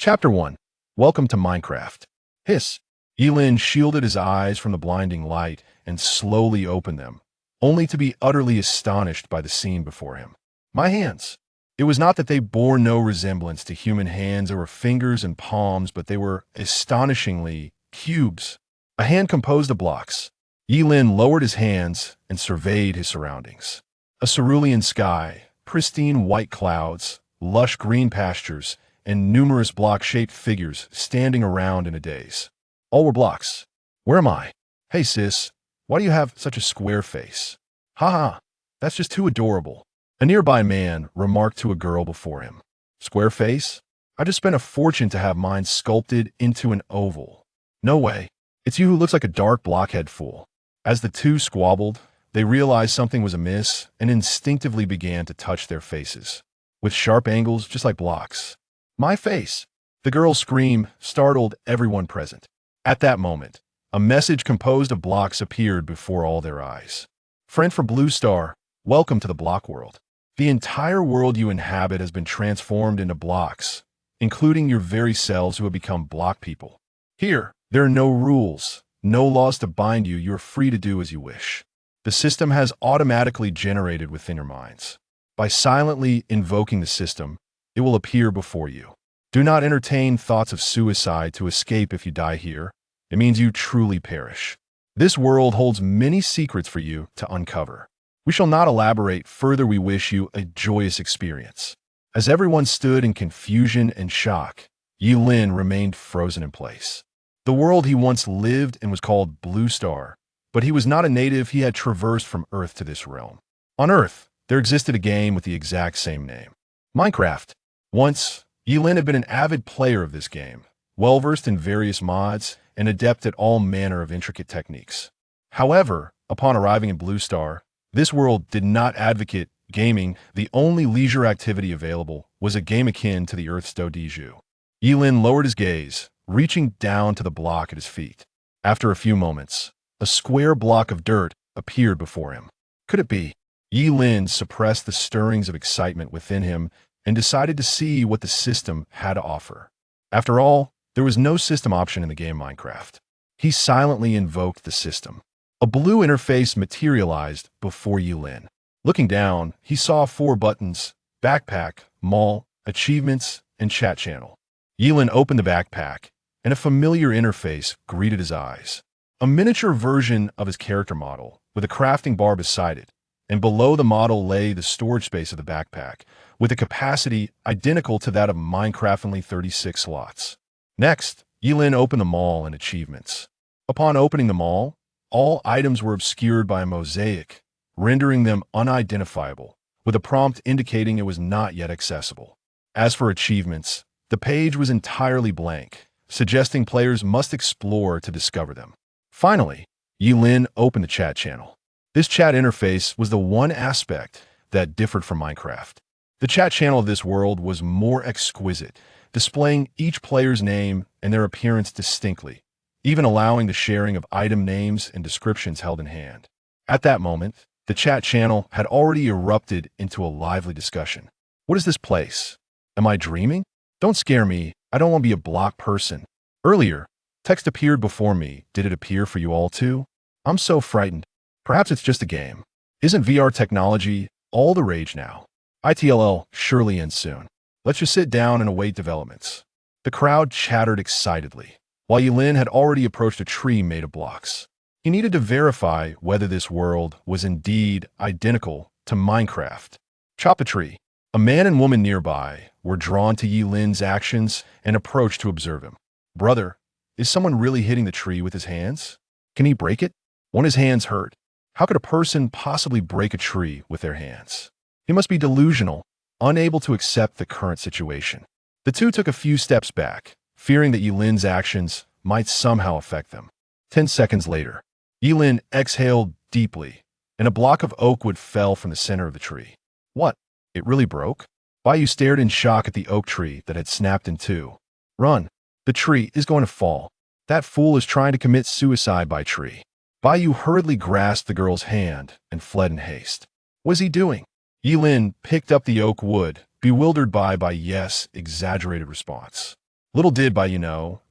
Chapter 1. Welcome to Minecraft. Hiss. Elin shielded his eyes from the blinding light and slowly opened them, only to be utterly astonished by the scene before him. My hands. It was not that they bore no resemblance to human hands or fingers and palms, but they were astonishingly cubes. A hand composed of blocks. Elin lowered his hands and surveyed his surroundings. A cerulean sky, pristine white clouds, lush green pastures, and numerous block-shaped figures standing around in a daze. All were blocks. Where am I? Hey sis, why do you have such a square face? Haha, that's just too adorable. A nearby man remarked to a girl before him. Square face? I just spent a fortune to have mine sculpted into an oval. No way. It's you who looks like a dark blockhead fool. As the two squabbled, they realized something was amiss and instinctively began to touch their faces, with sharp angles just like blocks. My face! The girl's scream startled everyone present. At that moment, a message composed of blocks appeared before all their eyes. Friend from Blue Star, welcome to the block world. The entire world you inhabit has been transformed into blocks, including your very selves who have become block people. Here, there are no rules, no laws to bind you. You are free to do as you wish. The system has automatically generated within your minds. By silently invoking the system, it will appear before you. Do not entertain thoughts of suicide to escape if you die here. It means you truly perish. This world holds many secrets for you to uncover. We shall not elaborate further. We wish you a joyous experience. As everyone stood in confusion and shock, Elin remained frozen in place. The world he once lived in was called Blue Star, but he was not a native. He had traversed from Earth to this realm. On Earth, there existed a game with the exact same name, Minecraft. Once, Elin had been an avid player of this game, well-versed in various mods and adept at all manner of intricate techniques. However, upon arriving in Blue Star, this world did not advocate gaming. The only leisure activity available was a game akin to the Earth's doujou. Elin lowered his gaze, reaching down to the block at his feet. After a few moments, a square block of dirt appeared before him. Could it be? Elin suppressed the stirrings of excitement within him and decided to see what the system had to offer. After all, there was no system option in the game Minecraft. He silently invoked the system. A blue interface materialized before Elin. Looking down, he saw 4 buttons: backpack, mall, achievements, and chat channel. Elin opened the backpack, and a familiar interface greeted his eyes. A miniature version of his character model, with a crafting bar beside it, and below the model lay the storage space of the backpack, with a capacity identical to that of Minecraft, only 36 slots. Next, Elin opened the mall and achievements. Upon opening the mall, all items were obscured by a mosaic, rendering them unidentifiable, with a prompt indicating it was not yet accessible. As for achievements, the page was entirely blank, suggesting players must explore to discover them. Finally, Elin opened the chat channel. This chat interface was the one aspect that differed from Minecraft. The chat channel of this world was more exquisite, displaying each player's name and their appearance distinctly, even allowing the sharing of item names and descriptions held in hand. At that moment, the chat channel had already erupted into a lively discussion. What is this place? Am I dreaming? Don't scare me. I don't want to be a block person. Earlier, text appeared before me. Did it appear for you all too? I'm so frightened. Perhaps it's just a game. Isn't VR technology all the rage now? ITLL surely ends soon. Let's just sit down and await developments. The crowd chattered excitedly, while Elin had already approached a tree made of blocks. He needed to verify whether this world was indeed identical to Minecraft. Chop the tree. A man and woman nearby were drawn to Elin's actions and approached to observe him. Brother, is someone really hitting the tree with his hands? Can he break it? Won't his hands hurt? How could a person possibly break a tree with their hands? He must be delusional, unable to accept the current situation. The two took a few steps back, fearing that Elin's actions might somehow affect them. 10 seconds later, Elin exhaled deeply, and a block of oak wood fell from the center of the tree. What? It really broke? Bayou stared in shock at the oak tree that had snapped in two. Run! The tree is going to fall. That fool is trying to commit suicide by tree. Bayou hurriedly grasped the girl's hand and fled in haste. What is he doing? Elin picked up the oak wood, bewildered by Yes' exaggerated response. Little did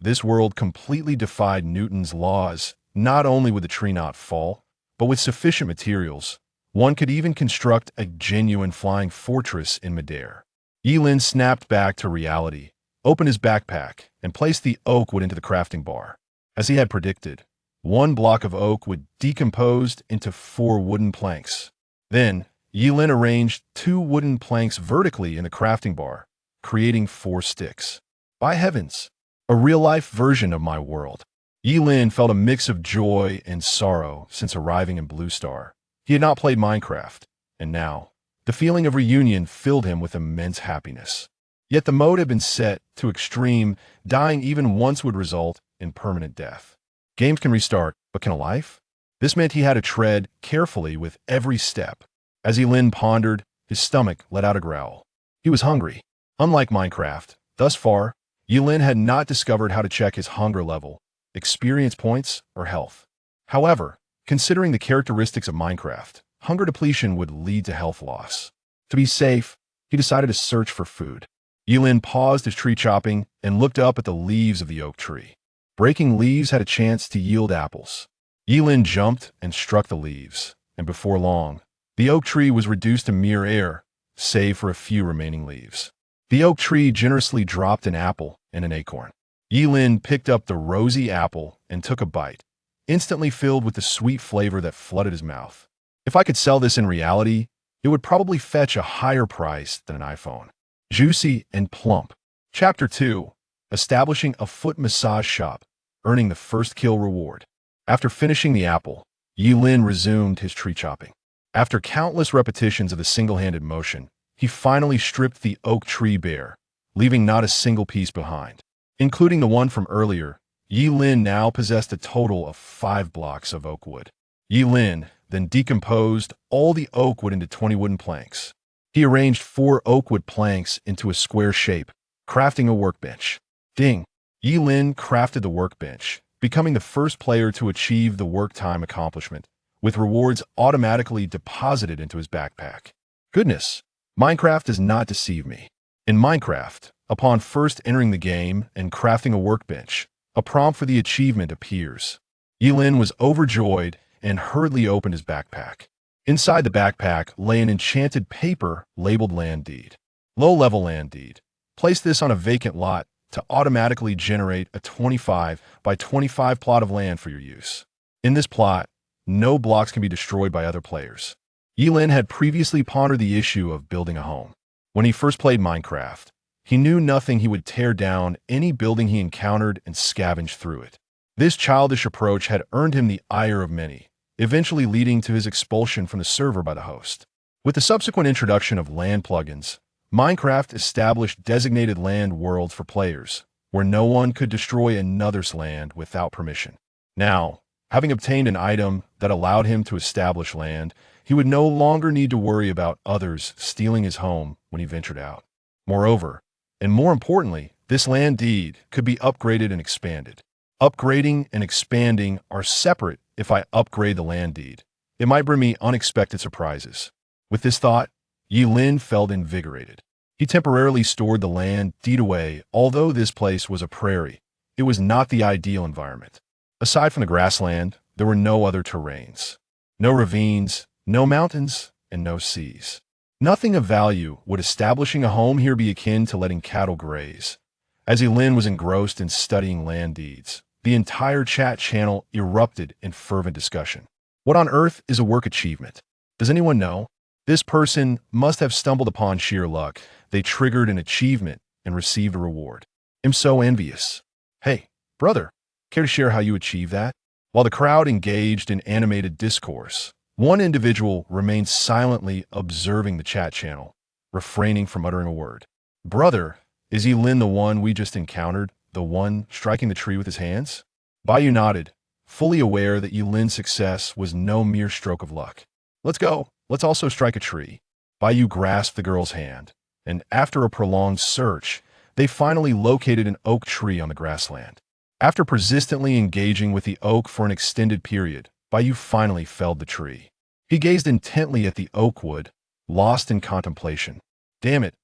this world completely defied Newton's laws. Not only would the tree not fall, but with sufficient materials, one could even construct a genuine flying fortress in midair. Yilin snapped back to reality, opened his backpack, and placed the oak wood into the crafting bar. As he had predicted, one block of oak would decompose into 4 wooden planks. Then, Yilin arranged 2 wooden planks vertically in the crafting bar, creating 4 sticks. By heavens, a real-life version of my world. Yilin felt a mix of joy and sorrow since arriving in Blue Star. He had not played Minecraft, and now, the feeling of reunion filled him with immense happiness. Yet the mode had been set to extreme, dying even once would result in permanent death. Games can restart, but can a life? This meant he had to tread carefully with every step. As Yilin pondered, his stomach let out a growl. He was hungry. Unlike Minecraft, thus far, Yilin had not discovered how to check his hunger level, experience points, or health. However, considering the characteristics of Minecraft, hunger depletion would lead to health loss. To be safe, he decided to search for food. Yilin paused his tree chopping and looked up at the leaves of the oak tree. Breaking leaves had a chance to yield apples. Yilin jumped and struck the leaves, and before long, the oak tree was reduced to mere air, save for a few remaining leaves. The oak tree generously dropped an apple and an acorn. Yilin picked up the rosy apple and took a bite, instantly filled with the sweet flavor that flooded his mouth. If I could sell this in reality, it would probably fetch a higher price than an iPhone. Juicy and plump. Chapter 2. Establishing a foot massage shop, earning the first kill reward. After finishing the apple, Yilin resumed his tree chopping. After countless repetitions of the single-handed motion, he finally stripped the oak tree bare, leaving not a single piece behind. Including the one from earlier, Yilin now possessed a total of 5 blocks of oak wood. Yilin then decomposed all the oak wood into 20 wooden planks. He arranged 4 oak wood planks into a square shape, crafting a workbench. Ding! Yilin crafted the workbench, becoming the first player to achieve the work time accomplishment, with rewards automatically deposited into his backpack. Goodness, Minecraft does not deceive me. In Minecraft, upon first entering the game and crafting a workbench, a prompt for the achievement appears. Yilin was overjoyed and hurriedly opened his backpack. Inside the backpack lay an enchanted paper labeled Land Deed. Low-level Land Deed. Place this on a vacant lot to automatically generate a 25 by 25 plot of land for your use. In this plot, no blocks can be destroyed by other players. Yilin had previously pondered the issue of building a home. When he first played Minecraft, he knew nothing he would tear down any building he encountered and scavenge through it. This childish approach had earned him the ire of many, eventually leading to his expulsion from the server by the host. With the subsequent introduction of land plugins, Minecraft established designated land worlds for players, where no one could destroy another's land without permission. Now, having obtained an item that allowed him to establish land, he would no longer need to worry about others stealing his home when he ventured out. Moreover, and more importantly, this land deed could be upgraded and expanded. Upgrading and expanding are separate. If I upgrade the land deed, it might bring me unexpected surprises. With this thought, Yilin felt invigorated. He temporarily stored the land deed away. Although this place was a prairie, it was not the ideal environment. Aside from the grassland, there were no other terrains. No ravines, no mountains, and no seas. Nothing of value. Would establishing a home here be akin to letting cattle graze? As Yilin was engrossed in studying land deeds, the entire chat channel erupted in fervent discussion. What on earth is a work achievement? Does anyone know? This person must have stumbled upon sheer luck. They triggered an achievement and received a reward. I'm so envious. Hey, brother, care to share how you achieved that? While the crowd engaged in animated discourse, one individual remained silently observing the chat channel, refraining from uttering a word. Brother, is Yilin the one we just encountered? The one striking the tree with his hands? Bayou nodded, fully aware that Yilin's success was no mere stroke of luck. Let's go. Let's also strike a tree. Bayou grasped the girl's hand, and after a prolonged search, they finally located an oak tree on the grassland. After persistently engaging with the oak for an extended period, Bayou finally felled the tree. He gazed intently at the oak wood, lost in contemplation. Damn it,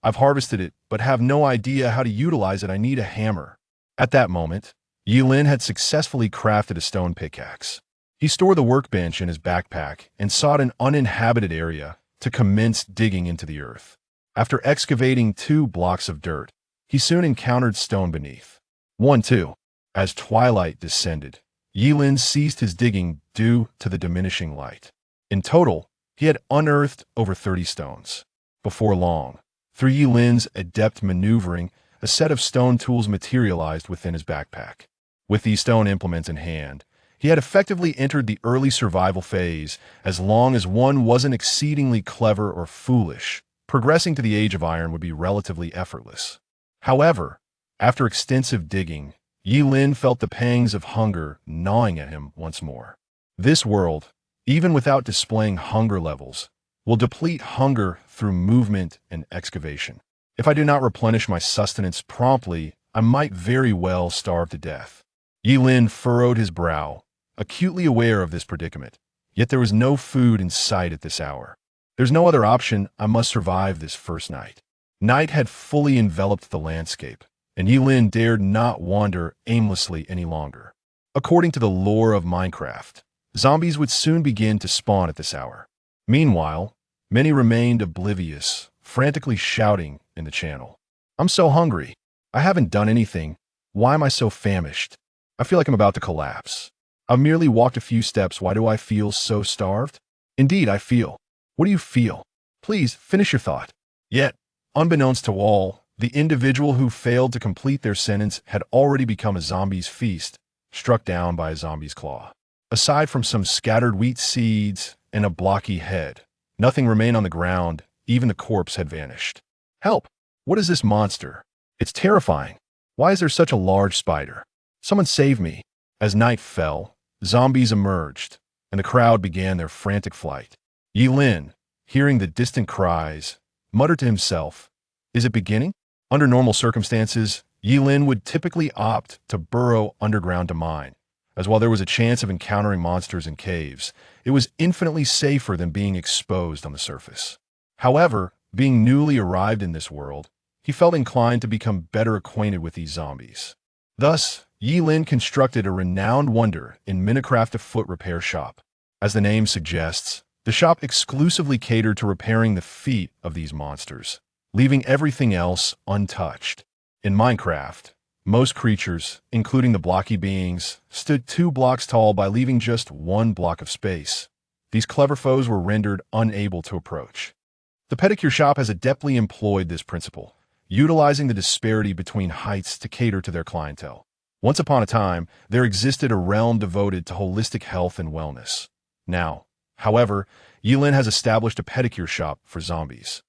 I've harvested it, but have no idea how to utilize it. I need a hammer. At that moment, Yilin had successfully crafted a stone pickaxe. He stored the workbench in his backpack and sought an uninhabited area to commence digging into the earth. After excavating 2 blocks of dirt, he soon encountered stone beneath. 2. As twilight descended, Yilin ceased his digging due to the diminishing light. In total, he had unearthed over 30 stones. Before long, through Yilin's adept maneuvering, a set of stone tools materialized within his backpack. With these stone implements in hand, he had effectively entered the early survival phase. As long as one wasn't exceedingly clever or foolish, progressing to the Age of Iron would be relatively effortless. However, after extensive digging, Yilin felt the pangs of hunger gnawing at him once more. This world, even without displaying hunger levels, will deplete hunger through movement and excavation. If I do not replenish my sustenance promptly, I might very well starve to death. Yilin furrowed his brow, acutely aware of this predicament, yet there was no food in sight at this hour. There's no other option. I must survive this first night. Night had fully enveloped the landscape, and Yilin dared not wander aimlessly any longer. According to the lore of Minecraft, zombies would soon begin to spawn at this hour. Meanwhile, many remained oblivious, frantically shouting in the channel. I'm so hungry. I haven't done anything. Why am I so famished? I feel like I'm about to collapse. I've merely walked a few steps. Why do I feel so starved? Indeed, I feel. What do you feel? Please, finish your thought. Yet, unbeknownst to all, the individual who failed to complete their sentence had already become a zombie's feast, struck down by a zombie's claw. Aside from some scattered wheat seeds and a blocky head, nothing remained on the ground. Even the corpse had vanished. Help! What is this monster? It's terrifying. Why is there such a large spider? Someone save me. As night fell, zombies emerged, and the crowd began their frantic flight. Yilin, hearing the distant cries, muttered to himself, "Is it beginning?" Under normal circumstances, Yilin would typically opt to burrow underground to mine, as while there was a chance of encountering monsters in caves, it was infinitely safer than being exposed on the surface. However, being newly arrived in this world, he felt inclined to become better acquainted with these zombies. Thus, Yilin constructed a renowned wonder in Minecraft, a foot repair shop. As the name suggests, the shop exclusively catered to repairing the feet of these monsters, leaving everything else untouched. In Minecraft, most creatures, including the blocky beings, stood 2 blocks tall by leaving just 1 block of space. These clever foes were rendered unable to approach. The pedicure shop has adeptly employed this principle, utilizing the disparity between heights to cater to their clientele. Once upon a time, there existed a realm devoted to holistic health and wellness. Now, however, Yilin has established a pedicure shop for zombies.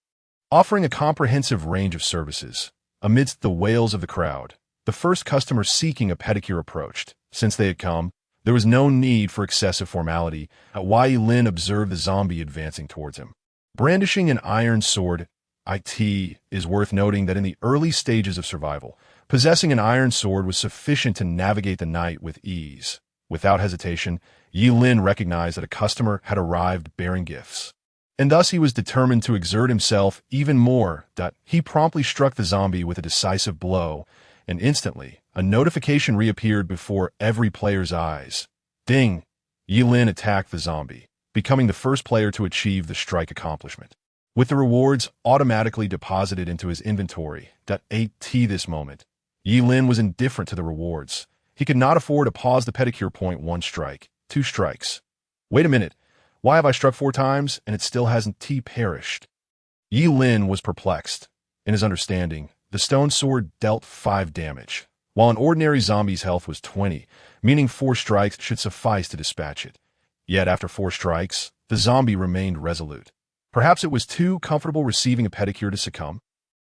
Offering a comprehensive range of services, amidst the wails of the crowd, the first customer seeking a pedicure approached. Since they had come, there was no need for excessive formality. Yilin observed the zombie advancing towards him. Brandishing an iron sword, it is worth noting that in the early stages of survival, possessing an iron sword was sufficient to navigate the night with ease. Without hesitation, Yilin recognized that a customer had arrived bearing gifts. And thus he was determined to exert himself even more. He promptly struck the zombie with a decisive blow, and instantly, a notification reappeared before every player's eyes. Ding! Yilin attacked the zombie, becoming the first player to achieve the strike accomplishment. With the rewards automatically deposited into his inventory, at this moment, Yilin was indifferent to the rewards. He could not afford to pause the pedicure point. 1 strike, 2 strikes. Wait a minute, why have I struck 4 times and it still hasn't perished? Yilin was perplexed. In his understanding, the stone sword dealt 5 damage, while an ordinary zombie's health was 20, meaning 4 strikes should suffice to dispatch it. Yet after 4 strikes, the zombie remained resolute. Perhaps it was too comfortable receiving a pedicure to succumb.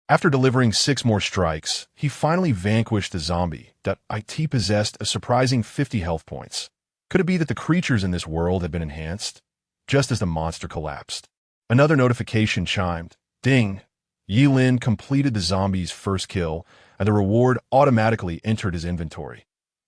After delivering 6 more strikes, he finally vanquished the zombie. It possessed a surprising 50 health points. Could it be that the creatures in this world had been enhanced? Just as the monster collapsed, another notification chimed. Ding! Yilin completed the zombie's first kill, and the reward automatically entered his inventory.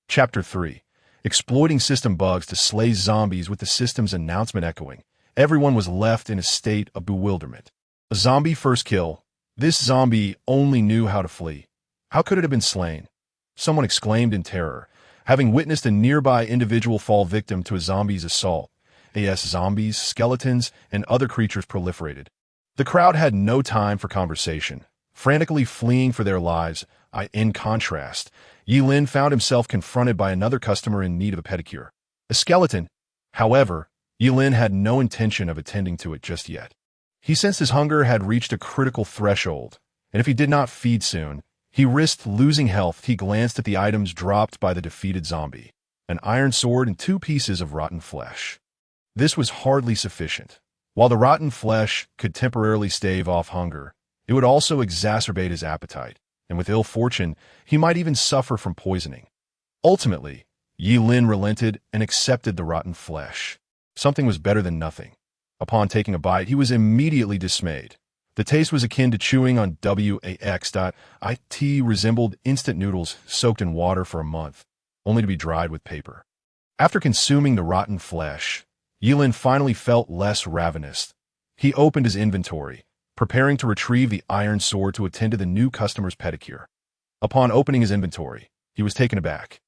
Chapter 3. Exploiting system bugs to slay zombies. With the system's announcement echoing, everyone was left in a state of bewilderment. A zombie first kill. This zombie only knew how to flee. How could it have been slain? Someone exclaimed in terror, having witnessed a nearby individual fall victim to a zombie's assault. As zombies, skeletons, and other creatures proliferated. The crowd had no time for conversation, frantically fleeing for their lives. In contrast, Yilin found himself confronted by another customer in need of a pedicure. A skeleton. However, Yilin had no intention of attending to it just yet. He sensed his hunger had reached a critical threshold, and if he did not feed soon, he risked losing health. He glanced at the items dropped by the defeated zombie, an iron sword and 2 pieces of rotten flesh. This was hardly sufficient. While the rotten flesh could temporarily stave off hunger, it would also exacerbate his appetite, and with ill fortune, he might even suffer from poisoning. Ultimately, Yilin relented and accepted the rotten flesh. Something was better than nothing. Upon taking a bite, he was immediately dismayed. The taste was akin to chewing on it resembled instant noodles soaked in water for a month, only to be dried with paper. After consuming the rotten flesh, Yilin finally felt less ravenous. He opened his inventory, preparing to retrieve the iron sword to attend to the new customer's pedicure. Upon opening his inventory, he was taken aback.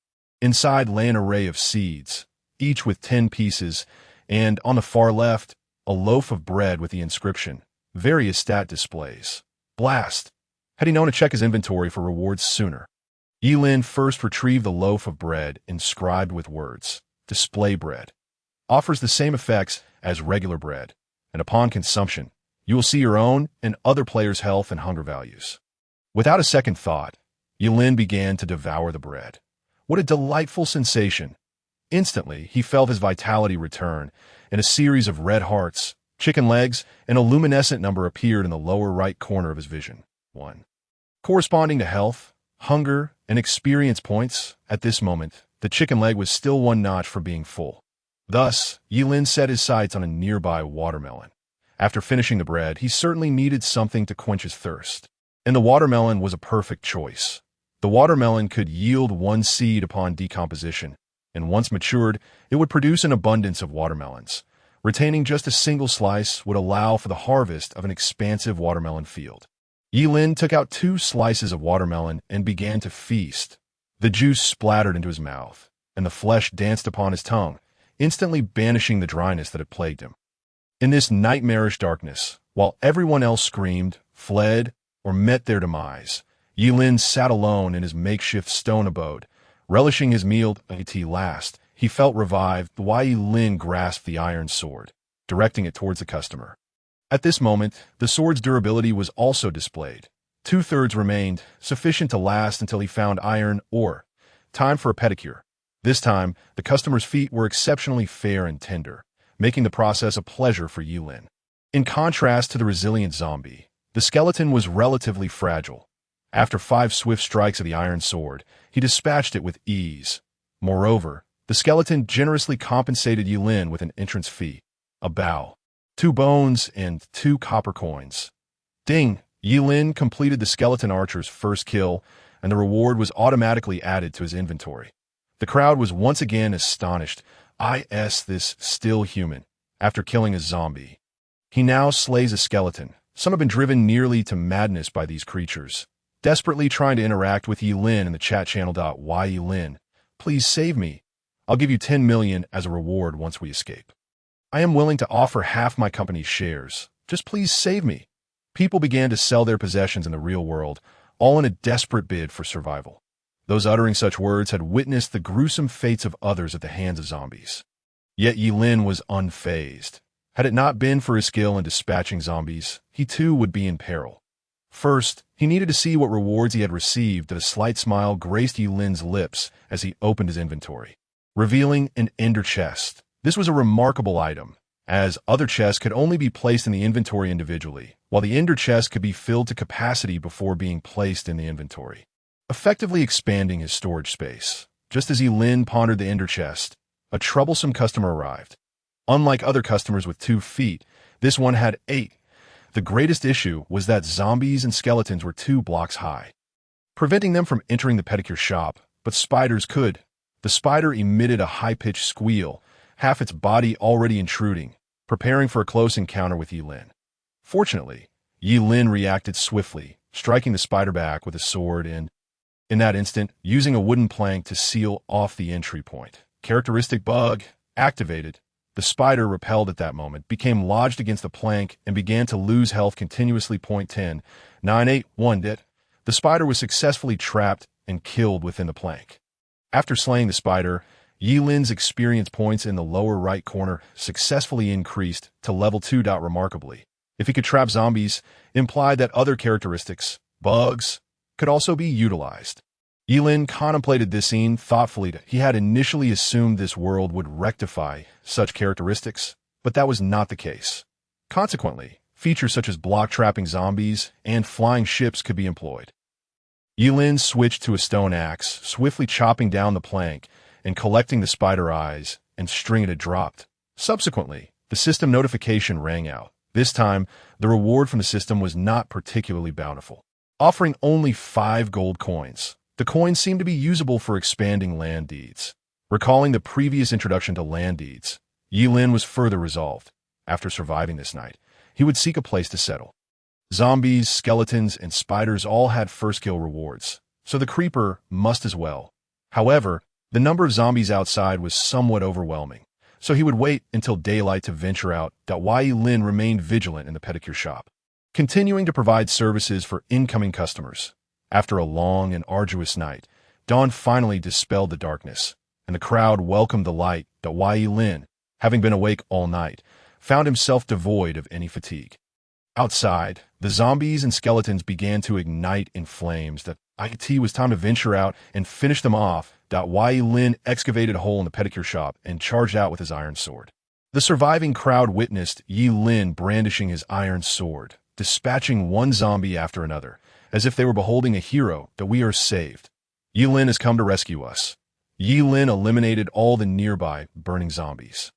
Inside lay an array of seeds, each with 10 pieces, and on the far left, a loaf of bread with the inscription, various stat displays. Blast! Had he known to check his inventory for rewards sooner. Yilin first retrieved the loaf of bread inscribed with words, display bread. Offers the same effects as regular bread, and upon consumption, you will see your own and other players' health and hunger values. Without a second thought, Yilin began to devour the bread. What a delightful sensation! Instantly, he felt his vitality return, and a series of red hearts, chicken legs, and a luminescent number appeared in the lower right corner of his vision. 1. Corresponding to health, hunger, and experience points, at this moment, the chicken leg was still 1 notch from being full. Thus, Yilin set his sights on a nearby watermelon. After finishing the bread, he certainly needed something to quench his thirst. And the watermelon was a perfect choice. The watermelon could yield 1 seed upon decomposition, and once matured, it would produce an abundance of watermelons. Retaining just a single slice would allow for the harvest of an expansive watermelon field. Yilin took out 2 slices of watermelon and began to feast. The juice splattered into his mouth, and the flesh danced upon his tongue, instantly banishing the dryness that had plagued him. In this nightmarish darkness, while everyone else screamed, fled, or met their demise, Yilin sat alone in his makeshift stone abode, relishing his meal. At last, he felt revived while Yilin grasped the iron sword, directing it towards the customer. At this moment, the sword's durability was also displayed. 2/3 remained, sufficient to last until he found iron ore. Time for a pedicure. This time, the customer's feet were exceptionally fair and tender, making the process a pleasure for Yilin. In contrast to the resilient zombie, the skeleton was relatively fragile. After 5 swift strikes of the iron sword, he dispatched it with ease. Moreover, the skeleton generously compensated Yilin with an entrance fee, a bow, 2 bones, and 2 copper coins. Ding! Yilin completed the skeleton archer's first kill, and the reward was automatically added to his inventory. The crowd was once again astonished. This still human, after killing a zombie. He now slays a skeleton. Some have been driven nearly to madness by these creatures, desperately trying to interact with Yilin in the chat channel. Why Yilin? Please save me. I'll give you 10 million as a reward once we escape. I am willing to offer half my company's shares. Just please save me. People began to sell their possessions in the real world, all in a desperate bid for survival. Those uttering such words had witnessed the gruesome fates of others at the hands of zombies. Yet Yilin was unfazed. Had it not been for his skill in dispatching zombies, he too would be in peril. First, he needed to see what rewards he had received, and a slight smile graced Yilin's lips as he opened his inventory, revealing an ender chest. This was a remarkable item, as other chests could only be placed in the inventory individually, while the ender chest could be filled to capacity before being placed in the inventory, effectively expanding his storage space. Just as Yilin pondered the ender chest, a troublesome customer arrived. Unlike other customers with 2 feet, this one had 8. The greatest issue was that zombies and skeletons were 2 blocks high, preventing them from entering the pedicure shop, but spiders could. The spider emitted a high-pitched squeal, half its body already intruding, preparing for a close encounter with Yilin. Fortunately, Yi Lin reacted swiftly, striking the spider back with his sword and, in that instant, using a wooden plank to seal off the entry point. Characteristic bug activated. The spider, repelled at that moment, became lodged against the plank and began to lose health continuously. Point 10, 9, 8, Undead. The spider was successfully trapped and killed within the plank. After slaying the spider, Yi Lin's experience points in the lower right corner successfully increased to level 2. Remarkably, if he could trap zombies, implied that other characteristics, bugs, could also be utilized. Yi Lin contemplated this scene thoughtfully. He had initially assumed this world would rectify such characteristics, but that was not the case. Consequently, features such as block trapping zombies and flying ships could be employed. Yi Lin switched to a stone axe, swiftly chopping down the plank and collecting the spider eyes and string it had dropped. Subsequently, the system notification rang out. This time, the reward from the system was not particularly bountiful, offering only 5 gold coins. The coins seemed to be usable for expanding land deeds. Recalling the previous introduction to land deeds, Yi Lin was further resolved. After surviving this night, he would seek a place to settle. Zombies, skeletons, and spiders all had first kill rewards, so the creeper must as well. However, the number of zombies outside was somewhat overwhelming, so he would wait until daylight to venture out. Yi Lin remained vigilant in the pedicure shop, continuing to provide services for incoming customers. After a long and arduous night, dawn finally dispelled the darkness, and the crowd welcomed the light. Yi Lin, having been awake all night, found himself devoid of any fatigue. Outside, the zombies and skeletons began to ignite in flames. It was time to venture out and finish them off. Yi Lin excavated a hole in the pedicure shop and charged out with his iron sword. The surviving crowd witnessed Yi Lin brandishing his iron sword, dispatching one zombie after another, as if they were beholding a hero. We are saved. Yi Lin has come to rescue us. Yi Lin eliminated all the nearby burning zombies,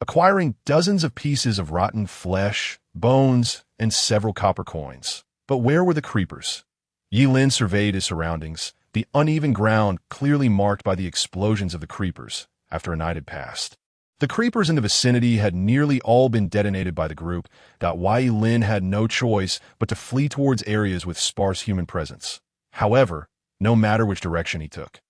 acquiring dozens of pieces of rotten flesh, bones, and several copper coins. But where were the creepers? Yi Lin surveyed his surroundings, the uneven ground clearly marked by the explosions of the creepers after a night had passed. The creepers in the vicinity had nearly all been detonated by the group. Yi Lin had no choice but to flee towards areas with sparse human presence. However, no matter which direction he took,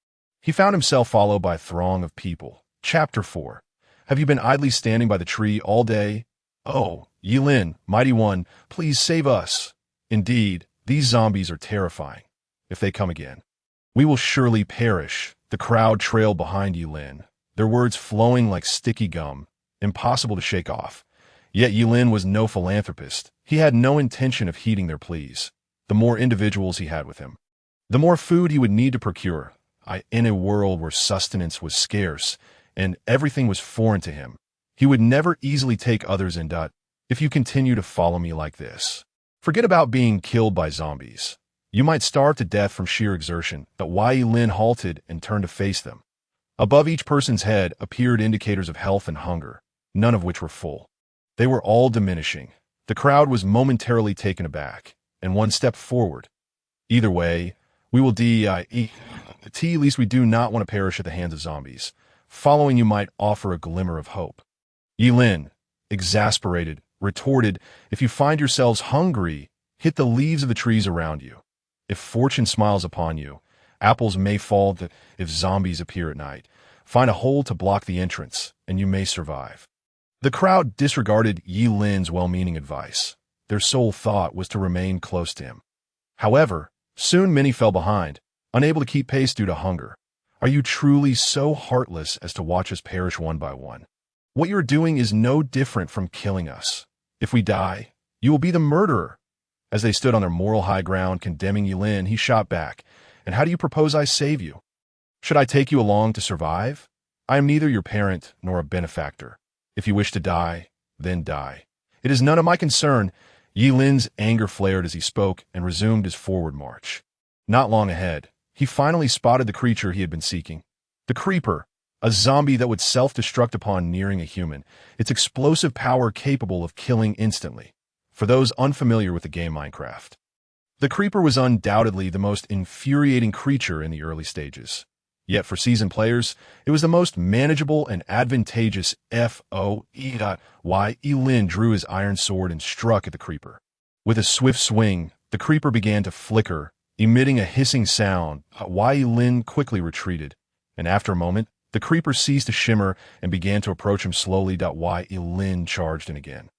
he found himself followed by a throng of people. Chapter 4. Have you been idly standing by the tree all day? Oh, Yi Lin, mighty one, please save us. Indeed, these zombies are terrifying. If they come again, we will surely perish. The crowd trailed behind Yi Lin, their words flowing like sticky gum, impossible to shake off. Yet Yi Lin was no philanthropist. He had no intention of heeding their pleas. The more individuals he had with him, the more food he would need to procure. In a world where sustenance was scarce and everything was foreign to him, he would never easily take others in. If you continue to follow me like this, forget about being killed by zombies. You might starve to death from sheer exertion. Yi Lin halted and turned to face them. Above each person's head appeared indicators of health and hunger, none of which were full. They were all diminishing. The crowd was momentarily taken aback, and one stepped forward. Either way, we will at least we do not want to perish at the hands of zombies. Following you might offer a glimmer of hope. Yi Lin, exasperated, retorted, if you find yourselves hungry, hit the leaves of the trees around you. If fortune smiles upon you, apples may fall. If zombies appear at night, find a hole to block the entrance, and you may survive. The crowd disregarded Yi Lin's well-meaning advice. Their sole thought was to remain close to him. However, soon many fell behind, unable to keep pace due to hunger. Are you truly so heartless as to watch us perish one by one? What you're doing is no different from killing us. If we die, you will be the murderer. As they stood on their moral high ground condemning Yi Lin, he shot back. And how do you propose I save you? Should I take you along to survive? I am neither your parent nor a benefactor. If you wish to die, then die. It is none of my concern. Yi Lin's anger flared as he spoke and resumed his forward march. Not long ahead, he finally spotted the creature he had been seeking. The creeper, a zombie that would self-destruct upon nearing a human, its explosive power capable of killing instantly. For those unfamiliar with the game Minecraft, the creeper was undoubtedly the most infuriating creature in the early stages. Yet for seasoned players, it was the most manageable and advantageous. Yi Lin drew his iron sword and struck at the creeper. With a swift swing, the creeper began to flicker, emitting a hissing sound. Wai Lin quickly retreated, and after a moment, the creeper ceased to shimmer and began to approach him slowly. Wai Lin charged in again,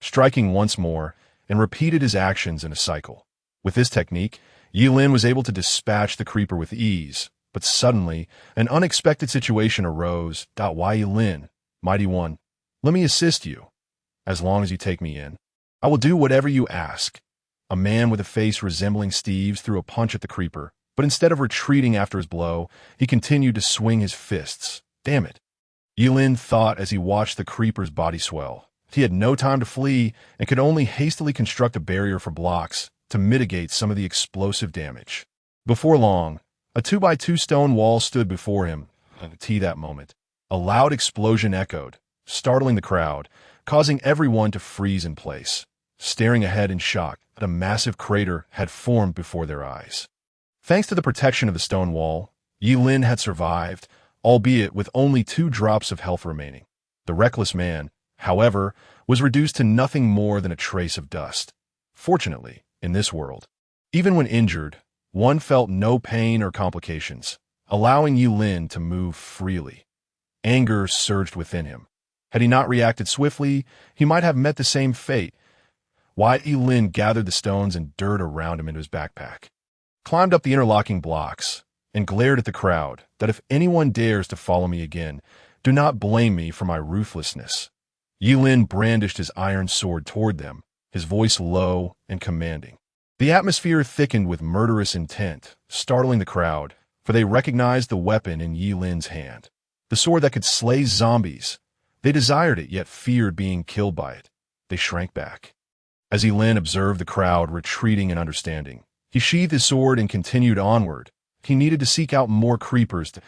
striking once more, and repeated his actions in a cycle. With this technique, Yilin was able to dispatch the creeper with ease, but suddenly, an unexpected situation arose. Wai Lin, Mighty One, let me assist you. As long as you take me in, I will do whatever you ask. A man with a face resembling Steve's threw a punch at the creeper, but instead of retreating after his blow, he continued to swing his fists. Damn it. Yilin thought as he watched the creeper's body swell. He had no time to flee and could only hastily construct a barrier for blocks to mitigate some of the explosive damage. Before long, a 2x2 stone wall stood before him. At that moment, a loud explosion echoed, startling the crowd, causing everyone to freeze in place, staring ahead in shock that a massive crater had formed before their eyes. Thanks to the protection of the stone wall, Yilin had survived, albeit with only 2 drops of health remaining. The reckless man, however, was reduced to nothing more than a trace of dust. Fortunately, in this world, even when injured, one felt no pain or complications, allowing Yilin to move freely. Anger surged within him. Had he not reacted swiftly, he might have met the same fate. Wai Lin gathered the stones and dirt around him into his backpack, climbed up the interlocking blocks, and glared at the crowd that if anyone dares to follow me again, do not blame me for my ruthlessness. Yilin brandished his iron sword toward them, his voice low and commanding. The atmosphere thickened with murderous intent, startling the crowd, for they recognized the weapon in Yilin's hand, the sword that could slay zombies. They desired it, yet feared being killed by it. They shrank back. As Yilin observed the crowd retreating and understanding, he sheathed his sword and continued onward. He needed to seek out more creepers to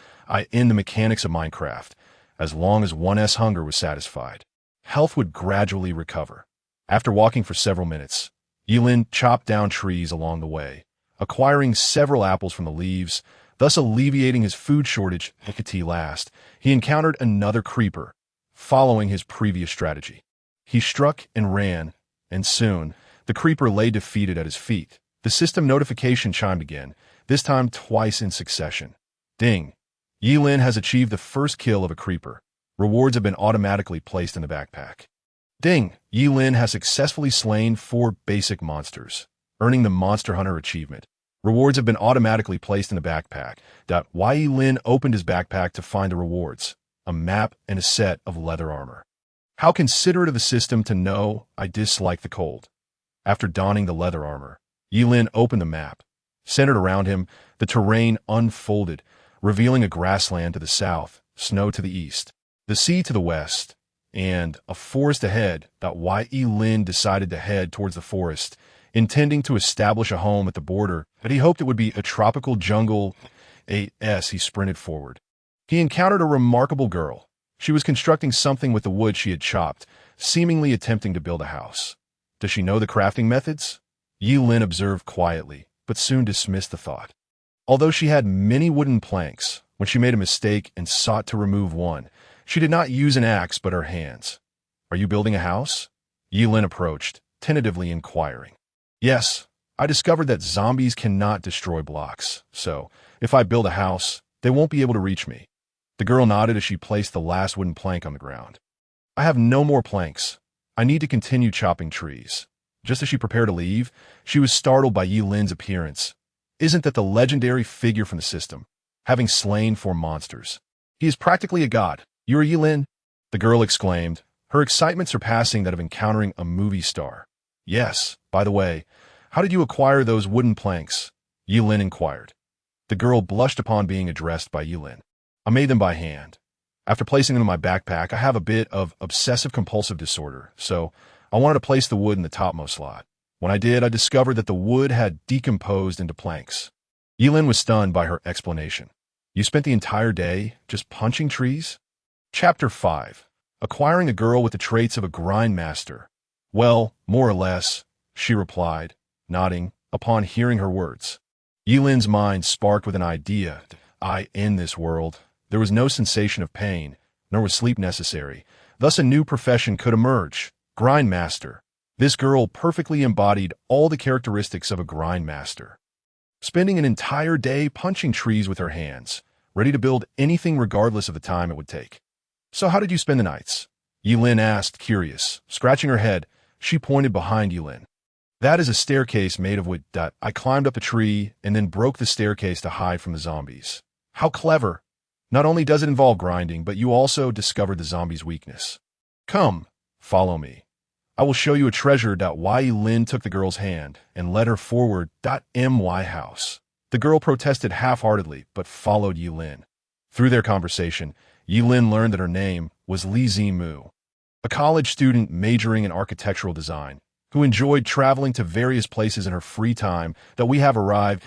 end the mechanics of Minecraft. As long as 1's hunger was satisfied, health would gradually recover. After walking for several minutes, Yilin chopped down trees along the way, acquiring several apples from the leaves, thus alleviating his food shortage. At last, he encountered another creeper, following his previous strategy. He struck and ran, and soon, the creeper lay defeated at his feet. The system notification chimed again, this time twice in succession. Ding! Yilin has achieved the first kill of a creeper. Rewards have been automatically placed in the backpack. Ding! Yilin has successfully slain 4 basic monsters, earning the Monster Hunter achievement. Rewards have been automatically placed in the backpack. Wai Lin opened his backpack to find the rewards, a map and a set of leather armor. How considerate of the system to know I dislike the cold. After donning the leather armor, Yilin opened the map. Centered around him, the terrain unfolded, revealing a grassland to the south, snow to the east, the sea to the west, and a forest ahead. Wai Lin decided to head towards the forest, intending to establish a home at the border, but he hoped it would be a tropical jungle. He sprinted forward. He encountered a remarkable girl. She was constructing something with the wood she had chopped, seemingly attempting to build a house. Does she know the crafting methods? Yilin observed quietly, but soon dismissed the thought. Although she had many wooden planks, when she made a mistake and sought to remove one, she did not use an axe but her hands. Are you building a house? Yilin approached, tentatively inquiring. Yes, I discovered that zombies cannot destroy blocks, so if I build a house, they won't be able to reach me. The girl nodded as she placed the last wooden plank on the ground. I have no more planks. I need to continue chopping trees. Just as she prepared to leave, she was startled by Yilin's appearance. Isn't that the legendary figure from the system, having slain 4 monsters? He is practically a god. You're Yilin? The girl exclaimed, her excitement surpassing that of encountering a movie star. Yes, by the way, how did you acquire those wooden planks? Yilin inquired. The girl blushed upon being addressed by Yilin. I made them by hand. After placing them in my backpack, I have a bit of obsessive-compulsive disorder, so I wanted to place the wood in the topmost slot. When I did, I discovered that the wood had decomposed into planks. Yilin was stunned by her explanation. You spent the entire day just punching trees? Chapter 5. Acquiring a girl with the traits of a grindmaster. Well, more or less, she replied, nodding, upon hearing her words. Yilin's mind sparked with an idea. In this world, there was no sensation of pain, nor was sleep necessary. Thus a new profession could emerge. Grindmaster. This girl perfectly embodied all the characteristics of a grind master, spending an entire day punching trees with her hands, ready to build anything regardless of the time it would take. "So how did you spend the nights?" Yilin asked, curious. Scratching her head, she pointed behind Yilin. "That is a staircase made of wood. I climbed up a tree and then broke the staircase to hide from the zombies." "How clever. Not only does it involve grinding, but you also discovered the zombies' weakness. Come, follow me. I will show you a treasure. Yilin took the girl's hand and led her forward. My house. The girl protested half-heartedly, but followed Yilin. Through their conversation, Yilin learned that her name was Li Zimu, a college student majoring in architectural design, who enjoyed traveling to various places in her free time. That we have arrived.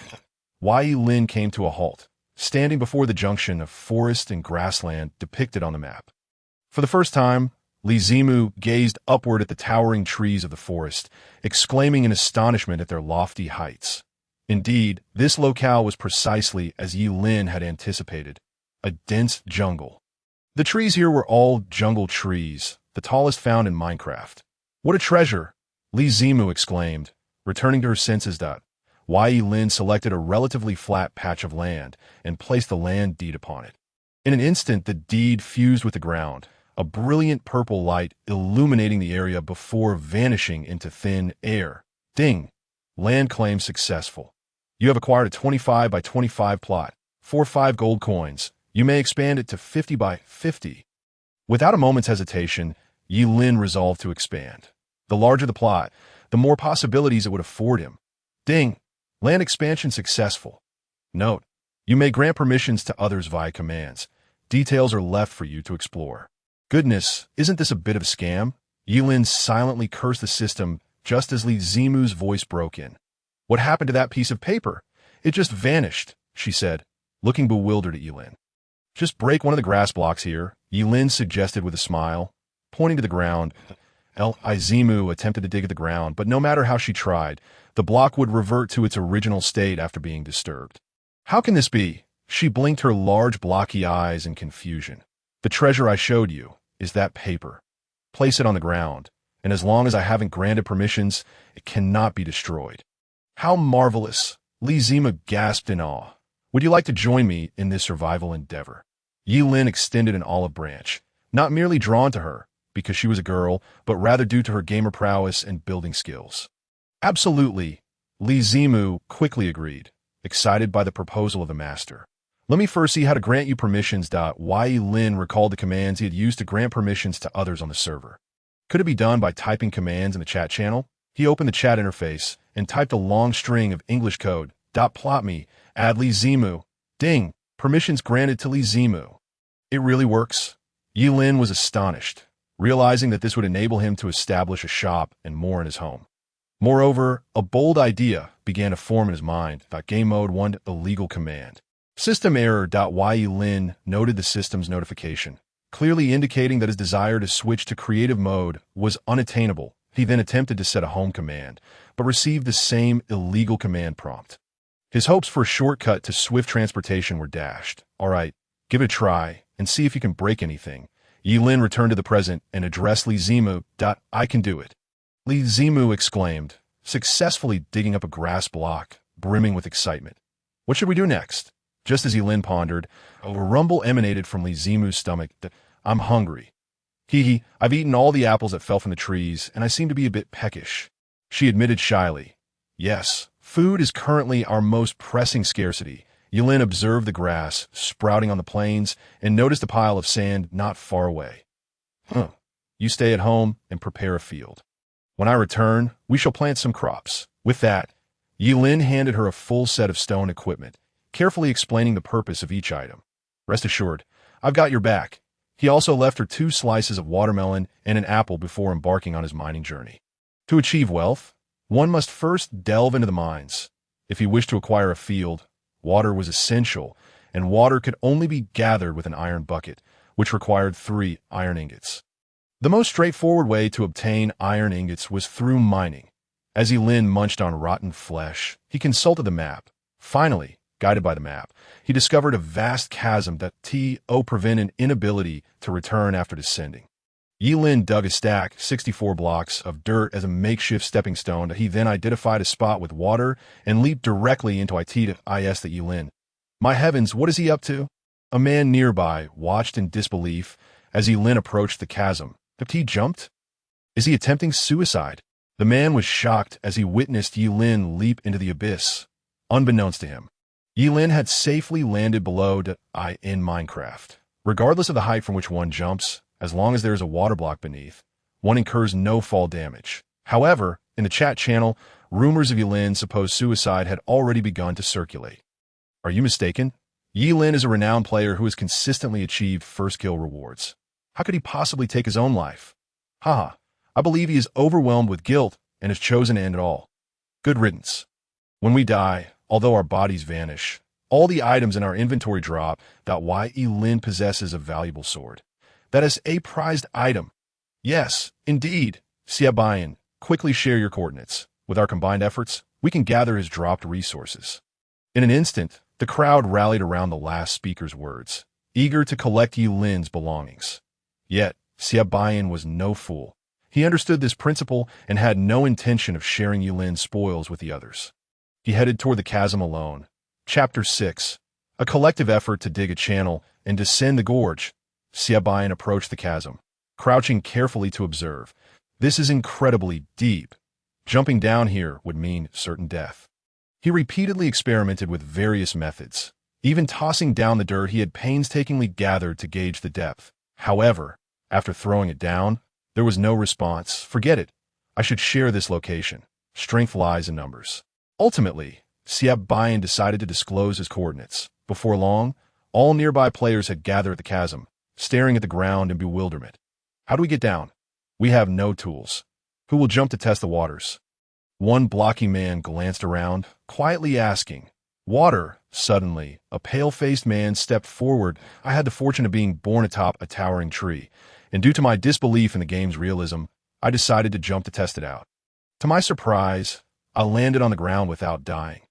Yilin came to a halt, standing before the junction of forest and grassland depicted on the map. For the first time, Li Zimu gazed upward at the towering trees of the forest, exclaiming in astonishment at their lofty heights. Indeed, this locale was precisely as Yilin had anticipated, a dense jungle. The trees here were all jungle trees, the tallest found in Minecraft. "What a treasure!" Li Zimu exclaimed, returning to her senses. Yilin selected a relatively flat patch of land and placed the land deed upon it. In an instant, the deed fused with the ground, a brilliant purple light illuminating the area before vanishing into thin air. Ding! Land claim successful. You have acquired a 25 by 25 plot. 5 gold coins. You may expand it to 50 by 50. Without a moment's hesitation, Yilin resolved to expand. The larger the plot, the more possibilities it would afford him. Ding! Land expansion successful. Note: you may grant permissions to others via commands. Details are left for you to explore. Goodness, isn't this a bit of a scam? Yilin silently cursed the system just as Li Zimu's voice broke in. "What happened to that piece of paper? It just vanished," she said, looking bewildered at Yilin. "Just break one of the grass blocks here," Yilin suggested with a smile, pointing to the ground. Li Zimu attempted to dig at the ground, but no matter how she tried, the block would revert to its original state after being disturbed. "How can this be?" She blinked her large blocky eyes in confusion. "The treasure I showed you is that paper. Place it on the ground, and as long as I haven't granted permissions, it cannot be destroyed." "How marvelous!" Li Zimu gasped in awe. "Would you like to join me in this survival endeavor?" Yilin extended an olive branch, not merely drawn to her because she was a girl, but rather due to her gamer prowess and building skills. "Absolutely," Li Zimu quickly agreed, excited by the proposal of the master. "Let me first see how to grant you permissions." Yilin recalled the commands he had used to grant permissions to others on the server. Could it be done by typing commands in the chat channel? He opened the chat interface and typed a long string of English code. "Plot me, add Li Zimu." Ding! Permissions granted to Li Zimu. It really works? Yilin was astonished, realizing that this would enable him to establish a shop and more in his home. Moreover, a bold idea began to form in his mind. Game mode 1 illegal command. System error. Yilin noted the system's notification, clearly indicating that his desire to switch to creative mode was unattainable. He then attempted to set a home command, but received the same illegal command prompt. His hopes for a shortcut to swift transportation were dashed. "All right, give it a try and see if you can break anything." Yilin returned to the present and addressed Li Zimu. "I can do it." Li Zimu exclaimed, successfully digging up a grass block, brimming with excitement. "What should we do next?" Just as Yilin pondered, a rumble emanated from Li Zimu's stomach. "I'm hungry. I've eaten all the apples that fell from the trees, and I seem to be a bit peckish." She admitted shyly. "Yes, food is currently our most pressing scarcity." Yilin observed the grass sprouting on the plains and noticed a pile of sand not far away. You stay at home and prepare a field. When I return, we shall plant some crops." With that, Yilin handed her a full set of stone equipment, carefully explaining the purpose of each item. "Rest assured, I've got your back." He also left her 2 slices of watermelon and an apple before embarking on his mining journey. To achieve wealth, one must first delve into the mines. If he wished to acquire a field, water was essential, and water could only be gathered with an iron bucket, which required 3 iron ingots. The most straightforward way to obtain iron ingots was through mining. As Yilin munched on rotten flesh, he consulted the map. Finally, guided by the map, he discovered a vast chasm that prevented an inability to return after descending. Yi Lin dug a stack, 64 blocks, of dirt as a makeshift stepping stone that he then identified a spot with water and leaped directly into IS that Yi Lin. My heavens, what is he up to? A man nearby watched in disbelief as Yi Lin approached the chasm. Had he jumped? Is he attempting suicide? The man was shocked as he witnessed Yi Lin leap into the abyss. Unbeknownst to him, Yi Lin had safely landed below in Minecraft. Regardless of the height from which one jumps, as long as there is a water block beneath, one incurs no fall damage. However, in the chat channel, rumors of Yi Lin's supposed suicide had already begun to circulate. Are you mistaken? Yi Lin is a renowned player who has consistently achieved first kill rewards. How could he possibly take his own life? Haha, I believe he is overwhelmed with guilt and has chosen to end it all. Good riddance. When we die, although our bodies vanish, all the items in our inventory drop. Why Yi Lin possesses a valuable sword. That is a prized item. Yes, indeed. Xiaobayan, quickly share your coordinates. With our combined efforts, we can gather his dropped resources. In an instant, the crowd rallied around the last speaker's words, eager to collect Yi Lin's belongings. Yet, Xiaobayan was no fool. He understood this principle and had no intention of sharing Yi Lin's spoils with the others. He headed toward the chasm alone. Chapter 6. A collective effort to dig a channel and descend the gorge. Xiaobayan approached the chasm, crouching carefully to observe. This is incredibly deep. Jumping down here would mean certain death. He repeatedly experimented with various methods, even tossing down the dirt he had painstakingly gathered to gauge the depth. However, after throwing it down, there was no response. Forget it. I should share this location. Strength lies in numbers. Ultimately, Xiaobayan decided to disclose his coordinates. Before long, all nearby players had gathered at the chasm, staring at the ground in bewilderment. How do we get down? We have no tools. Who will jump to test the waters? One blocky man glanced around, quietly asking. Water. Suddenly, a pale-faced man stepped forward. I had the fortune of being born atop a towering tree, and due to my disbelief in the game's realism, I decided to jump to test it out. To my surprise, I landed on the ground without dying.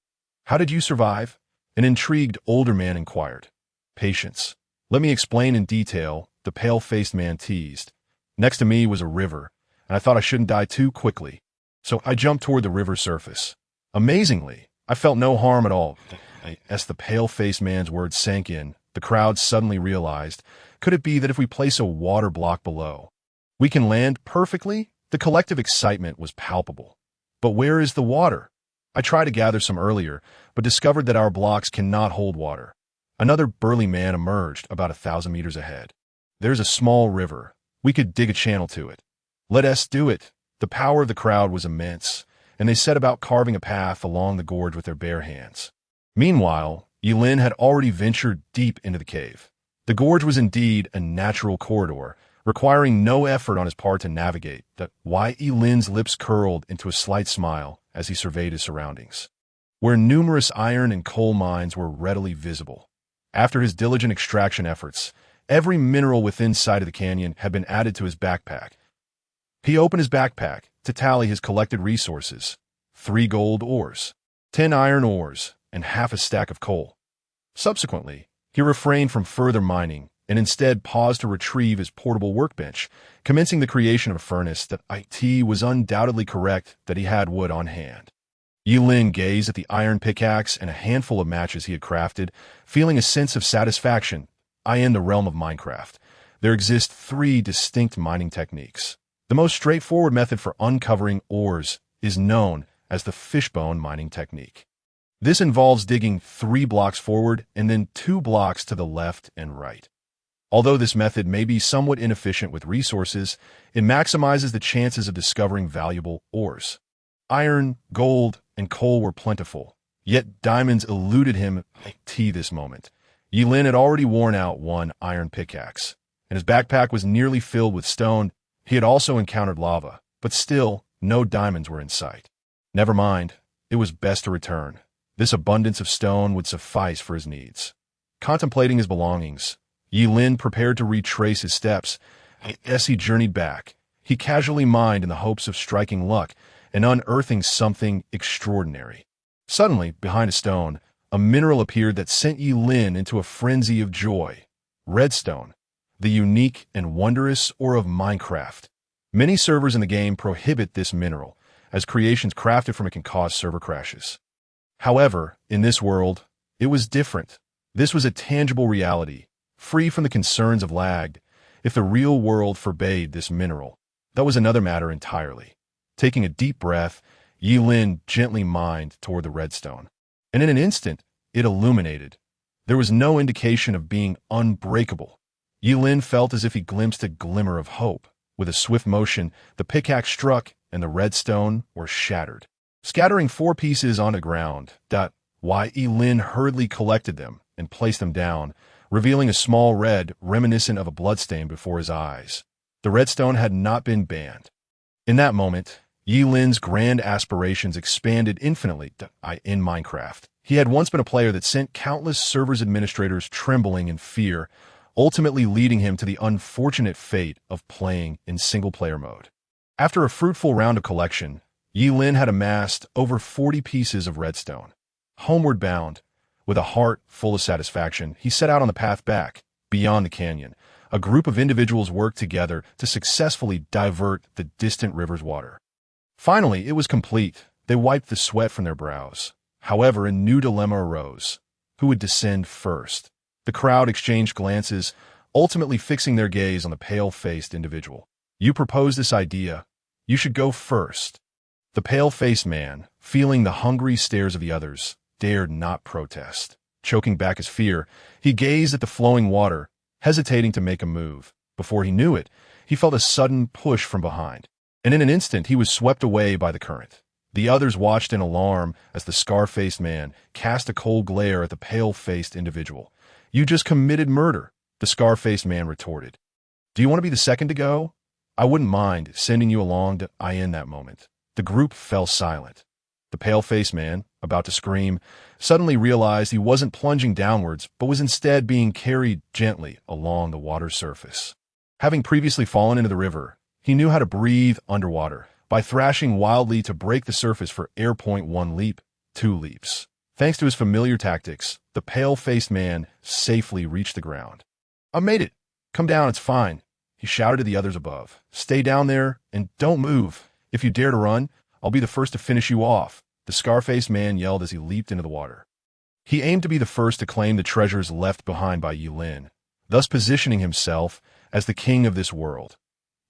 How did you survive? An intrigued older man inquired. Patience. Let me explain in detail, the pale-faced man teased. Next to me was a river, and I thought I shouldn't die too quickly. So I jumped toward the river's surface. Amazingly, I felt no harm at all. As the pale-faced man's words sank in, the crowd suddenly realized, could it be that if we place a water block below, we can land perfectly? The collective excitement was palpable. But where is the water? I tried to gather some earlier, but discovered that our blocks cannot hold water. Another burly man emerged about 1,000 meters ahead. There's a small river. We could dig a channel to it. Let us do it. The power of the crowd was immense, and they set about carving a path along the gorge with their bare hands. Meanwhile, Yi Lin had already ventured deep into the cave. The gorge was indeed a natural corridor, requiring no effort on his part to navigate. Why Yi Lin's lips curled into a slight smile as he surveyed his surroundings, where numerous iron and coal mines were readily visible. After his diligent extraction efforts, every mineral within sight of the canyon had been added to his backpack. He opened his backpack to tally his collected resources: 3 gold ores, 10 iron ores, and half a stack of coal. Subsequently, he refrained from further mining and instead paused to retrieve his portable workbench, commencing the creation of a furnace. It was undoubtedly correct that he had wood on hand. Yi Lin gazed at the iron pickaxe and a handful of matches he had crafted, feeling a sense of satisfaction. In the realm of Minecraft, there exist 3 distinct mining techniques. The most straightforward method for uncovering ores is known as the fishbone mining technique. This involves digging 3 blocks forward and then 2 blocks to the left and right. Although this method may be somewhat inefficient with resources, it maximizes the chances of discovering valuable ores. Iron, gold, and coal were plentiful, yet diamonds eluded him this moment. Yi Lin had already worn out 1 iron pickaxe, and his backpack was nearly filled with stone. He had also encountered lava, but still, no diamonds were in sight. Never mind, it was best to return. This abundance of stone would suffice for his needs. Contemplating his belongings, Yi Lin prepared to retrace his steps. As he journeyed back, he casually mined in the hopes of striking luck and unearthing something extraordinary. Suddenly, behind a stone, a mineral appeared that sent Yi Lin into a frenzy of joy. Redstone. the unique and wondrous ore of Minecraft. Many servers in the game prohibit this mineral, as creations crafted from it can cause server crashes. However, in this world, it was different. This was a tangible reality, free from the concerns of lag. If the real world forbade this mineral, that was another matter entirely. Taking a deep breath, Yi Lin gently mined toward the redstone. And in an instant, it illuminated. There was no indication of being unbreakable. Yi Lin felt as if he glimpsed a glimmer of hope. With a swift motion, the pickaxe struck, and the redstone were shattered, scattering 4 pieces on the ground. Yi Lin hurriedly collected them and placed them down, revealing a small red reminiscent of a bloodstain before his eyes. The redstone had not been banned. In that moment, Yi Lin's grand aspirations expanded infinitely in Minecraft. He had once been a player that sent countless servers administrators trembling in fear, ultimately leading him to the unfortunate fate of playing in single-player mode. After a fruitful round of collection, Yi Lin had amassed over 40 pieces of redstone. Homeward bound, with a heart full of satisfaction, he set out on the path back, beyond the canyon. A group of individuals worked together to successfully divert the distant river's water. Finally, it was complete. They wiped the sweat from their brows. However, a new dilemma arose. Who would descend first? The crowd exchanged glances, ultimately fixing their gaze on the pale-faced individual. You proposed this idea. You should go first. The pale-faced man, feeling the hungry stares of the others, dared not protest. Choking back his fear, he gazed at the flowing water, hesitating to make a move. Before he knew it, he felt a sudden push from behind, and in an instant he was swept away by the current. The others watched in alarm as the scar-faced man cast a cold glare at the pale-faced individual. You just committed murder, the scar-faced man retorted. Do you want to be the second to go? I wouldn't mind sending you along to in that moment. The group fell silent. The pale-faced man, about to scream, suddenly realized he wasn't plunging downwards, but was instead being carried gently along the water's surface. Having previously fallen into the river, he knew how to breathe underwater by thrashing wildly to break the surface for air. 1 leap, 2 leaps. Thanks to his familiar tactics, the pale-faced man safely reached the ground. I made it. Come down, it's fine, he shouted to the others above. Stay down there and don't move. If you dare to run, I'll be the first to finish you off, the scar-faced man yelled as he leaped into the water. He aimed to be the first to claim the treasures left behind by Yi Lin, thus positioning himself as the king of this world.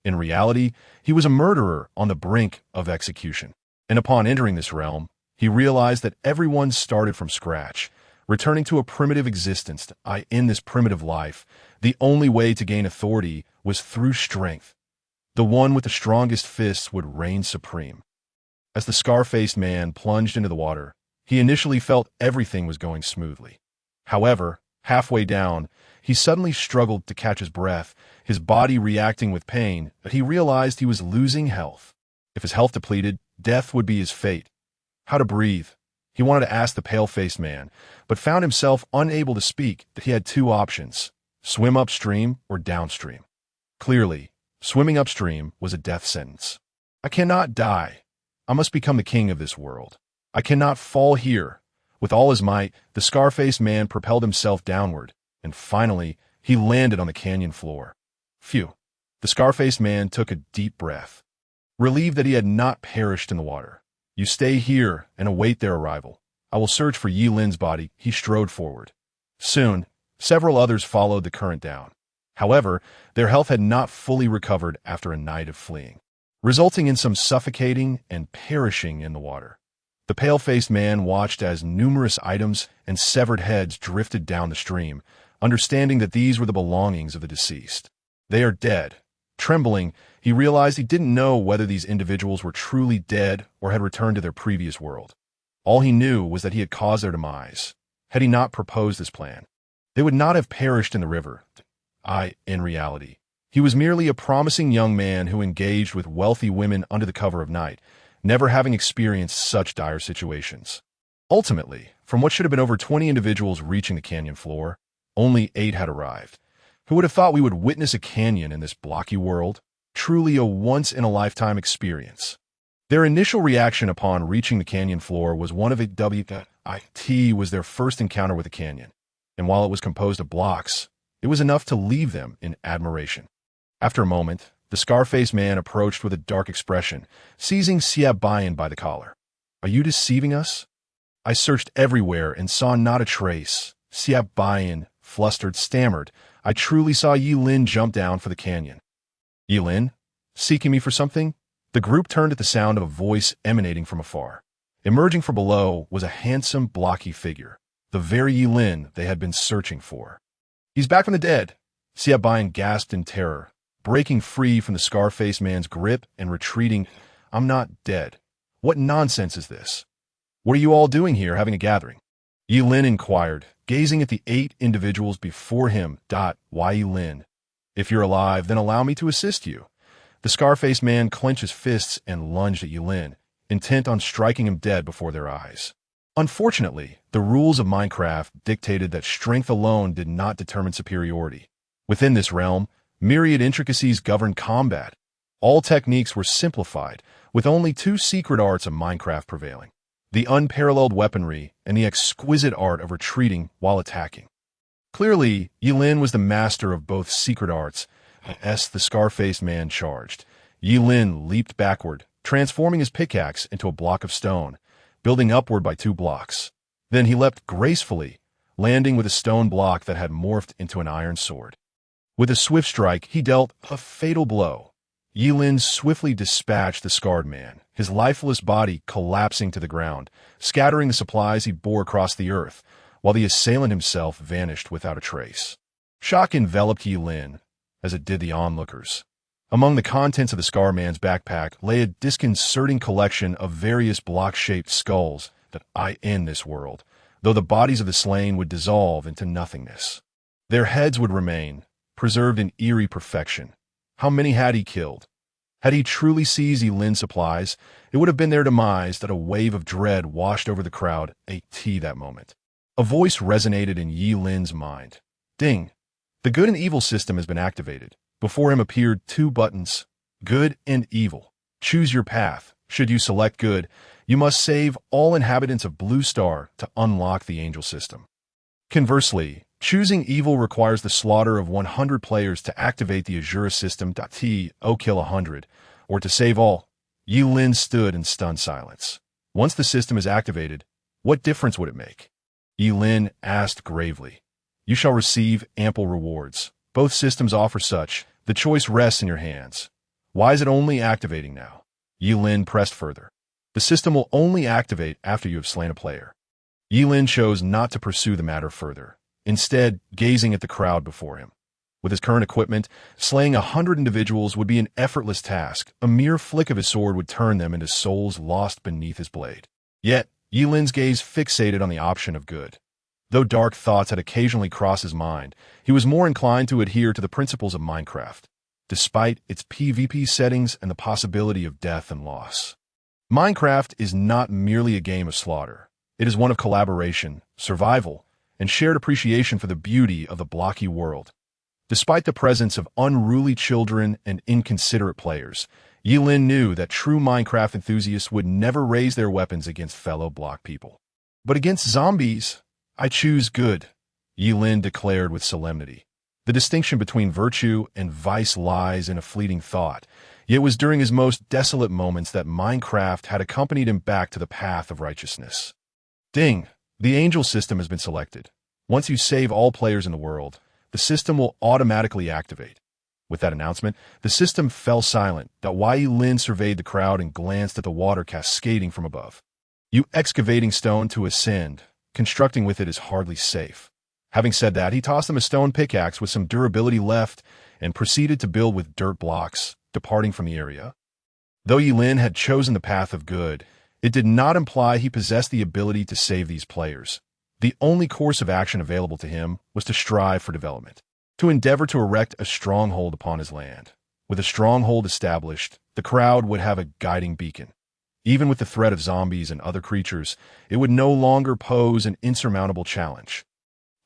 In reality, he was a murderer on the brink of execution. And upon entering this realm, he realized that everyone started from scratch, returning to a primitive existence. In this primitive life, the only way to gain authority was through strength. The one with the strongest fists would reign supreme. As the scar-faced man plunged into the water, he initially felt everything was going smoothly. However, halfway down, he suddenly struggled to catch his breath, his body reacting with pain, but he realized he was losing health. If his health depleted, death would be his fate. How to breathe? He wanted to ask the pale-faced man, but found himself unable to speak. He had 2 options: swim upstream or downstream. Clearly, swimming upstream was a death sentence. I cannot die. I must become the king of this world. I cannot fall here. With all his might, the scar-faced man propelled himself downward, and finally, he landed on the canyon floor. Phew. The scar-faced man took a deep breath, relieved that he had not perished in the water. You stay here and await their arrival. I will search for Yi Lin's body. He strode forward. Soon, several others followed the current down. However, their health had not fully recovered after a night of fleeing, resulting in some suffocating and perishing in the water. The pale-faced man watched as numerous items and severed heads drifted down the stream, understanding that these were the belongings of the deceased. They are dead. Trembling, he realized he didn't know whether these individuals were truly dead or had returned to their previous world. All he knew was that he had caused their demise. Had he not proposed this plan, they would not have perished in the river. In reality, he was merely a promising young man who engaged with wealthy women under the cover of night, never having experienced such dire situations. Ultimately, from what should have been over 20 individuals reaching the canyon floor, only 8 had arrived. Who would have thought we would witness a canyon in this blocky world? Truly a once-in-a-lifetime experience. Their initial reaction upon reaching the canyon floor was one of it was their first encounter with a canyon, and while it was composed of blocks, It was enough to leave them in admiration. After a moment, the Scarface man approached with a dark expression, seizing Siabayan by the collar. "Are you deceiving us?" I searched everywhere and saw not a trace. Siabayan, flustered, stammered, "I truly saw Yi Lin jump down for the canyon." "Yi Lin? Seeking me for something?" The group turned at the sound of a voice emanating from afar. Emerging from below was a handsome, blocky figure, the very Yi Lin they had been searching for. "He's back from the dead!" Siabayan gasped in terror, breaking free from the Scarface man's grip and retreating. "I'm not dead. What nonsense is this? What are you all doing here, having a gathering?" Yi Lin inquired, gazing at the 8 individuals before him. "Why Yi Lin? If you're alive, then allow me to assist you." The Scarface man clenched his fists and lunged at Yi Lin, intent on striking him dead before their eyes. Unfortunately, the rules of Minecraft dictated that strength alone did not determine superiority. Within this realm, myriad intricacies governed combat. All techniques were simplified, with only 2 secret arts of Minecraft prevailing: the unparalleled weaponry and the exquisite art of retreating while attacking. Clearly, Yi Lin was the master of both secret arts. As the Scarface man charged, Yi Lin leaped backward, transforming his pickaxe into a block of stone, building upward by 2 blocks. Then he leapt gracefully, landing with a stone block that had morphed into an iron sword. With a swift strike, he dealt a fatal blow. Yi Lin swiftly dispatched the scarred man, his lifeless body collapsing to the ground, scattering the supplies he bore across the earth, while the assailant himself vanished without a trace. Shock enveloped Yi Lin, as it did the onlookers. Among the contents of the Scar Man's backpack lay a disconcerting collection of various block-shaped skulls that I in this world, though the bodies of the slain would dissolve into nothingness. Their heads would remain, preserved in eerie perfection. How many had he killed? Had he truly seized Yi Lin's supplies, it would have been their demise that a wave of dread washed over the crowd at that moment. A voice resonated in Yi Lin's mind. "Ding! The good and evil system has been activated." Before him appeared 2 buttons, good and evil. Choose your path. Should you select good, you must save all inhabitants of Blue Star to unlock the angel system. Conversely, choosing evil requires the slaughter of 100 players to activate the Azura system. Kill 100, or to save all. Yi Lin stood in stunned silence. Once the system is activated, what difference would it make? Yi Lin asked gravely. "You shall receive ample rewards. Both systems offer such. The choice rests in your hands. Why is it only activating now?" Yi Lin pressed further. "The system will only activate after you have slain a player." Yi Lin chose not to pursue the matter further, instead gazing at the crowd before him. With his current equipment, slaying 100 individuals would be an effortless task. A mere flick of his sword would turn them into souls lost beneath his blade. Yet, Yi Lin's gaze fixated on the option of good. Though dark thoughts had occasionally crossed his mind, he was more inclined to adhere to the principles of Minecraft, despite its PvP settings and the possibility of death and loss. Minecraft is not merely a game of slaughter. It is one of collaboration, survival, and shared appreciation for the beauty of the blocky world. Despite the presence of unruly children and inconsiderate players, Yi Lin knew that true Minecraft enthusiasts would never raise their weapons against fellow block people. "But against zombies, I choose good," Yi Lin declared with solemnity. The distinction between virtue and vice lies in a fleeting thought, yet it was during his most desolate moments that Minecraft had accompanied him back to the path of righteousness. Ding! The angel system has been selected. Once you save all players in the world, the system will automatically activate. With that announcement, the system fell silent. Yi Lin surveyed the crowd and glanced at the water cascading from above. "You excavating stone to ascend. Constructing with it is hardly safe." Having said that, he tossed him a stone pickaxe with some durability left and proceeded to build with dirt blocks, departing from the area. Though Yi Lin had chosen the path of good, it did not imply he possessed the ability to save these players. The only course of action available to him was to strive for development, to endeavor to erect a stronghold upon his land. With a stronghold established, the crowd would have a guiding beacon. Even with the threat of zombies and other creatures, it would no longer pose an insurmountable challenge.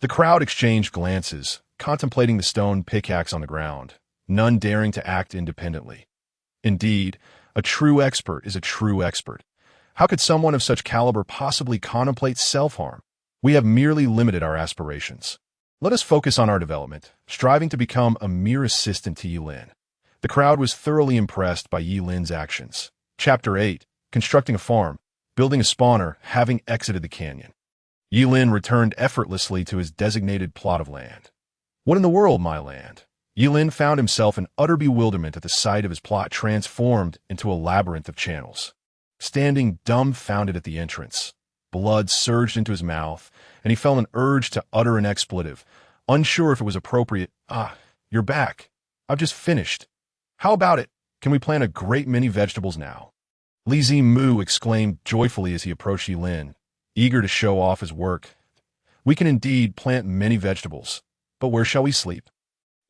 The crowd exchanged glances, contemplating the stone pickaxe on the ground, none daring to act independently. Indeed, a true expert is a true expert. How could someone of such caliber possibly contemplate self-harm? We have merely limited our aspirations. Let us focus on our development, striving to become a mere assistant to Yilin. The crowd was thoroughly impressed by Yilin's actions. Chapter 8. Constructing a farm, building a spawner, having exited the canyon. Yilin returned effortlessly to his designated plot of land. What in the world, my land? Yilin found himself in utter bewilderment at the sight of his plot transformed into a labyrinth of channels. Standing dumbfounded at the entrance, blood surged into his mouth, and he felt an urge to utter an expletive, unsure if it was appropriate. "Ah, you're back. I've just finished. How about it? Can we plant a great many vegetables now?" Li Zimu exclaimed joyfully as he approached Yilin, eager to show off his work. "We can indeed plant many vegetables, but where shall we sleep?"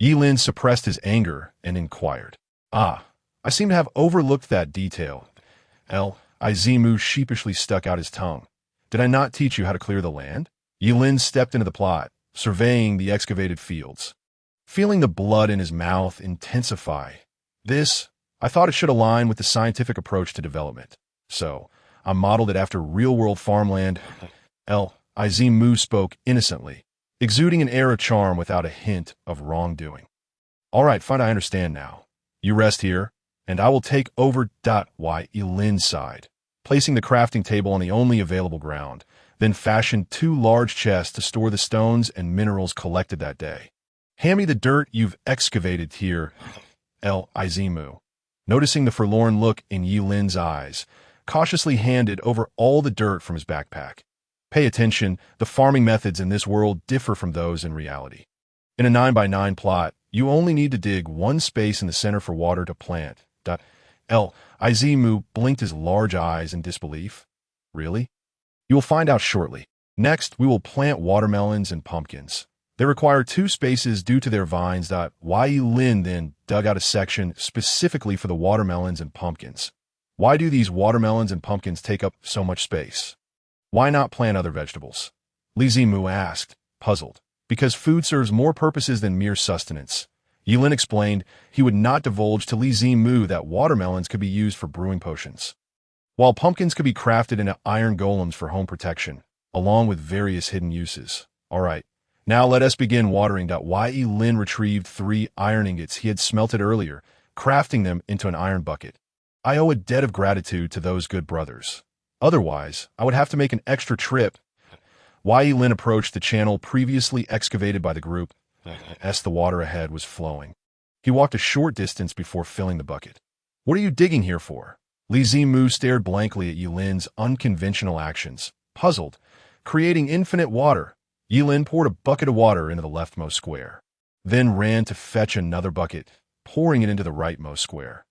Yilin suppressed his anger and inquired. "Ah, I seem to have overlooked that detail." Zimu sheepishly stuck out his tongue. "Did I not teach you how to clear the land?" Yilin stepped into the plot, surveying the excavated fields. Feeling the blood in his mouth intensify. I thought it should align with the scientific approach to development. So, I modeled it after real-world farmland. Zimu spoke innocently, exuding an air of charm without a hint of wrongdoing. "All right, fine, I understand now. You rest here, and I will take over. Yilin sighed, placing the crafting table on the only available ground, then fashioned 2 large chests to store the stones and minerals collected that day. "Hand me the dirt you've excavated here," Zimu, noticing the forlorn look in Yilin's eyes, cautiously handed over all the dirt from his backpack. Pay attention, the farming methods in this world differ from those in reality. In a 9x9 plot, you only need to dig 1 space in the center for water to plant. Zimu blinked his large eyes in disbelief. "Really? You will find out shortly. Next, we will plant watermelons and pumpkins. They require 2 spaces due to their vines. Yilin then dug out a section specifically for the watermelons and pumpkins. Why do these watermelons and pumpkins take up so much space? Why not plant other vegetables?" Li Zimu asked, puzzled. "Because food serves more purposes than mere sustenance." Yilin explained he would not divulge to Li Zimu that watermelons could be used for brewing potions, while pumpkins could be crafted into iron golems for home protection, along with various hidden uses. "All right, now let us begin watering." Yilin retrieved 3 iron ingots he had smelted earlier, crafting them into an iron bucket. "I owe a debt of gratitude to those good brothers. Otherwise, I would have to make an extra trip." Yilin approached the channel previously excavated by the group, as the water ahead was flowing. He walked a short distance before filling the bucket. "What are you digging here for?" Li Zimu stared blankly at Yilin's unconventional actions, puzzled. "Creating infinite water." Yilin poured a bucket of water into the leftmost square, then ran to fetch another bucket, pouring it into the rightmost square.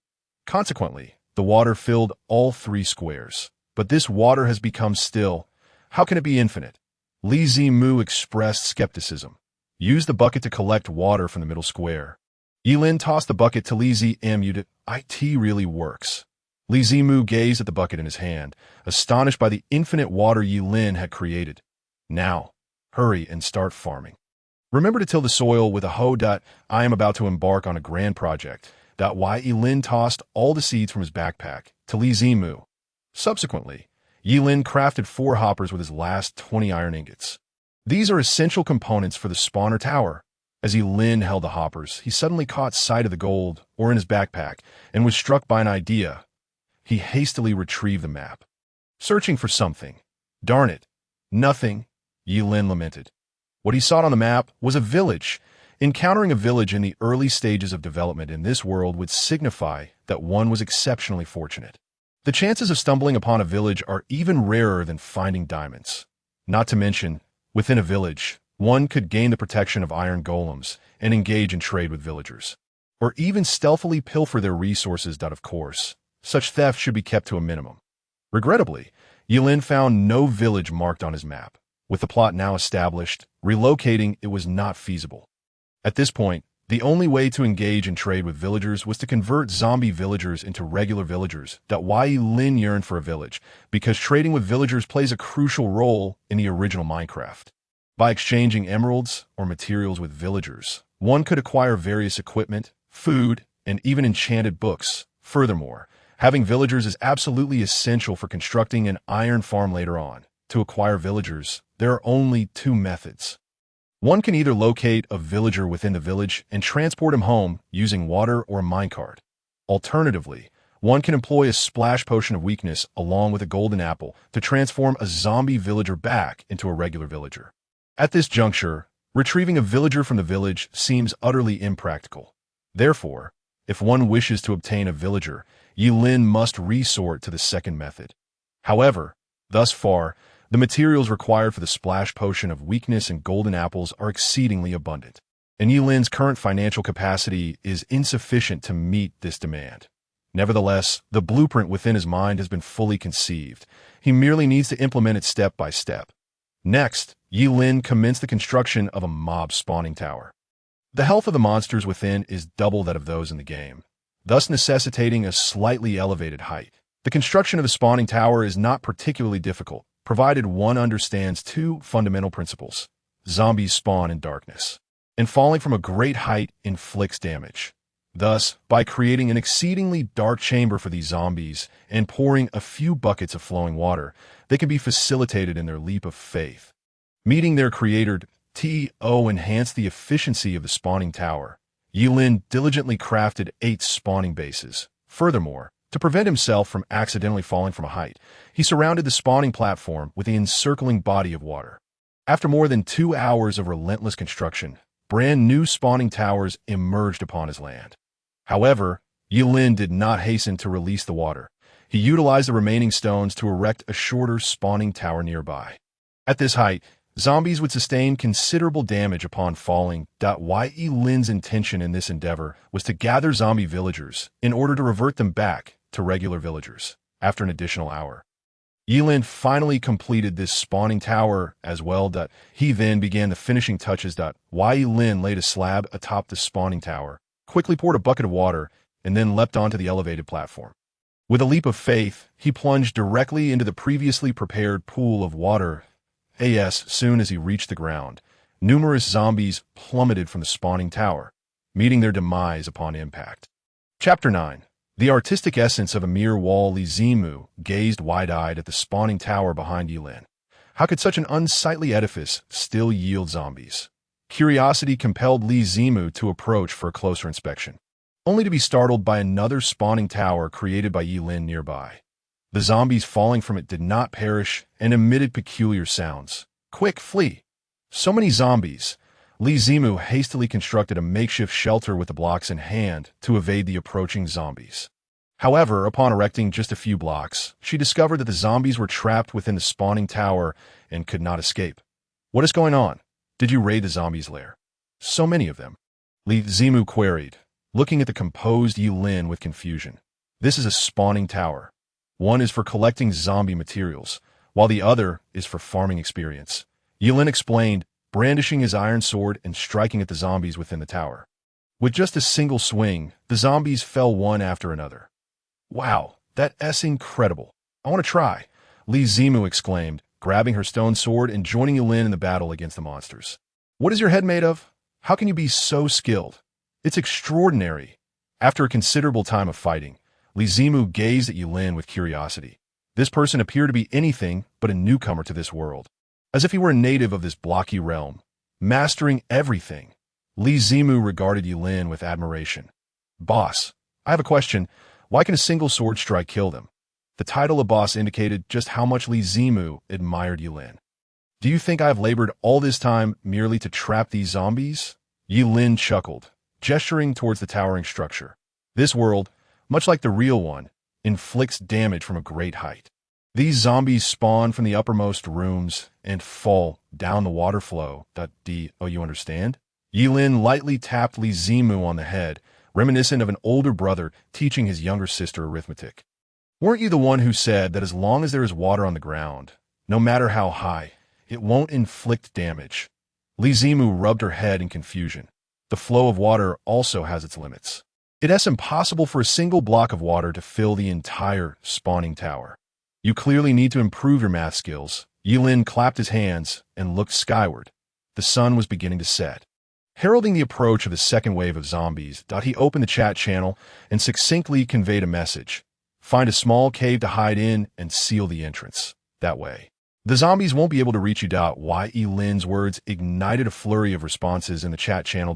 Consequently, the water filled all 3 squares. "But this water has become still. How can it be infinite?" Li Zimu expressed skepticism. "Use the bucket to collect water from the middle square." Yilin tossed the bucket to Li Zimu. "It really works." Li Zimu gazed at the bucket in his hand, astonished by the infinite water Yilin had created. "Now, hurry and start farming. Remember to till the soil with a hoe. I am about to embark on a grand project." Yilin tossed all the seeds from his backpack to Li Zimu. Subsequently, Yilin crafted 4 hoppers with his last 20 iron ingots. These are essential components for the spawner tower. As Yilin held the hoppers, he suddenly caught sight of the gold ore in his backpack and was struck by an idea. He hastily retrieved the map, searching for something. "Darn it, nothing," Yilin lamented. What he sought on the map was a village. Encountering a village in the early stages of development in this world would signify that one was exceptionally fortunate. The chances of stumbling upon a village are even rarer than finding diamonds. Not to mention, within a village, one could gain the protection of iron golems and engage in trade with villagers, or even stealthily pilfer their resources. Of course, such theft should be kept to a minimum. Regrettably, Yilin found no village marked on his map. With the plot now established, relocating it was not feasible. At this point, the only way to engage in trade with villagers was to convert zombie villagers into regular villagers. Yilin yearned for a village, because trading with villagers plays a crucial role in the original Minecraft. By exchanging emeralds or materials with villagers, one could acquire various equipment, food, and even enchanted books. Furthermore, having villagers is absolutely essential for constructing an iron farm later on. To acquire villagers, there are only 2 methods. One can either locate a villager within the village and transport him home using water or a minecart. Alternatively, one can employ a splash potion of weakness along with a golden apple to transform a zombie villager back into a regular villager. At this juncture, retrieving a villager from the village seems utterly impractical. Therefore, if one wishes to obtain a villager, Yilin must resort to the second method. However, thus far, the materials required for the splash potion of weakness and golden apples are exceedingly abundant, and Yilin's current financial capacity is insufficient to meet this demand. Nevertheless, the blueprint within his mind has been fully conceived. He merely needs to implement it step by step. Next, Yilin commenced the construction of a mob spawning tower. The health of the monsters within is double that of those in the game, thus necessitating a slightly elevated height. The construction of the spawning tower is not particularly difficult, provided one understands two fundamental principles. Zombies spawn in darkness, and falling from a great height inflicts damage. Thus, by creating an exceedingly dark chamber for these zombies and pouring a few buckets of flowing water, they can be facilitated in their leap of faith. Meeting their creator, T.O. enhanced the efficiency of the spawning tower. Yilin diligently crafted 8 spawning bases. Furthermore, to prevent himself from accidentally falling from a height, he surrounded the spawning platform with the encircling body of water. After more than 2 hours of relentless construction, brand new spawning towers emerged upon his land. However, Yilin did not hasten to release the water. He utilized the remaining stones to erect a shorter spawning tower nearby. At this height, zombies would sustain considerable damage upon falling. Yilin's intention in this endeavor was to gather zombie villagers in order to revert them back to regular villagers after an additional hour. Yilin finally completed this spawning tower as well. He then began the finishing touches. Yilin laid a slab atop the spawning tower, quickly poured a bucket of water, and then leapt onto the elevated platform. With a leap of faith, he plunged directly into the previously prepared pool of water. As soon as he reached the ground, numerous zombies plummeted from the spawning tower, meeting their demise upon impact. Chapter 9. The artistic essence of a mere wall. Li Zimu gazed wide-eyed at the spawning tower behind Yilin. How could such an unsightly edifice still yield zombies? Curiosity compelled Li Zimu to approach for a closer inspection, only to be startled by another spawning tower created by Yilin nearby. The zombies falling from it did not perish and emitted peculiar sounds. Quick, flee! So many zombies! Li Zimu hastily constructed a makeshift shelter with the blocks in hand to evade the approaching zombies. However, upon erecting just a few blocks, she discovered that the zombies were trapped within the spawning tower and could not escape. What is going on? Did you raid the zombies' lair? So many of them. Li Zimu queried, looking at the composed Yilin with confusion. This is a spawning tower. One is for collecting zombie materials, while the other is for farming experience. Yilin explained, brandishing his iron sword and striking at the zombies within the tower. With just a single swing, the zombies fell one after another. Wow, that's incredible. I want to try, Li Zimu exclaimed, grabbing her stone sword and joining Yilin in the battle against the monsters. What is your head made of? How can you be so skilled? It's extraordinary. After a considerable time of fighting, Li Zimu gazed at Yilin with curiosity. This person appeared to be anything but a newcomer to this world, as if he were a native of this blocky realm, mastering everything. Li Zimu regarded Yilin with admiration. Boss, I have a question. Why can a single sword strike kill them? The title of boss indicated just how much Li Zimu admired Yilin. Do you think I have labored all this time merely to trap these zombies? Yilin chuckled, gesturing towards the towering structure. This world, much like the real one, inflicts damage from a great height. These zombies spawn from the uppermost rooms and fall down the water flow. You understand? Yilin lightly tapped Li Zimu on the head, reminiscent of an older brother teaching his younger sister arithmetic. Weren't you the one who said that as long as there is water on the ground, no matter how high, it won't inflict damage? Li Zimu rubbed her head in confusion. The flow of water also has its limits. It is impossible for a single block of water to fill the entire spawning tower. You clearly need to improve your math skills. Yilin clapped his hands and looked skyward. The sun was beginning to set. Heralding the approach of the second wave of zombies, he opened the chat channel and succinctly conveyed a message. Find a small cave to hide in and seal the entrance. That way, The zombies won't be able to reach you. Ye Lin's words ignited a flurry of responses in the chat channel.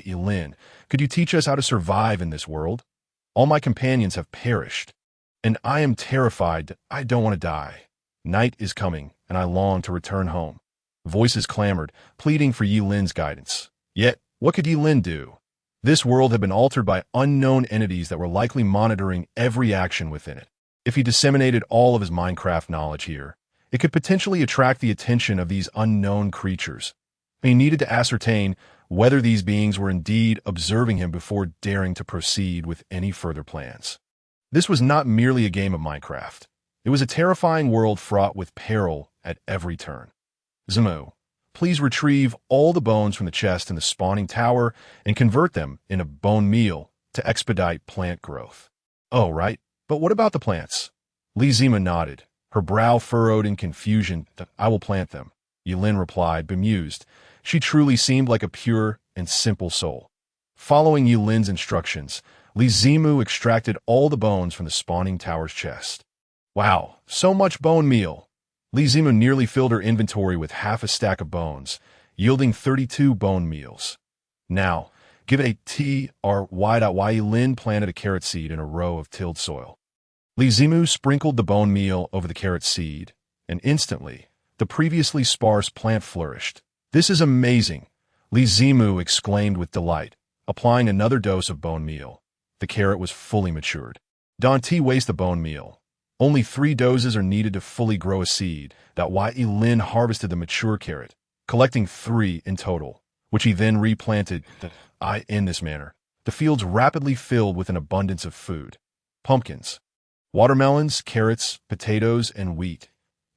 Ye Lin, could you teach us how to survive in this world? All my companions have perished, and I am terrified. I don't want to die. Night is coming, and I long to return home. Voices clamored, pleading for Yi Lin's guidance. Yet, what could Yi Lin do? This world had been altered by unknown entities that were likely monitoring every action within it. If he disseminated all of his Minecraft knowledge here, it could potentially attract the attention of these unknown creatures. He needed to ascertain whether these beings were indeed observing him before daring to proceed with any further plans. This was not merely a game of Minecraft. It was a terrifying world fraught with peril at every turn. Zimu, please retrieve all the bones from the chest in the spawning tower and convert them into bone meal to expedite plant growth. Oh, right. But what about the plants? Zima nodded, her brow furrowed in confusion. I will plant them, Yi Lin replied, bemused. She truly seemed like a pure and simple soul. Following Yi Lin's instructions, Zimu extracted all the bones from the spawning tower's chest. Wow, so much bone meal! Zimu nearly filled her inventory with half a stack of bones, yielding 32 bone meals. Now, give it a try. Yi Lin planted a carrot seed in a row of tilled soil. Zimu sprinkled the bone meal over the carrot seed, and instantly, the previously sparse plant flourished. This is amazing, Zimu exclaimed with delight, applying another dose of bone meal. The carrot was fully matured. Don't waste the bone meal. Only 3 doses are needed to fully grow a seed. Yi Lin harvested the mature carrot, collecting 3 in total, which he then replanted. In this manner, the fields rapidly filled with an abundance of food. Pumpkins, watermelons, carrots, potatoes, and wheat.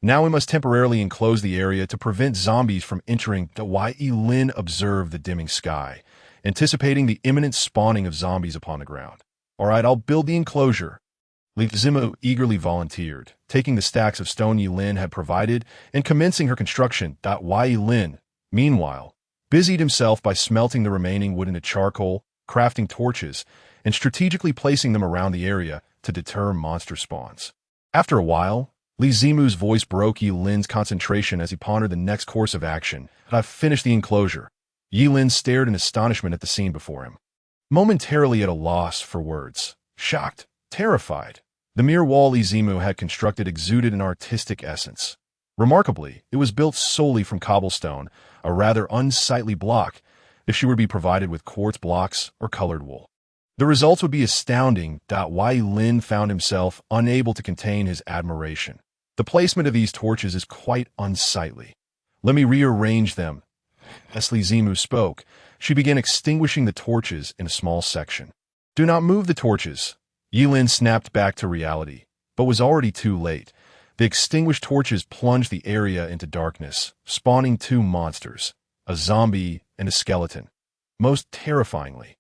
Now we must temporarily enclose the area to prevent zombies from entering. Yi Lin observed the dimming sky, anticipating the imminent spawning of zombies upon the ground. All right, I'll build the enclosure. Zimu eagerly volunteered, taking the stacks of stone Yi Lin had provided and commencing her construction. Yi Lin, meanwhile, busied himself by smelting the remaining wood into charcoal, crafting torches, and strategically placing them around the area to deter monster spawns. After a while, Zimu's voice broke Yi Lin's concentration as he pondered the next course of action. I've finished the enclosure. Yi Lin stared in astonishment at the scene before him, momentarily at a loss for words. Shocked, terrified, the mere wall Zimu had constructed exuded an artistic essence. Remarkably, it was built solely from cobblestone, a rather unsightly block if she were to be provided with quartz blocks or colored wool. The results would be astounding. Yi Lin found himself unable to contain his admiration. The placement of these torches is quite unsightly. Let me rearrange them. As Zimu spoke, she began extinguishing the torches in a small section. Do not move the torches. Yi Lin snapped back to reality, but was already too late. The extinguished torches plunged the area into darkness, spawning 2 monsters, a zombie and a skeleton. Most terrifyingly,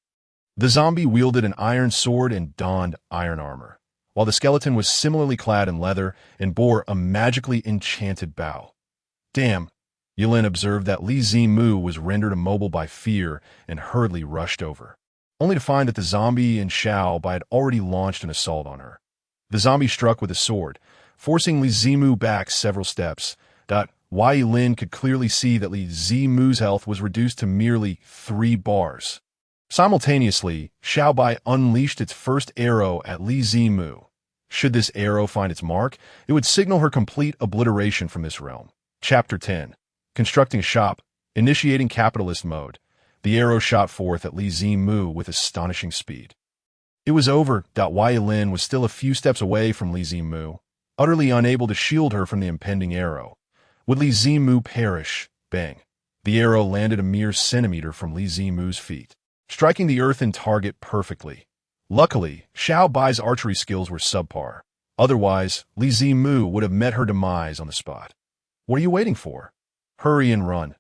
the zombie wielded an iron sword and donned iron armor, while the skeleton was similarly clad in leather and bore a magically enchanted bow. Damn, Yi Lin observed that Zimu was rendered immobile by fear and hurriedly rushed over, only to find that the zombie and Xiao had already launched an assault on her. The zombie struck with a sword, forcing Zimu back several steps. Yi Lin could clearly see that Zimu's health was reduced to merely 3 bars. Simultaneously, Xiao unleashed its first arrow at Zimu. Should this arrow find its mark, it would signal her complete obliteration from this realm. Chapter 10. Constructing a shop, initiating capitalist mode. The arrow shot forth at Zimu with astonishing speed. It was over. Yi Lin was still a few steps away from Zimu, utterly unable to shield her from the impending arrow. Would Zimu perish? Bang. The arrow landed a mere centimeter from Zimu's feet, striking the earthen target perfectly. Luckily, Xiao Bai's archery skills were subpar. Otherwise, Zimu would have met her demise on the spot. What are you waiting for? Hurry and run.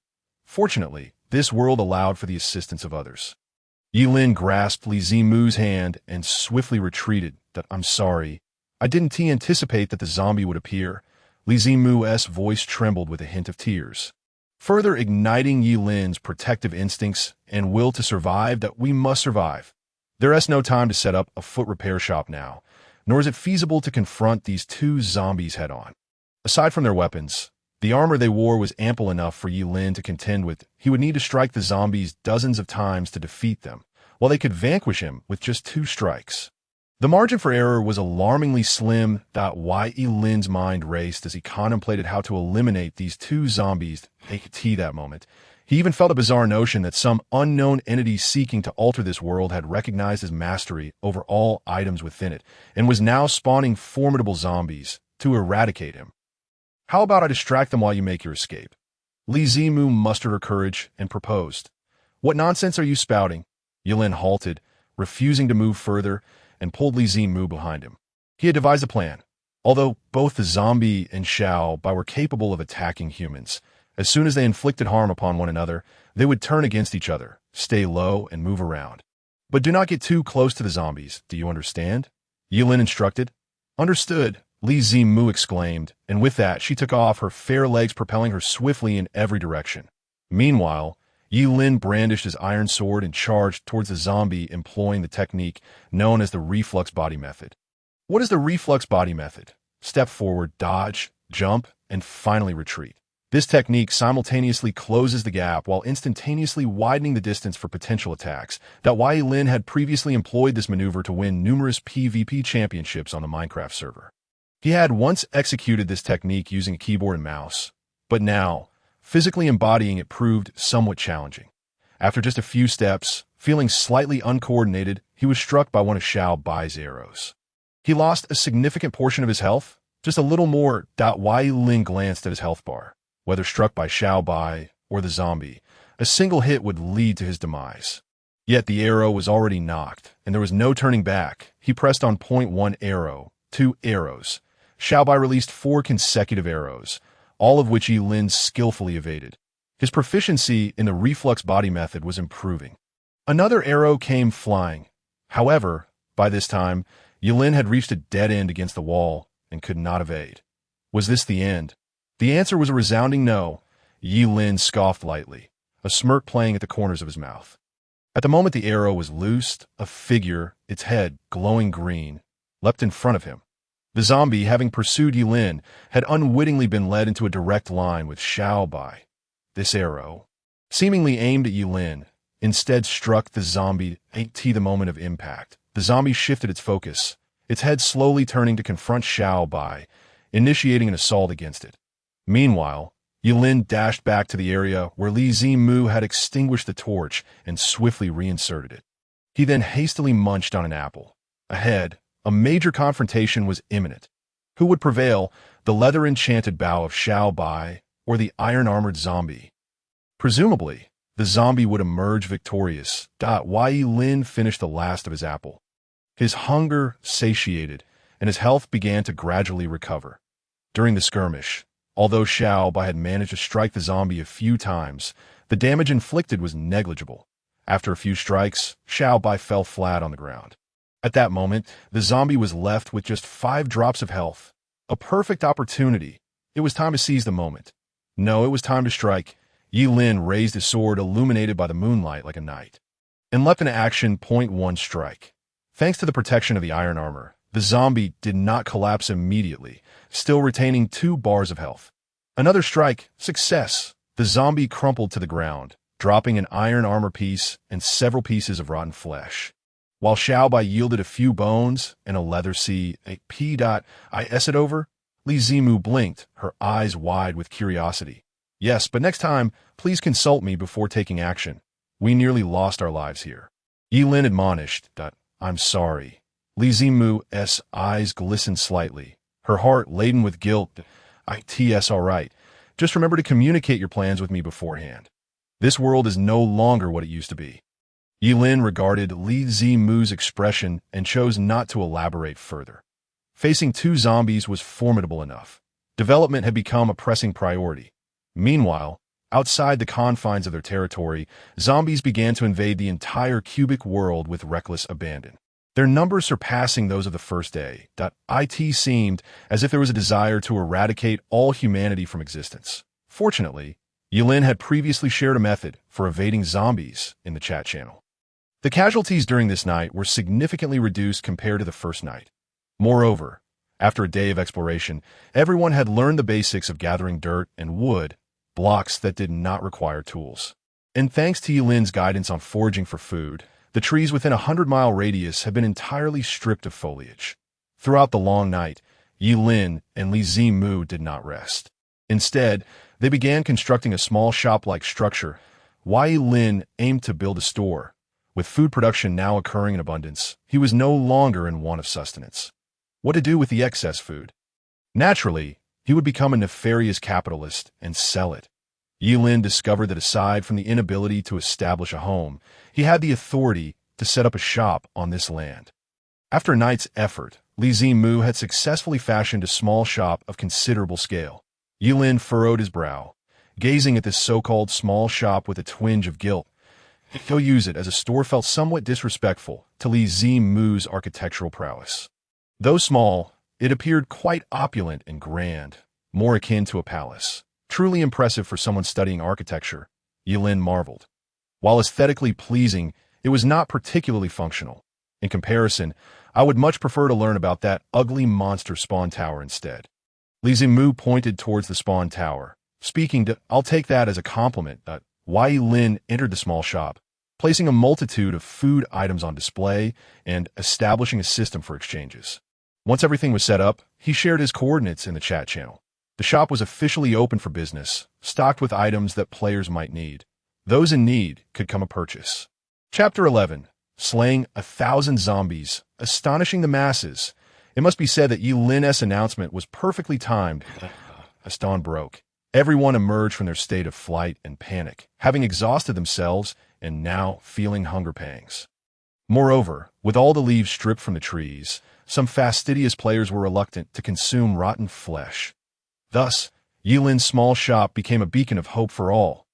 Fortunately, this world allowed for the assistance of others. Yi Lin grasped Zimu's hand and swiftly retreated. I'm sorry. I didn't anticipate that the zombie would appear. Zimu's voice trembled with a hint of tears, further igniting Yi Lin's protective instincts and will to survive. We must survive. There is no time to set up a foot repair shop now, nor is it feasible to confront these 2 zombies head-on. Aside from their weapons, The armor they wore was ample enough for Yi Lin to contend with. He would need to strike the zombies dozens of times to defeat them, while they could vanquish him with just 2 strikes. The margin for error was alarmingly slim. Yi Lin's mind raced as he contemplated how to eliminate these 2 zombies at that moment. He even felt a bizarre notion that some unknown entity seeking to alter this world had recognized his mastery over all items within it, and was now spawning formidable zombies to eradicate him. How about I distract them while you make your escape? Li Zimu mustered her courage and proposed. What nonsense are you spouting? Yi Lin halted, refusing to move further, and pulled Li Zimu behind him. He had devised a plan. Although both the zombie and Xiao Bai were capable of attacking humans, as soon as they inflicted harm upon one another, they would turn against each other, stay low, and move around. But do not get too close to the zombies, do you understand? Yi Lin instructed. Understood, Li Zimu exclaimed, and with that she took off, her fair legs propelling her swiftly in every direction. Meanwhile, Yi Lin brandished his iron sword and charged towards the zombie, employing the technique known as the reflex body method. What is the reflex body method? Step forward, dodge, jump, and finally retreat. This technique simultaneously closes the gap while instantaneously widening the distance for potential attacks. Yi Lin had previously employed this maneuver to win numerous PvP championships on the Minecraft server. He had once executed this technique using a keyboard and mouse, but now, physically embodying it proved somewhat challenging. After just a few steps, feeling slightly uncoordinated, he was struck by one of Xiao Bai's arrows. He lost a significant portion of his health, just a little more. Yi Lin glanced at his health bar. Whether struck by Xiao Bai or the zombie, a single hit would lead to his demise. Yet the arrow was already knocked, and there was no turning back. He pressed on point 1 arrow, 2 arrows. Xiao Bai released 4 consecutive arrows, all of which Yi Lin skillfully evaded. His proficiency in the reflex body method was improving. Another arrow came flying. However, by this time, Yi Lin had reached a dead end against the wall and could not evade. Was this the end? The answer was a resounding no. Yi Lin scoffed lightly, a smirk playing at the corners of his mouth. At the moment the arrow was loosed, a figure, its head glowing green, leapt in front of him. The zombie, having pursued Yi Lin, had unwittingly been led into a direct line with Xiao Bai. This arrow, seemingly aimed at Yi Lin, instead struck the zombie at the moment of impact. The zombie shifted its focus, its head slowly turning to confront Xiao Bai, initiating an assault against it. Meanwhile, Yi Lin dashed back to the area where Li Zimu had extinguished the torch and swiftly reinserted it. He then hastily munched on an apple. Ahead, a major confrontation was imminent. Who would prevail, the leather-enchanted bow of Xiao Bai or the iron-armored zombie? Presumably, the zombie would emerge victorious. Yi Lin finished the last of his apple. His hunger satiated, and his health began to gradually recover. During the skirmish, although Xiao Bai had managed to strike the zombie a few times, the damage inflicted was negligible. After a few strikes, Xiao Bai fell flat on the ground. At that moment, the zombie was left with just 5 drops of health. A perfect opportunity. It was time to seize the moment. No, it was time to strike. Yi Lin raised his sword, illuminated by the moonlight like a knight, and leapt into action. Point 1 strike. Thanks to the protection of the iron armor, the zombie did not collapse immediately, still retaining 2 bars of health. Another strike. Success. The zombie crumpled to the ground, dropping an iron armor piece and several pieces of rotten flesh. While Xiao Bai yielded a few bones and a leather P.I.S. it over, Li Zimu blinked, her eyes wide with curiosity. Yes, but next time, please consult me before taking action. We nearly lost our lives here. Yi Lin admonished. I'm sorry. Li Zimu's eyes glistened slightly, her heart laden with guilt. It's all right. Just remember to communicate your plans with me beforehand. This world is no longer what it used to be. Yi Lin regarded Li Zimu's expression and chose not to elaborate further. Facing 2 zombies was formidable enough. Development had become a pressing priority. Meanwhile, outside the confines of their territory, zombies began to invade the entire cubic world with reckless abandon. Their numbers surpassing those of the first day. It seemed as if there was a desire to eradicate all humanity from existence. Fortunately, Yi Lin had previously shared a method for evading zombies in the chat channel. The casualties during this night were significantly reduced compared to the first night. Moreover, After a day of exploration, everyone had learned the basics of gathering dirt and wood, blocks that did not require tools. And thanks to Yilin's guidance on foraging for food, the trees within a 100-mile radius had been entirely stripped of foliage. Throughout the long night, Yilin and Li Zimu did not rest. Instead, they began constructing a small shop-like structure. While Yilin aimed to build a store. With food production now occurring in abundance, he was no longer in want of sustenance. What to do with the excess food? Naturally, he would become a nefarious capitalist and sell it. Yilin discovered that aside from the inability to establish a home, he had the authority to set up a shop on this land. After a night's effort, Li Zimu had successfully fashioned a small shop of considerable scale. Yilin furrowed his brow, gazing at this so-called small shop with a twinge of guilt. He'll use it as a store felt somewhat disrespectful to Li Zimu's architectural prowess. Though small, it appeared quite opulent and grand, more akin to a palace. Truly impressive for someone studying architecture, Yilin marveled. While aesthetically pleasing, it was not particularly functional. In comparison, I would much prefer to learn about that ugly monster spawn tower instead. Li Zimu pointed towards the spawn tower, speaking to, I'll take that as a compliment. Wai Lin entered the small shop, placing a multitude of food items on display and establishing a system for exchanges. Once everything was set up, he shared his coordinates in the chat channel. The shop was officially open for business, stocked with items that players might need. Those in need could come a purchase. Chapter 11. Slaying 1,000 zombies, astonishing the masses. It must be said that Yilin's announcement was perfectly timed. As dawn broke, everyone emerged from their state of flight and panic, having exhausted themselves and now feeling hunger pangs. Moreover, with all the leaves stripped from the trees, some fastidious players were reluctant to consume rotten flesh. Thus, Yilin's small shop became a beacon of hope for all.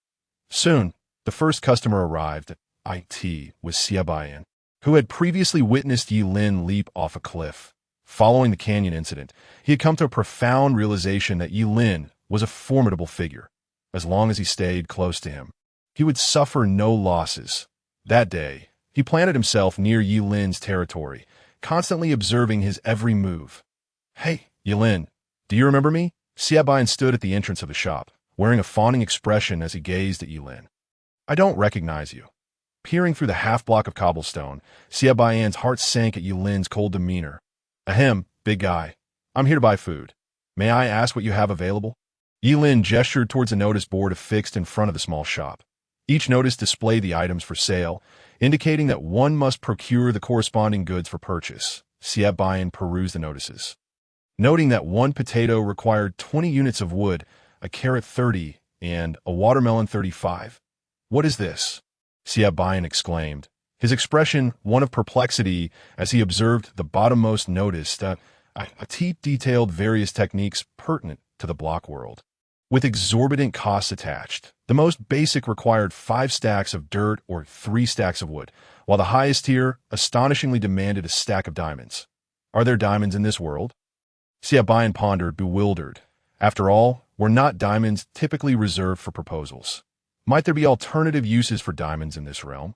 Soon, the first customer arrived. It was Xiaobayan, who had previously witnessed Yilin leap off a cliff. Following the canyon incident, he had come to a profound realization that Yilin was a formidable figure. As long as he stayed close to him, he would suffer no losses. That day, he planted himself near Yilin's territory, constantly observing his every move. Hey, Yilin, do you remember me? Xiaobayan stood at the entrance of the shop, wearing a fawning expression as he gazed at Yilin. I don't recognize you. Peering through the half-block of cobblestone, Xiaobayan's heart sank at Yilin's cold demeanor. Ahem, big guy. I'm here to buy food. May I ask what you have available? Yilin gestured towards a notice board affixed in front of the small shop. Each notice displayed the items for sale, indicating that one must procure the corresponding goods for purchase. Xiaobayan perused the notices. Noting that one potato required 20 units of wood, a carrot 30, and a watermelon 35. What is this? Xiaobayan exclaimed, his expression one of perplexity as he observed the bottommost notice that It detailed various techniques pertinent to the block world. With exorbitant costs attached, the most basic required 5 stacks of dirt or 3 stacks of wood, while the highest tier astonishingly demanded a stack of diamonds. Are there diamonds in this world? Xiaobayan pondered, bewildered. After all, were not diamonds typically reserved for proposals? Might there be alternative uses for diamonds in this realm?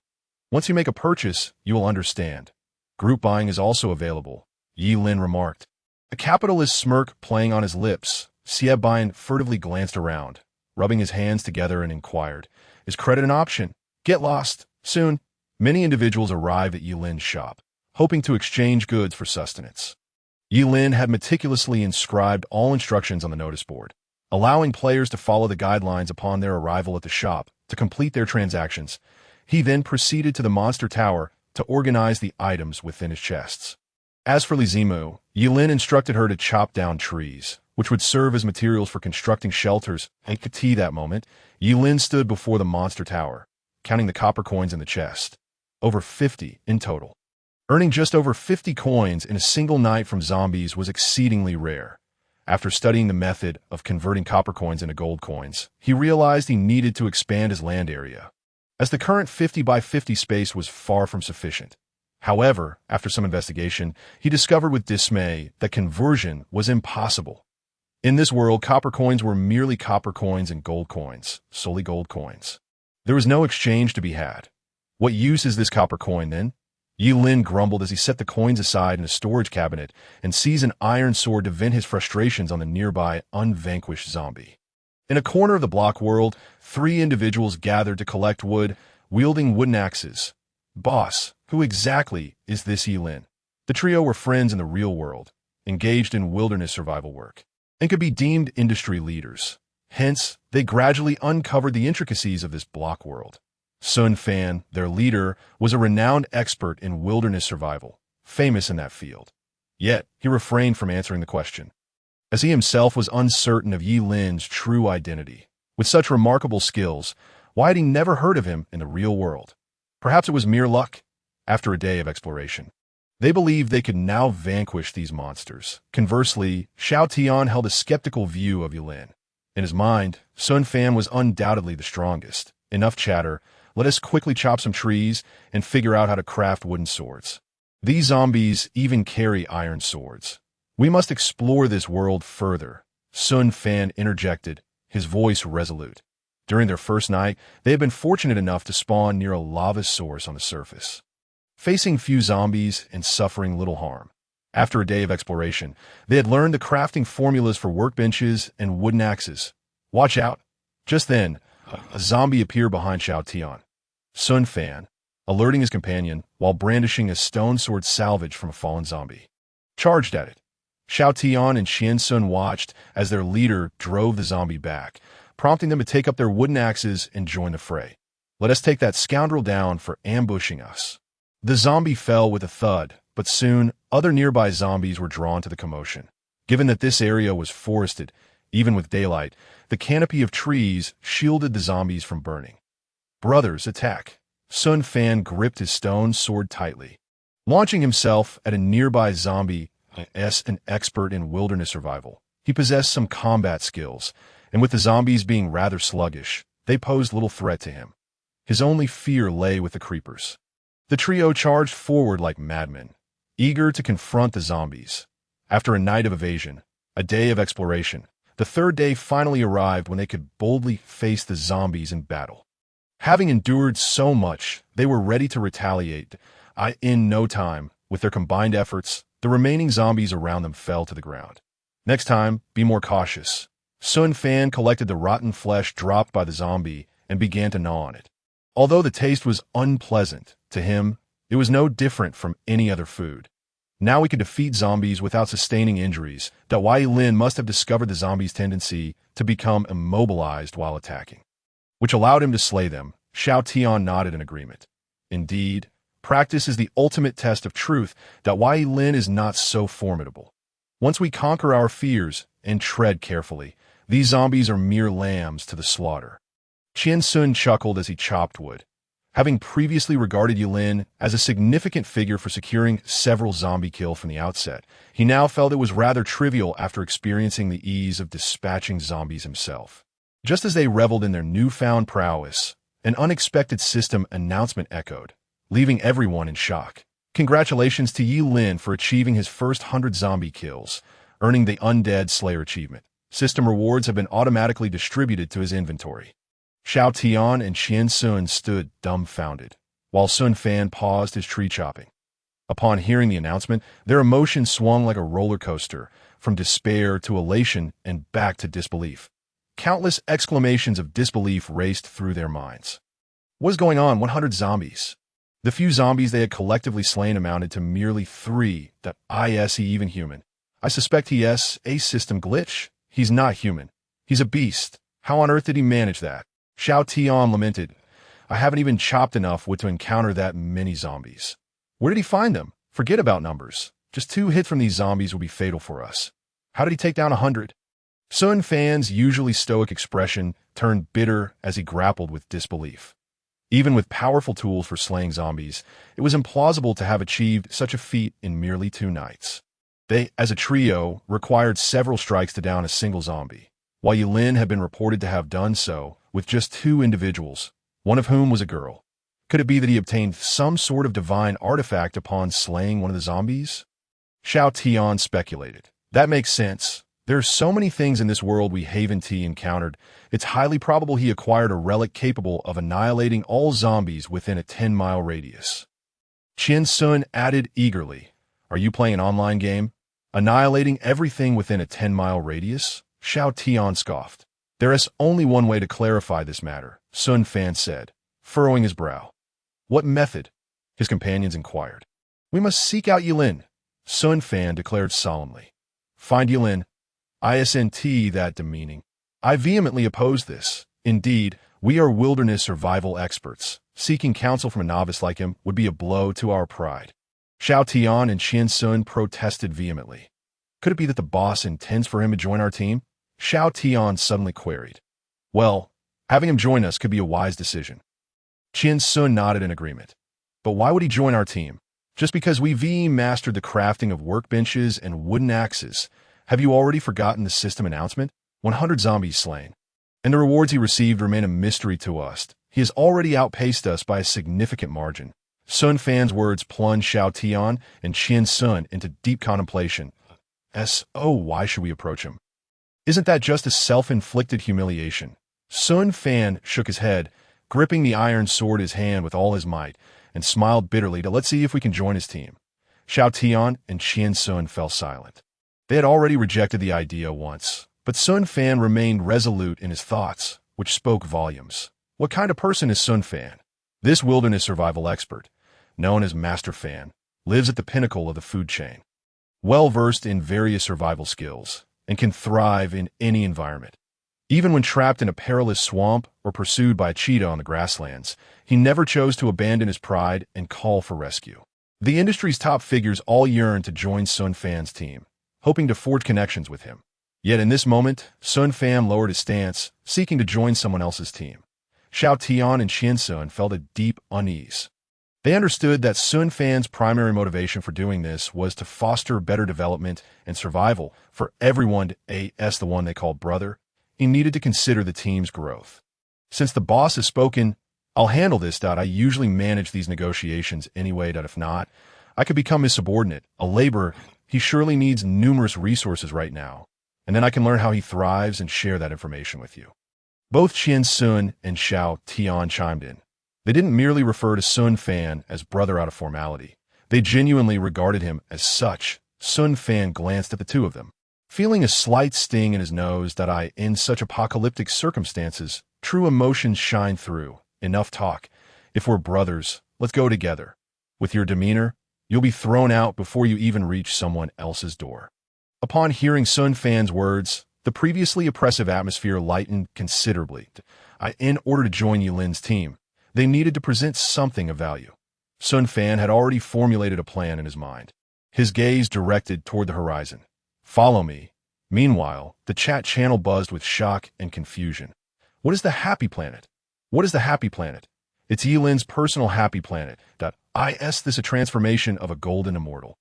Once you make a purchase, you will understand. Group buying is also available, Yilin remarked. A capitalist smirk playing on his lips, Xiaobayan furtively glanced around, rubbing his hands together and inquired, is credit an option? Get lost. Soon, many individuals arrived at Yilin's shop, hoping to exchange goods for sustenance. Yilin had meticulously inscribed all instructions on the notice board, allowing players to follow the guidelines upon their arrival at the shop to complete their transactions. He then proceeded to the monster tower to organize the items within his chests. As for Li Zimu, Yilin instructed her to chop down trees, which would serve as materials for constructing shelters. At that moment, Yilin stood before the monster tower, counting the copper coins in the chest. Over 50 in total. Earning just over 50 coins in a single night from zombies was exceedingly rare. After studying the method of converting copper coins into gold coins, he realized he needed to expand his land area, as the current 50 by 50 space was far from sufficient. However, after some investigation, he discovered with dismay that conversion was impossible. In this world, copper coins were merely copper coins and gold coins, solely gold coins. There was no exchange to be had. What use is this copper coin, then? Yi Lin grumbled as he set the coins aside in a storage cabinet and seized an iron sword to vent his frustrations on the nearby unvanquished zombie. In a corner of the block world, 3 individuals gathered to collect wood, wielding wooden axes. Boss, who exactly is this Yi Lin? The trio were friends in the real world, engaged in wilderness survival work, and could be deemed industry leaders. Hence, they gradually uncovered the intricacies of this block world. Sun Fan, their leader, was a renowned expert in wilderness survival, famous in that field. Yet, he refrained from answering the question, as he himself was uncertain of Yi Lin's true identity. With such remarkable skills, why had he never heard of him in the real world? Perhaps it was mere luck. After a day of exploration, they believed they could now vanquish these monsters. Conversely, Xiao Tian held a skeptical view of Yi Lin. In his mind, Sun Fan was undoubtedly the strongest. Enough chatter. Let us quickly chop some trees and figure out how to craft wooden swords. These zombies even carry iron swords. We must explore this world further. Sun Fan interjected, his voice resolute. During their first night, they had been fortunate enough to spawn near a lava source on the surface, facing few zombies and suffering little harm. After a day of exploration, they had learned the crafting formulas for workbenches and wooden axes. Watch out! Just then, a zombie appeared behind Xiao Tian. Sun Fan, alerting his companion while brandishing a stone sword salvaged from a fallen zombie, charged at it. Xiao Tian and Xian Sun watched as their leader drove the zombie back, prompting them to take up their wooden axes and join the fray. Let us take that scoundrel down for ambushing us. The zombie fell with a thud, but soon other nearby zombies were drawn to the commotion. Given that this area was forested, even with daylight, the canopy of trees shielded the zombies from burning. Brothers, attack! Sun Fan gripped his stone sword tightly. Launching himself at a nearby zombie, an expert in wilderness survival, he possessed some combat skills, and with the zombies being rather sluggish, they posed little threat to him. His only fear lay with the creepers. The trio charged forward like madmen, eager to confront the zombies. After a night of evasion, a day of exploration, the third day finally arrived when they could boldly face the zombies in battle. Having endured so much, they were ready to retaliate. In no time, with their combined efforts, the remaining zombies around them fell to the ground. Next time, be more cautious. Sun Fan collected the rotten flesh dropped by the zombie and began to gnaw on it. Although the taste was unpleasant, to him, it was no different from any other food. Now we could defeat zombies without sustaining injuries. Yi Lin must have discovered the zombies' tendency to become immobilized while attacking, which allowed him to slay them. Xiao Tian nodded in agreement. Indeed, practice is the ultimate test of truth. Yi Lin is not so formidable. Once we conquer our fears and tread carefully, these zombies are mere lambs to the slaughter. Qian Sun chuckled as he chopped wood. Having previously regarded Yi Lin as a significant figure for securing several zombie kills from the outset, he now felt it was rather trivial after experiencing the ease of dispatching zombies himself. Just as they reveled in their newfound prowess, an unexpected system announcement echoed, leaving everyone in shock. Congratulations to Yi Lin for achieving his first 100 zombie kills, earning the Undead Slayer achievement. System rewards have been automatically distributed to his inventory. Xiao Tian and Qian Sun stood dumbfounded, while Sun Fan paused his tree chopping. Upon hearing the announcement, their emotions swung like a roller coaster, from despair to elation and back to disbelief. Countless exclamations of disbelief raced through their minds. What is going on? 100 zombies. The few zombies they had collectively slain amounted to merely 3. Is he even human? I suspect he is a system glitch. He's not human. He's a beast. How on earth did he manage that? Xiao Tian lamented. I haven't even chopped enough wood to encounter that many zombies. Where did he find them? Forget about numbers. Just 2 hits from these zombies will be fatal for us. How did he take down 100? Sun Fan's usually stoic expression turned bitter as he grappled with disbelief. Even with powerful tools for slaying zombies, it was implausible to have achieved such a feat in merely 2 nights. They, as a trio, required several strikes to down a single zombie, while Yi Lin had been reported to have done so with just 2 individuals, one of whom was a girl. Could it be that he obtained some sort of divine artifact upon slaying one of the zombies? Xiao Tian speculated. That makes sense. There are so many things in this world we haven't encountered. It's highly probable he acquired a relic capable of annihilating all zombies within a 10-mile radius. Qian Sun added eagerly. Are you playing an online game? Annihilating everything within a 10-mile radius? Xiao Tian scoffed. There is only one way to clarify this matter, Sun Fan said, furrowing his brow. What method? His companions inquired. We must seek out Yilin, Sun Fan declared solemnly. Find Yilin. Isn't that demeaning? I vehemently oppose this. Indeed, we are wilderness survival experts. Seeking counsel from a novice like him would be a blow to our pride. Xiao Tian and Qian Sun protested vehemently. Could it be that the boss intends for him to join our team? Xiao Tian suddenly queried. Well, having him join us could be a wise decision. Qian Sun nodded in agreement. But why would he join our team? Just because we've mastered the crafting of workbenches and wooden axes. Have you already forgotten the system announcement? 100 zombies slain. And the rewards he received remain a mystery to us. He has already outpaced us by a significant margin. Sun Fan's words plunged Xiao Tian and Qian Sun into deep contemplation. Why should we approach him? Isn't that just a self-inflicted humiliation? Sun Fan shook his head, gripping the iron sword in his hand with all his might, and smiled bitterly to let's see if we can join his team. Xiao Tian and Qian Sun fell silent. They had already rejected the idea once, but Sun Fan remained resolute in his thoughts, which spoke volumes. What kind of person is Sun Fan? This wilderness survival expert, known as Master Fan, lives at the pinnacle of the food chain. Well-versed in various survival skills, and can thrive in any environment. Even when trapped in a perilous swamp or pursued by a cheetah on the grasslands, he never chose to abandon his pride and call for rescue. The industry's top figures all yearn to join Sun Fan's team, hoping to forge connections with him. Yet in this moment, Sun Fan lowered his stance, seeking to join someone else's team. Xiao Tian and Qian Sun felt a deep unease. They understood that Sun Fan's primary motivation for doing this was to foster better development and survival for everyone as the one they called brother. He needed to consider the team's growth. Since the boss has spoken, I'll handle this. I usually manage these negotiations anyway. If not, I could become his subordinate, a laborer. He surely needs numerous resources right now, and then I can learn how he thrives and share that information with you. Both Qian Sun and Xiao Tian chimed in. They didn't merely refer to Sun Fan as brother out of formality. They genuinely regarded him as such. Sun Fan glanced at the two of them, feeling a slight sting in his nose in such apocalyptic circumstances, true emotions shine through. Enough talk. If we're brothers, let's go together. With your demeanor, you'll be thrown out before you even reach someone else's door. Upon hearing Sun Fan's words, the previously oppressive atmosphere lightened considerably. In order to join Yilin's team, they needed to present something of value. Sun Fan had already formulated a plan in his mind, his gaze directed toward the horizon. Follow me. Meanwhile, the chat channel buzzed with shock and confusion. What is the Happy Planet? What is the Happy Planet? It's Yilin's personal Happy Planet. Is this a transformation of a golden immortal?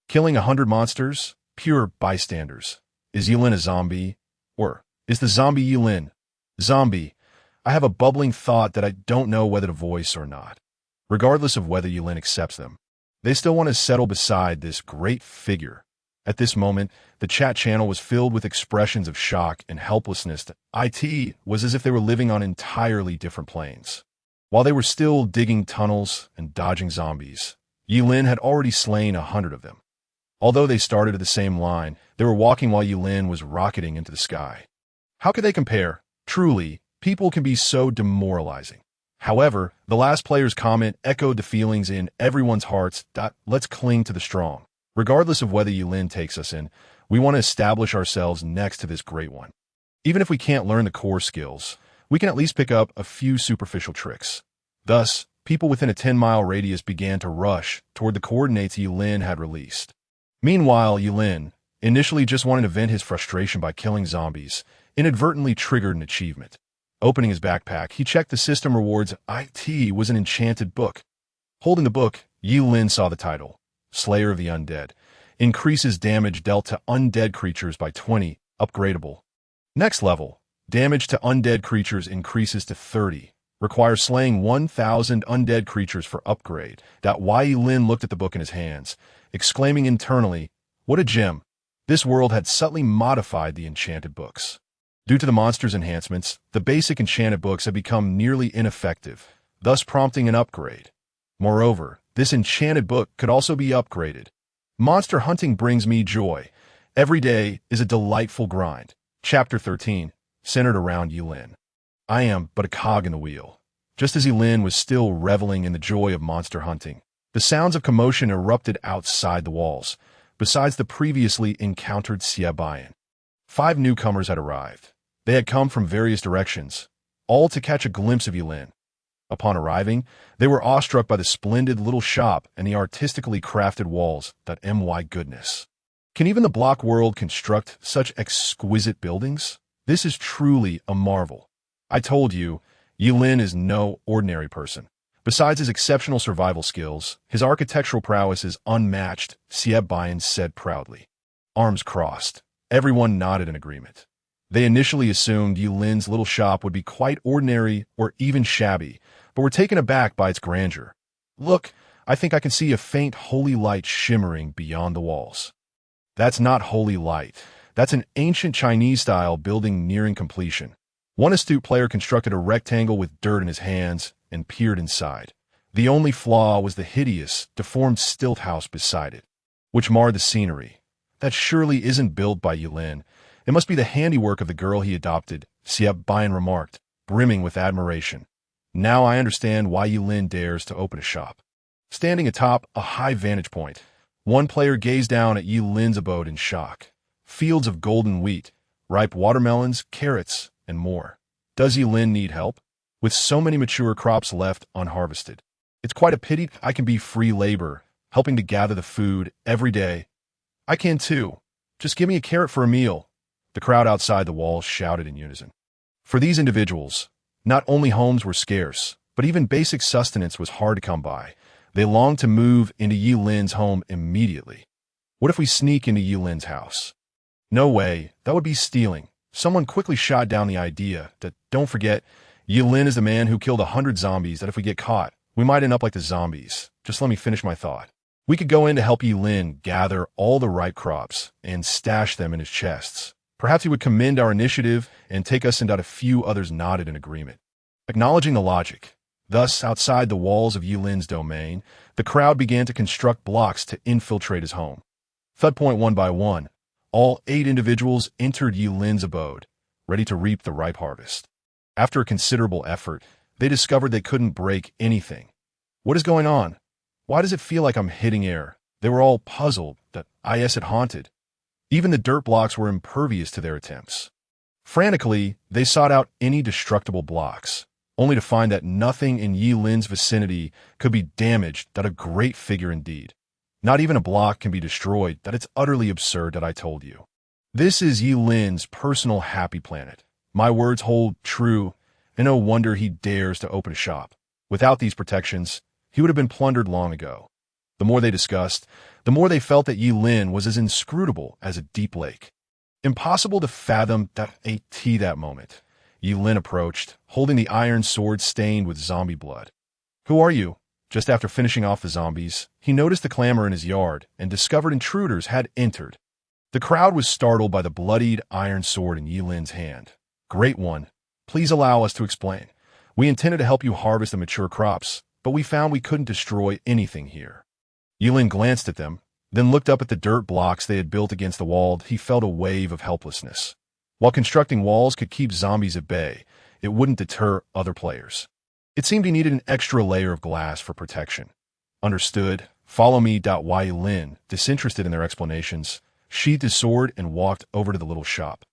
Killing 100 monsters? Pure bystanders. Is Yilin a zombie? Or is the zombie Yilin? Zombie. I have a bubbling thought that I don't know whether to voice or not. Regardless of whether Yilin accepts them, they still want to settle beside this great figure. At this moment, the chat channel was filled with expressions of shock and helplessness. It was as if they were living on entirely different planes. While they were still digging tunnels and dodging zombies, Yilin had already slain 100 of them. Although they started at the same line, they were walking while Yilin was rocketing into the sky. How could they compare? Truly, people can be so demoralizing. However, the last player's comment echoed the feelings in everyone's hearts. Let's cling to the strong. Regardless of whether Yilin takes us in, we want to establish ourselves next to this great one. Even if we can't learn the core skills, we can at least pick up a few superficial tricks. Thus, people within a 10-mile radius began to rush toward the coordinates Yilin had released. Meanwhile, Yilin, initially just wanting to vent his frustration by killing zombies, inadvertently triggered an achievement. Opening his backpack, he checked the system rewards. It was an enchanted book. Holding the book, Yilin saw the title, Slayer of the Undead. Increases damage dealt to undead creatures by 20, upgradable. Next level, damage to undead creatures increases to 30. Requires slaying 1,000 undead creatures for upgrade. Yilin looked at the book in his hands, exclaiming internally, what a gem. This world had subtly modified the enchanted books. Due to the monster's enhancements, the basic enchanted books had become nearly ineffective, thus prompting an upgrade. Moreover, This enchanted book could also be upgraded. Monster hunting brings me joy. Every day is a delightful grind. Chapter 13, centered around Yulin. I am but a cog in the wheel. Just as Yulin was still reveling in the joy of monster hunting, the sounds of commotion erupted outside the walls, besides the previously encountered Xie. 5 newcomers had arrived. They had come from various directions, all to catch a glimpse of Yulin. Upon arriving, they were awestruck by the splendid little shop and the artistically crafted walls. My goodness. Can even the block world construct such exquisite buildings? This is truly a marvel. I told you, Yulin is no ordinary person. Besides his exceptional survival skills, his architectural prowess is unmatched, Xie said proudly. Arms crossed. Everyone nodded in agreement. They initially assumed Yulin's little shop would be quite ordinary or even shabby, but were taken aback by its grandeur. Look, I think I can see a faint holy light shimmering beyond the walls. That's not holy light. That's an ancient Chinese-style building nearing completion. One astute player constructed a rectangle with dirt in his hands and peered inside. The only flaw was the hideous, deformed stilt house beside it, which marred the scenery. That surely isn't built by Yulin. It must be the handiwork of the girl he adopted, Xie remarked, brimming with admiration. Now I understand why Yulin dares to open a shop. Standing atop a high vantage point, one player gazed down at Yulin's abode in shock. Fields of golden wheat, ripe watermelons, carrots, and more. Does Yulin need help? With so many mature crops left unharvested. It's quite a pity I can be free labor, helping to gather the food every day. I can too. Just give me a carrot for a meal. The crowd outside the walls shouted in unison. For these individuals, not only homes were scarce, but even basic sustenance was hard to come by. They longed to move into Yulin's home immediately. What if we sneak into Yulin's house? No way, that would be stealing. Someone quickly shot down the idea that, don't forget, Yulin is the man who killed 100 zombies that if we get caught, we might end up like the zombies. Just let me finish my thought. We could go in to help Yulin gather all the ripe crops and stash them in his chests. Perhaps he would commend our initiative and take us into a few others nodded in agreement. Acknowledging the logic. Thus, outside the walls of Yulin's domain, the crowd began to construct blocks to infiltrate his home. Thud point one by one, all 8 individuals entered Yulin's abode, ready to reap the ripe harvest. After a considerable effort, they discovered they couldn't break anything. What is going on? Why does it feel like I'm hitting air? They were all puzzled that it haunted. Even the dirt blocks were impervious to their attempts. Frantically, they sought out any destructible blocks, only to find that nothing in Yulin's vicinity could be damaged. That a great figure indeed. Not even a block can be destroyed. That it's utterly absurd that I told you. This is Yulin's personal happy planet. My words hold true, and no wonder he dares to open a shop. Without these protections, he would have been plundered long ago. The more they discussed, the more they felt that Yulin was as inscrutable as a deep lake. Impossible to fathom that moment. Yulin approached, holding the iron sword stained with zombie blood. Who are you? Just after finishing off the zombies, he noticed the clamor in his yard and discovered intruders had entered. The crowd was startled by the bloodied iron sword in Yulin's hand. Great one. Please allow us to explain. We intended to help you harvest the mature crops, but we found we couldn't destroy anything here. Yulin glanced at them, then looked up at the dirt blocks they had built against the wall. He felt a wave of helplessness. While constructing walls could keep zombies at bay, it wouldn't deter other players. It seemed he needed an extra layer of glass for protection. Understood. Follow me. Yulin, disinterested in their explanations, sheathed his sword and walked over to the little shop.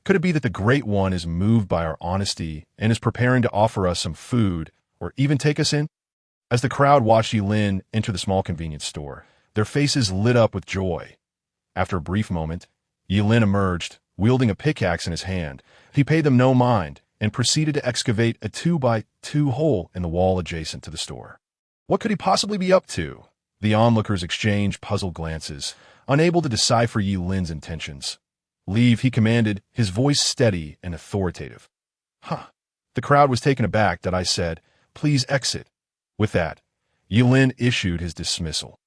Could it be that the Great One is moved by our honesty and is preparing to offer us some food or even take us in? As the crowd watched Yulin enter the small convenience store, their faces lit up with joy. After a brief moment, Yulin emerged, wielding a pickaxe in his hand. He paid them no mind and proceeded to excavate a 2x2 hole in the wall adjacent to the store. What could he possibly be up to? The onlookers exchanged puzzled glances, unable to decipher Yulin's intentions. Leave, he commanded, his voice steady and authoritative. The crowd was taken aback that I said, please exit. With that, Yulin issued his dismissal.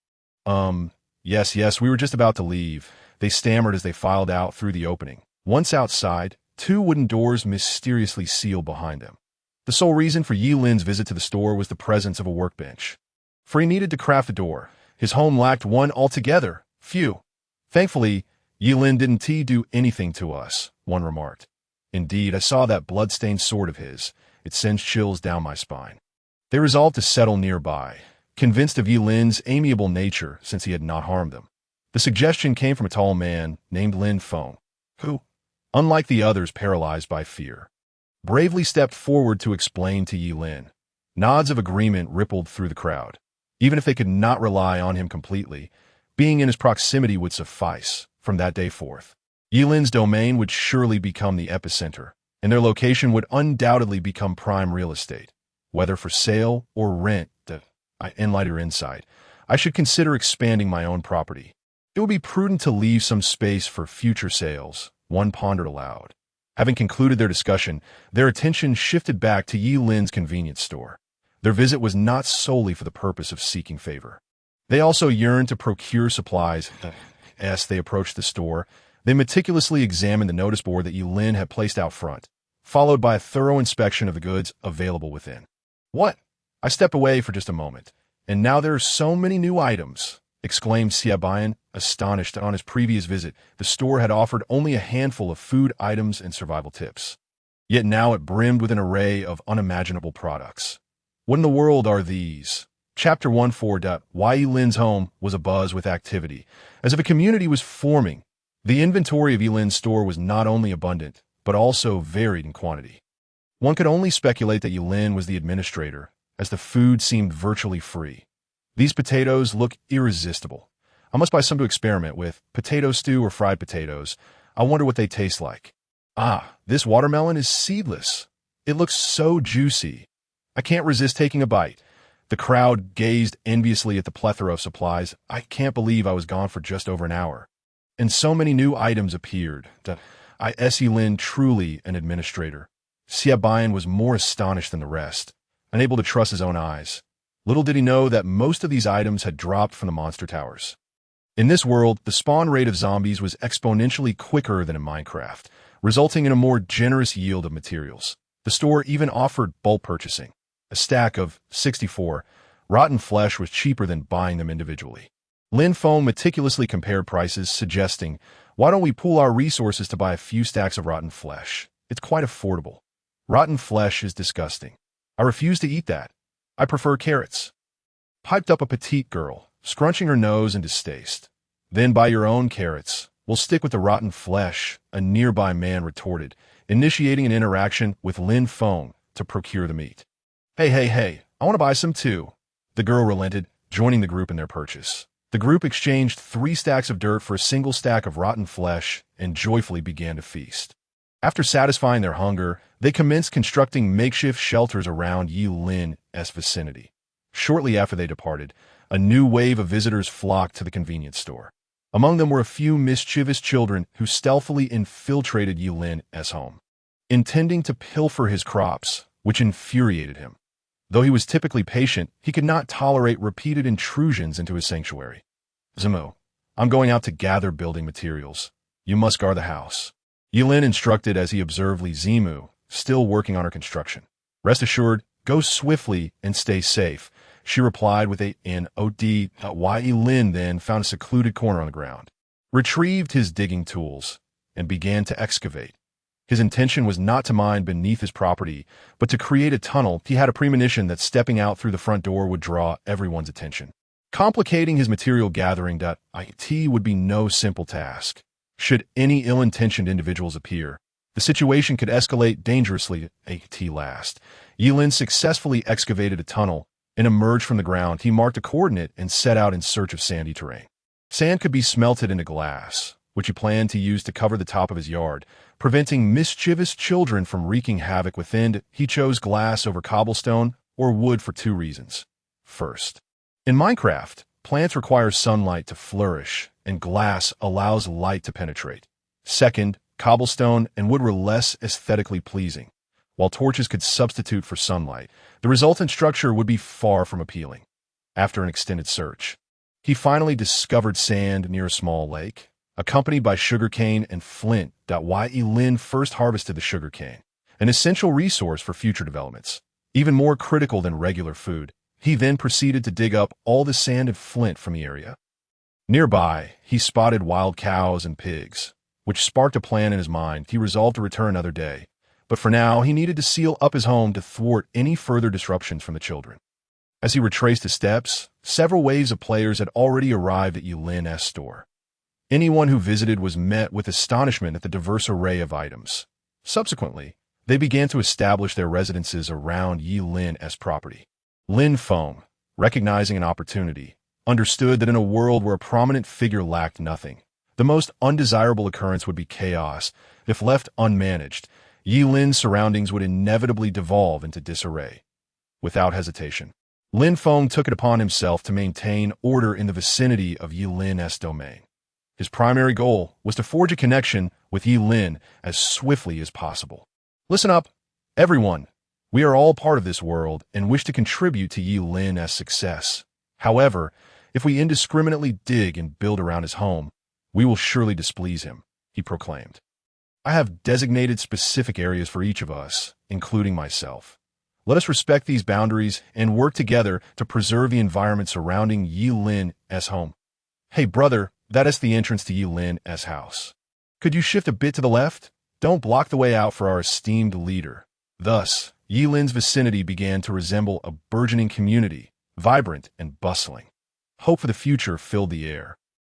Yes, we were just about to leave, they stammered as they filed out through the opening. Once outside, 2 wooden doors mysteriously sealed behind them. The sole reason for Yulin's visit to the store was the presence of a workbench. for he needed to craft a door. His home lacked one altogether. Phew. Thankfully, Yilin didn't do anything to us, one remarked. Indeed, I saw that blood-stained sword of his. It sends chills down my spine. They resolved to settle nearby, convinced of Yilin's amiable nature since he had not harmed them. The suggestion came from a tall man named Lin Feng, who, unlike the others paralyzed by fear, bravely stepped forward to explain to Yilin. Nods of agreement rippled through the crowd. Even if they could not rely on him completely, being in his proximity would suffice from that day forth. Yilin's domain would surely become the epicenter, and their location would undoubtedly become prime real estate. Whether for sale or rent, I enlightened insight, I should consider expanding my own property. It would be prudent to leave some space for future sales, one pondered aloud. Having concluded their discussion, their attention shifted back to Yilin's convenience store. Their visit was not solely for the purpose of seeking favor. They also yearned to procure supplies. As they approached the store, they meticulously examined the notice board that Yilin had placed out front, followed by a thorough inspection of the goods available within. What? I stepped away for just a moment. And now there are so many new items, exclaimed Xiaobayan, astonished that on his previous visit, the store had offered only a handful of food items and survival tips. Yet now it brimmed with an array of unimaginable products. What in the world are these? Chapter 14. Why Yilin's home was abuzz with activity, as if a community was forming. The inventory of Yilin's store was not only abundant, but also varied in quantity. One could only speculate that Yilin was the administrator, as the food seemed virtually free. These potatoes look irresistible. I must buy some to experiment with, potato stew or fried potatoes. I wonder what they taste like. Ah, this watermelon is seedless. It looks so juicy. I can't resist taking a bite. The crowd gazed enviously at the plethora of supplies. I can't believe I was gone for just over an hour. And so many new items appeared. Yilin truly an administrator. Xiaobayan was more astonished than the rest, unable to trust his own eyes. Little did he know that most of these items had dropped from the monster towers. In this world, the spawn rate of zombies was exponentially quicker than in Minecraft, resulting in a more generous yield of materials. The store even offered bulk purchasing. A stack of 64 rotten flesh was cheaper than buying them individually. Lin Feng meticulously compared prices, suggesting, why don't we pool our resources to buy a few stacks of rotten flesh? It's quite affordable. Rotten flesh is disgusting. I refuse to eat that. I prefer carrots. Piped up a petite girl, scrunching her nose in distaste. Then buy your own carrots. We'll stick with the rotten flesh, a nearby man retorted, initiating an interaction with Lin Feng to procure the meat. Hey, I want to buy some too. The girl relented, joining the group in their purchase. The group exchanged 3 stacks of dirt for a single stack of rotten flesh and joyfully began to feast. After satisfying their hunger, they commenced constructing makeshift shelters around Yilin's vicinity. Shortly after they departed, a new wave of visitors flocked to the convenience store. Among them were a few mischievous children who stealthily infiltrated Yilin's home, intending to pilfer his crops, which infuriated him. Though he was typically patient, he could not tolerate repeated intrusions into his sanctuary. Zimu, I'm going out to gather building materials. You must guard the house. Yilin instructed as he observed Li Zimu, still working on her construction. Rest assured, go swiftly and stay safe, she replied with a nod. Yilin then found a secluded corner on the ground, retrieved his digging tools, and began to excavate. His intention was not to mine beneath his property, but to create a tunnel. He had a premonition that stepping out through the front door would draw everyone's attention. Complicating his material gathering, it would be no simple task. Should any ill-intentioned individuals appear, the situation could escalate dangerously at last. Yilin successfully excavated a tunnel and emerged from the ground. He marked a coordinate and set out in search of sandy terrain. Sand could be smelted into glass, which he planned to use to cover the top of his yard, preventing mischievous children from wreaking havoc within. He chose glass over cobblestone or wood for 2 reasons. First, in Minecraft, plants require sunlight to flourish, and glass allows light to penetrate. Second, cobblestone and wood were less aesthetically pleasing. While torches could substitute for sunlight, the resultant structure would be far from appealing. After an extended search, he finally discovered sand near a small lake, accompanied by sugarcane and flint. Yilin first harvested the sugarcane, an essential resource for future developments. Even more critical than regular food, He then proceeded to dig up all the sand and flint from the area. Nearby, he spotted wild cows and pigs, which sparked a plan in his mind. He resolved to return another day, but for now he needed to seal up his home to thwart any further disruptions from the children. As he retraced his steps, several waves of players had already arrived at Yulin's store. Anyone who visited was met with astonishment at the diverse array of items. Subsequently, they began to establish their residences around Yulin's property. Lin Feng, recognizing an opportunity, understood that in a world where a prominent figure lacked nothing, the most undesirable occurrence would be chaos. If left unmanaged, Yulin's surroundings would inevitably devolve into disarray. Without hesitation, Lin Feng took it upon himself to maintain order in the vicinity of Yulin's domain. His primary goal was to forge a connection with Yulin as swiftly as possible. Listen up, everyone. We are all part of this world and wish to contribute to Yulin's success. However, if we indiscriminately dig and build around his home, we will surely displease him, he proclaimed. I have designated specific areas for each of us, including myself. Let us respect these boundaries and work together to preserve the environment surrounding Yulin's home. Hey brother, that is the entrance to Yulin's house. Could you shift a bit to the left? Don't block the way out for our esteemed leader. Thus, Yulin's vicinity began to resemble a burgeoning community, vibrant and bustling. Hope for the future filled the air.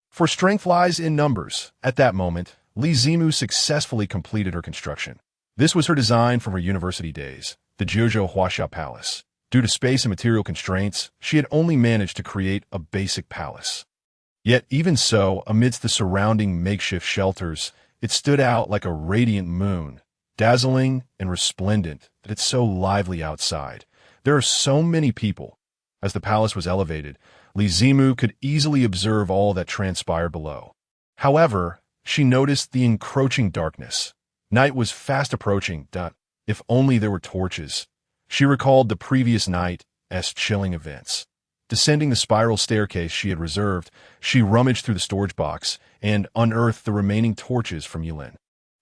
For strength lies in numbers. At that moment, Li Zimu successfully completed her construction. This was her design from her university days, the Jiuzhou Huaxia Palace. Due to space and material constraints, she had only managed to create a basic palace. Yet even so, amidst the surrounding makeshift shelters, it stood out like a radiant moon, dazzling and resplendent that it's so lively outside. There are so many people. As the palace was elevated, Li Zimu could easily observe all that transpired below. However, she noticed the encroaching darkness. Night was fast approaching. If only there were torches. She recalled the previous night's chilling events. Descending the spiral staircase she had reserved, she rummaged through the storage box and unearthed the remaining torches from Yulin.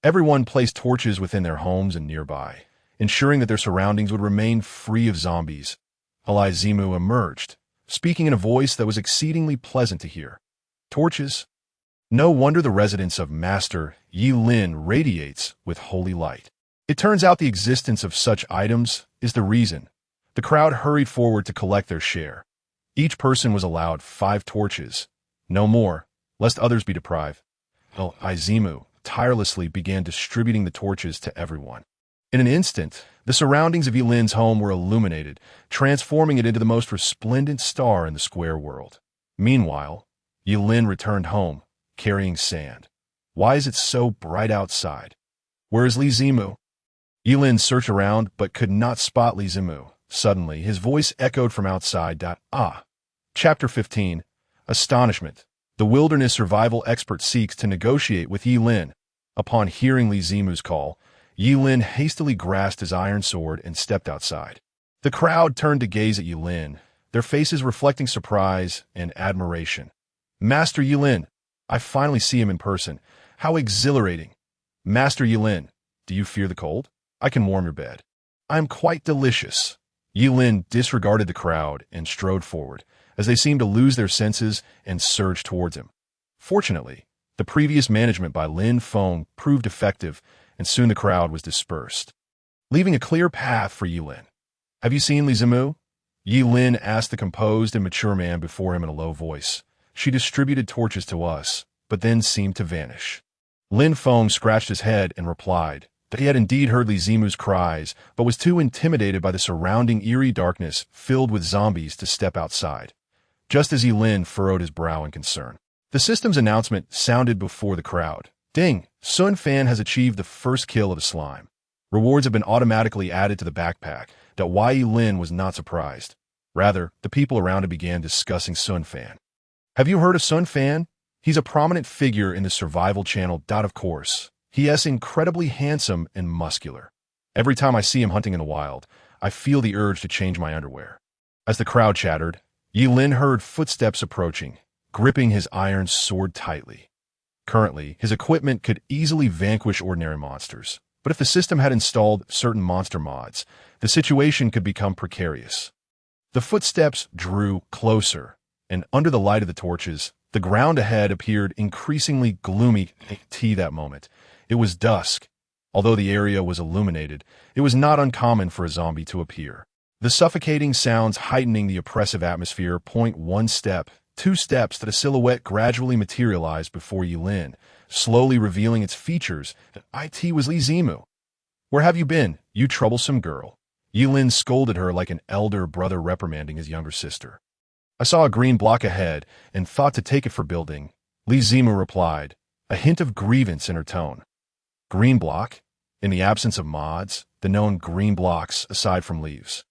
Everyone placed torches within their homes and nearby, ensuring that their surroundings would remain free of zombies. Li Zimu emerged, speaking in a voice that was exceedingly pleasant to hear. Torches? No wonder the residence of Master Yulin radiates with holy light. It turns out the existence of such items is the reason. The crowd hurried forward to collect their share. Each person was allowed 5 torches, no more, lest others be deprived. Li Zimu tirelessly began distributing the torches to everyone. In an instant, the surroundings of Yulin's home were illuminated, transforming it into the most resplendent star in the square world. Meanwhile, Yulin returned home, carrying sand. Why is it so bright outside? Where is Li Zimu? Yulin searched around but could not spot Li Zimu. Suddenly, his voice echoed from outside. Chapter 15. Astonishment. The wilderness survival expert seeks to negotiate with Yulin. Upon hearing Li Zimu's call, Yulin hastily grasped his iron sword and stepped outside. The crowd turned to gaze at Yulin, their faces reflecting surprise and admiration. Master Yulin, I finally see him in person. How exhilarating. Master Yulin, do you fear the cold? I can warm your bed. I am quite delicious. Yulin disregarded the crowd and strode forward, as they seemed to lose their senses and surged towards him. Fortunately, the previous management by Lin Feng proved effective, and soon the crowd was dispersed, leaving a clear path for Yulin. Have you seen Li Zimu? Yulin asked the composed and mature man before him in a low voice. She distributed torches to us, but then seemed to vanish. Lin Feng scratched his head and replied that he had indeed heard Li Zimu's cries, but was too intimidated by the surrounding eerie darkness filled with zombies to step outside. Just as Yulin furrowed his brow in concern, the system's announcement sounded before the crowd. Ding! Sun Fan has achieved the first kill of a slime. Rewards have been automatically added to the backpack. Yulin was not surprised. Rather, the people around him began discussing Sun Fan. Have you heard of Sun Fan? He's a prominent figure in the survival channel. Of course. He is incredibly handsome and muscular. Every time I see him hunting in the wild, I feel the urge to change my underwear. As the crowd chattered, Yulin heard footsteps approaching, gripping his iron sword tightly. Currently, his equipment could easily vanquish ordinary monsters, but if the system had installed certain monster mods, the situation could become precarious. The footsteps drew closer, and under the light of the torches, the ground ahead appeared increasingly gloomy that moment. It was dusk. Although the area was illuminated, it was not uncommon for a zombie to appear. The suffocating sounds heightening the oppressive atmosphere. One step, 2 steps that a silhouette gradually materialized before Yilin, slowly revealing its features. It was Li Zimu. "Where have you been, you troublesome girl?" Yilin scolded her like an elder brother reprimanding his younger sister. "I saw a green block ahead and thought to take it for building," Li Zimu replied, a hint of grievance in her tone. "Green block? In the absence of mods, the known green blocks, aside from leaves,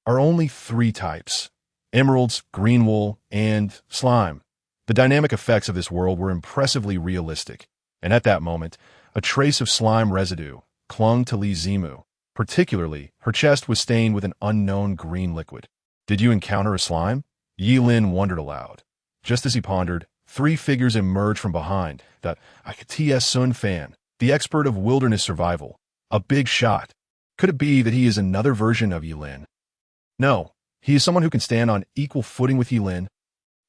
are only 3 types: emeralds, green wool, and slime." The dynamic effects of this world were impressively realistic, and at that moment, a trace of slime residue clung to Li Zimu. Particularly, her chest was stained with an unknown green liquid. "Did you encounter a slime?" Yilin wondered aloud. Just as he pondered, 3 figures emerged from behind. It's Sun Fan, the expert of wilderness survival. A big shot. Could it be that he is another version of Yilin? No, he is someone who can stand on equal footing with Yilin.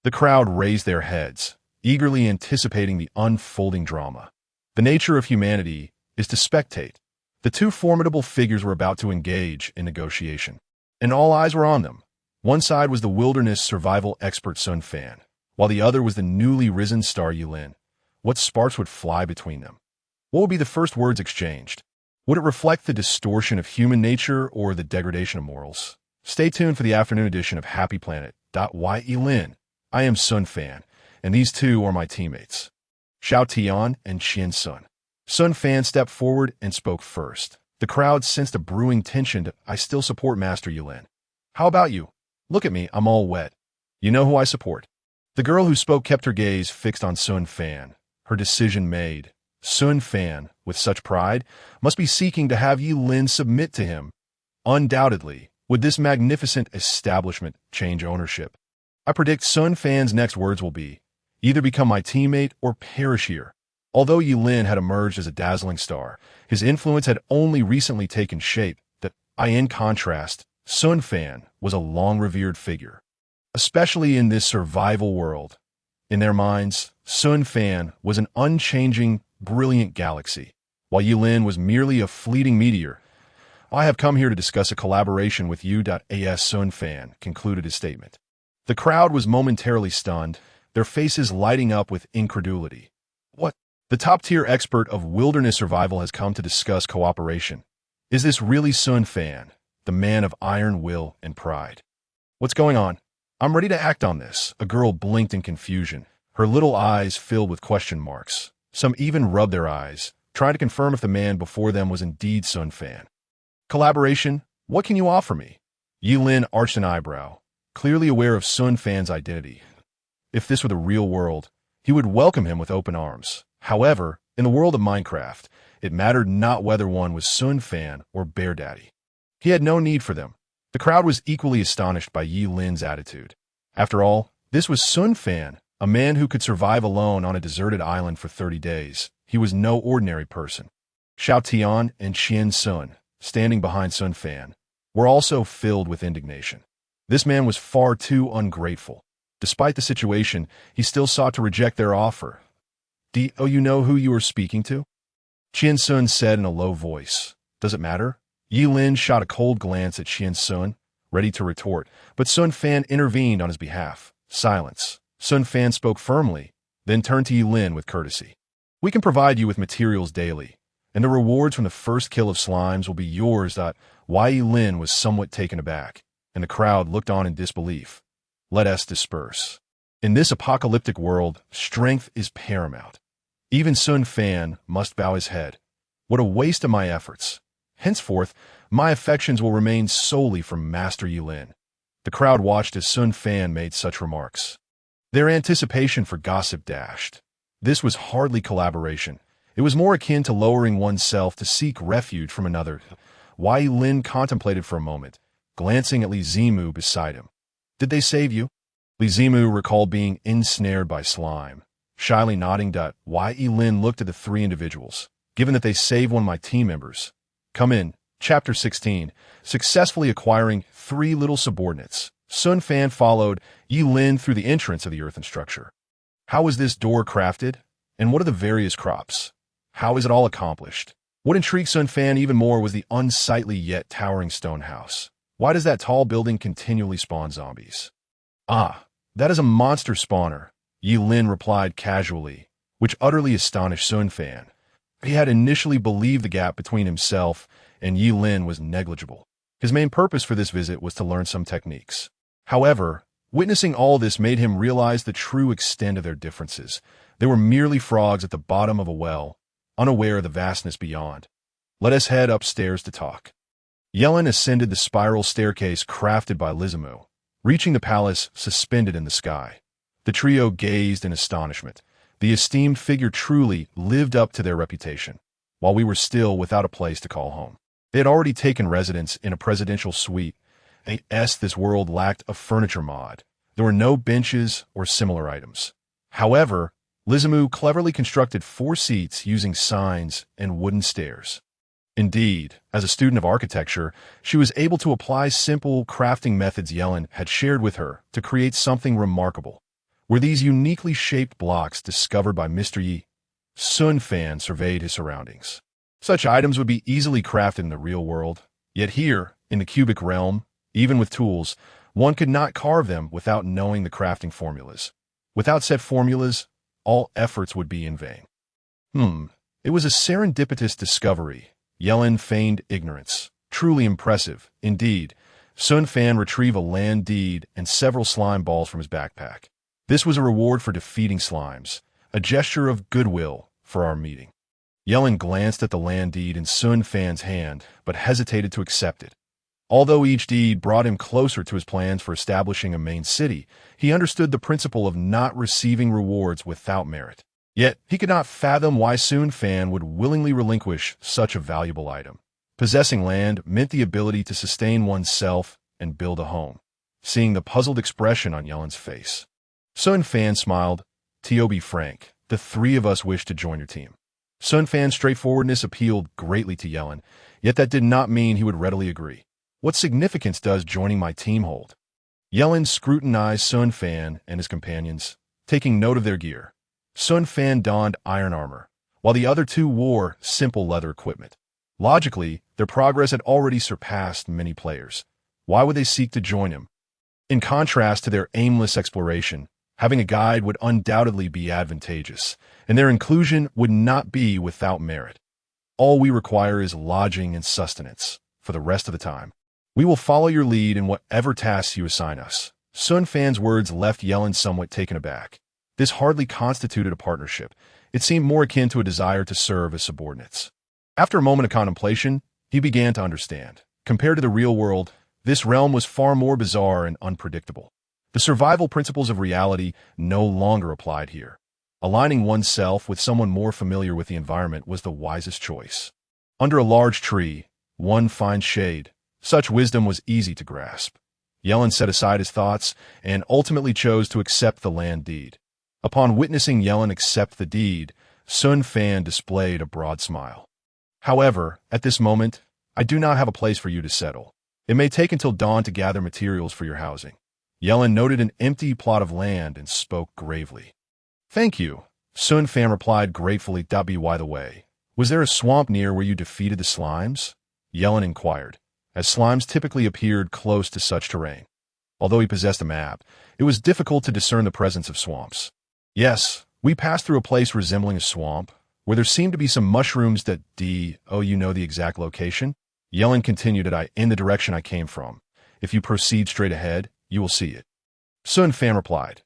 The crowd raised their heads, eagerly anticipating the unfolding drama. The nature of humanity is to spectate. The 2 formidable figures were about to engage in negotiation, and all eyes were on them. One side was the wilderness survival expert Sun Fan, while the other was the newly risen star Yilin. What sparks would fly between them? What would be the first words exchanged? Would it reflect the distortion of human nature or the degradation of morals? Stay tuned for the afternoon edition of Happy Planet. Yilin. I am Sun Fan, and these 2 are my teammates, Xiao Tian and Qian Sun. Sun Fan stepped forward and spoke first. The crowd sensed a brewing tension. "I still support Master Yilin. How about you? Look at me, I'm all wet. You know who I support." The girl who spoke kept her gaze fixed on Sun Fan, her decision made. Sun Fan, with such pride, must be seeking to have Yilin submit to him. Undoubtedly, would this magnificent establishment change ownership? I predict Sun Fan's next words will be, "Either become my teammate or perish here." Although Yilin had emerged as a dazzling star, his influence had only recently taken shape. In contrast, Sun Fan was a long-revered figure, especially in this survival world. In their minds, Sun Fan was an unchanging, brilliant galaxy, while Yilin was merely a fleeting meteor. "I have come here to discuss a collaboration with you." Sun Fan concluded his statement. The crowd was momentarily stunned, their faces lighting up with incredulity. What? The top-tier expert of wilderness survival has come to discuss cooperation. Is this really Sun Fan, the man of iron will and pride? What's going on? I'm ready to act on this. A girl blinked in confusion, her little eyes filled with question marks. Some even rubbed their eyes, trying to confirm if the man before them was indeed Sun Fan. "Collaboration? What can you offer me?" Yilin arched an eyebrow, clearly aware of Sun Fan's identity. If this were the real world, he would welcome him with open arms. However, in the world of Minecraft, it mattered not whether one was Sun Fan or Bear Daddy. He had no need for them. The crowd was equally astonished by Yilin's attitude. After all, this was Sun Fan, a man who could survive alone on a deserted island for 30 days. He was no ordinary person. Xiao Tian and Qian Sun, standing behind Sun Fan, were also filled with indignation. This man was far too ungrateful. Despite the situation, he still sought to reject their offer. "Do you know who you are speaking to?" Qian Sun said in a low voice. "Does it matter?" Yilin shot a cold glance at Qian Sun, ready to retort, but Sun Fan intervened on his behalf. Silence. Sun Fan spoke firmly, then turned to Yilin with courtesy. "We can provide you with materials daily, and the rewards from the first kill of slimes will be yours." Yilin was somewhat taken aback, and the crowd looked on in disbelief. Let us disperse. In this apocalyptic world, strength is paramount. Even Sun Fan must bow his head. What a waste of my efforts. Henceforth, my affections will remain solely for Master Yilin. The crowd watched as Sun Fan made such remarks. Their anticipation for gossip dashed. This was hardly collaboration. It was more akin to lowering oneself to seek refuge from another. Yilin contemplated for a moment, glancing at Li Zimu beside him. "Did they save you?" Li Zimu recalled being ensnared by slime. Shyly nodding, Yilin looked at the 3 individuals. "Given that they saved one of my team members." Come in. Chapter 16. Successfully acquiring 3 little subordinates. Sun Fan followed Yi Lin through the entrance of the earthen structure. How was this door crafted? And what are the various crops? How is it all accomplished? What intrigued Sun Fan even more was the unsightly yet towering stone house. Why does that tall building continually spawn zombies? Ah, that is a monster spawner, Yi Lin replied casually, which utterly astonished Sun Fan. He had initially believed the gap between himself and Yi Lin was negligible. His main purpose for this visit was to learn some techniques. However, witnessing all this made him realize the true extent of their differences. They were merely frogs at the bottom of a well, unaware of the vastness beyond. Let us head upstairs to talk. Yellen ascended the spiral staircase crafted by Lizimu, reaching the palace suspended in the sky. The trio gazed in astonishment. The esteemed figure truly lived up to their reputation, while we were still without a place to call home. They had already taken residence in a presidential suite. This world lacked a furniture mod. There were no benches or similar items. However, Lizimu cleverly constructed 4 seats using signs and wooden stairs. Indeed, as a student of architecture, she was able to apply simple crafting methods Yellen had shared with her to create something remarkable. Were these uniquely shaped blocks discovered by Mr. Yi? Sun Fan surveyed his surroundings. Such items would be easily crafted in the real world, yet here, in the cubic realm, even with tools, one could not carve them without knowing the crafting formulas. Without said formulas, all efforts would be in vain. It was a serendipitous discovery. Yellen feigned ignorance. Truly impressive, indeed. Sun Fan retrieved a land deed and several slime balls from his backpack. This was a reward for defeating slimes, a gesture of goodwill for our meeting. Yellen glanced at the land deed in Sun Fan's hand, but hesitated to accept it. Although each deed brought him closer to his plans for establishing a main city, he understood the principle of not receiving rewards without merit. Yet, he could not fathom why Sun Fan would willingly relinquish such a valuable item. Possessing land meant the ability to sustain oneself and build a home. Seeing the puzzled expression on Yellen's face, Sun Fan smiled. "To be frank, the 3 of us wish to join your team." Sun Fan's straightforwardness appealed greatly to Yellen, yet that did not mean he would readily agree. What significance does joining my team hold? Yellen scrutinized Sun Fan and his companions, taking note of their gear. Sun Fan donned iron armor, while the other 2 wore simple leather equipment. Logically, their progress had already surpassed many players. Why would they seek to join him? In contrast to their aimless exploration, having a guide would undoubtedly be advantageous, and their inclusion would not be without merit. All we require is lodging and sustenance for the rest of the time. We will follow your lead in whatever tasks you assign us. Sun Fan's words left Yellen somewhat taken aback. This hardly constituted a partnership. It seemed more akin to a desire to serve as subordinates. After a moment of contemplation, he began to understand. Compared to the real world, this realm was far more bizarre and unpredictable. The survival principles of reality no longer applied here. Aligning oneself with someone more familiar with the environment was the wisest choice. Under a large tree, one finds shade. Such wisdom was easy to grasp. Yellen set aside his thoughts and ultimately chose to accept the land deed. Upon witnessing Yellen accept the deed, Sun Fan displayed a broad smile. However, at this moment, I do not have a place for you to settle. It may take until dawn to gather materials for your housing. Yellen noted an empty plot of land and spoke gravely. Thank you, Sun Fan replied gratefully. By the way, was there a swamp near where you defeated the slimes? Yellen inquired, as slimes typically appeared close to such terrain. Although he possessed a map, it was difficult to discern the presence of swamps. Yes, we passed through a place resembling a swamp, where there seemed to be some mushrooms that you know the exact location? Yellen continued in the direction I came from. If you proceed straight ahead, you will see it. Sun Fan replied,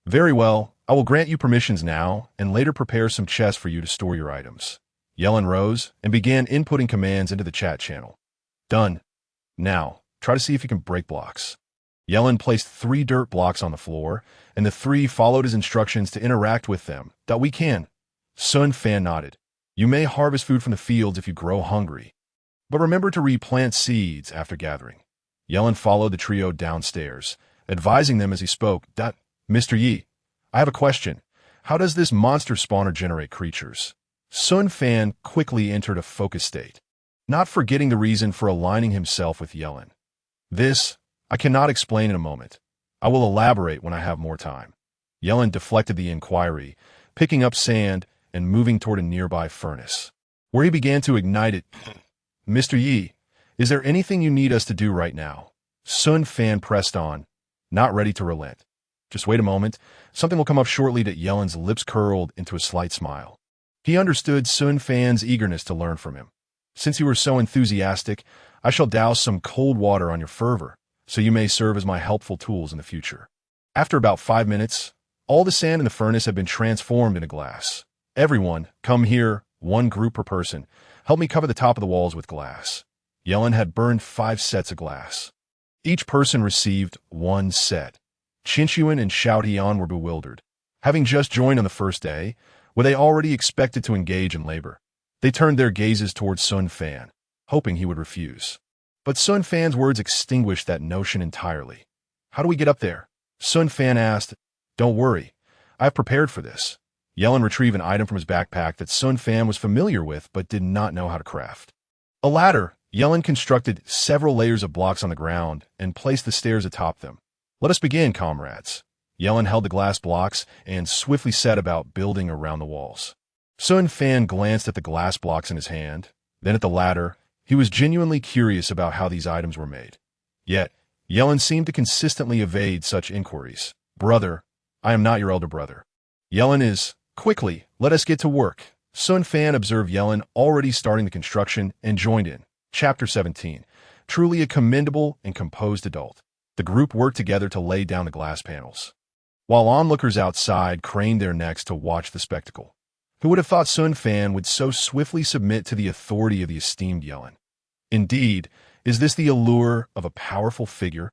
Very well, I will grant you permissions now, and later prepare some chests for you to store your items. Yellen rose and began inputting commands into the chat channel. Done. Now, try to see if you can break blocks. Yellen placed 3 dirt blocks on the floor, and the 3 followed his instructions to interact with them. We can. Sun Fan nodded. You may harvest food from the fields if you grow hungry, but remember to replant seeds after gathering. Yellen followed the trio downstairs, advising them as he spoke. Mr. Yi, I have a question. How does this monster spawner generate creatures? Sun Fan quickly entered a focus state, not forgetting the reason for aligning himself with Yellen. This, I cannot explain in a moment. I will elaborate when I have more time. Yellen deflected the inquiry, picking up sand and moving toward a nearby furnace, where he began to ignite it. Mr. Yi, is there anything you need us to do right now? Sun Fan pressed on, not ready to relent. Just wait a moment. Something will come up shortly. That Yellen's lips curled into a slight smile. He understood Sun Fan's eagerness to learn from him. Since you were so enthusiastic, I shall douse some cold water on your fervor, so you may serve as my helpful tools in the future. After about 5 minutes, all the sand in the furnace had been transformed into glass. Everyone, come here, 1 group per person. Help me cover the top of the walls with glass. Yellen had burned 5 sets of glass. Each person received 1 set. Qinshuan and Xiao Tian were bewildered. Having just joined on the first day, were they already expected to engage in labor? They turned their gazes towards Sun Fan, hoping he would refuse. But Sun Fan's words extinguished that notion entirely. How do we get up there? Sun Fan asked. Don't worry, I have prepared for this. Yellen retrieved an item from his backpack that Sun Fan was familiar with but did not know how to craft. A ladder. Yellen constructed several layers of blocks on the ground and placed the stairs atop them. Let us begin, comrades. Yellen held the glass blocks and swiftly set about building around the walls. Sun Fan glanced at the glass blocks in his hand, then at the ladder. He was genuinely curious about how these items were made. Yet, Yellen seemed to consistently evade such inquiries. Brother, I am not your elder brother. Yellen is. Quickly, let us get to work. Sun Fan observed Yellen already starting the construction and joined in. Chapter 17. Truly a commendable and composed adult. The group worked together to lay down the glass panels, while onlookers outside craned their necks to watch the spectacle. Who would have thought Sun Fan would so swiftly submit to the authority of the esteemed Yellen? Indeed, is this the allure of a powerful figure?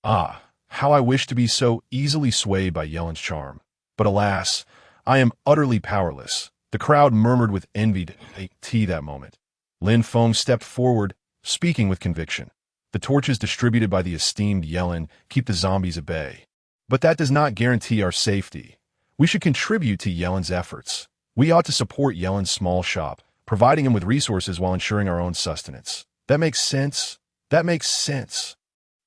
Ah, how I wish to be so easily swayed by Yellen's charm. But alas, I am utterly powerless. The crowd murmured with envy to that moment. Lin Feng stepped forward, speaking with conviction. The torches distributed by the esteemed Yellen keep the zombies at bay. But that does not guarantee our safety. We should contribute to Yellen's efforts. We ought to support Yellen's small shop, providing him with resources while ensuring our own sustenance. That makes sense. That makes sense.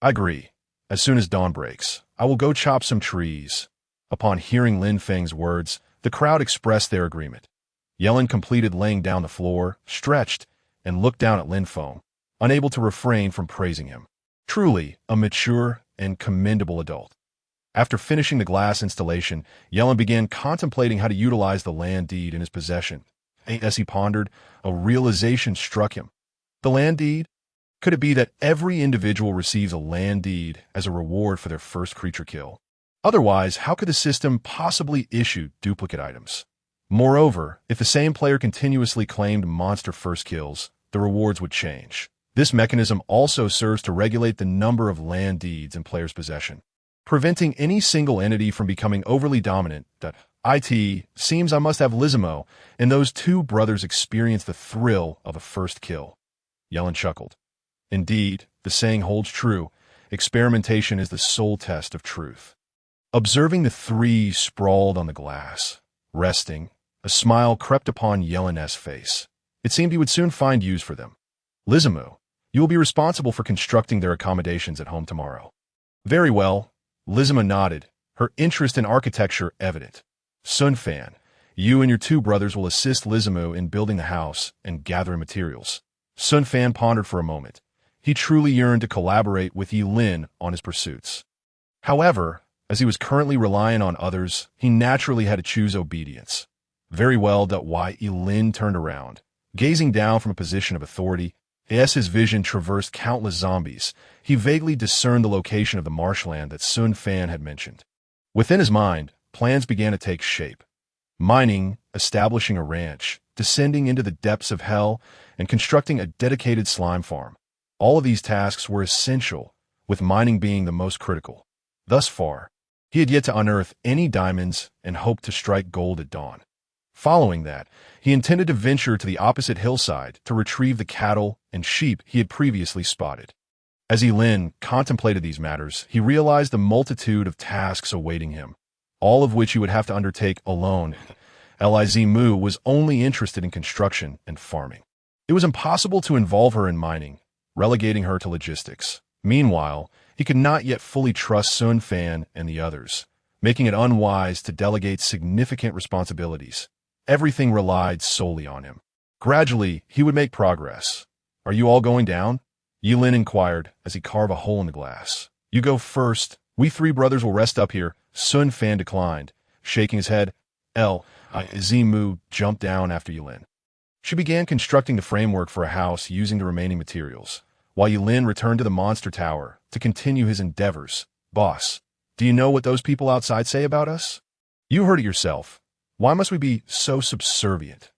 I agree. As soon as dawn breaks, I will go chop some trees. Upon hearing Lin Feng's words, the crowd expressed their agreement. Yellen completed laying down the floor, stretched, and looked down at Lin Feng, unable to refrain from praising him. Truly, a mature and commendable adult. After finishing the glass installation, Yellen began contemplating how to utilize the land deed in his possession. As he pondered, a realization struck him. The land deed? Could it be that every individual receives a land deed as a reward for their first creature kill? Otherwise, how could the system possibly issue duplicate items? Moreover, if the same player continuously claimed monster first kills, the rewards would change. This mechanism also serves to regulate the number of land deeds in players' possession, preventing any single entity from becoming overly dominant. It seems I must have Lizimo, and those 2 brothers experience the thrill of a first kill. Yellen chuckled. Indeed, the saying holds true. Experimentation is the sole test of truth. Observing the 3 sprawled on the glass, resting, a smile crept upon Yellen's face. It seemed he would soon find use for them. Lizimo, you will be responsible for constructing their accommodations at home tomorrow. Very well. Lizimo nodded, her interest in architecture evident. Sun Fan, you and your 2 brothers will assist Lizimo in building the house and gathering materials. Sun Fan pondered for a moment. He truly yearned to collaborate with Yi Lin on his pursuits. However, as he was currently relying on others, he naturally had to choose obedience. Very well. Yi Lin turned around, gazing down from a position of authority. As his vision traversed countless zombies, he vaguely discerned the location of the marshland that Sun Fan had mentioned. Within his mind, plans began to take shape. Mining, establishing a ranch, descending into the depths of hell, and constructing a dedicated slime farm. All of these tasks were essential, with mining being the most critical. Thus far, he had yet to unearth any diamonds and hoped to strike gold at dawn. Following that, he intended to venture to the opposite hillside to retrieve the cattle and sheep he had previously spotted. As Yi Lin contemplated these matters, he realized the multitude of tasks awaiting him, all of which he would have to undertake alone. Liz was only interested in construction and farming. It was impossible to involve her in mining, relegating her to logistics. Meanwhile, He could not yet fully trust Sun Fan and the others, making it unwise to delegate significant responsibilities. Everything relied solely on him. Gradually, he would make progress. "Are you all going down?" Yilin inquired as he carved a hole in the glass. "You go first. We three brothers will rest up here." Sun Fan declined, shaking his head. Zimu jumped down after Yilin. She began constructing the framework for a house using the remaining materials, while Yilin returned to the monster tower to continue his endeavors. "Boss, do you know what those people outside say about us?" "You heard it yourself. Why must we be so subservient?"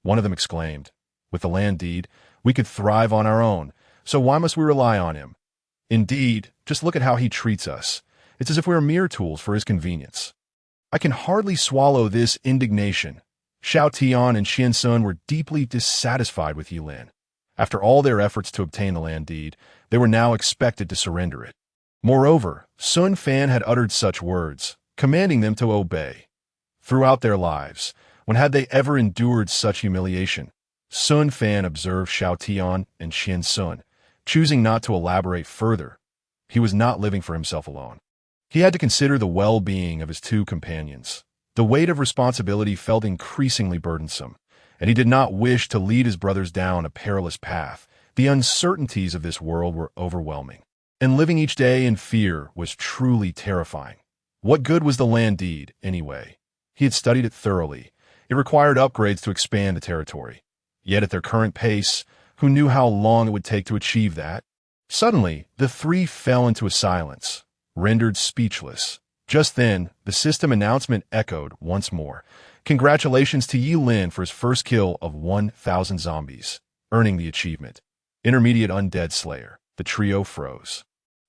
One of them exclaimed. "With the land deed, we could thrive on our own, so why must we rely on him? Indeed, just look at how he treats us. It's as if we are mere tools for his convenience." I can hardly swallow this indignation. Xiao Tian and Xian Sun were deeply dissatisfied with Yilin. After all their efforts to obtain the land deed, they were now expected to surrender it. Moreover, Sun Fan had uttered such words, commanding them to obey. Throughout their lives, when had they ever endured such humiliation? Sun Fan observed Xiao Tian and Xian Sun, choosing not to elaborate further. He was not living for himself alone. He had to consider the well-being of his two companions. The weight of responsibility felt increasingly burdensome, and he did not wish to lead his brothers down a perilous path. The uncertainties of this world were overwhelming, and living each day in fear was truly terrifying. What good was the land deed, anyway? He had studied it thoroughly. It required upgrades to expand the territory. Yet at their current pace, who knew how long it would take to achieve that? Suddenly, the three fell into a silence, rendered speechless. Just then, the system announcement echoed once more. "Congratulations to Yilin for his first kill of 1,000 zombies, earning the achievement. Intermediate Undead Slayer." The trio froze,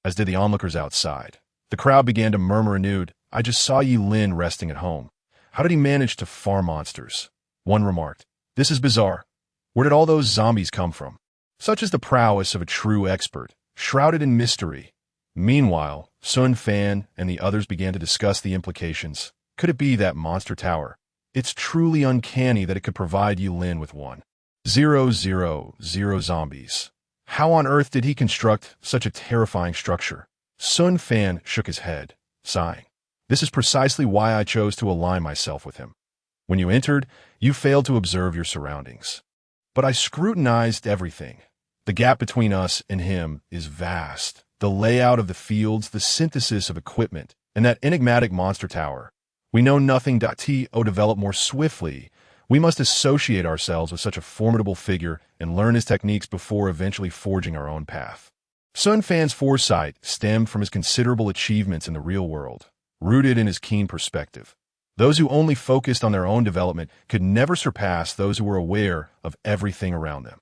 as did the onlookers outside. The crowd began to murmur anew. "I just saw Yilin resting at home. How did he manage to farm monsters?" One remarked, "This is bizarre. Where did all those zombies come from?" Such is the prowess of a true expert, shrouded in mystery. Meanwhile, Sun Fan and the others began to discuss the implications. Could it be that monster tower? It's truly uncanny that it could provide Yilin with 1,000 zombies. How on earth did he construct such a terrifying structure? Sun Fan shook his head, sighing. "This is precisely why I chose to align myself with him. When you entered, you failed to observe your surroundings. But I scrutinized everything. The gap between us and him is vast. The layout of the fields, the synthesis of equipment, and that enigmatic monster tower. We know nothing to develop more swiftly. We must associate ourselves with such a formidable figure and learn his techniques before eventually forging our own path." Sun Fan's foresight stemmed from his considerable achievements in the real world, rooted in his keen perspective. Those who only focused on their own development could never surpass those who were aware of everything around them.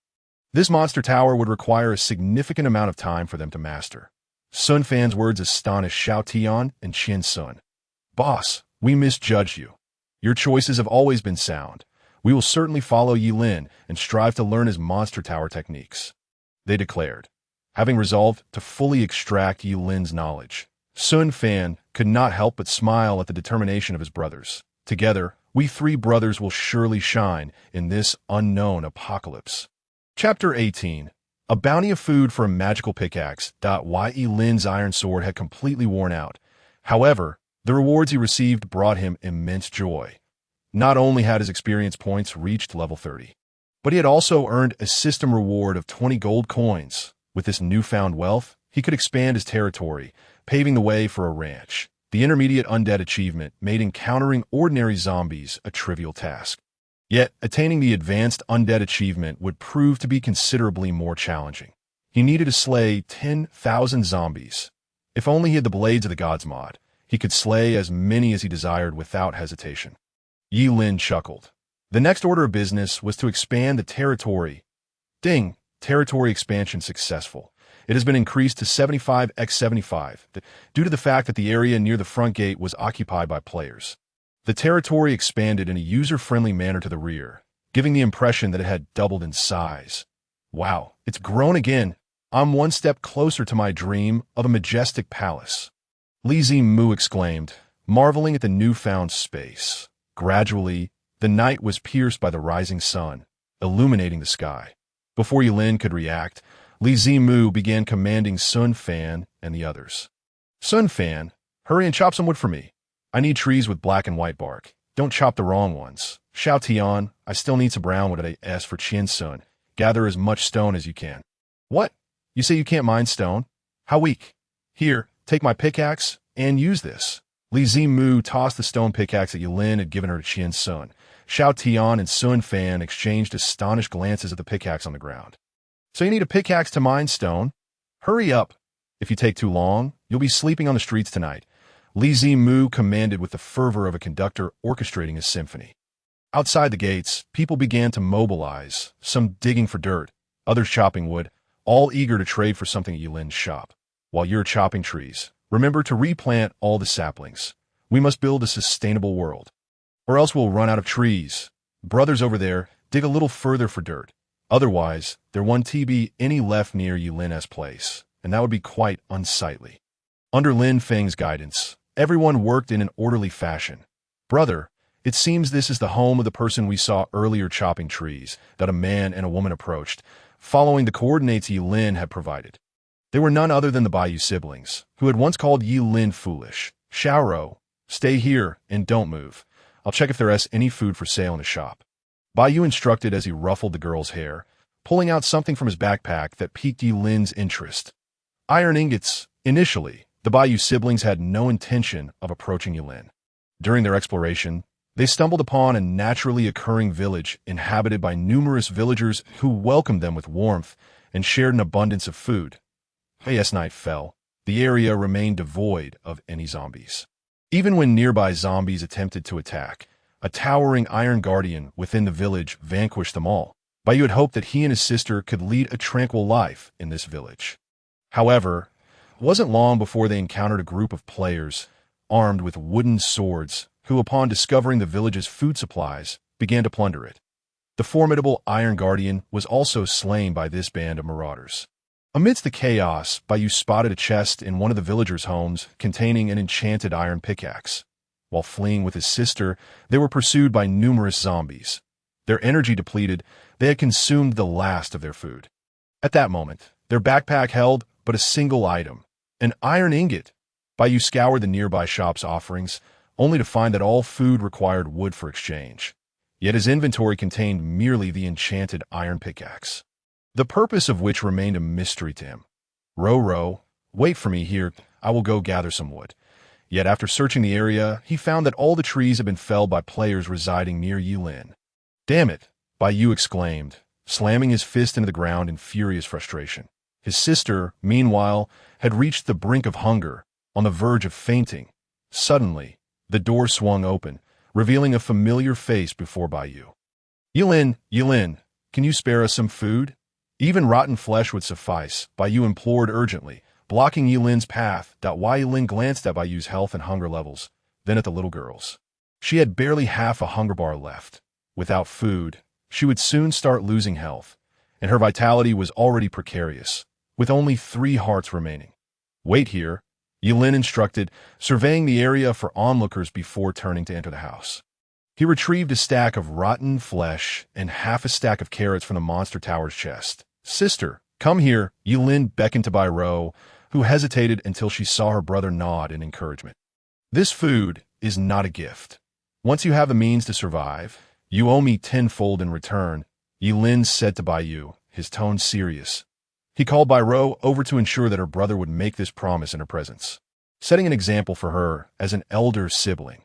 This monster tower would require a significant amount of time for them to master. Sun Fan's words astonished Xiao Tian and Qian Sun. "Boss, we misjudged you. Your choices have always been sound. We will certainly follow Yilin and strive to learn his monster tower techniques," they declared, having resolved to fully extract Yilin's knowledge. Sun Fan could not help but smile at the determination of his brothers. "Together, we three brothers will surely shine in this unknown apocalypse." Chapter 18. A bounty of food for a magical pickaxe. Yilin's iron sword had completely worn out. However, the rewards he received brought him immense joy. Not only had his experience points reached level 30, but he had also earned a system reward of 20 gold coins. With this newfound wealth, he could expand his territory, paving the way for a ranch. The intermediate Undead achievement made encountering ordinary zombies a trivial task. Yet, attaining the advanced Undead achievement would prove to be considerably more challenging. He needed to slay 10,000 zombies. If only he had the Blades of the Gods mod, he could slay as many as he desired without hesitation. Yilin chuckled. The next order of business was to expand the territory. Ding! Territory expansion successful. It has been increased to 75x75, due to the fact that the area near the front gate was occupied by players. The territory expanded in a user-friendly manner to the rear, giving the impression that it had doubled in size. "Wow, it's grown again. I'm one step closer to my dream of a majestic palace," Li Zimu exclaimed, marveling at the newfound space. Gradually, the night was pierced by the rising sun, illuminating the sky. Before Yilin could react, Li Zimu began commanding Sun Fan and the others. Sun Fan, hurry and chop some wood for me. I need trees with black and white bark. Don't chop the wrong ones. Xiao Tian, I still need some brown wood at S for Qian Sun. Gather as much stone as you can. What? You say you can't mine stone? How weak. Here, take my pickaxe and use this. Li Zimu tossed the stone pickaxe that Yilin had given her to Qian Sun. Xiao Tian and Sun Fan exchanged astonished glances at the pickaxe on the ground. So you need a pickaxe to mine stone? Hurry up. If you take too long, you'll be sleeping on the streets tonight. Li Zimu commanded with the fervor of a conductor orchestrating a symphony. Outside the gates, people began to mobilize, some digging for dirt, others chopping wood, all eager to trade for something at Yilin's shop. While you're chopping trees, remember to replant all the saplings. We must build a sustainable world, or else we'll run out of trees. Brothers over there, dig a little further for dirt. Otherwise, there won't be any left near Yilin's place, and that would be quite unsightly. Under Lin Feng's guidance, everyone worked in an orderly fashion. Brother, it seems this is the home of the person we saw earlier chopping trees, that a man and a woman approached, following the coordinates Yilin had provided. They were none other than the Baiyu siblings, who had once called Yilin foolish. Xiaoro, stay here and don't move. I'll check if there is any food for sale in the shop. Baiyu instructed as he ruffled the girl's hair, pulling out something from his backpack that piqued Yilin's interest. Iron ingots. Initially, the Baiyu siblings had no intention of approaching Yilin. During their exploration, they stumbled upon a naturally occurring village inhabited by numerous villagers who welcomed them with warmth and shared an abundance of food. As night fell, the area remained devoid of any zombies. Even when nearby zombies attempted to attack, a towering iron guardian within the village vanquished them all. Baiyu had hoped that he and his sister could lead a tranquil life in this village. However, it wasn't long before they encountered a group of players, armed with wooden swords, who, upon discovering the village's food supplies, began to plunder it. The formidable Iron Guardian was also slain by this band of marauders. Amidst the chaos, Baiyu spotted a chest in one of the villagers' homes containing an enchanted iron pickaxe. While fleeing with his sister, they were pursued by numerous zombies. Their energy depleted, they had consumed the last of their food. At that moment, their backpack held but a single item, an iron ingot. Baiyu scoured the nearby shop's offerings, only to find that all food required wood for exchange. Yet his inventory contained merely the enchanted iron pickaxe, the purpose of which remained a mystery to him. Ro, wait for me here, I will go gather some wood. Yet after searching the area, he found that all the trees had been felled by players residing near Yilin. Damn it, Baiyu exclaimed, slamming his fist into the ground in furious frustration. His sister, meanwhile, had reached the brink of hunger, on the verge of fainting. Suddenly, the door swung open, revealing a familiar face before Baiyu. Yilin, can you spare us some food? Even rotten flesh would suffice, Baiyu implored urgently, blocking Yilin's path. While Yilin glanced at Baiyu's health and hunger levels, then at the little girl's. She had barely half a hunger bar left. Without food, she would soon start losing health, and her vitality was already precarious, with only 3 hearts remaining. Wait here, Yilin instructed, surveying the area for onlookers before turning to enter the house. He retrieved a stack of rotten flesh and half a stack of carrots from the monster tower's chest. Sister, come here, Yilin beckoned to Baiyu, who hesitated until she saw her brother nod in encouragement. This food is not a gift. Once you have the means to survive, you owe me tenfold in return, Yilin said to Baiyu, his tone serious. He called Baiyu over to ensure that her brother would make this promise in her presence, setting an example for her as an elder sibling.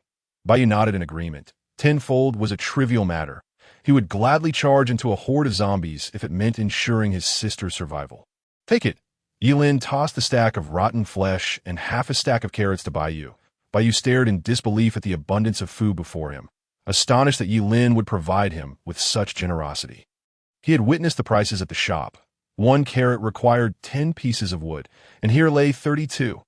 Baiyu nodded in agreement. Tenfold was a trivial matter. He would gladly charge into a horde of zombies if it meant ensuring his sister's survival. Take it. Yilin tossed a stack of rotten flesh and half a stack of carrots to Baiyu. Baiyu stared in disbelief at the abundance of food before him, astonished that Yilin would provide him with such generosity. He had witnessed the prices at the shop. 1 carrot required 10 pieces of wood, and here lay 32.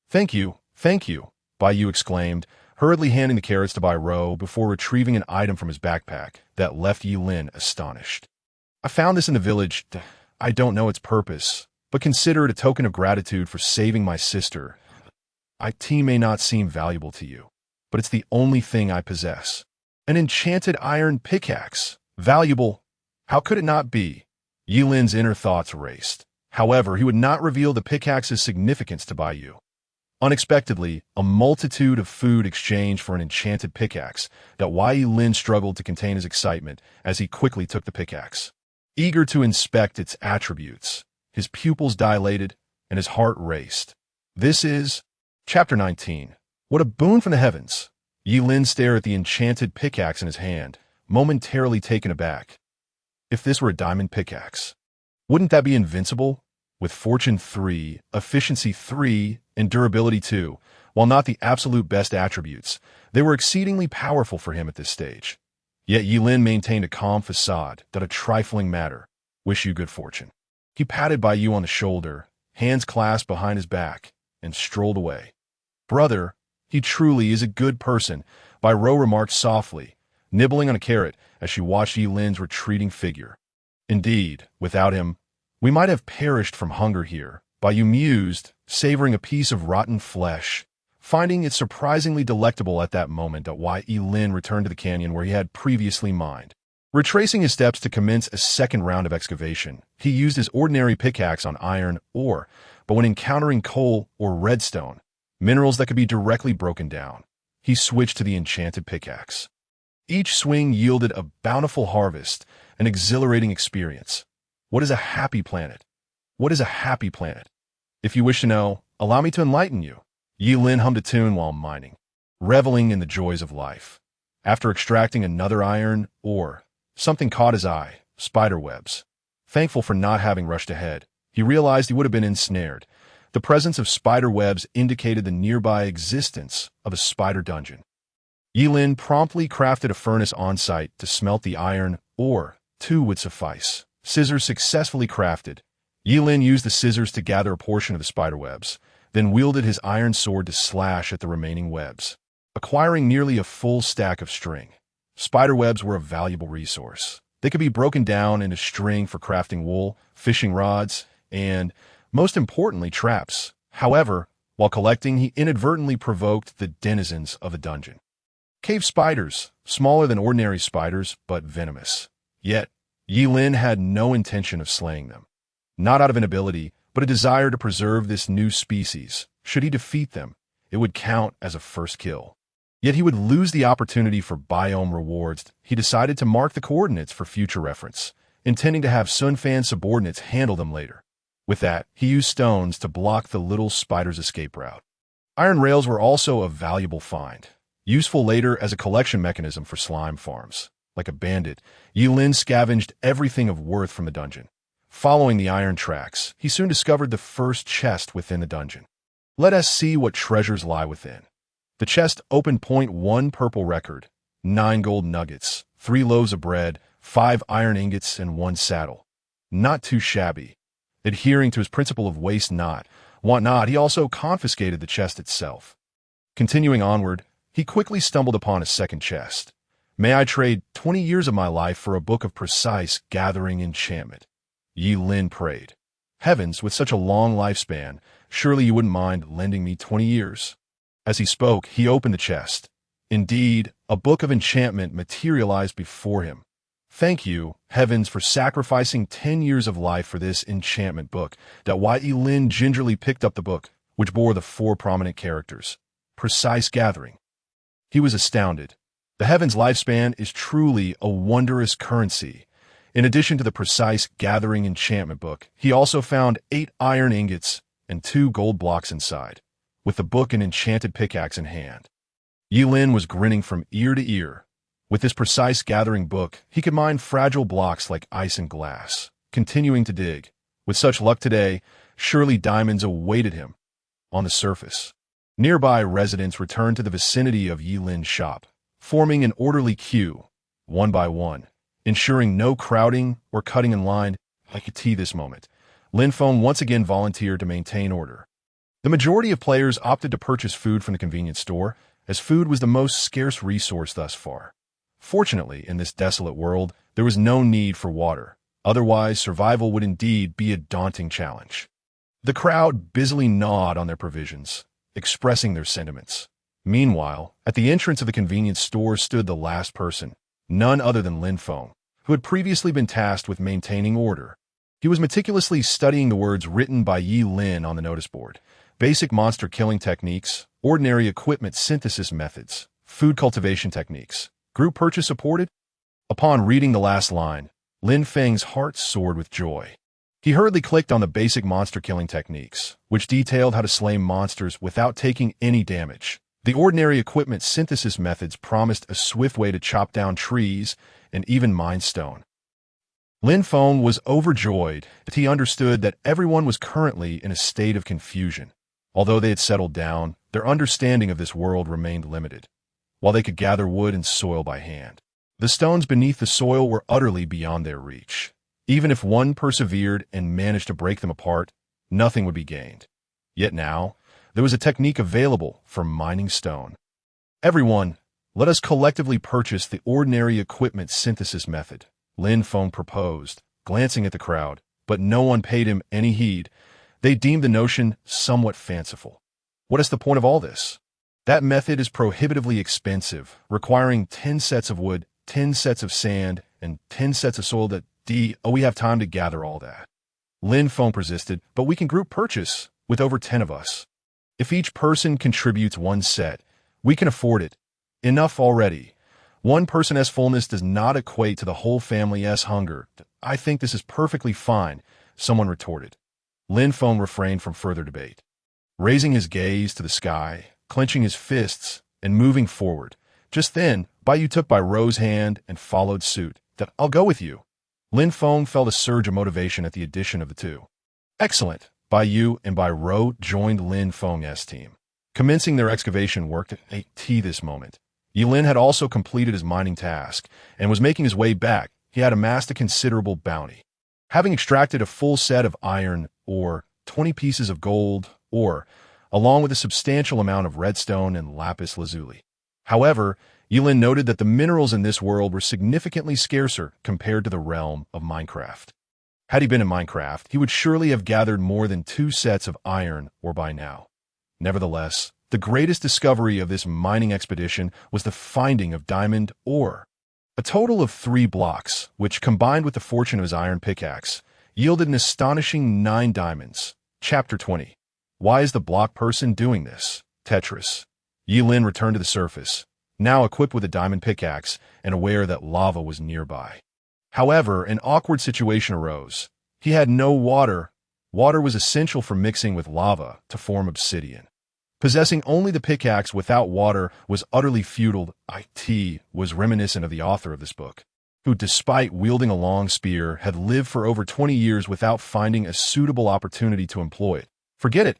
Thank you, Baiyu exclaimed, hurriedly handing the carrots to Baiyu before retrieving an item from his backpack that left Yilin astonished. I found this in the village. I don't know its purpose, but consider it a token of gratitude for saving my sister. IT may not seem valuable to you, but it's the only thing I possess. An enchanted iron pickaxe. Valuable. How could it not be? Yilin's inner thoughts raced. However, he would not reveal the pickaxe's significance to Bai Yu. Unexpectedly, a multitude of food exchanged for an enchanted pickaxe that Yi Lin struggled to contain his excitement as he quickly took the pickaxe. Eager to inspect its attributes, his pupils dilated and his heart raced. This is Chapter 19. What a boon from the heavens! Yi Lin stared at the enchanted pickaxe in his hand, momentarily taken aback. If this were a diamond pickaxe, wouldn't that be invincible? With Fortune 3, Efficiency 3, and Durability 2, while not the absolute best attributes, they were exceedingly powerful for him at this stage. Yet Yi Lin maintained a calm facade that a trifling matter. Wish you good fortune. He patted Bai Yu on the shoulder, hands clasped behind his back, and strolled away. Brother, he truly is a good person, Bai Ro remarked softly, nibbling on a carrot as she watched Yi Lin's retreating figure. Indeed, without him, we might have perished from hunger here, Bai Yu mused, savoring a piece of rotten flesh, finding it surprisingly delectable at that moment that Yi Lin returned to the canyon where he had previously mined. Retracing his steps to commence a second round of excavation, he used his ordinary pickaxe on iron ore, but when encountering coal or redstone, minerals that could be directly broken down, he switched to the enchanted pickaxe. Each swing yielded a bountiful harvest, an exhilarating experience. What is a happy planet? What is a happy planet? If you wish to know, allow me to enlighten you. Yi Lin hummed a tune while mining, reveling in the joys of life. After extracting another iron ore, something caught his eye, spider webs. Thankful for not having rushed ahead, he realized he would have been ensnared. The presence of spider webs indicated the nearby existence of a spider dungeon. Yi Lin promptly crafted a furnace on-site to smelt the iron ore. 2 would suffice. Scissors successfully crafted. Yi Lin used the scissors to gather a portion of the spider webs, then wielded his iron sword to slash at the remaining webs, acquiring nearly a full stack of string. Spider webs were a valuable resource. They could be broken down into string for crafting wool, fishing rods, and, most importantly, traps. However, while collecting, he inadvertently provoked the denizens of the dungeon. Cave spiders, smaller than ordinary spiders, but venomous. Yet, Yi Lin had no intention of slaying them. Not out of inability, but a desire to preserve this new species. Should he defeat them, it would count as a first kill. Yet he would lose the opportunity for biome rewards. He decided to mark the coordinates for future reference, intending to have Sun Fan's subordinates handle them later. With that, he used stones to block the little spider's escape route. Iron rails were also a valuable find, useful later as a collection mechanism for slime farms. Like a bandit, Yi Lin scavenged everything of worth from the dungeon. Following the iron tracks, he soon discovered the first chest within the dungeon. Let us see what treasures lie within. The chest opened 1 purple record, 9 gold nuggets, 3 loaves of bread, 5 iron ingots, and 1 saddle. Not too shabby. Adhering to his principle of waste not, want not, he also confiscated the chest itself. Continuing onward, he quickly stumbled upon a second chest. May I trade 20 years of my life for a book of precise gathering enchantment? Yi Lin prayed. Heavens, with such a long lifespan, surely you wouldn't mind lending me 20 years. As he spoke, he opened the chest. Indeed, a book of enchantment materialized before him. Thank you, heavens, for sacrificing 10 years of life for this enchantment book. Yi Lin gingerly picked up the book, which bore the 4 prominent characters. Precise gathering. He was astounded. The Heaven's lifespan is truly a wondrous currency. In addition to the precise gathering enchantment book, he also found 8 iron ingots and 2 gold blocks inside, with the book and enchanted pickaxe in hand. Yi Lin was grinning from ear to ear. With this precise gathering book, he could mine fragile blocks like ice and glass, continuing to dig. With such luck today, surely diamonds awaited him. On the surface, nearby residents returned to the vicinity of Yi Lin's shop, forming an orderly queue, 1 by 1, ensuring no crowding or cutting in line. I could see this moment. Lin Feng once again volunteered to maintain order. The majority of players opted to purchase food from the convenience store, as food was the most scarce resource thus far. Fortunately, in this desolate world, there was no need for water. Otherwise, survival would indeed be a daunting challenge. The crowd busily gnawed on their provisions, expressing their sentiments. Meanwhile, at the entrance of the convenience store stood the last person, none other than Lin Feng, who had previously been tasked with maintaining order. He was meticulously studying the words written by Yi Lin on the notice board. Basic monster killing techniques, ordinary equipment synthesis methods, food cultivation techniques. Group purchase supported? Upon reading the last line, Lin Feng's heart soared with joy. He hurriedly clicked on the basic monster killing techniques, which detailed how to slay monsters without taking any damage. The ordinary equipment synthesis methods promised a swift way to chop down trees and even mine stone. Lin Feng was overjoyed that he understood that everyone was currently in a state of confusion. Although they had settled down, their understanding of this world remained limited. While they could gather wood and soil by hand, the stones beneath the soil were utterly beyond their reach. Even if one persevered and managed to break them apart, nothing would be gained. Yet now, there was a technique available for mining stone. Everyone, let us collectively purchase the ordinary equipment synthesis method, Lin Feng proposed, glancing at the crowd, but no one paid him any heed. They deemed the notion somewhat fanciful. What is the point of all this? That method is prohibitively expensive, requiring 10 sets of wood, 10 sets of sand, and 10 sets of soil we have time to gather all that. Lin Feng persisted, but we can group purchase with over 10 of us. If each person contributes 1 set, we can afford it. Enough already. One person's fullness does not equate to the whole family's hunger. I think this is perfectly fine, someone retorted. Lin Feng refrained from further debate. Raising his gaze to the sky, clenching his fists, and moving forward. Just then, Bai Yu took Bai Ro's hand and followed suit. I'll go with you. Lin Feng felt a surge of motivation at the addition of the two. Excellent. Bai Yu and Bai Ro joined Lin Feng's team, commencing their excavation work at this moment. Yi Lin had also completed his mining task and was making his way back. He had amassed a considerable bounty. Having extracted a full set of iron ore, 20 pieces of gold ore, along with a substantial amount of redstone and lapis lazuli. However, Yi Lin noted that the minerals in this world were significantly scarcer compared to the realm of Minecraft. Had he been in Minecraft, he would surely have gathered more than 2 sets of iron ore by now. Nevertheless, the greatest discovery of this mining expedition was the finding of diamond ore. A total of 3 blocks, which combined with the fortune of his iron pickaxe, yielded an astonishing 9 diamonds. Chapter 20. Why is the block person doing this? Tetris. Yi Lin returned to the surface, now equipped with a diamond pickaxe and aware that lava was nearby. However, an awkward situation arose. He had no water. Water was essential for mixing with lava to form obsidian. Possessing only the pickaxe without water was utterly futile. It was reminiscent of the author of this book, who, despite wielding a long spear, had lived for over 20 years without finding a suitable opportunity to employ it. Forget it.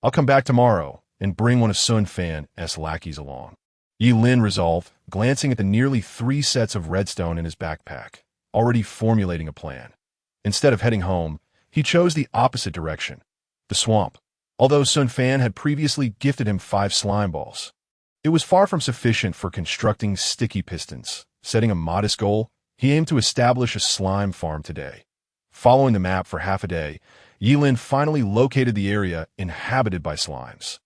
I'll come back tomorrow and bring one of Sun Fan's lackeys along. Yi Lin resolved, glancing at the nearly 3 sets of redstone in his backpack, already formulating a plan. Instead of heading home, he chose the opposite direction, the swamp. Although Sun Fan had previously gifted him 5 slime balls, it was far from sufficient for constructing sticky pistons. Setting a modest goal, he aimed to establish a slime farm today. Following the map for half a day, Yi Lin finally located the area inhabited by slimes.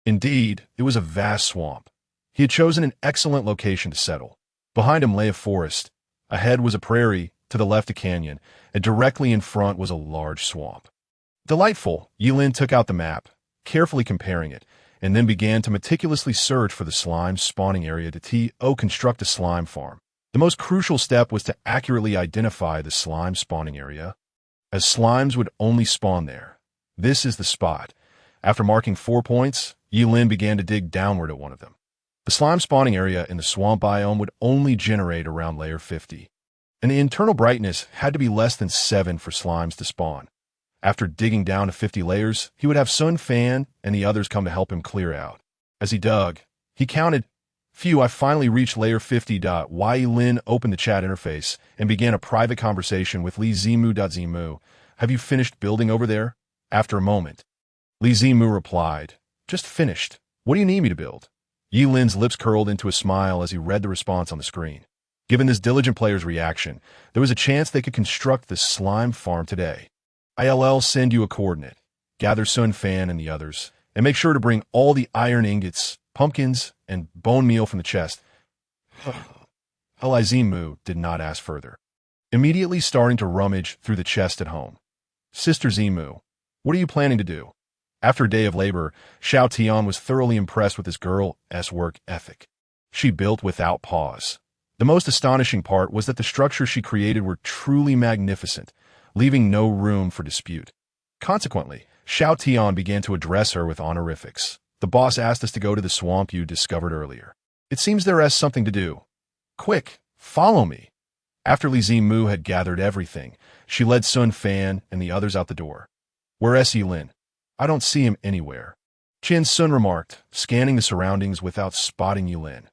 Indeed, it was a vast swamp. He had chosen an excellent location to settle. Behind him lay a forest. Ahead was a prairie, to the left a canyon, and directly in front was a large swamp. Delightful, Yi Lin took out the map, carefully comparing it, and then began to meticulously search for the slime spawning area to construct a slime farm. The most crucial step was to accurately identify the slime spawning area, as slimes would only spawn there. This is the spot. After marking 4 points, Yi Lin began to dig downward at one of them. The slime spawning area in the swamp biome would only generate around layer 50, and the internal brightness had to be less than 7 for slimes to spawn. After digging down to 50 layers, he would have Sun Fan and the others come to help him clear out. As he dug, he counted, "Phew, I finally reached layer 50. Yi Lin opened the chat interface and began a private conversation with Li Zimu. Zimu, have you finished building over there? After a moment, Li Zimu replied, "Just finished. What do you need me to build?" Yi Lin's lips curled into a smile as he read the response on the screen. Given this diligent player's reaction, there was a chance they could construct this slime farm today. "I'll send you a coordinate. Gather Sun Fan and the others, and make sure to bring all the iron ingots, pumpkins, and bone meal from the chest." Li Zimu did not ask further, immediately starting to rummage through the chest at home. Sister Zimu, what are you planning to do? After a day of labor, Xiao Tian was thoroughly impressed with this girl's work ethic. She built without pause. The most astonishing part was that the structures she created were truly magnificent, leaving no room for dispute. Consequently, Xiao Tian began to address her with honorifics. The boss asked us to go to the swamp you discovered earlier. It seems there is something to do. Quick, follow me. After Li Zimu had gathered everything, she led Sun Fan and the others out the door. Where is Yilin? I don't see him anywhere. Qin Sun remarked, scanning the surroundings without spotting Yilin.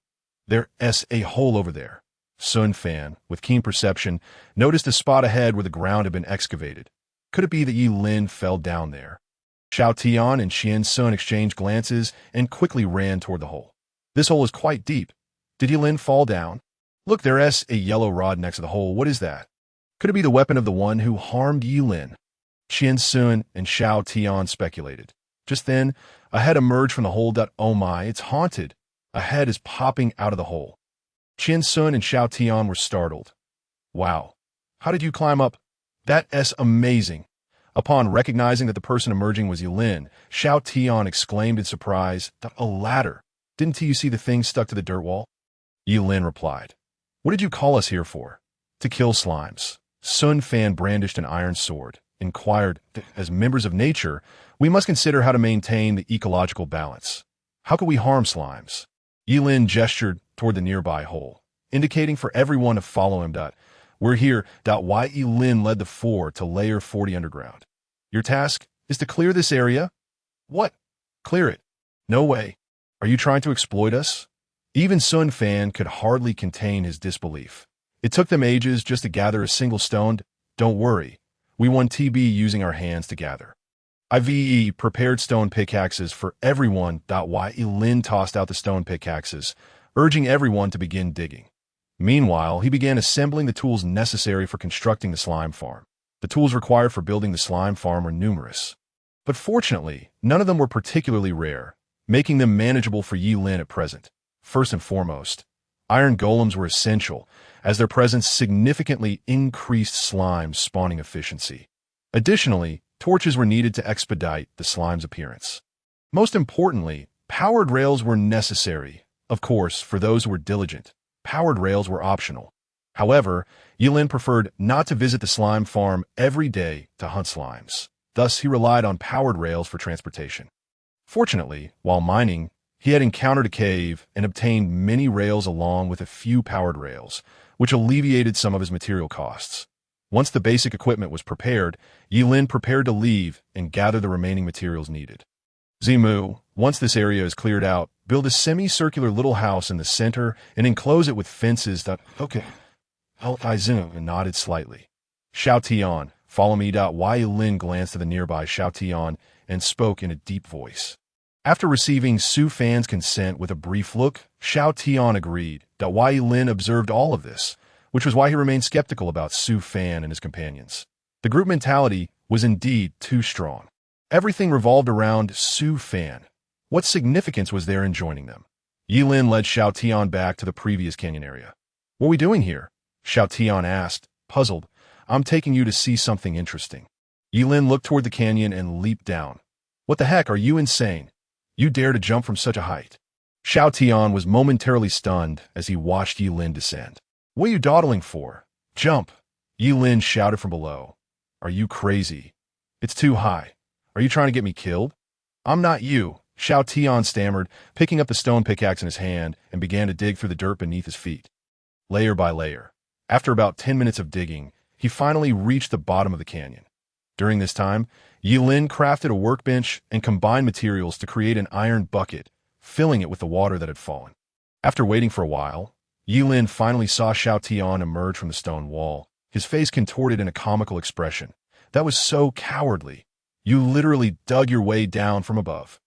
There's a hole over there. Sun Fan, with keen perception, noticed a spot ahead where the ground had been excavated. Could it be that Yilin fell down there? Xiao Tian and Qian Sun exchanged glances and quickly ran toward the hole. This hole is quite deep. Did Yilin fall down? Look, there's a yellow rod next to the hole. What is that? Could it be the weapon of the one who harmed Yilin? Qian Sun and Xiao Tian speculated. Just then, a head emerged from the hole. Oh my, it's haunted. A head is popping out of the hole. Qian Sun and Xiao Tian were startled. Wow. How did you climb up? That's amazing. Upon recognizing that the person emerging was Yilin, Xiao Tian exclaimed in surprise, a ladder. Didn't you see the thing stuck to the dirt wall? Yilin replied, what did you call us here for? To kill slimes. Sun Fan brandished an iron sword, inquired, as members of nature, we must consider how to maintain the ecological balance. How can we harm slimes? Yilin gestured toward the nearby hole, indicating for everyone to follow him. We're here. Why Yilin led the four to layer 40 underground. Your task is to clear this area? What? Clear it? No way. Are you trying to exploit us? Even Sun Fan could hardly contain his disbelief. It took them ages just to gather a single stone. Don't worry. We won TB using our hands to gather. IVE prepared stone pickaxes for everyone. Why Yilin tossed out the stone pickaxes, urging everyone to begin digging. Meanwhile, he began assembling the tools necessary for constructing the slime farm. The tools required for building the slime farm were numerous. But fortunately, none of them were particularly rare, making them manageable for Yilin at present. First and foremost, iron golems were essential, as their presence significantly increased slime spawning efficiency. Additionally, torches were needed to expedite the slime's appearance. Most importantly, powered rails were necessary. Of course, for those who were diligent, powered rails were optional. However, Yilin preferred not to visit the slime farm every day to hunt slimes. Thus, he relied on powered rails for transportation. Fortunately, while mining, he had encountered a cave and obtained many rails along with a few powered rails, which alleviated some of his material costs. Once the basic equipment was prepared, Yilin prepared to leave and gather the remaining materials needed. Zimu, once this area is cleared out, build a semicircular little house in the center and enclose it with fences. Okay. Zimu nodded slightly. Xiao Tian, follow me. Why Yilin glanced at the nearby Xiao Tian and spoke in a deep voice. After receiving Su Fan's consent with a brief look, Xiao Tian agreed. Why Yilin observed all of this, which was why he remained skeptical about Su Fan and his companions. The group mentality was indeed too strong. Everything revolved around Su Fan. What significance was there in joining them? Yilin led Xiao Tian back to the previous canyon area. What are we doing here? Xiao Tian asked, puzzled. I'm taking you to see something interesting. Yilin looked toward the canyon and leaped down. What the heck, are you insane? You dare to jump from such a height? Xiao Tian was momentarily stunned as he watched Yilin descend. What are you dawdling for? Jump! Yilin shouted from below. Are you crazy? It's too high. Are you trying to get me killed? I'm not you, Xiao Tian stammered, picking up the stone pickaxe in his hand and began to dig through the dirt beneath his feet. Layer by layer. After about 10 minutes of digging, he finally reached the bottom of the canyon. During this time, Yilin crafted a workbench and combined materials to create an iron bucket, filling it with the water that had fallen. After waiting for a while, Yilin finally saw Xiao Tian emerge from the stone wall, his face contorted in a comical expression. That was so cowardly. You literally dug your way down from above.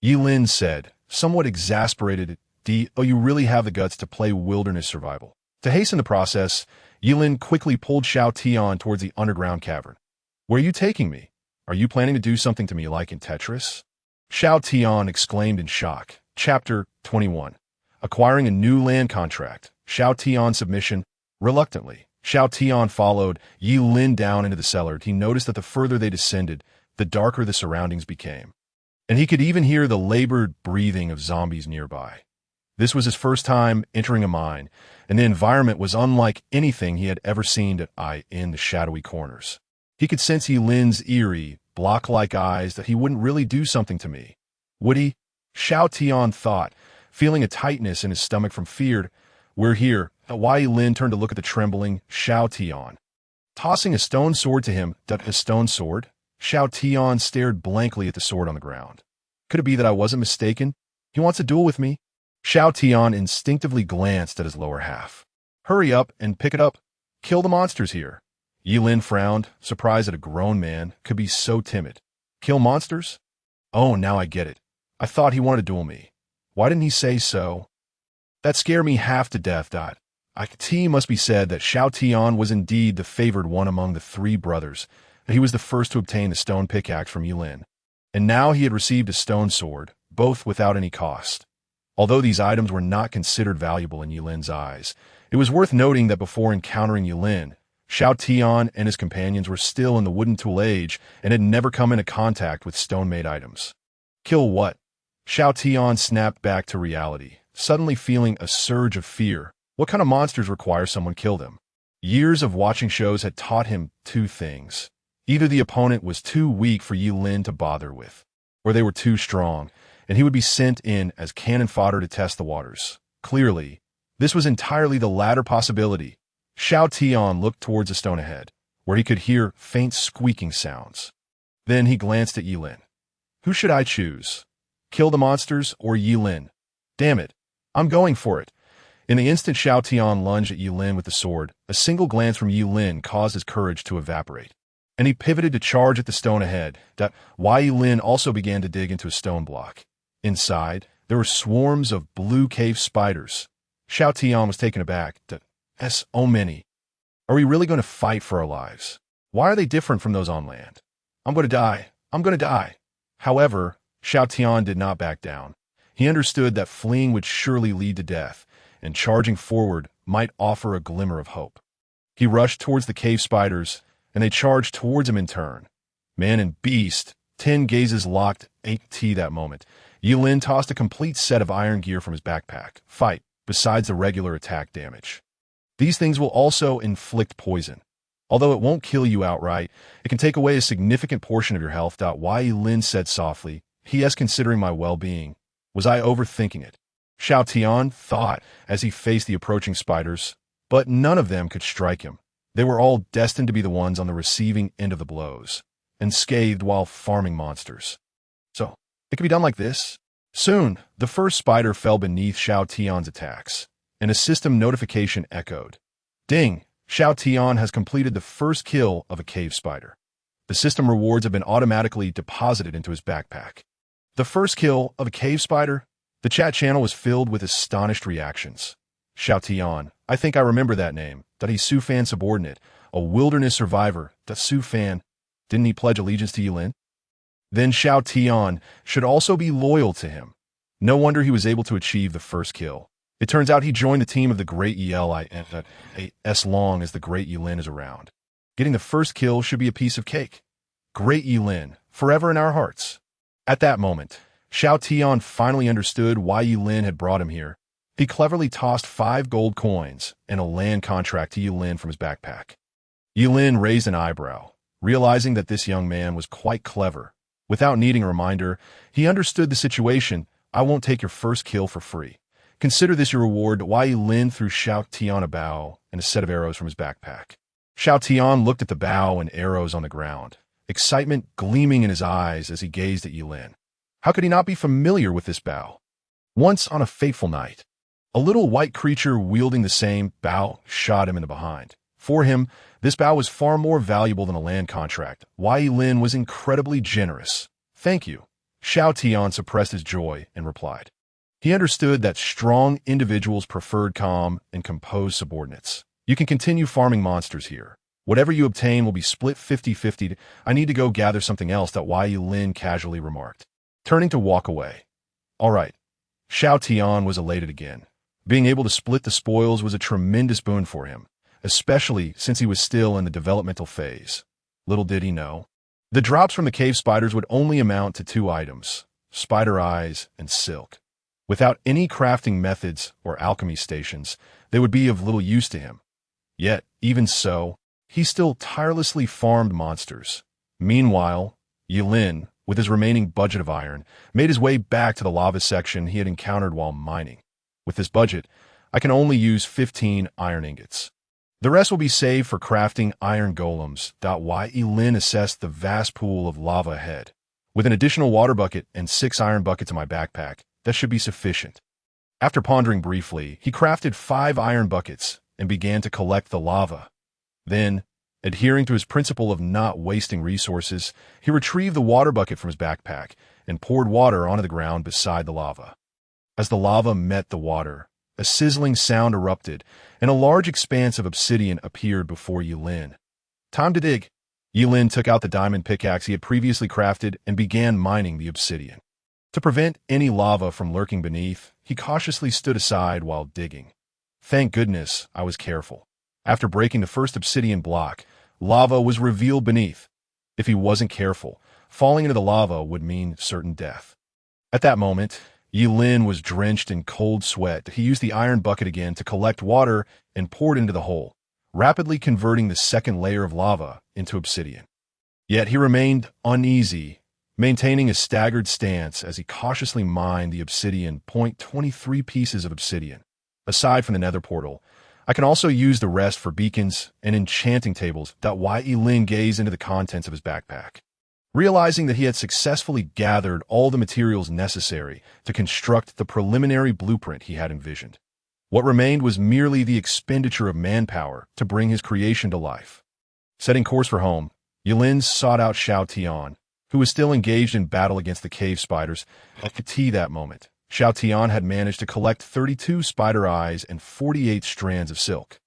Yilin said, somewhat exasperated, you really have the guts to play wilderness survival. To hasten the process, Yilin quickly pulled Xiao Tian towards the underground cavern. Where are you taking me? Are you planning to do something to me like in Tetris? Xiao Tian exclaimed in shock. Chapter 21. Acquiring a new land contract. Xiao Tian's submission. Reluctantly, Xiao Tian followed Yi Lin down into the cellar. He noticed that the further they descended, the darker the surroundings became. And he could even hear the labored breathing of zombies nearby. This was his first time entering a mine, and the environment was unlike anything he had ever seen in the shadowy corners. He could sense Yi Lin's eerie, block-like eyes that he wouldn't really do something to me. Would he? Xiao Tian thought, feeling a tightness in his stomach from fear. We're here. Yi Lin turned to look at the trembling Xiao Tian. Tossing a stone sword to him. A stone sword? Xiao Tian stared blankly at the sword on the ground. Could it be that I wasn't mistaken? He wants a duel with me? Xiao Tian instinctively glanced at his lower half. Hurry up and pick it up. Kill the monsters here. Yi Lin frowned, surprised that a grown man could be so timid. Kill monsters? Oh, now I get it. I thought he wanted to duel me. Why didn't he say so? That scared me half to death. It must be said that Xiao Tian was indeed the favored one among the three brothers, and he was the first to obtain the stone pickaxe from Yi Lin. And now he had received a stone sword, both without any cost. Although these items were not considered valuable in Yi Lin's eyes, it was worth noting that before encountering Yi Lin, Xiao Tian and his companions were still in the wooden tool age and had never come into contact with stone-made items. Kill what? Xiao Tian snapped back to reality, suddenly feeling a surge of fear. What kind of monsters require someone kill them? Years of watching shows had taught him two things. Either the opponent was too weak for Yi Lin to bother with, or they were too strong, and he would be sent in as cannon fodder to test the waters. Clearly, this was entirely the latter possibility. Xiao Tian looked towards the stone ahead, where he could hear faint squeaking sounds. Then he glanced at Yi Lin. Who should I choose? Kill the monsters or Yi Lin? Damn it, I'm going for it. In the instant Xiao Tian lunged at Yi Lin with the sword, a single glance from Yi Lin caused his courage to evaporate, and he pivoted to charge at the stone ahead. Yi Lin also began to dig into a stone block. Inside, there were swarms of blue cave spiders. Xiao Tian was taken aback. So many. Are we really going to fight for our lives? Why are they different from those on land? I'm going to die. I'm going to die. However, Xiao Tian did not back down. He understood that fleeing would surely lead to death, and charging forward might offer a glimmer of hope. He rushed towards the cave spiders, and they charged towards him in turn. Man and beast, 10 gazes locked that moment. Yi Lin tossed a complete set of iron gear from his backpack. Fight, besides the regular attack damage. These things will also inflict poison. Although it won't kill you outright, it can take away a significant portion of your health. Yi Lin said softly, He is considering my well-being. Was I overthinking it? Xiao Tian thought as he faced the approaching spiders, but none of them could strike him. They were all destined to be the ones on the receiving end of the blows, unscathed while farming monsters. So, it could be done like this. Soon, the first spider fell beneath Xiao Tian's attacks, and a system notification echoed. Ding! Xiao Tian has completed the first kill of a cave spider. The system rewards have been automatically deposited into his backpack. The first kill of a cave spider? The chat channel was filled with astonished reactions. Xiao Tian, I think I remember that name. He's Su Fan subordinate, a wilderness survivor. Su Fan, didn't he pledge allegiance to Yi Lin? Then Xiao Tian should also be loyal to him. No wonder he was able to achieve the first kill. It turns out he joined the team of the Great Yi as long as the Great Yi Lin is around. Getting the first kill should be a piece of cake. Great Yi Lin, forever in our hearts. At that moment, Xiao Tian finally understood why Yi Lin had brought him here. He cleverly tossed 5 gold coins and a land contract to Yi Lin from his backpack. Yi Lin raised an eyebrow, realizing that this young man was quite clever. Without needing a reminder, he understood the situation. I won't take your first kill for free. Consider this your reward. Yi Lin threw Xiao Tian a bow and a set of arrows from his backpack. Xiao Tian looked at the bow and arrows on the ground, excitement gleaming in his eyes as he gazed at Yi Lin. How could he not be familiar with this bow? Once on a fateful night, a little white creature wielding the same bow shot him in the behind. For him, this bow was far more valuable than a land contract. Yi Lin was incredibly generous. Thank you. Xiao Tian suppressed his joy and replied. He understood that strong individuals preferred calm and composed subordinates. You can continue farming monsters here. Whatever you obtain will be split 50-50. I need to go gather something else. Yi Lin casually remarked, turning to walk away. All right. Xiao Tian was elated again. Being able to split the spoils was a tremendous boon for him. especially since he was still in the developmental phase. Little did he know, the drops from the cave spiders would only amount to 2 items, spider eyes and silk. Without any crafting methods or alchemy stations, they would be of little use to him. Yet, even so, he still tirelessly farmed monsters. Meanwhile, Yilin, with his remaining budget of iron, made his way back to the lava section he had encountered while mining. With this budget, I can only use 15 iron ingots. The rest will be saved for crafting iron golems. Yilin assessed the vast pool of lava ahead. With an additional water bucket and 6 iron buckets in my backpack, that should be sufficient. After pondering briefly, he crafted 5 iron buckets and began to collect the lava. Then, adhering to his principle of not wasting resources, he retrieved the water bucket from his backpack and poured water onto the ground beside the lava. As the lava met the water, a sizzling sound erupted, and a large expanse of obsidian appeared before Yilin. Time to dig. Yilin took out the diamond pickaxe he had previously crafted and began mining the obsidian. To prevent any lava from lurking beneath, he cautiously stood aside while digging. Thank goodness I was careful. After breaking the first obsidian block, lava was revealed beneath. If he wasn't careful, falling into the lava would mean certain death. At that moment, Yilin was drenched in cold sweat. He used the iron bucket again to collect water and poured into the hole, rapidly converting the second layer of lava into obsidian. Yet he remained uneasy, maintaining a staggered stance as he cautiously mined the obsidian. 23 pieces of obsidian. Aside from the nether portal, I can also use the rest for beacons and enchanting tables. Yilin gazed into the contents of his backpack. Realizing that he had successfully gathered all the materials necessary to construct the preliminary blueprint he had envisioned. What remained was merely the expenditure of manpower to bring his creation to life. Setting course for home, Yilin sought out Xiao Tian, who was still engaged in battle against the cave spiders. At that moment, Xiao Tian had managed to collect 32 spider eyes and 48 strands of silk.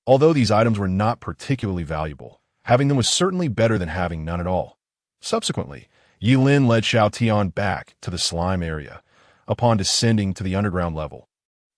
Although these items were not particularly valuable, having them was certainly better than having none at all. Subsequently, Yilin led Xiao Tian back to the slime area. Upon descending to the underground level,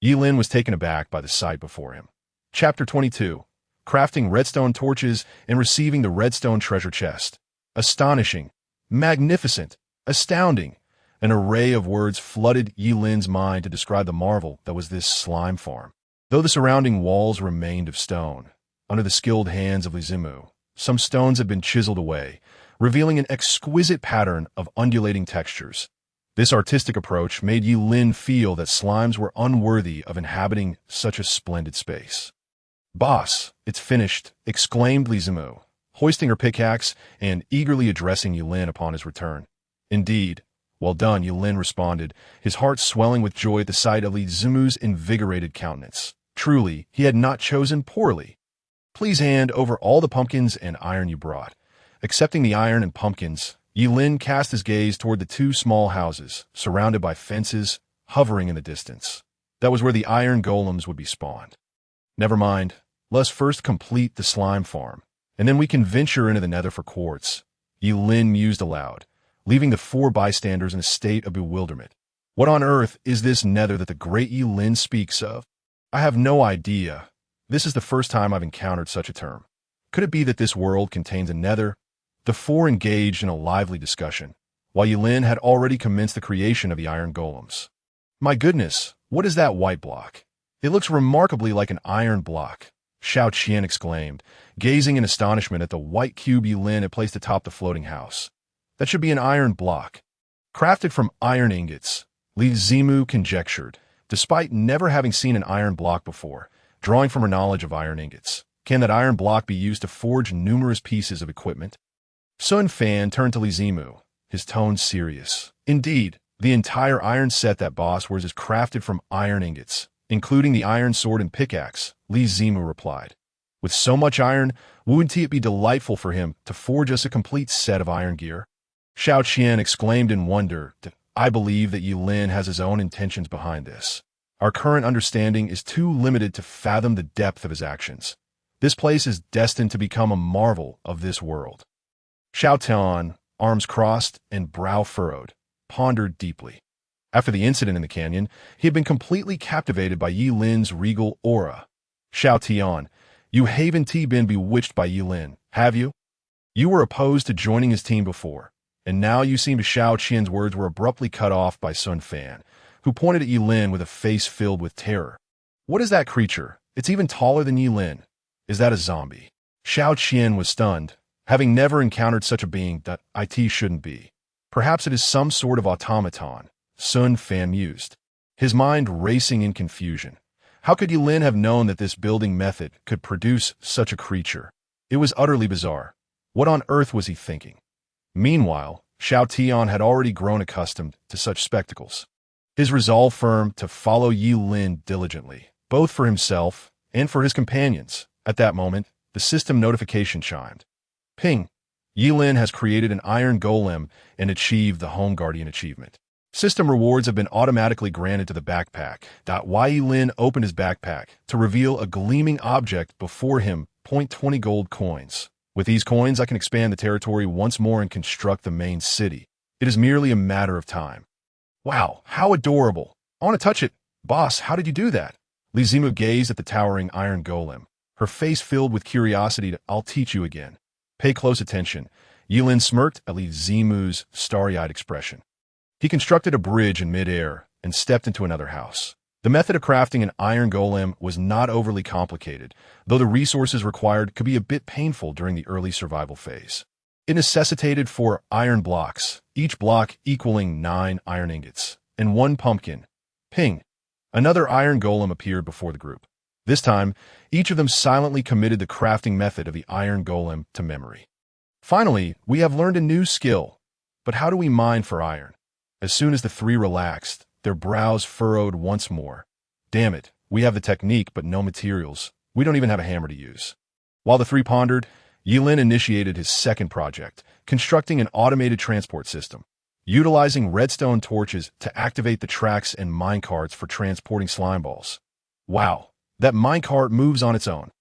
Yilin was taken aback by the sight before him. Chapter 22. Crafting redstone torches and receiving the redstone treasure chest. Astonishing, magnificent, astounding. An array of words flooded Yilin's mind to describe the marvel that was this slime farm. Though the surrounding walls remained of stone, under the skilled hands of Lizimu, some stones had been chiseled away, revealing an exquisite pattern of undulating textures. This artistic approach made Yilin feel that slimes were unworthy of inhabiting such a splendid space. "Boss, it's finished," exclaimed Lizimu, hoisting her pickaxe and eagerly addressing Yilin upon his return. "Indeed, well done," Yilin responded, his heart swelling with joy at the sight of Lizimu's invigorated countenance. Truly, he had not chosen poorly. "Please hand over all the pumpkins and iron you brought." Accepting the iron and pumpkins, Yilin cast his gaze toward the 2 small houses, surrounded by fences, hovering in the distance. That was where the iron golems would be spawned. Never mind, let's first complete the slime farm, and then we can venture into the nether for quartz. Yilin mused aloud, leaving the 4 bystanders in a state of bewilderment. What on earth is this nether that the great Yilin speaks of? I have no idea. This is the first time I've encountered such a term. Could it be that this world contains a nether? The 4 engaged in a lively discussion, while Yilin had already commenced the creation of the iron golems. "My goodness, what is that white block? It looks remarkably like an iron block," Xiao Qian exclaimed, gazing in astonishment at the white cube Yilin had placed atop the floating house. "That should be an iron block." Crafted from iron ingots, Li Zimu conjectured, despite never having seen an iron block before, drawing from her knowledge of iron ingots. Can that iron block be used to forge numerous pieces of equipment? Sun Fan turned to Lizimu, his tone serious. "Indeed, the entire iron set that boss wears is crafted from iron ingots, including the iron sword and pickaxe," Lizimu replied. "With so much iron, wouldn't it be delightful for him to forge us a complete set of iron gear?" Xiao Qian exclaimed in wonder. "I believe that Yilin has his own intentions behind this. Our current understanding is too limited to fathom the depth of his actions. This place is destined to become a marvel of this world." Xiao Tian, arms crossed and brow furrowed, pondered deeply. After the incident in the canyon, he had been completely captivated by Yilin's regal aura. "Xiao Tian, You haven't been bewitched by Yilin, have you? You were opposed to joining his team before, and now you seem to Shao Qian's words were abruptly cut off by Sun Fan, who pointed at Yilin with a face filled with terror. What is that creature? It's even taller than Yilin. Is that a zombie? Shao Qian was stunned, having never encountered such a being that it shouldn't be. Perhaps it is some sort of automaton, Sun Fan mused, his mind racing in confusion. How could Yilin have known that this building method could produce such a creature? It was utterly bizarre. What on earth was he thinking? Meanwhile, Shao Tian had already grown accustomed to such spectacles. His resolve firm to follow Yilin diligently, both for himself and for his companions. At that moment, the system notification chimed. Ping. Yilin has created an iron golem and achieved the Home Guardian achievement. System rewards have been automatically granted to the backpack. Yilin opened his backpack to reveal a gleaming object before him, 20 gold coins. With these coins, I can expand the territory once more and construct the main city. It is merely a matter of time. Wow, how adorable. I want to touch it. Boss, how did you do that? Li Zimu gazed at the towering iron golem, her face filled with curiosity. I'll teach you again. Pay close attention. Yilin smirked at Li Zimu's starry-eyed expression. He constructed a bridge in mid-air and stepped into another house. The method of crafting an iron golem was not overly complicated, though the resources required could be a bit painful during the early survival phase. It necessitated 4 iron blocks, each block equaling 9 iron ingots, and 1 pumpkin. Ping. Another iron golem appeared before the group. This time, each of them silently committed the crafting method of the iron golem to memory. Finally, we have learned a new skill. But how do we mine for iron? As soon as the 3 relaxed, their brows furrowed once more. Damn it, we have the technique but no materials. We don't even have a hammer to use. While the 3 pondered, Yilin initiated his second project, constructing an automated transport system, utilizing redstone torches to activate the tracks and minecarts for transporting slime balls. Wow, that minecart moves on its own.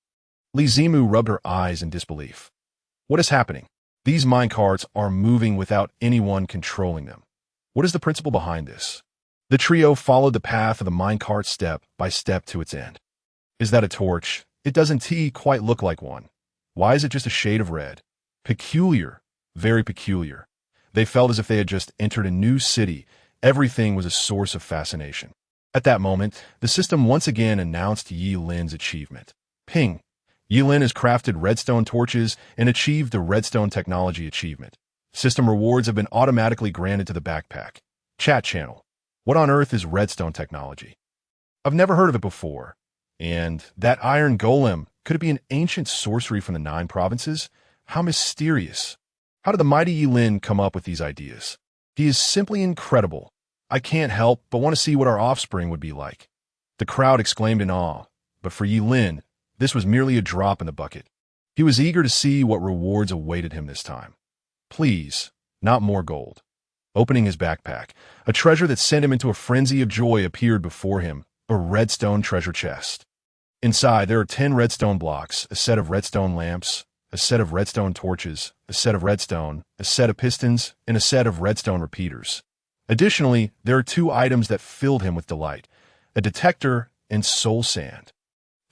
Li Zimu rubbed her eyes in disbelief. What is happening? These minecarts are moving without anyone controlling them. What is the principle behind this? The trio followed the path of the minecart step by step to its end. Is that a torch? It doesn't quite look like one. Why is it just a shade of red? Peculiar. Very peculiar. They felt as if they had just entered a new city. Everything was a source of fascination. At that moment, the system once again announced Yilin's achievement. Ping. Yilin has crafted redstone torches and achieved the redstone technology achievement. System rewards have been automatically granted to the backpack. Chat channel. What on earth is redstone technology? I've never heard of it before. And that iron golem, could it be an ancient sorcery from the 9 provinces? How mysterious. How did the mighty Yilin come up with these ideas? He is simply incredible. I can't help but want to see what our offspring would be like. The crowd exclaimed in awe, but for Yilin, this was merely a drop in the bucket. He was eager to see what rewards awaited him this time. Please, not more gold. Opening his backpack, a treasure that sent him into a frenzy of joy appeared before him, a redstone treasure chest. Inside, there are 10 redstone blocks, a set of redstone lamps, a set of redstone torches, a set of redstone, a set of pistons, and a set of redstone repeaters. Additionally, there are 2 items that filled him with delight, a detector and soul sand.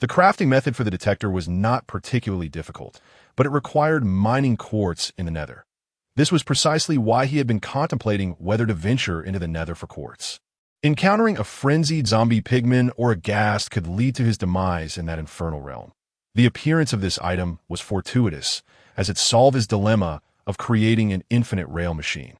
The crafting method for the detector was not particularly difficult, but it required mining quartz in the nether. This was precisely why he had been contemplating whether to venture into the nether for quartz. Encountering a frenzied zombie pigman or a ghast could lead to his demise in that infernal realm. The appearance of this item was fortuitous, as it solved his dilemma of creating an infinite rail machine.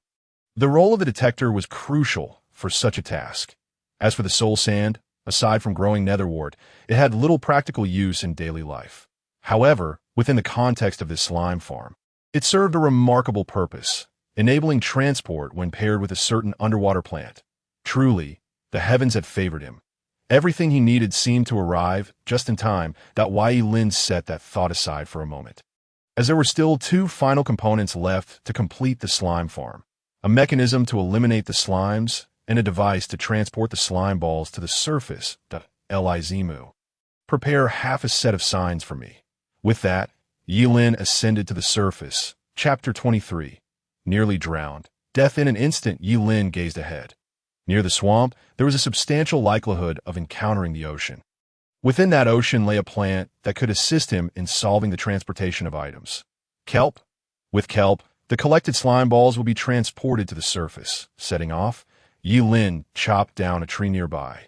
The role of the detector was crucial for such a task. As for the soul sand, aside from growing nether wart, it had little practical use in daily life. However, within the context of this slime farm, it served a remarkable purpose, enabling transport when paired with a certain underwater plant. Truly, the heavens had favored him. Everything he needed seemed to arrive just in time. Yilin set that thought aside for a moment. As there were still 2 final components left to complete the slime farm, a mechanism to eliminate the slimes and a device to transport the slime balls to the surface. Li Zimu. Prepare half a set of signs for me. With that, Yilin ascended to the surface. Chapter 23. Nearly drowned. Death in an instant. Yilin gazed ahead. Near the swamp, there was a substantial likelihood of encountering the ocean. Within that ocean lay a plant that could assist him in solving the transportation of items. Kelp. With kelp, the collected slime balls will be transported to the surface. Setting off, Yi Lin chopped down a tree nearby,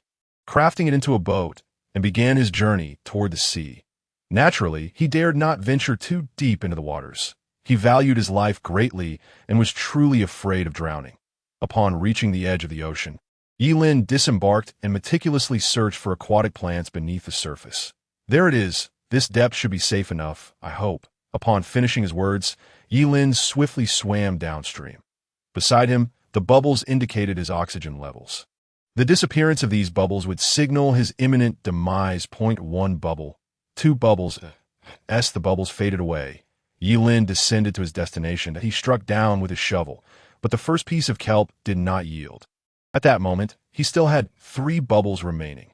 crafting it into a boat, and began his journey toward the sea. Naturally, he dared not venture too deep into the waters. He valued his life greatly and was truly afraid of drowning. Upon reaching the edge of the ocean, Yi Lin disembarked and meticulously searched for aquatic plants beneath the surface. There it is. This depth should be safe enough, I hope. Upon finishing his words, Yi Lin swiftly swam downstream. Beside him, the bubbles indicated his oxygen levels. The disappearance of these bubbles would signal his imminent demise. Point 1 bubble. 2 bubbles. As the bubbles faded away, Yi Lin descended to his destination. He struck down with his shovel, but the first piece of kelp did not yield. At that moment, he still had 3 bubbles remaining.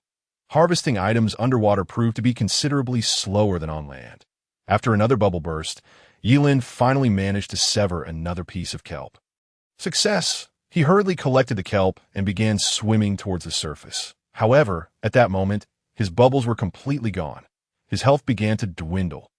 Harvesting items underwater proved to be considerably slower than on land. After another bubble burst, Yi Lin finally managed to sever another piece of kelp. Success! He hurriedly collected the kelp and began swimming towards the surface. However, at that moment, his bubbles were completely gone. His health began to dwindle.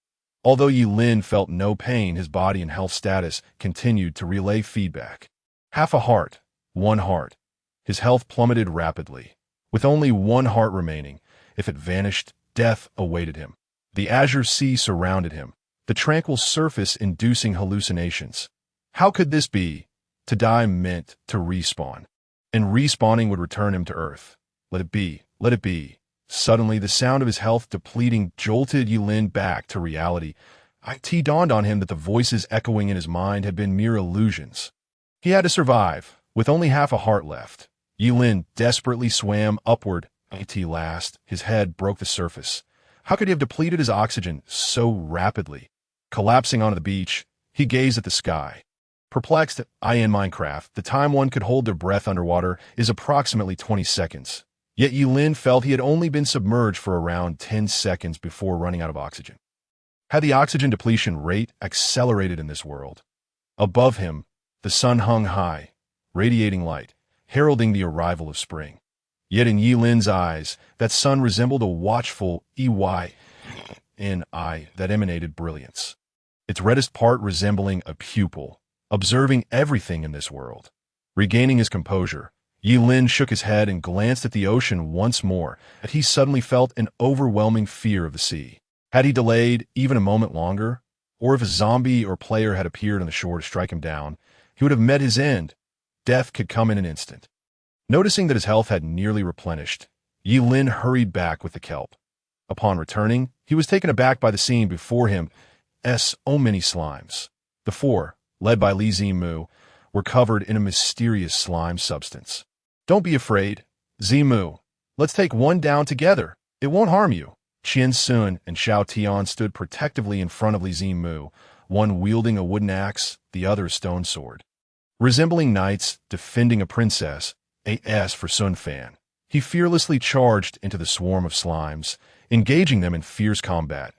Although Yi Lin felt no pain, his body and health status continued to relay feedback. Half a heart, 1 heart. His health plummeted rapidly. With only 1 heart remaining, if it vanished, death awaited him. The azure sea surrounded him, the tranquil surface inducing hallucinations. How could this be? To die meant to respawn, and respawning would return him to Earth. Let it be, let it be. Suddenly, the sound of his health depleting jolted Yi Lin back to reality. It dawned on him that the voices echoing in his mind had been mere illusions. He had to survive, with only half a heart left. Yi Lin desperately swam upward. At last, his head broke the surface. How could he have depleted his oxygen so rapidly? Collapsing onto the beach, he gazed at the sky. Perplexed, in Minecraft, the time one could hold their breath underwater is approximately 20 seconds. Yet Yi Lin felt he had only been submerged for around 10 seconds before running out of oxygen. Had the oxygen depletion rate accelerated in this world? Above him, the sun hung high, radiating light, heralding the arrival of spring. Yet in Yi Lin's eyes, that sun resembled a watchful eye that emanated brilliance, its reddest part resembling a pupil, observing everything in this world. Regaining his composure, Yi Lin shook his head and glanced at the ocean once more, and he suddenly felt an overwhelming fear of the sea. Had he delayed even a moment longer, or if a zombie or player had appeared on the shore to strike him down, he would have met his end. Death could come in an instant. Noticing that his health had nearly replenished, Yi Lin hurried back with the kelp. Upon returning, he was taken aback by the scene before him. So many slimes. The 4, led by Li Zimu, were covered in a mysterious slime substance. Don't be afraid, Zimu. Let's take one down together. It won't harm you. Qian Sun and Xiao Tian stood protectively in front of Li Zimu, one wielding a wooden axe, the other a stone sword. Resembling knights defending a princess, as for Sun Fan, he fearlessly charged into the swarm of slimes, engaging them in fierce combat.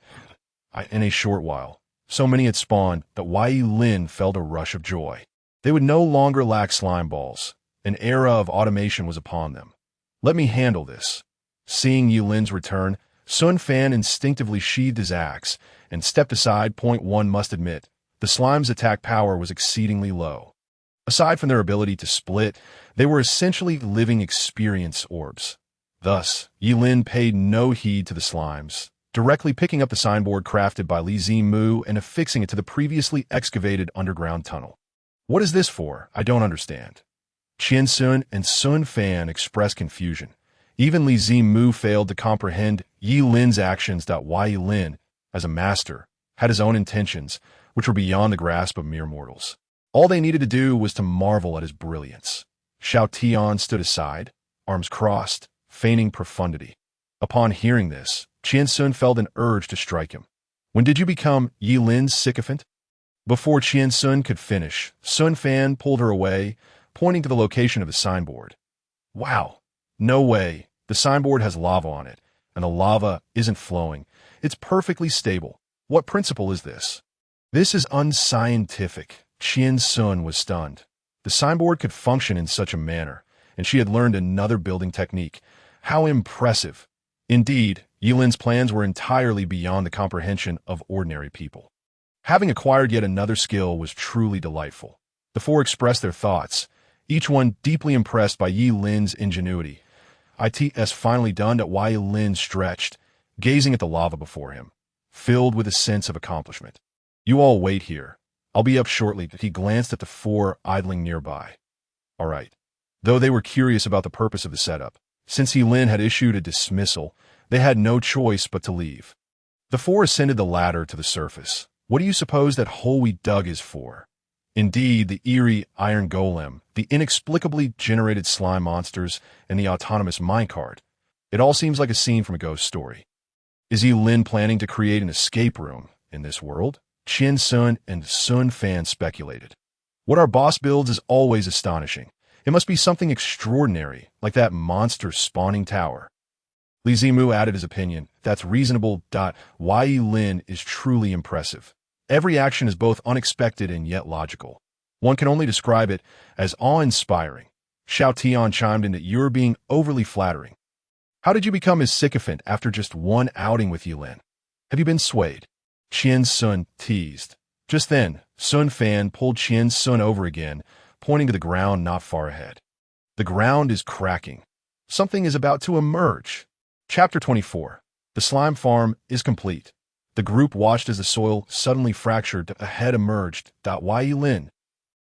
In a short while, so many had spawned that Yi Lin felt a rush of joy. They would no longer lack slime balls. An era of automation was upon them. Let me handle this. Seeing Yi Lin's return, Sun Fan instinctively sheathed his axe and stepped aside. Point 1 must admit, the slime's attack power was exceedingly low. Aside from their ability to split, they were essentially living experience orbs. Thus, Yi Lin paid no heed to the slimes, directly picking up the signboard crafted by Li Zimu and affixing it to the previously excavated underground tunnel. What is this for? I don't understand. Qian Sun and Sun Fan expressed confusion. Even Li Zimu failed to comprehend Yi Lin's actions. Yi Lin, as a master, had his own intentions, which were beyond the grasp of mere mortals. All they needed to do was to marvel at his brilliance. Xiao Tian stood aside, arms crossed, feigning profundity. Upon hearing this, Qian Sun felt an urge to strike him. When did you become Yi Lin's sycophant? Before Qian Sun could finish, Sun Fan pulled her away, pointing to the location of the signboard. Wow, no way. The signboard has lava on it, and the lava isn't flowing. It's perfectly stable. What principle is this? This is unscientific. Qian Sun was stunned. The signboard could function in such a manner, and she had learned another building technique. How impressive! Indeed, Yilin's plans were entirely beyond the comprehension of ordinary people. Having acquired yet another skill was truly delightful. The four expressed their thoughts, each one deeply impressed by Yilin's ingenuity. It's finally done that Yilin stretched, gazing at the lava before him, filled with a sense of accomplishment. You all wait here. I'll be up shortly. He glanced at the four idling nearby. All right. Though they were curious about the purpose of the setup, since Yilin had issued a dismissal, they had no choice but to leave. The four ascended the ladder to the surface. What do you suppose that hole we dug is for? Indeed, the eerie iron golem, the inexplicably generated slime monsters, and the autonomous minecart. It all seems like a scene from a ghost story. Is Yilin planning to create an escape room in this world? Qian Sun and Sun Fan speculated. What our boss builds is always astonishing. It must be something extraordinary, like that monster spawning tower. Li Zimu added his opinion. That's reasonable. Yilin is truly impressive. Every action is both unexpected and yet logical. One can only describe it as awe-inspiring. Xiao Tian chimed in that you're being overly flattering. How did you become his sycophant after just one outing with Yilin? Have you been swayed? Qian Sun teased. Just then, Sun Fan pulled Qian Sun over again, pointing to the ground not far ahead. The ground is cracking. Something is about to emerge. Chapter 24. The slime farm is complete. The group watched as the soil suddenly fractured. A head emerged. Yilin.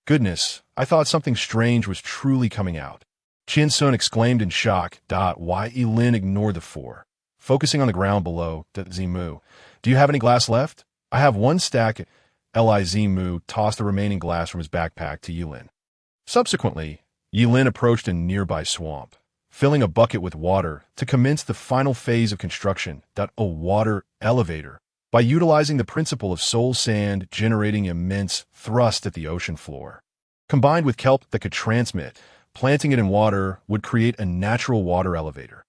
Goodness, I thought something strange was truly coming out. Qian Sun exclaimed in shock. Yilin ignored the four, focusing on the ground below. Zimu, do you have any glass left? I have one stack. Li Zimu tossed the remaining glass from his backpack to Yilin. Subsequently, Yilin approached a nearby swamp, filling a bucket with water to commence the final phase of construction. A water elevator. By utilizing the principle of soul sand generating immense thrust at the ocean floor. Combined with kelp that could transmit, planting it in water would create a natural water elevator.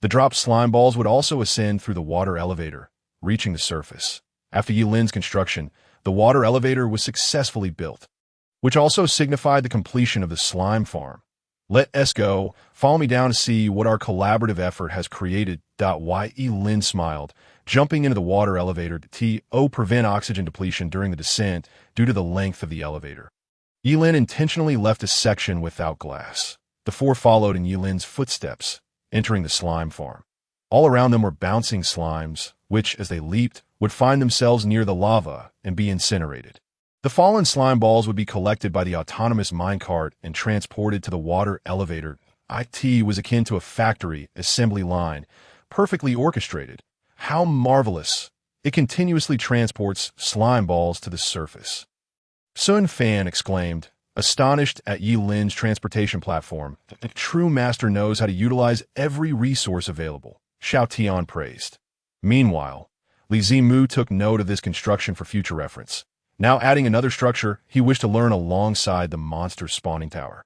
The dropped slime balls would also ascend through the water elevator, reaching the surface. After Yilin's construction, the water elevator was successfully built, which also signified the completion of the slime farm. Let us go. Follow me down to see what our collaborative effort has created. Yilin smiled, jumping into the water elevator to prevent oxygen depletion during the descent due to the length of the elevator. Yilin intentionally left a section without glass. The four followed in Yilin's footsteps, entering the slime farm. All around them were bouncing slimes, which, as they leaped, would find themselves near the lava and be incinerated. The fallen slime balls would be collected by the autonomous minecart and transported to the water elevator. It was akin to a factory assembly line, perfectly orchestrated. How marvelous! It continuously transports slime balls to the surface. Sun Fan exclaimed, astonished at Yilin's transportation platform. A true master knows how to utilize every resource available, Xiao Tian praised. Meanwhile, Li Zimu took note of this construction for future reference. Now adding another structure he wished to learn alongside the monster spawning tower.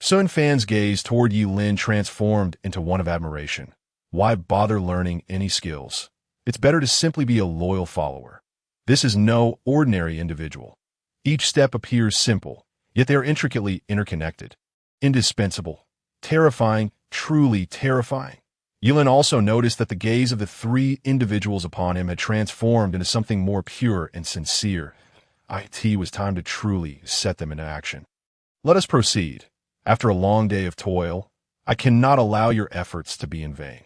Sun Fan's gaze toward Yilin transformed into one of admiration. Why bother learning any skills? It's better to simply be a loyal follower. This is no ordinary individual. Each step appears simple, yet they are intricately interconnected. Indispensable. Terrifying, truly terrifying. Yilin also noticed that the gaze of the three individuals upon him had transformed into something more pure and sincere. It was time to truly set them into action. Let us proceed. After a long day of toil, I cannot allow your efforts to be in vain.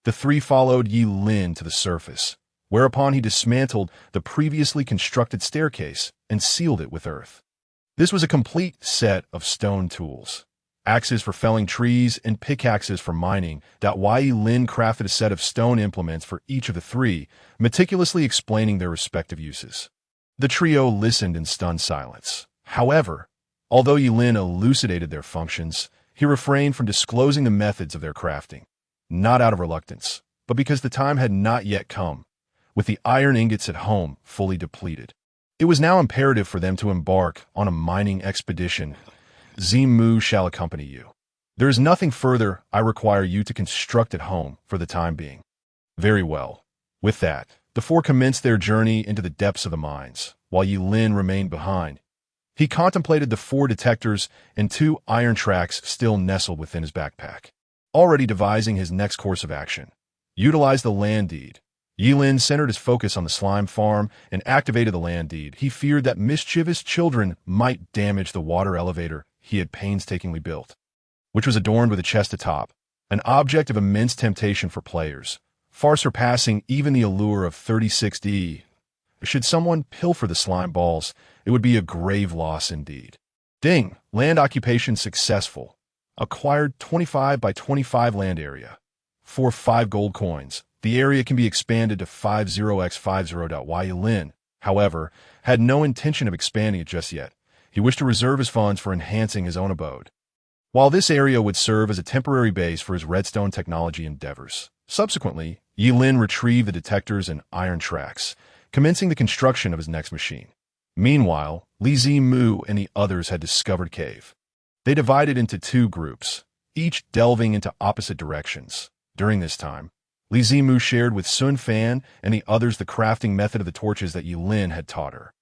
The three followed Yilin to the surface, whereupon he dismantled the previously constructed staircase and sealed it with earth. This was a complete set of stone tools. Axes for felling trees and pickaxes for mining. Yilin crafted a set of stone implements for each of the three, meticulously explaining their respective uses. The trio listened in stunned silence. However, although Yilin elucidated their functions, he refrained from disclosing the methods of their crafting, not out of reluctance, but because the time had not yet come, with the iron ingots at home fully depleted. It was now imperative for them to embark on a mining expedition. Zimu shall accompany you. There is nothing further I require you to construct at home for the time being. Very well. With that, the four commenced their journey into the depths of the mines, while Yilin remained behind. He contemplated the 4 detectors and 2 iron tracks still nestled within his backpack, already devising his next course of action. Utilize the land deed. Yilin centered his focus on the slime farm and activated the land deed. He feared that mischievous children might damage the water elevator he had painstakingly built, which was adorned with a chest atop, an object of immense temptation for players, far surpassing even the allure of 36D. Should someone pilfer the slime balls, it would be a grave loss indeed. Ding! Land occupation successful. Acquired 25 by 25 land area. For 5 gold coins, the area can be expanded to 50x50. Yilin, however, had no intention of expanding it just yet. He wished to reserve his funds for enhancing his own abode. While this area would serve as a temporary base for his redstone technology endeavors. Subsequently, Yilin retrieved the detectors and iron tracks, commencing the construction of his next machine. Meanwhile, Li Zimu and the others had discovered cave. They divided into 2 groups, each delving into opposite directions. During this time, Li Zimu shared with Sun Fan and the others the crafting method of the torches that Yilin had taught her.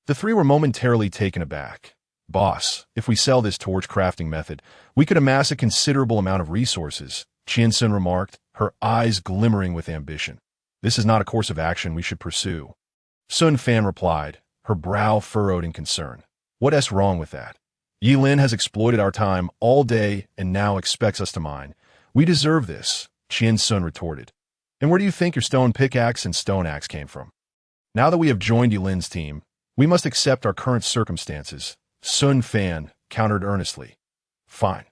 The 3 were momentarily taken aback. Boss, if we sell this torch crafting method, we could amass a considerable amount of resources, Qian Sun remarked, her eyes glimmering with ambition. This is not a course of action we should pursue. Sun Fan replied, her brow furrowed in concern. What's wrong with that? Yilin has exploited our time all day and now expects us to mine. We deserve this, Qian Sun retorted. And where do you think your stone pickaxe and stone axe came from? Now that we have joined Yilin's team, we must accept our current circumstances, Sun Fan countered earnestly. Fine.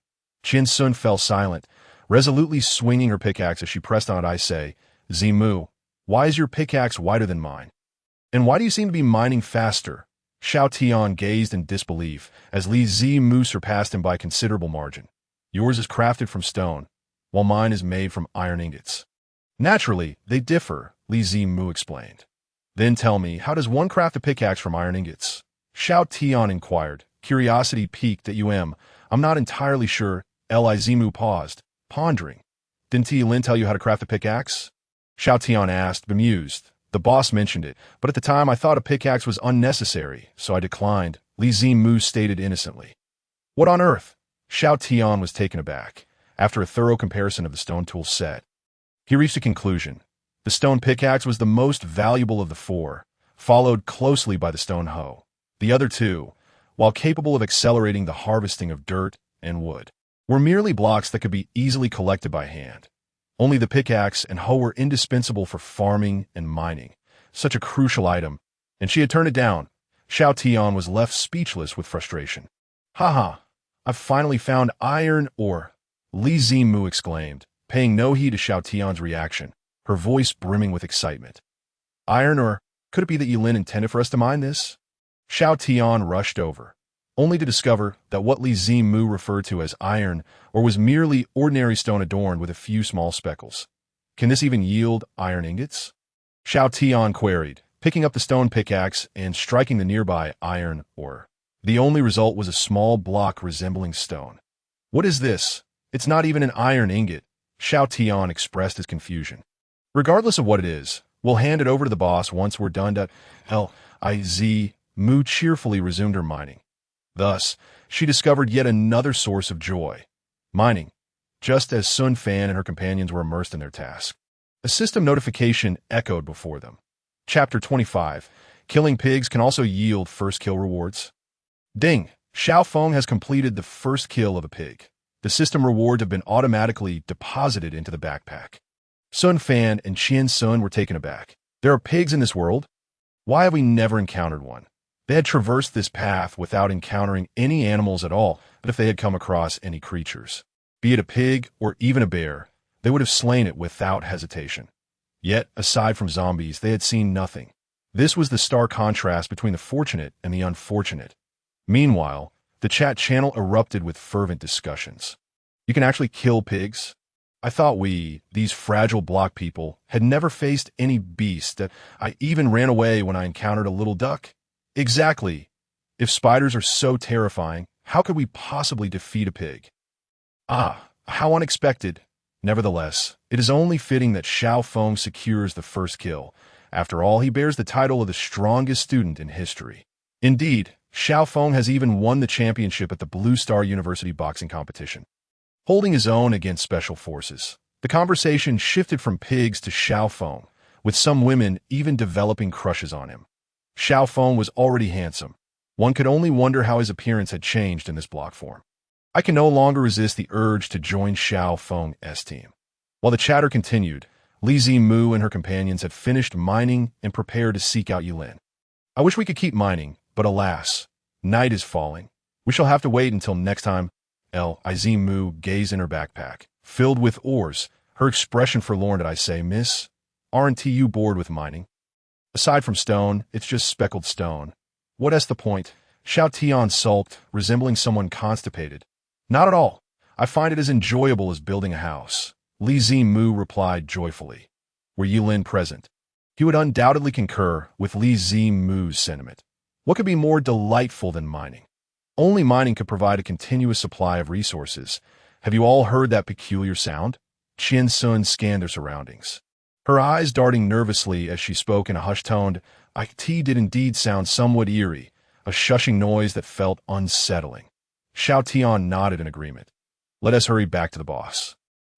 Qian Sun fell silent, resolutely swinging her pickaxe as she pressed on it. I say, Zimu, why is your pickaxe wider than mine? And why do you seem to be mining faster? Xiao Tian gazed in disbelief as Li Zimu surpassed him by a considerable margin. Yours is crafted from stone, while mine is made from iron ingots. Naturally, they differ, Li Zimu explained. Then tell me, how does one craft a pickaxe from iron ingots? Xiao Tian inquired, curiosity piqued at I'm not entirely sure. Li Zimu paused, pondering. Didn't Yilin tell you how to craft a pickaxe? Xiao Tian asked, bemused. The boss mentioned it, but at the time I thought a pickaxe was unnecessary, so I declined, Li Zimu stated innocently. What on earth? Xiao Tian was taken aback. After a thorough comparison of the stone tool set, he reached a conclusion. The stone pickaxe was the most valuable of the 4, followed closely by the stone hoe. The other 2, while capable of accelerating the harvesting of dirt and wood, were merely blocks that could be easily collected by hand. Only the pickaxe and hoe were indispensable for farming and mining, such a crucial item, and she had turned it down. Xiao Tian was left speechless with frustration. Haha, I've finally found iron ore, Li Zimu exclaimed, paying no heed to Xiao Tian's reaction, her voice brimming with excitement. Iron ore? Could it be that Yilin intended for us to mine this? Xiao Tian rushed over, only to discover that what Li Zimu referred to as iron ore was merely ordinary stone adorned with a few small speckles. Can this even yield iron ingots? Xiao Tian queried, picking up the stone pickaxe and striking the nearby iron ore. The only result was a small block resembling stone. What is this? It's not even an iron ingot, Xiao Tian expressed his confusion. Regardless of what it is, we'll hand it over to the boss once we're done. Li Zimu cheerfully resumed her mining. Thus, she discovered yet another source of joy. Mining, just as Sun Fan and her companions were immersed in their task. A system notification echoed before them. Chapter 25. Killing pigs can also yield first kill rewards. Ding! Xiao Feng has completed the first kill of a pig. The system rewards have been automatically deposited into the backpack. Sun Fan and Qian Sun were taken aback. There are pigs in this world? Why have we never encountered one? They had traversed this path without encountering any animals at all, but if they had come across any creatures, be it a pig or even a bear, they would have slain it without hesitation. Yet, aside from zombies, they had seen nothing. This was the stark contrast between the fortunate and the unfortunate. Meanwhile, the chat channel erupted with fervent discussions. You can actually kill pigs? I thought we, these fragile block people, had never faced any beast that I even ran away when I encountered a little duck. Exactly. If spiders are so terrifying, how could we possibly defeat a pig? Ah, how unexpected. Nevertheless, it is only fitting that Xiao Feng secures the first kill. After all, he bears the title of the strongest student in history. Indeed, Xiao Feng has even won the championship at the Blue Star University boxing competition, holding his own against special forces. The conversation shifted from pigs to Xiaofeng, with some women even developing crushes on him. Xiaofeng was already handsome. One could only wonder how his appearance had changed in this block form. I can no longer resist the urge to join Xiaofeng's team. While the chatter continued, Li Zimu and her companions had finished mining and prepared to seek out Yilin. I wish we could keep mining, but alas, night is falling. We shall have to wait until next time. Zimu gazed in her backpack, filled with ores, her expression forlorn. Did I say, miss? Aren't you bored with mining? Aside from stone, it's just speckled stone. What's the point? Xiao Tian sulked, resembling someone constipated. Not at all. I find it as enjoyable as building a house. Li Zimu replied joyfully. Were Yilin present? He would undoubtedly concur with Li Zimu's sentiment. What could be more delightful than mining? Only mining could provide a continuous supply of resources. Have you all heard that peculiar sound? Qian Sun scanned their surroundings, her eyes darting nervously as she spoke in a hushed-toned, "It did indeed sound somewhat eerie, a shushing noise that felt unsettling." Xiao Tian nodded in agreement. Let us hurry back to the boss.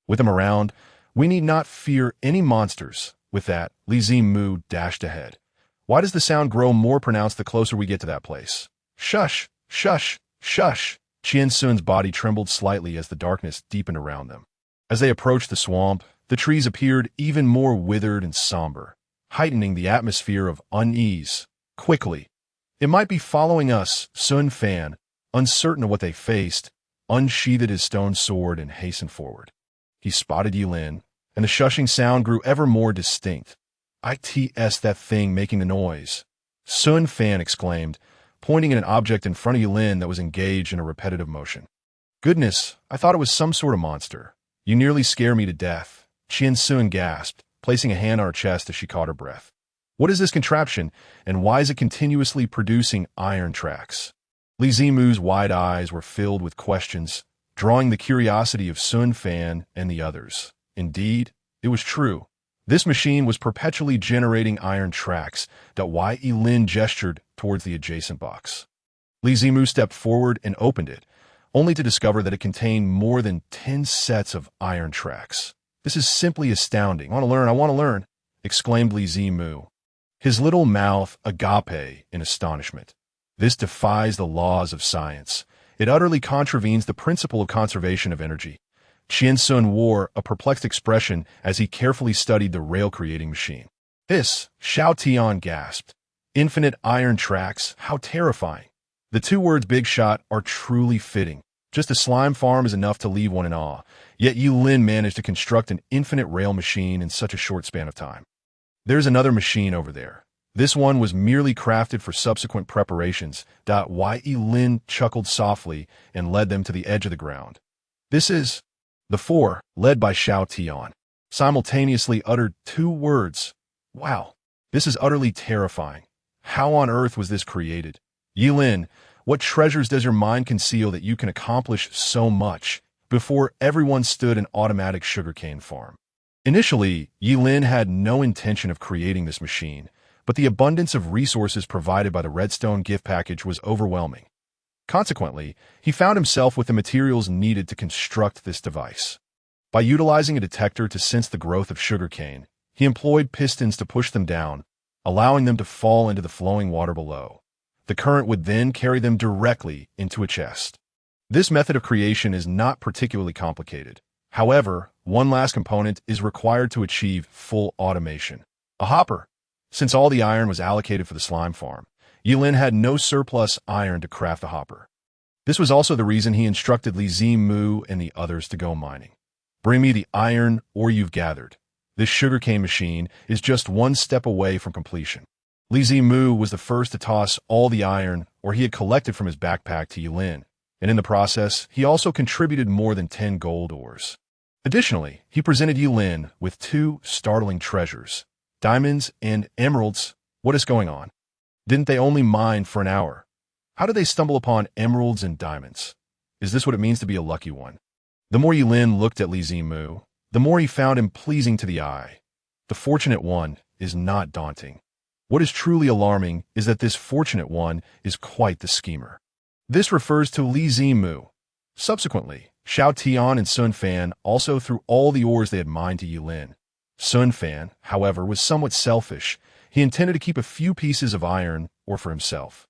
With him around, we need not fear any monsters. With that, Li Zimu dashed ahead. Why does the sound grow more pronounced the closer we get to that place? Shush, shush, shush. Qian Sun's body trembled slightly as the darkness deepened around them. As they approached the swamp, the trees appeared even more withered and somber, heightening the atmosphere of unease. Quickly. It might be following us. Sun Fan, uncertain of what they faced, unsheathed his stone sword and hastened forward. He spotted Yilin, and the shushing sound grew ever more distinct. It's that thing making the noise. Sun Fan exclaimed, pointing at an object in front of Yilin that was engaged in a repetitive motion. Goodness, I thought it was some sort of monster. You nearly scare me to death. Qian Sun gasped, placing a hand on her chest as she caught her breath. What is this contraption, and why is it continuously producing iron tracks? Li Zimu's wide eyes were filled with questions, drawing the curiosity of Sun Fan and the others. Indeed, it was true. This machine was perpetually generating iron tracks. Yilin gestured towards the adjacent box. Li Zimu stepped forward and opened it, only to discover that it contained more than 10 sets of iron tracks. This is simply astounding. I want to learn, exclaimed Li Zimu, his little mouth agape in astonishment. This defies the laws of science. It utterly contravenes the principle of conservation of energy. Qian Sun wore a perplexed expression as he carefully studied the rail-creating machine. This, Xiao Tian gasped. Infinite iron tracks, how terrifying. The two words big shot are truly fitting. Just a slime farm is enough to leave one in awe, yet Yilin managed to construct an infinite rail machine in such a short span of time. There's another machine over there. This one was merely crafted for subsequent preparations. Yilin chuckled softly and led them to the edge of the ground. This is... The four, led by Xiao Tian, simultaneously uttered two words. Wow, this is utterly terrifying. How on earth was this created? Yilin, what treasures does your mind conceal that you can accomplish so much? Before everyone stood an automatic sugarcane farm. Initially, Yilin had no intention of creating this machine, but the abundance of resources provided by the Redstone gift package was overwhelming. Consequently, he found himself with the materials needed to construct this device. By utilizing a detector to sense the growth of sugarcane, he employed pistons to push them down, allowing them to fall into the flowing water below. The current would then carry them directly into a chest. This method of creation is not particularly complicated. However, one last component is required to achieve full automation. A hopper. Since all the iron was allocated for the slime farm, Yilin had no surplus iron to craft the hopper. This was also the reason he instructed Li Zimu and the others to go mining. Bring me the iron ore you've gathered. This sugarcane machine is just one step away from completion. Li Zimu was the first to toss all the iron ore he had collected from his backpack to Yilin, and in the process, he also contributed more than 10 gold ores. Additionally, he presented Yilin with 2 startling treasures, diamonds and emeralds. What is going on? Didn't they only mine for an hour? How did they stumble upon emeralds and diamonds? Is this what it means to be a lucky one? The more Yilin looked at Li Zimu, the more he found him pleasing to the eye. The fortunate one is not daunting. What is truly alarming is that this fortunate one is quite the schemer. This refers to Li Zimu. Subsequently, Xiao Tian and Sun Fan also threw all the ores they had mined to Yilin. Sun Fan, however, was somewhat selfish. He intended to keep a few pieces of iron ore for himself,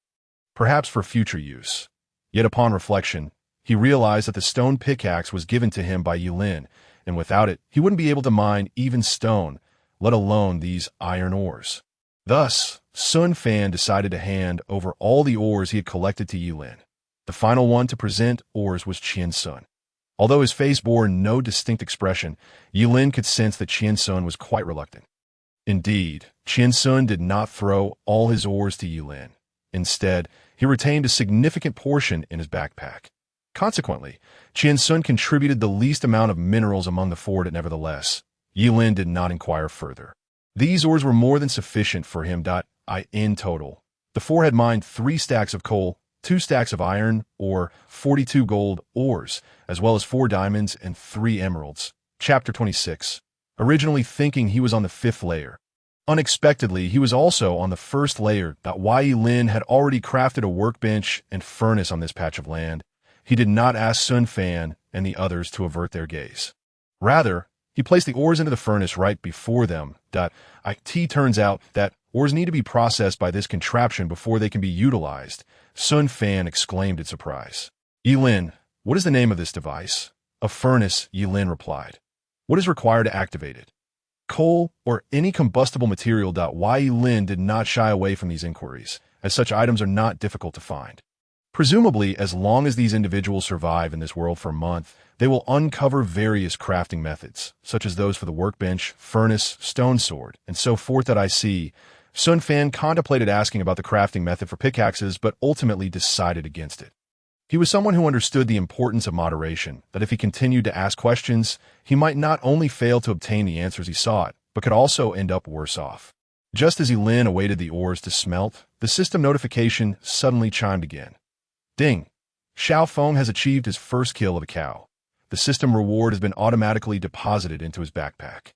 perhaps for future use. Yet upon reflection, he realized that the stone pickaxe was given to him by Yilin, and without it, he wouldn't be able to mine even stone, let alone these iron ores. Thus, Sun Fan decided to hand over all the ores he had collected to Yilin. The final one to present ores was Qian Sun. Although his face bore no distinct expression, Yilin could sense that Qian Sun was quite reluctant. Indeed, Qian Sun did not throw all his ores to Yilin. Instead, he retained a significant portion in his backpack. Consequently, Qian Sun contributed the least amount of minerals among the four, nevertheless. Yilin did not inquire further. These ores were more than sufficient for him. In total, the four had mined 3 stacks of coal, 2 stacks of iron, or 42 gold ores, as well as 4 diamonds and 3 emeralds. Chapter 26. Originally thinking he was on the 5th layer. Unexpectedly, he was also on the 1st layer. Yilin had already crafted a workbench and furnace on this patch of land. He did not ask Sun Fan and the others to avert their gaze. Rather, he placed the ores into the furnace right before them. It turns out that ores need to be processed by this contraption before they can be utilized. Sun Fan exclaimed in surprise. Yilin, what is the name of this device? A furnace, Yilin replied. What is required to activate it? Coal or any combustible material. Yilin did not shy away from these inquiries, as such items are not difficult to find. Presumably, as long as these individuals survive in this world for a month, they will uncover various crafting methods, such as those for the workbench, furnace, stone sword, and so forth. Sun Fan contemplated asking about the crafting method for pickaxes, but ultimately decided against it. He was someone who understood the importance of moderation, that if he continued to ask questions, he might not only fail to obtain the answers he sought, but could also end up worse off. Just as Yilin awaited the ores to smelt, the system notification suddenly chimed again. Ding! Xiao Feng has achieved his first kill of a cow. The system reward has been automatically deposited into his backpack.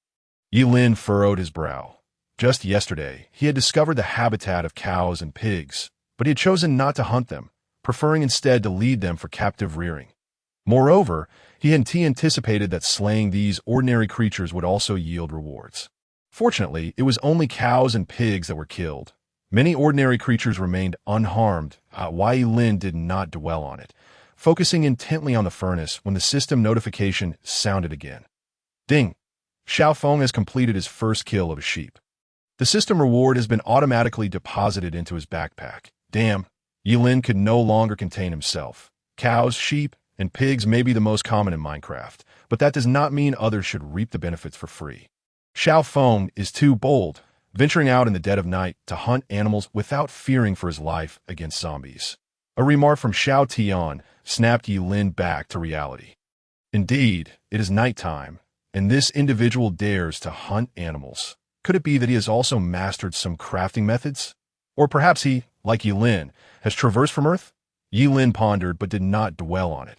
Yilin furrowed his brow. Just yesterday, he had discovered the habitat of cows and pigs, but he had chosen not to hunt them, preferring instead to lead them for captive rearing. Moreover, he had anticipated that slaying these ordinary creatures would also yield rewards. Fortunately, it was only cows and pigs that were killed. Many ordinary creatures remained unharmed. Yilin did not dwell on it, focusing intently on the furnace when the system notification sounded again. Ding! Xiao Feng has completed his first kill of a sheep. The system reward has been automatically deposited into his backpack. Damn! Yilin could no longer contain himself. Cows, sheep, and pigs may be the most common in Minecraft, but that does not mean others should reap the benefits for free. Xiao Feng is too bold, venturing out in the dead of night to hunt animals without fearing for his life against zombies. A remark from Xiao Tian snapped Yilin back to reality. Indeed, it is nighttime, and this individual dares to hunt animals. Could it be that he has also mastered some crafting methods? Or perhaps he, like Yilin, has traversed from Earth? Yilin pondered but did not dwell on it.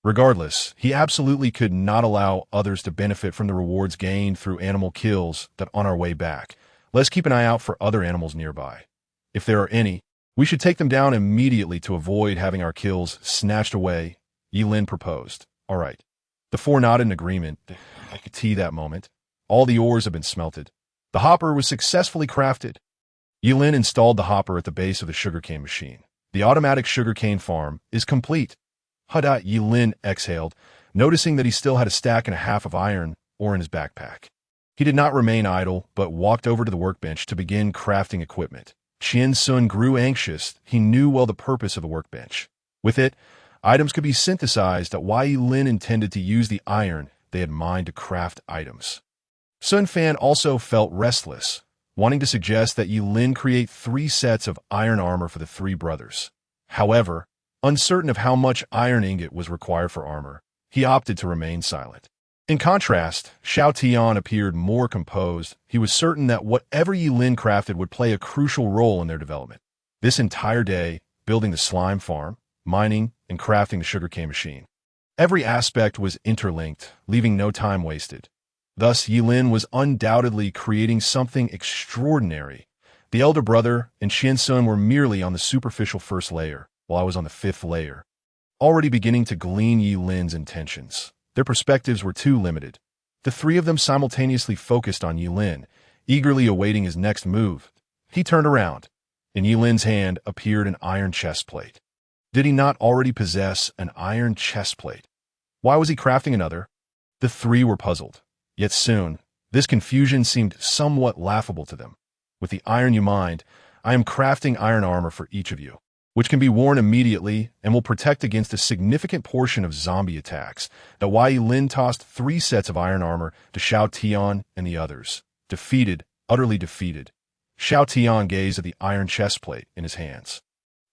Regardless, he absolutely could not allow others to benefit from the rewards gained through animal kills that on our way back. Let's keep an eye out for other animals nearby. If there are any, we should take them down immediately to avoid having our kills snatched away, Yilin proposed. All right. The four nodded in agreement. I could see that moment. All the ores have been smelted. The hopper was successfully crafted. Yilin installed the hopper at the base of the sugarcane machine. The automatic sugarcane farm is complete. Yilin exhaled, noticing that he still had a stack and a half of iron ore in his backpack. He did not remain idle, but walked over to the workbench to begin crafting equipment. Qian Sun grew anxious. He knew well the purpose of the workbench. With it, items could be synthesized. Yilin intended to use the iron they had mined to craft items. Sun Fan also felt restless, wanting to suggest that Yilin create 3 sets of iron armor for the 3 brothers. However, uncertain of how much iron ingot was required for armor, he opted to remain silent. In contrast, Xiao Tian appeared more composed. He was certain that whatever Yilin crafted would play a crucial role in their development. This entire day, building the slime farm, mining, and crafting the sugarcane machine. Every aspect was interlinked, leaving no time wasted. Thus, Yilin was undoubtedly creating something extraordinary. The elder brother and Qian Sun were merely on the superficial 1st layer, while I was on the 5th layer. already beginning to glean Yi Lin's intentions. Their perspectives were too limited. The three of them simultaneously focused on Yi Lin, eagerly awaiting his next move. He turned around. In Yi Lin's hand appeared an iron chestplate. Did he not already possess an iron chestplate? Why was he crafting another? The three were puzzled. Yet soon, this confusion seemed somewhat laughable to them. With the iron you mind, I am crafting iron armor for each of you, which can be worn immediately and will protect against a significant portion of zombie attacks. That why Yi Lin tossed 3 sets of iron armor to Xiao Tian and the others. Defeated, utterly defeated. Xiao Tian gazed at the iron chestplate in his hands,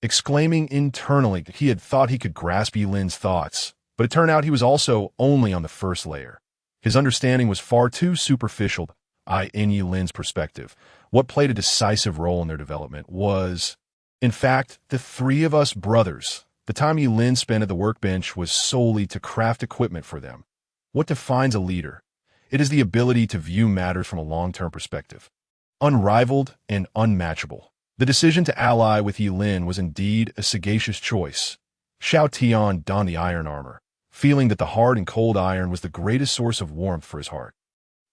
exclaiming internally that he had thought he could grasp Yi Lin's thoughts, but it turned out he was also only on the first layer. His understanding was far too superficial. In Yi Lin's perspective, what played a decisive role in their development was, in fact, the three of us brothers. The time Yi Lin spent at the workbench was solely to craft equipment for them. What defines a leader? It is the ability to view matters from a long-term perspective. Unrivaled and unmatchable. The decision to ally with Yi Lin was indeed a sagacious choice. Xiao Tian donned the iron armor, feeling that the hard and cold iron was the greatest source of warmth for his heart.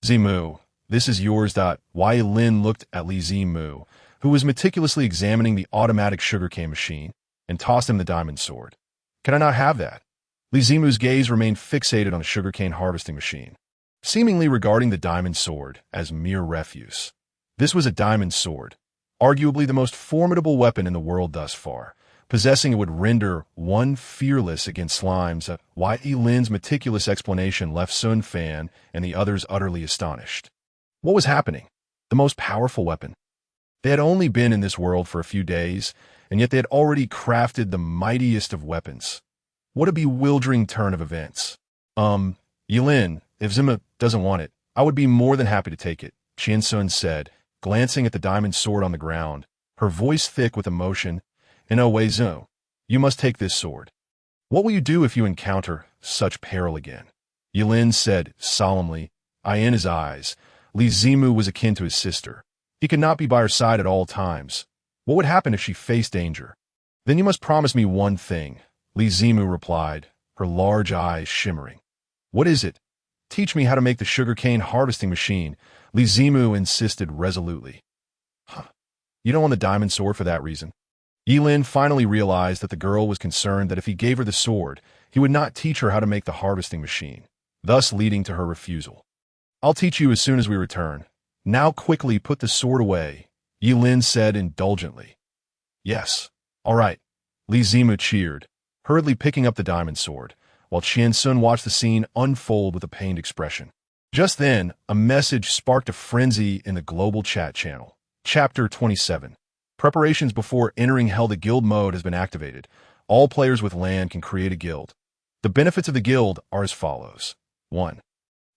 Zimu, this is yours. Why Yi Lin looked at Li Zimu, who was meticulously examining the automatic sugarcane machine, and tossed him the diamond sword. Can I not have that? Li Zimu's gaze remained fixated on the sugarcane harvesting machine, seemingly regarding the diamond sword as mere refuse. This was a diamond sword, arguably the most formidable weapon in the world thus far. Possessing it would render one fearless against slimes. Why Yi Lin's meticulous explanation left Sun Fan and the others utterly astonished. What was happening? The most powerful weapon. They had only been in this world for a few days, and yet they had already crafted the mightiest of weapons. What a bewildering turn of events. Yi Lin, if Zima doesn't want it, I would be more than happy to take it, Qian Sun said, glancing at the diamond sword on the ground, her voice thick with emotion. In a way, Zhou, you must take this sword. What will you do if you encounter such peril again? Yi Lin said solemnly, in his eyes. Li Zimu was akin to his sister. He could not be by her side at all times. What would happen if she faced danger? Then you must promise me one thing, Li Zimu replied, her large eyes shimmering. What is it? Teach me how to make the sugarcane harvesting machine, Li Zimu insisted resolutely. You don't want the diamond sword for that reason? Yi Lin finally realized that the girl was concerned that if he gave her the sword, he would not teach her how to make the harvesting machine, thus leading to her refusal. I'll teach you as soon as we return. Now quickly put the sword away, Yi Lin said indulgently. Yes, all right, Li Zimu cheered, hurriedly picking up the diamond sword, while Qian Sun watched the scene unfold with a pained expression. Just then, a message sparked a frenzy in the global chat channel. Chapter 27. Preparations before entering Hell. The guild mode has been activated. All players with land can create a guild. The benefits of the guild are as follows. 1.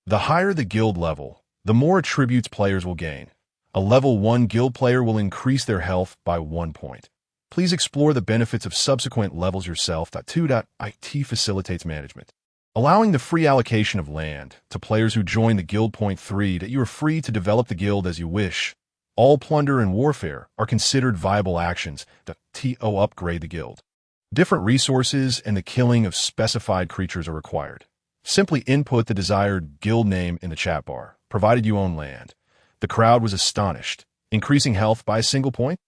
The higher the guild level, the more attributes players will gain. A level 1 guild player will increase their health by 1 point. Please explore the benefits of subsequent levels yourself. 2. IT facilitates management, allowing the free allocation of land to players who join the guild. 3. That you are free to develop the guild as you wish. All plunder and warfare are considered viable actions. To upgrade the guild. Different resources and the killing of specified creatures are required. Simply input the desired guild name in the chat bar, provided you own land. The crowd was astonished. Increasing health by a single point?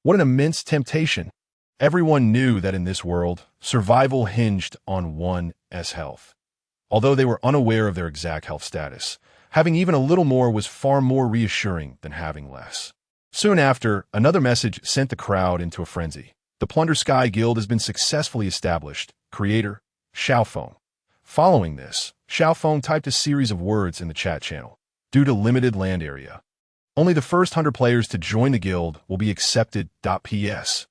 What an immense temptation. Everyone knew that in this world, survival hinged on one's health. Although they were unaware of their exact health status, having even a little more was far more reassuring than having less. Soon after, another message sent the crowd into a frenzy. The Plunder Sky Guild has been successfully established. Creator, Xiaofeng. Following this, Xiaofeng typed a series of words in the chat channel. Due to limited land area, only the first 100 players to join the guild will be accepted. PS.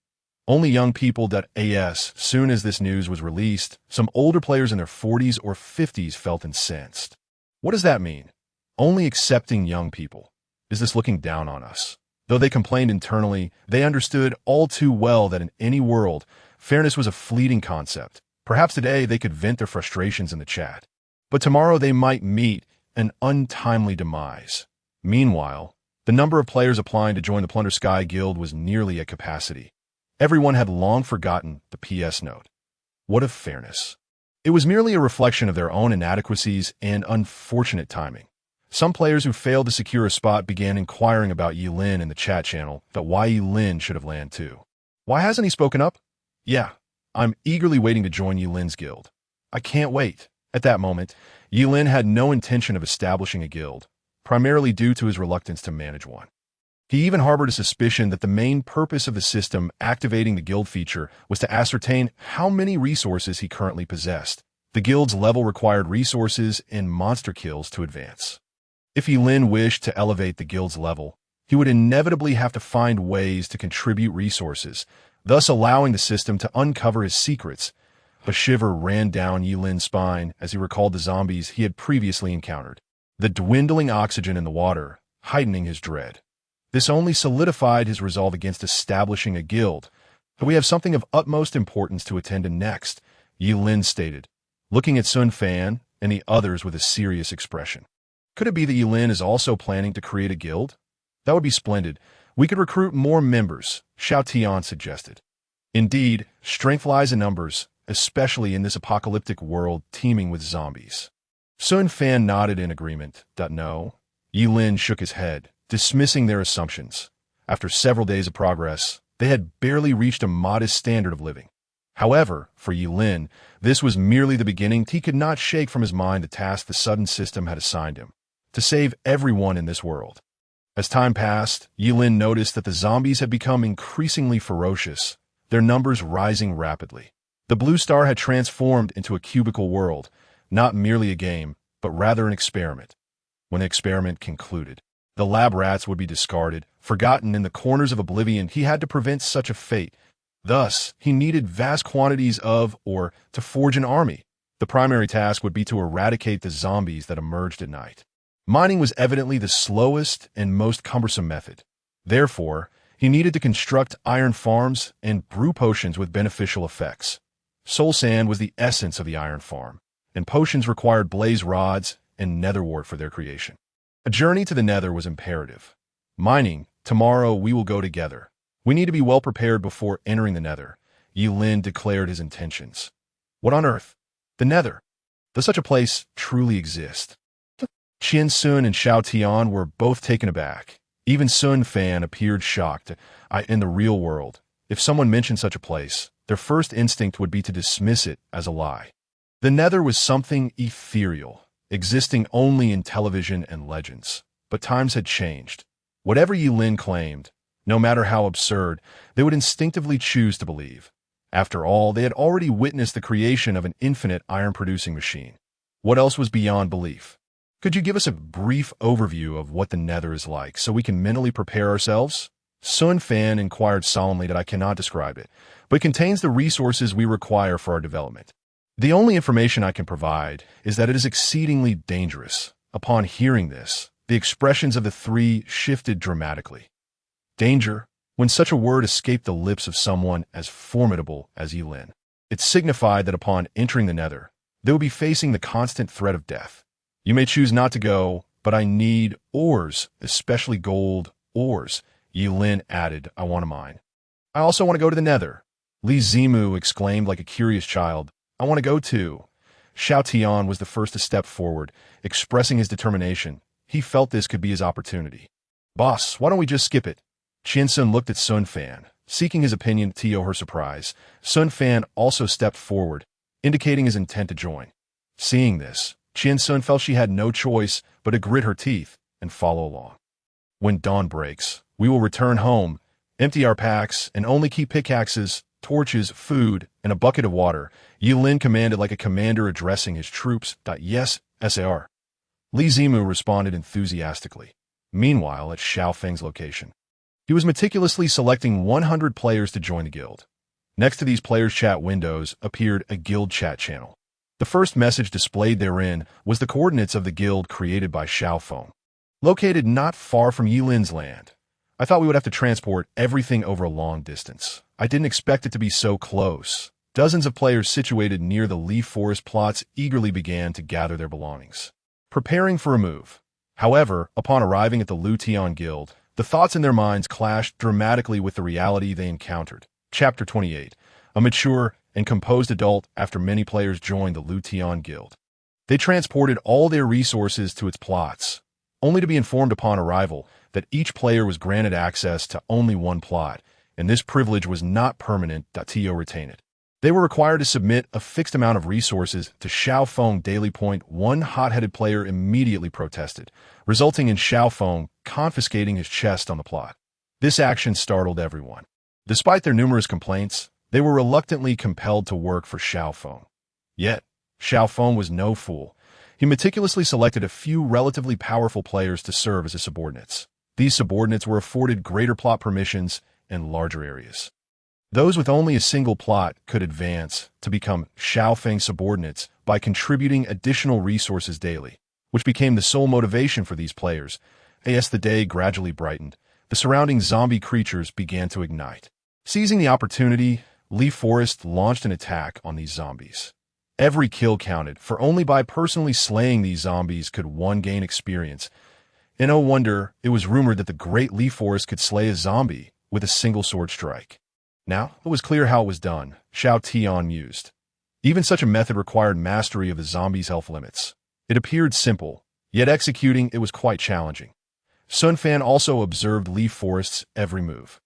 Only young people. As soon as this news was released, some older players in their 40s or 50s felt incensed. What does that mean? Only accepting young people. Is this looking down on us? Though they complained internally, they understood all too well that in any world, fairness was a fleeting concept. Perhaps today they could vent their frustrations in the chat, but tomorrow they might meet an untimely demise. Meanwhile, the number of players applying to join the Plunder Sky Guild was nearly at capacity. Everyone had long forgotten the PS note. What of fairness? It was merely a reflection of their own inadequacies and unfortunate timing. Some players who failed to secure a spot began inquiring about Yilin in the chat channel that why Yilin should have landed too. Why hasn't he spoken up? Yeah, I'm eagerly waiting to join Yilin's guild. I can't wait. At that moment, Yilin had no intention of establishing a guild, primarily due to his reluctance to manage one. He even harbored a suspicion that the main purpose of the system activating the guild feature was to ascertain how many resources he currently possessed. The guild's level required resources and monster kills to advance. If Yilin wished to elevate the guild's level, he would inevitably have to find ways to contribute resources, thus allowing the system to uncover his secrets. A shiver ran down Yilin's spine as he recalled the zombies he had previously encountered, the dwindling oxygen in the water heightening his dread. This only solidified his resolve against establishing a guild. But we have something of utmost importance to attend to next, Yilin stated, looking at Sun Fan and the others with a serious expression. Could it be that Yilin is also planning to create a guild? That would be splendid. We could recruit more members, Xiao Tian suggested. Indeed, strength lies in numbers, especially in this apocalyptic world teeming with zombies. Sun Fan nodded in agreement. No. Yilin shook his head, dismissing their assumptions. After several days of progress, they had barely reached a modest standard of living. However, for Yilin, this was merely the beginning. He could not shake from his mind the task the sudden system had assigned him, to save everyone in this world. As time passed, Yilin noticed that the zombies had become increasingly ferocious, their numbers rising rapidly. The Blue Star had transformed into a cubicle world, not merely a game, but rather an experiment. When the experiment concluded, the lab rats would be discarded, forgotten in the corners of oblivion. He had to prevent such a fate. Thus, he needed vast quantities of, or to forge an army. The primary task would be to eradicate the zombies that emerged at night. Mining was evidently the slowest and most cumbersome method. Therefore, he needed to construct iron farms and brew potions with beneficial effects. Soul sand was the essence of the iron farm, and potions required blaze rods and netherwort for their creation. A journey to the nether was imperative. Mining, tomorrow we will go together. We need to be well prepared before entering the nether. Yilin declared his intentions. What on earth? The nether? Does such a place truly exist? Qian Sun and Xiao Tian were both taken aback. Even Sun Fan appeared shocked. In the real world, if someone mentioned such a place, their first instinct would be to dismiss it as a lie. The nether was something ethereal, existing only in television and legends. But times had changed. Whatever Yilin claimed, no matter how absurd, they would instinctively choose to believe. After all, they had already witnessed the creation of an infinite iron-producing machine. What else was beyond belief? Could you give us a brief overview of what the nether is like so we can mentally prepare ourselves? Sun Fan inquired solemnly that I cannot describe it, but it contains the resources we require for our development. The only information I can provide is that it is exceedingly dangerous. Upon hearing this, the expressions of the three shifted dramatically. Danger, when such a word escaped the lips of someone as formidable as Yilin. It signified that upon entering the nether, they would be facing the constant threat of death. You may choose not to go, but I need ores, especially gold ores. Yilin added, I want to mine. I also want to go to the nether. Li Zimu exclaimed like a curious child, I want to go too. Xiao Tian was the first to step forward, expressing his determination. He felt this could be his opportunity. Boss, why don't we just skip it? Qian Sun looked at Sun Fan, seeking his opinion to her surprise. Sun Fan also stepped forward, indicating his intent to join. Seeing this, Qian Sun felt she had no choice but to grit her teeth and follow along. When dawn breaks, we will return home, empty our packs, and only keep pickaxes, torches, food, and a bucket of water, Yilin commanded like a commander addressing his troops. Yes, SAR. Li Zimu responded enthusiastically. Meanwhile, at Xiao Feng's location, he was meticulously selecting 100 players to join the guild. Next to these players' chat windows appeared a guild chat channel. The first message displayed therein was the coordinates of the guild created by Xiao Feng. Located not far from Yilin's land. I thought we would have to transport everything over a long distance. I didn't expect it to be so close. Dozens of players situated near the leaf forest plots eagerly began to gather their belongings, preparing for a move. However, upon arriving at the Lu Tian Guild, the thoughts in their minds clashed dramatically with the reality they encountered. Chapter 28. A mature, and composed adult after many players joined the Luteon Guild. They transported all their resources to its plots, only to be informed upon arrival that each player was granted access to only one plot, and this privilege was not permanent. To retain it, they were required to submit a fixed amount of resources to Xiaofeng Daily Point. One hot-headed player immediately protested, resulting in Xiaofeng confiscating his chest on the plot. This action startled everyone. Despite their numerous complaints, they were reluctantly compelled to work for Xiaofeng. Yet, Xiaofeng was no fool. He meticulously selected a few relatively powerful players to serve as his subordinates. These subordinates were afforded greater plot permissions and larger areas. Those with only a single plot could advance to become Xiaofeng subordinates by contributing additional resources daily, which became the sole motivation for these players. As the day gradually brightened, the surrounding zombie creatures began to ignite. Seizing the opportunity, Leaf Forest launched an attack on these zombies. Every kill counted, for only by personally slaying these zombies could one gain experience. And no wonder it was rumored that the Great Leaf Forest could slay a zombie with a single sword strike. Now, it was clear how it was done, Xiao Tian mused. Even such a method required mastery of the zombie's health limits. It appeared simple, yet executing it was quite challenging. Sun Fan also observed Leaf Forest's every move.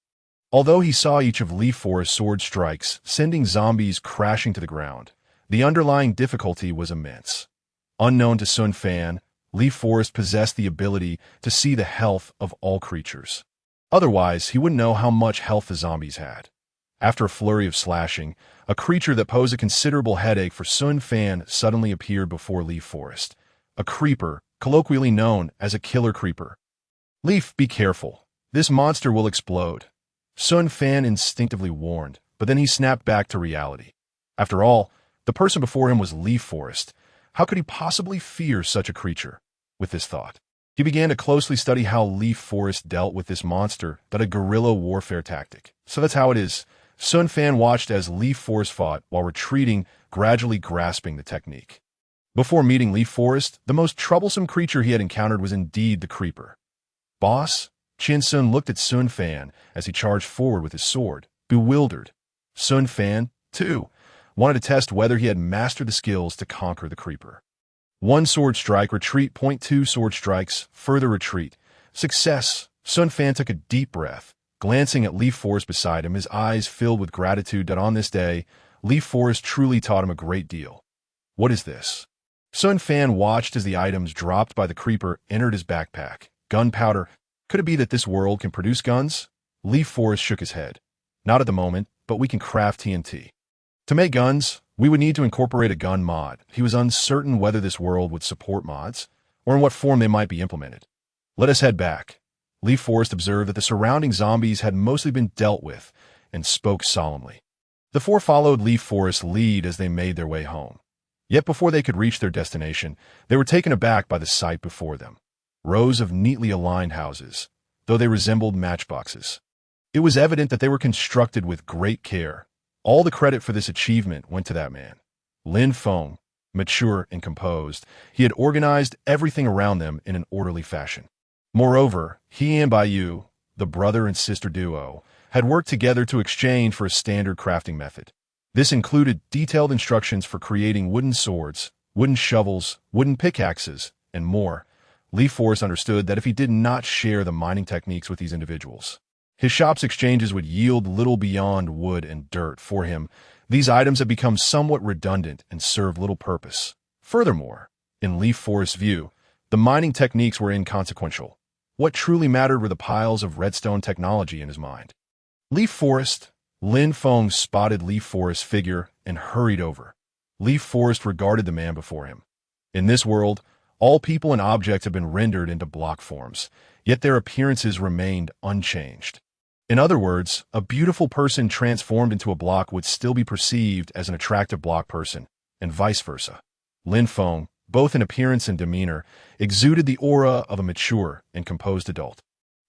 Although he saw each of Leaf Forest's sword strikes sending zombies crashing to the ground, the underlying difficulty was immense. Unknown to Sun Fan, Leaf Forest possessed the ability to see the health of all creatures. Otherwise, he wouldn't know how much health the zombies had. After a flurry of slashing, a creature that posed a considerable headache for Sun Fan suddenly appeared before Leaf Forest. A creeper, colloquially known as a killer creeper. Leaf, be careful. This monster will explode. Sun Fan instinctively warned, but then he snapped back to reality. After all, the person before him was Leaf Forest. How could he possibly fear such a creature? With this thought, he began to closely study how Leaf Forest dealt with this monster, that a guerrilla warfare tactic. So that's how it is. Sun Fan watched as Leaf Forest fought while retreating, gradually grasping the technique. Before meeting Leaf Forest, the most troublesome creature he had encountered was indeed the creeper. Boss? Chin Sun looked at Sun Fan as he charged forward with his sword, bewildered. Sun Fan, too, wanted to test whether he had mastered the skills to conquer the creeper. One sword strike, retreat, 0.2 sword strikes, further retreat. Success! Sun Fan took a deep breath, glancing at Leaf Forest beside him, his eyes filled with gratitude that on this day, Leaf Forest truly taught him a great deal. What is this? Sun Fan watched as the items dropped by the creeper entered his backpack. Gunpowder. Could it be that this world can produce guns? Leaf Forest shook his head. Not at the moment, but we can craft TNT. To make guns, we would need to incorporate a gun mod. He was uncertain whether this world would support mods, or in what form they might be implemented. Let us head back. Leaf Forest observed that the surrounding zombies had mostly been dealt with, and spoke solemnly. The four followed Leaf Forest's lead as they made their way home. Yet before they could reach their destination, they were taken aback by the sight before them. Rows of neatly aligned houses, though they resembled matchboxes. It was evident that they were constructed with great care. All the credit for this achievement went to that man. Lin Feng, mature and composed, he had organized everything around them in an orderly fashion. Moreover, he and Baiyu, the brother and sister duo, had worked together to exchange for a standard crafting method. This included detailed instructions for creating wooden swords, wooden shovels, wooden pickaxes, and more. Leaf Forest understood that if he did not share the mining techniques with these individuals, his shop's exchanges would yield little beyond wood and dirt. For him, these items had become somewhat redundant and served little purpose. Furthermore, in Leaf Forest's view, the mining techniques were inconsequential. What truly mattered were the piles of redstone technology in his mind. Leaf Forest. Lin Feng spotted Leaf Forest's figure and hurried over. Leaf Forest regarded the man before him. In this world, all people and objects have been rendered into block forms, yet their appearances remained unchanged. In other words, a beautiful person transformed into a block would still be perceived as an attractive block person, and vice versa. Lin Feng, both in appearance and demeanor, exuded the aura of a mature and composed adult.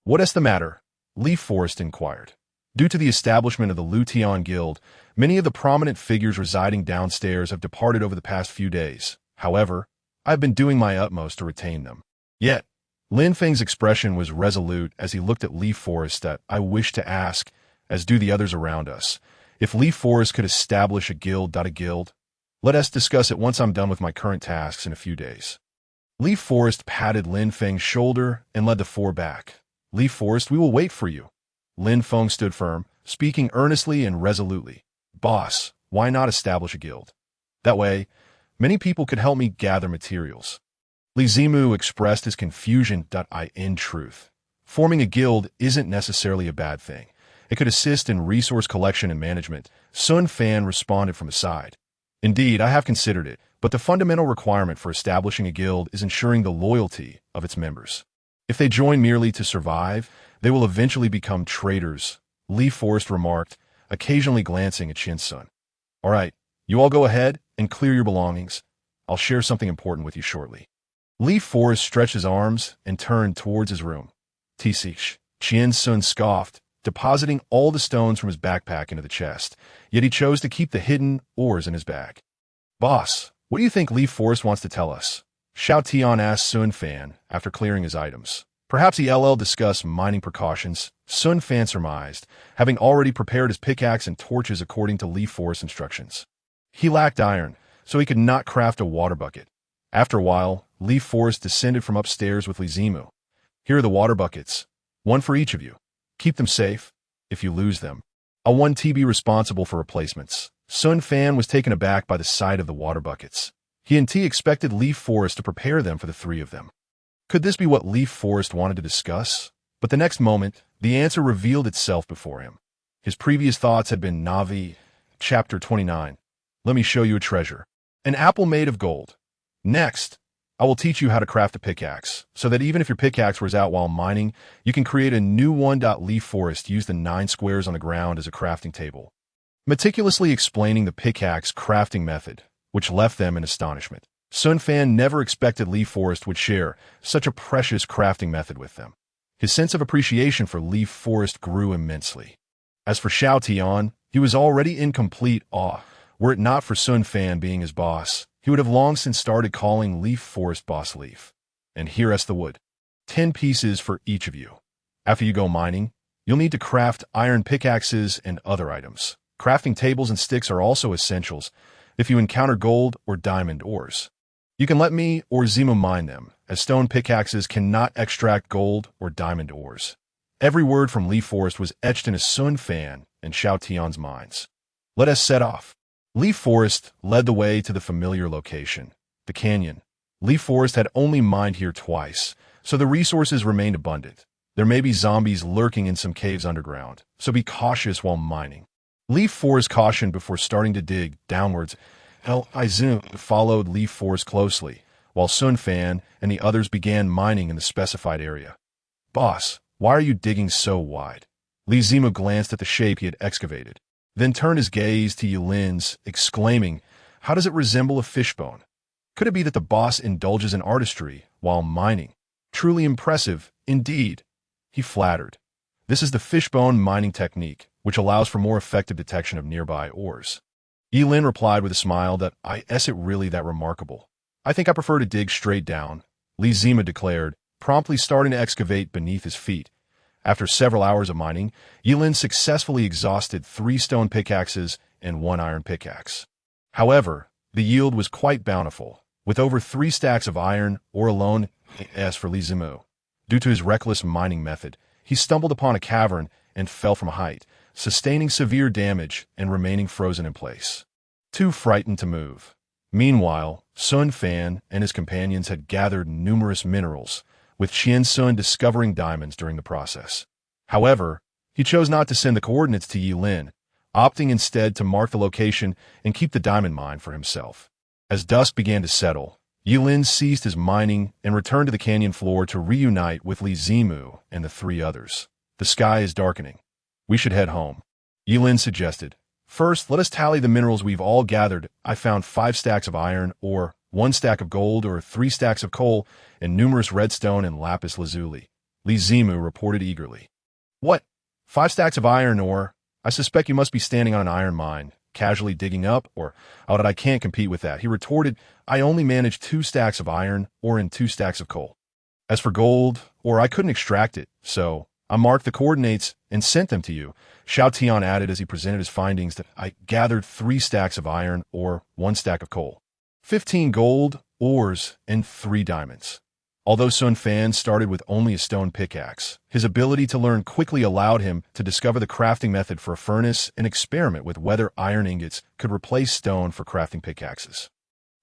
"What is the matter?" Leaf Forest inquired. Due to the establishment of the Luteon Guild, many of the prominent figures residing downstairs have departed over the past few days. However, I've been doing my utmost to retain them. Yet, Lin Feng's expression was resolute as he looked at Leaf Forest. "That I wish to ask, as do the others around us, If Leaf Forest could establish a guild, let us discuss it once I'm done with my current tasks in a few days. Leaf Forest patted Lin Feng's shoulder and led the four back. Leaf Forest, we will wait for you. Lin Feng stood firm, speaking earnestly and resolutely. Boss, why not establish a guild? That way, many people could help me gather materials. Li Zimu expressed his confusion. In truth, forming a guild isn't necessarily a bad thing. It could assist in resource collection and management. Sun Fan responded from the side. Indeed, I have considered it, but the fundamental requirement for establishing a guild is ensuring the loyalty of its members. If they join merely to survive, they will eventually become traitors, Leaf Forest remarked, occasionally glancing at Shin Sun. All right, you all go ahead and clear your belongings. I'll share something important with you shortly. Leaf Forest stretched his arms and turned towards his room. Tisish, Shin Sun scoffed, depositing all the stones from his backpack into the chest, yet he chose to keep the hidden ores in his bag. Boss, what do you think Leaf Forest wants to tell us? Xiao Tian asked Sun Fan after clearing his items. Perhaps he'll discuss mining precautions, Sun Fan surmised, having already prepared his pickaxe and torches according to Leaf Forest instructions. He lacked iron, so he could not craft a water bucket. After a while, Leaf Forest descended from upstairs with Li Zimu. Here are the water buckets, one for each of you. Keep them safe. If you lose them, I'll 1T be responsible for replacements. Sun Fan was taken aback by the sight of the water buckets. He and T expected Leaf Forest to prepare them for the three of them. Could this be what Leaf Forest wanted to discuss? But the next moment, the answer revealed itself before him. His previous thoughts had been Navi. Chapter 29. Let me show you a treasure. An apple made of gold. Next, I will teach you how to craft a pickaxe, so that even if your pickaxe wears out while mining, you can create a new one. Leaf Forest used the 9 squares on the ground as a crafting table, meticulously explaining the pickaxe crafting method, which left them in astonishment. Sun Fan never expected Leaf Forest would share such a precious crafting method with them. His sense of appreciation for Leaf Forest grew immensely. As for Xiao Tian, he was already in complete awe. Were it not for Sun Fan being his boss, he would have long since started calling Leaf Forest Boss Leaf. And here's the wood. 10 pieces for each of you. After you go mining, you'll need to craft iron pickaxes and other items. Crafting tables and sticks are also essentials if you encounter gold or diamond ores. You can let me or Zimu mine them, as stone pickaxes cannot extract gold or diamond ores. Every word from Leaf Forest was etched into Sun Fan and Xiao Tian's minds. Let us set off. Leaf Forest led the way to the familiar location, the canyon. Leaf Forest had only mined here twice, so the resources remained abundant. There may be zombies lurking in some caves underground, so be cautious while mining. Leaf Forest cautioned before starting to dig downwards. Izum followed Leaf Forest closely, while Sun Fan and the others began mining in the specified area. Boss, why are you digging so wide? Li Zimu glanced at the shape he had excavated, then turned his gaze to Yilin's, exclaiming, how does it resemble a fishbone? Could it be that the boss indulges in artistry while mining? Truly impressive, indeed. He flattered. This is the fishbone mining technique, which allows for more effective detection of nearby ores. Yilin replied with a smile that, is it really that remarkable? I think I prefer to dig straight down, Li Zimu declared, promptly starting to excavate beneath his feet. After several hours of mining, Yilin successfully exhausted 3 stone pickaxes and 1 iron pickaxe. However, the yield was quite bountiful, with over 3 stacks of iron ore alone. As for Li Zimu, due to his reckless mining method, he stumbled upon a cavern and fell from a height, sustaining severe damage and remaining frozen in place, too frightened to move. Meanwhile, Sun Fan and his companions had gathered numerous minerals, with Qian Sun discovering diamonds during the process. However, he chose not to send the coordinates to Yilin, opting instead to mark the location and keep the diamond mine for himself. As dusk began to settle, Yilin ceased his mining and returned to the canyon floor to reunite with Li Zimu and the 3 others. The sky is darkening. We should head home, Yilin suggested. First, let us tally the minerals we've all gathered. I found 5 stacks of iron ore, 1 stack of gold or 3 stacks of coal, and numerous redstone and lapis lazuli. Li Zimu reported eagerly. What? 5 stacks of iron ore? I suspect you must be standing on an iron mine, casually digging up, or that I can't compete with that, he retorted. I only managed 2 stacks of iron ore and 2 stacks of coal. As for gold, I couldn't extract it, so I marked the coordinates and sent them to you. Xiao Tian added as he presented his findings that I gathered 3 stacks of iron or 1 stack of coal, 15 gold, ores, and 3 diamonds. Although Sun Fan started with only a stone pickaxe, his ability to learn quickly allowed him to discover the crafting method for a furnace and experiment with whether iron ingots could replace stone for crafting pickaxes.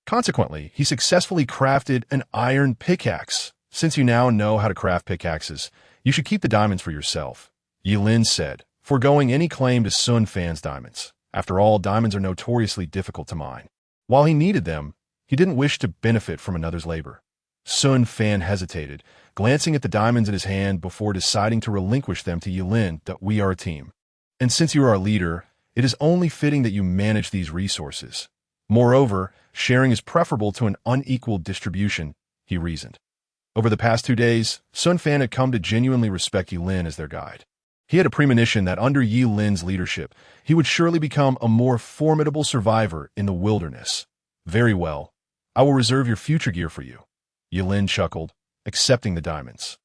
Consequently, he successfully crafted an iron pickaxe. Since you now know how to craft pickaxes, you should keep the diamonds for yourself, Yilin said, foregoing any claim to Sun Fan's diamonds. After all, diamonds are notoriously difficult to mine. While he needed them, he didn't wish to benefit from another's labor. Sun Fan hesitated, glancing at the diamonds in his hand before deciding to relinquish them to Yilin. That we are a team. And since you are our leader, it is only fitting that you manage these resources. Moreover, sharing is preferable to an unequal distribution, he reasoned. Over the past 2 days, Sun Fan had come to genuinely respect Yilin as their guide. He had a premonition that under Yilin's leadership, he would surely become a more formidable survivor in the wilderness. Very well. I will reserve your future gear for you. Yilin chuckled, accepting the diamonds.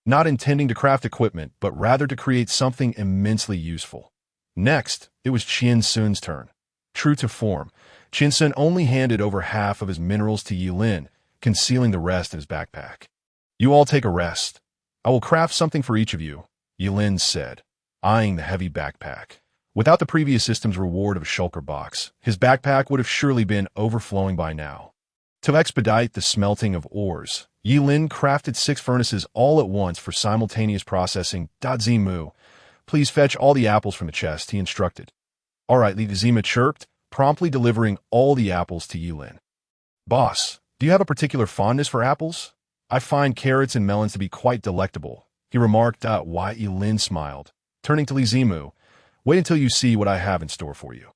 Not intending to craft equipment, but rather to create something immensely useful. Next, it was Qin Sun's turn. True to form, Qin Sun only handed over half of his minerals to Yilin, concealing the rest in his backpack. You all take a rest. I will craft something for each of you, Yilin said, eyeing the heavy backpack. Without the previous system's reward of a shulker box, his backpack would have surely been overflowing by now. To expedite the smelting of ores, Yilin crafted 6 furnaces all at once for simultaneous processing. Zimu, please fetch all the apples from the chest, he instructed. All right, Li Zima chirped, promptly delivering all the apples to Yilin. Boss, do you have a particular fondness for apples? I find carrots and melons to be quite delectable, he remarked. Why, Yilin smiled, turning to Li Zimu. Wait until you see what I have in store for you.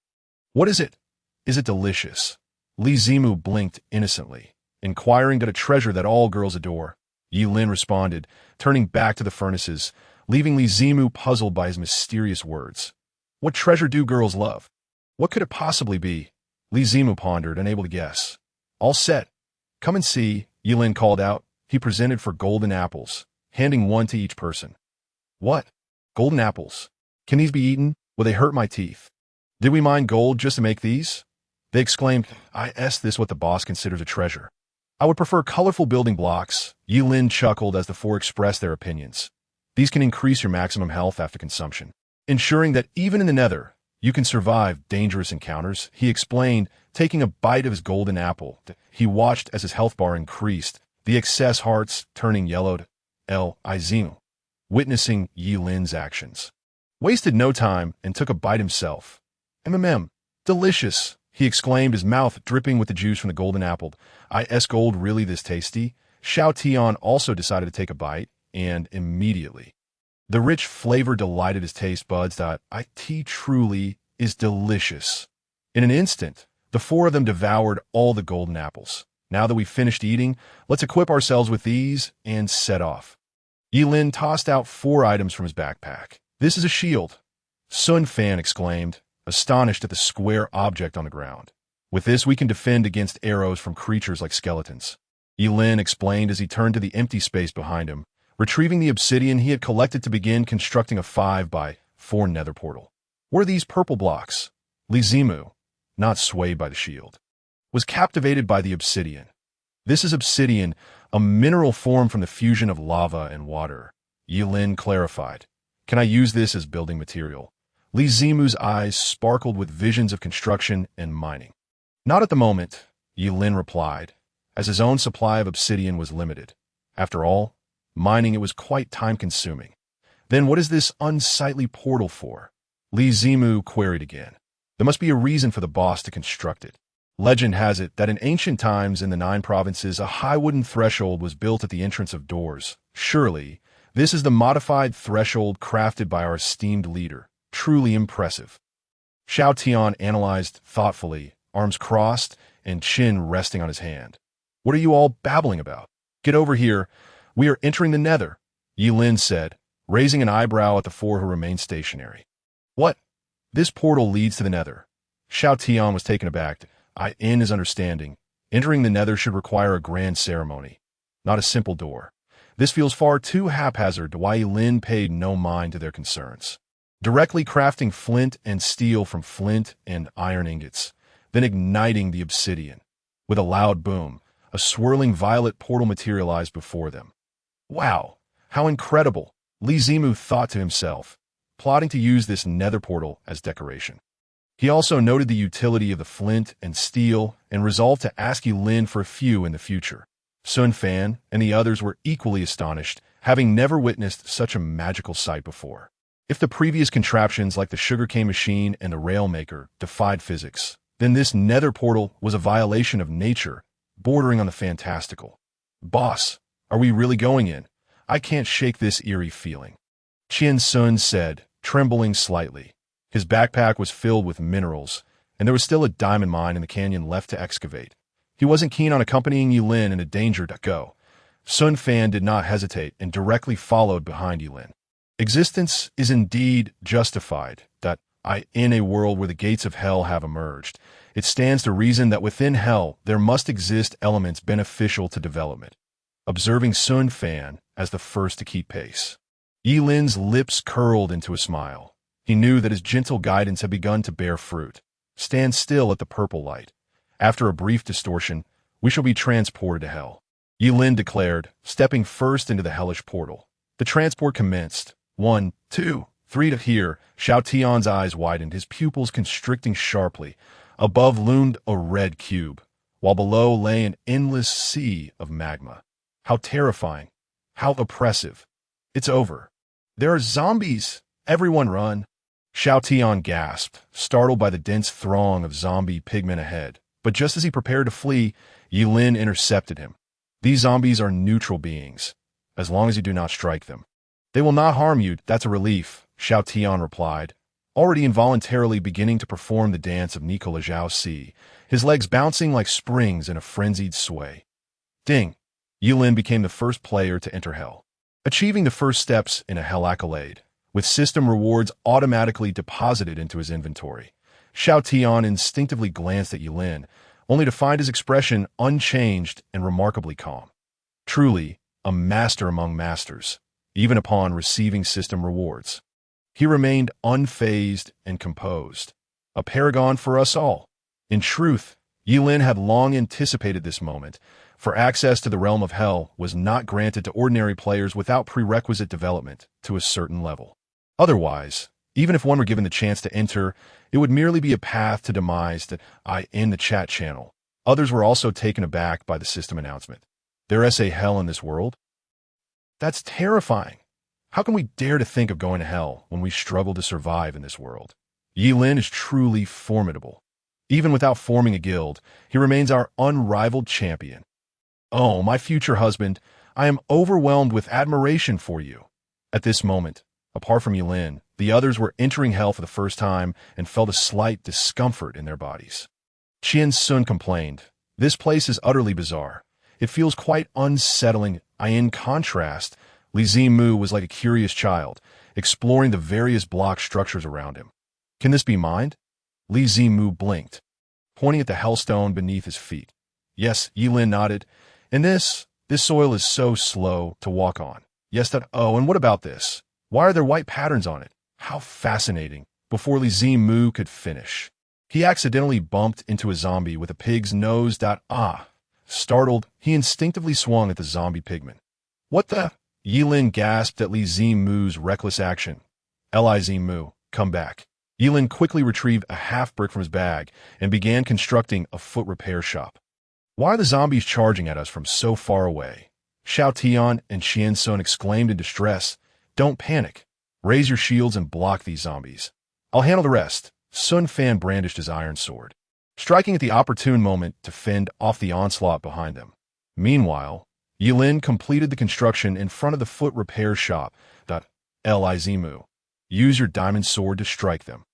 What is it? Is it delicious? Li Zimu blinked innocently, inquiring at a treasure that all girls adore. Yilin responded, turning back to the furnaces, leaving Li Zimu puzzled by his mysterious words. What treasure do girls love? What could it possibly be? Li Zimu pondered, unable to guess. All set. Come and see, Yilin called out. He presented for golden apples, handing 1 to each person. What? Golden apples? Can these be eaten? Will they hurt my teeth? Did we mine gold just to make these? They exclaimed. This what the boss considers a treasure. I would prefer colorful building blocks. Yilin chuckled as the 4 expressed their opinions. These can increase your maximum health after consumption, ensuring that even in the nether, you can survive dangerous encounters, he explained, taking a bite of his golden apple. He watched as his health bar increased, the excess hearts turning yellowed. Izinu, witnessing Yilin's actions, wasted no time and took a bite himself. Delicious, he exclaimed, his mouth dripping with the juice from the golden apple. Gold really this tasty? Xiao Tian also decided to take a bite, and immediately, the rich flavor delighted his taste buds. It truly is delicious. In an instant, the 4 of them devoured all the golden apples. Now that we've finished eating, let's equip ourselves with these and set off. Yilin tossed out 4 items from his backpack. This is a shield, Sun Fan exclaimed, astonished at the square object on the ground. With this, we can defend against arrows from creatures like skeletons. Yilin explained as he turned to the empty space behind him, retrieving the obsidian he had collected to begin constructing a 5x4 nether portal. What are these purple blocks? Li Zimu, not swayed by the shield, was captivated by the obsidian. This is obsidian, a mineral formed from the fusion of lava and water, Yilin clarified. Can I use this as building material? Li Zimu's eyes sparkled with visions of construction and mining. Not at the moment, Yilin replied, as his own supply of obsidian was limited. After all, mining it was quite time-consuming. Then what is this unsightly portal for? Li Zimu queried again. There must be a reason for the boss to construct it. Legend has it that in ancient times in the 9 provinces, a high wooden threshold was built at the entrance of doors. Surely, this is the modified threshold crafted by our esteemed leader. Truly impressive. Xiao Tian analyzed thoughtfully, arms crossed and chin resting on his hand. What are you all babbling about? Get over here. We are entering the nether, Yilin said, raising an eyebrow at the 4 who remained stationary. What? This portal leads to the nether. Xiao Tian was taken aback. In his understanding, entering the nether should require a grand ceremony, not a simple door. This feels far too haphazard to why Lin paid no mind to their concerns. Directly crafting flint and steel from flint and iron ingots, then igniting the obsidian. With a loud boom, a swirling violet portal materialized before them. Wow, how incredible, Li Zimu thought to himself, plotting to use this nether portal as decoration. He also noted the utility of the flint and steel and resolved to ask Yulin for a few in the future. Sun Fan and the others were equally astonished, having never witnessed such a magical sight before. If the previous contraptions like the sugarcane machine and the railmaker defied physics, then this nether portal was a violation of nature, bordering on the fantastical. Boss, are we really going in? I can't shake this eerie feeling. Qian Sun said, trembling slightly. His backpack was filled with minerals, and there was still a diamond mine in the canyon left to excavate. He wasn't keen on accompanying Yulin in a danger to go. Sun Fan did not hesitate and directly followed behind Yulin. Existence is indeed justified, in a world where the gates of hell have emerged. It stands to reason that within hell there must exist elements beneficial to development. Observing Sun Fan as the first to keep pace. Yilin's lips curled into a smile. He knew that his gentle guidance had begun to bear fruit. Stand still at the purple light. After a brief distortion, we shall be transported to hell. Yilin declared, stepping first into the hellish portal. The transport commenced. 1, 2, 3 to here. Xiao Tian's eyes widened, his pupils constricting sharply. Above loomed a red cube, while below lay an endless sea of magma. How terrifying. How oppressive. It's over. There are zombies. Everyone run. Xiao Tian gasped, startled by the dense throng of zombie pigmen ahead. But just as he prepared to flee, Yilin intercepted him. These zombies are neutral beings, as long as you do not strike them. They will not harm you, that's a relief, Xiao Tian replied, already involuntarily beginning to perform the dance of Nicola Zhao Si, his legs bouncing like springs in a frenzied sway. Ding! Yilin became the first player to enter hell, achieving the first steps in a hell accolade, with system rewards automatically deposited into his inventory. Xiao Tian instinctively glanced at Yilin, only to find his expression unchanged and remarkably calm. Truly, a master among masters, even upon receiving system rewards. He remained unfazed and composed, a paragon for us all. In truth, Yilin had long anticipated this moment, for access to the realm of hell was not granted to ordinary players without prerequisite development to a certain level. Otherwise, even if one were given the chance to enter, it would merely be a path to demise in the chat channel. Others were also taken aback by the system announcement. There is a hell in this world? That's terrifying. How can we dare to think of going to hell when we struggle to survive in this world? Yilin is truly formidable. Even without forming a guild, he remains our unrivaled champion. Oh, my future husband, I am overwhelmed with admiration for you. At this moment, apart from Yilin, the others were entering hell for the first time and felt a slight discomfort in their bodies. Qian Sun complained, this place is utterly bizarre. It feels quite unsettling. In contrast, Li Zimu was like a curious child, exploring the various block structures around him. Can this be mined? Li Zimu blinked, pointing at the hellstone beneath his feet. Yes, Yilin nodded. And this soil is so slow to walk on. Yes, and what about this? Why are there white patterns on it? How fascinating. Before Li Zimu could finish, he accidentally bumped into a zombie with a pig's nose. Startled, he instinctively swung at the zombie pigman. What the? Yilin gasped at Li Zimu's reckless action. Li Zimu, come back. Yilin quickly retrieved a half-brick from his bag and began constructing a foot repair shop. Why are the zombies charging at us from so far away? Xiao Tian and Qian Sun exclaimed in distress. Don't panic. Raise your shields and block these zombies. I'll handle the rest. Sun Fan brandished his iron sword, striking at the opportune moment to fend off the onslaught behind them. Meanwhile, Yilin completed the construction in front of the foot repair shop. Li Zimu, use your diamond sword to strike them.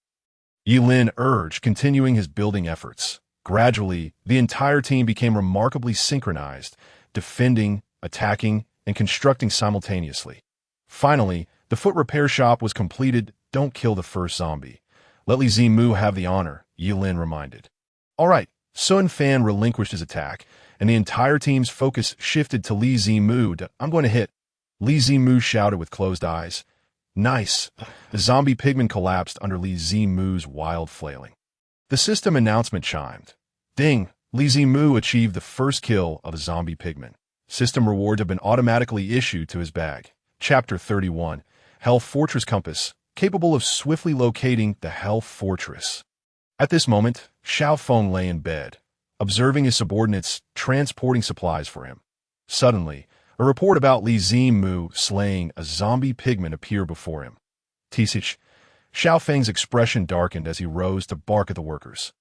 Yilin urged, continuing his building efforts. Gradually, the entire team became remarkably synchronized, defending, attacking, and constructing simultaneously. Finally, the foot repair shop was completed. Don't kill the first zombie. Let Li Zimu have the honor, Yilin reminded. All right, Sun Fan relinquished his attack, and the entire team's focus shifted to Li Zimu. I'm going to hit. Li Zimu shouted with closed eyes. Nice. The zombie pigman collapsed under Li Zimu's wild flailing. The system announcement chimed. Ding! Li Zimu achieved the first kill of a zombie pigman. System rewards have been automatically issued to his bag. Chapter 31. Hell Fortress Compass, capable of swiftly locating the Hell Fortress. At this moment, Xiao Feng lay in bed, observing his subordinates transporting supplies for him. Suddenly, a report about Li Zimu slaying a zombie pigman appeared before him. Tisich, Xiao Feng's expression darkened as he rose to bark at the workers.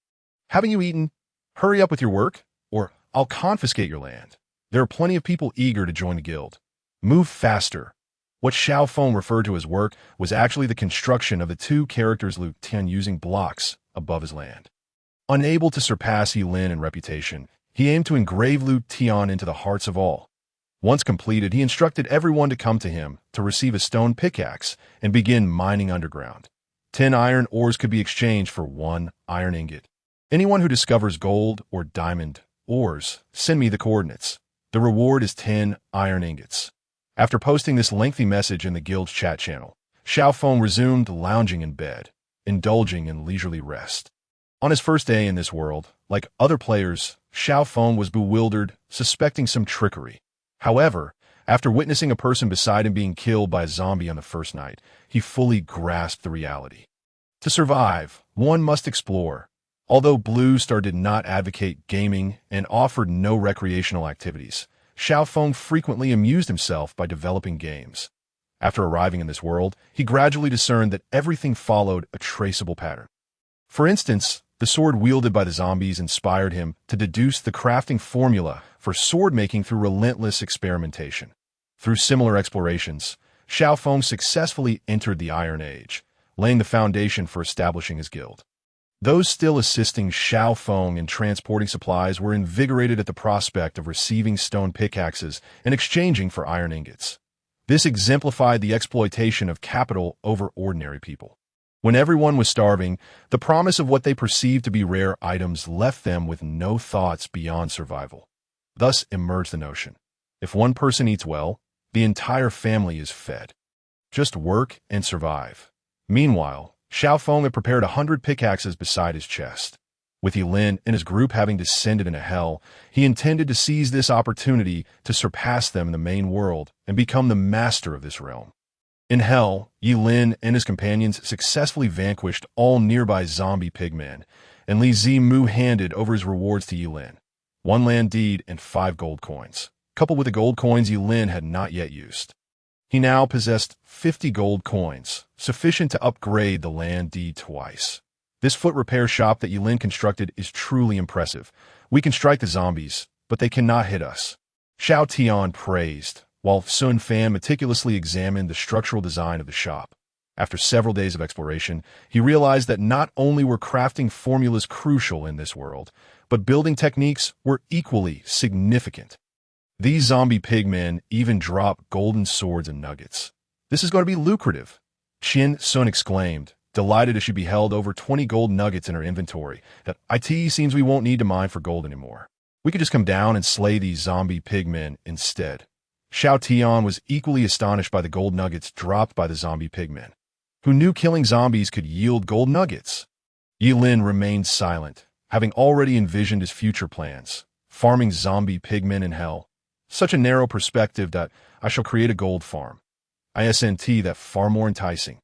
Haven't you eaten? Hurry up with your work, or I'll confiscate your land. There are plenty of people eager to join the guild. Move faster. What Xiao Feng referred to as work was actually the construction of the two characters Lu Tian using blocks above his land. Unable to surpass Yilin in reputation, he aimed to engrave Lu Tian into the hearts of all. Once completed, he instructed everyone to come to him to receive a stone pickaxe and begin mining underground. 10 iron ores could be exchanged for 1 iron ingot. Anyone who discovers gold or diamond ores, send me the coordinates. The reward is 10 iron ingots. After posting this lengthy message in the guild's chat channel, Xiao Feng resumed lounging in bed, indulging in leisurely rest. On his first day in this world, like other players, Xiao Feng was bewildered, suspecting some trickery. However, after witnessing a person beside him being killed by a zombie on the first night, he fully grasped the reality. To survive, one must explore. Although Blue Star did not advocate gaming and offered no recreational activities, Xiao Feng frequently amused himself by developing games. After arriving in this world, he gradually discerned that everything followed a traceable pattern. For instance, the sword wielded by the zombies inspired him to deduce the crafting formula for sword making through relentless experimentation. Through similar explorations, Xiao Feng successfully entered the Iron Age, laying the foundation for establishing his guild. Those still assisting Xiao Feng in transporting supplies were invigorated at the prospect of receiving stone pickaxes and exchanging for iron ingots. This exemplified the exploitation of capital over ordinary people. When everyone was starving, the promise of what they perceived to be rare items left them with no thoughts beyond survival. Thus emerged the notion: if one person eats well, the entire family is fed. Just work and survive. Meanwhile, Xiao Feng had prepared 100 pickaxes beside his chest. With Yilin and his group having descended into hell, he intended to seize this opportunity to surpass them in the main world and become the master of this realm. In hell, Yilin and his companions successfully vanquished all nearby zombie pigmen, and Li Zimu handed over his rewards to Yilin: 1 land deed and 5 gold coins, coupled with the gold coins Yilin had not yet used. He now possessed 50 gold coins, sufficient to upgrade the land deed twice. This foot repair shop that Yilin constructed is truly impressive. We can strike the zombies, but they cannot hit us. Xiao Tian praised, while Sun Fan meticulously examined the structural design of the shop. After several days of exploration, he realized that not only were crafting formulas crucial in this world, but building techniques were equally significant. These zombie pigmen even drop golden swords and nuggets. This is going to be lucrative. Qin Sun exclaimed, delighted as she beheld over 20 gold nuggets in her inventory. It seems we won't need to mine for gold anymore. We could just come down and slay these zombie pigmen instead. Xiao Tian was equally astonished by the gold nuggets dropped by the zombie pigmen. Who knew killing zombies could yield gold nuggets? Yilin remained silent, having already envisioned his future plans, farming zombie pigmen in hell. Such a narrow perspective that I shall create a gold farm. ISNT that far more enticing.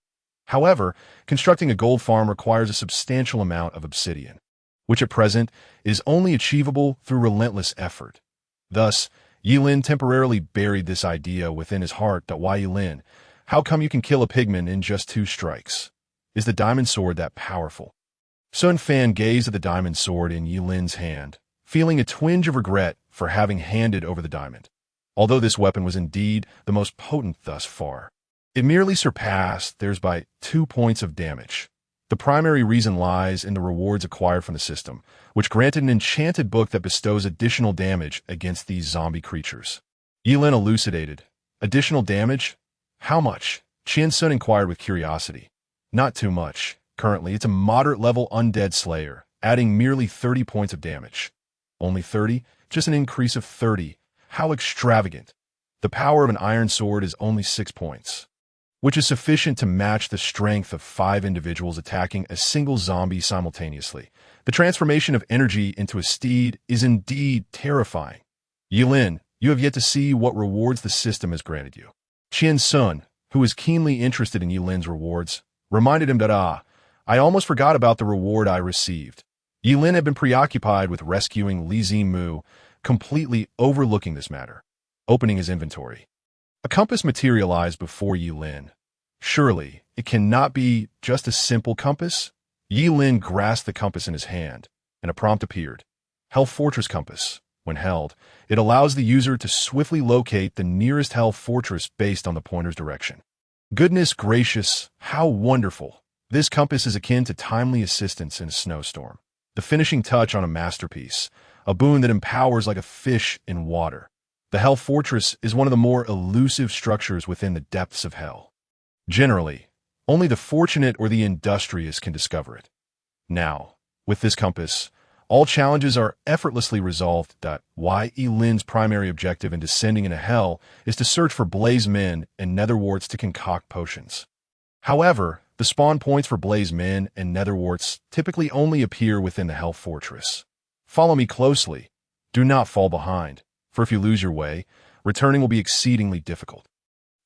However, constructing a gold farm requires a substantial amount of obsidian, which at present is only achievable through relentless effort. Thus, Yilin temporarily buried this idea within his heart that why Yilin, how come you can kill a pigman in just 2 strikes? Is the diamond sword that powerful? Sun Fan gazed at the diamond sword in Yilin's hand, feeling a twinge of regret for having handed over the diamond. Although this weapon was indeed the most potent thus far, it merely surpassed theirs by 2 points of damage. The primary reason lies in the rewards acquired from the system, which granted an enchanted book that bestows additional damage against these zombie creatures. Yilin elucidated. Additional damage? How much? Qian Sun inquired with curiosity. Not too much. Currently, it's a moderate-level undead slayer, adding merely 30 points of damage. Only 30? Just an increase of 30. How extravagant. The power of an iron sword is only 6 points, which is sufficient to match the strength of 5 individuals attacking a single zombie simultaneously. The transformation of energy into a steed is indeed terrifying. Yilin, you have yet to see what rewards the system has granted you. Qian Sun, who was keenly interested in Yilin's rewards, reminded him that, I almost forgot about the reward I received. Yilin had been preoccupied with rescuing Li Zimu, completely overlooking this matter. Opening his inventory, a compass materialized before Yilin. Surely, it cannot be just a simple compass? Yilin grasped the compass in his hand, and a prompt appeared. Hell Fortress Compass. When held, it allows the user to swiftly locate the nearest Hell Fortress based on the pointer's direction. Goodness gracious, how wonderful! This compass is akin to timely assistance in a snowstorm. The finishing touch on a masterpiece, a boon that empowers like a fish in water. The Hell Fortress is one of the more elusive structures within the depths of hell. Generally, only the fortunate or the industrious can discover it. Now, with this compass, all challenges are effortlessly resolved. Why Yilin's primary objective in descending into hell is to search for blaze men and netherwarts to concoct potions. However, the spawn points for blaze men and netherwarts typically only appear within the Hell Fortress. Follow me closely. Do not fall behind, for if you lose your way, returning will be exceedingly difficult.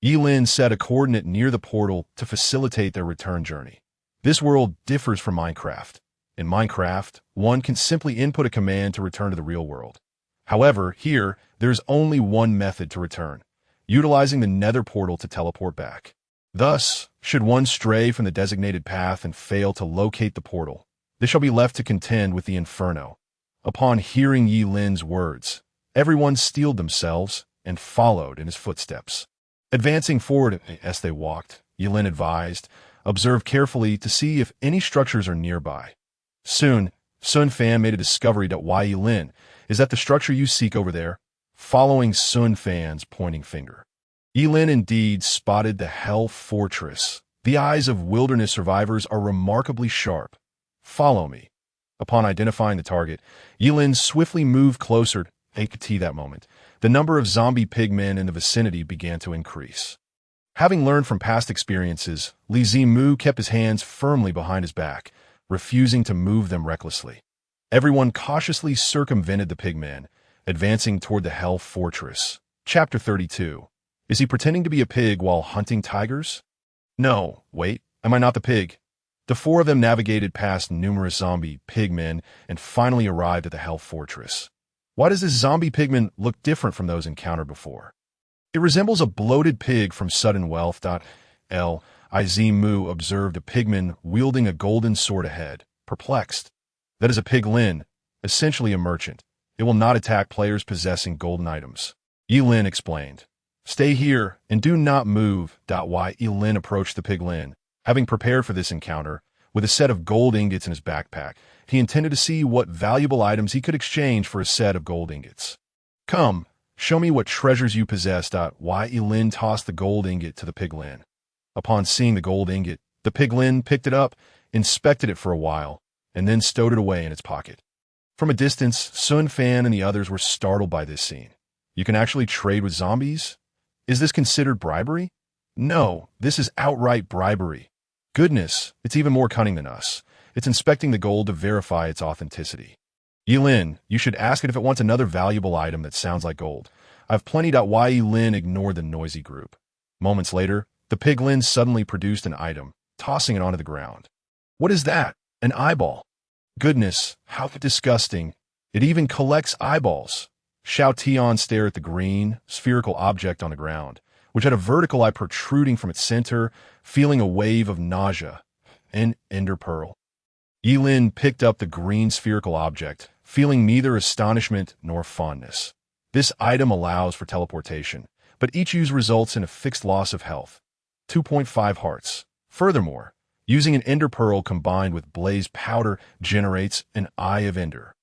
Yilin set a coordinate near the portal to facilitate their return journey. This world differs from Minecraft. In Minecraft, one can simply input a command to return to the real world. However, here, there's only one method to return, utilizing the nether portal to teleport back. Thus, should one stray from the designated path and fail to locate the portal, they shall be left to contend with the inferno. Upon hearing Yilin's words, everyone steeled themselves and followed in his footsteps. Advancing forward as they walked, Yilin advised, observe carefully to see if any structures are nearby. Soon, Sun Fan made a discovery that why Yilin is that the structure you seek over there, following Sun Fan's pointing finger. Yilin indeed spotted the Hell Fortress. The eyes of wilderness survivors are remarkably sharp. Follow me. Upon identifying the target, Yilin swiftly moved closer. At that moment, the number of zombie pigmen in the vicinity began to increase. Having learned from past experiences, Li Zimu kept his hands firmly behind his back, refusing to move them recklessly. Everyone cautiously circumvented the pigmen, advancing toward the Hell Fortress. Chapter 32. Is he pretending to be a pig while hunting tigers? No, wait, am I not the pig? The 4 of them navigated past numerous zombie pigmen and finally arrived at the Hell Fortress. Why does this zombie pigman look different from those encountered before? It resembles a bloated pig from Sudden Wealth. L. Izimu observed a pigman wielding a golden sword ahead, perplexed. That is a piglin, essentially a merchant. It will not attack players possessing golden items. Yilin explained. Stay here and do not move. Why Yilin approached the piglin, having prepared for this encounter, with a set of gold ingots in his backpack. He intended to see what valuable items he could exchange for a set of gold ingots. Come, show me what treasures you possess. Why Yilin tossed the gold ingot to the piglin. Upon seeing the gold ingot, the piglin picked it up, inspected it for a while, and then stowed it away in its pocket. From a distance, Sun Fan and the others were startled by this scene. You can actually trade with zombies? Is this considered bribery? No, this is outright bribery. Goodness, it's even more cunning than us. It's inspecting the gold to verify its authenticity. Yilin, you should ask it if it wants another valuable item that sounds like gold. I've plenty. Why Yilin ignored the noisy group. Moments later, the piglin suddenly produced an item, tossing it onto the ground. What is that? An eyeball. Goodness, how disgusting. It even collects eyeballs. Xiao Tian stared at the green, spherical object on the ground, which had a vertical eye protruding from its center, feeling a wave of nausea. An ender pearl. Yilin picked up the green spherical object, feeling neither astonishment nor fondness. This item allows for teleportation, but each use results in a fixed loss of health. 2.5 hearts. Furthermore, using an ender pearl combined with blaze powder generates an Eye of Ender,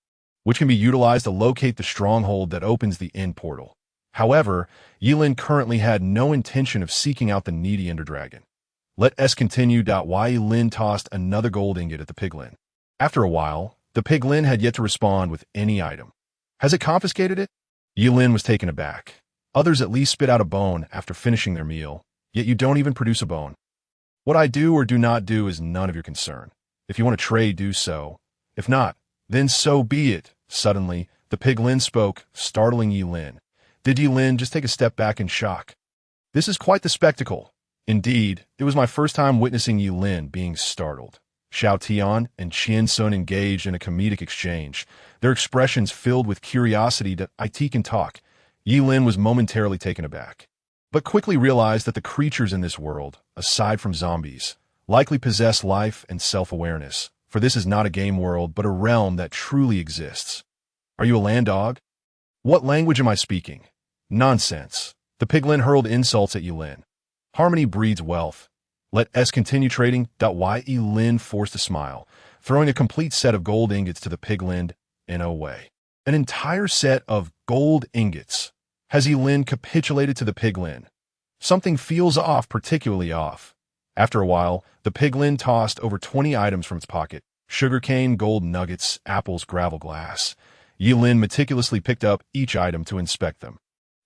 which can be utilized to locate the stronghold that opens the end portal. However, Yilin currently had no intention of seeking out the needy Ender Dragon. Let us continue. Why Yilin tossed another gold ingot at the piglin. After a while, the piglin had yet to respond with any item. Has it confiscated it? Yilin was taken aback. Others at least spit out a bone after finishing their meal, yet you don't even produce a bone. What I do or do not do is none of your concern. If you want to trade, do so. If not, then so be it. Suddenly, the piglin spoke, startling Yilin. Did Yilin just take a step back in shock? This is quite the spectacle. Indeed, it was my first time witnessing Yilin being startled. Xiao Tian and Qian Sun engaged in a comedic exchange, their expressions filled with curiosity that IT can talk. Yilin was momentarily taken aback, but quickly realized that the creatures in this world, aside from zombies, likely possess life and self-awareness, for this is not a game world but a realm that truly exists. Are you a land dog? What language am I speaking? Nonsense. The piglin hurled insults at Yilin. Harmony breeds wealth. Let us continue trading. Yilin forced a smile, throwing a complete set of gold ingots to the piglin in a way. An entire set of gold ingots. Has Yilin capitulated to the piglin? Something feels off, particularly off. After a while, the piglin tossed over 20 items from its pocket. Sugarcane, gold nuggets, apples, gravel glass. Yilin meticulously picked up each item to inspect them.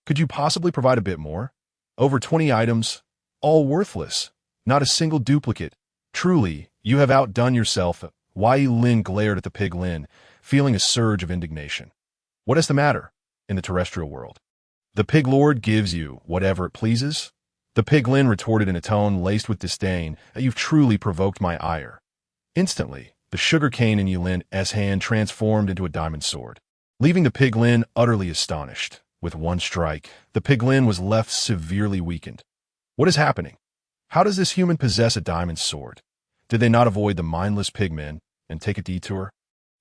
Could you possibly provide a bit more? Over 20 items, all worthless. Not a single duplicate. Truly, you have outdone yourself. Yilin glared at the piglin, feeling a surge of indignation. What is the matter in the terrestrial world? The pig lord gives you whatever it pleases? The piglin retorted in a tone laced with disdain. You've truly provoked my ire. Instantly, the sugarcane in Yilin's hand transformed into a diamond sword, leaving the piglin utterly astonished. With one strike, the piglin was left severely weakened. What is happening? How does this human possess a diamond sword? Did they not avoid the mindless pigmen and take a detour?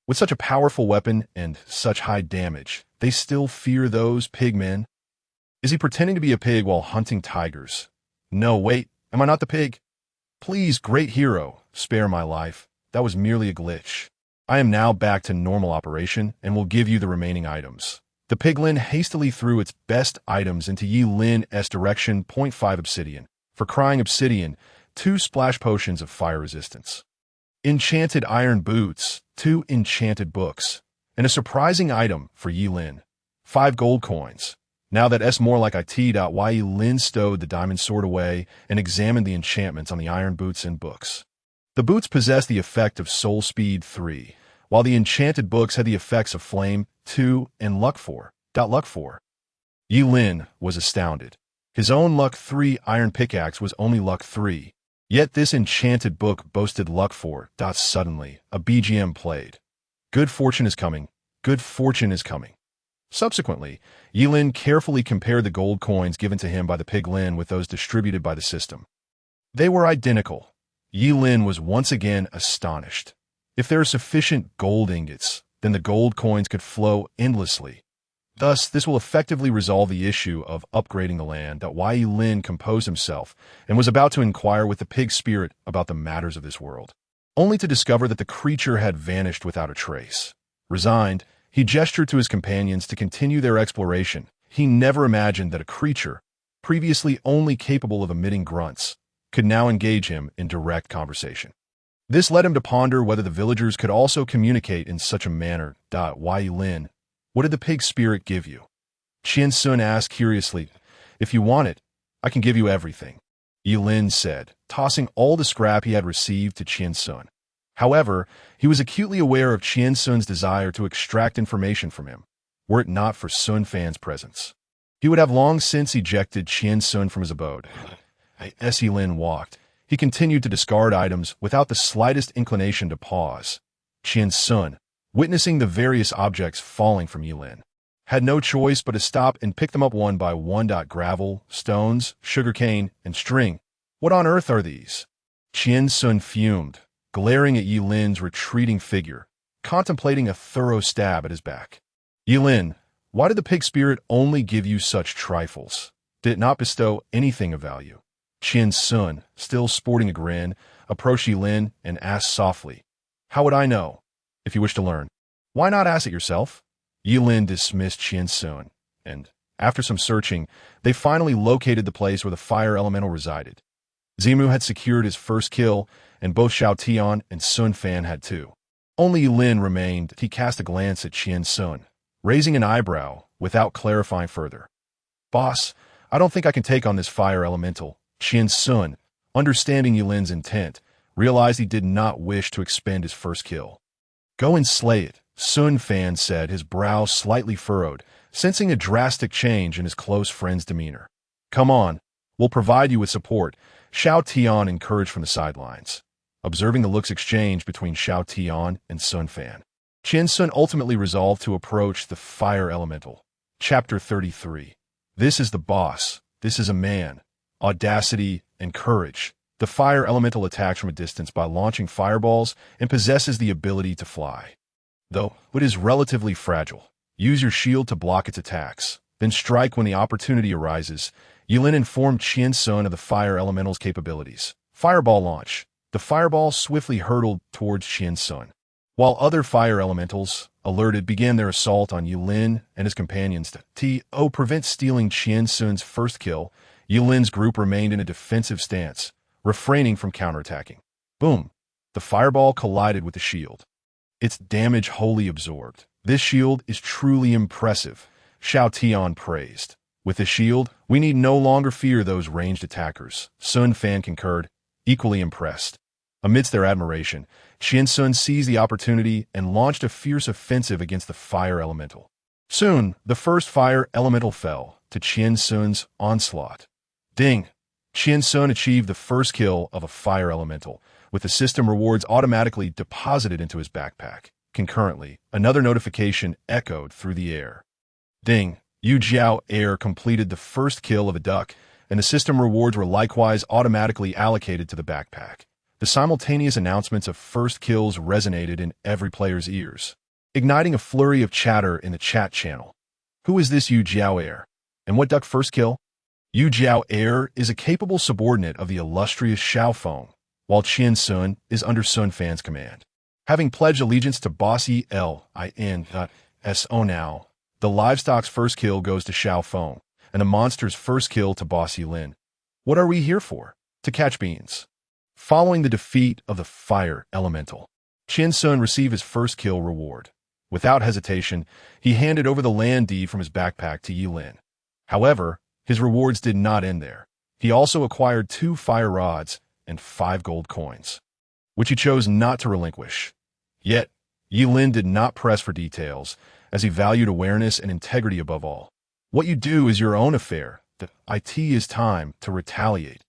With such a powerful weapon and such high damage, they still fear those pigmen? Is he pretending to be a pig while hunting tigers? No, wait, am I not the pig? Please, great hero, spare my life. That was merely a glitch. I am now back to normal operation and will give you the remaining items. The piglin hastily threw its best items into Yilin's direction. 0.5 obsidian. For crying obsidian, 2 splash potions of fire resistance. Enchanted iron boots, 2 enchanted books. And a surprising item for Yilin. 5 gold coins. Now that S more like IT. Yilin stowed the diamond sword away and examined the enchantments on the iron boots and books. The boots possessed the effect of soul speed 3, while the enchanted books had the effects of flame 2 and luck 4. Luck 4. Yilin was astounded. His own luck 3 iron pickaxe was only luck 3, yet this enchanted book boasted luck 4. Suddenly, a BGM played. Good fortune is coming. Good fortune is coming. Subsequently, Yilin carefully compared the gold coins given to him by the piglin with those distributed by the system. They were identical. Yilin was once again astonished. If there are sufficient gold ingots, then the gold coins could flow endlessly. Thus, this will effectively resolve the issue of upgrading the land. Yilin composed himself and was about to inquire with the pig spirit about the matters of this world, only to discover that the creature had vanished without a trace. Resigned, he gestured to his companions to continue their exploration. He never imagined that a creature, previously only capable of emitting grunts, could now engage him in direct conversation. This led him to ponder whether the villagers could also communicate in such a manner. Yilin, what did the pig spirit give you? Qian Sun asked curiously. If you want it, I can give you everything, Yilin said, tossing all the scrap he had received to Qian Sun. However, he was acutely aware of Qian Sun's desire to extract information from him, were it not for Sun Fan's presence. He would have long since ejected Qian Sun from his abode. As Yilin walked, he continued to discard items without the slightest inclination to pause. Qian Sun, witnessing the various objects falling from Yilin, had no choice but to stop and pick them up one by one. Gravel, stones, sugarcane, and string. What on earth are these? Qian Sun fumed, glaring at Yilin's retreating figure, contemplating a thorough stab at his back. Yilin, why did the pig spirit only give you such trifles? Did it not bestow anything of value? Qian Sun, still sporting a grin, approached Yilin and asked softly, How would I know? If you wish to learn, why not ask it yourself? Yilin dismissed Qian Sun, and, after some searching, they finally located the place where the fire elemental resided. Zimu had secured his first kill, and both Xiao Tian and Sun Fan had too. Only Yilin remained. He cast a glance at Qian Sun, raising an eyebrow without clarifying further. Boss, I don't think I can take on this fire elemental. Qian Sun, understanding Yulin's intent, realized he did not wish to expend his first kill. Go and slay it, Sun Fan said, his brow slightly furrowed, sensing a drastic change in his close friend's demeanor. Come on, we'll provide you with support, Xiao Tian encouraged from the sidelines. Observing the looks exchanged between Xiao Tian and Sun Fan, Qian Sun ultimately resolved to approach the fire elemental. Chapter 33. This is the boss. This is a man. Audacity and courage. The fire elemental attacks from a distance by launching fireballs and possesses the ability to fly. Though it is relatively fragile, use your shield to block its attacks, then strike when the opportunity arises. Yulin informed Qian Sun of the fire elemental's capabilities. Fireball launch. The fireball swiftly hurtled towards Qian Sun, while other fire elementals, alerted, began their assault on Yulin and his companions to prevent stealing Qian Sun's first kill. Yulin's group remained in a defensive stance, refraining from counterattacking. Boom! The fireball collided with the shield, its damage wholly absorbed. This shield is truly impressive, Xiao Tian praised. With the shield, we need no longer fear those ranged attackers, Sun Fan concurred, equally impressed. Amidst their admiration, Qian Sun seized the opportunity and launched a fierce offensive against the fire elemental. Soon, the first fire elemental fell to Qian Sun's onslaught. Ding! Qian Sun achieved the first kill of a fire elemental, with the system rewards automatically deposited into his backpack. Concurrently, another notification echoed through the air. Ding! Yu Jiao Air completed the first kill of a duck, and the system rewards were likewise automatically allocated to the backpack. The simultaneous announcements of first kills resonated in every player's ears, igniting a flurry of chatter in the chat channel. Who is this Yu Jiao Air? And what duck first kill? Yu Jiao Air is a capable subordinate of the illustrious Xiao Feng, while Qian Sun is under Sun Fan's command. Having pledged allegiance to Boss ELIN.SO now, the livestock's first kill goes to Xiao Feng, and the monster's first kill to Boss Yulin. What are we here for? To catch beans. Following the defeat of the fire elemental, Qian Sun received his first kill reward. Without hesitation, he handed over the land deed from his backpack to Yulin. However, his rewards did not end there. He also acquired 2 fire rods and 5 gold coins, which he chose not to relinquish. Yet, Yulin did not press for details, as he valued awareness and integrity above all. What you do is your own affair. It is time to retaliate,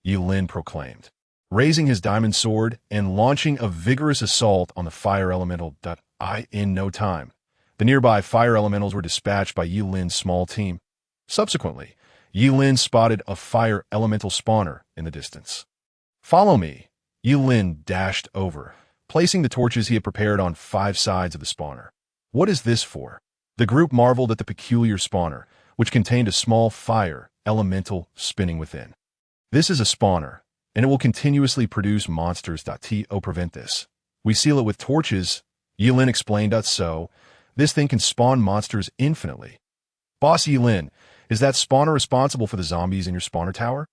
Yulin proclaimed, raising his diamond sword and launching a vigorous assault on the fire elemental. In no time, the nearby fire elementals were dispatched by Yulin's small team. Subsequently, Yulin spotted a fire elemental spawner in the distance. Follow me, Yulin dashed over, placing the torches he had prepared on 5 sides of the spawner. What is this for? The group marveled at the peculiar spawner, which contained a small fire elemental spinning within. This is a spawner, and it will continuously produce monsters. Prevent this. We seal it with torches, Yulin explained. So, this thing can spawn monsters infinitely. Boss Yulin, is that spawner responsible for the zombies in your spawner tower?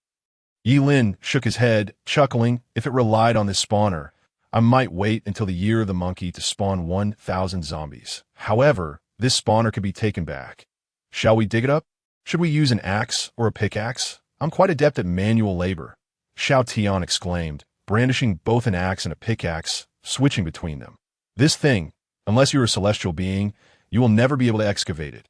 Yulin shook his head, chuckling. If it relied on this spawner, I might wait until the year of the monkey to spawn 1,000 zombies. However, this spawner could be taken back. Shall we dig it up? Should we use an axe or a pickaxe? I'm quite adept at manual labor, Xiao Tian exclaimed, brandishing both an axe and a pickaxe, switching between them. This thing, unless you're a celestial being, you will never be able to excavate it.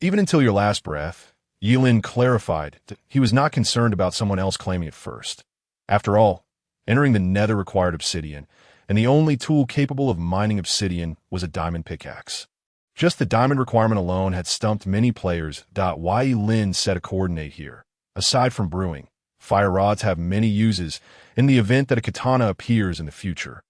Even until your last breath, Yulin clarified that he was not concerned about someone else claiming it first. After all, entering the nether required obsidian, and the only tool capable of mining obsidian was a diamond pickaxe. Just the diamond requirement alone had stumped many players. Why Yulin set a coordinate here. Aside from brewing, fire rods have many uses in the event that a katana appears in the future.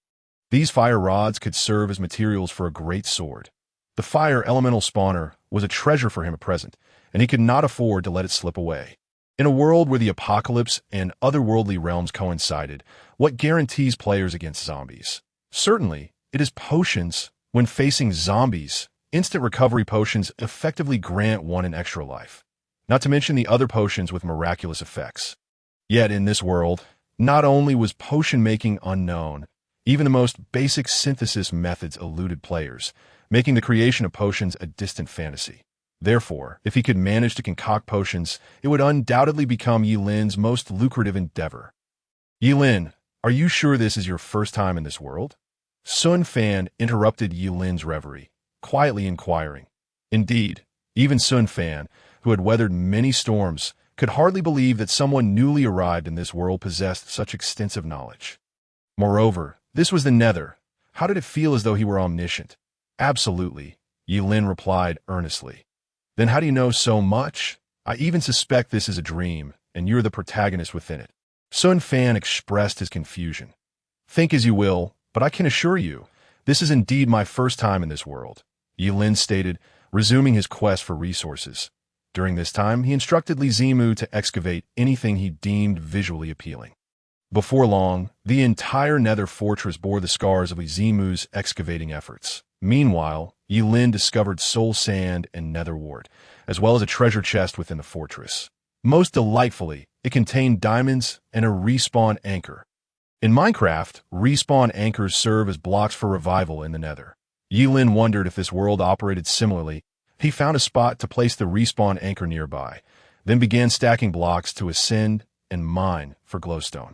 These fire rods could serve as materials for a great sword. The fire elemental spawner was a treasure for him at present, and he could not afford to let it slip away. In a world where the apocalypse and otherworldly realms coincided, what guarantees players against zombies? Certainly, it is potions. When facing zombies, instant recovery potions effectively grant one an extra life, not to mention the other potions with miraculous effects. Yet in this world, not only was potion making unknown, even the most basic synthesis methods eluded players, making the creation of potions a distant fantasy. Therefore, if he could manage to concoct potions, it would undoubtedly become Yi Lin's most lucrative endeavor. Yi Lin, are you sure this is your first time in this world? Sun Fan interrupted Yi Lin's reverie, quietly inquiring. Indeed, even Sun Fan, who had weathered many storms, could hardly believe that someone newly arrived in this world possessed such extensive knowledge. Moreover, this was the nether. How did it feel as though he were omniscient? Absolutely, Yi Lin replied earnestly. Then how do you know so much? I even suspect this is a dream, and you're the protagonist within it. Sun Fan expressed his confusion. Think as you will, but I can assure you, this is indeed my first time in this world, Yi Lin stated, resuming his quest for resources. During this time, he instructed Li Zimu to excavate anything he deemed visually appealing. Before long, the entire nether fortress bore the scars of Li Zimu's excavating efforts. Meanwhile, Yi Lin discovered soul sand and nether wart, as well as a treasure chest within the fortress. Most delightfully, it contained diamonds and a respawn anchor. In Minecraft, respawn anchors serve as blocks for revival in the nether. Yi Lin wondered if this world operated similarly. He found a spot to place the respawn anchor nearby, then began stacking blocks to ascend and mine for glowstone.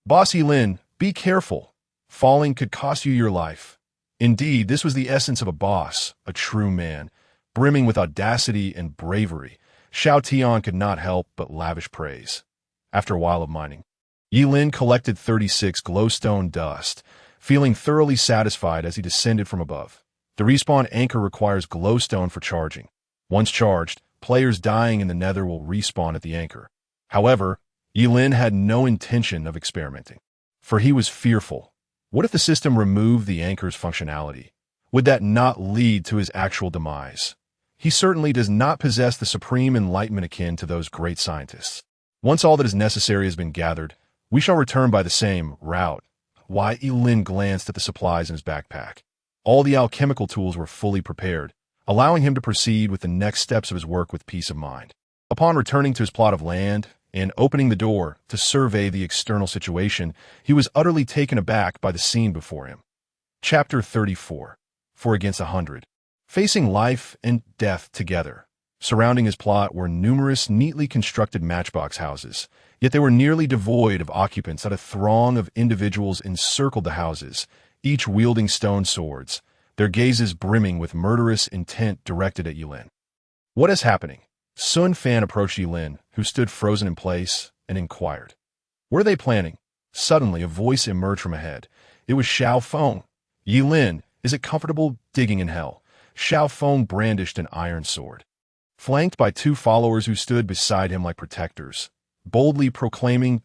Boss Yi Lin, be careful. Falling could cost you your life. Indeed, this was the essence of a boss, a true man, brimming with audacity and bravery. Xiao Tian could not help but lavish praise. After a while of mining, Yi Lin collected 36 glowstone dust, feeling thoroughly satisfied as he descended from above. The respawn anchor requires glowstone for charging. Once charged, players dying in the nether will respawn at the anchor. However, Yi Lin had no intention of experimenting, for he was fearful. What if the system removed the anchor's functionality? Would that not lead to his actual demise? He certainly does not possess the supreme enlightenment akin to those great scientists. Once all that is necessary has been gathered, we shall return by the same route. Yi Lin glanced at the supplies in his backpack. All the alchemical tools were fully prepared, allowing him to proceed with the next steps of his work with peace of mind. Upon returning to his plot of land and opening the door to survey the external situation, he was utterly taken aback by the scene before him. Chapter 34. 4 against 100. Facing life and death together. Surrounding his plot were numerous neatly constructed matchbox houses, yet they were nearly devoid of occupants as a throng of individuals encircled the houses, each wielding stone swords, their gazes brimming with murderous intent directed at Yi Lin. What is happening? Sun Fan approached Yi Lin, who stood frozen in place, and inquired. What are they planning? Suddenly, a voice emerged from ahead. It was Xiao Feng. Yi Lin, is it comfortable digging in hell? Xiao Feng brandished an iron sword. Flanked by two followers who stood beside him like protectors, boldly proclaiming,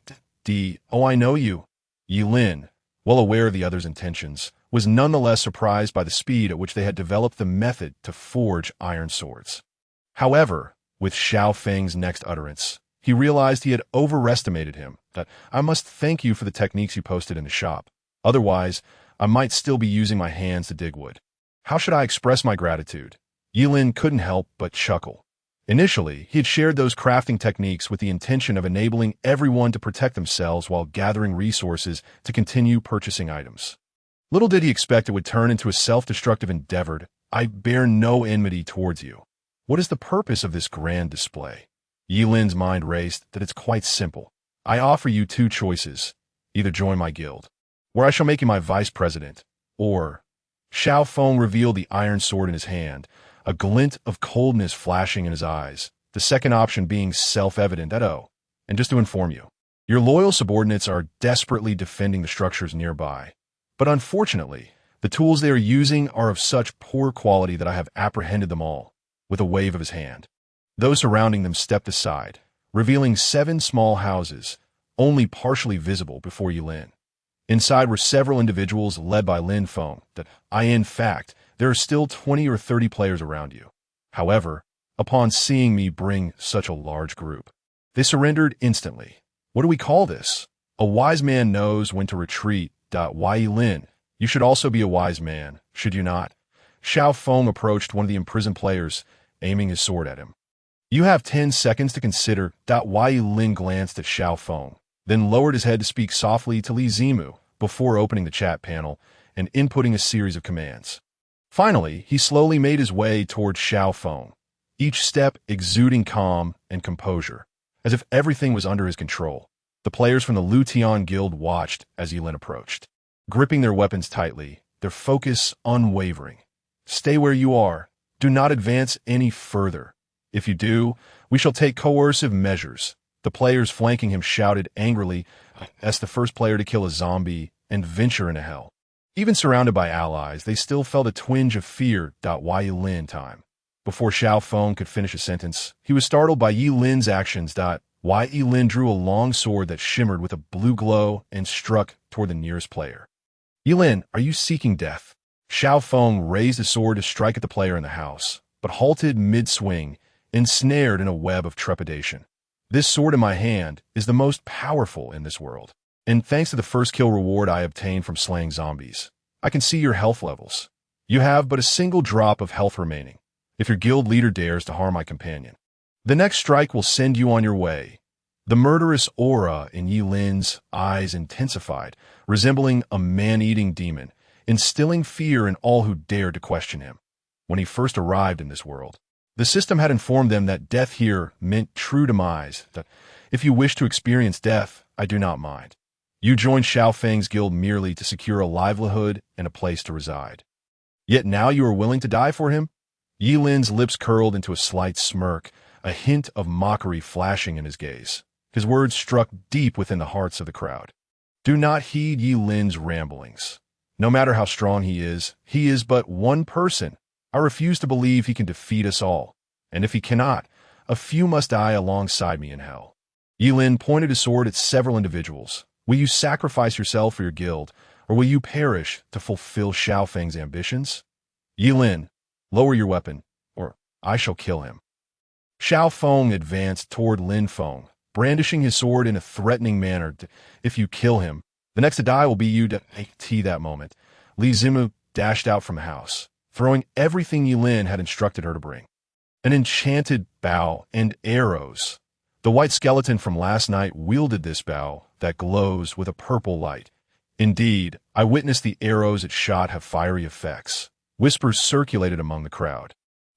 Oh, I know you. Yi Lin, well aware of the other's intentions, was nonetheless surprised by the speed at which they had developed the method to forge iron swords. However, with Xiao Feng's next utterance, he realized he had overestimated him, that I must thank you for the techniques you posted in the shop. Otherwise, I might still be using my hands to dig wood. How should I express my gratitude? Yi Lin couldn't help but chuckle. Initially, he had shared those crafting techniques with the intention of enabling everyone to protect themselves while gathering resources to continue purchasing items. Little did he expect it would turn into a self-destructive endeavor. I bear no enmity towards you. What is the purpose of this grand display? Yi Lin's mind raced that it's quite simple. I offer you two choices. Either join my guild, where I shall make you my vice president, or... Xiao Feng revealed the iron sword in his hand, a glint of coldness flashing in his eyes, the second option being self-evident and just to inform you, your loyal subordinates are desperately defending the structures nearby. But unfortunately, the tools they are using are of such poor quality that I have apprehended them all, with a wave of his hand. Those surrounding them stepped aside, revealing 7 small houses, only partially visible before Yi Lin. Inside were several individuals led by Lin Feng, in fact, there are still 20 or 30 players around you. However, upon seeing me bring such a large group, they surrendered instantly. What do we call this? A wise man knows when to retreat. Yi Lin, you should also be a wise man, should you not? Xiao Feng approached one of the imprisoned players, aiming his sword at him. You have 10 seconds to consider. Yi Lin glanced at Xiao Feng, then lowered his head to speak softly to Li Zimu before opening the chat panel and inputting a series of commands. Finally, he slowly made his way towards Xiao Feng. each step exuding calm and composure, as if everything was under his control. The players from the Luteon Guild watched as Yilin approached, gripping their weapons tightly, their focus unwavering. "Stay where you are. Do not advance any further. If you do, we shall take coercive measures." The players flanking him shouted angrily as the first player to kill a zombie and venture into hell. Even surrounded by allies, they still felt a twinge of fear. Why Yilin time? Before Xiao Feng could finish a sentence, he was startled by Yilin's actions. Why Yilin drew a long sword that shimmered with a blue glow and struck toward the nearest player. "Yilin, are you seeking death?" Xiao Feng raised his sword to strike at the player in the house, but halted mid-swing, ensnared in a web of trepidation. "This sword in my hand is the most powerful in this world, and thanks to the first kill reward I obtained from slaying zombies, I can see your health levels. You have but a single drop of health remaining. If your guild leader dares to harm my companion, the next strike will send you on your way." The murderous aura in Yilin's eyes intensified, resembling a man-eating demon, instilling fear in all who dared to question him. When he first arrived in this world, the system had informed them that death here meant true demise, that if you wish to experience death, I do not mind. You joined Xiao Feng's guild merely to secure a livelihood and a place to reside. Yet now you are willing to die for him? Yilin's lips curled into a slight smirk, a hint of mockery flashing in his gaze. His words struck deep within the hearts of the crowd. Do not heed Yilin's ramblings. No matter how strong he is but one person. I refuse to believe he can defeat us all. And if he cannot, a few must die alongside me in hell. Yilin pointed his sword at several individuals. Will you sacrifice yourself for your guild, or will you perish to fulfill Xiao Feng's ambitions? Yilin, lower your weapon, or I shall kill him. Xiao Feng advanced toward Lin Feng, brandishing his sword in a threatening manner. If you kill him, the next to die will be you. That moment, Li Zimu dashed out from the house, throwing everything Yilin had instructed her to bring. An enchanted bow and arrows. The white skeleton from last night wielded this bow that glows with a purple light. Indeed, I witnessed the arrows it shot have fiery effects. Whispers circulated among the crowd,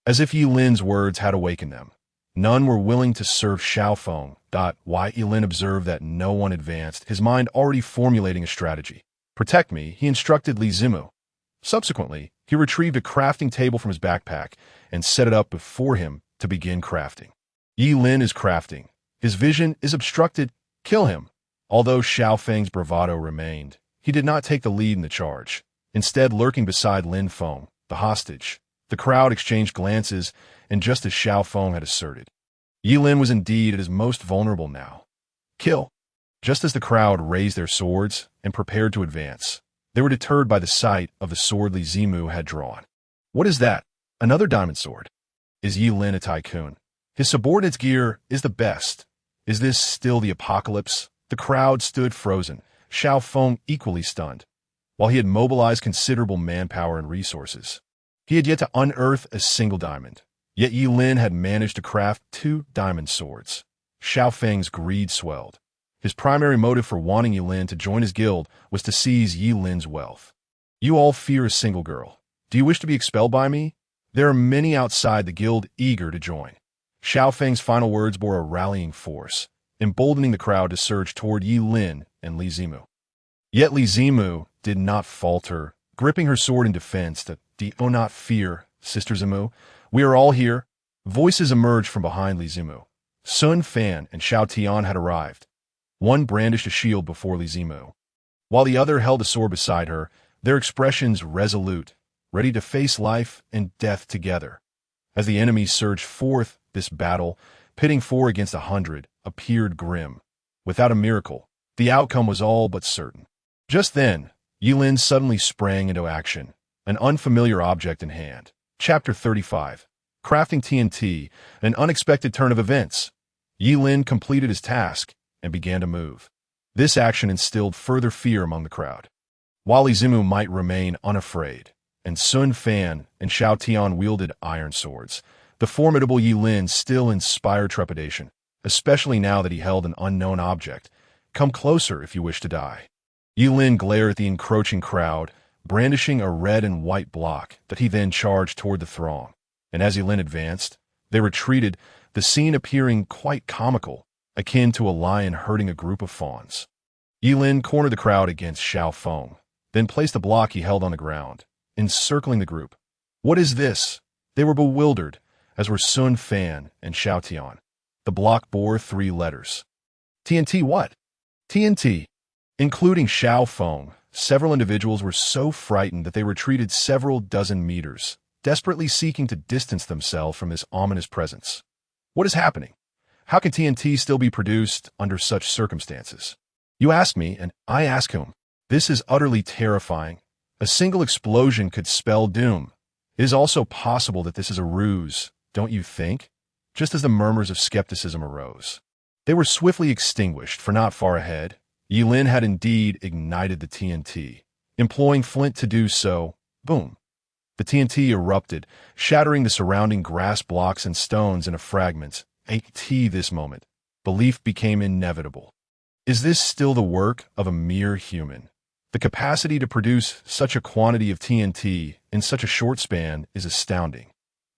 as if Yilin's words had awakened them. None were willing to serve Xiao Feng. Why Yilin observed that no one advanced, his mind already formulating a strategy. Protect me, he instructed Li Zimu. Subsequently, he retrieved a crafting table from his backpack and set it up before him to begin crafting. Yilin is crafting. His vision is obstructed. Kill him. Although Xiao Feng's bravado remained, he did not take the lead in the charge. Instead, lurking beside Lin Feng, the hostage, the crowd exchanged glances, and just as Xiao Feng had asserted, Yilin was indeed at his most vulnerable now. Kill. Just as the crowd raised their swords and prepared to advance, they were deterred by the sight of the sword Li Zimu had drawn. What is that? Another diamond sword. Is Yilin a tycoon? His subordinate's gear is the best. Is this still the apocalypse? The crowd stood frozen, Xiao Feng equally stunned. While he had mobilized considerable manpower and resources, he had yet to unearth a single diamond. Yet Yilin had managed to craft 2 diamond swords. Xiao Feng's greed swelled. His primary motive for wanting Yilin to join his guild was to seize Yilin's wealth. You all fear a single girl. Do you wish to be expelled by me? There are many outside the guild eager to join. Xiao Feng's final words bore a rallying force, emboldening the crowd to surge toward Yilin and Li Zimu. Yet Li Zimu did not falter, gripping her sword in defense. Do not fear, Sister Zimu. We are all here. Voices emerged from behind Li Zimu. Sun Fan and Xiao Tian had arrived. One brandished a shield before Li Zimu, while the other held a sword beside her, their expressions resolute, ready to face life and death together. As the enemies surged forth, this battle, pitting 4 against 100, appeared grim. Without a miracle, the outcome was all but certain. Just then, Yilin suddenly sprang into action, an unfamiliar object in hand. Chapter 35. Crafting TNT, an unexpected turn of events. Yilin completed his task and began to move. This action instilled further fear among the crowd. While Li Zimu might remain unafraid, and Sun Fan and Xiao Tian wielded iron swords, the formidable Yilin still inspired trepidation, especially now that he held an unknown object. Come closer if you wish to die. Yilin glared at the encroaching crowd, brandishing a red and white block that he then charged toward the throng. And as Yilin advanced, They retreated, the scene appearing quite comical, akin to a lion herding a group of fawns. Yilin cornered the crowd against Xiao Feng, then placed a block he held on the ground, encircling the group. What is this? They were bewildered, as were Sun Fan and Xiao Tian. The block bore 3 letters. TNT what? TNT. Including Xiao Feng, several individuals were so frightened that they retreated several dozen meters, desperately seeking to distance themselves from this ominous presence. What is happening? How can TNT still be produced under such circumstances? You ask me, and I ask whom. This is utterly terrifying. A single explosion could spell doom. It is also possible that this is a ruse, don't you think? Just as the murmurs of skepticism arose. They were swiftly extinguished, for not far ahead, Yilin had indeed ignited the TNT. Employing Flint to do so, boom. The TNT erupted, shattering the surrounding grass blocks and stones into fragments. This moment, belief became inevitable. Is this still the work of a mere human? The capacity to produce such a quantity of TNT in such a short span is astounding.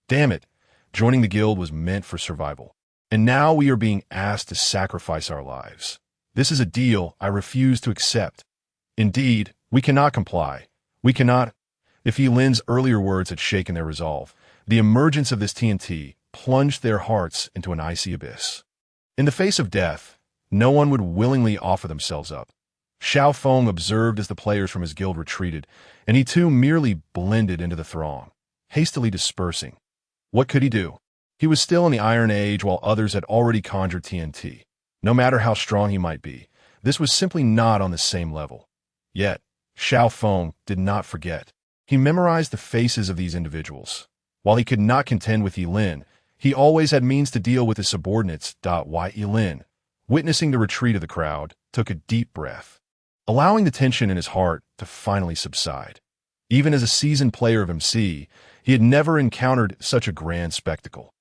Damn it, joining the guild was meant for survival. And now we are being asked to sacrifice our lives. This is a deal I refuse to accept. Indeed, we cannot comply. We cannot. If Yilin's earlier words had shaken their resolve, the emergence of this TNT plunged their hearts into an icy abyss. In the face of death, no one would willingly offer themselves up. Xiao Feng observed as the players from his guild retreated, and he too merely blended into the throng, hastily dispersing. What could he do? He was still in the Iron Age while others had already conjured TNT. No matter how strong he might be, this was simply not on the same level. Yet, Xiao Feng did not forget. He memorized the faces of these individuals. While he could not contend with Yilin, he always had means to deal with his subordinates. Yilin, witnessing the retreat of the crowd, took a deep breath, allowing the tension in his heart to finally subside. Even as a seasoned player of MC, he had never encountered such a grand spectacle.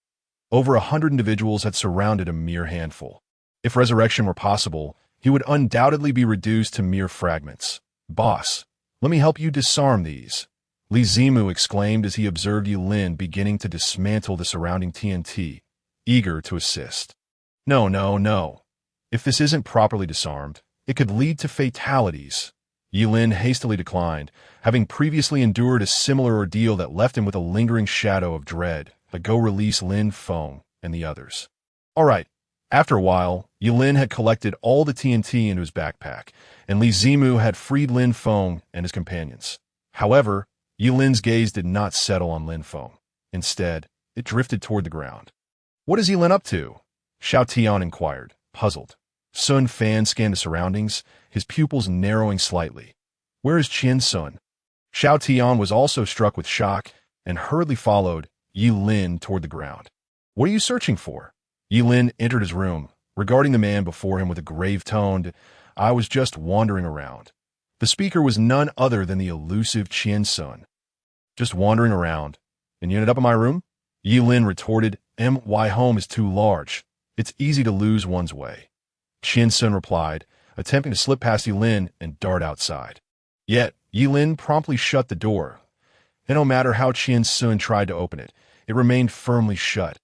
Over 100 individuals had surrounded a mere handful. If resurrection were possible, he would undoubtedly be reduced to mere fragments. Boss, let me help you disarm these. Li Zimu exclaimed as he observed Yilin beginning to dismantle the surrounding TNT, eager to assist. No, no, no. If this isn't properly disarmed, it could lead to fatalities. Yilin hastily declined, having previously endured a similar ordeal that left him with a lingering shadow of dread. Go release Lin Feng and the others. All right. After a while, Yilin had collected all the TNT into his backpack, and Li Zimu had freed Lin Feng and his companions. However, Yilin's gaze did not settle on Lin Feng. Instead, it drifted toward the ground. What is Yilin up to? Xiao Tian inquired, puzzled. Sun Fan scanned the surroundings, his pupils narrowing slightly. Where is Qian Sun? Xiao Tian was also struck with shock and hurriedly followed Yilin toward the ground. What are you searching for? Yilin entered his room, regarding the man before him with a grave tone. I was just wandering around. The speaker was none other than the elusive Qian Sun. Just wandering around. And you ended up in my room? Yilin retorted, My home is too large. It's easy to lose one's way. Qian Sun replied, attempting to slip past Yilin and dart outside. Yet, Yilin promptly shut the door. And no matter how Qian Sun tried to open it, it remained firmly shut.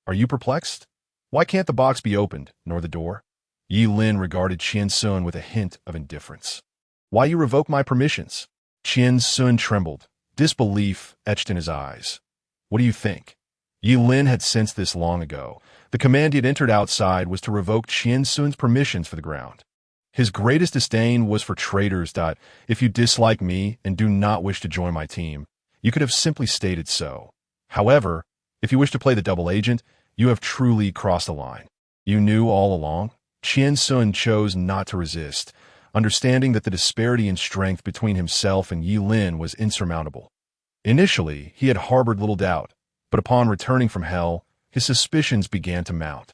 Are you perplexed? Why can't the box be opened, nor the door? Yilin regarded Qian Sun with a hint of indifference. Why you revoke my permissions? Qian Sun trembled, disbelief etched in his eyes. What do you think? Yilin had sensed this long ago. The command he had entered outside was to revoke Qian Sun's permissions for the ground. His greatest disdain was for traitors. If you dislike me and do not wish to join my team, you could have simply stated so. However, if you wish to play the double agent, you have truly crossed the line. You knew all along. Qian Sun chose not to resist, understanding that the disparity in strength between himself and Yilin was insurmountable. Initially, he had harbored little doubt, but upon returning from hell, his suspicions began to mount.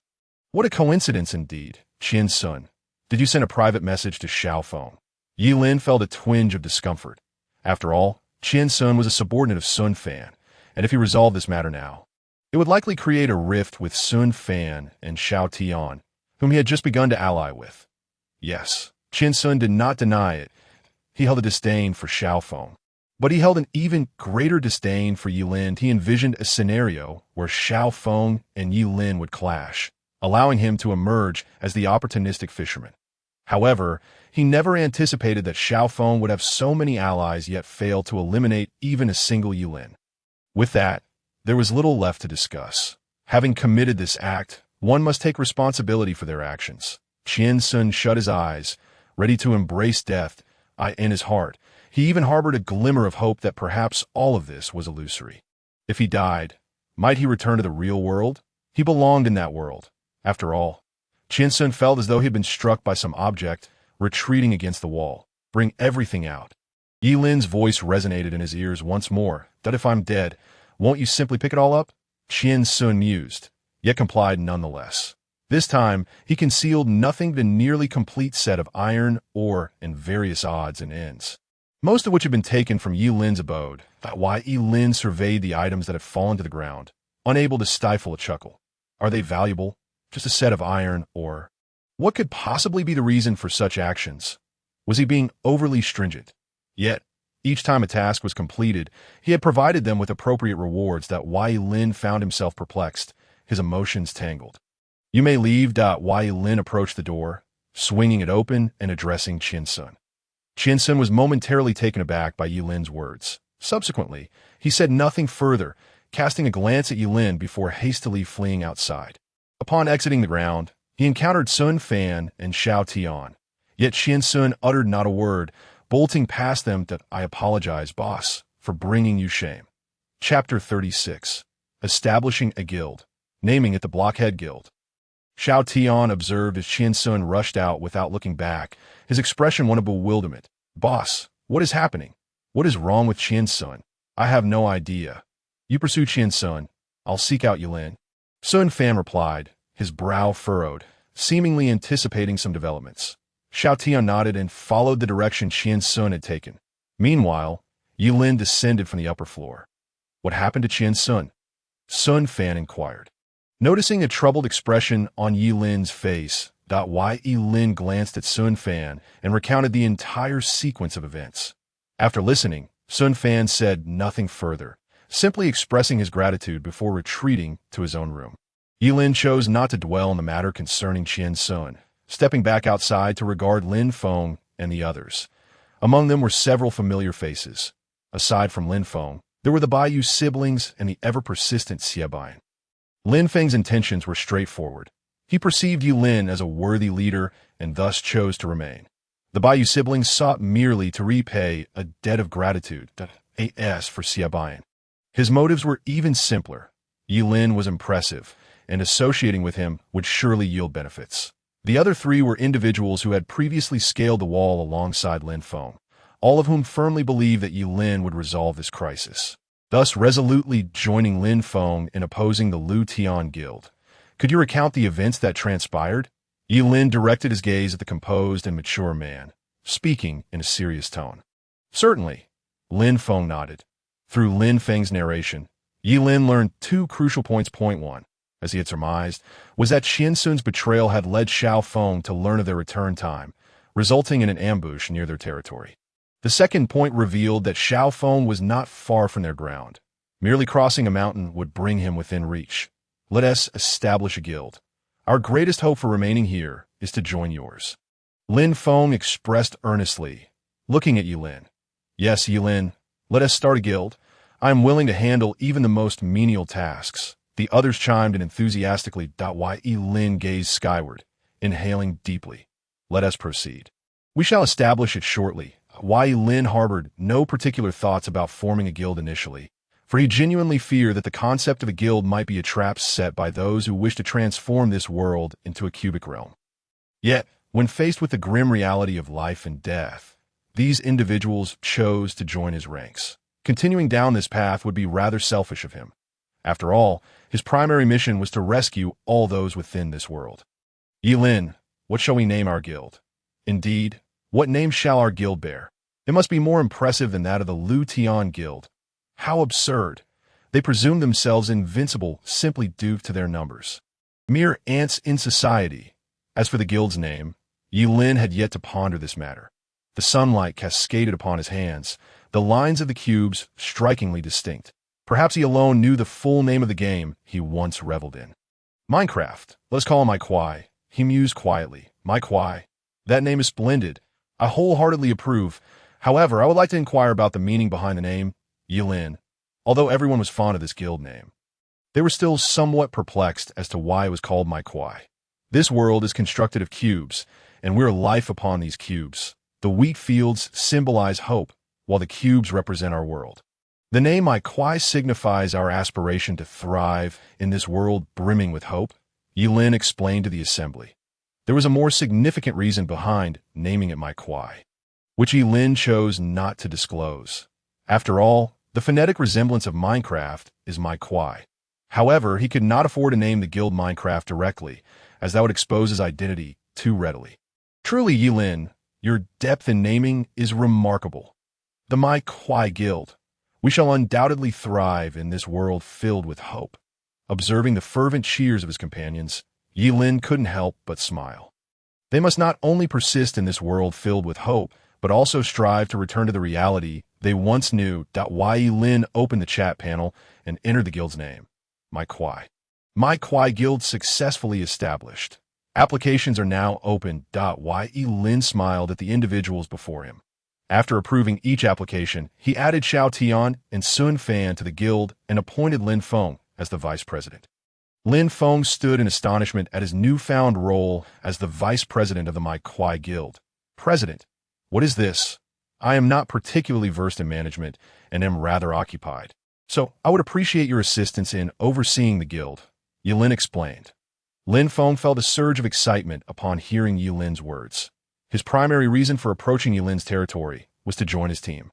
What a coincidence indeed, Qian Sun. Did you send a private message to Xiao Feng? Yilin felt a twinge of discomfort. After all, Qian Sun was a subordinate of Sun Fan, and if he resolved this matter now, it would likely create a rift with Sun Fan and Xiao Tian, whom he had just begun to ally with. Yes, Qian Sun did not deny it. He held a disdain for Xiao Feng. But he held an even greater disdain for Yilin. He envisioned a scenario where Xiao Feng and Yilin would clash, allowing him to emerge as the opportunistic fisherman. However, he never anticipated that Xiao Feng would have so many allies yet fail to eliminate even a single Yilin. With that, there was little left to discuss. Having committed this act, one must take responsibility for their actions. Qian Sun shut his eyes, ready to embrace death. In his heart, he even harbored a glimmer of hope that perhaps all of this was illusory. If he died, might he return to the real world? He belonged in that world. After all, Qian Sun felt as though he had been struck by some object, retreating against the wall. Bring everything out. Yilin's voice resonated in his ears once more. That if I'm dead, won't you simply pick it all up? Qian Sun mused, yet complied nonetheless. This time, he concealed nothing but a nearly complete set of iron ore and various odds and ends, most of which had been taken from Yilin's abode. Why Yilin surveyed the items that had fallen to the ground, unable to stifle a chuckle. Are they valuable? Just a set of iron ore? What could possibly be the reason for such actions? Was he being overly stringent? Yet, each time a task was completed, he had provided them with appropriate rewards. Wai Lin found himself perplexed, his emotions tangled. You may leave. Wai Lin approached the door, swinging it open and addressing Qian Sun. Qian Sun was momentarily taken aback by Yilin's words. Subsequently, he said nothing further, casting a glance at Yilin before hastily fleeing outside. Upon exiting the ground, he encountered Sun Fan and Xiao Tian. Yet Qian Sun uttered not a word, bolting past them. I apologize, boss, for bringing you shame. Chapter 36. Establishing a Guild. Naming it the Blockhead Guild. Xiao Tian observed as Qian Sun rushed out without looking back, his expression one of bewilderment. Boss, what is happening? What is wrong with Qian Sun? I have no idea. You pursue Qian Sun. I'll seek out Yilin. Sun Fan replied, his brow furrowed, seemingly anticipating some developments. Xiao Tian nodded and followed the direction Qian Sun had taken. Meanwhile, Yilin descended from the upper floor. What happened to Qian Sun? Sun Fan inquired. Noticing a troubled expression on Yilin's face, Wai Yilin glanced at Sun Fan and recounted the entire sequence of events. After listening, Sun Fan said nothing further, simply expressing his gratitude before retreating to his own room. Yilin chose not to dwell on the matter concerning Qian Sun, stepping back outside to regard Lin Feng and the others. Among them were several familiar faces. Aside from Lin Feng, there were the Baiyu siblings and the ever-persistent Xiebayan. Lin Feng's intentions were straightforward. He perceived Yilin as a worthy leader and thus chose to remain. The Baiyu siblings sought merely to repay a debt of gratitude, as for Xiebayan. His motives were even simpler. Yilin was impressive, and associating with him would surely yield benefits. The other three were individuals who had previously scaled the wall alongside Lin Feng, all of whom firmly believed that Yilin would resolve this crisis, thus resolutely joining Lin Feng in opposing the Lu Tian Guild. Could you recount the events that transpired? Yilin directed his gaze at the composed and mature man, speaking in a serious tone. Certainly, Lin Feng nodded. Through Lin Feng's narration, Yilin learned two crucial points. Point 1, as he had surmised, was that Qian Sun's betrayal had led Xiao Feng to learn of their return time, resulting in an ambush near their territory. The second point revealed that Xiao Feng was not far from their ground. Merely crossing a mountain would bring him within reach. Let us establish a guild. Our greatest hope for remaining here is to join yours. Lin Feng expressed earnestly, looking at Yilin. Yes, Yilin, let us start a guild. I am willing to handle even the most menial tasks. The others chimed in enthusiastically. Wai Yilin gazed skyward, inhaling deeply. Let us proceed. We shall establish it shortly. Wai Yilin harbored no particular thoughts about forming a guild initially, for he genuinely feared that the concept of a guild might be a trap set by those who wish to transform this world into a cubic realm. Yet, when faced with the grim reality of life and death, these individuals chose to join his ranks. Continuing down this path would be rather selfish of him. After all, his primary mission was to rescue all those within this world. Yilin, what shall we name our guild? Indeed, what name shall our guild bear? It must be more impressive than that of the Lu Tian Guild. How absurd. They presume themselves invincible simply due to their numbers. Mere ants in society. As for the guild's name, Yilin had yet to ponder this matter. The sunlight cascaded upon his hands, the lines of the cubes strikingly distinct. Perhaps he alone knew the full name of the game he once reveled in. Minecraft. Let's call him my Kwai. He mused quietly. My Kwai. That name is splendid. I wholeheartedly approve. However, I would like to inquire about the meaning behind the name, Yilin. Although everyone was fond of this guild name, they were still somewhat perplexed as to why it was called my Kwai. This world is constructed of cubes, and we're life upon these cubes. The wheat fields symbolize hope, while the cubes represent our world. The name my Kwai signifies our aspiration to thrive in this world brimming with hope, Yilin explained to the assembly. There was a more significant reason behind naming it my Kwai, which Yilin chose not to disclose. After all, the phonetic resemblance of Minecraft is my Kwai. However, he could not afford to name the guild Minecraft directly, as that would expose his identity too readily. Truly, Yilin, your depth in naming is remarkable. The My Kwai Guild. We shall undoubtedly thrive in this world filled with hope. Observing the fervent cheers of his companions, Yilin couldn't help but smile. They must not only persist in this world filled with hope, but also strive to return to the reality they once knew. Why Yilin opened the chat panel and entered the guild's name. My Kwai. My Kwai Guild successfully established. Applications are now open. Why Yilin smiled at the individuals before him. After approving each application, he added Xiao Tian and Sun Fan to the guild and appointed Lin Feng as the vice president. Lin Feng stood in astonishment at his newfound role as the vice president of the My Kwai Guild. President, what is this? I am not particularly versed in management and am rather occupied. So I would appreciate your assistance in overseeing the guild, Yilin explained. Lin Feng felt a surge of excitement upon hearing Yilin's words. His primary reason for approaching Yilin's territory was to join his team.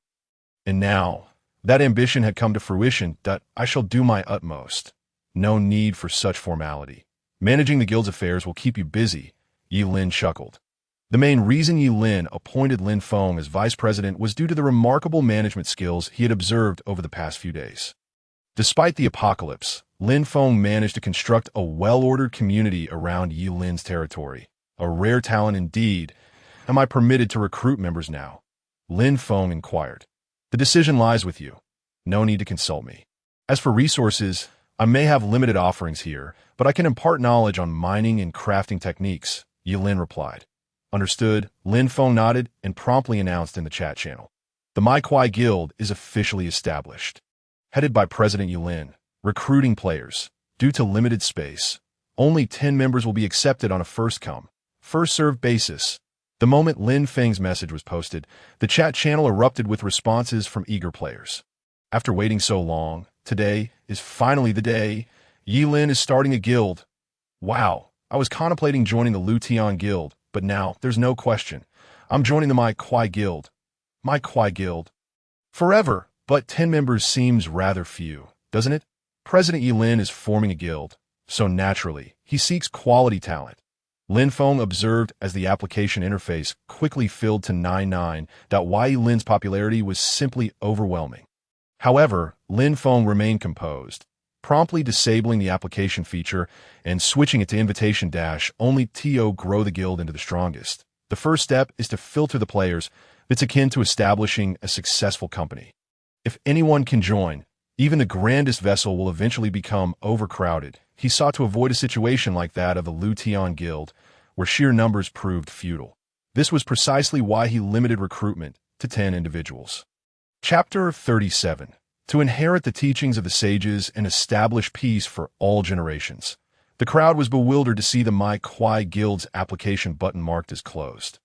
And now, that ambition had come to fruition. I shall do my utmost. No need for such formality. Managing the guild's affairs will keep you busy, Yilin chuckled. The main reason Yilin appointed Lin Feng as vice president was due to the remarkable management skills he had observed over the past few days. Despite the apocalypse, Lin Feng managed to construct a well-ordered community around Yilin's territory. A rare talent indeed. Am I permitted to recruit members now? Lin Feng inquired. The decision lies with you. No need to consult me. As for resources, I may have limited offerings here, but I can impart knowledge on mining and crafting techniques, Yilin replied. Understood, Lin Feng nodded and promptly announced in the chat channel. The My Kwai Guild is officially established. Headed by President Yilin, recruiting players. Due to limited space, only 10 members will be accepted on a first-come, first-served basis. The moment Lin Feng's message was posted, the chat channel erupted with responses from eager players. After waiting so long, today is finally the day. Yilin is starting a guild. Wow, I was contemplating joining the Lu Tian Guild, but now there's no question. I'm joining the My Kwai Guild. My Kwai Guild. Forever, but 10 members seems rather few, doesn't it? President Yilin is forming a guild, so naturally, he seeks quality talent. Lin Feng observed as the application interface quickly filled to 99. Yilin's popularity was simply overwhelming. However, Lin Feng remained composed, promptly disabling the application feature and switching it to invitation dash only to grow the guild into the strongest. The first step is to filter the players. It's akin to establishing a successful company. If anyone can join, even the grandest vessel will eventually become overcrowded. He sought to avoid a situation like that of the Lu Tian Guild, where sheer numbers proved futile. This was precisely why he limited recruitment to 10 individuals. Chapter 37. To inherit the teachings of the sages and establish peace for all generations. The crowd was bewildered to see the My Kwai Guild's application button marked as closed.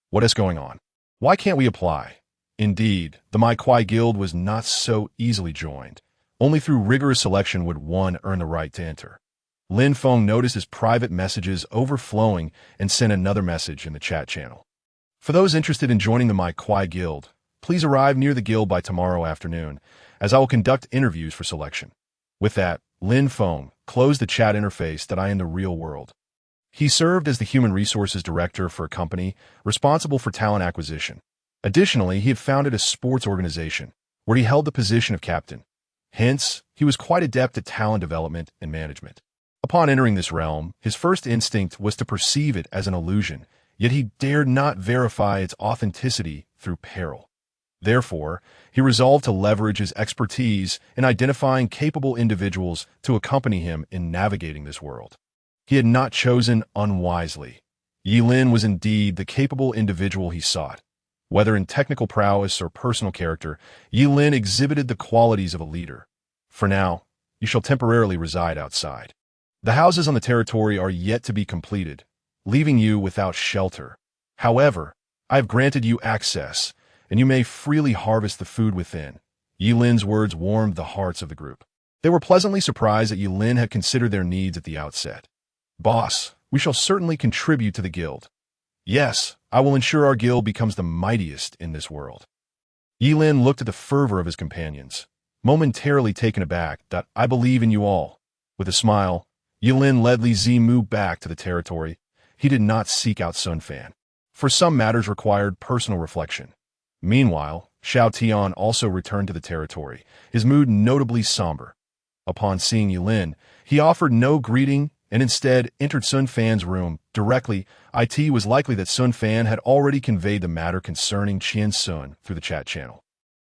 What is going on? Why can't we apply? Indeed, the My Kwai Guild was not so easily joined. Only through rigorous selection would one earn the right to enter. Lin Feng noticed his private messages overflowing and sent another message in the chat channel. For those interested in joining the My Kwai Guild, please arrive near the guild by tomorrow afternoon, as I will conduct interviews for selection. With that, Lin Feng closed the chat interface in the real world. He served as the human resources director for a company responsible for talent acquisition. Additionally, he had founded a sports organization where he held the position of captain. Hence, he was quite adept at talent development and management. Upon entering this realm, his first instinct was to perceive it as an illusion, yet he dared not verify its authenticity through peril. Therefore, he resolved to leverage his expertise in identifying capable individuals to accompany him in navigating this world. He had not chosen unwisely. Yilin was indeed the capable individual he sought. Whether in technical prowess or personal character, Yilin exhibited the qualities of a leader. For now, you shall temporarily reside outside. The houses on the territory are yet to be completed, leaving you without shelter. However, I have granted you access, and you may freely harvest the food within. Yilin's words warmed the hearts of the group. They were pleasantly surprised that Yilin had considered their needs at the outset. Boss, we shall certainly contribute to the guild. Yes, I will ensure our guild becomes the mightiest in this world. Yilin looked at the fervor of his companions, momentarily taken aback that I believe in you all. With a smile, Yilin led Li Zimu back to the territory. He did not seek out Sun Fan, for some matters required personal reflection. Meanwhile, Xiao Tian also returned to the territory, his mood notably somber. Upon seeing Yilin, he offered no greeting and instead entered Sun Fan's room. Directly, it was likely that Sun Fan had already conveyed the matter concerning Qian Sun through the chat channel.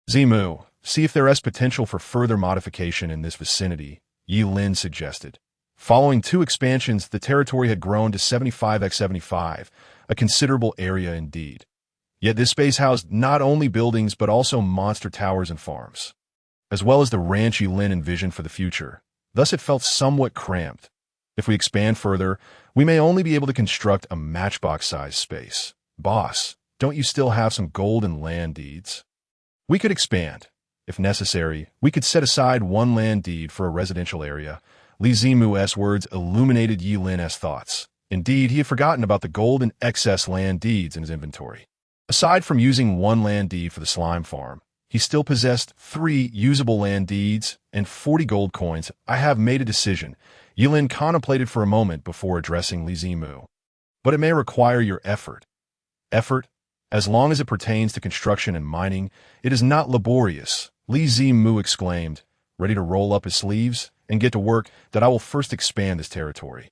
Zimu, see if there is potential for further modification in this vicinity, Yilin suggested. Following 2 expansions, the territory had grown to 75x75, a considerable area indeed. Yet this space housed not only buildings but also monster towers and farms, as well as the ranch Yilin envisioned for the future. Thus it felt somewhat cramped. If we expand further, we may only be able to construct a matchbox-sized space. Boss, don't you still have some gold and land deeds? We could expand. If necessary, we could set aside 1 land deed for a residential area. Li Zimu's words illuminated Yilin's thoughts. Indeed, he had forgotten about the gold and excess land deeds in his inventory. Aside from using 1 land deed for the slime farm, he still possessed 3 usable land deeds and 40 gold coins. I have made a decision. Yilin contemplated for a moment before addressing Li Zimu. But it may require your effort. Effort? As long as it pertains to construction and mining, it is not laborious, Li Zimu exclaimed, ready to roll up his sleeves and get to work. That I will first expand this territory.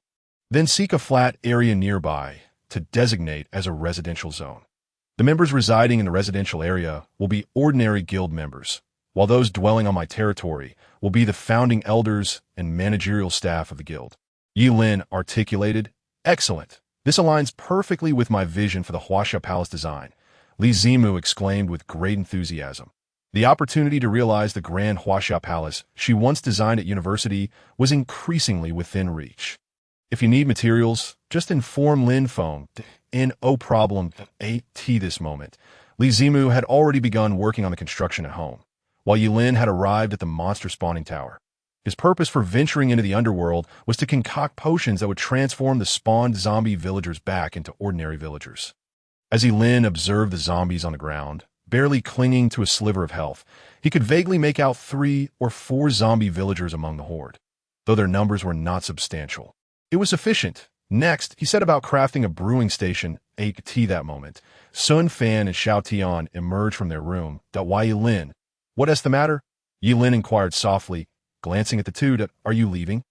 Then seek a flat area nearby to designate as a residential zone. The members residing in the residential area will be ordinary guild members, while those dwelling on my territory will be the founding elders and managerial staff of the guild. Yilin articulated, Excellent. This aligns perfectly with my vision for the Huaxia Palace design, Li Zimu exclaimed with great enthusiasm. The opportunity to realize the grand Huaxia Palace she once designed at university was increasingly within reach. If you need materials, just inform Lin Feng. No problem at this moment. Li Zimu had already begun working on the construction at home, while Yilin had arrived at the monster spawning tower. His purpose for venturing into the underworld was to concoct potions that would transform the spawned zombie villagers back into ordinary villagers. As Yilin observed the zombies on the ground, barely clinging to a sliver of health, he could vaguely make out 3 or 4 zombie villagers among the horde, though their numbers were not substantial. It was sufficient. Next, he set about crafting a brewing station. At that moment, Sun Fan and Xiao Tian emerged from their room. Why, Yilin? What is the matter? Yilin inquired softly, glancing at the two. Are you leaving?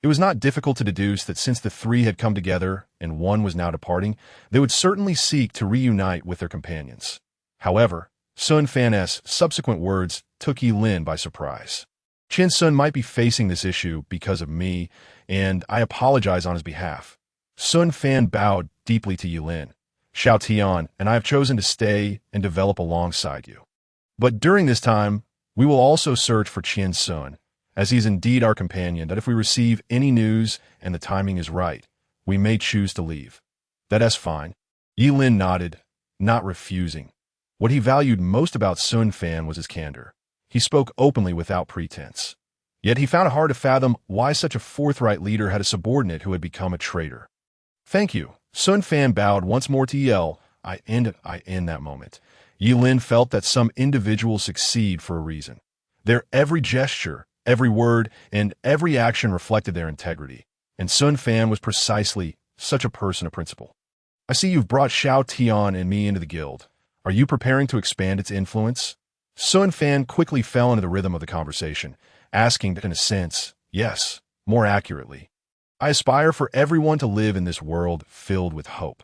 It was not difficult to deduce that since the 3 had come together and one was now departing, they would certainly seek to reunite with their companions. However, Sun Fan's subsequent words took Yilin by surprise. Qian Sun might be facing this issue because of me, and I apologize on his behalf. Sun Fan bowed deeply to Yilin. Xiao Tian and I have chosen to stay and develop alongside you. But during this time, we will also search for Qian Sun, as he is indeed our companion, that if we receive any news and the timing is right, we may choose to leave. That is fine. Yilin nodded, not refusing. What he valued most about Sun Fan was his candor. He spoke openly without pretense. Yet he found it hard to fathom why such a forthright leader had a subordinate who had become a traitor. Thank you. Sun Fan bowed once more to Yell. I end that moment. Yilin felt that some individuals succeed for a reason. Their every gesture, every word, and every action reflected their integrity. And Sun Fan was precisely such a person of principle. I see you've brought Xiao Tian and me into the guild. Are you preparing to expand its influence? Sun Fan quickly fell into the rhythm of the conversation, asking in a sense, yes, more accurately. I aspire for everyone to live in this world filled with hope.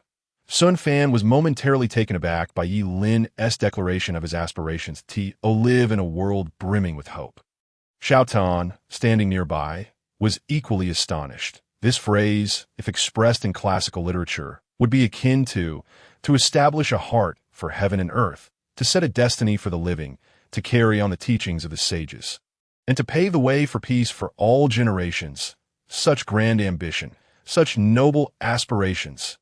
Sun Fan was momentarily taken aback by Yi Lin's declaration of his aspirations to live in a world brimming with hope. Showdown, standing nearby, was equally astonished. This phrase, if expressed in classical literature, would be akin to establish a heart for heaven and earth, to set a destiny for the living, to carry on the teachings of the sages, and to pave the way for peace for all generations. Such grand ambition, such noble aspirations.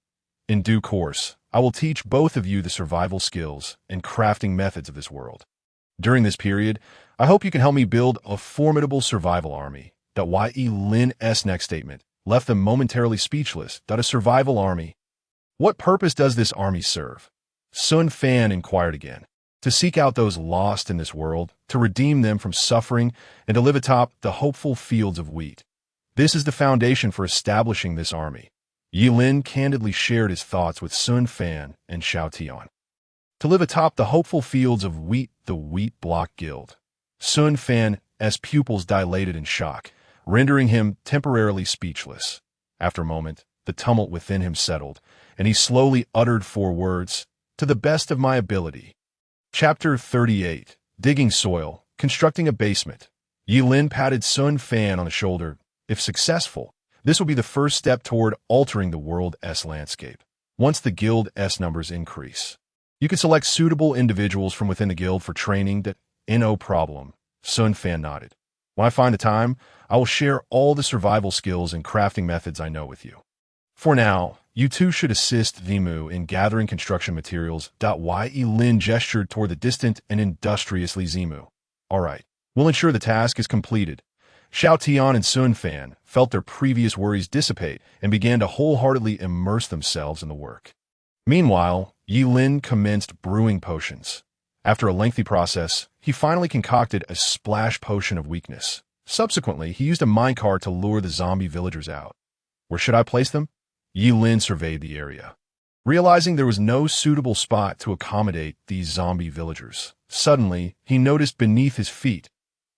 In due course, I will teach both of you the survival skills and crafting methods of this world. During this period, I hope you can help me build a formidable survival army. Yi Lin's next statement left them momentarily speechless. A survival army. What purpose does this army serve? Sun Fan inquired again. To seek out those lost in this world, to redeem them from suffering, and to live atop the hopeful fields of wheat. This is the foundation for establishing this army. Yi Lin candidly shared his thoughts with Sun Fan and Showdown. To live atop the hopeful fields of wheat, the Wheat Block Guild. Sun Fan's pupils dilated in shock, rendering him temporarily speechless. After a moment, the tumult within him settled, and he slowly uttered 4 words, "To the best of my ability." Chapter 38. Digging Soil, Constructing a Basement. Yi Lin patted Sun Fan on the shoulder. If successful, this will be the first step toward altering the world's landscape. Once the guild's numbers increase, you can select suitable individuals from within the guild for training. No problem. Sun Fan nodded. When I find the time, I will share all the survival skills and crafting methods I know with you. For now, you two should assist Zimu in gathering construction materials. Yi Lin gestured toward the distant and industriously Zimu. All right, we'll ensure the task is completed. Showdown and Sun Fan felt their previous worries dissipate and began to wholeheartedly immerse themselves in the work. Meanwhile, Yi Lin commenced brewing potions. After a lengthy process, he finally concocted a splash potion of weakness. Subsequently, he used a minecart to lure the zombie villagers out. Where should I place them? Yi Lin surveyed the area. Realizing there was no suitable spot to accommodate these zombie villagers, suddenly he noticed beneath his feet.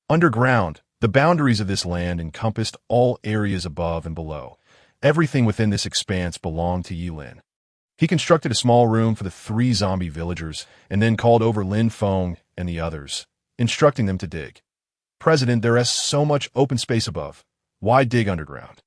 Underground, the boundaries of this land encompassed all areas above and below. Everything within this expanse belonged to Yi Lin. He constructed a small room for the 3 zombie villagers and then called over Lin Feng and the others, instructing them to dig. President, there is so much open space above. Why dig underground?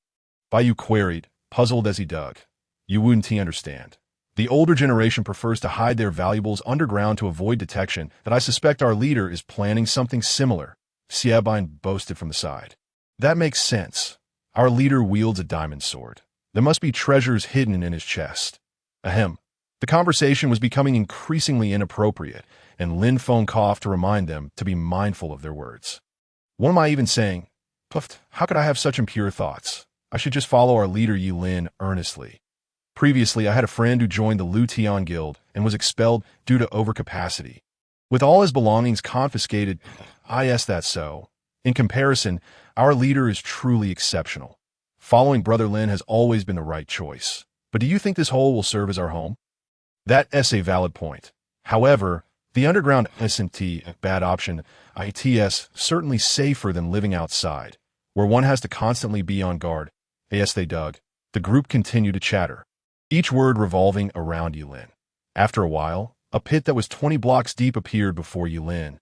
Bai queried, puzzled as he dug. You wouldn't understand. The older generation prefers to hide their valuables underground to avoid detection. That I suspect our leader is planning something similar. Xiaobin boasted from the side. That makes sense. Our leader wields a diamond sword. There must be treasures hidden in his chest. Ahem. The conversation was becoming increasingly inappropriate, and Lin Feng coughed to remind them to be mindful of their words. What am I even saying? Puffed, how could I have such impure thoughts? I should just follow our leader Yi Lin earnestly. Previously, I had a friend who joined the Lutian Guild and was expelled due to overcapacity. With all his belongings confiscated, that's so. In comparison, our leader is truly exceptional. Following Brother Lin has always been the right choice. But do you think this hole will serve as our home? That's a valid point. However, the underground isn't a bad option. It's certainly safer than living outside, where one has to constantly be on guard. Yes, they dug. The group continued to chatter, each word revolving around Yi Lin. After a while, a pit that was 20 blocks deep appeared before Yi Lin.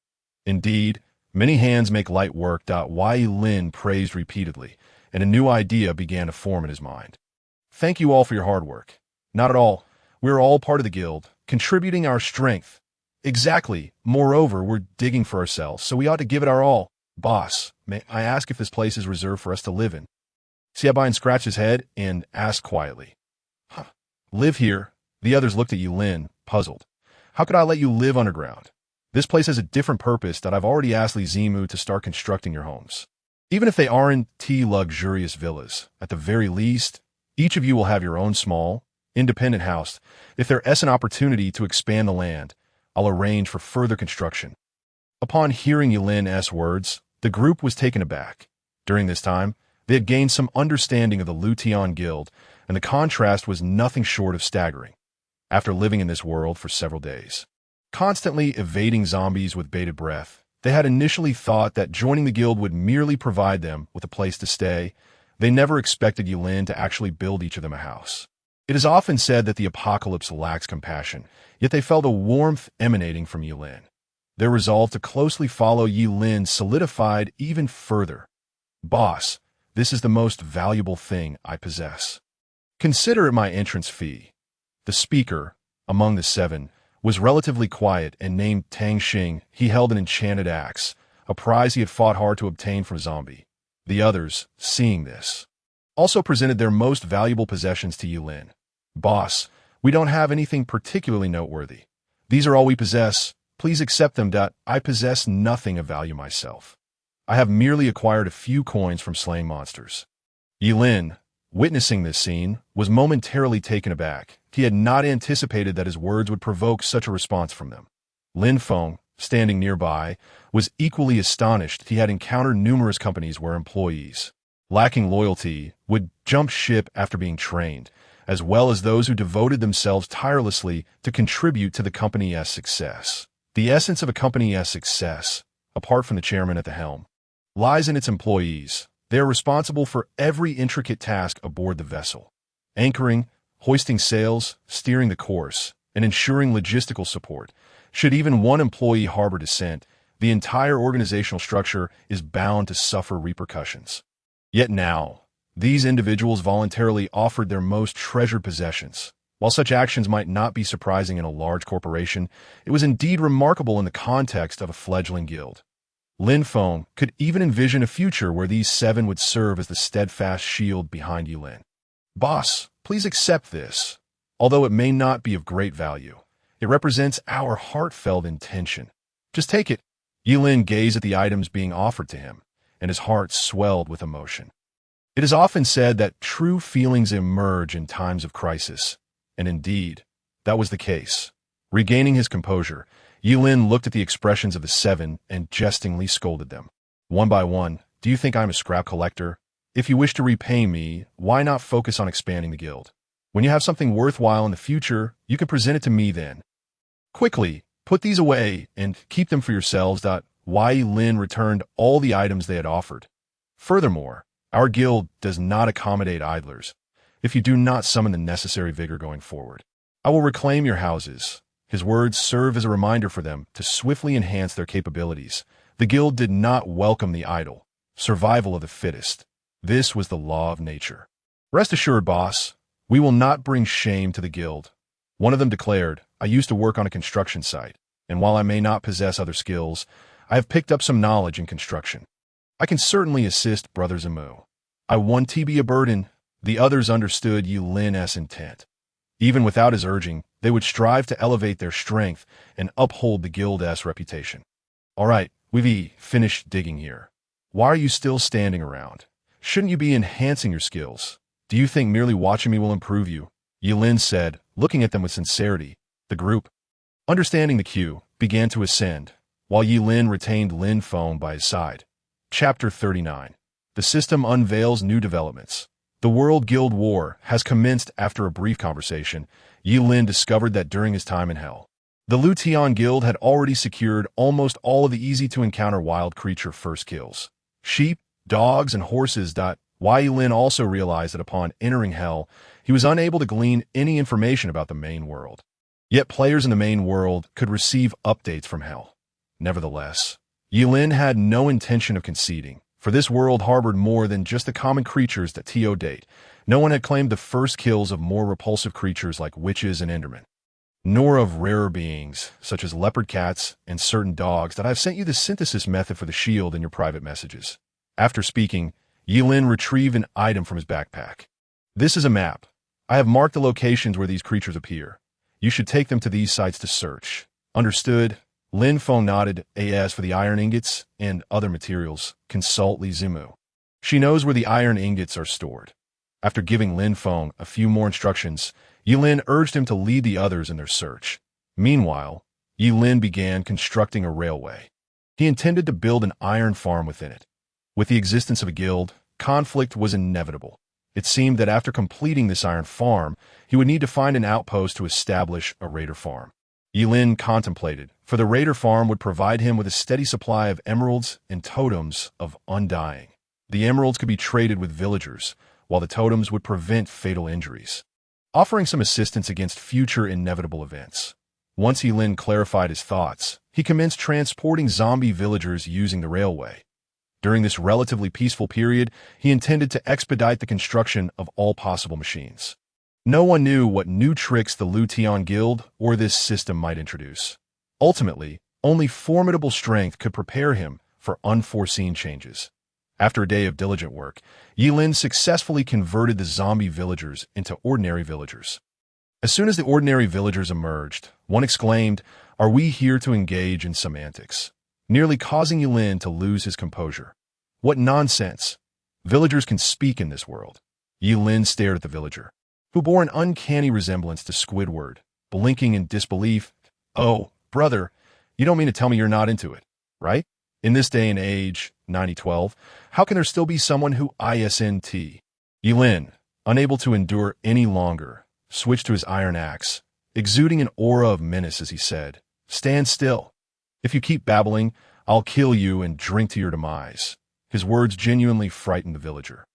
Indeed, many hands make light work. Yi Lin praised repeatedly, and a new idea began to form in his mind. Thank you all for your hard work. Not at all. We're all part of the guild, contributing our strength. Exactly. Moreover, we're digging for ourselves, so we ought to give it our all. Boss, may I ask if this place is reserved for us to live in? Xiaobin scratched his head and asked quietly. Live here? The others looked at Yi Lin, puzzled. How could I let you live underground? This place has a different purpose that I've already asked Li Zimu to start constructing your homes. Even if they aren't luxurious villas, at the very least, each of you will have your own small, independent house. If there is an opportunity to expand the land, I'll arrange for further construction. Upon hearing Yi Lin's words, the group was taken aback. During this time, they had gained some understanding of the Lutian Guild, and the contrast was nothing short of staggering. After living in this world for several days, constantly evading zombies with bated breath, they had initially thought that joining the guild would merely provide them with a place to stay. They never expected Yi Lin to actually build each of them a house. It is often said that the apocalypse lacks compassion, yet they felt a warmth emanating from Yilin. Their resolve to closely follow Yilin solidified even further. Boss, this is the most valuable thing I possess. Consider it my entrance fee. The speaker, among the seven, was relatively quiet and named Tang Xing. He held an enchanted axe, a prize he had fought hard to obtain from a zombie. The others, seeing this, also presented their most valuable possessions to Yilin. Boss, we don't have anything particularly noteworthy. These are all we possess. Please accept them. I possess nothing of value myself. I have merely acquired a few coins from slaying monsters. Yilin, witnessing this scene, was momentarily taken aback. He had not anticipated that his words would provoke such a response from them. Lin Feng, standing nearby, was equally astonished. He had encountered numerous companies where employees, lacking loyalty, would jump ship after being trained, as well as those who devoted themselves tirelessly to contribute to the company's success. The essence of a company's success, apart from the chairman at the helm, lies in its employees. They are responsible for every intricate task aboard the vessel: anchoring, hoisting sails, steering the course, and ensuring logistical support. Should even one employee harbor dissent, the entire organizational structure is bound to suffer repercussions. Yet now, these individuals voluntarily offered their most treasured possessions. While such actions might not be surprising in a large corporation, it was indeed remarkable in the context of a fledgling guild. Lin Feng could even envision a future where these seven would serve as the steadfast shield behind Yilin. Boss, please accept this. Although it may not be of great value, it represents our heartfelt intention. Just take it. Yilin gazed at the items being offered to him, and his heart swelled with emotion. It is often said that true feelings emerge in times of crisis, and indeed, that was the case. Regaining his composure, Yilin looked at the expressions of the seven and jestingly scolded them. One by one, do you think I'm a scrap collector? If you wish to repay me, why not focus on expanding the guild? When you have something worthwhile in the future, you can present it to me then. Quickly, put these away and keep them for yourselves. Yilin returned all the items they had offered. Furthermore, our guild does not accommodate idlers. If you do not summon the necessary vigor going forward, I will reclaim your houses. His words serve as a reminder for them to swiftly enhance their capabilities. The guild did not welcome the idle. Survival of the fittest. This was the law of nature. Rest assured, boss, we will not bring shame to the guild. One of them declared, I used to work on a construction site, and while I may not possess other skills, I have picked up some knowledge in construction. I can certainly assist Brother Zamu. I want to be a burden. The others understood Yilin's intent. Even without his urging, they would strive to elevate their strength and uphold the guild's reputation. All right, we've finished digging here. Why are you still standing around? Shouldn't you be enhancing your skills? Do you think merely watching me will improve you? Yilin said, looking at them with sincerity. The group, understanding the cue, began to ascend, while Yilin retained Lin Feng by his side. Chapter 39. The system unveils new developments. The World Guild War has commenced. After a brief conversation, Yilin discovered that during his time in Hell, the Luteon Guild had already secured almost all of the easy-to-encounter wild creature first kills. Sheep, dogs, and horses. Yilin also realized that upon entering Hell, he was unable to glean any information about the main world. Yet players in the main world could receive updates from Hell. Nevertheless, Yilin had no intention of conceding, for this world harbored more than just the common creatures that to date. No one had claimed the first kills of more repulsive creatures like witches and endermen, nor of rarer beings, such as leopard cats and certain dogs. That I've sent you the synthesis method for the shield in your private messages. After speaking, Yilin retrieved an item from his backpack. This is a map. I have marked the locations where these creatures appear. You should take them to these sites to search. Understood? Lin Feng nodded. As for the iron ingots and other materials, consult Li Zimu. She knows where the iron ingots are stored. After giving Lin Feng a few more instructions, Yilin urged him to lead the others in their search. Meanwhile, Yilin began constructing a railway. He intended to build an iron farm within it. With the existence of a guild, conflict was inevitable. It seemed that after completing this iron farm, he would need to find an outpost to establish a raider farm. Yilin contemplated, for the raider farm would provide him with a steady supply of emeralds and totems of undying. The emeralds could be traded with villagers, while the totems would prevent fatal injuries. offering some assistance against future inevitable events. Once Yilin clarified his thoughts, he commenced transporting zombie villagers using the railway. During this relatively peaceful period, he intended to expedite the construction of all possible machines. No one knew what new tricks the Luteon Guild or this system might introduce. Ultimately, only formidable strength could prepare him for unforeseen changes. After a day of diligent work, Yilin successfully converted the zombie villagers into ordinary villagers. As soon as the ordinary villagers emerged, one exclaimed, "Are we here to engage in some antics?" nearly causing Yilin to lose his composure. What nonsense! Villagers can speak in this world. Yilin stared at the villager, who bore an uncanny resemblance to Squidward, blinking in disbelief. "Oh, brother, you don't mean to tell me you're not into it, right? In this day and age, 9012, how can there still be someone who isn't?" Yilin, unable to endure any longer, switched to his iron axe, exuding an aura of menace as he said, "Stand still. If you keep babbling, I'll kill you and drink to your demise." His words genuinely frightened the villager,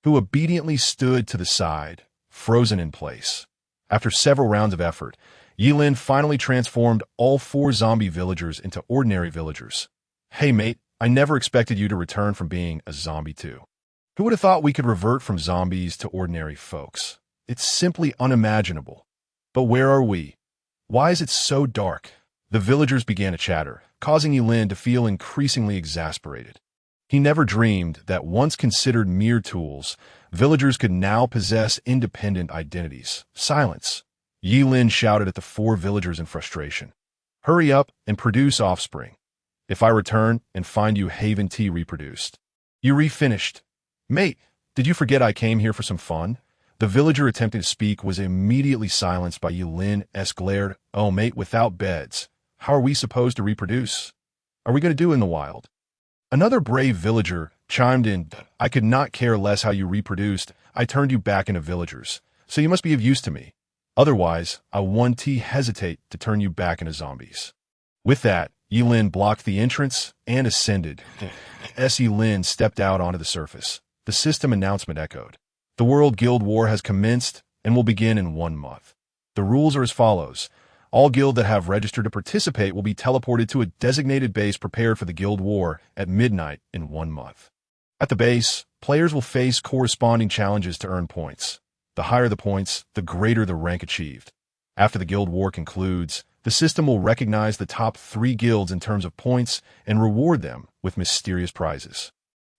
who obediently stood to the side, frozen in place. After several rounds of effort, Yilin finally transformed all 4 zombie villagers into ordinary villagers. "Hey mate, I never expected you to return from being a zombie too. Who would have thought we could revert from zombies to ordinary folks? It's simply unimaginable. But where are we? Why is it so dark?" The villagers began to chatter, causing Yilin to feel increasingly exasperated. He never dreamed that once considered mere tools, villagers could now possess independent identities. "Silence!" Yilin shouted at the 4 villagers in frustration. "Hurry up and produce offspring. If I return and find you Haven T reproduced, you refinished. Mate, did you forget I came here for some fun?" The villager attempting to speak was immediately silenced by Yilin's glared, "Oh mate, without beds, how are we supposed to reproduce? Are we going to do in the wild?" Another brave villager chimed in, "I could not care less how you reproduced. I turned you back into villagers, so you must be of use to me. Otherwise, I won't hesitate to turn you back into zombies." With that, Yilin blocked the entrance and ascended. As Yilin stepped out onto the surface, the system announcement echoed. "The World Guild War has commenced and will begin in 1 month. The rules are as follows. All guild that have registered to participate will be teleported to a designated base prepared for the Guild War at midnight in 1 month. At the base, players will face corresponding challenges to earn points. The higher the points, the greater the rank achieved. After the Guild War concludes, the system will recognize the top 3 guilds in terms of points and reward them with mysterious prizes."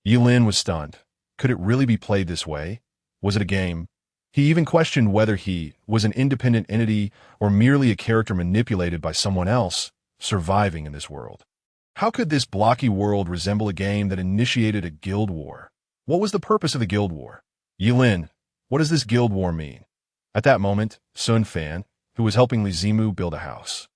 Yilin was stunned. Could it really be played this way? Was it a game? He even questioned whether he was an independent entity or merely a character manipulated by someone else, surviving in this world. How could this blocky world resemble a game that initiated a guild war? What was the purpose of the guild war? "Yilin, what does this guild war mean?" At that moment, Sun Fan, who was helping Lizimu build a house,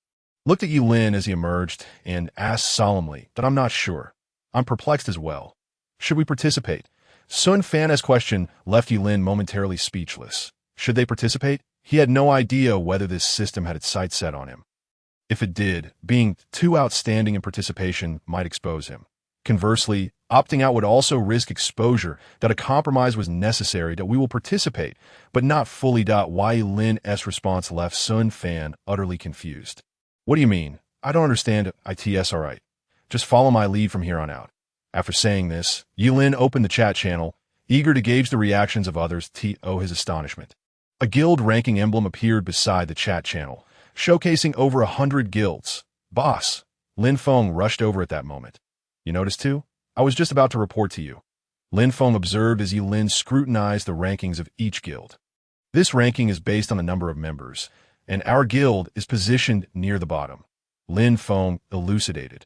looked at Yilin as he emerged and asked solemnly, "That I'm not sure. I'm perplexed as well. Should we participate?" Sun Fan's question left Yilin momentarily speechless. Should they participate? He had no idea whether this system had its sights set on him. If it did, being too outstanding in participation might expose him. Conversely, opting out would also risk exposure. That a compromise was necessary, that we will participate, but not fully. Why Yilin response left Sun Fan utterly confused. "What do you mean? I don't understand." "It's alright. Just follow my lead from here on out." After saying this, Yilin opened the chat channel, eager to gauge the reactions of others to his astonishment. A guild ranking emblem appeared beside the chat channel, showcasing over 100 guilds. "Boss!" Lin Feng rushed over at that moment. "You noticed too? I was just about to report to you." Lin Feng observed as Yilin scrutinized the rankings of each guild. "This ranking is based on the number of members, and our guild is positioned near the bottom," Lin Feng elucidated.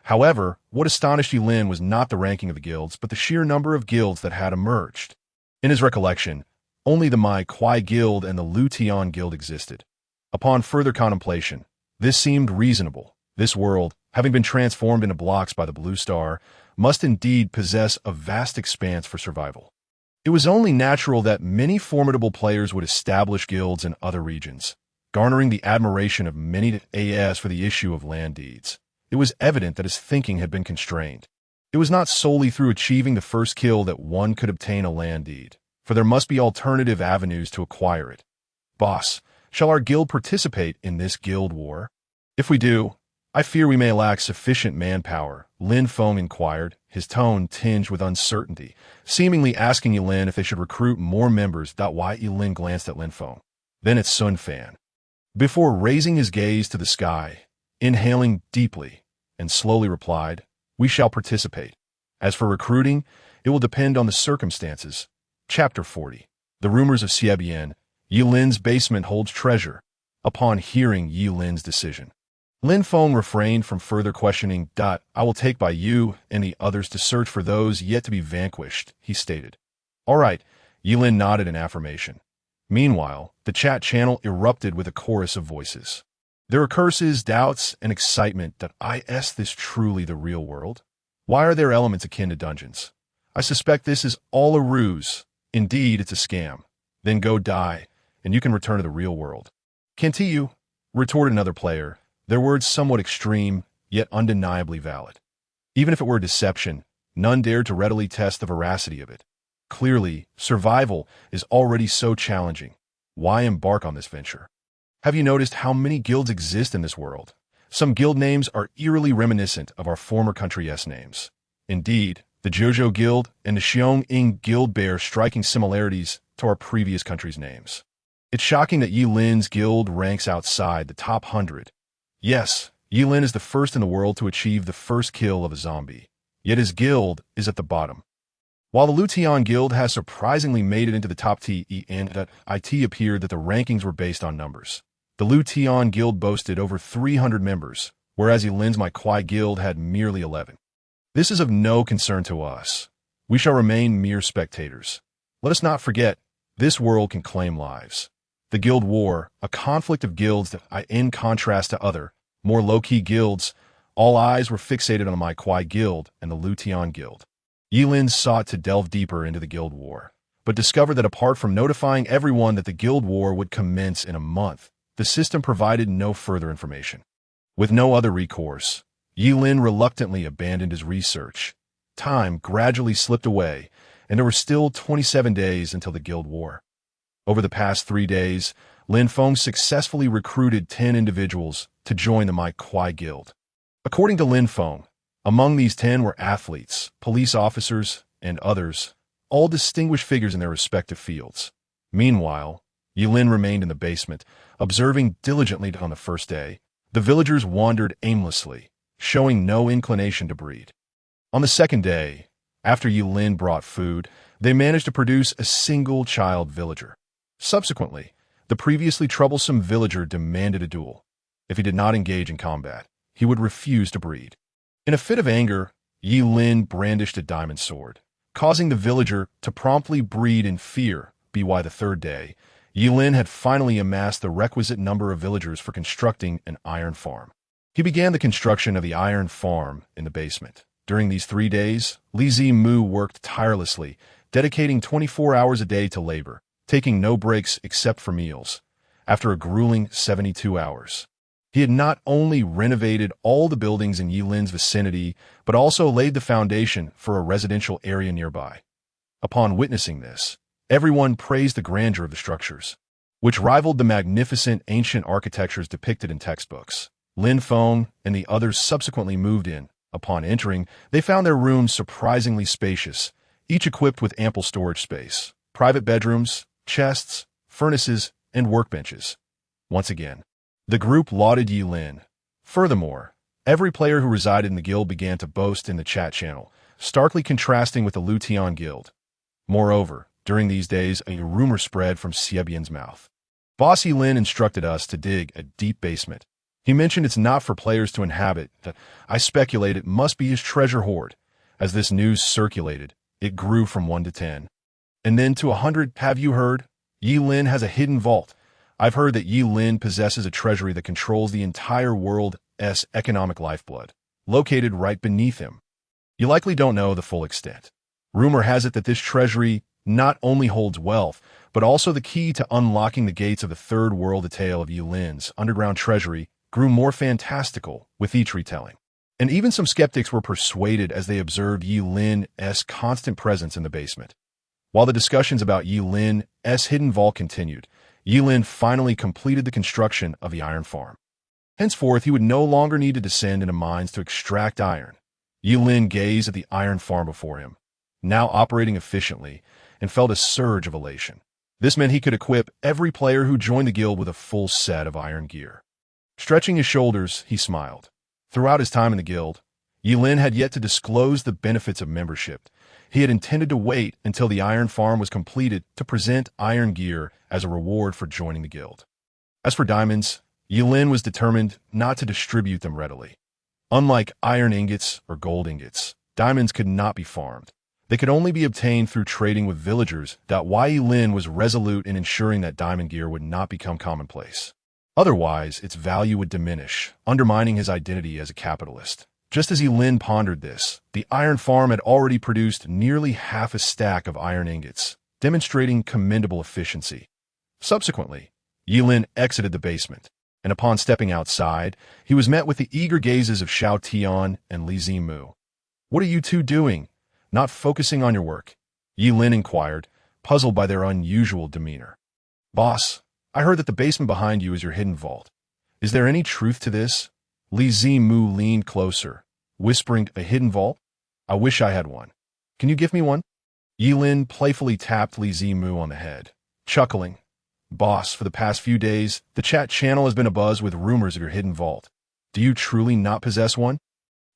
However, what astonished Yilin was not the ranking of the guilds, but the sheer number of guilds that had emerged. In his recollection, only the Mai Kwai Guild and the Luteon Guild existed. Upon further contemplation, this seemed reasonable. This world, having been transformed into blocks by the Blue Star, must indeed possess a vast expanse for survival. It was only natural that many formidable players would establish guilds in other regions, garnering the admiration of many as for the issue of land deeds. It was evident that his thinking had been constrained. It was not solely through achieving the first kill that one could obtain a land deed, for there must be alternative avenues to acquire it. Boss, shall our guild participate in this guild war? If we do, I fear we may lack sufficient manpower, Lin Feng inquired, his tone tinged with uncertainty, seemingly asking Yilin if they should recruit more members. Why Yilin glanced at Lin Feng, then at Sun Fan, before raising his gaze to the sky, inhaling deeply, and slowly replied, "We shall participate. As for recruiting, it will depend on the circumstances." Chapter 40. The rumors of Xiebian. Yilin's basement holds treasure. Upon hearing Yilin's decision, Lin Feng refrained from further questioning. "I will take by you and the others to search for those yet to be vanquished," he stated. "All right," Yilin nodded in affirmation. Meanwhile, the chat channel erupted with a chorus of voices. There are curses, doubts, and excitement. Is this truly the real world? Why are there elements akin to dungeons? I suspect this is all a ruse. Indeed, it's a scam. Then go die, and you can return to the real world. "Can't you?" retorted another player, their words somewhat extreme, yet undeniably valid. Even if it were deception, none dared to readily test the veracity of it. Clearly, survival is already so challenging. Why embark on this venture? Have you noticed how many guilds exist in this world? Some guild names are eerily reminiscent of our former country's names. Indeed, the Jojo Guild and the Xiong Guild bear striking similarities to our previous country's names. It's shocking that Yilin's guild ranks outside the top 100. Yes, Yilin is the first in the world to achieve the first kill of a zombie, yet his guild is at the bottom. While the Lutian Guild has surprisingly made it into the top 10, it appeared that the rankings were based on numbers. The Lutian Guild boasted over 300 members, whereas Yilin's My Kwai Guild had merely 11. This is of no concern to us. We shall remain mere spectators. Let us not forget, this world can claim lives. The Guild War, a conflict of guilds that, in contrast to other, more low-key guilds, all eyes were fixated on the My Kwai Guild and the Lutian Guild. Yilin sought to delve deeper into the Guild War, but discovered that apart from notifying everyone that the Guild War would commence in a month, the system provided no further information. With no other recourse, Yilin reluctantly abandoned his research. Time gradually slipped away, and there were still 27 days until the Guild War. Over the past 3 days, Lin Feng successfully recruited 10 individuals to join the My Kwai Guild. According to Lin Feng, among these 10 were athletes, police officers, and others, all distinguished figures in their respective fields. Meanwhile, Yilin remained in the basement, observing diligently. On the first day, the villagers wandered aimlessly, showing no inclination to breed. On the second day, after Yilin brought food, they managed to produce a single child villager. Subsequently, the previously troublesome villager demanded a duel. If he did not engage in combat, he would refuse to breed. In a fit of anger, Yilin brandished a diamond sword, causing the villager to promptly breed in fear. By the third day, Yilin had finally amassed the requisite number of villagers for constructing an iron farm. He began the construction of the iron farm in the basement. During these 3 days, Li Zimu worked tirelessly, dedicating 24 hours a day to labor, taking no breaks except for meals. After a grueling 72 hours, he had not only renovated all the buildings in Yilin's vicinity, but also laid the foundation for a residential area nearby. Upon witnessing this, everyone praised the grandeur of the structures, which rivaled the magnificent ancient architectures depicted in textbooks. Lin Feng and the others subsequently moved in. Upon entering, they found their rooms surprisingly spacious, each equipped with ample storage space, private bedrooms, chests, furnaces, and workbenches. Once again, the group lauded Yilin. Furthermore, every player who resided in the guild began to boast in the chat channel, starkly contrasting with the Lutian Guild. Moreover, during these days, a rumor spread from Xiebian's mouth. Boss Yilin instructed us to dig a deep basement. He mentioned it's not for players to inhabit. I speculate it must be his treasure hoard. As this news circulated, it grew from 1 to 10. And then to 100. Have you heard? Yilin has a hidden vault. I've heard that Yilin possesses a treasury that controls the entire world's economic lifeblood, located right beneath him. You likely don't know the full extent. Rumor has it that this treasury not only holds wealth, but also the key to unlocking the gates of the third world. The tale of Yilin's underground treasury grew more fantastical with each retelling. And even some skeptics were persuaded as they observed Yilin's constant presence in the basement. While the discussions about Yilin's hidden vault continued, Yilin finally completed the construction of the iron farm. Henceforth, he would no longer need to descend into mines to extract iron. Yilin gazed at the iron farm before him, now operating efficiently, and felt a surge of elation. This meant he could equip every player who joined the guild with a full set of iron gear. Stretching his shoulders, he smiled. Throughout his time in the guild, Yilin had yet to disclose the benefits of membership. He had intended to wait until the iron farm was completed to present iron gear as a reward for joining the guild. As for diamonds, Yilin was determined not to distribute them readily. Unlike iron ingots or gold ingots, diamonds could not be farmed. They could only be obtained through trading with villagers. Yilin was resolute in ensuring that diamond gear would not become commonplace. Otherwise, its value would diminish, undermining his identity as a capitalist. Just as Yilin pondered this, the iron farm had already produced nearly half a stack of iron ingots, demonstrating commendable efficiency. Subsequently, Yilin exited the basement, and upon stepping outside, he was met with the eager gazes of Xiao Tian and Li Zimu. "What are you two doing? Not focusing on your work?" Yilin inquired, puzzled by their unusual demeanor. "Boss, I heard that the basement behind you is your hidden vault. Is there any truth to this?" Li Zimu leaned closer, whispering, "A hidden vault? I wish I had one. Can you give me one?" Yilin playfully tapped Li Zimu on the head, chuckling. "Boss, for the past few days, the chat channel has been abuzz with rumors of your hidden vault. Do you truly not possess one?"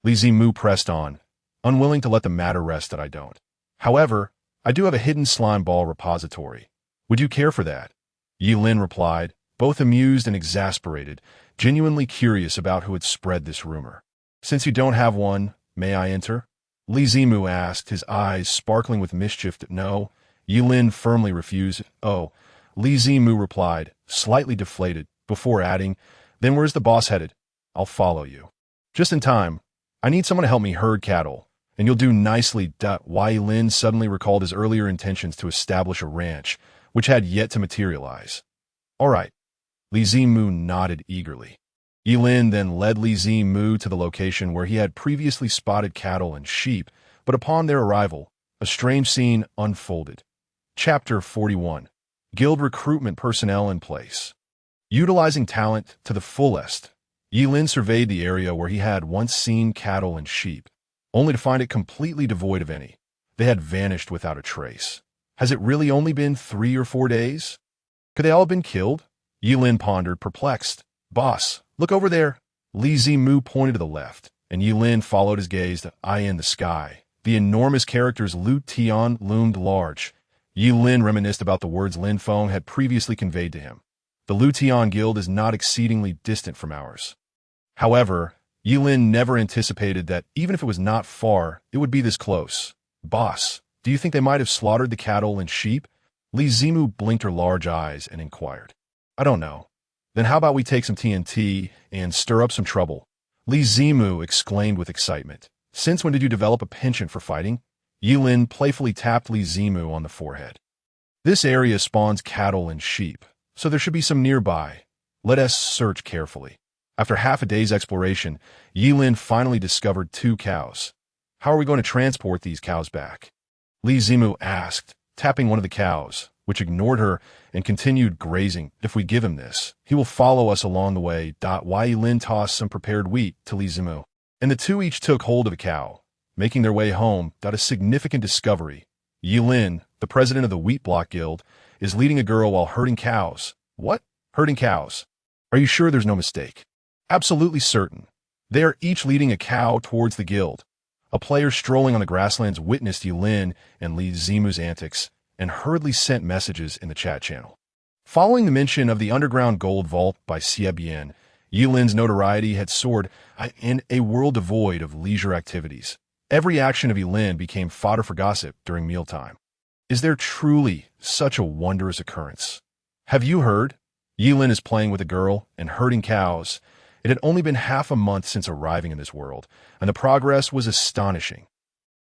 Li Zimu pressed on, unwilling to let the matter rest that I don't. "However, I do have a hidden slime ball repository. Would you care for that?" Yilin replied, both amused and exasperated, genuinely curious about who had spread this rumor. "Since you don't have one, may I enter?" Li Zimu asked, his eyes sparkling with mischief. "No." Yilin firmly refused. "Oh," Li Zimu replied, slightly deflated, before adding, "Then where's the boss headed? I'll follow you." "Just in time. I need someone to help me herd cattle, and you'll do nicely." Yilin suddenly recalled his earlier intentions to establish a ranch, which had yet to materialize. "All right." Li Zimu nodded eagerly. Yilin then led Li Zimu to the location where he had previously spotted cattle and sheep, but upon their arrival, a strange scene unfolded. Chapter 41. Guild recruitment personnel in place. Utilizing talent to the fullest, Yilin surveyed the area where he had once seen cattle and sheep, only to find it completely devoid of any. They had vanished without a trace. Has it really only been 3 or 4 days? Could they all have been killed? Yilin pondered, perplexed. "Boss, look over there." Li Zimu pointed to the left, and Yilin followed his gaze to eye in the sky. The enormous characters Lu Tian loomed large. Yilin reminisced about the words Lin Feng had previously conveyed to him. The Lu Tian guild is not exceedingly distant from ours. However, Yilin never anticipated that even if it was not far, it would be this close. "Boss, do you think they might have slaughtered the cattle and sheep?" Li Zimu blinked her large eyes and inquired. "I don't know." "Then how about we take some TNT and stir up some trouble?" Li Zimu exclaimed with excitement. "Since when did you develop a penchant for fighting?" Yilin playfully tapped Li Zimu on the forehead. "This area spawns cattle and sheep, so there should be some nearby. Let us search carefully." After half a day's exploration, Yilin finally discovered 2 cows. "How are we going to transport these cows back?" Li Zimu asked, tapping one of the cows, which ignored her and continued grazing. "If we give him this, he will follow us along the way." Yilin tossed some prepared wheat to Li Zimu, and the two each took hold of a cow, making their way home. A significant discovery. Yilin, the president of the Wheat Block Guild, is leading a girl while herding cows. "What? Herding cows? Are you sure there's no mistake?" "Absolutely certain. They are each leading a cow towards the guild." A player strolling on the grasslands witnessed Yilin and Li Zimu's antics and hurriedly sent messages in the chat channel. Following the mention of the underground gold vault by Xie, Yilin's notoriety had soared in a world devoid of leisure activities. Every action of Yilin became fodder for gossip during mealtime. "Is there truly such a wondrous occurrence? Have you heard? Yilin is playing with a girl and herding cows. It had only been half a month since arriving in this world, and the progress was astonishing.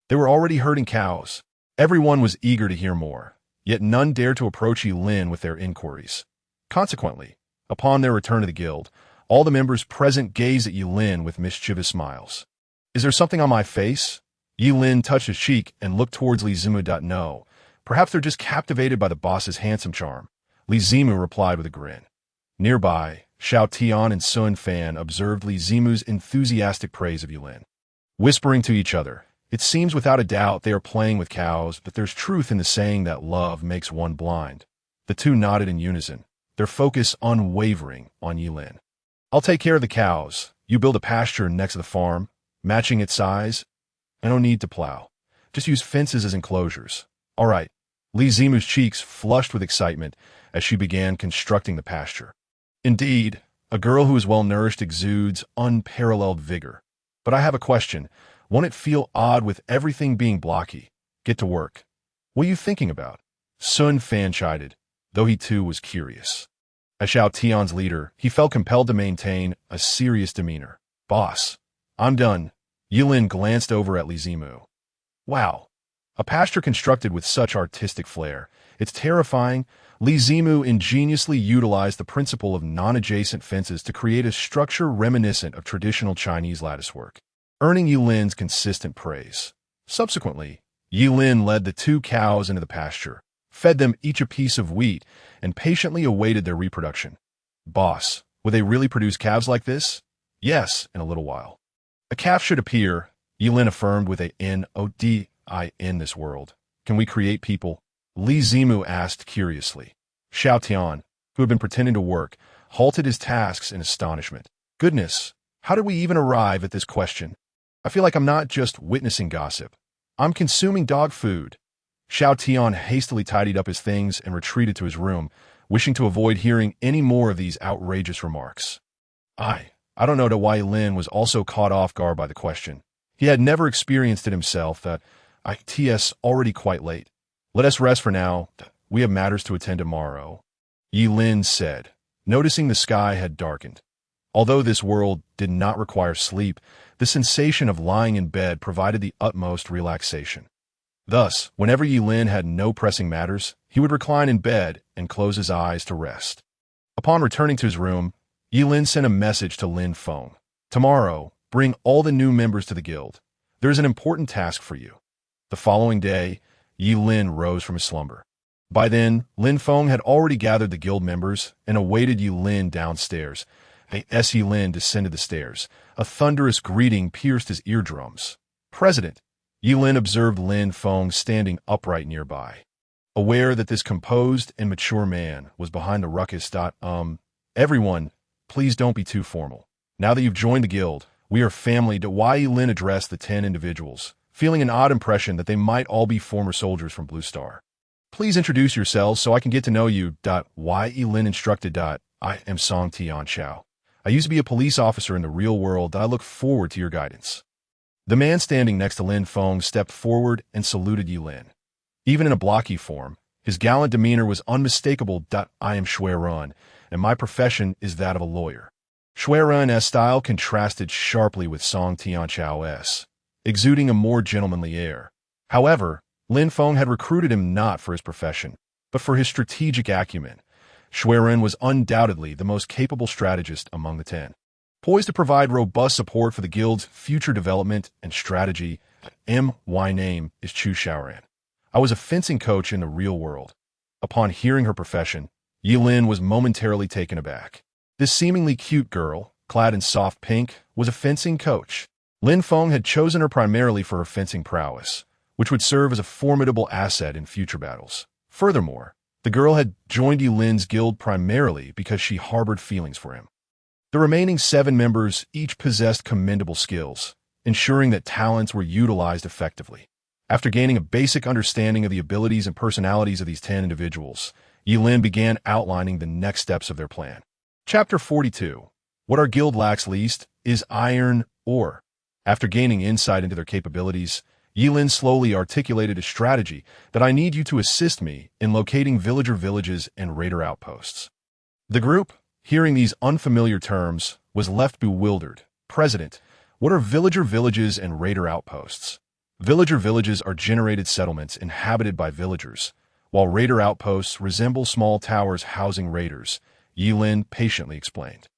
They were already herding cows. Everyone was eager to hear more, yet none dared to approach Yilin with their inquiries. Consequently, upon their return to the guild, all the members present gazed at Yilin with mischievous smiles. "Is there something on my face?" Yilin touched his cheek and looked towards Li Zimu. "No. Perhaps they're just captivated by the boss's handsome charm." Li Zimu replied with a grin. Nearby, Xiao Tian and Sun Fan observed Li Zimu's enthusiastic praise of Yulin. Whispering to each other, it seems without a doubt they are playing with cows, but there's truth in the saying that love makes one blind. The two nodded in unison, their focus unwavering on Yulin. I'll take care of the cows. You build a pasture next to the farm, matching its size. I don't need to plow. Just use fences as enclosures. All right. Li Zimu's cheeks flushed with excitement as she began constructing the pasture. Indeed, a girl who is well-nourished exudes unparalleled vigor. But I have a question. Won't it feel odd with everything being blocky? Get to work. What are you thinking about? Sun Fan chided, though he too was curious. As Xiao Tian's leader, he felt compelled to maintain a serious demeanor. Boss, I'm done. Yulin glanced over at Li Zimu. Wow. A pasture constructed with such artistic flair. It's terrifying. Li Zimu ingeniously utilized the principle of non-adjacent fences to create a structure reminiscent of traditional Chinese latticework, earning Yulin's consistent praise. Subsequently, Yulin led the two cows into the pasture, fed them each a piece of wheat, and patiently awaited their reproduction. Boss, will they really produce calves like this? Yes, in a little while. A calf should appear, Yulin affirmed with a N-O-D-I in this world. Can we create people? Li Zimu asked curiously. Xiao Tian, who had been pretending to work, halted his tasks in astonishment. Goodness, how did we even arrive at this question? I feel like I'm not just witnessing gossip. I'm consuming dog food. Xiao Tian hastily tidied up his things and retreated to his room, wishing to avoid hearing any more of these outrageous remarks. I don't know why Lin was also caught off guard by the question. He had never experienced it himself. It's already quite late. Let us rest for now. We have matters to attend tomorrow, Yi Lin said, noticing the sky had darkened. Although this world did not require sleep, the sensation of lying in bed provided the utmost relaxation. Thus, whenever Yi Lin had no pressing matters, he would recline in bed and close his eyes to rest. Upon returning to his room, Yi Lin sent a message to Lin Feng. Tomorrow, bring all the new members to the guild. There is an important task for you. The following day, Yi Lin rose from his slumber. By then, Lin Feng had already gathered the guild members and awaited Yi Lin downstairs. As Yi Lin descended the stairs, a thunderous greeting pierced his eardrums. President, Yi Lin observed Lin Feng standing upright nearby. Aware that this composed and mature man was behind the ruckus. Everyone, please don't be too formal. Now that you've joined the guild, we are family. Yi Lin addressed the 10 individuals, feeling an odd impression that they might all be former soldiers from Blue Star. Please introduce yourselves so I can get to know you. Yi Lin instructed. I am Song Tian Xiao. I used to be a police officer in the real world. I look forward to your guidance. The man standing next to Lin Feng stepped forward and saluted Yi Lin. Even in a blocky form, his gallant demeanor was unmistakable. I am Shui Run, and my profession is that of a lawyer. Shui Run's style contrasted sharply with Song Tian Xiao's, exuding a more gentlemanly air. However, Lin Feng had recruited him not for his profession, but for his strategic acumen. Shui Run was undoubtedly the most capable strategist among the 10. Poised to provide robust support for the guild's future development and strategy, my name is Chu Xiaoran. I was a fencing coach in the real world. Upon hearing her profession, Yi Lin was momentarily taken aback. This seemingly cute girl, clad in soft pink, was a fencing coach. Lin Feng had chosen her primarily for her fencing prowess, which would serve as a formidable asset in future battles. Furthermore, the girl had joined Yi Lin's guild primarily because she harbored feelings for him. The remaining 7 members each possessed commendable skills, ensuring that talents were utilized effectively. After gaining a basic understanding of the abilities and personalities of these 10 individuals, Yi Lin began outlining the next steps of their plan. Chapter 42. What our guild lacks least is iron ore. After gaining insight into their capabilities, Yi Lin slowly articulated a strategy that I need you to assist me in locating villager villages and raider outposts. The group, hearing these unfamiliar terms, was left bewildered. President, what are villager villages and raider outposts? Villager villages are generated settlements inhabited by villagers, while raider outposts resemble small towers housing raiders, Yi Lin patiently explained.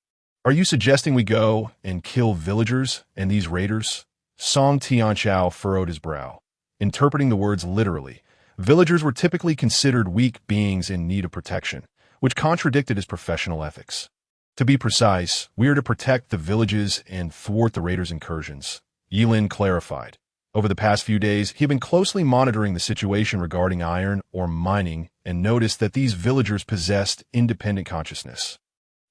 Are you suggesting we go and kill villagers and these raiders? Song Tianxiao furrowed his brow. Interpreting the words literally, villagers were typically considered weak beings in need of protection, which contradicted his professional ethics. To be precise, we are to protect the villages and thwart the raiders' incursions, Yilin clarified. Over the past few days, he had been closely monitoring the situation regarding iron or mining and noticed that these villagers possessed independent consciousness,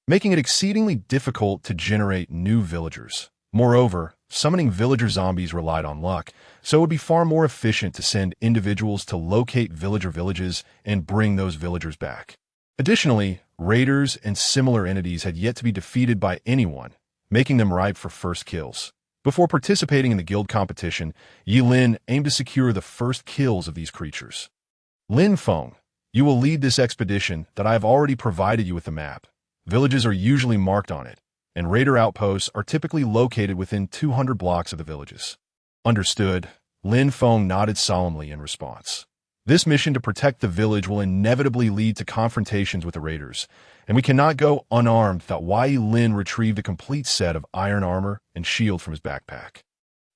making it exceedingly difficult to generate new villagers. Moreover, summoning villager zombies relied on luck, so it would be far more efficient to send individuals to locate villager villages and bring those villagers back. Additionally, raiders and similar entities had yet to be defeated by anyone, making them ripe for first kills. Before participating in the guild competition, Yilin aimed to secure the first kills of these creatures. Lin Feng, you will lead this expedition that I have already provided you with a map. Villages are usually marked on it, and raider outposts are typically located within 200 blocks of the villages. Understood, Lin Feng nodded solemnly in response. This mission to protect the village will inevitably lead to confrontations with the raiders, and we cannot go unarmed. Wai Lin retrieved a complete set of iron armor and shield from his backpack,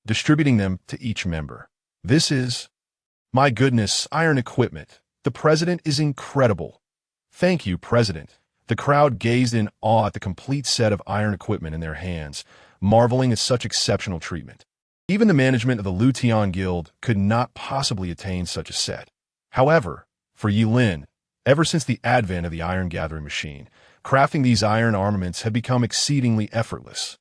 distributing them to each member. This is, my goodness, iron equipment. The president is incredible. Thank you, President. The crowd gazed in awe at the complete set of iron equipment in their hands, marveling at such exceptional treatment. Even the management of the Lutian Guild could not possibly attain such a set. However, for Yilin, ever since the advent of the iron gathering machine, crafting these iron armaments had become exceedingly effortless.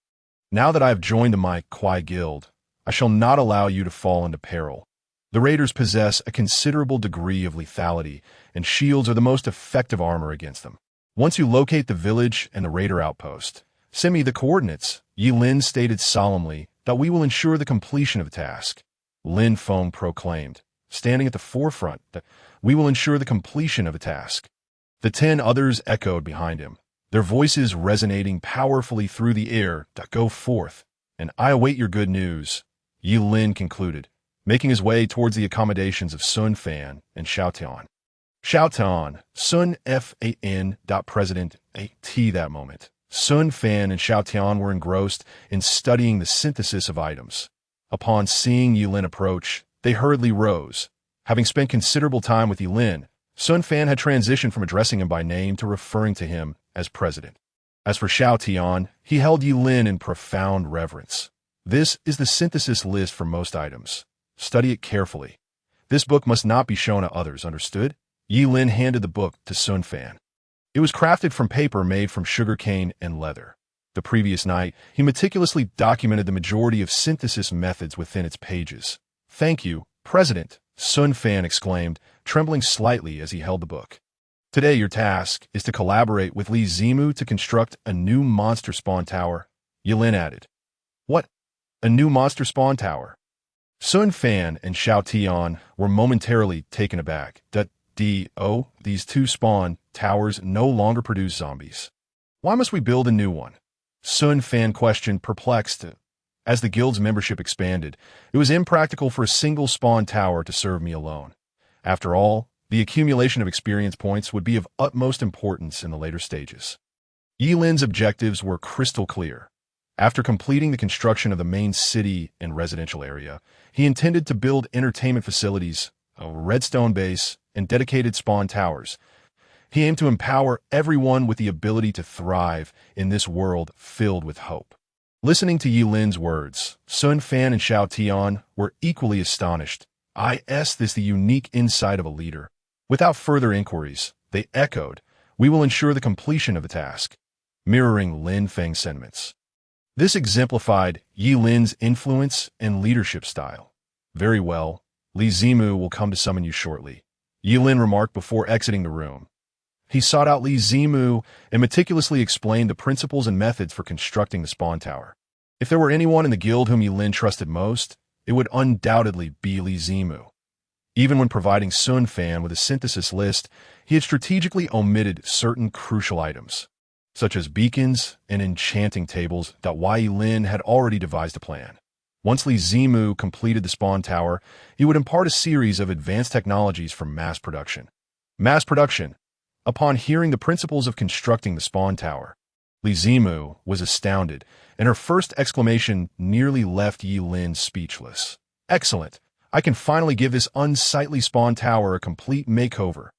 Now that I have joined the Mai Kwai Guild, I shall not allow you to fall into peril. The raiders possess a considerable degree of lethality, and shields are the most effective armor against them. Once you locate the village and the raider outpost, send me the coordinates, Yilin stated solemnly, that we will ensure the completion of the task. Lin Feng proclaimed, standing at the forefront, that we will ensure the completion of the task. The 10 others echoed behind him, their voices resonating powerfully through the air. Go forth, and I await your good news, Yilin concluded, making his way towards the accommodations of Sun Fan and Xiaotian. Xiaotian, Sun Fan. President A.T. That moment, Sun Fan and Xiaotian were engrossed in studying the synthesis of items. Upon seeing Yilin approach, they hurriedly rose. Having spent considerable time with Yilin, Sun Fan had transitioned from addressing him by name to referring to him as President. As for Xiaotian, he held Yilin in profound reverence. This is the synthesis list for most items. Study it carefully. This book must not be shown to others, understood? Yilin handed the book to Sun Fan. It was crafted from paper made from sugarcane and leather. The previous night, he meticulously documented the majority of synthesis methods within its pages. Thank you, President, Sun Fan exclaimed, trembling slightly as he held the book. Today your task is to collaborate with Li Zimu to construct a new monster spawn tower, Yilin added. What? A new monster spawn tower? Sun Fan and Xiao Tian were momentarily taken aback. These two spawn towers no longer produce zombies. Why must we build a new one? Sun Fan questioned, perplexed. As the guild's membership expanded, it was impractical for a single spawn tower to serve me alone. After all, the accumulation of experience points would be of utmost importance in the later stages. Yilin's objectives were crystal clear. After completing the construction of the main city and residential area, he intended to build entertainment facilities, a redstone base, and dedicated spawn towers. He aimed to empower everyone with the ability to thrive in this world filled with hope. Listening to Yilin's words, Sun Fan and Xiao Tian were equally astonished. Is this the unique insight of a leader? Without further inquiries, they echoed, we will ensure the completion of the task, mirroring Lin Feng's sentiments. This exemplified Yilin's influence and leadership style. Very well, Li Zimu will come to summon you shortly, Yilin remarked before exiting the room. He sought out Li Zimu and meticulously explained the principles and methods for constructing the spawn tower. If there were anyone in the guild whom Yilin trusted most, it would undoubtedly be Li Zimu. Even when providing Sun Fan with a synthesis list, he had strategically omitted certain crucial items, such as beacons and enchanting tables that Wai Lin had already devised a plan. Once Li Zimu completed the spawn tower, he would impart a series of advanced technologies for mass production. Mass production. Upon hearing the principles of constructing the spawn tower, Li Zimu was astounded, and her first exclamation nearly left Yilin speechless. Excellent! I can finally give this unsightly spawn tower a complete makeover.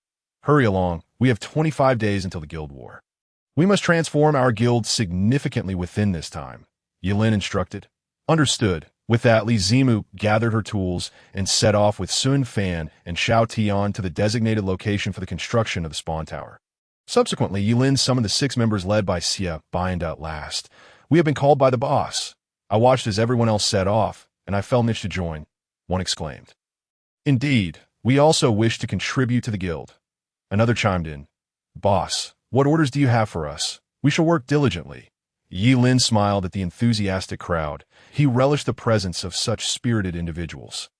Hurry along, We have 25 days until the guild war. We must transform our guild significantly within this time, Yilin instructed. Understood. With that, Li Zimu gathered her tools and set off with Sun Fan and Xiao Tian to the designated location for the construction of the spawn tower. Subsequently, Yilin summoned the 6 members led by Xia Bind at last. We have been called by the boss. I watched as everyone else set off, and I felt an itch to join, one exclaimed. Indeed, we also wish to contribute to the guild. Another chimed in. Boss, what orders do you have for us? We shall work diligently. Yilin smiled at the enthusiastic crowd. He relished the presence of such spirited individuals.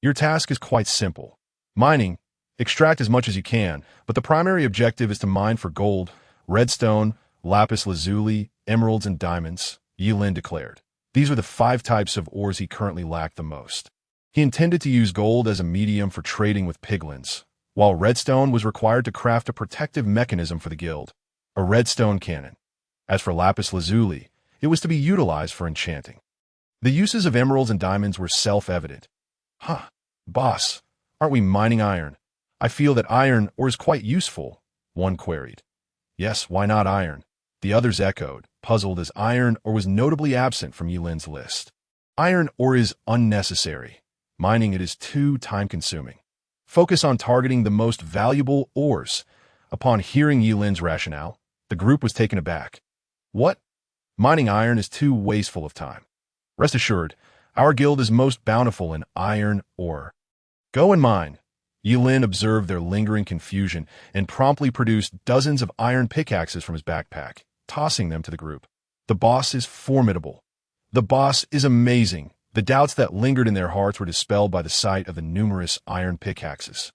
Your task is quite simple. Mining. Extract as much as you can, but the primary objective is to mine for gold, redstone, lapis lazuli, emeralds, and diamonds, Yilin declared. These are the 5 types of ores he currently lacked the most. He intended to use gold as a medium for trading with piglins, while redstone was required to craft a protective mechanism for the guild, a redstone cannon. As for lapis lazuli, it was to be utilized for enchanting. The uses of emeralds and diamonds were self-evident. Boss, aren't we mining iron? I feel that iron ore is quite useful, one queried. Yes, why not iron? The others echoed, puzzled as iron ore was notably absent from Yilin's list. Iron ore is unnecessary. Mining it is too time-consuming. Focus on targeting the most valuable ores. Upon hearing Yilin's rationale, the group was taken aback. What? Mining iron is too wasteful of time. Rest assured, our guild is most bountiful in iron ore. Go and mine. Yilin observed their lingering confusion and promptly produced dozens of iron pickaxes from his backpack, tossing them to the group. The boss is formidable. The boss is amazing. The doubts that lingered in their hearts were dispelled by the sight of the numerous iron pickaxes.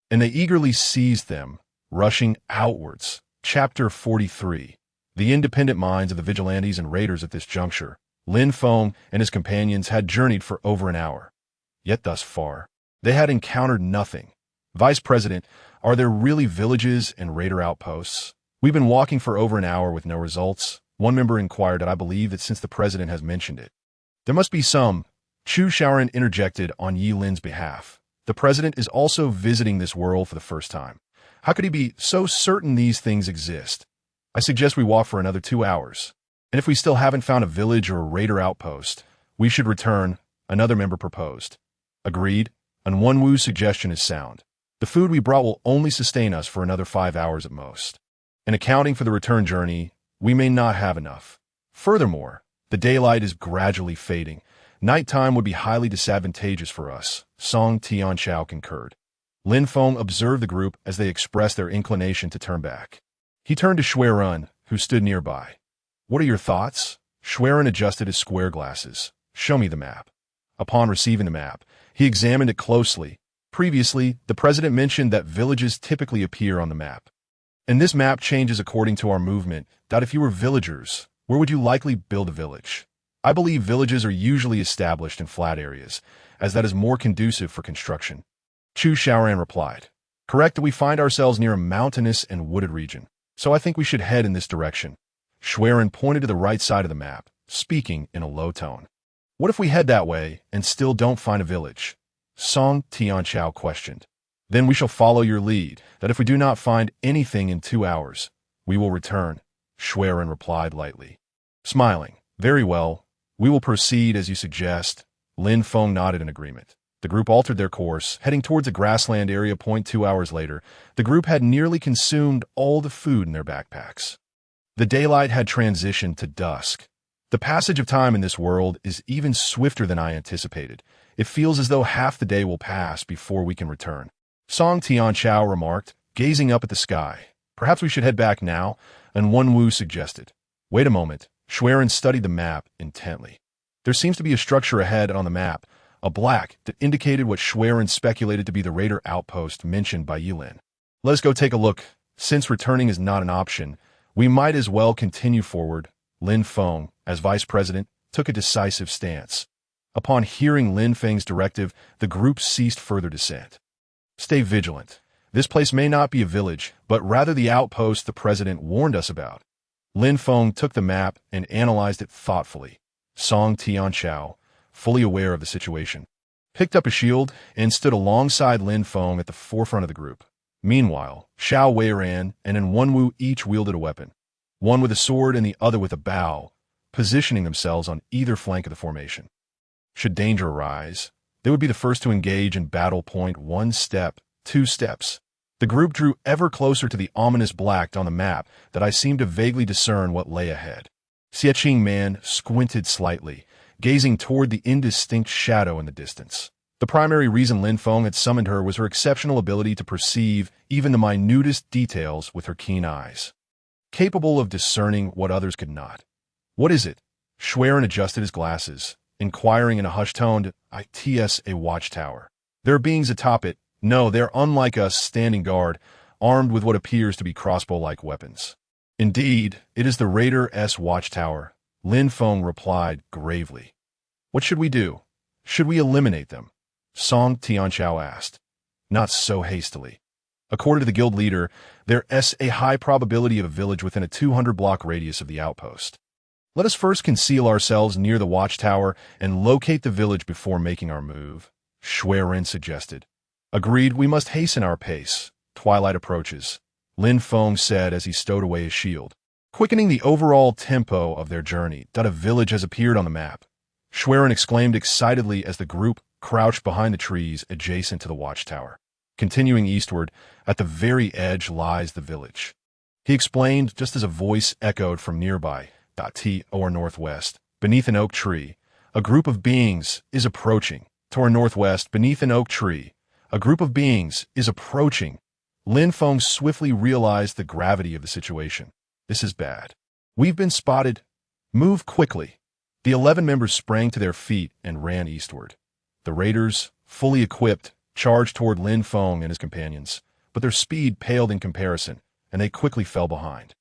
And they eagerly seized them, rushing outwards. Chapter 43. The independent minds of the vigilantes and raiders at this juncture. Lin Feng and his companions had journeyed for over an hour. Yet thus far, they had encountered nothing. Vice President, are there really villages and raider outposts? We've been walking for over an hour with no results. One member inquired, and I believe that since the president has mentioned it. There must be some. Chu Shaoran interjected on Yilin's behalf. The president is also visiting this world for the first time. How could he be so certain these things exist? I suggest we walk for another 2 hours. And if we still haven't found a village or a raider outpost, we should return, another member proposed. Agreed, and Wen Wu's suggestion is sound. The food we brought will only sustain us for another 5 hours at most. In accounting for the return journey, we may not have enough. Furthermore, the daylight is gradually fading. Nighttime would be highly disadvantageous for us, Song Tianxiao concurred. Lin Feng observed the group as they expressed their inclination to turn back. He turned to Xuerun, who stood nearby. What are your thoughts? Xuerun adjusted his square glasses. Show me the map. Upon receiving the map, he examined it closely. Previously, the president mentioned that villages typically appear on the map. And this map changes according to our movement. If you were villagers, where would you likely build a village? I believe villages are usually established in flat areas, as that is more conducive for construction. Chu Shaoran replied. Correct that we find ourselves near a mountainous and wooded region, so I think we should head in this direction. Xuerun pointed to the right side of the map, speaking in a low tone. What if we head that way and still don't find a village? Song Tianxiao questioned. Then we shall follow your lead, that if we do not find anything in 2 hours, we will return, Xuerun replied lightly. Smiling, very well, we will proceed as you suggest. Lin Feng nodded in agreement. The group altered their course, heading towards a grassland area. 2 hours later, the group had nearly consumed all the food in their backpacks. The daylight had transitioned to dusk. The passage of time in this world is even swifter than I anticipated. It feels as though half the day will pass before we can return. Song Tianxiao remarked, gazing up at the sky. Perhaps we should head back now, and Wen Wu suggested. Wait a moment. Xuerun studied the map intently. There seems to be a structure ahead on the map, a black that indicated what Xuerun speculated to be the raider outpost mentioned by Yilin. Let us go take a look. Since returning is not an option, we might as well continue forward. Lin Feng, as vice president, took a decisive stance. Upon hearing Lin Feng's directive, the group ceased further descent. Stay vigilant. This place may not be a village, but rather the outpost the president warned us about. Lin Feng took the map and analyzed it thoughtfully. Song Tianxiao, fully aware of the situation, picked up a shield and stood alongside Lin Feng at the forefront of the group. Meanwhile, Xiao Wei ran, and Wenwu each wielded a weapon, one with a sword and the other with a bow, positioning themselves on either flank of the formation. Should danger arise, they would be the first to engage in battle. Point 1 step, 2 steps. The group drew ever closer to the ominous black on the map that I seemed to vaguely discern what lay ahead. Xiaqing Man squinted slightly, gazing toward the indistinct shadow in the distance. The primary reason Lin Feng had summoned her was her exceptional ability to perceive even the minutest details with her keen eyes, capable of discerning what others could not. "What is it?" Schwerin adjusted his glasses, inquiring in a hushed tone. "It's a watchtower. There are beings atop it. No, they're unlike us, standing guard, armed with what appears to be crossbow-like weapons." "Indeed, it is the Raider-S watchtower," Lin Feng replied gravely. "What should we do? Should we eliminate them?" Song Tianqiao asked. "Not so hastily. According to the guild leader, there is a high probability of a village within a 200-block radius of the outpost. Let us first conceal ourselves near the watchtower and locate the village before making our move," Schwerin suggested. "Agreed, we must hasten our pace. Twilight approaches," Lin Feng said as he stowed away his shield, quickening the overall tempo of their journey. "A village has appeared on the map," Schwerin exclaimed excitedly as the group crouched behind the trees adjacent to the watchtower. Continuing eastward, at the very edge lies the village. He explained just as a voice echoed from nearby. Or northwest, beneath an oak tree, a group of beings is approaching. To northwest, beneath an oak tree, a group of beings is approaching. Lin Feng swiftly realized the gravity of the situation. "This is bad. We've been spotted. Move quickly." The 11 members sprang to their feet and ran eastward. The raiders, fully equipped, charged toward Lin Feng and his companions, but their speed paled in comparison, and they quickly fell behind.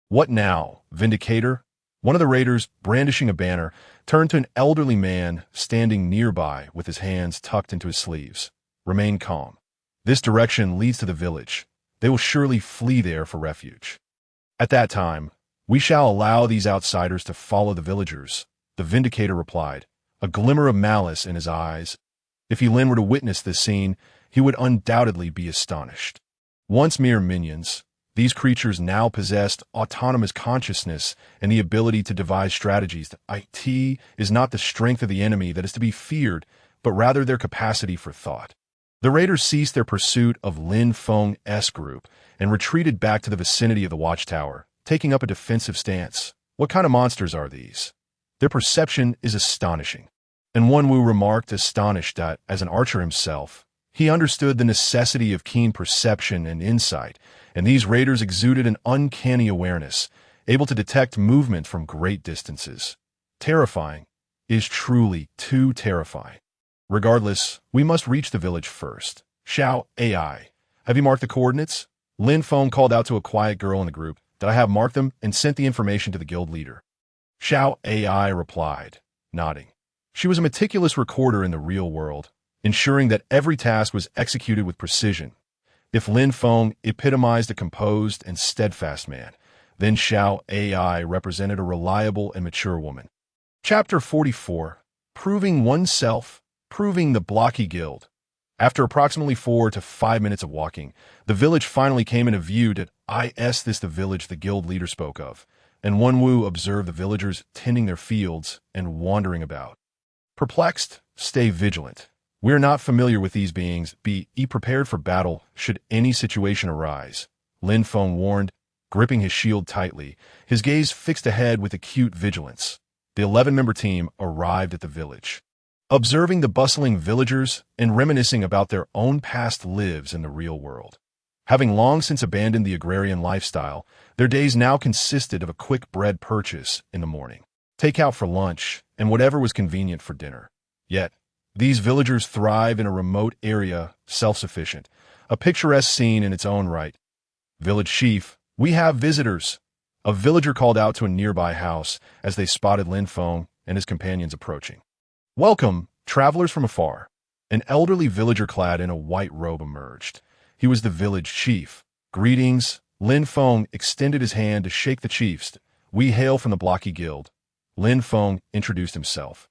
"What now, Vindicator?" One of the raiders, brandishing a banner, turned to an elderly man standing nearby with his hands tucked into his sleeves. "Remain calm. This direction leads to the village. They will surely flee there for refuge. At that time, we shall allow these outsiders to follow the villagers," the Vindicator replied, a glimmer of malice in his eyes. If Yilin were to witness this scene, he would undoubtedly be astonished. Once mere minions, these creatures now possessed autonomous consciousness and the ability to devise strategies. It is not the strength of the enemy that is to be feared, but rather their capacity for thought. The raiders ceased their pursuit of Lin Feng's group and retreated back to the vicinity of the watchtower, taking up a defensive stance. "What kind of monsters are these? Their perception is astonishing." And Wenwu remarked, astonished that, as an archer himself, he understood the necessity of keen perception and insight, and these raiders exuded an uncanny awareness, able to detect movement from great distances. Terrifying is truly too terrifying. "Regardless, we must reach the village first. Xiao AI, have you marked the coordinates?" Lin Feng called out to a quiet girl in the group. "That I have marked them and sent the information to the guild leader." Xiao AI replied, nodding. She was a meticulous recorder in the real world, ensuring that every task was executed with precision. If Lin Feng epitomized a composed and steadfast man, then Xiao AI represented a reliable and mature woman. Chapter 44. Proving Oneself, Proving the Blocky Guild. After approximately 4 to 5 minutes of walking, the village finally came into view. This the village the guild leader spoke of, and Wenwu observed the villagers tending their fields and wandering about. Perplexed, stay vigilant. We are not familiar with these beings. Be prepared for battle should any situation arise, Lin Feng warned, gripping his shield tightly, his gaze fixed ahead with acute vigilance. The 11-member team arrived at the village. Observing the bustling villagers and reminiscing about their own past lives in the real world. Having long since abandoned the agrarian lifestyle, their days now consisted of a quick bread purchase in the morning, takeout for lunch, and whatever was convenient for dinner. Yet, these villagers thrive in a remote area, self-sufficient, a picturesque scene in its own right. "Village chief, we have visitors," a villager called out to a nearby house as they spotted Lin Feng and his companions approaching. "Welcome, travelers from afar." An elderly villager clad in a white robe emerged. He was the village chief. "Greetings." Lin Feng extended his hand to shake the chief's. "We hail from the Blocky Guild." Lin Feng introduced himself,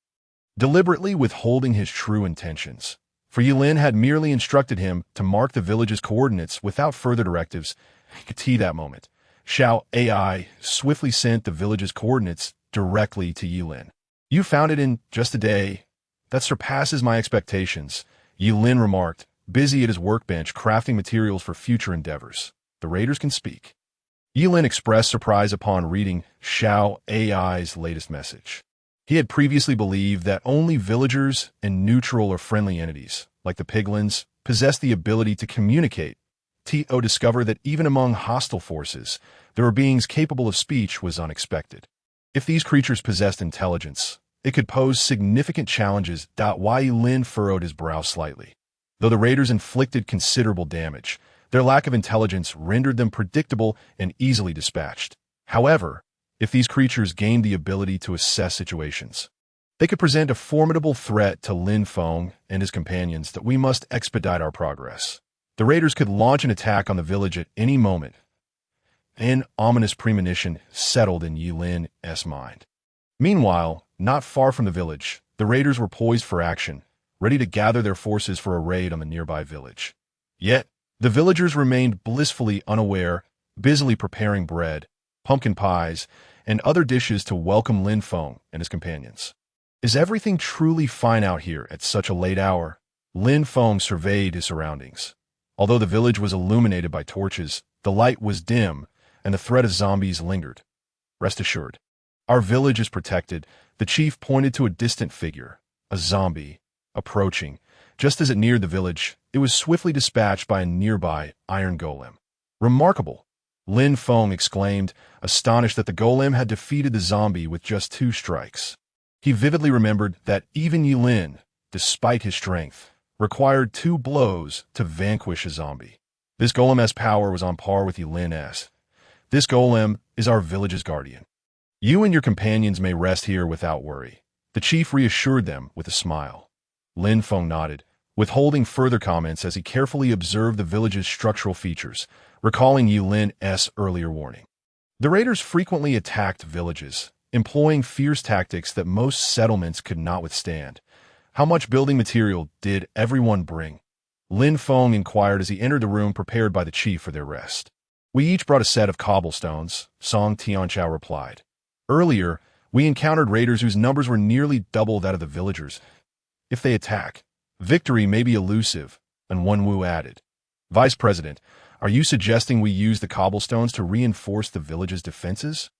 deliberately withholding his true intentions. for Yulin had merely instructed him to mark the village's coordinates without further directives. He could see that moment. Shao AI swiftly sent the village's coordinates directly to Yulin. You found it in just a day. That surpasses my expectations, Yulin remarked, busy at his workbench crafting materials for future endeavors. The raiders can speak. Yulin expressed surprise upon reading Shao AI's latest message. He had previously believed that only villagers and neutral or friendly entities, like the piglins, possessed the ability to communicate. To discover that even among hostile forces, there were beings capable of speech was unexpected. If these creatures possessed intelligence, it could pose significant challenges. Why Yulin furrowed his brow slightly. Though the raiders inflicted considerable damage, their lack of intelligence rendered them predictable and easily dispatched. However, if these creatures gained the ability to assess situations, they could present a formidable threat to Lin Feng and his companions that we must expedite our progress. The raiders could launch an attack on the village at any moment. An ominous premonition settled in Yulin's mind. Meanwhile, not far from the village, the raiders were poised for action, ready to gather their forces for a raid on the nearby village. Yet, the villagers remained blissfully unaware, busily preparing bread, pumpkin pies, and other dishes to welcome Lin Feng and his companions. Is everything truly fine out here at such a late hour? Lin Feng surveyed his surroundings. Although the village was illuminated by torches, the light was dim, and the threat of zombies lingered. Rest assured, our village is protected. The chief pointed to a distant figure, a zombie, approaching. Just as it neared the village, it was swiftly dispatched by a nearby iron golem. Remarkable! Lin Feng exclaimed, astonished that the golem had defeated the zombie with just 2 strikes. He vividly remembered that even Yulin, despite his strength, required 2 blows to vanquish a zombie. This golem's power was on par with Yulin's. This golem is our village's guardian. You and your companions may rest here without worry. The chief reassured them with a smile. Lin Feng nodded, withholding further comments as he carefully observed the village's structural features, recalling Yulin's earlier warning. The raiders frequently attacked villages, employing fierce tactics that most settlements could not withstand. How much building material did everyone bring? Lin Feng inquired as he entered the room prepared by the chief for their rest. We each brought a set of cobblestones, Song Tianchao replied. Earlier, we encountered raiders whose numbers were nearly double that of the villagers. If they attack, victory may be elusive, and Wenwu added. Vice President, are you suggesting we use the cobblestones to reinforce the village's defenses?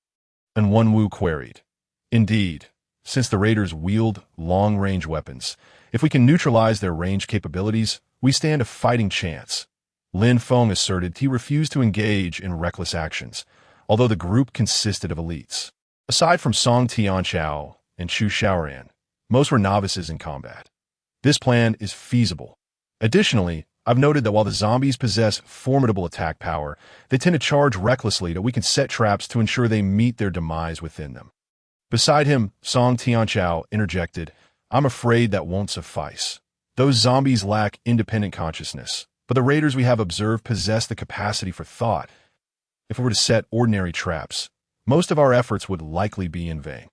And Wenwu queried. Indeed, since the raiders wield long-range weapons, if we can neutralize their range capabilities, we stand a fighting chance. Lin Feng asserted he refused to engage in reckless actions, although the group consisted of elites. Aside from Song Tianchao and Chu Xiaoran, most were novices in combat. This plan is feasible. Additionally, I've noted that while the zombies possess formidable attack power, they tend to charge recklessly that we can set traps to ensure they meet their demise within them. Beside him, Song Tianchao interjected, I'm afraid that won't suffice. Those zombies lack independent consciousness, but the raiders we have observed possess the capacity for thought. If we were to set ordinary traps, most of our efforts would likely be in vain.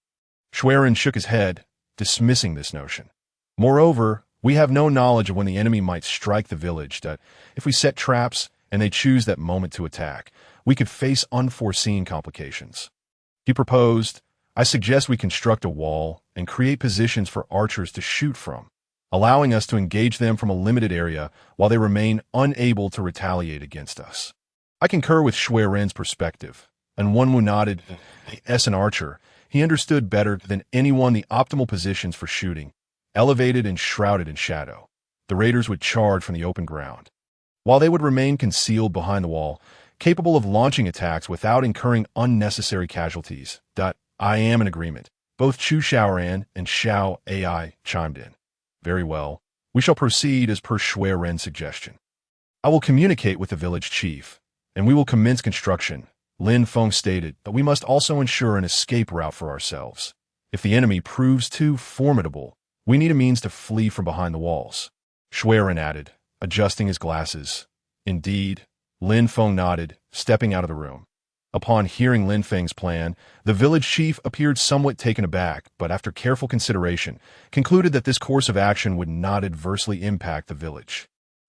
Schwerin shook his head, dismissing this notion. Moreover, we have no knowledge of when the enemy might strike the village, that if we set traps and they choose that moment to attack, we could face unforeseen complications. He proposed, I suggest we construct a wall and create positions for archers to shoot from, allowing us to engage them from a limited area while they remain unable to retaliate against us. I concur with Schwerin's perspective, and Wenwu nodded. As an archer, he understood better than anyone the optimal positions for shooting. Elevated and shrouded in shadow, the raiders would charge from the open ground, while they would remain concealed behind the wall, capable of launching attacks without incurring unnecessary casualties. I am in agreement. Both Chu Xiaoran and Shao AI chimed in. Very well. We shall proceed as per Schwerin's suggestion. I will communicate with the village chief, and we will commence construction. Lin Feng stated, but we must also ensure an escape route for ourselves. If the enemy proves too formidable, we need a means to flee from behind the walls. Schwerin added, adjusting his glasses. Indeed, Lin Feng nodded, stepping out of the room. Upon hearing Lin Feng's plan, the village chief appeared somewhat taken aback, but after careful consideration, concluded that this course of action would not adversely impact the village.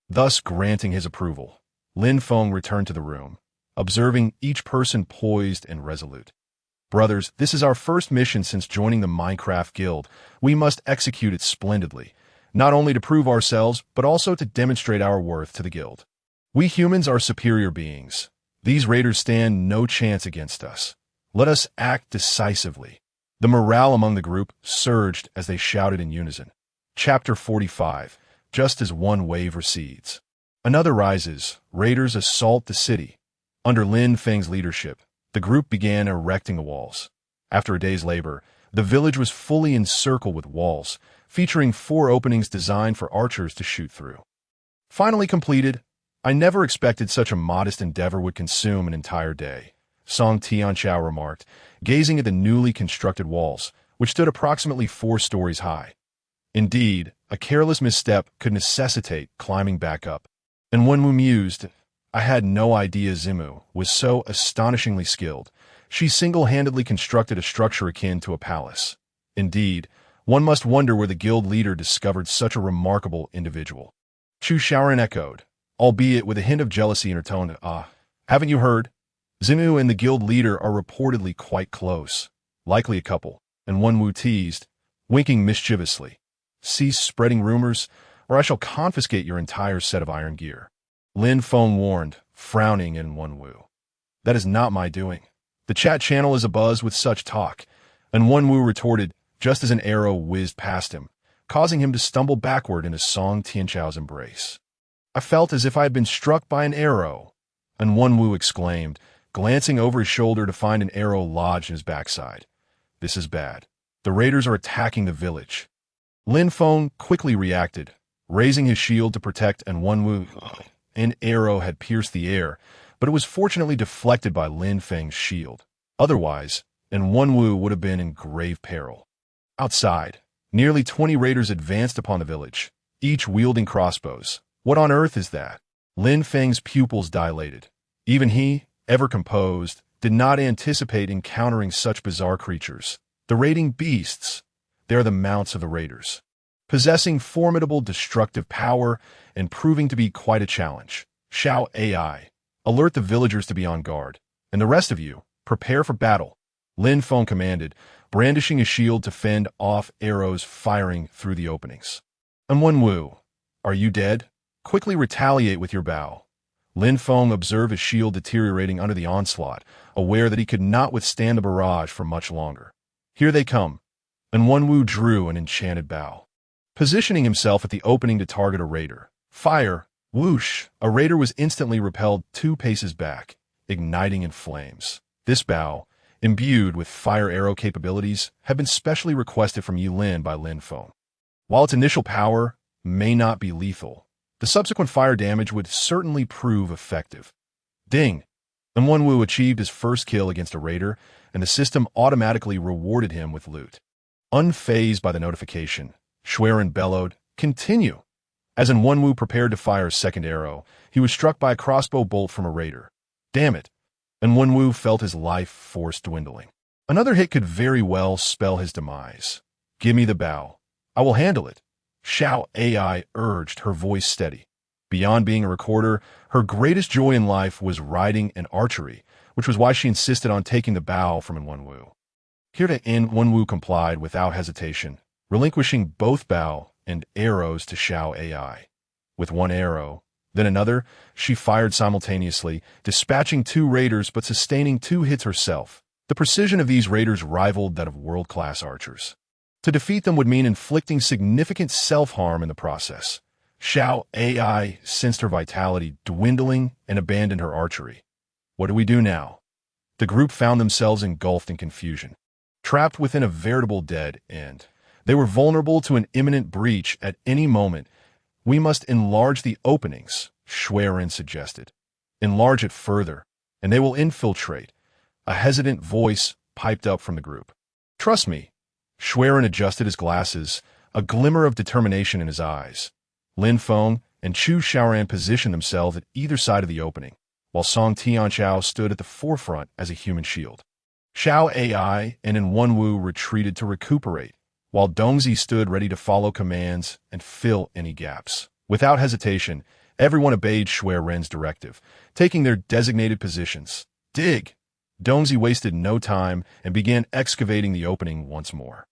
Thus granting his approval, Lin Feng returned to the room, observing each person poised and resolute. Brothers, this is our first mission since joining the Minecraft Guild. We must execute it splendidly, not only to prove ourselves, but also to demonstrate our worth to the guild. We humans are superior beings. These raiders stand no chance against us. Let us act decisively. The morale among the group surged as they shouted in unison. Chapter 45. Just as one wave recedes, another rises. Raiders assault the city. Under Lin Feng's leadership, the group began erecting the walls. After a day's labor, the village was fully encircled with walls, featuring 4 openings designed for archers to shoot through. Finally completed, I never expected such a modest endeavor would consume an entire day, Song Tianchao remarked, gazing at the newly constructed walls, which stood approximately 4 stories high. Indeed, a careless misstep could necessitate climbing back up. And Wenwu mused, I had no idea Zimu was so astonishingly skilled. She single-handedly constructed a structure akin to a palace. Indeed, one must wonder where the guild leader discovered such a remarkable individual. Chu Shaoran echoed, albeit with a hint of jealousy in her tone. Haven't you heard? Zimu and the guild leader are reportedly quite close, likely a couple, and Wenwu teased, winking mischievously. Cease spreading rumors, or I shall confiscate your entire set of iron gear. Lin Feng warned, frowning in Wenwu. That is not my doing. The chat channel is abuzz with such talk, and Wenwu retorted just as an arrow whizzed past him, causing him to stumble backward into Song Tianchao's embrace. I felt as if I had been struck by an arrow, and Wenwu exclaimed, glancing over his shoulder to find an arrow lodged in his backside. This is bad. The raiders are attacking the village. Lin Feng quickly reacted, raising his shield to protect, and Wenwu. An arrow had pierced the air, but it was fortunately deflected by Lin Feng's shield. Otherwise, and Wenwu would have been in grave peril. Outside, nearly 20 raiders advanced upon the village, each wielding crossbows. What on earth is that? Lin Feng's pupils dilated. Even he, ever composed, did not anticipate encountering such bizarre creatures. The raiding beasts. They are the mounts of the raiders, possessing formidable destructive power and proving to be quite a challenge. Shao AI, alert the villagers to be on guard, and the rest of you, prepare for battle. Lin Feng commanded, brandishing his shield to fend off arrows firing through the openings. And Wenwu, are you dead? Quickly retaliate with your bow. Lin Feng observed his shield deteriorating under the onslaught, aware that he could not withstand the barrage for much longer. Here they come. And Wenwu drew an enchanted bow, positioning himself at the opening to target a raider. Fire! Whoosh! A raider was instantly repelled 2 paces back, igniting in flames. This bow, imbued with fire arrow capabilities, had been specially requested from Yilin by Lin Feng. While its initial power may not be lethal, the subsequent fire damage would certainly prove effective. Ding! And Wenwu achieved his first kill against a raider, and the system automatically rewarded him with loot. Unfazed by the notification, Schwerin bellowed, continue! As Wenwu prepared to fire a second arrow, he was struck by a crossbow bolt from a raider. Damn it! And Wenwu felt his life force dwindling. Another hit could very well spell his demise. Give me the bow. I will handle it. Shao AI urged, her voice steady. Beyond being a recorder, her greatest joy in life was riding and archery, which was why she insisted on taking the bow from Wenwu. Here to end, Wenwu complied without hesitation, relinquishing both bow and arrows to Shao AI. With one arrow, then another, she fired simultaneously, dispatching 2 raiders but sustaining 2 hits herself. The precision of these raiders rivaled that of world-class archers. To defeat them would mean inflicting significant self-harm in the process. Shao AI sensed her vitality dwindling and abandoned her archery. What do we do now? The group found themselves engulfed in confusion, trapped within a veritable dead end. They were vulnerable to an imminent breach at any moment. We must enlarge the openings, Schwerin suggested. Enlarge it further, and they will infiltrate. A hesitant voice piped up from the group. Trust me. Schwerin adjusted his glasses, a glimmer of determination in his eyes. Lin Feng and Chu Shaoran positioned themselves at either side of the opening, while Song Tianqiao stood at the forefront as a human shield. Xiao AI and Enwonwu retreated to recuperate, while Dongzi stood ready to follow commands and fill any gaps. Without hesitation, everyone obeyed Shui Ren's directive, taking their designated positions. Dig! Dongzi wasted no time and began excavating the opening once more.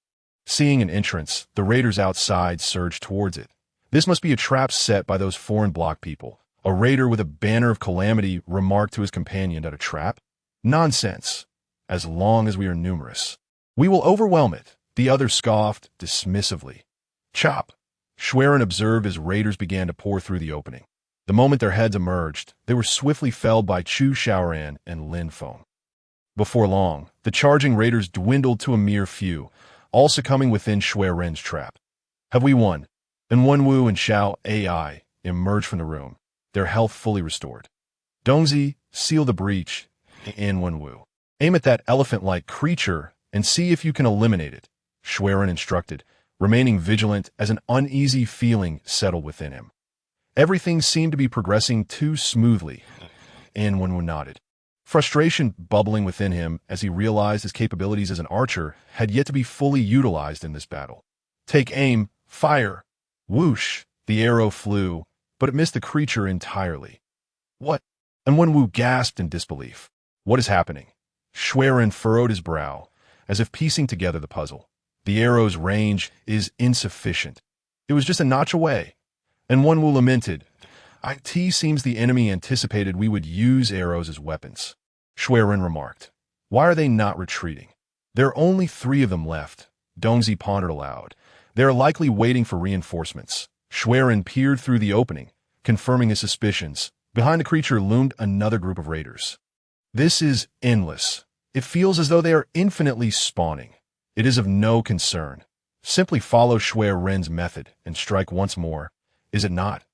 Seeing an entrance, the raiders outside surged towards it. This must be a trap set by those foreign bloc people. A raider with a banner of calamity remarked to his companion that a trap? Nonsense. As long as we are numerous. We will overwhelm it, the other scoffed dismissively. Chop! Schwerin observed as raiders began to pour through the opening. The moment their heads emerged, they were swiftly felled by Chu Xiaoran and Lin Feng. Before long, the charging raiders dwindled to a mere few, all succumbing within Shui Ren's trap. Have we won? Enwonwu and Xiao AI emerged from the room, their health fully restored. Dongzi, seal the breach. Enwonwu, aim at that elephant-like creature and see if you can eliminate it, Shui Ren instructed, remaining vigilant as an uneasy feeling settled within him. Everything seemed to be progressing too smoothly. Enwonwu nodded, frustration bubbling within him as he realized his capabilities as an archer had yet to be fully utilized in this battle. Take aim, fire. Whoosh, the arrow flew, but it missed the creature entirely. What? Enwonwu gasped in disbelief. What is happening? Shui Ren furrowed his brow, as if piecing together the puzzle. The arrow's range is insufficient. It was just a notch away. Enwonwu lamented. It seems the enemy anticipated we would use arrows as weapons. Shui Ren remarked. Why are they not retreating? There are only 3 of them left. Dongzi pondered aloud. They are likely waiting for reinforcements. Shui Ren peered through the opening, confirming his suspicions. Behind the creature loomed another group of raiders. This is endless. It feels as though they are infinitely spawning. It is of no concern. Simply follow Shui Ren's method and strike once more, is it not?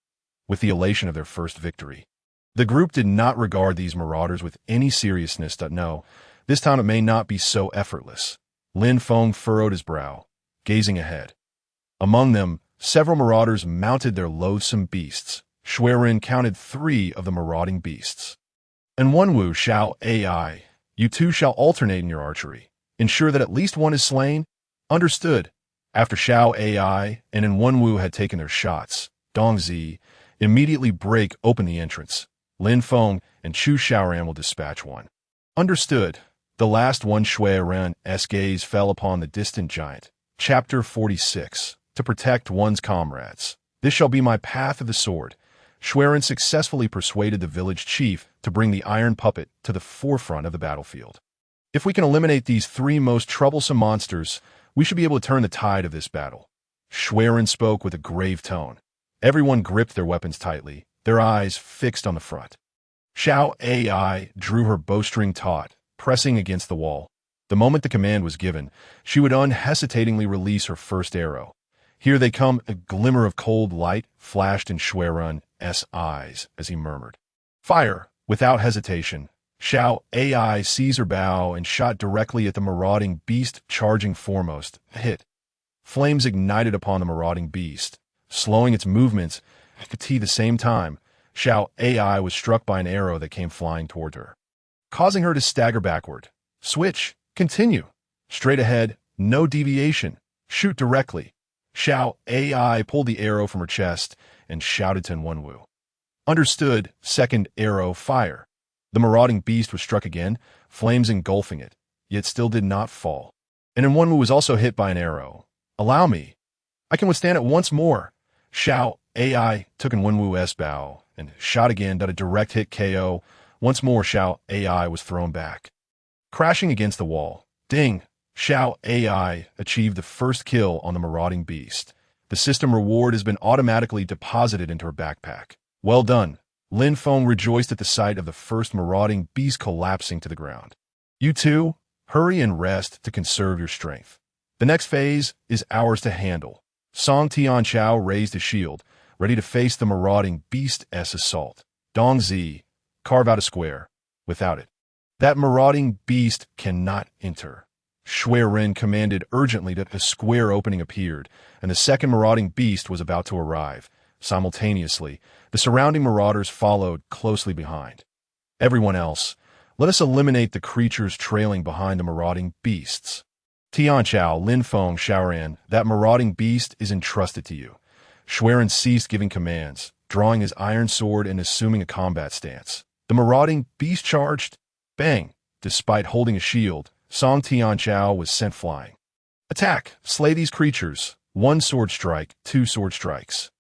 With the elation of their first victory. The group did not regard these marauders with any seriousness. No, this time it may not be so effortless. Lin Feng furrowed his brow, gazing ahead. Among them, several marauders mounted their loathsome beasts. Shui Ren counted 3 of the marauding beasts. Enwonwu Xiao AI, you 2 shall alternate in your archery. Ensure that at least one is slain. Understood. After Xiao AI and Enwonwu had taken their shots, Dongzi immediately break open the entrance. Lin Feng and Chu Xiaoran will dispatch one. Understood. The last one Shui Ren's gaze fell upon the distant giant. Chapter 46. To protect one's comrades. This shall be my path of the sword. Shui Ren successfully persuaded the village chief to bring the iron puppet to the forefront of the battlefield. If we can eliminate these 3 most troublesome monsters, we should be able to turn the tide of this battle. Shui Ren spoke with a grave tone. Everyone gripped their weapons tightly, their eyes fixed on the front. Xiao AI drew her bowstring taut, pressing against the wall. The moment the command was given, she would unhesitatingly release her first arrow. Here they come, a glimmer of cold light flashed in Shui Ren's eyes as he murmured. Fire! Without hesitation, Xiao AI seized her bow and shot directly at the marauding beast charging foremost. Hit. Flames ignited upon the marauding beast, slowing its movements. At the same time, Xiao AI was struck by an arrow that came flying toward her, causing her to stagger backward. Switch. Continue. Straight ahead, no deviation. Shoot directly. Xiao AI pulled the arrow from her chest and shouted to Enwonwu. Understood. Second arrow, fire. The marauding beast was struck again, flames engulfing it, yet still did not fall. And Enwonwu was also hit by an arrow. Allow me. I can withstand it once more. Xiao AI took Enwonwu's bow and shot again, a direct hit KO. Once more, Xiao AI was thrown back. Crashing against the wall. Ding! Xiao AI achieved the first kill on the marauding beast. The system reward has been automatically deposited into her backpack. Well done. Lin Feng rejoiced at the sight of the first marauding beast collapsing to the ground. You 2, hurry and rest to conserve your strength. The next phase is ours to handle. Song Tianqiao raised his shield, ready to face the marauding beast's assault. Dongzi, carve out a square. Without it, that marauding beast cannot enter. Shui Ren commanded urgently that a square opening appeared, and the second marauding beast was about to arrive. Simultaneously, the surrounding marauders followed closely behind. Everyone else, let us eliminate the creatures trailing behind the marauding beasts. Tianchao, Lin Feng, Xiaoran, that marauding beast is entrusted to you. Xueran ceased giving commands, drawing his iron sword and assuming a combat stance. The marauding beast charged. Bang! Despite holding a shield, Song Tianchao was sent flying. Attack! Slay these creatures. 1 sword strike, 2 sword strikes.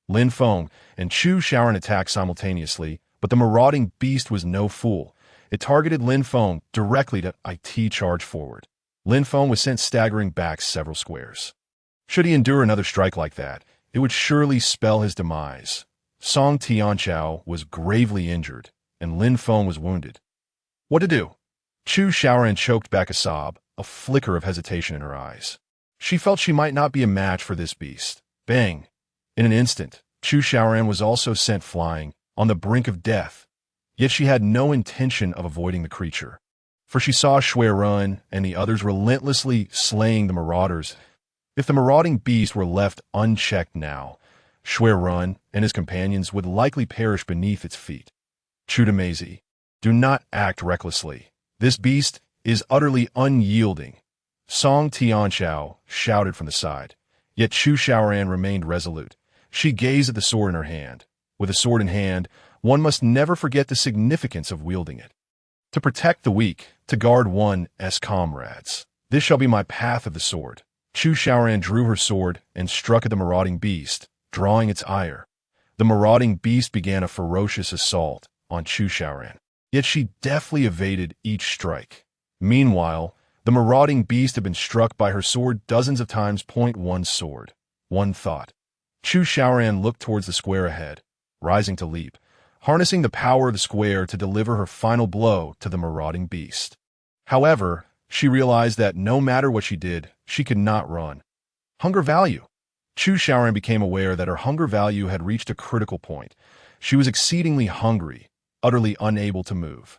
Lin Feng and Chu Xiaoran attacked simultaneously, but the marauding beast was no fool. It targeted Lin Feng directly to IT charge forward. Lin Feng was sent staggering back several squares. Should he endure another strike like that, it would surely spell his demise. Song Tianchao was gravely injured, and Lin Feng was wounded. What to do? Chu Xiaoran choked back a sob, a flicker of hesitation in her eyes. She felt she might not be a match for this beast. Bang! In an instant, Chu Xiaoran was also sent flying, on the brink of death. Yet she had no intention of avoiding the creature, for she saw Xueran and the others relentlessly slaying the marauders. If the marauding beast were left unchecked now, Xueran and his companions would likely perish beneath its feet. Chudamazi, do not act recklessly. This beast is utterly unyielding. Song Tianchao shouted from the side, yet Chu Xiaoran remained resolute. She gazed at the sword in her hand. With a sword in hand, one must never forget the significance of wielding it. To protect the weak, to guard one's comrades. This shall be my path of the sword. Chu Xiaoran drew her sword and struck at the marauding beast, drawing its ire. The marauding beast began a ferocious assault on Chu Xiaoran, yet she deftly evaded each strike. Meanwhile, the marauding beast had been struck by her sword dozens of times. One sword, one thought. Chu Xiaoran looked towards the square ahead, rising to leap, harnessing the power of the square to deliver her final blow to the marauding beast. However, she realized that no matter what she did, she could not run. Hunger value. Chu Xiaoran became aware that her hunger value had reached a critical point. She was exceedingly hungry, utterly unable to move.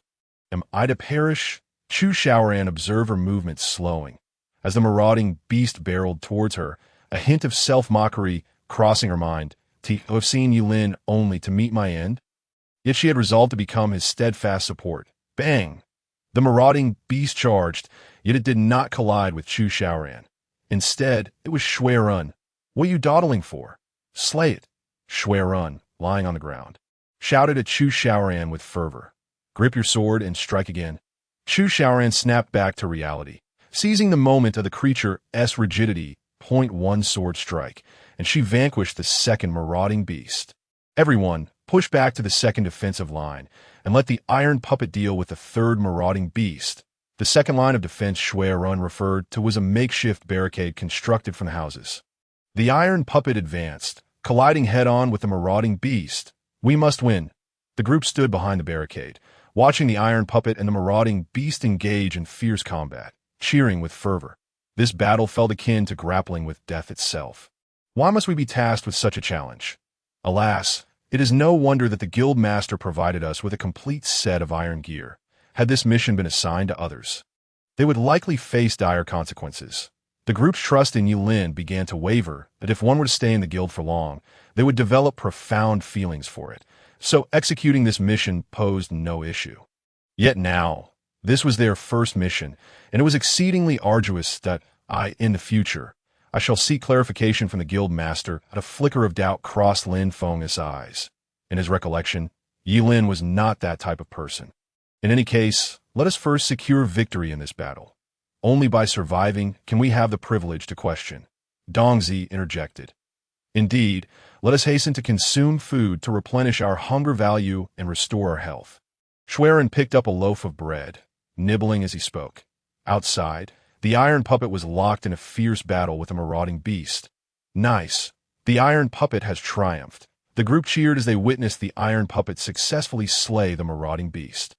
Am I to perish? Chu Xiaoran observed her movements slowing. As the marauding beast barreled towards her, a hint of self-mockery crossing her mind. To have seen Yulin only to meet my end? Yet she had resolved to become his steadfast support. Bang! The marauding beast charged, yet it did not collide with Chu Xiaoran. Instead, it was Xueran. What are you dawdling for? Slay it. Xueran, lying on the ground, shouted at Chu Xiaoran with fervor. Grip your sword and strike again. Chu Xiaoran snapped back to reality, seizing the moment of the creature's rigidity. 1 sword strike, and she vanquished the second marauding beast. Everyone, push back to the second defensive line, and let the iron puppet deal with the third marauding beast. The second line of defense Xueran referred to was a makeshift barricade constructed from the houses. The iron puppet advanced, colliding head-on with the marauding beast. We must win. The group stood behind the barricade, watching the iron puppet and the marauding beast engage in fierce combat, cheering with fervor. This battle felt akin to grappling with death itself. Why must we be tasked with such a challenge? Alas, it is no wonder that the guild master provided us with a complete set of iron gear. Had this mission been assigned to others, they would likely face dire consequences. The group's trust in Yulin began to waver, that if one were to stay in the guild for long, they would develop profound feelings for it. So executing this mission posed no issue. Yet now, this was their first mission, and it was exceedingly arduous that in the future, I shall seek clarification from the guild master. At a flicker of doubt crossed Lin Feng's eyes. In his recollection, Yilin was not that type of person. In any case, let us first secure victory in this battle. Only by surviving can we have the privilege to question. Dongzi interjected. Indeed, let us hasten to consume food to replenish our hunger value and restore our health. Xueran picked up a loaf of bread, nibbling as he spoke. Outside, the iron puppet was locked in a fierce battle with a marauding beast. Nice. The iron puppet has triumphed. The group cheered as they witnessed the iron puppet successfully slay the marauding beast.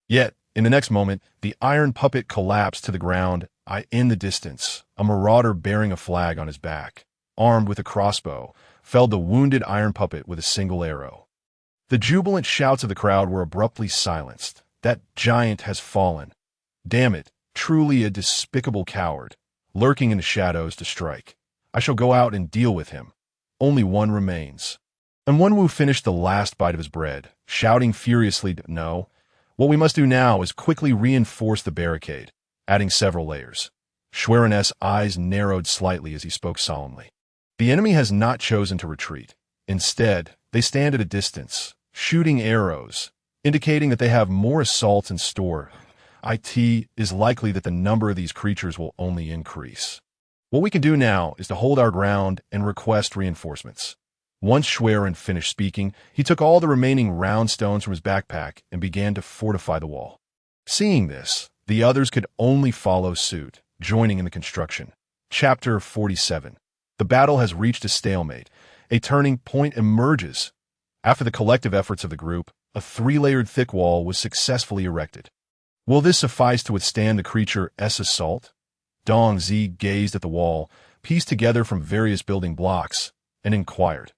Yet, in the next moment, the iron puppet collapsed to the ground. In the distance, a marauder bearing a flag on his back, armed with a crossbow, felled the wounded iron puppet with a single arrow. The jubilant shouts of the crowd were abruptly silenced. That giant has fallen. Damn it. Truly a despicable coward, lurking in the shadows to strike. I shall go out and deal with him. Only one remains. And Wenwu finished the last bite of his bread, shouting furiously, No. What we must do now is quickly reinforce the barricade, adding several layers. Schwerin's eyes narrowed slightly as he spoke solemnly. The enemy has not chosen to retreat. Instead, they stand at a distance, shooting arrows, indicating that they have more assaults in store. It is likely that the number of these creatures will only increase. What we can do now is to hold our ground and request reinforcements. Once Schwerin finished speaking, he took all the remaining round stones from his backpack and began to fortify the wall. Seeing this, the others could only follow suit, joining in the construction. Chapter 47. The battle has reached a stalemate. A turning point emerges. After the collective efforts of the group, a 3-layered thick wall was successfully erected. Will this suffice to withstand the creature's assault? Dong Zi gazed at the wall, pieced together from various building blocks, and inquired.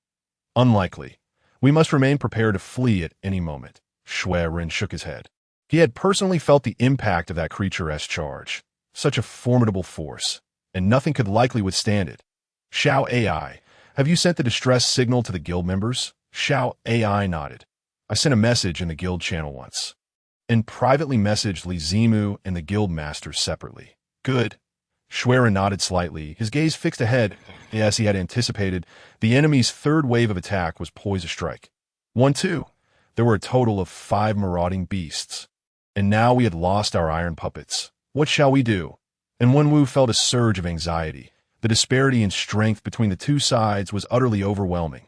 Unlikely. We must remain prepared to flee at any moment. Schwerin shook his head. He had personally felt the impact of that creature's charge. Such a formidable force, and nothing could likely withstand it. Shao AI, have you sent the distress signal to the guild members? Shao AI nodded. I sent a message in the guild channel once, and privately messaged Li Zimu and the guild masters separately. Good. Schwerin nodded slightly, his gaze fixed ahead. As he had anticipated, the enemy's third wave of attack was poised to strike. 1-2. There were a total of 5 marauding beasts. And now we had lost our iron puppets. What shall we do? And Wenwu felt a surge of anxiety. The disparity in strength between the two sides was utterly overwhelming.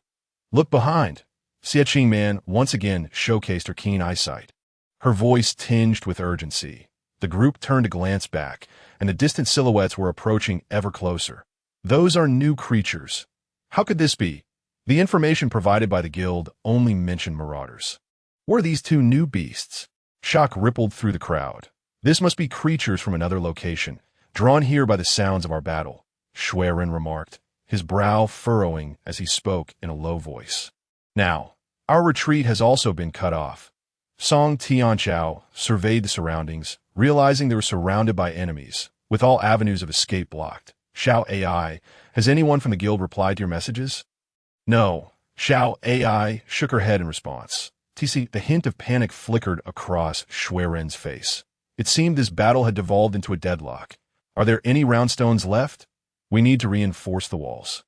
Look behind. Xie Qingman once again showcased her keen eyesight. Her voice tinged with urgency. The group turned to glance back, and the distant silhouettes were approaching ever closer. Those are new creatures. How could this be? The information provided by the guild only mentioned marauders. Were these 2 new beasts? Shock rippled through the crowd. This must be creatures from another location, drawn here by the sounds of our battle, Schwerin remarked, his brow furrowing as he spoke in a low voice. Now, our retreat has also been cut off. Song Tianchao surveyed the surroundings, realizing they were surrounded by enemies, with all avenues of escape blocked. Shao AI, has anyone from the guild replied to your messages? No. Shao AI shook her head in response. TC, the hint of panic flickered across Schwerin's face. It seemed this battle had devolved into a deadlock. Are there any round stones left? We need to reinforce the walls.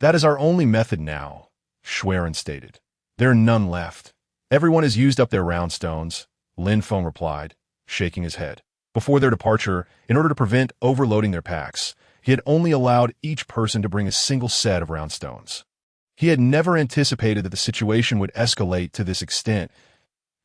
That is our only method now, Schwerin stated. There are none left. Everyone has used up their round stones, Lin Feng replied, shaking his head. Before their departure, in order to prevent overloading their packs, he had only allowed each person to bring a single set of round stones. He had never anticipated that the situation would escalate to this extent.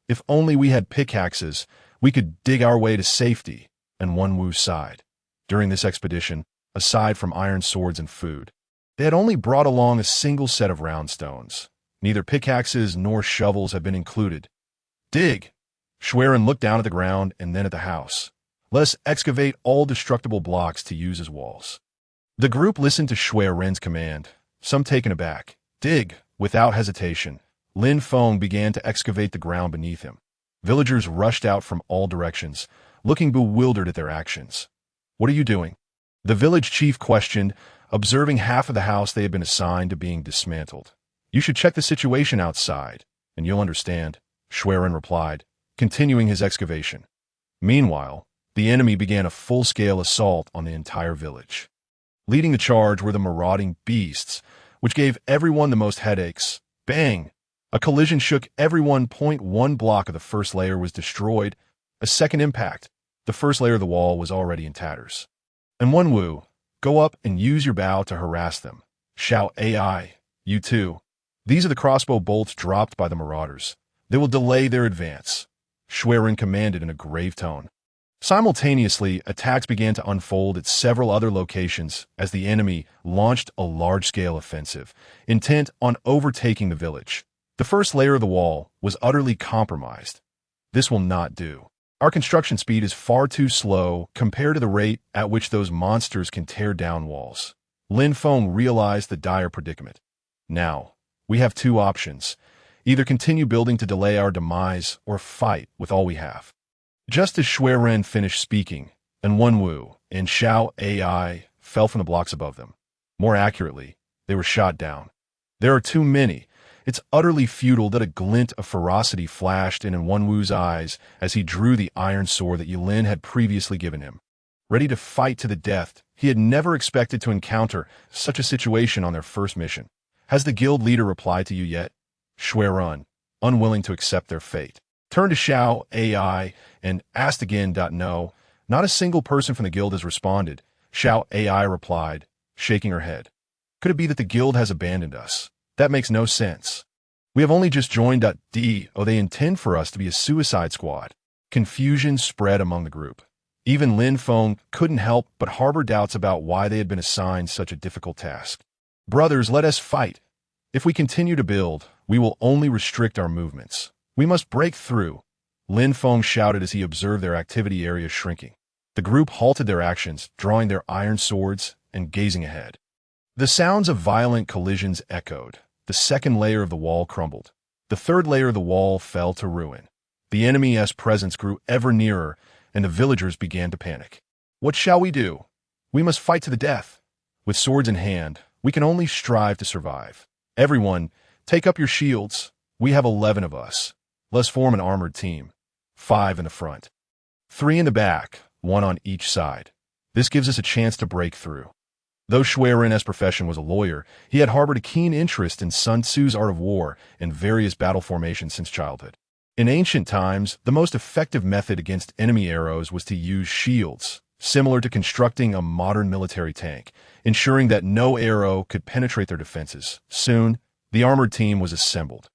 If only we had pickaxes, we could dig our way to safety, and Wenwu sighed. During this expedition, aside from iron swords and food, they had only brought along a single set of round stones. Neither pickaxes nor shovels had been included. Dig! Schwerin looked down at the ground and then at the house. Let us excavate all destructible blocks to use as walls. The group listened to Schwerin's command, some taken aback. Dig! Without hesitation, Lin Feng began to excavate the ground beneath him. Villagers rushed out from all directions, looking bewildered at their actions. What are you doing? The village chief questioned, observing half of the house they had been assigned to being dismantled. You should check the situation outside, and you'll understand, Schwerin replied, continuing his excavation. Meanwhile, the enemy began a full-scale assault on the entire village. Leading the charge were the marauding beasts, which gave everyone the most headaches. Bang! A collision shook everyone. 1 block of the first layer was destroyed. A second impact. The first layer of the wall was already in tatters. And Wenwu, go up and use your bow to harass them. Shout AI, you too. These are the crossbow bolts dropped by the marauders. They will delay their advance, Schwerin commanded in a grave tone. Simultaneously, attacks began to unfold at several other locations as the enemy launched a large-scale offensive, intent on overtaking the village. The first layer of the wall was utterly compromised. This will not do. Our construction speed is far too slow compared to the rate at which those monsters can tear down walls. Lin Feng realized the dire predicament. Now, we have 2 options. Either continue building to delay our demise or fight with all we have. Just as Schwerin finished speaking, and Wenwu and Shao AI fell from the blocks above them. More accurately, they were shot down. There are too many, It's utterly futile that a glint of ferocity flashed in Wenwu's eyes as he drew the iron sword that Yilin had previously given him. Ready to fight to the death, he had never expected to encounter such a situation on their first mission. Has the guild leader replied to you yet? Xuerun, unwilling to accept their fate, turned to Xiao AI and asked again. No, not a single person from the guild has responded, Xiao AI replied, shaking her head. Could it be that the guild has abandoned us? That makes no sense. We have only just joined. They intend for us to be a suicide squad. Confusion spread among the group. Even Lin Feng couldn't help but harbor doubts about why they had been assigned such a difficult task. Brothers, let us fight. If we continue to build, we will only restrict our movements. We must break through, Lin Feng shouted as he observed their activity area shrinking. The group halted their actions, drawing their iron swords and gazing ahead. The sounds of violent collisions echoed. The second layer of the wall crumbled. The third layer of the wall fell to ruin. The enemy's presence grew ever nearer, and the villagers began to panic. What shall we do? We must fight to the death. With swords in hand, we can only strive to survive. Everyone, take up your shields. We have 11 of us. Let's form an armored team. 5 in the front. 3 in the back, 1 on each side. This gives us a chance to break through. Though Xuerun's profession was a lawyer, he had harbored a keen interest in Sun Tzu's art of war and various battle formations since childhood. In ancient times, the most effective method against enemy arrows was to use shields, similar to constructing a modern military tank, ensuring that no arrow could penetrate their defenses. Soon, the armored team was assembled.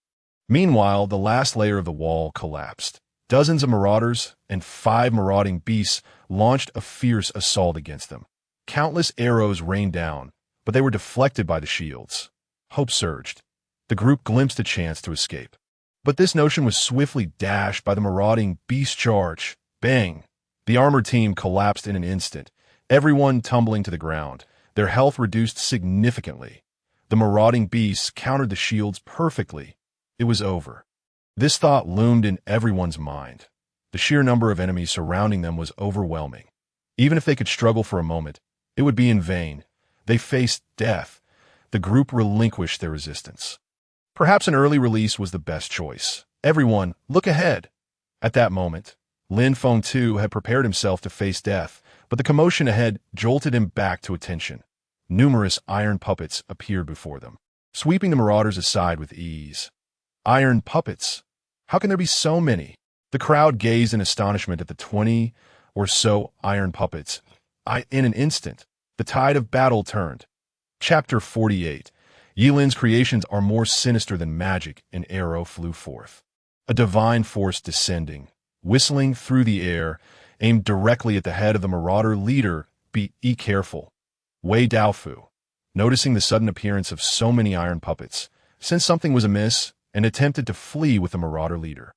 Meanwhile, the last layer of the wall collapsed. Dozens of marauders and 5 marauding beasts launched a fierce assault against them. Countless arrows rained down, but they were deflected by the shields. Hope surged. The group glimpsed a chance to escape. But this notion was swiftly dashed by the marauding beast charge. Bang! The armored team collapsed in an instant, everyone tumbling to the ground, their health reduced significantly. The marauding beasts countered the shields perfectly. It was over. This thought loomed in everyone's mind. The sheer number of enemies surrounding them was overwhelming. Even if they could struggle for a moment, it would be in vain. They faced death. The group relinquished their resistance. Perhaps an early release was the best choice. Everyone, look ahead. At that moment, Lin Feng too had prepared himself to face death, but the commotion ahead jolted him back to attention. Numerous iron puppets appeared before them, sweeping the marauders aside with ease. Iron puppets? How can there be so many? The crowd gazed in astonishment at the 20 or so iron puppets. In an instant, the tide of battle turned. Chapter 48. Yilin's creations are more sinister than magic. An arrow flew forth. A divine force descending, whistling through the air, aimed directly at the head of the marauder leader. Be careful. Wei Daofu, noticing the sudden appearance of so many iron puppets, sensed something was amiss and attempted to flee with the marauder leader.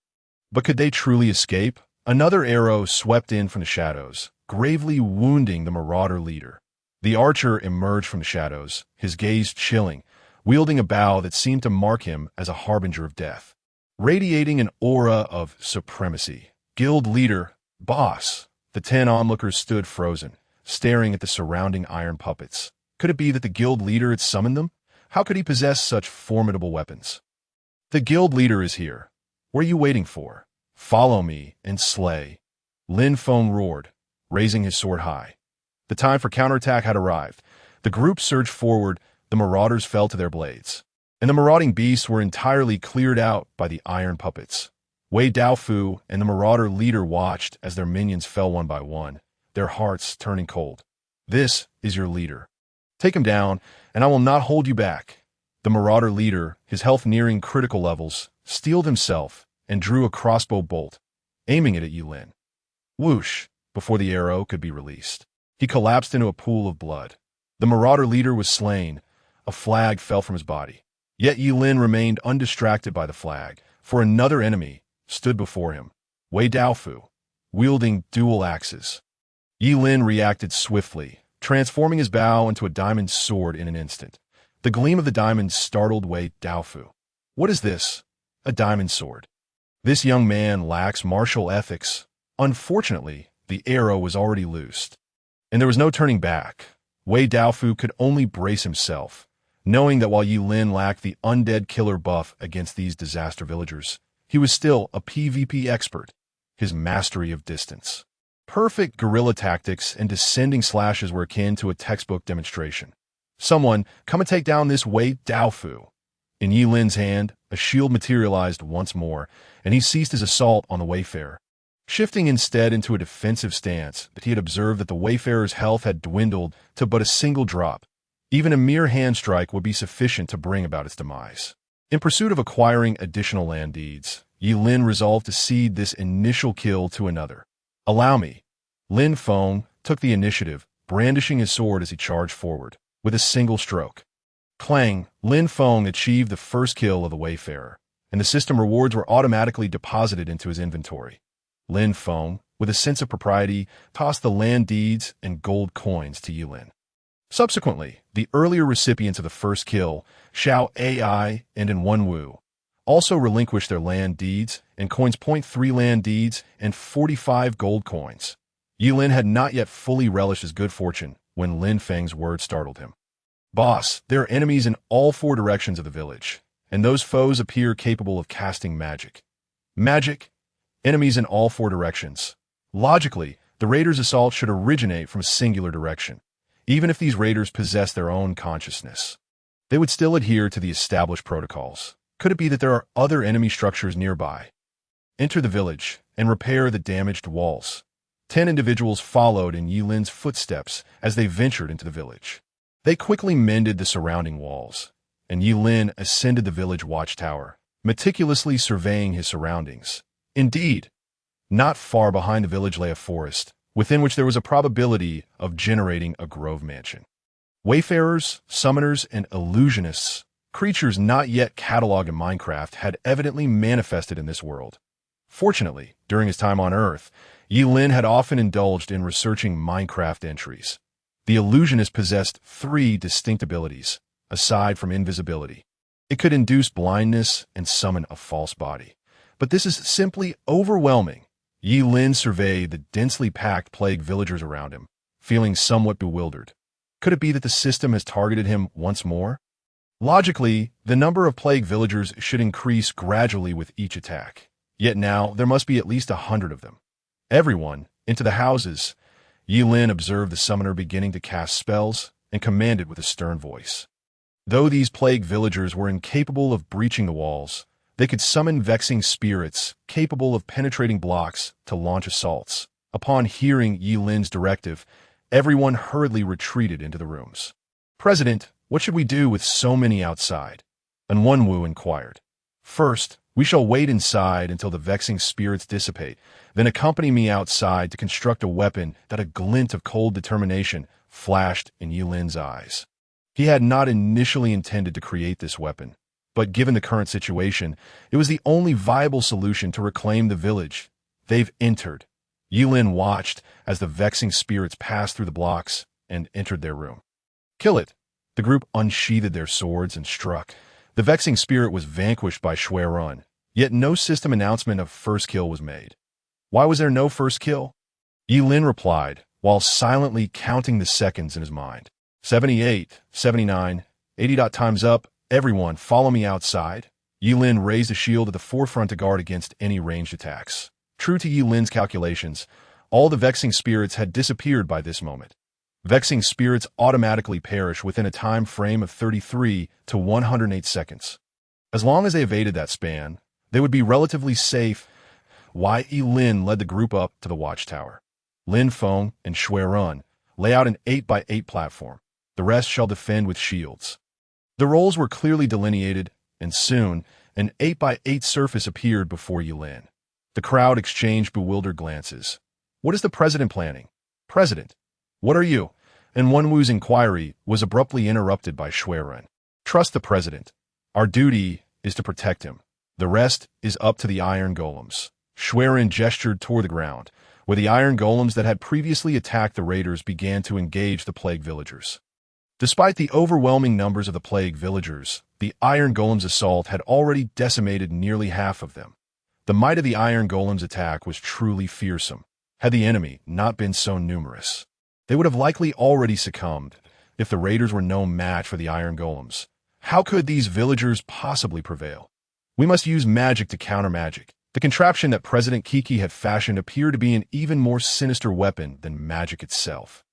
But could they truly escape? Another arrow swept in from the shadows, gravely wounding the marauder leader. The archer emerged from the shadows, his gaze chilling, wielding a bow that seemed to mark him as a harbinger of death. Radiating an aura of supremacy. Guild leader, boss. The 10 onlookers stood frozen, staring at the surrounding iron puppets. Could it be that the guild leader had summoned them? How could he possess such formidable weapons? The guild leader is here. What are you waiting for? Follow me and slay. Lin Feng roared, raising his sword high. The time for counterattack had arrived. The group surged forward. The marauders fell to their blades, and the marauding beasts were entirely cleared out by the iron puppets. Wei Daofu and the marauder leader watched as their minions fell one by one, their hearts turning cold. This is your leader. Take him down, and I will not hold you back. The marauder leader, his health nearing critical levels, steeled himself and drew a crossbow bolt, aiming it at Yilin. Whoosh! Before the arrow could be released, he collapsed into a pool of blood. The marauder leader was slain. A flag fell from his body. Yet Yilin remained undistracted by the flag, for another enemy stood before him. Wei Daofu, wielding dual axes. Yilin reacted swiftly, transforming his bow into a diamond sword in an instant. The gleam of the diamond startled Wei Daofu. What is this? A diamond sword. This young man lacks martial ethics. Unfortunately, the arrow was already loosed, and there was no turning back. Wei Daofu could only brace himself. knowing that while Yi Lin lacked the undead killer buff against these disaster villagers, he was still a PvP expert. His mastery of distance, perfect guerrilla tactics, and descending slashes were akin to a textbook demonstration. Someone, come and take down this Wei Daofu. In Yi Lin's hand, a shield materialized once more, and he ceased his assault on the Wayfarer, shifting instead into a defensive stance that he had observed that the Wayfarer's health had dwindled to but a single drop. Even a mere hand strike would be sufficient to bring about its demise. In pursuit of acquiring additional land deeds, Yi Lin resolved to cede this initial kill to another. Allow me. Lin Feng took the initiative, brandishing his sword as he charged forward. With a single stroke, clang, Lin Feng achieved the first kill of the Wayfarer, and the system rewards were automatically deposited into his inventory. Lin Feng, with a sense of propriety, tossed the land deeds and gold coins to Yi Lin. Subsequently, the earlier recipients of the first kill, Xiao Ai and Wenwu, also relinquished their land deeds and coins, 0.3 land deeds and 45 gold coins. Yi Lin had not yet fully relished his good fortune when Lin Feng's words startled him. Boss, there are enemies in all 4 directions of the village, and those foes appear capable of casting magic. Magic? Enemies in all 4 directions. Logically, the raiders' assault should originate from a singular direction. Even if these raiders possess their own consciousness, they would still adhere to the established protocols. Could it be that there are other enemy structures nearby? Enter the village and repair the damaged walls. 10 individuals followed in Yi Lin's footsteps as they ventured into the village. They quickly mended the surrounding walls, and Yi Lin ascended the village watchtower, meticulously surveying his surroundings. Indeed, not far behind the village lay a forest, within which there was a probability of generating a grove mansion. Wayfarers, summoners, and illusionists, creatures not yet cataloged in Minecraft, had evidently manifested in this world. Fortunately, during his time on Earth, Yi Lin had often indulged in researching Minecraft entries. The illusionist possessed 3 distinct abilities, aside from invisibility. It could induce blindness and summon a false body. But this is simply overwhelming. Yi Lin surveyed the densely packed plague villagers around him, feeling somewhat bewildered. Could it be that the system has targeted him once more? Logically, the number of plague villagers should increase gradually with each attack. Yet now, there must be at least 100 of them. Everyone, into the houses. Yi Lin observed the summoner beginning to cast spells and commanded with a stern voice. Though these plague villagers were incapable of breaching the walls, they could summon vexing spirits capable of penetrating blocks to launch assaults. Upon hearing Yi Lin's directive, everyone hurriedly retreated into the rooms. President, what should we do with so many outside? Wenwu inquired. First, we shall wait inside until the vexing spirits dissipate, then accompany me outside to construct a weapon. That a glint of cold determination flashed in Yi Lin's eyes. He had not initially intended to create this weapon, but given the current situation, it was the only viable solution to reclaim the village. They've entered. Yi Lin watched as the vexing spirits passed through the blocks and entered their room. Kill it. The group unsheathed their swords and struck. The vexing spirit was vanquished by Shuirun, yet no system announcement of first kill was made. Why was there no first kill? Yi Lin replied, while silently counting the seconds in his mind. 78, 79, 80. Time's up. Everyone, follow me outside. Yi Lin raised a shield at the forefront to guard against any ranged attacks. True to Yi Lin's calculations, all the vexing spirits had disappeared by this moment. Vexing spirits automatically perish within a time frame of 33 to 108 seconds. As long as they evaded that span, they would be relatively safe. Yi Lin led the group up to the watchtower. Lin Feng and Shuirun lay out an 8x8 platform. The rest shall defend with shields. The roles were clearly delineated, and soon an 8x8 surface appeared before Yi Lin. The crowd exchanged bewildered glances. What is the president planning? President, what are you? And Wenwu's inquiry was abruptly interrupted by Shuirun. Trust the president. Our duty is to protect him. The rest is up to the iron golems. Shuirun gestured toward the ground, where the iron golems that had previously attacked the raiders began to engage the plague villagers. Despite the overwhelming numbers of the plague villagers, the iron golems' assault had already decimated nearly half of them. The might of the iron golems' attack was truly fearsome. Had the enemy not been so numerous, they would have likely already succumbed. If the raiders were no match for the iron golems, How could these villagers possibly prevail? We must use magic to counter magic. The contraption that President Kiki had fashioned appeared to be an even more sinister weapon than magic itself.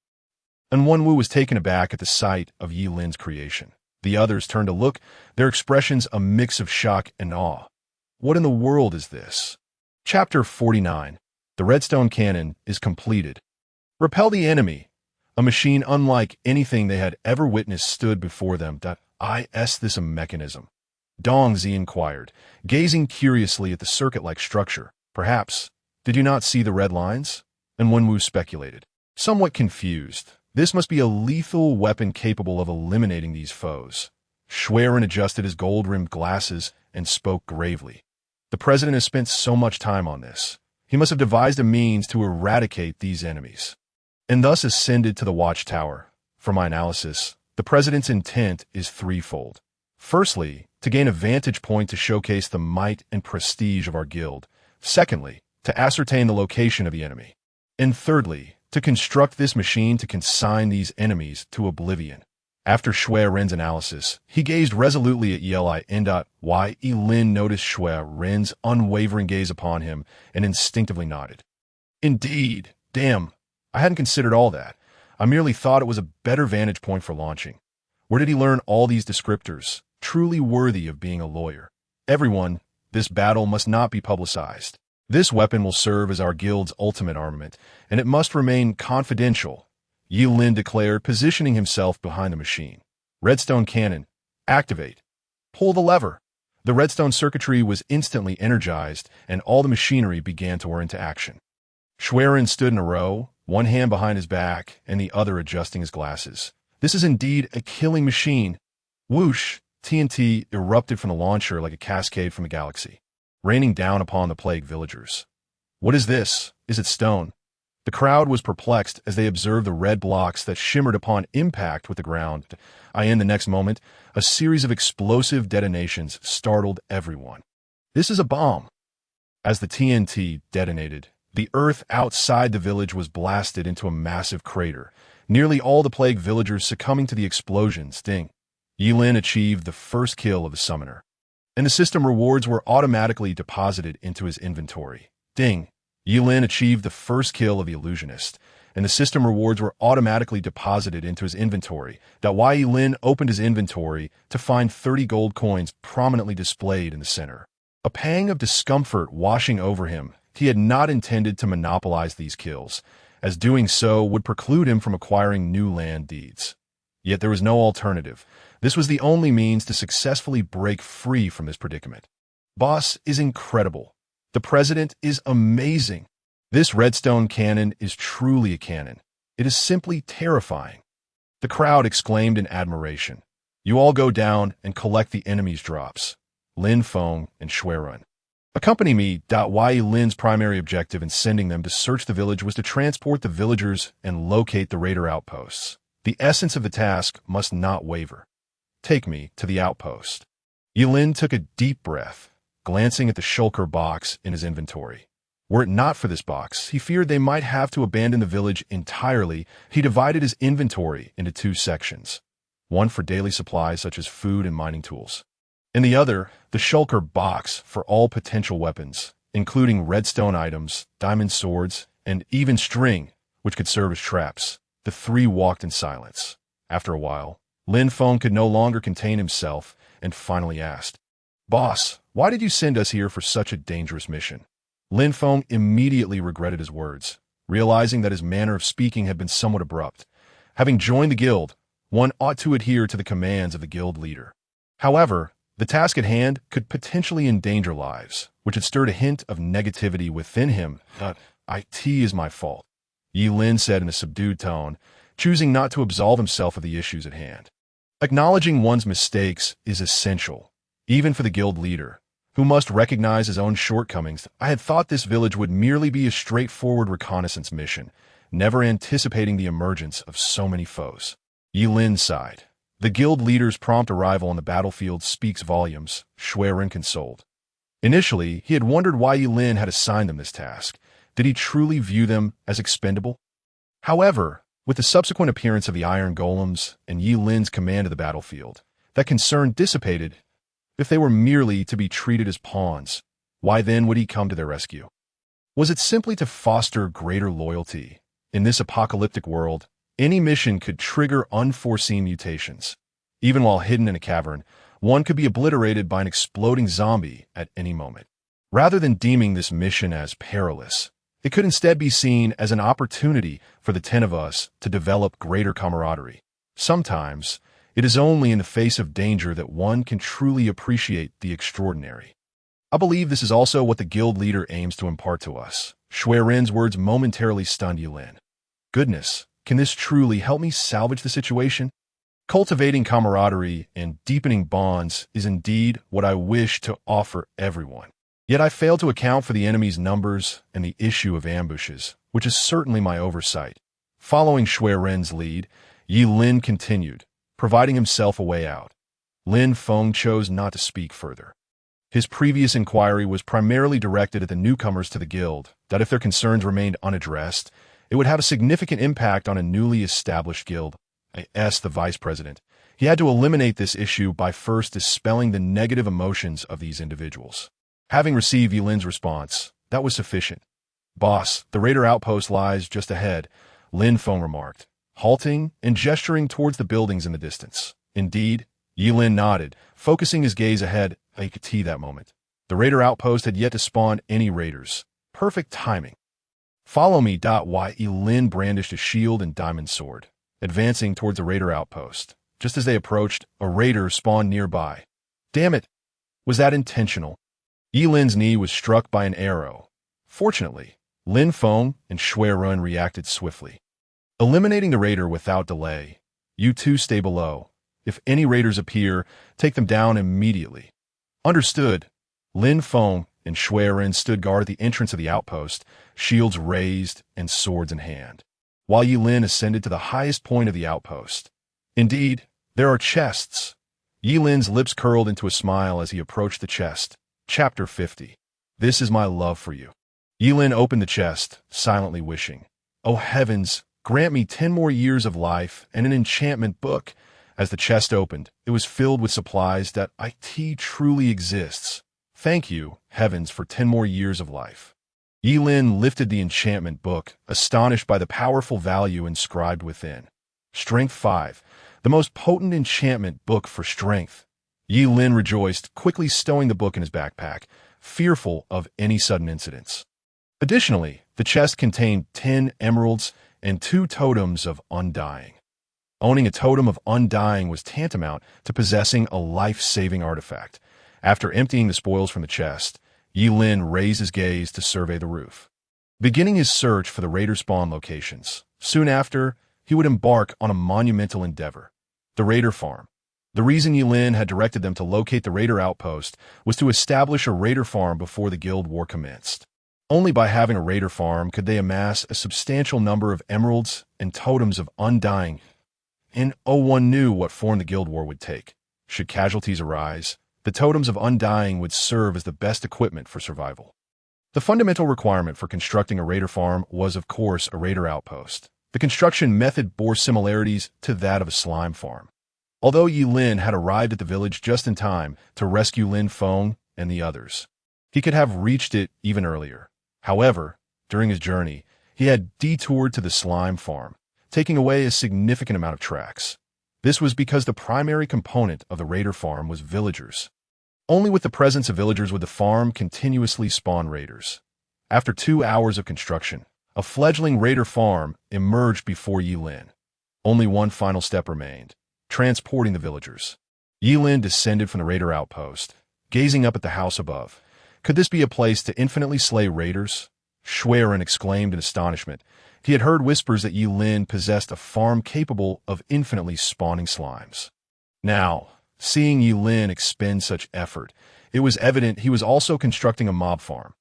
And Wenwu was taken aback at the sight of Yi Lin's creation. The others turned to look, their expressions a mix of shock and awe. What in the world is this? Chapter 49. The Redstone Cannon is completed. Repel the enemy. A machine unlike anything they had ever witnessed stood before them. Is this a mechanism? Dongzi inquired, gazing curiously at the circuit-like structure. Perhaps. Did you not see the red lines? And Wenwu speculated. Somewhat confused. This must be a lethal weapon capable of eliminating these foes. Schwerin adjusted his gold-rimmed glasses and spoke gravely. The president has spent so much time on this. He must have devised a means to eradicate these enemies, and thus ascended to the watchtower. For my analysis, the president's intent is threefold. Firstly, to gain a vantage point to showcase the might and prestige of our guild. Secondly, to ascertain the location of the enemy. And thirdly, to construct this machine to consign these enemies to oblivion. After Shui Ren's analysis, he gazed resolutely at Yi Lin noticed Shui Ren's unwavering gaze upon him and instinctively nodded. Indeed, damn, I hadn't considered all that. I merely thought it was a better vantage point for launching. Where did he learn all these descriptors, truly worthy of being a lawyer? Everyone, this battle must not be publicized. This weapon will serve as our guild's ultimate armament, and it must remain confidential, Yi Lin declared, positioning himself behind the machine. Redstone cannon, activate. Pull the lever. The redstone circuitry was instantly energized, and all the machinery began to whir into action. Schwerin stood in a row, one hand behind his back and the other adjusting his glasses. This is indeed a killing machine. Whoosh! TNT erupted from the launcher like a cascade from a galaxy, raining down upon the plagued villagers. What is this? Is it stone? The crowd was perplexed as they observed the red blocks that shimmered upon impact with the ground. In the next moment, a series of explosive detonations startled everyone. This is a bomb. As the TNT detonated, the earth outside the village was blasted into a massive crater, nearly all the plagued villagers succumbing to the explosions. Ding. Yi Lin achieved the first kill of the summoner, and the system rewards were automatically deposited into his inventory. Ding. Yi Lin achieved the first kill of the illusionist, and the system rewards were automatically deposited into his inventory. Yi Lin opened his inventory to find 30 gold coins prominently displayed in the center. A pang of discomfort washing over him. He had not intended to monopolize these kills, as doing so would preclude him from acquiring new land deeds. Yet there was no alternative. This was the only means to successfully break free from this predicament. Boss is incredible. The president is amazing. This redstone cannon is truly a cannon. It is simply terrifying. The crowd exclaimed in admiration. You all go down and collect the enemy's drops. Lin Feng and Shuirun. Accompany me. Yi Lin's primary objective in sending them to search the village was to transport the villagers and locate the raider outposts. The essence of the task must not waver. Take me to the outpost. Yi Lin took a deep breath, glancing at the shulker box in his inventory. Were it not for this box, he feared they might have to abandon the village entirely. He divided his inventory into two sections, one for daily supplies such as food and mining tools, and the other, the shulker box, for all potential weapons, including redstone items, diamond swords, and even string, which could serve as traps. The three walked in silence. After a while, Lin Feng could no longer contain himself and finally asked, Boss, why did you send us here for such a dangerous mission? Lin Feng immediately regretted his words, realizing that his manner of speaking had been somewhat abrupt. Having joined the guild, one ought to adhere to the commands of the guild leader. However, the task at hand could potentially endanger lives, which had stirred a hint of negativity within him. It is my fault, Yi Lin said in a subdued tone, choosing not to absolve himself of the issues at hand. Acknowledging one's mistakes is essential, even for the guild leader, who must recognize his own shortcomings. I had thought this village would merely be a straightforward reconnaissance mission, never anticipating the emergence of so many foes. Yi Lin sighed. The guild leader's prompt arrival on the battlefield speaks volumes, Shuiren consoled. Initially, he had wondered why Yi Lin had assigned them this task. Did he truly view them as expendable? However, with the subsequent appearance of the iron golems and Yi Lin's command of the battlefield, That concern dissipated. If they were merely to be treated as pawns, why then would he come to their rescue? Was it simply to foster greater loyalty? In this apocalyptic world, any mission could trigger unforeseen mutations. Even while hidden in a cavern, one could be obliterated by an exploding zombie at any moment. Rather than deeming this mission as perilous, it could instead be seen as an opportunity for the 10 of us to develop greater camaraderie. Sometimes, it is only in the face of danger that one can truly appreciate the extraordinary. I believe this is also what the guild leader aims to impart to us. Shui Ren's words momentarily stunned Yilin. Goodness, can this truly help me salvage the situation? Cultivating camaraderie and deepening bonds is indeed what I wish to offer everyone. Yet I fail to account for the enemy's numbers and the issue of ambushes, which is certainly my oversight. Following Shui Ren's lead, Yi Lin continued, providing himself a way out. Lin Feng chose not to speak further. His previous inquiry was primarily directed at the newcomers to the guild, that if their concerns remained unaddressed, it would have a significant impact on a newly established guild. As the vice president, he had to eliminate this issue by first dispelling the negative emotions of these individuals. Having received Yilin's response, that was sufficient. Boss, the raider outpost lies just ahead, Lin Feng remarked, halting and gesturing towards the buildings in the distance. Indeed, Yilin nodded, focusing his gaze ahead. I could see that moment. The raider outpost had yet to spawn any raiders. Perfect timing. Follow me. Yilin brandished a shield and diamond sword, advancing towards the raider outpost. Just as they approached, a raider spawned nearby. Damn it! Was that intentional? Yilin's knee was struck by an arrow. Fortunately, Lin Feng and Shui Ren reacted swiftly. Eliminating the raider without delay. You two stay below. If any raiders appear, take them down immediately. Understood. Lin Feng and Shui Ren stood guard at the entrance of the outpost, shields raised and swords in hand, while Yilin ascended to the highest point of the outpost. Indeed, there are chests. Yilin's lips curled into a smile as he approached the chest. Chapter 50. This is my love for you. Yilin opened the chest, silently wishing, "Oh heavens, grant me 10 more years of life and an enchantment book." As the chest opened, it was filled with supplies that IT truly exists. Thank you, heavens, for 10 more years of life. Yilin lifted the enchantment book, astonished by the powerful value inscribed within. Strength 5, the most potent enchantment book for strength. Yilin rejoiced, quickly stowing the book in his backpack, fearful of any sudden incidents. Additionally, the chest contained 10 emeralds and 2 totems of undying. Owning a totem of undying was tantamount to possessing a life-saving artifact. After emptying the spoils from the chest, Yilin raised his gaze to survey the roof. Beginning his search for the raider spawn locations, soon after, he would embark on a monumental endeavor, the raider farm. The reason Yilin had directed them to locate the raider outpost was to establish a raider farm before the guild war commenced. Only by having a raider farm could they amass a substantial number of emeralds and totems of undying. And one knew what form the guild war would take. Should casualties arise, the totems of undying would serve as the best equipment for survival. The fundamental requirement for constructing a raider farm was, of course, a raider outpost. The construction method bore similarities to that of a slime farm. Although Yilin had arrived at the village just in time to rescue Lin Feng and the others, he could have reached it even earlier. However, during his journey, he had detoured to the slime farm, taking away a significant amount of tracks. This was because the primary component of the raider farm was villagers. Only with the presence of villagers would the farm continuously spawn raiders. After 2 hours of construction, a fledgling raider farm emerged before Yilin. Only one final step remained, transporting the villagers. Yilin descended from the raider outpost, gazing up at the house above. Could this be a place to infinitely slay raiders? Shui Ren exclaimed in astonishment. He had heard whispers that Yilin possessed a farm capable of infinitely spawning slimes. Now, seeing Yilin expend such effort, it was evident he was also constructing a mob farm.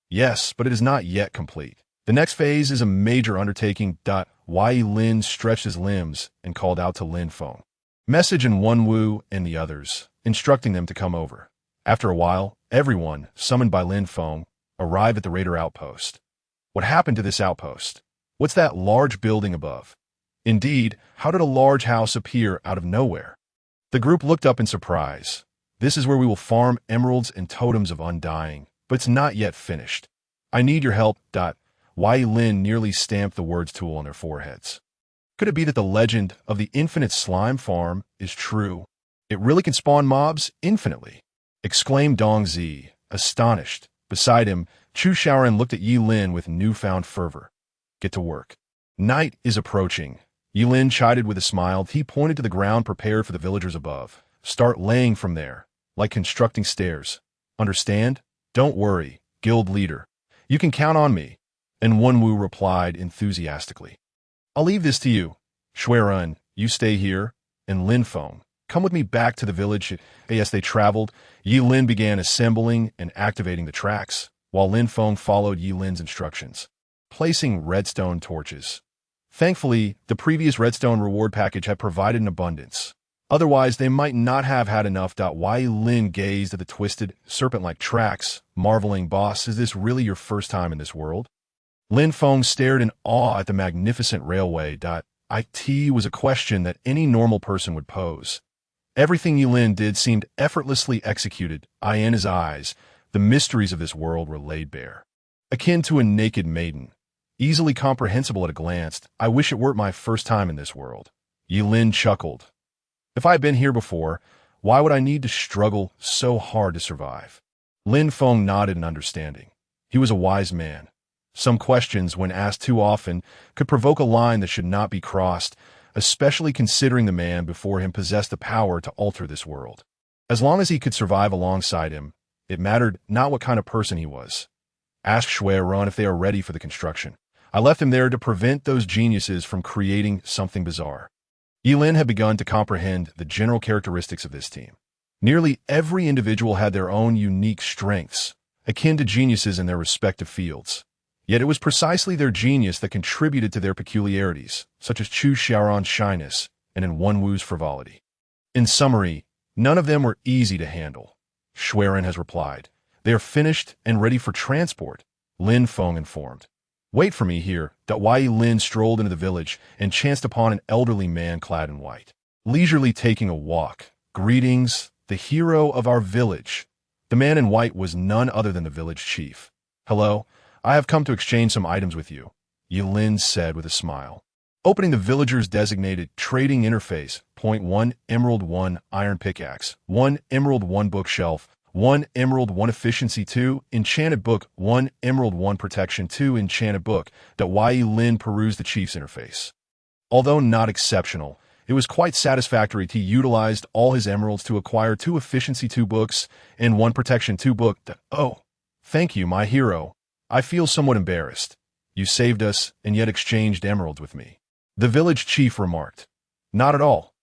Yes, but it is not yet complete. The next phase is a major undertaking. Yilin stretched his limbs and called out to Lin Feng. Message in Wenwu and the others, instructing them to come over. After a while, everyone, summoned by Lin Feng, arrived at the raider outpost. What happened to this outpost? What's that large building above? Indeed, how did a large house appear out of nowhere? The group looked up in surprise. This is where we will farm emeralds and totems of undying, but it's not yet finished. I need your help. Wai Lin nearly stamped the words tool on their foreheads. Could it be that the legend of the infinite slime farm is true? It really can spawn mobs infinitely, exclaimed Dong Zi, astonished. Beside him, Chu Xiaoran looked at Yi Lin with newfound fervor. Get to work. Night is approaching. Yi Lin chided with a smile. He pointed to the ground prepared for the villagers above. Start laying from there, like constructing stairs. Understand? Don't worry, guild leader. You can count on me. And Wenwu replied enthusiastically. I'll leave this to you. Shuiren, you stay here. And Lin Feng, come with me back to the village. As they traveled, Yi Lin began assembling and activating the tracks, while Lin Feng followed Yi Lin's instructions, placing redstone torches. Thankfully, the previous redstone reward package had provided an abundance. Otherwise, they might not have had enough. Wai Lin gazed at the twisted, serpent-like tracks, marveling, Boss, is this really your first time in this world? Lin Feng stared in awe at the magnificent railway. It was a question that any normal person would pose. Everything Yi Lin did seemed effortlessly executed. In his eyes, the mysteries of this world were laid bare. Akin to a naked maiden, easily comprehensible at a glance. I wish it weren't my first time in this world. Yi Lin chuckled. If I had been here before, why would I need to struggle so hard to survive? Lin Feng nodded in understanding. He was a wise man. Some questions, when asked too often, could provoke a line that should not be crossed, especially considering the man before him possessed the power to alter this world. As long as he could survive alongside him, it mattered not what kind of person he was. Ask Shuiren if they are ready for the construction. I left him there to prevent those geniuses from creating something bizarre. Yi Lin had begun to comprehend the general characteristics of this team. Nearly every individual had their own unique strengths, akin to geniuses in their respective fields. Yet it was precisely their genius that contributed to their peculiarities, such as Chu Xiaoran's shyness and in Wenwu's frivolity. In summary, none of them were easy to handle. Shuiren has replied. They are finished and ready for transport, Lin Feng informed. Wait for me here. Wai Lin strolled into the village and chanced upon an elderly man clad in white, leisurely taking a walk. Greetings, the hero of our village. The man in white was none other than the village chief. Hello. I have come to exchange some items with you, Yi Lin said with a smile. Opening the villager's designated trading interface, point 1 Emerald 1 Iron Pickaxe, 1 Emerald 1 Bookshelf, 1 Emerald 1 Efficiency 2 Enchanted Book, 1 Emerald 1 Protection 2 Enchanted Book. Wai Lin perused the chief's interface. Although not exceptional, it was quite satisfactory. He utilized all his emeralds to acquire 2 Efficiency 2 books and 1 Protection 2 book. Oh, thank you, my hero. I feel somewhat embarrassed. You saved us and yet exchanged emeralds with me. The village chief remarked. Not at all.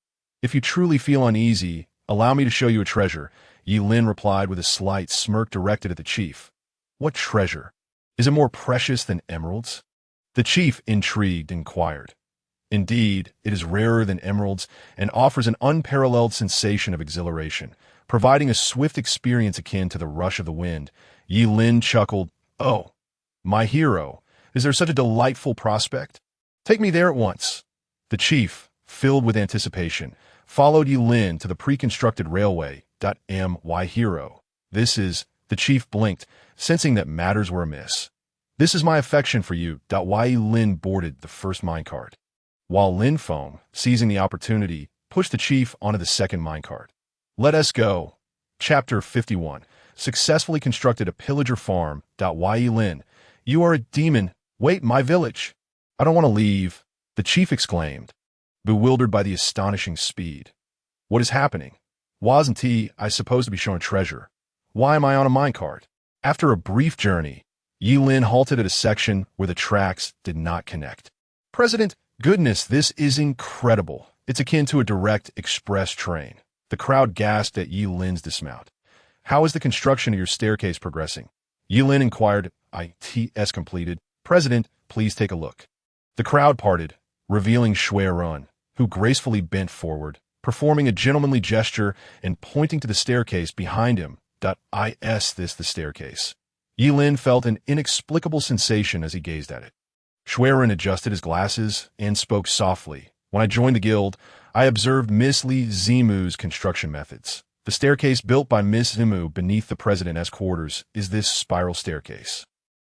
If you truly feel uneasy, allow me to show you a treasure, Yi Lin replied with a slight smirk directed at the chief. What treasure? Is it more precious than emeralds? The chief, intrigued, inquired. Indeed, it is rarer than emeralds and offers an unparalleled sensation of exhilaration, providing a swift experience akin to the rush of the wind. Yi Lin chuckled. Oh, my hero, is there such a delightful prospect? Take me there at once. The chief, filled with anticipation, followed Yi Lin to the pre-constructed railway. My hero. This is, the chief blinked, sensing that matters were amiss. This is my affection for you. Wai Lin boarded the first minecart, while Lin Feng, seizing the opportunity, pushed the chief onto the second minecart. Let us go. Chapter 51. Successfully constructed a pillager farm. Wai Lin, you are a demon. Wait, my village. I don't want to leave, the chief exclaimed, bewildered by the astonishing speed. What is happening? Wasn't I supposed to be shown treasure? Why am I on a minecart? After a brief journey, Yi Lin halted at a section where the tracks did not connect. President, goodness, this is incredible. It's akin to a direct express train. The crowd gasped at Yi Lin's dismount. How is the construction of your staircase progressing? Yi Lin inquired. It's completed. President, please take a look. The crowd parted, revealing Shuiren, who gracefully bent forward, performing a gentlemanly gesture and pointing to the staircase behind him. Is this the staircase? Yi Lin felt an inexplicable sensation as he gazed at it. Shuiren adjusted his glasses and spoke softly, When I joined the guild, I observed Miss Lee Zimu's construction methods. The staircase built by Miss Zimu beneath the president's quarters is this spiral staircase.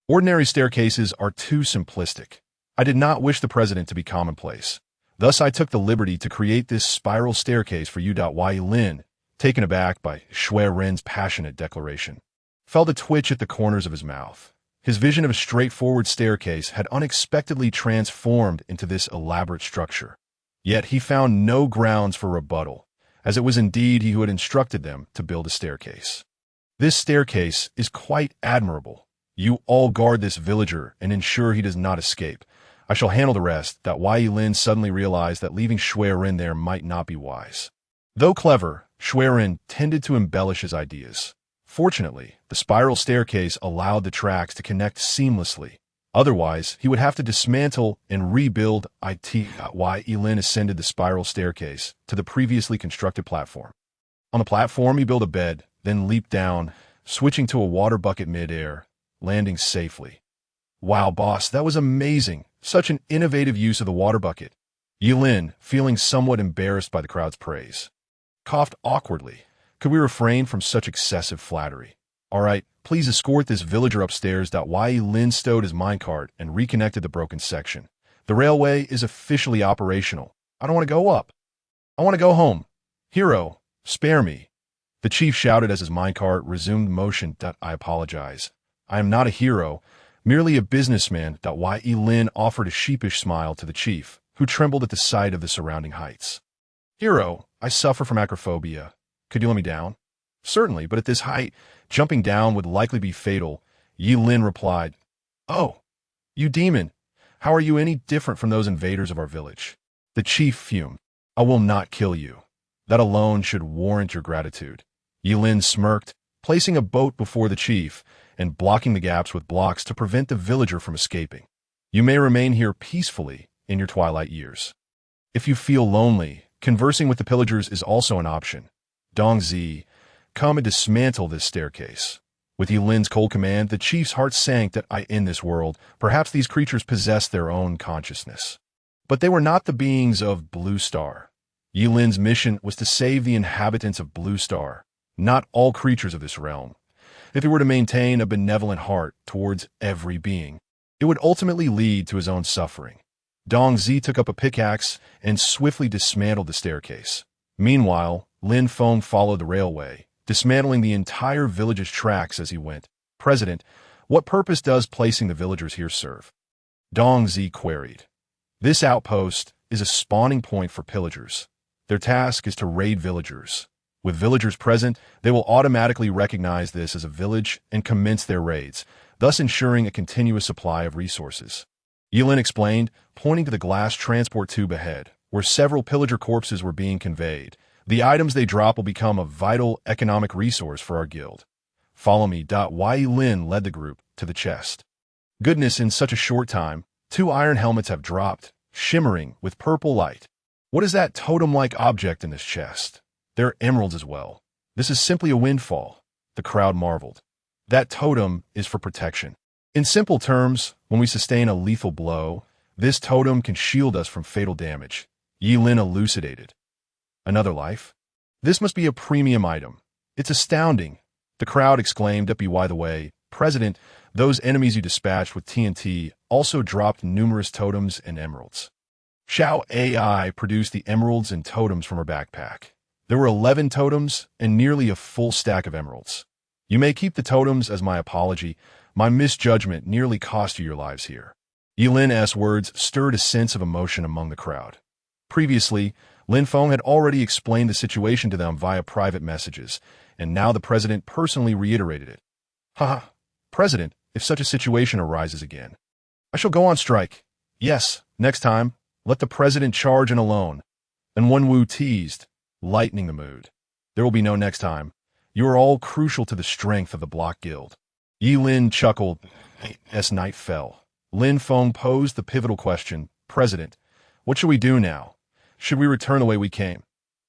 Ordinary staircases are too simplistic. I did not wish the president to be commonplace. Thus, I took the liberty to create this spiral staircase for Yu. Lin, taken aback by Shui Ren's passionate declaration. Felt a twitch at the corners of his mouth. His vision of a straightforward staircase had unexpectedly transformed into this elaborate structure. Yet he found no grounds for rebuttal, as it was indeed he who had instructed them to build a staircase. This staircase is quite admirable. You all guard this villager and ensure he does not escape. I shall handle the rest. Wai Lin suddenly realized that leaving Shui Ren there might not be wise. Though clever, Shui Ren tended to embellish his ideas. Fortunately, the spiral staircase allowed the tracks to connect seamlessly. Otherwise, he would have to dismantle and rebuild it. Wai Lin ascended the spiral staircase to the previously constructed platform. On the platform, he built a bed, then leaped down, switching to a water bucket mid-air, landing safely. Wow, boss, that was amazing. Such an innovative use of the water bucket. Yilin, feeling somewhat embarrassed by the crowd's praise, coughed awkwardly. Could we refrain from such excessive flattery? All right, please escort this villager upstairs. Wai Lin stowed his minecart and reconnected the broken section. The railway is officially operational. I don't want to go up. I want to go home. Hero, spare me. The chief shouted as his minecart resumed motion. I apologize. I am not a hero, merely a businessman. Wai Lin offered a sheepish smile to the chief, who trembled at the sight of the surrounding heights. Hero, I suffer from acrophobia. Could you let me down? Certainly, but at this height, jumping down would likely be fatal. Yi Lin replied, Oh, you demon, how are you any different from those invaders of our village? The chief fumed. I will not kill you. That alone should warrant your gratitude. Yi Lin smirked, placing a boat before the chief and blocking the gaps with blocks to prevent the villager from escaping. You may remain here peacefully in your twilight years. If you feel lonely, conversing with the pillagers is also an option. Dongzi, come and dismantle this staircase. With Yi Lin's cold command, the chief's heart sank that in this world, perhaps these creatures possessed their own consciousness. But they were not the beings of Blue Star. Yi Lin's mission was to save the inhabitants of Blue Star, not all creatures of this realm. If he were to maintain a benevolent heart towards every being, it would ultimately lead to his own suffering. Dongzi took up a pickaxe and swiftly dismantled the staircase. Meanwhile, Lin Feng followed the railway, dismantling the entire village's tracks as he went. President, what purpose does placing the villagers here serve? Dongzi queried. This outpost is a spawning point for pillagers. Their task is to raid villagers. With villagers present, they will automatically recognize this as a village and commence their raids, thus ensuring a continuous supply of resources. Yilin explained, pointing to the glass transport tube ahead, where several pillager corpses were being conveyed. The items they drop will become a vital economic resource for our guild. Follow me. Wai Lin led the group to the chest. Goodness, in such a short time, 2 iron helmets have dropped, shimmering with purple light. What is that totem-like object in this chest? There are emeralds as well. This is simply a windfall. The crowd marveled. That totem is for protection. In simple terms, when we sustain a lethal blow, this totem can shield us from fatal damage. Yi Lin elucidated. Another life? This must be a premium item. It's astounding. The crowd exclaimed. By the way, President, those enemies you dispatched with TNT also dropped numerous totems and emeralds. Xiao AI produced the emeralds and totems from her backpack. There were 11 totems and nearly a full stack of emeralds. You may keep the totems as my apology. My misjudgment nearly cost you your lives here. Yi Lin's words stirred a sense of emotion among the crowd. Previously, Lin Feng had already explained the situation to them via private messages, and now the president personally reiterated it. Haha, President, if such a situation arises again, I shall go on strike. Yes, next time, let the president charge in alone. And Wen Wu teased, lightening the mood. There will be no next time. You are all crucial to the strength of the Block Guild. Yi Lin chuckled as night fell. Lin Feng posed the pivotal question, President, what should we do now? Should we return the way we came?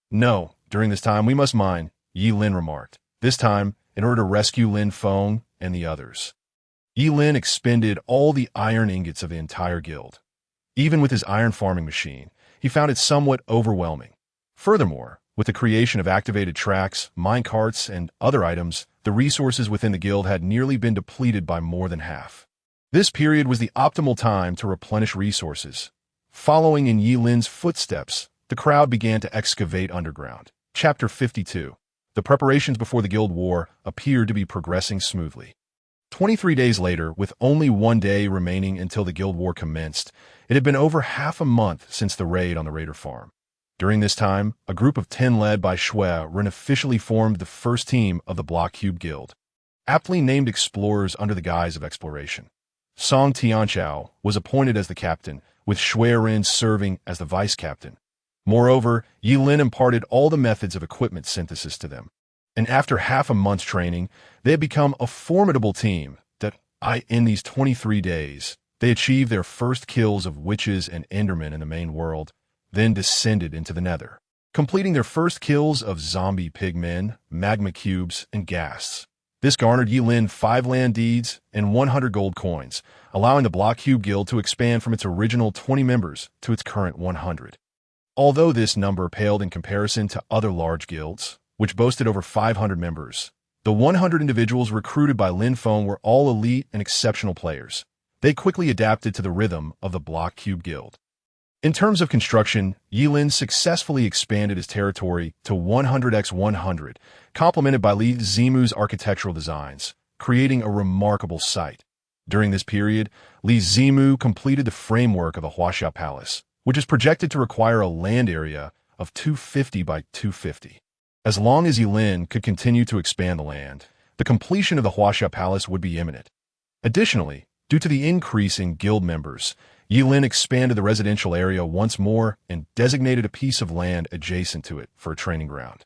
No, during this time we must mine, Yi Lin remarked. This time, in order to rescue Lin Feng and the others. Yi Lin expended all the iron ingots of the entire guild. Even with his iron farming machine, he found it somewhat overwhelming. Furthermore, with the creation of activated tracks, minecarts, and other items, the resources within the guild had nearly been depleted by more than half. This period was the optimal time to replenish resources. Following in Yi Lin's footsteps, the crowd began to excavate underground. Chapter 52. The preparations before the guild war appeared to be progressing smoothly. 23 days later, with only one day remaining until the guild war commenced, it had been over half a month since the raid on the raider farm. During this time, a group of 10 led by Shui officially formed the first team of the Block Cube Guild, aptly named explorers under the guise of exploration. Song Tianchao was appointed as the captain, with Shui serving as the vice-captain. Moreover, Yi Lin imparted all the methods of equipment synthesis to them. And after half a month's training, they had become a formidable team in these 23 days, they achieved their first kills of witches and endermen in the main world, then descended into the nether, completing their first kills of zombie pigmen, magma cubes, and ghasts. This garnered Yi Lin 5 land deeds and 100 gold coins, allowing the Block Cube Guild to expand from its original 20 members to its current 100. Although this number paled in comparison to other large guilds, which boasted over 500 members, the 100 individuals recruited by Lin Feng were all elite and exceptional players. They quickly adapted to the rhythm of the Block Cube Guild. In terms of construction, Yi Lin successfully expanded his territory to 100x100, complemented by Li Zimu's architectural designs, creating a remarkable site. During this period, Li Zimu completed the framework of the Huaxia Palace, which is projected to require a land area of 250 by 250. As long as Yi Lin could continue to expand the land, the completion of the Huaxia Palace would be imminent. Additionally, due to the increase in guild members, Yi Lin expanded the residential area once more and designated a piece of land adjacent to it for a training ground.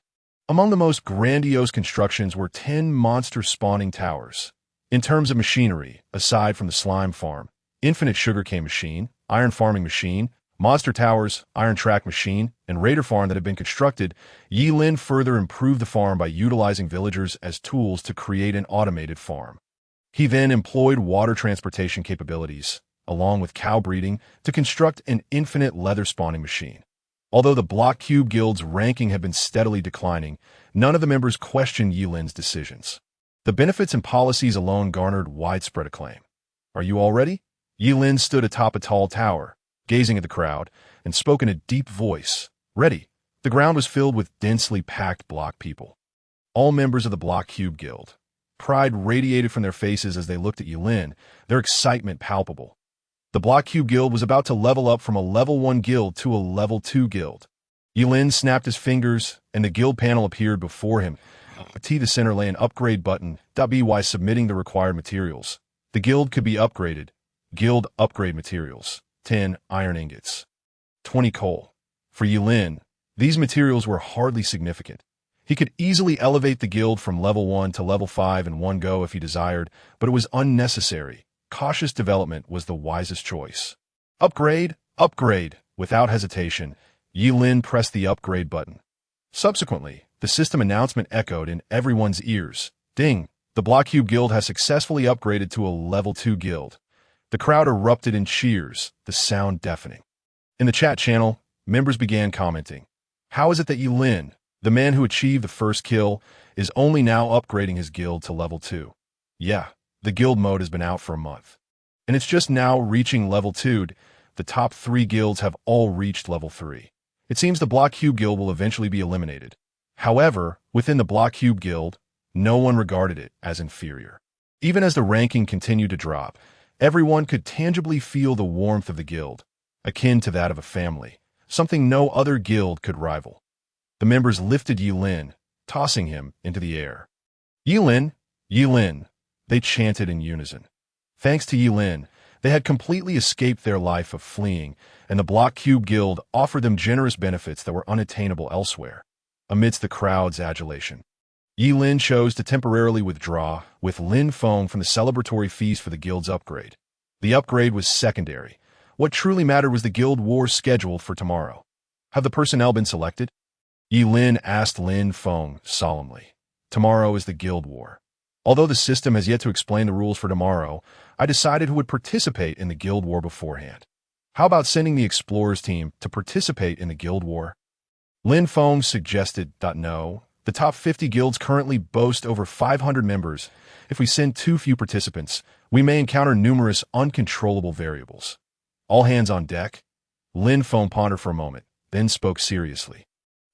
Among the most grandiose constructions were 10 monster spawning towers. In terms of machinery, aside from the slime farm, infinite sugarcane machine, iron farming machine, monster towers, iron track machine, and raider farm that had been constructed, Yi Lin further improved the farm by utilizing villagers as tools to create an automated farm. He then employed water transportation capabilities, along with cow breeding, to construct an infinite leather spawning machine. Although the Block Cube Guild's ranking had been steadily declining, none of the members questioned Yi Lin's decisions. The benefits and policies alone garnered widespread acclaim. Are you all ready? Yi Lin stood atop a tall tower, gazing at the crowd, and spoke in a deep voice. Ready. The ground was filled with densely packed block people. All members of the Block Cube Guild. Pride radiated from their faces as they looked at Yi Lin, their excitement palpable. The Block Cube Guild was about to level up from a level 1 guild to a level 2 guild. Yi Lin snapped his fingers, and the guild panel appeared before him. At the center lay an upgrade button, by submitting the required materials. The guild could be upgraded. Guild upgrade materials. 10 iron ingots. 20 coal. For Yi Lin, these materials were hardly significant. He could easily elevate the guild from level 1 to level 5 in one go if he desired, but it was unnecessary. Cautious development was the wisest choice. Upgrade, upgrade. Without hesitation, Yi Lin pressed the upgrade button. Subsequently, the system announcement echoed in everyone's ears. Ding! The Block Cube Guild has successfully upgraded to a level 2 guild. The crowd erupted in cheers, the sound deafening. In the chat channel, members began commenting. How is it that Yi Lin, the man who achieved the first kill, is only now upgrading his guild to level 2? Yeah, the guild mode has been out for a month. And it's just now reaching level 2. The top 3 guilds have all reached level 3. It seems the Block Cube Guild will eventually be eliminated. However, within the Block Cube Guild, no one regarded it as inferior. Even as the ranking continued to drop, everyone could tangibly feel the warmth of the guild, akin to that of a family, something no other guild could rival. The members lifted Yi Lin, tossing him into the air. Yi Lin, Yi Lin, they chanted in unison. Thanks to Yi Lin, they had completely escaped their life of fleeing, and the Block Cube Guild offered them generous benefits that were unattainable elsewhere. Amidst the crowd's adulation, Yi Lin chose to temporarily withdraw with Lin Feng from the celebratory feast for the guild's upgrade. The upgrade was secondary. What truly mattered was the guild war scheduled for tomorrow. Have the personnel been selected? Yi Lin asked Lin Feng solemnly. Tomorrow is the guild war. Although the system has yet to explain the rules for tomorrow, I decided who would participate in the guild war beforehand. How about sending the explorers team to participate in the guild war? Lin Feng suggested. No, the top 50 guilds currently boast over 500 members. If we send too few participants, we may encounter numerous uncontrollable variables. All hands on deck? Lin Feng pondered for a moment, then spoke seriously.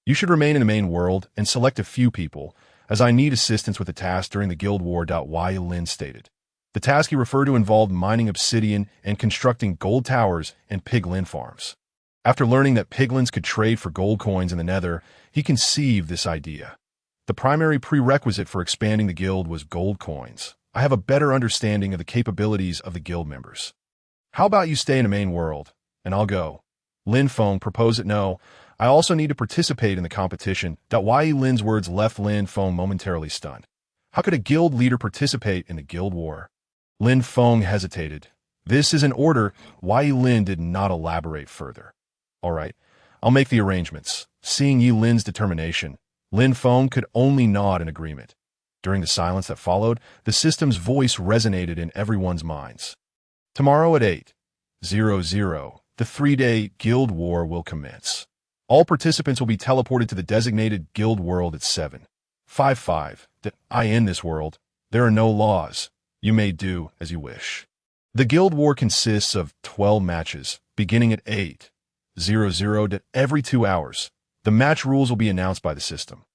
You should remain in the main world and select a few people, as I need assistance with the task during the guild war. Y Lin stated. The task he referred to involved mining obsidian and constructing gold towers and piglin farms. After learning that piglins could trade for gold coins in the nether, he conceived this idea. The primary prerequisite for expanding the guild was gold coins. I have a better understanding of the capabilities of the guild members. How about you stay in the main world, and I'll go? Lin Feng proposed that no, I also need to participate in the competition. Yi Lin's words left Lin Feng momentarily stunned. How could a guild leader participate in the guild war? Lin Feng hesitated. This is an order. Yi Lin did not elaborate further. All right, I'll make the arrangements. Seeing Yi Lin's determination, Lin Feng could only nod in agreement. During the silence that followed, the system's voice resonated in everyone's minds. Tomorrow at 8:00, the 3-day guild war will commence. All participants will be teleported to the designated guild world at 7:55. In this world, there are no laws. You may do as you wish. The guild war consists of 12 matches, beginning at 8:00. Every 2 hours. The match rules will be announced by the system.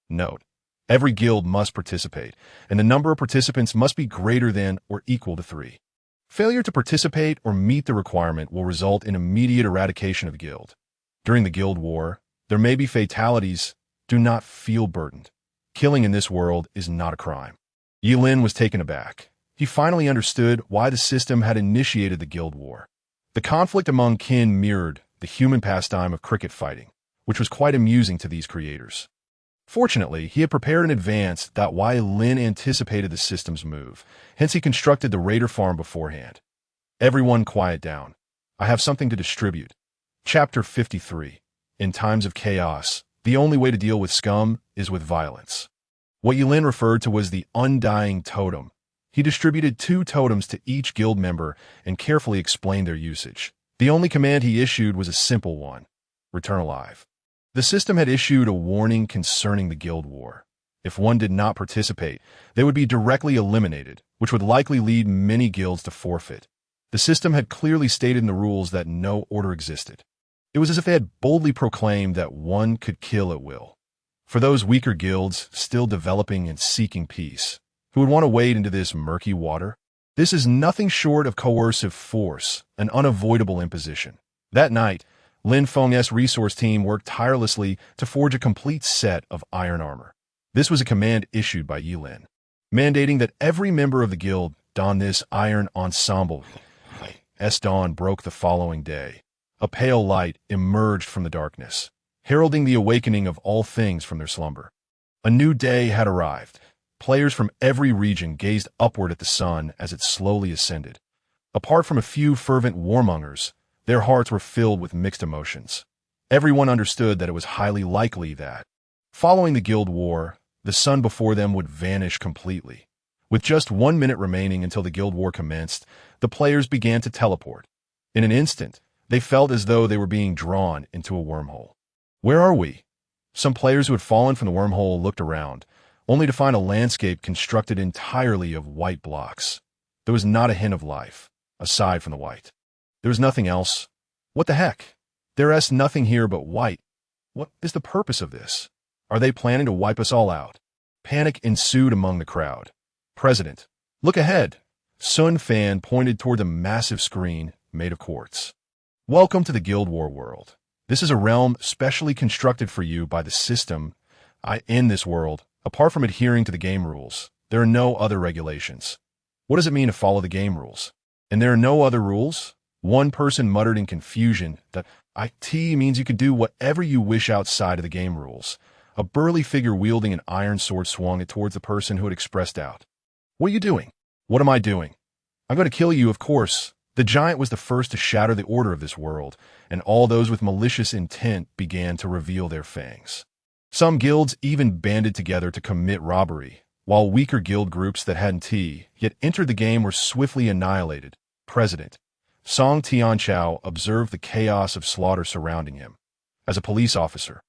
Note: every guild must participate, and the number of participants must be greater than or equal to 3. Failure to participate or meet the requirement will result in immediate eradication of the guild. During the guild war, there may be fatalities. Do not feel burdened. Killing in this world is not a crime. Yi Lin was taken aback. He finally understood why the system had initiated the guild war. The conflict among kin mirrored the human pastime of cricket fighting, which was quite amusing to these creators. Fortunately, he had prepared in advance that Yi Lin anticipated the system's move, hence he constructed the raider farm beforehand. Everyone quiet down. I have something to distribute. Chapter 53. In times of chaos, the only way to deal with scum is with violence. What Yi Lin referred to was the undying totem. He distributed 2 totems to each guild member and carefully explained their usage. The only command he issued was a simple one: return alive. The system had issued a warning concerning the guild war. If one did not participate, they would be directly eliminated, which would likely lead many guilds to forfeit. The system had clearly stated in the rules that no order existed. It was as if they had boldly proclaimed that one could kill at will. For those weaker guilds still developing and seeking peace, who would want to wade into this murky water, this is nothing short of coercive force, an unavoidable imposition. That night, Lin Feng's resource team worked tirelessly to forge a complete set of iron armor. This was a command issued by Yi Lin, mandating that every member of the guild don this iron ensemble. Dawn broke the following day. A pale light emerged from the darkness, heralding the awakening of all things from their slumber. A new day had arrived. Players from every region gazed upward at the sun as it slowly ascended. Apart from a few fervent warmongers, their hearts were filled with mixed emotions. Everyone understood that it was highly likely that, following the guild war, the sun before them would vanish completely. With just 1 minute remaining until the guild war commenced, the players began to teleport. In an instant, they felt as though they were being drawn into a wormhole. Where are we? Some players who had fallen from the wormhole looked around, only to find a landscape constructed entirely of white blocks. There was not a hint of life, aside from the white. There was nothing else. What the heck? There is nothing here but white. What is the purpose of this? Are they planning to wipe us all out? Panic ensued among the crowd. President, look ahead. Sun Fan pointed toward the massive screen made of quartz. Welcome to the Guild War world. This is a realm specially constructed for you by the system. In this world, apart from adhering to the game rules, there are no other regulations. What does it mean to follow the game rules? And there are no other rules? One person muttered in confusion that IT means you could do whatever you wish outside of the game rules. A burly figure wielding an iron sword swung it towards the person who had expressed doubt. What are you doing? What am I doing? I'm going to kill you, of course. The giant was the first to shatter the order of this world, and all those with malicious intent began to reveal their fangs. Some guilds even banded together to commit robbery, while weaker guild groups that hadn't yet entered the game were swiftly annihilated. President, Song Tianchao observed the chaos of slaughter surrounding him. As a police officer,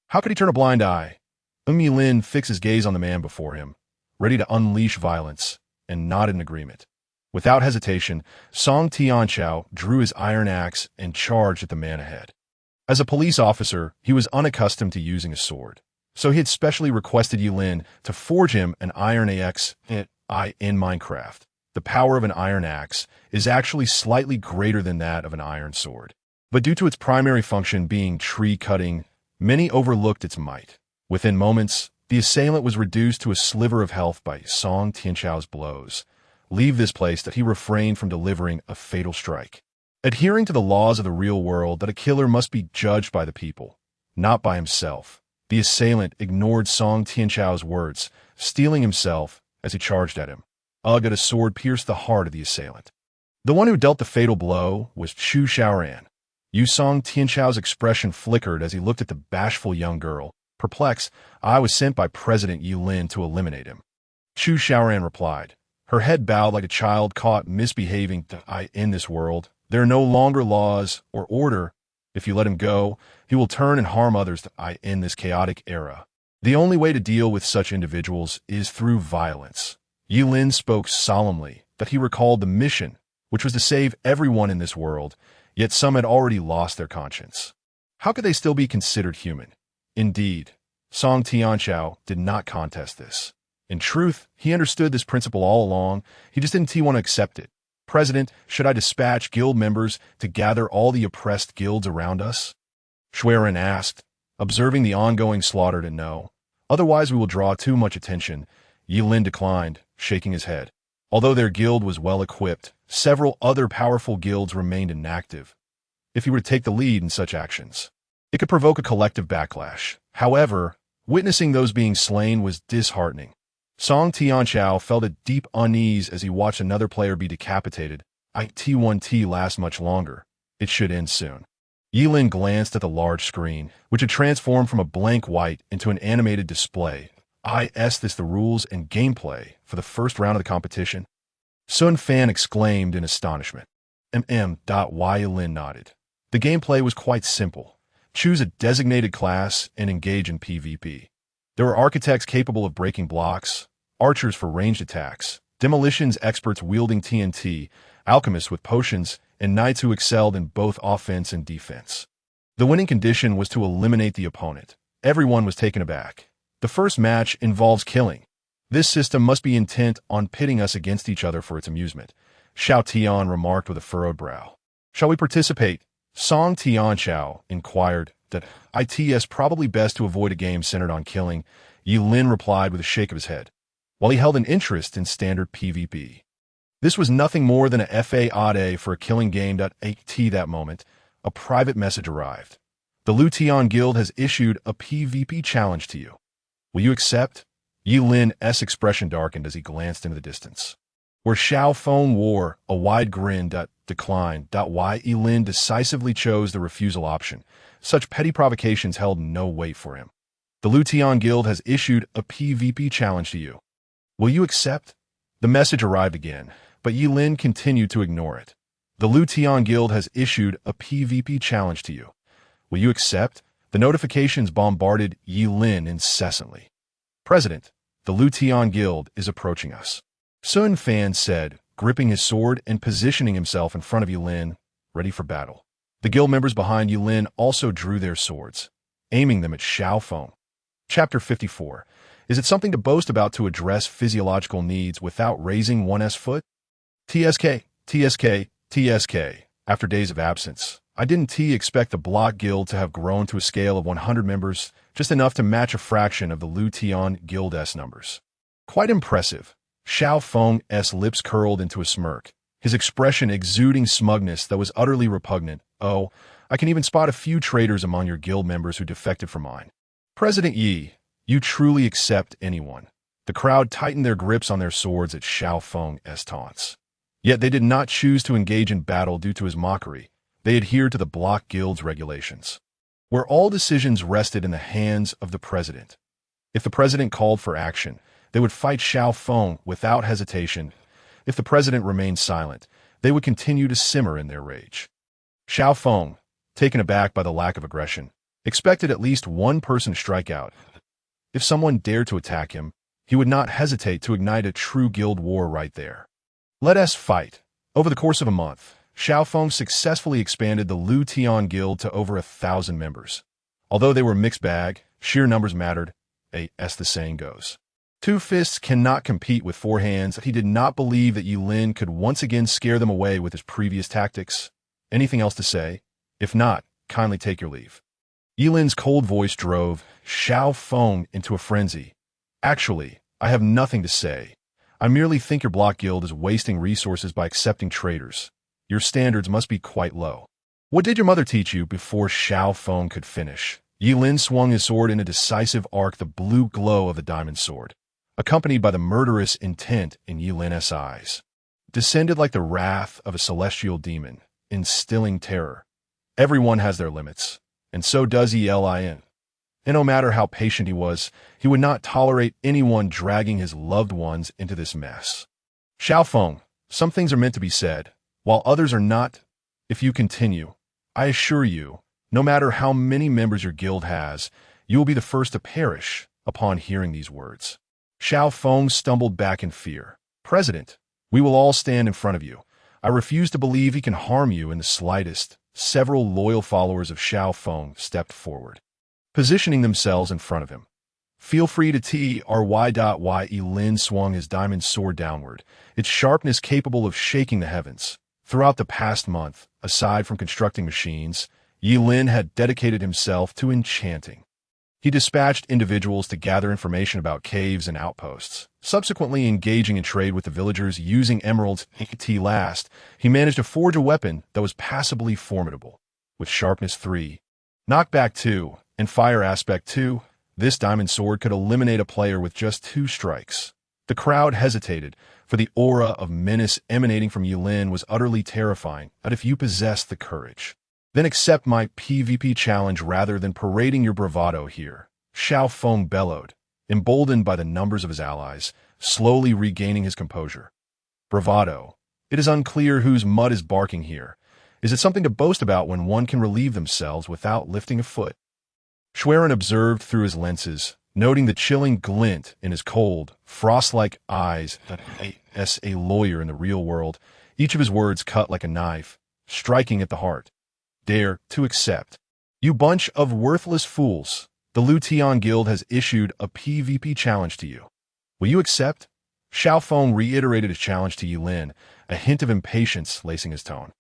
how could he turn a blind eye? Yilin fixed his gaze on the man before him, ready to unleash violence, and nodded in agreement. Without hesitation, Song Tianchao drew his iron axe and charged at the man ahead. As a police officer, he was unaccustomed to using a sword, so he had specially requested Yilin to forge him an iron axe in Minecraft. The power of an iron axe is actually slightly greater than that of an iron sword. But due to its primary function being tree cutting, many overlooked its might. Within moments, the assailant was reduced to a sliver of health by Song Tianchao's blows. Leave this place that he refrained from delivering a fatal strike. Adhering to the laws of the real world that a killer must be judged by the people, not by himself, the assailant ignored Song Tianchao's words, steeling himself as he charged at him. Ugh, a sword pierced the heart of the assailant. The one who dealt the fatal blow was Chu Xiaoran. Song Tianchao's expression flickered as he looked at the bashful young girl. Perplexed, I was sent by President Yilin to eliminate him. Chu Xiaoran replied, her head bowed like a child caught misbehaving. In this world, there are no longer laws or order. If you let him go, he will turn and harm others. In this chaotic era, the only way to deal with such individuals is through violence. Yilin spoke solemnly that he recalled the mission, which was to save everyone in this world, yet some had already lost their conscience. How could they still be considered human? Indeed, Song Tianchao did not contest this. In truth, he understood this principle all along, he just didn't want to accept it. President, should I dispatch guild members to gather all the oppressed guilds around us? Schwerin asked, observing the ongoing slaughter to know. Otherwise we will draw too much attention. Yilin declined, shaking his head. Although their guild was well equipped, several other powerful guilds remained inactive. If he were to take the lead in such actions, it could provoke a collective backlash. However, witnessing those being slain was disheartening. Song Tianchao felt a deep unease as he watched another player be decapitated. T1T lasts much longer. It should end soon. Yilin glanced at the large screen, which had transformed from a blank white into an animated display. Is this the rules and gameplay for the first round of the competition? Sun Fan exclaimed in astonishment. Yilin nodded. The gameplay was quite simple. Choose a designated class and engage in PvP. There were architects capable of breaking blocks, archers for ranged attacks, demolitions experts wielding TNT, alchemists with potions, and knights who excelled in both offense and defense. The winning condition was to eliminate the opponent. Everyone was taken aback. The first match involves killing. This system must be intent on pitting us against each other for its amusement, Xiao Tian remarked with a furrowed brow. Shall we participate? Song Tianchao inquired. That it's probably best to avoid a game centered on killing, Yilin replied with a shake of his head, while he held an interest in standard PvP. This was nothing more than a FA for a killing game. At that moment, a private message arrived. The Lutian Guild has issued a PvP challenge to you. Will you accept? Yilin's expression darkened as he glanced into the distance. Where Xiao Feng wore a wide grin. Declined. Yilin decisively chose the refusal option. Such petty provocations held no weight for him. The Lutian Guild has issued a PvP challenge to you. Will you accept? The message arrived again, but Yilin continued to ignore it. The Lutian Guild has issued a PvP challenge to you. Will you accept? The notifications bombarded Yilin incessantly. President, the Lutian Guild is approaching us. Sun Fan said, gripping his sword and positioning himself in front of Yilin, ready for battle. The guild members behind Yilin also drew their swords, aiming them at Xiao Feng. Chapter 54. Is it something to boast about to address physiological needs without raising one's foot? TSK. After days of absence, I didn't expect the Block Guild to have grown to a scale of 100 members, just enough to match a fraction of the Lutian Guild's numbers. Quite impressive. Xiao Feng's lips curled into a smirk, his expression exuding smugness that was utterly repugnant. Oh, I can even spot a few traitors among your guild members who defected from mine. President Yi, you truly accept anyone. The crowd tightened their grips on their swords at Xiao Feng's taunts. Yet they did not choose to engage in battle due to his mockery. They adhered to the Block Guild's regulations, where all decisions rested in the hands of the president. If the president called for action, they would fight Xiao Feng without hesitation. If the president remained silent, they would continue to simmer in their rage. Xiao Feng, taken aback by the lack of aggression, expected at least one person to strike out. If someone dared to attack him, he would not hesitate to ignite a true guild war right there. Let us fight. Over the course of a month, Xiao Feng successfully expanded the Lu Tian Guild to over 1,000 members. Although they were mixed bag, sheer numbers mattered, as the saying goes. Two fists cannot compete with four hands. He did not believe that Yilin could once again scare them away with his previous tactics. Anything else to say? If not, kindly take your leave. Yilin's cold voice drove Xiao Feng into a frenzy. Actually, I have nothing to say. I merely think your block guild is wasting resources by accepting traitors. Your standards must be quite low. What did your mother teach you? Before Xiao Feng could finish, Yilin swung his sword in a decisive arc, the blue glow of the diamond sword, accompanied by the murderous intent in Yilin's eyes, descended like the wrath of a celestial demon, instilling terror. Everyone has their limits, and so does Elin. And no matter how patient he was, he would not tolerate anyone dragging his loved ones into this mess. Xiao Feng, some things are meant to be said, while others are not. If you continue, I assure you, no matter how many members your guild has, you will be the first to perish upon hearing these words. Xiao Feng stumbled back in fear. President, we will all stand in front of you. I refuse to believe he can harm you in the slightest. Several loyal followers of Xiao Feng stepped forward, positioning themselves in front of him. Feel free to try. Lin swung his diamond sword downward, its sharpness capable of shaking the heavens. Throughout the past month, aside from constructing machines, Yilin had dedicated himself to enchanting. He dispatched individuals to gather information about caves and outposts, subsequently engaging in trade with the villagers using emeralds. Last, he managed to forge a weapon that was passably formidable. With sharpness 3, knockback 2, and fire aspect 2, this diamond sword could eliminate a player with just 2 strikes. The crowd hesitated, for the aura of menace emanating from Yilin was utterly terrifying. But if you possessed the courage, then accept my PvP challenge rather than parading your bravado here. Xiao Feng bellowed, emboldened by the numbers of his allies, slowly regaining his composure. Bravado. It is unclear whose mud is barking here. Is it something to boast about when one can relieve themselves without lifting a foot? Schwerin observed through his lenses, noting the chilling glint in his cold, frost-like eyes. As a lawyer in the real world, each of his words cut like a knife, striking at the heart. Dare to accept. You bunch of worthless fools. The Lu Tian Guild has issued a PvP challenge to you. Will you accept? Xiao Feng reiterated his challenge to Yilin, a hint of impatience lacing his tone.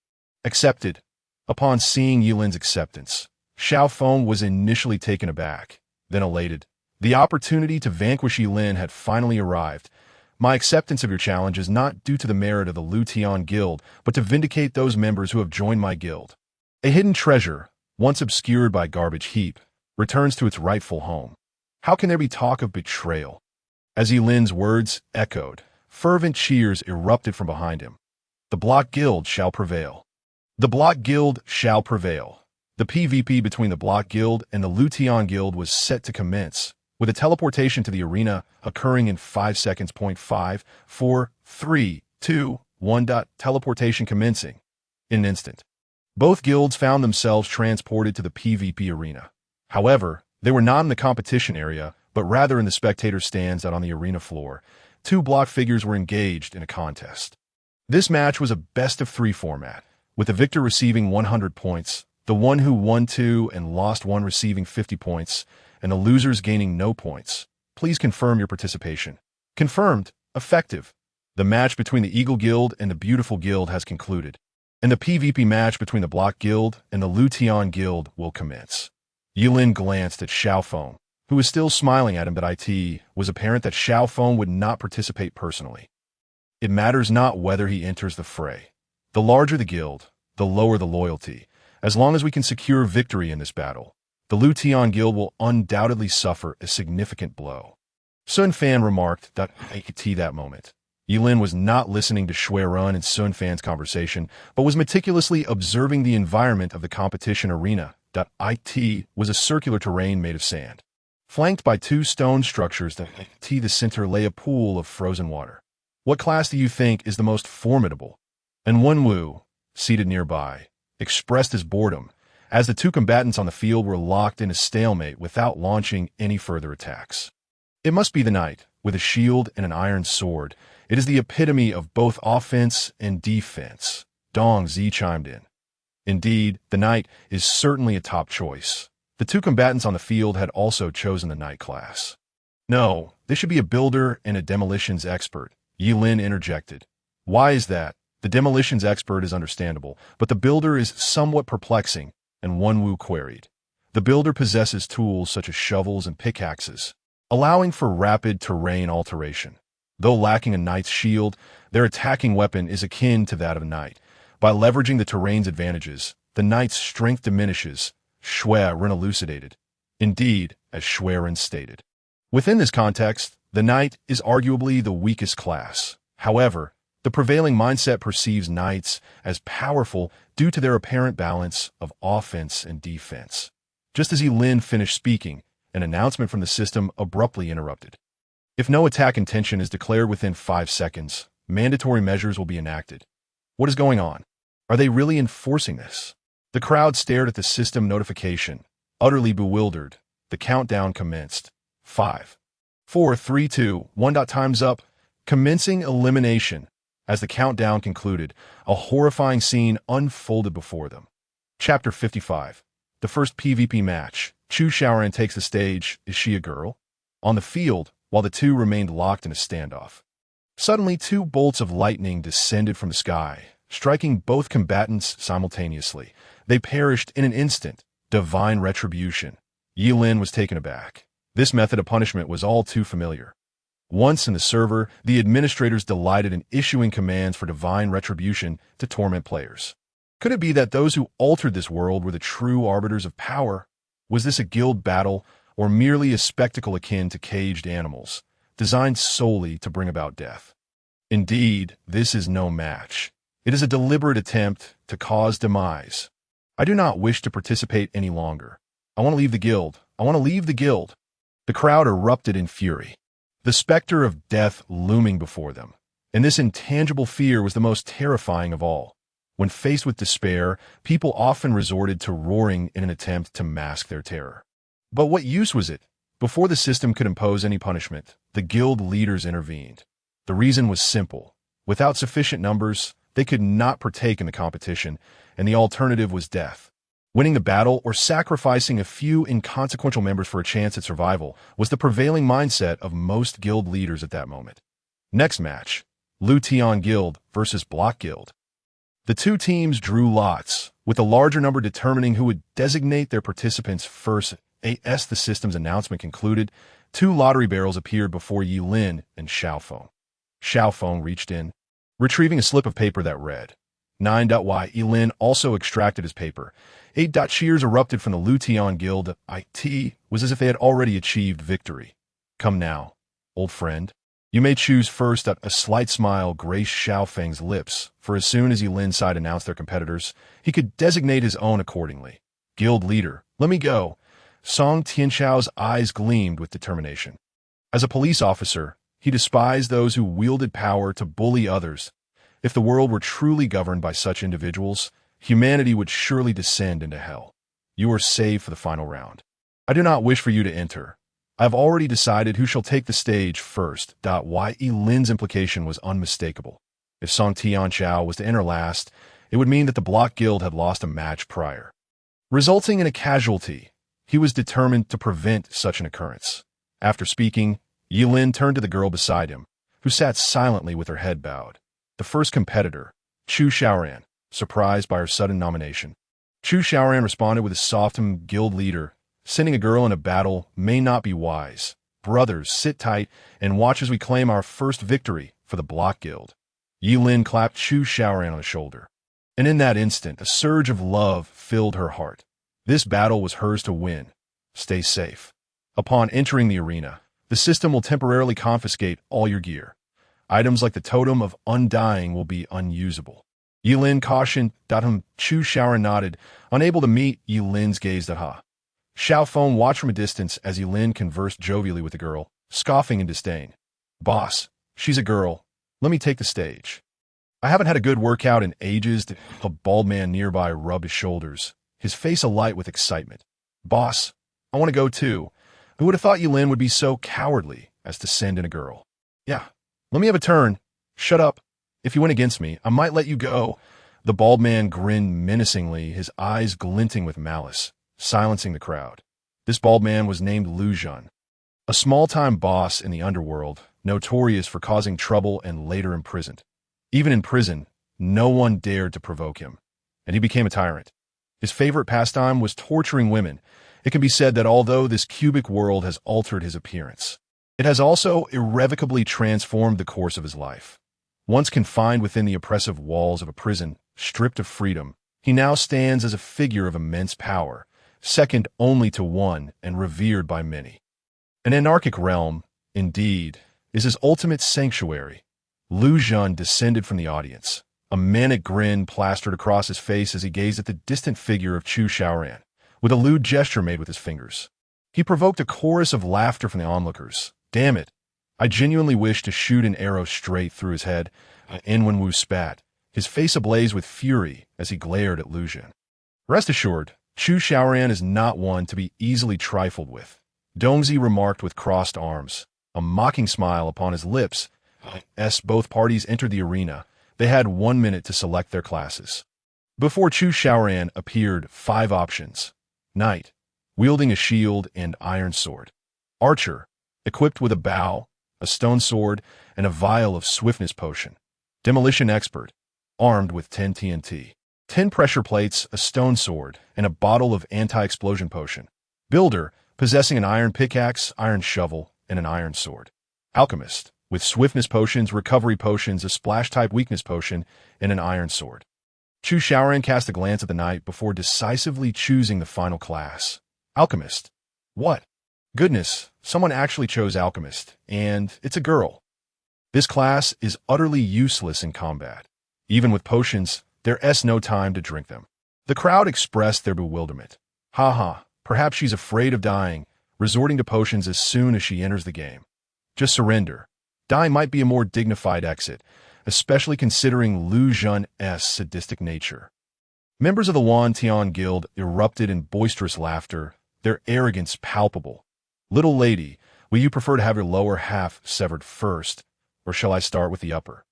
Accepted. Upon seeing Yilin's acceptance, Xiao Feng was initially taken aback, then elated. The opportunity to vanquish Yilin had finally arrived. My acceptance of your challenge is not due to the merit of the Lu Tian Guild, but to vindicate those members who have joined my guild. A hidden treasure, once obscured by garbage heap, returns to its rightful home. How can there be talk of betrayal? As Yilin's words echoed, fervent cheers erupted from behind him. The Block Guild shall prevail. The Block Guild shall prevail. The PvP between the Block Guild and the Lu Tian Guild was set to commence, with a teleportation to the arena occurring in 5 seconds. 5, 4, 3, 2, 1. Teleportation commencing. In an instant, both guilds found themselves transported to the PvP arena. However, they were not in the competition area, but rather in the spectator stands out on the arena floor. 2 block figures were engaged in a contest. This match was a best-of-3 format, with the victor receiving 100 points, the one who won 2 and lost 1 receiving 50 points, and the losers gaining no points. Please confirm your participation. Confirmed. Effective. The match between the Eagle Guild and the Beautiful Guild has concluded, and the PvP match between the Block Guild and the Lu Tian Guild will commence. Yilin glanced at Xiao Feng, who was still smiling at him, but it was apparent that Xiao Feng would not participate personally. It matters not whether he enters the fray. The larger the guild, the lower the loyalty. As long as we can secure victory in this battle, the Lu Tian Guild will undoubtedly suffer a significant blow. Sun Fan remarked that that moment. Yilin was not listening to Schwerin and Sun Fan's conversation, but was meticulously observing the environment of the competition arena. It was a circular terrain made of sand, flanked by 2 stone structures. The center lay a pool of frozen water. What class do you think is the most formidable? and Wenwu, seated nearby, expressed his boredom, as the two combatants on the field were locked in a stalemate without launching any further attacks. It must be the knight, with a shield and an iron sword. It is the epitome of both offense and defense. Dong Zi chimed in. Indeed, the knight is certainly a top choice. The two combatants on the field had also chosen the knight class. No, they should be a builder and a demolitions expert, Yi Lin interjected. Why is that? The demolitions expert is understandable, but the builder is somewhat perplexing, and Wenwu queried. The builder possesses tools such as shovels and pickaxes, allowing for rapid terrain alteration. Though lacking a knight's shield, their attacking weapon is akin to that of a knight. By leveraging the terrain's advantages, the knight's strength diminishes, Shui Ren elucidated. Indeed, as Shui Ren stated. Within this context, the knight is arguably the weakest class. However, the prevailing mindset perceives knights as powerful due to their apparent balance of offense and defense. Just as Yi Lin finished speaking, an announcement from the system abruptly interrupted. If no attack intention is declared within 5 seconds, mandatory measures will be enacted. What is going on? Are they really enforcing this? The crowd stared at the system notification, utterly bewildered. The countdown commenced. 5, 4, 3, 2, 1. Time's up. Commencing elimination. As the countdown concluded, a horrifying scene unfolded before them. Chapter 55. The first PvP match. Chu Xiaoran takes the stage. Is she a girl? On the field, while the two remained locked in a standoff. Suddenly, 2 bolts of lightning descended from the sky, striking both combatants simultaneously. They perished in an instant. Divine retribution. Yi Lin was taken aback. This method of punishment was all too familiar. Once in the server, the administrators delighted in issuing commands for divine retribution to torment players. Could it be that those who altered this world were the true arbiters of power? Was this a guild battle, or merely a spectacle akin to caged animals, designed solely to bring about death? Indeed, this is no match. It is a deliberate attempt to cause demise. I do not wish to participate any longer. I want to leave the guild. I want to leave the guild. The crowd erupted in fury, the specter of death looming before them. And this intangible fear was the most terrifying of all. When faced with despair, people often resorted to roaring in an attempt to mask their terror. But what use was it? Before the system could impose any punishment, the guild leaders intervened. The reason was simple. Without sufficient numbers, they could not partake in the competition, and the alternative was death. Winning the battle or sacrificing a few inconsequential members for a chance at survival was the prevailing mindset of most guild leaders at that moment. Next match, Lu Tian Guild versus Block Guild. The two teams drew lots, with the larger number determining who would designate their participants first. As the system's announcement concluded, 2 lottery barrels appeared before Yi Lin and Xiaofeng. Xiaofeng reached in, retrieving a slip of paper that read, 9.Y. Yi Lin also extracted his paper. 8. Cheers erupted from the Lu Tian Guild. It was as if they had already achieved victory. Come now, old friend. You may choose first. A slight smile graced Xiaofeng's lips, for as soon as Yi Lin's side announced their competitors, he could designate his own accordingly. Guild leader, let me go. Song Tianchao's eyes gleamed with determination. As a police officer, he despised those who wielded power to bully others. If the world were truly governed by such individuals, humanity would surely descend into hell. You are saved for the final round. I do not wish for you to enter. I have already decided who shall take the stage first. Yi Lin's implication was unmistakable. If Song Tianchao was to enter last, it would mean that the Block Guild had lost a match prior, resulting in a casualty. He was determined to prevent such an occurrence. After speaking, Yi Lin turned to the girl beside him, who sat silently with her head bowed. The first competitor, Chu Xiaoran, surprised by her sudden nomination. Chu Xiaoran responded with a soft guild leader. Sending a girl in a battle may not be wise. Brothers, sit tight and watch as we claim our first victory for the Block Guild. Yi Lin clapped Chu Xiaoran on the shoulder. And in that instant, a surge of love filled her heart. This battle was hers to win. Stay safe. Upon entering the arena, the system will temporarily confiscate all your gear. Items like the Totem of Undying will be unusable. Yi Lin cautioned. Chu Xiaoran nodded, unable to meet Yi Lin's gaze. Xiaofeng watched from a distance as Yi Lin conversed jovially with the girl, scoffing in disdain. Boss, she's a girl. Let me take the stage. I haven't had a good workout in ages. A bald man nearby rubbed his shoulders, his face alight with excitement. Boss, I want to go too. Who would have thought Yulin would be so cowardly as to send in a girl? Yeah, let me have a turn. Shut up. If you went against me, I might let you go. The bald man grinned menacingly, his eyes glinting with malice, silencing the crowd. This bald man was named Lu Xun, a small-time boss in the underworld, notorious for causing trouble and later imprisoned. Even in prison, no one dared to provoke him, and he became a tyrant. His favorite pastime was torturing women. It can be said that although this cubic world has altered his appearance, it has also irrevocably transformed the course of his life. Once confined within the oppressive walls of a prison, stripped of freedom, he now stands as a figure of immense power, second only to one and revered by many. An anarchic realm, indeed, is his ultimate sanctuary. Lu Xun descended from the audience, a manic grin plastered across his face as he gazed at the distant figure of Chu Xiaoran, with a lewd gesture made with his fingers. He provoked a chorus of laughter from the onlookers. Damn it! I genuinely wished to shoot an arrow straight through his head. In Wenwu spat, his face ablaze with fury as he glared at Lu Xun. Rest assured, Chu Xiaoran is not one to be easily trifled with, Dongzi remarked with crossed arms, a mocking smile upon his lips. As both parties entered the arena, they had 1 minute to select their classes. Before Chu Xiaoran appeared 5 options: Knight, wielding a shield and iron sword; Archer, equipped with a bow, a stone sword, and a vial of swiftness potion; Demolition Expert, armed with 10 TNT, 10 pressure plates, a stone sword, and a bottle of anti-explosion potion; Builder, possessing an iron pickaxe, iron shovel, and an iron sword; Alchemist, with swiftness potions, recovery potions, a splash-type weakness potion, and an iron sword. Chu Xiaoran cast a glance at the knight before decisively choosing the final class. Alchemist. What? Goodness, someone actually chose Alchemist, and it's a girl. This class is utterly useless in combat. Even with potions, there's no time to drink them. The crowd expressed their bewilderment. Haha, perhaps she's afraid of dying, resorting to potions as soon as she enters the game. Just surrender. Dying might be a more dignified exit, especially considering Lu Xun's sadistic nature. Members of the Wan Tian Guild erupted in boisterous laughter, their arrogance palpable. Little lady, will you prefer to have your lower half severed first, or shall I start with the upper?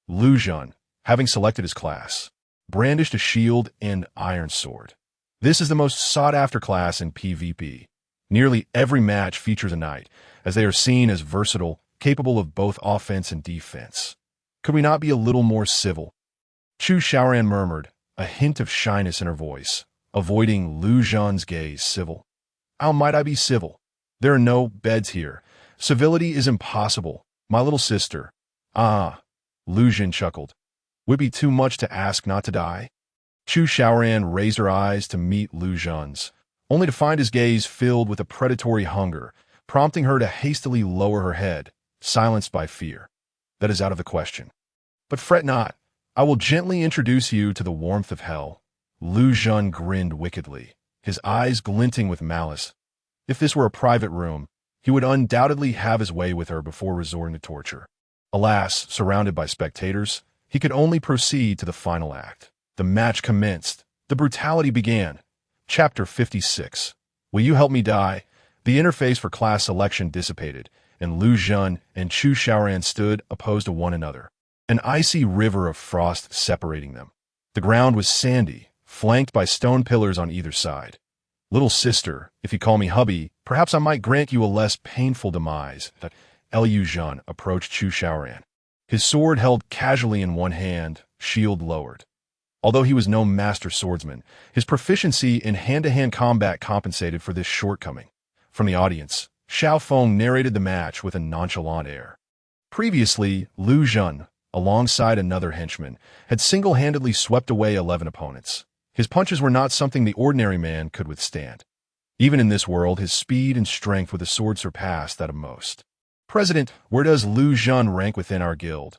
Lu Xun, having selected his class, brandished a shield and iron sword. This is the most sought-after class in PvP. Nearly every match features a knight, as they are seen as versatile, capable of both offense and defense. Could we not be a little more civil? Chu Xiaoran murmured, a hint of shyness in her voice, avoiding Lu Xun's gaze. Civil? How might I be civil? There are no beds here. Civility is impossible. My little sister. Ah, Lu Xun chuckled. Would it be too much to ask not to die? Chu Xiaoran raised her eyes to meet Lu Xun's, only to find his gaze filled with a predatory hunger, prompting her to hastily lower her head, silenced by fear. That is out of the question. But fret not. I will gently introduce you to the warmth of hell. Lu Xun grinned wickedly, his eyes glinting with malice. If this were a private room, he would undoubtedly have his way with her before resorting to torture. Alas, surrounded by spectators, he could only proceed to the final act. The match commenced. The brutality began. Chapter 56. Will you help me die? The interface for class selection dissipated, and Lu Xun and Chu Xiaoran stood opposed to one another, an icy river of frost separating them. The ground was sandy, flanked by stone pillars on either side. Little sister, if you call me hubby, perhaps I might grant you a less painful demise. Lu Xun approached Chu Xiaoran, his sword held casually in one hand, shield lowered. Although he was no master swordsman, his proficiency in hand-to-hand combat compensated for this shortcoming. From the audience, Xiao Feng narrated the match with a nonchalant air. Previously, Lu Xun, alongside another henchman, had single-handedly swept away 11 opponents. His punches were not something the ordinary man could withstand. Even in this world, his speed and strength with a sword surpassed that of most. President, where does Lu Xun rank within our guild?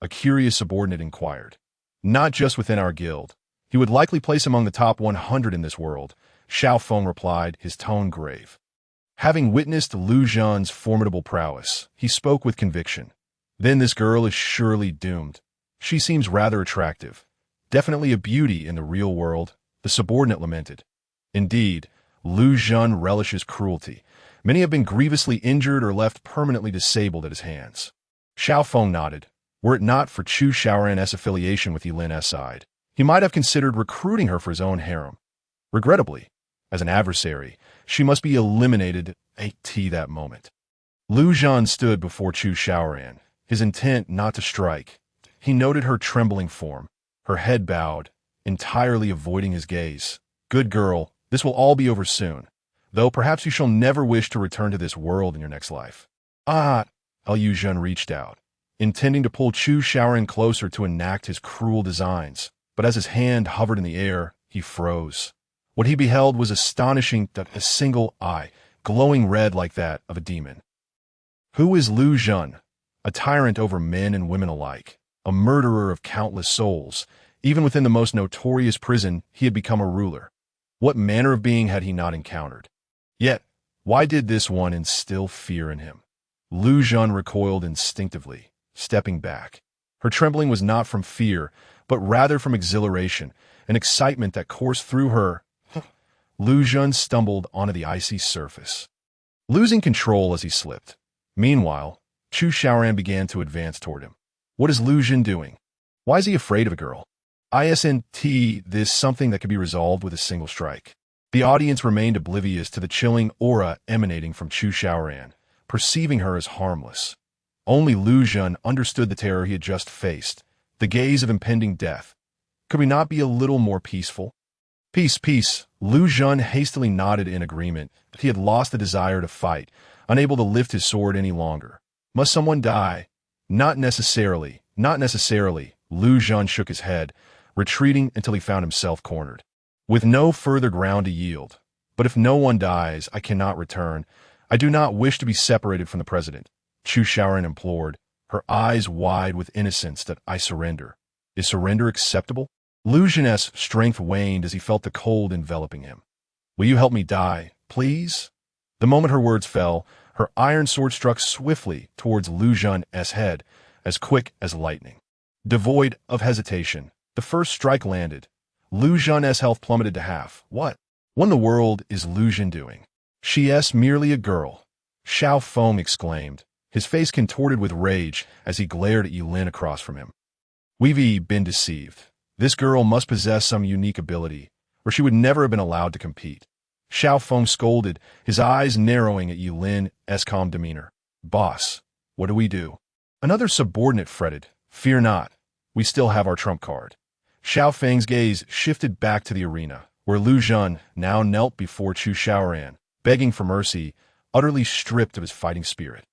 A curious subordinate inquired. Not just within our guild. He would likely place among the top 100 in this world, Xiao Feng replied, his tone grave. Having witnessed Lu Xun's formidable prowess, he spoke with conviction. Then this girl is surely doomed. She seems rather attractive. Definitely a beauty in the real world, the subordinate lamented. Indeed, Lu Xun relishes cruelty. Many have been grievously injured or left permanently disabled at his hands. Xiao Feng nodded. Were it not for Chu Xiaoran's affiliation with Yilin's side, he might have considered recruiting her for his own harem. Regrettably, as an adversary, she must be eliminated at that moment. Lu Xun stood before Chu Xiaoran, his intent not to strike. He noted her trembling form, her head bowed, entirely avoiding his gaze. Good girl, this will all be over soon, though perhaps you shall never wish to return to this world in your next life. Ah! Liu Xun reached out, intending to pull Chu Xiaoran closer to enact his cruel designs, but as his hand hovered in the air, he froze. What he beheld was astonishing, that a single eye, glowing red like that of a demon. Who is Lu Xun? A tyrant over men and women alike, a murderer of countless souls. Even within the most notorious prison, he had become a ruler. What manner of being had he not encountered? Yet, why did this one instill fear in him? Lu Xun recoiled instinctively, stepping back. Her trembling was not from fear, but rather from exhilaration, an excitement that coursed through her. Lu Xun stumbled onto the icy surface, losing control as he slipped. Meanwhile, Chu Xiaoran began to advance toward him. What is Lu Xun doing? Why is he afraid of a girl? Isn't this something that could be resolved with a single strike? The audience remained oblivious to the chilling aura emanating from Chu Xiaoran, perceiving her as harmless. Only Lu Xun understood the terror he had just faced, the gaze of impending death. Could we not be a little more peaceful? Peace, peace. Lu Xun hastily nodded in agreement that he had lost the desire to fight, unable to lift his sword any longer. Must someone die? Not necessarily, not necessarily. Lu Xun shook his head, retreating until he found himself cornered, with no further ground to yield. But if no one dies, I cannot return. I do not wish to be separated from the president, Chu Xiaoran implored, her eyes wide with innocence. That I surrender. Is surrender acceptable? Lu Xun's strength waned as he felt the cold enveloping him. Will you help me die, please? The moment her words fell, her iron sword struck swiftly towards Lu Xun's head, as quick as lightning. Devoid of hesitation, the first strike landed. Lu Xun's health plummeted to half. What in the world is Lu Xun doing? She's merely a girl, Xiao Feng exclaimed, his face contorted with rage as he glared at Yilin across from him. We've been deceived. This girl must possess some unique ability, or she would never have been allowed to compete. Xiao Feng scolded, his eyes narrowing at Yilin's calm demeanor. Boss, what do we do? Another subordinate fretted. Fear not. We still have our trump card. Xiao Feng's gaze shifted back to the arena, where Lu Xun now knelt before Chu Xiaoran, begging for mercy, utterly stripped of his fighting spirit.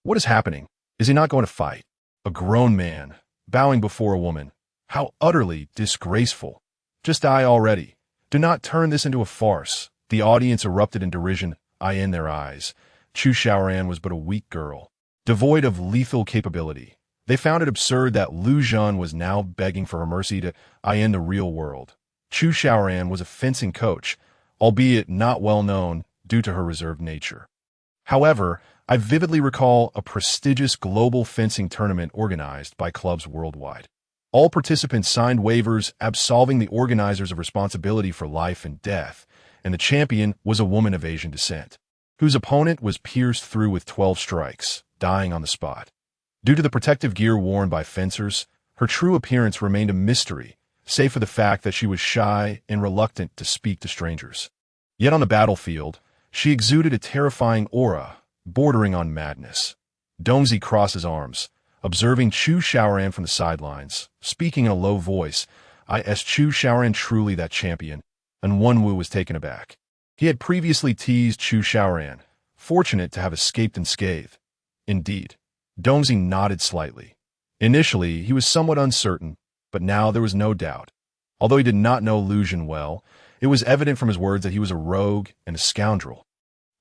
What is happening? Is he not going to fight? A grown man, bowing before a woman. How utterly disgraceful. Just die already. Do not turn this into a farce. The audience erupted in derision, in their eyes. Chu Xiaoran was but a weak girl, devoid of lethal capability. They found it absurd that Lu Xun was now begging for her mercy to in the real world. Chu Xiaoran was a fencing coach, albeit not well known due to her reserved nature. However, I vividly recall a prestigious global fencing tournament organized by clubs worldwide. All participants signed waivers absolving the organizers of responsibility for life and death, and the champion was a woman of Asian descent, whose opponent was pierced through with 12 strikes, dying on the spot. Due to the protective gear worn by fencers, her true appearance remained a mystery, save for the fact that she was shy and reluctant to speak to strangers. Yet on the battlefield, she exuded a terrifying aura, bordering on madness. Dongzi crossed his arms, observing Chu Xiaoran from the sidelines, speaking in a low voice. Is Chu Xiaoran truly that champion? And Wenwu was taken aback. He had previously teased Chu Xiaoran, fortunate to have escaped unscathed. Indeed, Dongzi nodded slightly. Initially, he was somewhat uncertain, but now there was no doubt. Although he did not know Lu Xun well, it was evident from his words that he was a rogue and a scoundrel.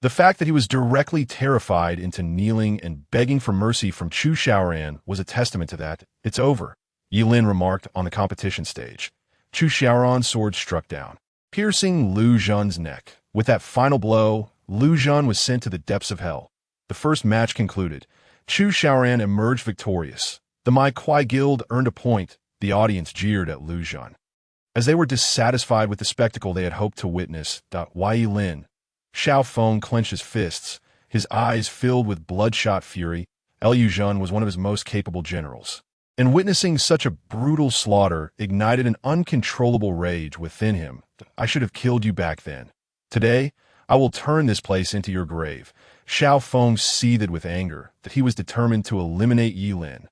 The fact that he was directly terrified into kneeling and begging for mercy from Chu Xiaoran was a testament to that. It's over, Yilin remarked on the competition stage. Chu Xiaoran's sword struck down, piercing Lu Xun's neck. With that final blow, Lu Xun was sent to the depths of hell. The first match concluded. Chu Xiaoran emerged victorious, The Mai Kwai Guild earned a point. The audience jeered at Lu Zhan. As they were dissatisfied with the spectacle they had hoped to witness, Wai Lin, Xiao Feng clenched his fists, his eyes filled with bloodshot fury. Liu Zhan was one of his most capable generals, and witnessing such a brutal slaughter ignited an uncontrollable rage within him. I should have killed you back then. Today, I will turn this place into your grave. Xiao Feng seethed with anger that he was determined to eliminate Yi Lin.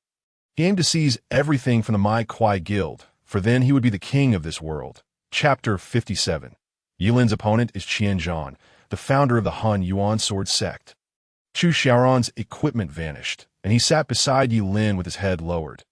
He aimed to seize everything from the Mai Kwai Guild, for then he would be the king of this world. Chapter 57. Yi Lin's opponent is Qian Zhan, the founder of the Han Yuan sword sect. Chu Xiaoran's equipment vanished, and he sat beside Yi Lin with his head lowered.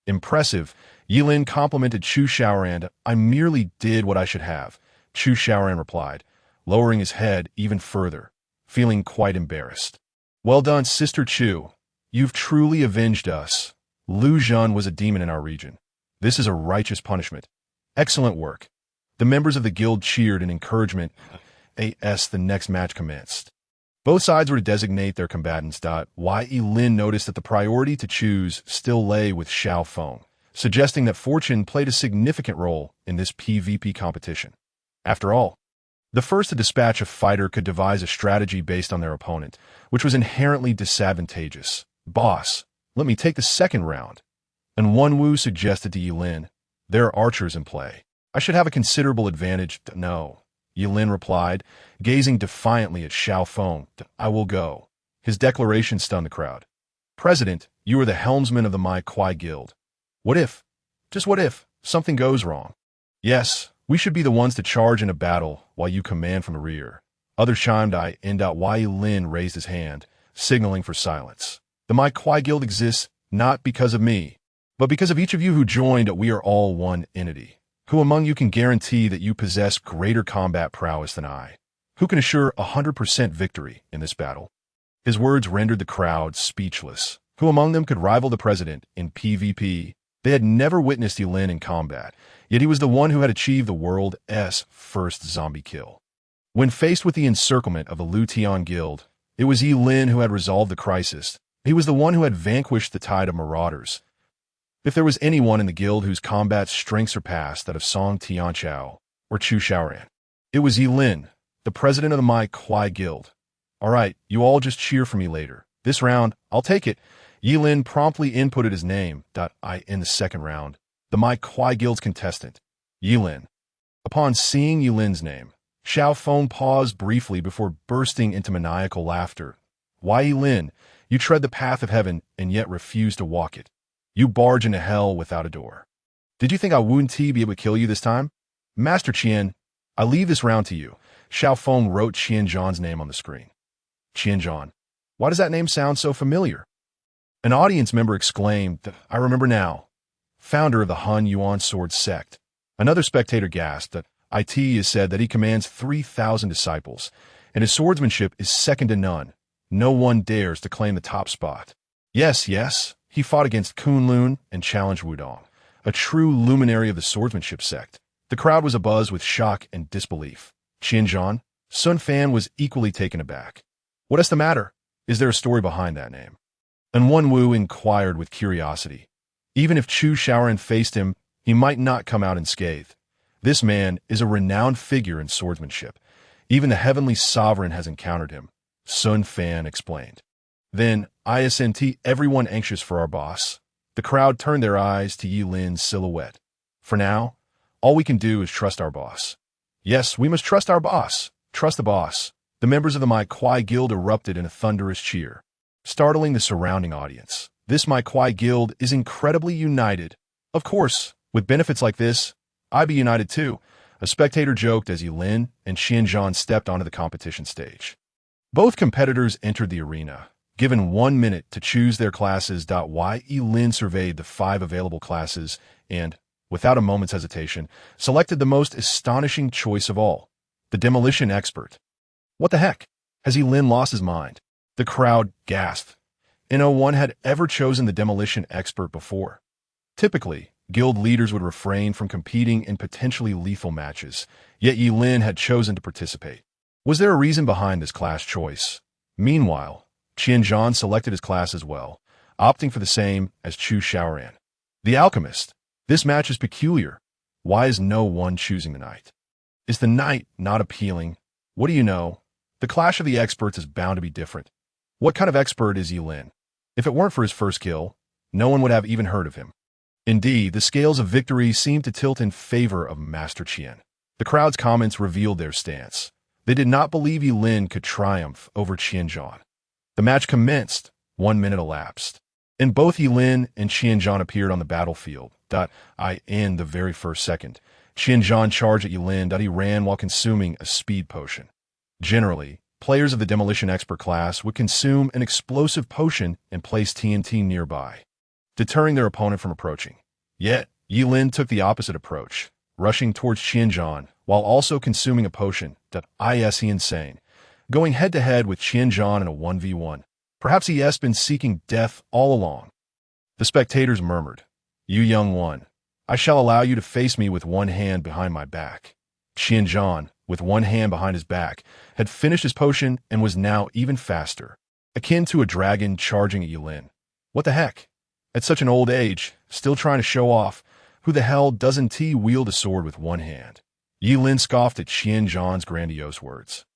Impressive, Yi Lin complimented Chu Xiaoran. I merely did what I should have, Chu Xiaoran replied, lowering his head even further, feeling quite embarrassed. Well done, Sister Chu. You've truly avenged us. Lu Zhan was a demon in our region. This is a righteous punishment. Excellent work. The members of the guild cheered in encouragement. As the next match commenced, both sides were to designate their combatants. Wai Lin noticed that the priority to choose still lay with Xiao Feng, suggesting that fortune played a significant role in this PvP competition. After all, the first to dispatch a fighter could devise a strategy based on their opponent, which was inherently disadvantageous. Boss, let me take the second round. And Wenwu suggested to Yi Lin, there are archers in play. I should have a considerable advantage. No. Yi Lin replied, gazing defiantly at Xiao Feng. I will go. His declaration stunned the crowd. President, you are the helmsman of the Mai Kwai Guild. What if, just what if, something goes wrong? Yes, we should be the ones to charge in a battle while you command from the rear. Others chimed in. Wai Lin raised his hand, signaling for silence. The Mai Kwai Guild exists not because of me, but because of each of you who joined. We are all one entity. Who among you can guarantee that you possess greater combat prowess than I? Who can assure 100% victory in this battle? His words rendered the crowd speechless. Who among them could rival the president in PvP? They had never witnessed Yi Lin in combat, yet he was the one who had achieved the world's first zombie kill. When faced with the encirclement of the Lu Tian Guild, it was Yi Lin who had resolved the crisis. He was the one who had vanquished the tide of marauders. If there was anyone in the guild whose combat strength surpassed that of Song Tianchao or Chu Xiaoran, it was Yi Lin, the president of the Mai Kwai Guild. All right, you all just cheer for me later. This round, I'll take it. Yi Lin promptly inputted his name. In the second round, the Mai Kwai Guild's contestant, Yi Lin. Upon seeing Yi Lin's name, Xiao Feng paused briefly before bursting into maniacal laughter. Why, Yi Lin, you tread the path of heaven and yet refuse to walk it. You barge into hell without a door. Did you think I wouldn't be able to kill you this time? Master Qian, I leave this round to you. Xiao Feng wrote Qian Zhan's name on the screen. Qian Zhan. Why does that name sound so familiar? An audience member exclaimed, I remember now. Founder of the Han Yuan sword sect. Another spectator gasped that it is said that he commands 3,000 disciples, and his swordsmanship is second to none. No one dares to claim the top spot. Yes, he fought against Kunlun and challenged Wudong, a true luminary of the swordsmanship sect. The crowd was abuzz with shock and disbelief. Qian Zhan, Sun Fan was equally taken aback. What is the matter? Is there a story behind that name? And Wenwu inquired with curiosity. Even if Chu Xiaoran faced him, he might not come out unscathed. This man is a renowned figure in swordsmanship. Even the heavenly sovereign has encountered him, Sun Fan explained. Then, isn't everyone anxious for our boss? The crowd turned their eyes to Yi Lin's silhouette. For now, all we can do is trust our boss. Yes, we must trust our boss. Trust the boss. The members of the Mai Kwai Guild erupted in a thunderous cheer, startling the surrounding audience. This Mai Kwai Guild is incredibly united. Of course, with benefits like this, I'd be united too, a spectator joked as Yi Lin and Qian Zhan stepped onto the competition stage. Both competitors entered the arena. Given 1 minute to choose their classes, Yi Lin surveyed the 5 available classes and, without a moment's hesitation, selected the most astonishing choice of all, the Demolition Expert. What the heck? Has Yi Lin lost his mind? The crowd gasped. No one had ever chosen the Demolition Expert before. Typically, guild leaders would refrain from competing in potentially lethal matches, yet Yi Lin had chosen to participate. Was there a reason behind this class choice? Meanwhile, Qian Zhan selected his class as well, opting for the same as Chu Xiaoran. The Alchemist. This match is peculiar. Why is no one choosing the knight? Is the knight not appealing? What do you know? The clash of the experts is bound to be different. What kind of expert is Yilin? If it weren't for his first kill, no one would have even heard of him. Indeed, the scales of victory seemed to tilt in favor of Master Qian. The crowd's comments revealed their stance. They did not believe Yilin could triumph over Qianzhan. The match commenced. 1 minute elapsed. And both Yilin and Qianzhan appeared on the battlefield. In the very first second, Qianzhan charged at Yilin. He ran while consuming a speed potion. Generally, players of the Demolition Expert class would consume an explosive potion and place TNT nearby, deterring their opponent from approaching. Yet, Yilin took the opposite approach, rushing towards Qianzhan while also consuming a potion. Is he insane? Going head-to-head with Qianzhan in a 1v1. Perhaps he has been seeking death all along. The spectators murmured, "You young one, I shall allow you to face me with one hand behind my back." Qianzhan, with one hand behind his back, had finished his potion and was now even faster, akin to a dragon charging at Yilin. What the heck? At such an old age, still trying to show off, who the hell doesn't he wield a sword with one hand? Yilin scoffed at Qianzhan's grandiose words.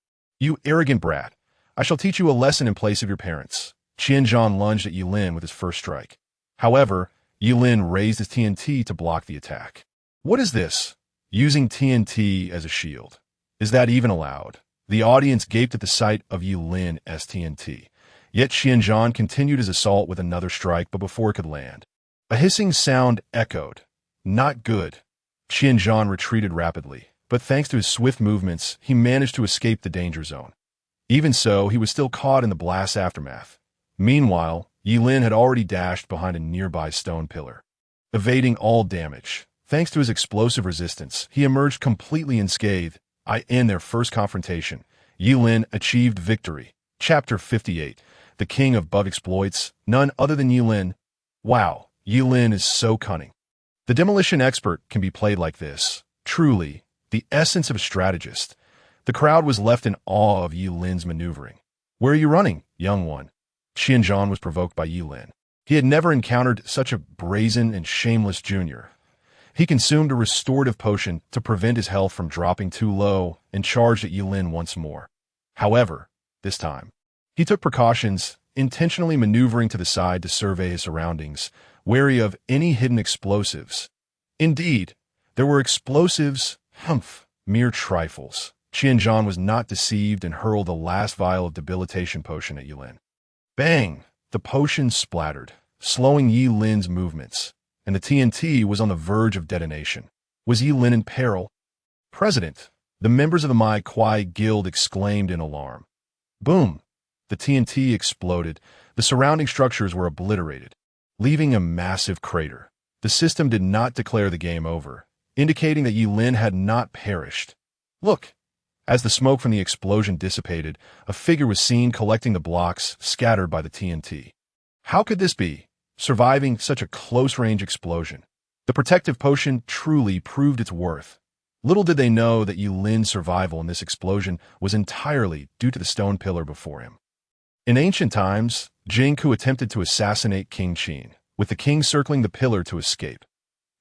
"You arrogant brat, I shall teach you a lesson in place of your parents." Qianzhan lunged at Yilin with his first strike. However, Yilin raised his TNT to block the attack. What is this? Using TNT as a shield. Is that even allowed? The audience gaped at the sight of Yilin's TNT. Yet Qianzhan continued his assault with another strike, but before it could land, a hissing sound echoed. Not good. Qianzhan retreated rapidly, but thanks to his swift movements, he managed to escape the danger zone. Even so, he was still caught in the blast's aftermath. Meanwhile, Yilin had already dashed behind a nearby stone pillar, evading all damage. Thanks to his explosive resistance, he emerged completely unscathed. In their first confrontation, Yilin achieved victory. Chapter 58. The King of Bug Exploits, none other than Yilin. Wow, Yilin is so cunning. The Demolition Expert can be played like this. Truly, the essence of a strategist. The crowd was left in awe of Yilin's maneuvering. "Where are you running, young one?" Qianzhan was provoked by Yilin. He had never encountered such a brazen and shameless junior. He consumed a restorative potion to prevent his health from dropping too low and charged at Yilin once more. However, this time, he took precautions, intentionally maneuvering to the side to survey his surroundings, wary of any hidden explosives. Indeed, there were explosives, mere trifles. Qianzhan was not deceived and hurled the last vial of debilitation potion at Yilin. Bang! The potion splattered, slowing Yilin's movements, and the TNT was on the verge of detonation. Was Yilin in peril? "President!" The members of the Mai Kwai Guild exclaimed in alarm. Boom! The TNT exploded. The surrounding structures were obliterated, leaving a massive crater. The system did not declare the game over, indicating that Yilin had not perished. Look! As the smoke from the explosion dissipated, a figure was seen collecting the blocks scattered by the TNT. How could this be? Surviving such a close-range explosion. The protective potion truly proved its worth. Little did they know that Yilin's survival in this explosion was entirely due to the stone pillar before him. In ancient times, Jingku attempted to assassinate King Qin, with the king circling the pillar to escape.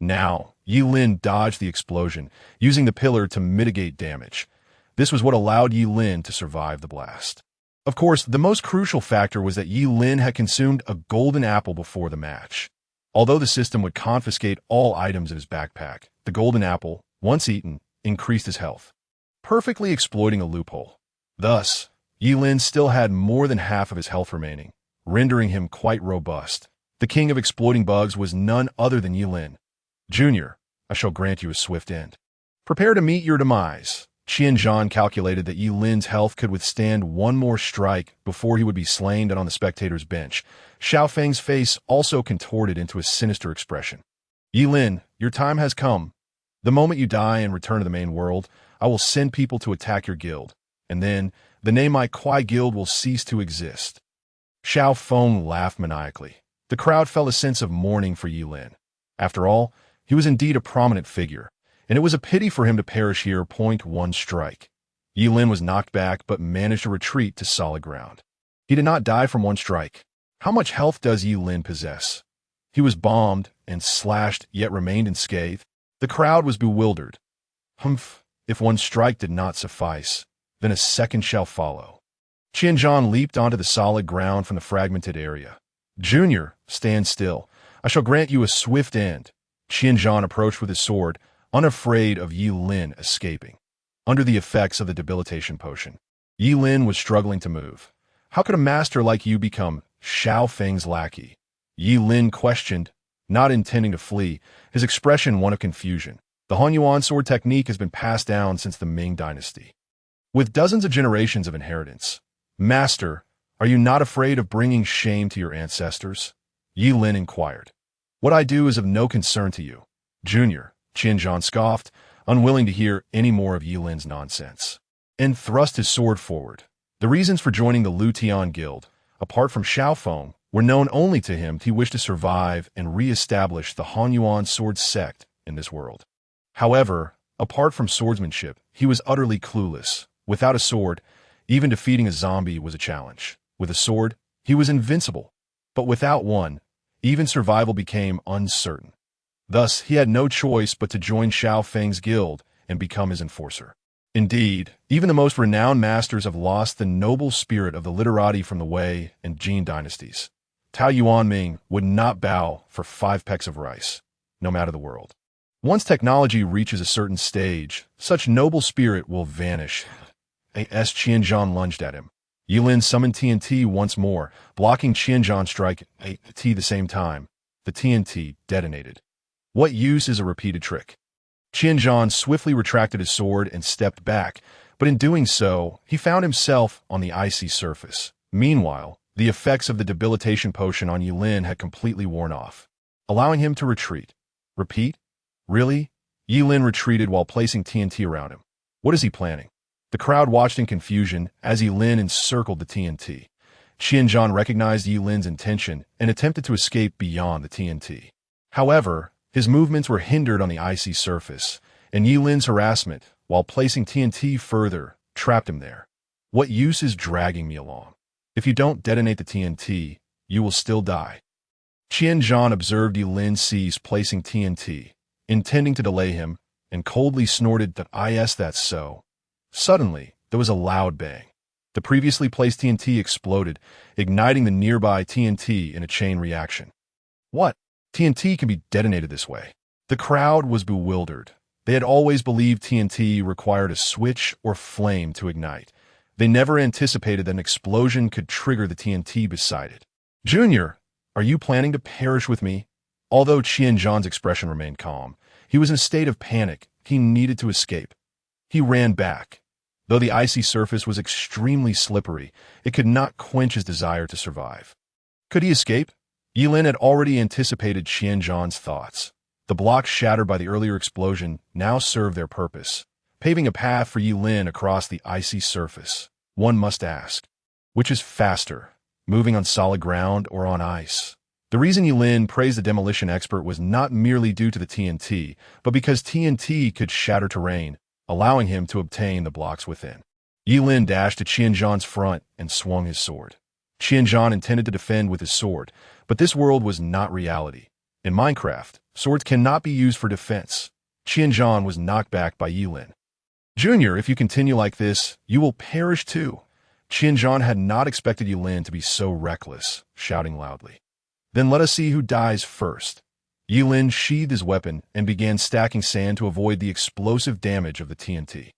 Now, Yilin dodged the explosion, using the pillar to mitigate damage. This was what allowed Yilin to survive the blast. Of course, the most crucial factor was that Yilin had consumed a golden apple before the match. Although the system would confiscate all items in his backpack, the golden apple, once eaten, increased his health, perfectly exploiting a loophole. Thus, Yilin still had more than half of his health remaining, rendering him quite robust. The king of exploiting bugs was none other than Yilin. "Junior, I shall grant you a swift end. Prepare to meet your demise." Qianzhan calculated that Yilin's health could withstand one more strike before he would be slain and on the spectator's bench. Xiaofeng's face also contorted into a sinister expression. "Yilin, your time has come. The moment you die and return to the main world, I will send people to attack your guild, and then the name Mai Kwai Guild will cease to exist." Xiaofeng laughed maniacally. The crowd felt a sense of mourning for Yilin. After all, he was indeed a prominent figure, and it was a pity for him to perish here. One strike. Yilin was knocked back but managed to retreat to solid ground. He did not die from one strike. How much health does Yi Lin possess? He was bombed and slashed, yet remained unscathed. The crowd was bewildered. Humph, if one strike did not suffice, then a second shall follow. Qianzhan leaped onto the solid ground from the fragmented area. Junior, stand still. I shall grant you a swift end. Qianzhan approached with his sword, unafraid of Yi Lin escaping. Under the effects of the debilitation potion, Yi Lin was struggling to move. How could a master like you become Xiao Feng's lackey? Yi Lin questioned, not intending to flee, his expression one of confusion. The Hunyuan sword technique has been passed down since the Ming dynasty, with dozens of generations of inheritance. Master, are you not afraid of bringing shame to your ancestors? Yi Lin inquired. What I do is of no concern to you. Junior, Qianzhan scoffed, unwilling to hear any more of Yi Lin's nonsense, and thrust his sword forward. The reasons for joining the Lutian Guild, apart from Xiaofeng, were known only to him. He wished to survive and re-establish the Hunyuan sword sect in this world. However, apart from swordsmanship, he was utterly clueless. Without a sword, even defeating a zombie was a challenge. With a sword, he was invincible. But without one, even survival became uncertain. Thus, he had no choice but to join Xiao Feng's guild and become his enforcer. Indeed, even the most renowned masters have lost the noble spirit of the literati from the Wei and Jin dynasties. Tao Yuanming would not bow for 5 pecks of rice, no matter the world. Once technology reaches a certain stage, such noble spirit will vanish. As Qianzhan lunged at him, Yi Lin summoned TNT once more, blocking Qianzhan's strike at the same time. The TNT detonated. What use is a repeated trick? Qianzhan swiftly retracted his sword and stepped back, but in doing so, he found himself on the icy surface. Meanwhile, the effects of the debilitation potion on Yi Lin had completely worn off, allowing him to retreat. Repeat? Really? Yi Lin retreated while placing TNT around him. What is he planning? The crowd watched in confusion as Yi Lin encircled the TNT. Qianzhan recognized Yi Lin's intention and attempted to escape beyond the TNT. However, his movements were hindered on the icy surface, and Yi Lin's harassment, while placing TNT further, trapped him there. What use is dragging me along? If you don't detonate the TNT, you will still die. Qianzhan observed Yi Lin cease placing TNT, intending to delay him, and coldly snorted that that's so. Suddenly, there was a loud bang. The previously placed TNT exploded, igniting the nearby TNT in a chain reaction. What? TNT can be detonated this way. The crowd was bewildered. They had always believed TNT required a switch or flame to ignite. They never anticipated that an explosion could trigger the TNT beside it. Junior, are you planning to perish with me? Although Qianzhan's expression remained calm, he was in a state of panic. He needed to escape. He ran back. Though the icy surface was extremely slippery, it could not quench his desire to survive. Could he escape? Yi Lin had already anticipated Qianzhan's thoughts. The blocks shattered by the earlier explosion now served their purpose, paving a path for Yi Lin across the icy surface. One must ask, which is faster, moving on solid ground or on ice? The reason Yi Lin praised the demolition expert was not merely due to the TNT, but because TNT could shatter terrain, allowing him to obtain the blocks within. Yi Lin dashed to Qianzhan's front and swung his sword. Qianzhan intended to defend with his sword, but this world was not reality. In Minecraft, swords cannot be used for defense. Qianzhan was knocked back by Yi Lin. Junior, if you continue like this, you will perish too. Qianzhan had not expected Yi Lin to be so reckless, shouting loudly. Then let us see who dies first. Yi Lin sheathed his weapon and began stacking sand to avoid the explosive damage of the TNT.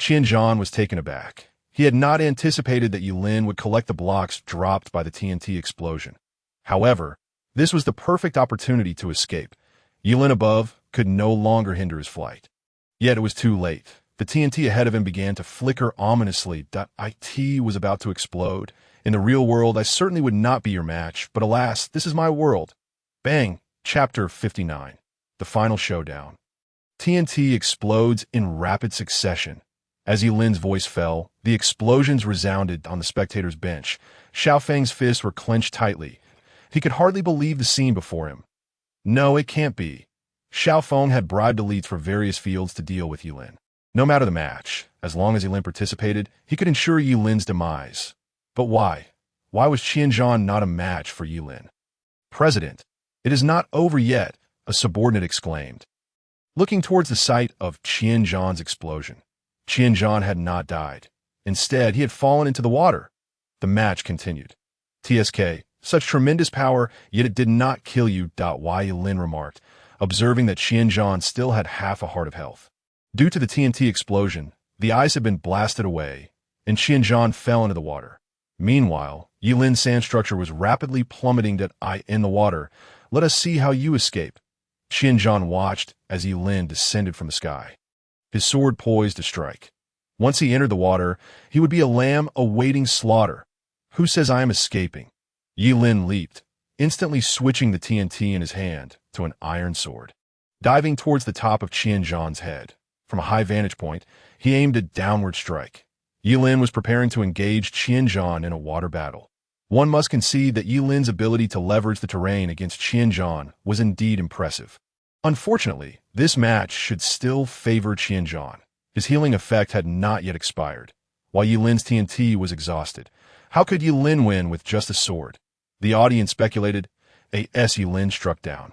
Qianzhan was taken aback. He had not anticipated that Yi Lin would collect the blocks dropped by the TNT explosion. However, this was the perfect opportunity to escape. Yi Lin above could no longer hinder his flight. Yet it was too late. The TNT ahead of him began to flicker ominously. It was about to explode. In the real world, I certainly would not be your match, but alas, this is my world. Bang! Chapter 59. The Final Showdown. TNT explodes in rapid succession. As Yi Lin's voice fell, the explosions resounded on the spectator's bench. Xiao Feng's fists were clenched tightly. He could hardly believe the scene before him. No, it can't be. Xiao Feng had bribed elites for various fields to deal with Yi Lin. No matter the match, as long as Yi Lin participated, he could ensure Yi Lin's demise. But why? Why was Qianzhan not a match for Yilin? President, it is not over yet, a subordinate exclaimed. Looking towards the site of Qianzhan's explosion, Qianzhan had not died. Instead, he had fallen into the water. The match continued. TSK, such tremendous power, yet it did not kill you. Y Lin remarked, observing that Qianzhan still had half a heart of health. Due to the TNT explosion, the ice had been blasted away, and Qianzhan fell into the water. Meanwhile, Yilin's sand structure was rapidly plummeting in the water. Let us see how you escape. Qianzhan watched as Yilin descended from the sky, his sword poised to strike. Once he entered the water, he would be a lamb awaiting slaughter. Who says I am escaping? Yilin leaped, instantly switching the TNT in his hand to an iron sword. Diving towards the top of Qianzhan's head, from a high vantage point, he aimed a downward strike. Yilin was preparing to engage Qianzhan in a water battle. One must concede that Yilin's ability to leverage the terrain against Qianzhan was indeed impressive. Unfortunately, this match should still favor Qianzhan. His healing effect had not yet expired, while Yilin's TNT was exhausted. How could Yilin win with just a sword? The audience speculated. Yilin struck down.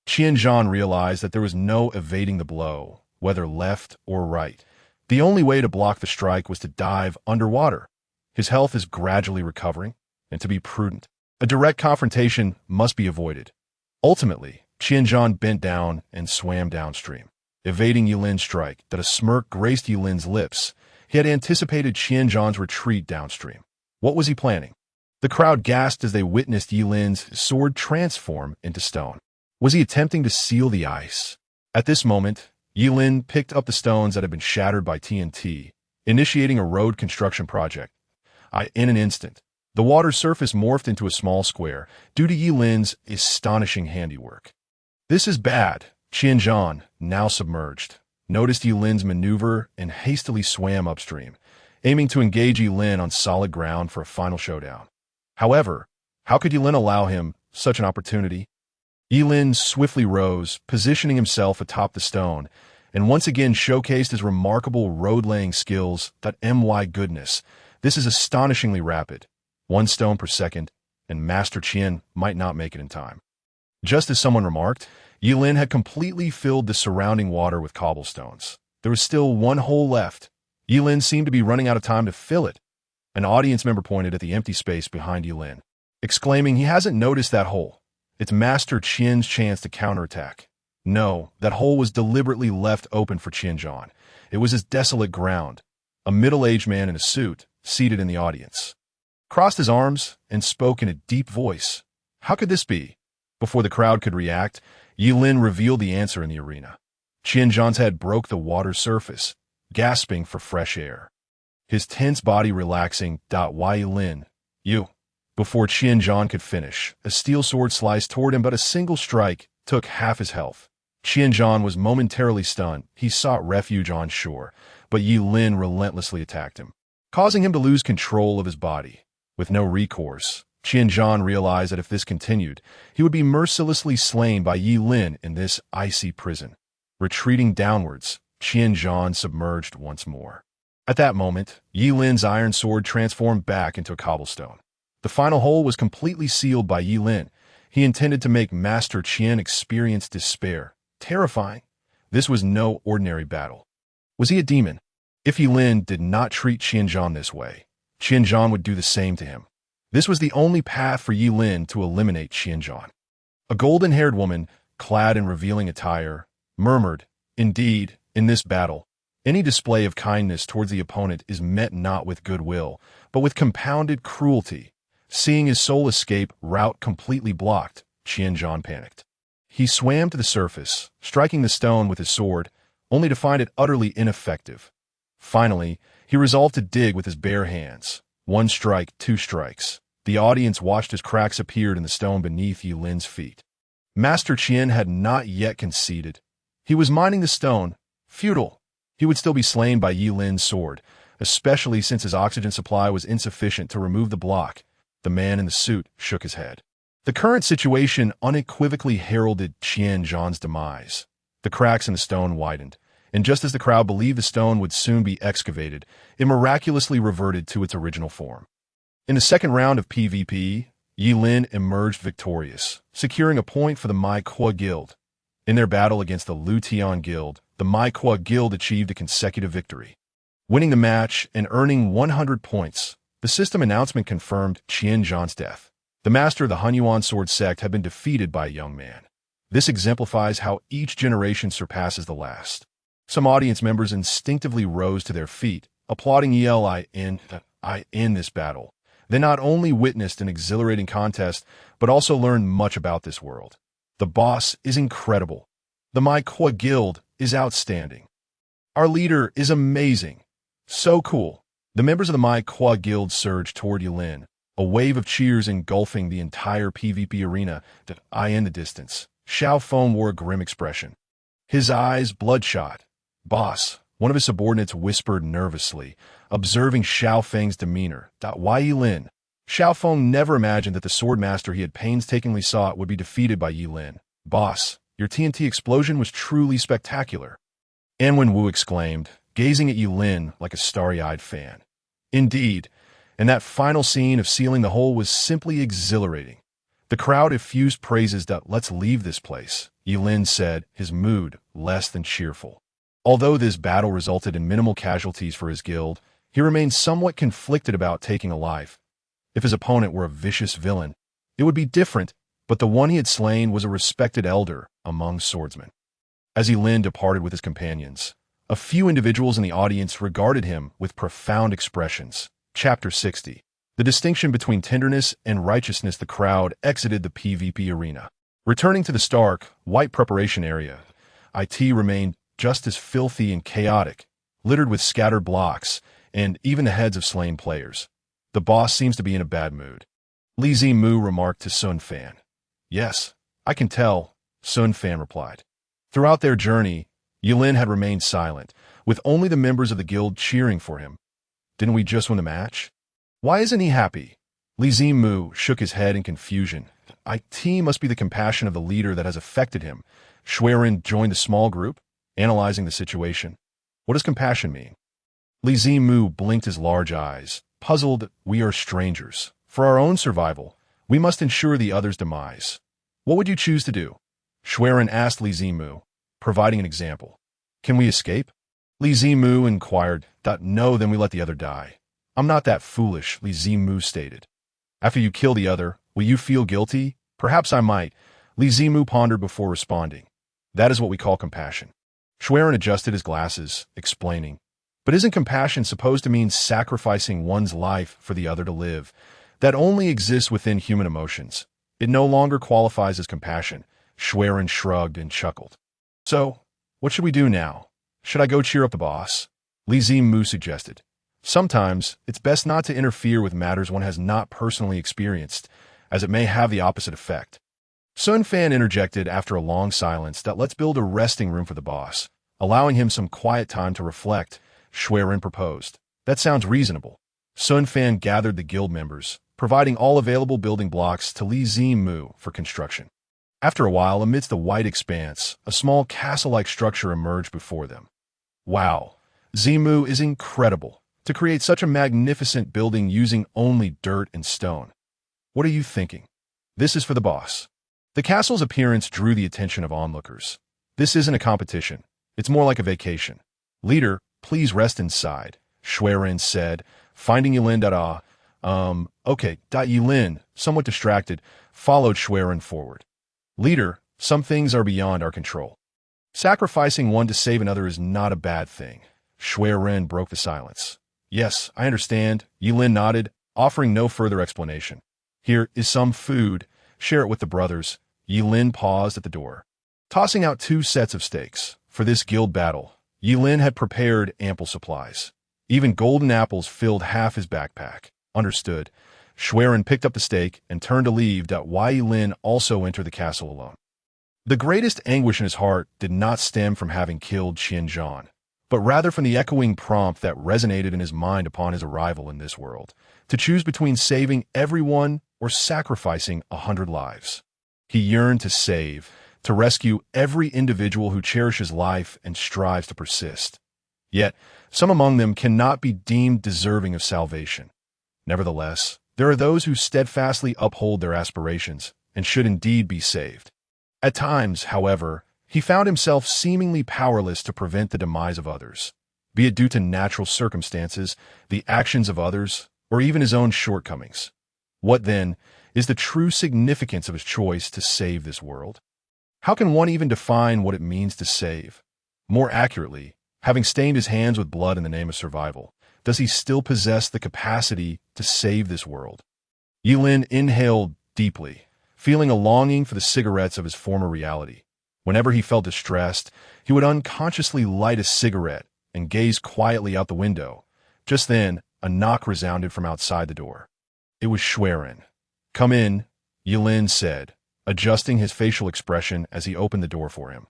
Qianzhan realized that there was no evading the blow, whether left or right. The only way to block the strike was to dive underwater. His health is gradually recovering, and to be prudent, a direct confrontation must be avoided. Ultimately, Qianzhan bent down and swam downstream, evading Yilin's strike. That a smirk graced Yilin's lips. He had anticipated Qianzhan's retreat downstream. What was he planning? The crowd gasped as they witnessed Yilin's sword transform into stone. Was he attempting to seal the ice? At this moment, Yilin picked up the stones that had been shattered by TNT, initiating a road construction project. In an instant, the water surface morphed into a small square due to Yilin's astonishing handiwork. This is bad. Qianzhan, now submerged, noticed Yilin's maneuver and hastily swam upstream, aiming to engage Yilin on solid ground for a final showdown. However, how could Yilin allow him such an opportunity? Yilin swiftly rose, positioning himself atop the stone, and once again showcased his remarkable road-laying skills. My goodness, this is astonishingly rapid. 1 stone per second, and Master Qian might not make it in time. Just as someone remarked, Yilin had completely filled the surrounding water with cobblestones. There was still 1 hole left. Yilin seemed to be running out of time to fill it. An audience member pointed at the empty space behind Yilin, exclaiming he hasn't noticed that hole. It's Master Qian's chance to counterattack. No, that hole was deliberately left open for Qianzhan. It was his desolate ground. A middle-aged man in a suit, seated in the audience, crossed his arms and spoke in a deep voice. How could this be? Before the crowd could react, Yilin revealed the answer in the arena. Qianzhan's head broke the water surface, gasping for fresh air. His tense body relaxing. Yilin, you. Before Qianzhan could finish, a steel sword sliced toward him, but a single strike took half his health. Qianzhan was momentarily stunned. He sought refuge on shore, but Yilin relentlessly attacked him, causing him to lose control of his body. With no recourse, Qianzhan realized that if this continued, he would be mercilessly slain by Yilin in this icy prison. Retreating downwards, Qianzhan submerged once more. At that moment, Yilin's iron sword transformed back into a cobblestone. The final hole was completely sealed by Yilin. He intended to make Master Qian experience despair. Terrifying. This was no ordinary battle. Was he a demon? If Yilin did not treat Qianzhan this way, Qianzhan would do the same to him. This was the only path for Yilin to eliminate Qianzhan. A golden-haired woman, clad in revealing attire, murmured, "Indeed, in this battle, any display of kindness towards the opponent is met not with goodwill, but with compounded cruelty." Seeing his soul escape route completely blocked, Qianzhan panicked. He swam to the surface, striking the stone with his sword, only to find it utterly ineffective. Finally, he resolved to dig with his bare hands. 1 strike, 2 strikes. The audience watched as cracks appeared in the stone beneath Yilin's feet. Master Qian had not yet conceded. He was mining the stone. Futile. He would still be slain by Yilin's sword, especially since his oxygen supply was insufficient to remove the block. The man in the suit shook his head. The current situation unequivocally heralded Qianzhan's demise. The cracks in the stone widened, and just as the crowd believed the stone would soon be excavated, it miraculously reverted to its original form. In the second round of PvP, Yilin emerged victorious, securing a point for the Mai Kwa Guild. In their battle against the Lutian Guild, the Mai Kwa Guild achieved a consecutive victory. Winning the match and earning 100 points, the system announcement confirmed Qian Zhan's death. The master of the Hunyuan sword sect had been defeated by a young man. This exemplifies how each generation surpasses the last. Some audience members instinctively rose to their feet, applauding Yilin in this battle. They not only witnessed an exhilarating contest, but also learned much about this world. The boss is incredible. The Mai Kwa Guild is outstanding. Our leader is amazing. So cool. The members of the Mai Kwa Guild surged toward Yilin, a wave of cheers engulfing the entire PvP arena. In the distance, Xiao Feng wore a grim expression. His eyes bloodshot. Boss, one of his subordinates whispered nervously, observing Xiao Feng's demeanor. Why Yilin? Xiao Feng never imagined that the sword master he had painstakingly sought would be defeated by Yilin. Boss, your TNT explosion was truly spectacular. Anwen Wu exclaimed, gazing at Yilin like a starry-eyed fan. Indeed, and that final scene of sealing the hole was simply exhilarating. The crowd effused praises. Let's leave this place, Yilin said, his mood less than cheerful. Although this battle resulted in minimal casualties for his guild, he remained somewhat conflicted about taking a life. If his opponent were a vicious villain, it would be different, but the one he had slain was a respected elder among swordsmen. As Yilin departed with his companions, a few individuals in the audience regarded him with profound expressions. Chapter 60. The distinction between tenderness and righteousness. The crowd exited the PvP arena. Returning to the stark, white preparation area, IT remained just as filthy and chaotic, littered with scattered blocks, and even the heads of slain players. The boss seems to be in a bad mood. Li Zimu remarked to Sun Fan. Yes, I can tell, Sun Fan replied. Throughout their journey, Yilin had remained silent, with only the members of the guild cheering for him. Didn't we just win the match? Why isn't he happy? Li Zimu shook his head in confusion. IT must be the compassion of the leader that has affected him. Xuerin joined the small group, analyzing the situation. What does compassion mean? Li Zimu blinked his large eyes. Puzzled, we are strangers. For our own survival, we must ensure the other's demise. What would you choose to do? Xuerin asked Li Zimu, providing an example. Can we escape? Li Zimu inquired. No, then we let the other die. I'm not that foolish, Li Zimu stated. After you kill the other, will you feel guilty? Perhaps I might. Li Zimu pondered before responding. That is what we call compassion. Xuerin adjusted his glasses, explaining. But isn't compassion supposed to mean sacrificing one's life for the other to live? That only exists within human emotions. It no longer qualifies as compassion. Xuerin shrugged and chuckled. So, what should we do now? Should I go cheer up the boss? Li Zimu suggested. Sometimes, it's best not to interfere with matters one has not personally experienced, as it may have the opposite effect. Sun Fan interjected after a long silence. Let's build a resting room for the boss, allowing him some quiet time to reflect, Xuerin proposed. That sounds reasonable. Sun Fan gathered the guild members, providing all available building blocks to Li Zimu for construction. After a while, amidst the white expanse, a small castle-like structure emerged before them. Wow, Zimu is incredible. To create such a magnificent building using only dirt and stone. What are you thinking? This is for the boss. The castle's appearance drew the attention of onlookers. This isn't a competition. It's more like a vacation. Leader, please rest inside, Xuerin said, finding Yilin. Okay. Yilin, somewhat distracted, followed Xuerin forward. Leader, some things are beyond our control. Sacrificing one to save another is not a bad thing. Xuerin broke the silence. Yes, I understand, Yilin nodded, offering no further explanation. Here is some food. Share it with the brothers. Yilin paused at the door. Tossing out 2 sets of steaks. For this guild battle, Yilin had prepared ample supplies. Even golden apples filled half his backpack. Understood. Xuerin picked up the steak and turned to leave. Why Yilin also entered the castle alone. The greatest anguish in his heart did not stem from having killed Qian Zhan, but rather from the echoing prompt that resonated in his mind upon his arrival in this world, to choose between saving everyone or sacrificing 100 lives. He yearned to save, to rescue every individual who cherishes life and strives to persist. Yet, some among them cannot be deemed deserving of salvation. Nevertheless, There are those who steadfastly uphold their aspirations and should indeed be saved. At times, however, he found himself seemingly powerless to prevent the demise of others, be it due to natural circumstances, the actions of others, or even his own shortcomings. What, then, is the true significance of his choice to save this world? How can one even define what it means to save? More accurately, having stained his hands with blood in the name of survival, does he still possess the capacity to save this world? Yilin inhaled deeply, feeling a longing for the cigarettes of his former reality. Whenever he felt distressed, he would unconsciously light a cigarette and gaze quietly out the window. Just then, a knock resounded from outside the door. It was Schwerin. "Come in," Yilin said, adjusting his facial expression as he opened the door for him.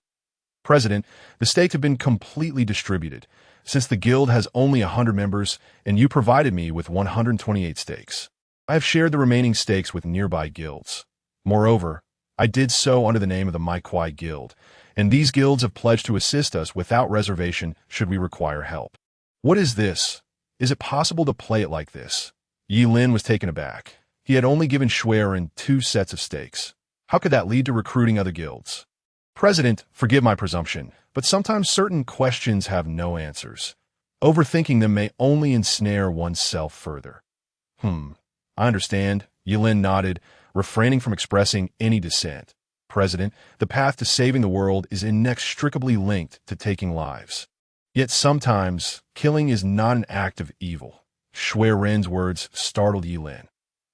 "President, the stakes have been completely distributed, since the guild has only 100 members and you provided me with 128 stakes. I have shared the remaining stakes with nearby guilds. Moreover, I did so under the name of the Mai Kwai Guild, and these guilds have pledged to assist us without reservation should we require help." "What is this? Is it possible to play it like this?" Yilin was taken aback. He had only given Schwerin 2 sets of stakes. How could that lead to recruiting other guilds? "President, forgive my presumption, but sometimes certain questions have no answers. Overthinking them may only ensnare oneself further." I understand," Yilin nodded, refraining from expressing any dissent. "President, the path to saving the world is inextricably linked to taking lives. Yet sometimes, killing is not an act of evil." Schwerin's words startled Yilin.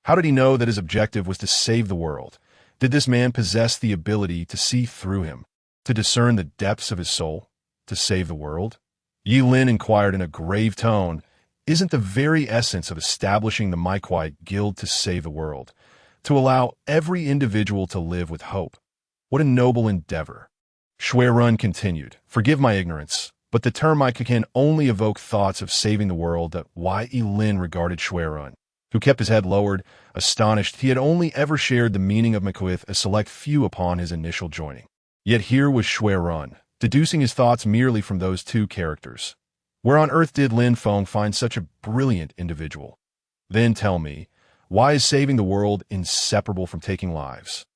How did he know that his objective was to save the world? Did this man possess the ability to see through him, to discern the depths of his soul, to save the world? Yilin inquired in a grave tone, "Isn't the very essence of establishing the Mai Kwai Guild to save the world, to allow every individual to live with hope? What a noble endeavor." Schwerin continued, "Forgive my ignorance, but the term Mai can only evoke thoughts of saving the world that Yilin regarded Schwerin, who kept his head lowered, astonished he had only ever shared the meaning of Mai with a select few upon his initial joining. Yet here was Schwerin, deducing his thoughts merely from those 2 characters. Where on earth did Lin Feng find such a brilliant individual? Then tell me, why is saving the world inseparable from taking lives?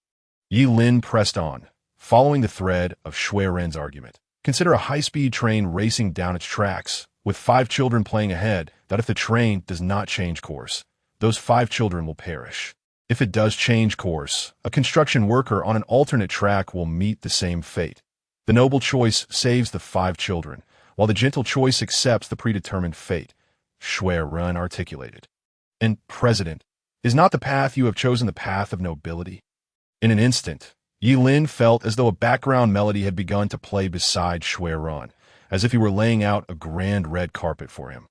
Yilin pressed on, following the thread of Schwerin's argument. Consider a high-speed train racing down its tracks, with 5 children playing ahead, that if the train does not change course, those 5 children will perish. If it does change course, a construction worker on an alternate track will meet the same fate. The noble choice saves the 5 children, while the gentle choice accepts the predetermined fate," Schwerin articulated. "And, President, is not the path you have chosen the path of nobility?" In an instant, Yilin felt as though a background melody had begun to play beside Schwerin, as if he were laying out a grand red carpet for him.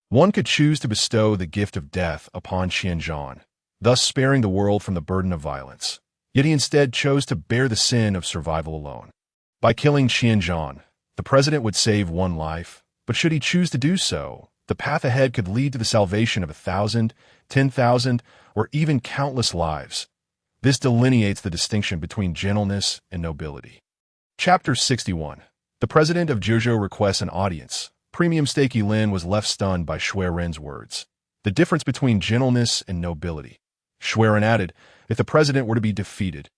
One could choose to bestow the gift of death upon Qianzhan, thus sparing the world from the burden of violence. Yet he instead chose to bear the sin of survival alone. By killing Qianzhan, the president would save 1 life, but should he choose to do so, the path ahead could lead to the salvation of 1,000, 10,000, or even countless lives. This delineates the distinction between gentleness and nobility. Chapter 61. The president of Zhuzhou requests an audience. Premium stake Yilin was left stunned by Schwerin's words. The difference between gentleness and nobility. Schwerin added, "If the president were to be defeated,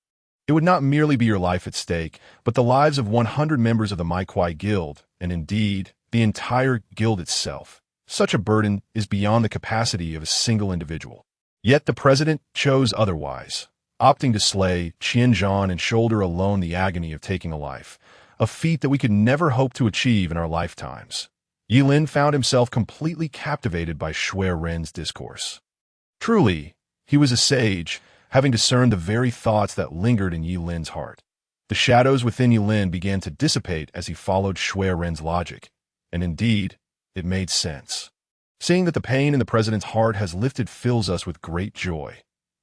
it would not merely be your life at stake, but the lives of 100 members of the Mai Kwai Guild, and indeed, the entire guild itself. Such a burden is beyond the capacity of a single individual." Yet the president chose otherwise, opting to slay Qianzhan and shoulder alone the agony of taking a life, a feat that we could never hope to achieve in our lifetimes. Yilin found himself completely captivated by Schwerin's discourse. Truly, he was a sage, having discerned the very thoughts that lingered in Yilin's heart. The shadows within Yilin began to dissipate as he followed Schwerin's logic, and indeed, it made sense. Seeing that the pain in the president's heart has lifted fills us with great joy.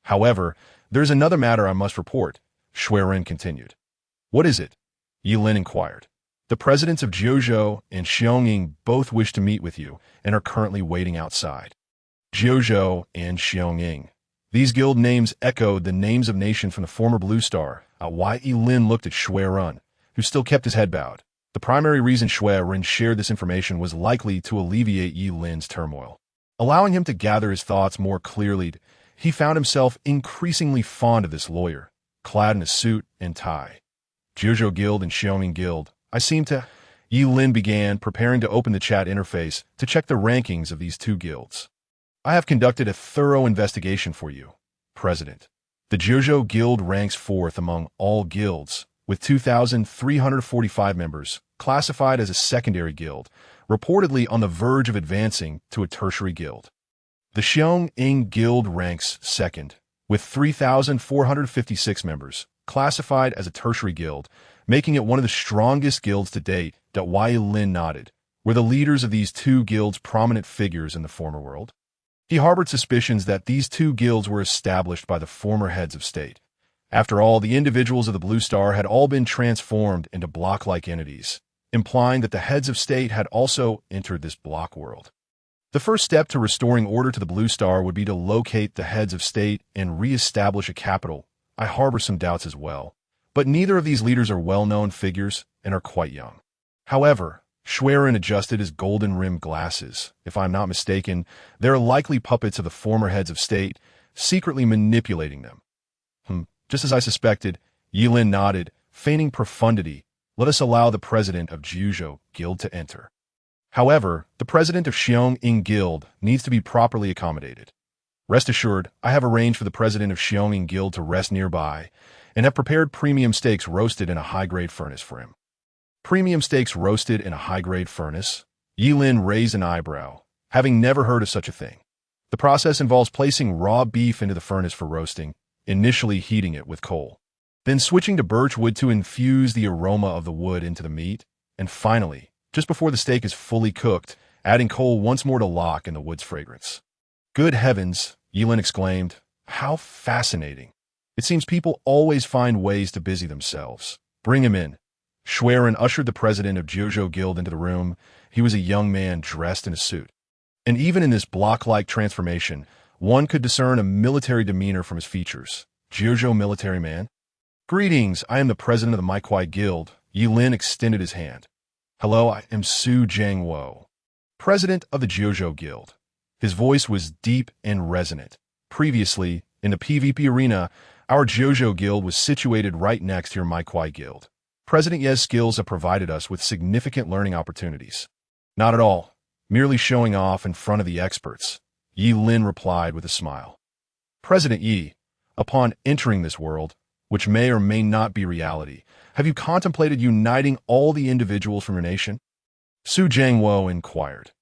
However, there is another matter I must report, Schwerin continued. What is it? Yilin inquired. The presidents of Zhuzhou and Xiongning both wish to meet with you and are currently waiting outside. Zhuzhou and Xiongning. These guild names echoed the names of nations from the former Blue Star. Yilin looked at Schwerin, who still kept his head bowed. The primary reason Schwerin shared this information was likely to alleviate Yilin's turmoil. Allowing him to gather his thoughts more clearly, he found himself increasingly fond of this lawyer, clad in a suit and tie. Jiuzhou Guild and Xiaoming Guild, I seem to... Yi Lin began, preparing to open the chat interface to check the rankings of these two guilds. I have conducted a thorough investigation for you, President. The Jiuzhou Guild ranks 4th among all guilds, with 2,345 members, classified as a secondary guild, reportedly on the verge of advancing to a tertiary guild. The Xiaoming Guild ranks 2nd, with 3,456 members, classified as a tertiary guild, making it one of the strongest guilds to date. Wei Lin nodded. Were the leaders of these two guilds prominent figures in the former world? He harbored suspicions that these two guilds were established by the former heads of state. After all, the individuals of the Blue Star had all been transformed into block-like entities, implying that the heads of state had also entered this block world. The first step to restoring order to the Blue Star would be to locate the heads of state and re-establish a capital. I harbor some doubts as well, but neither of these leaders are well-known figures and are quite young. However, Schwerin adjusted his golden-rimmed glasses. If I'm not mistaken, they are likely puppets of the former heads of state, secretly manipulating them. Just as I suspected, Yi Lin nodded, feigning profundity. Let us allow the president of Jiuzhou Guild to enter. However, the president of Xiaoming Guild needs to be properly accommodated. Rest assured, I have arranged for the president of Xiaoming Guild to rest nearby and have prepared premium steaks roasted in a high-grade furnace for him. Premium steaks roasted in a high-grade furnace? Yi Lin raised an eyebrow, having never heard of such a thing. The process involves placing raw beef into the furnace for roasting, initially heating it with coal, then switching to birch wood to infuse the aroma of the wood into the meat, and finally, just before the steak is fully cooked, adding coal once more to lock in the wood's fragrance. Good heavens, Yi Lin exclaimed. How fascinating. It seems people always find ways to busy themselves. Bring him in. Schwerin ushered the president of Jiuzhou Guild into the room. He was a young man dressed in a suit. And even in this block-like transformation, one could discern a military demeanor from his features. Jiuzhou military man? Greetings, I am the president of the Maikwai Guild. Yi Lin extended his hand. Hello, I am Su Jiangwo, president of the Jiuzhou Guild. His voice was deep and resonant. Previously, in the PvP arena, our Jiuzhou Guild was situated right next to your Maikwai Guild. President Ye's skills have provided us with significant learning opportunities. Not at all. Merely showing off in front of the experts, Yi Lin replied with a smile. President Yi, upon entering this world, which may or may not be reality, have you contemplated uniting all the individuals from your nation? Su Jiangwo inquired.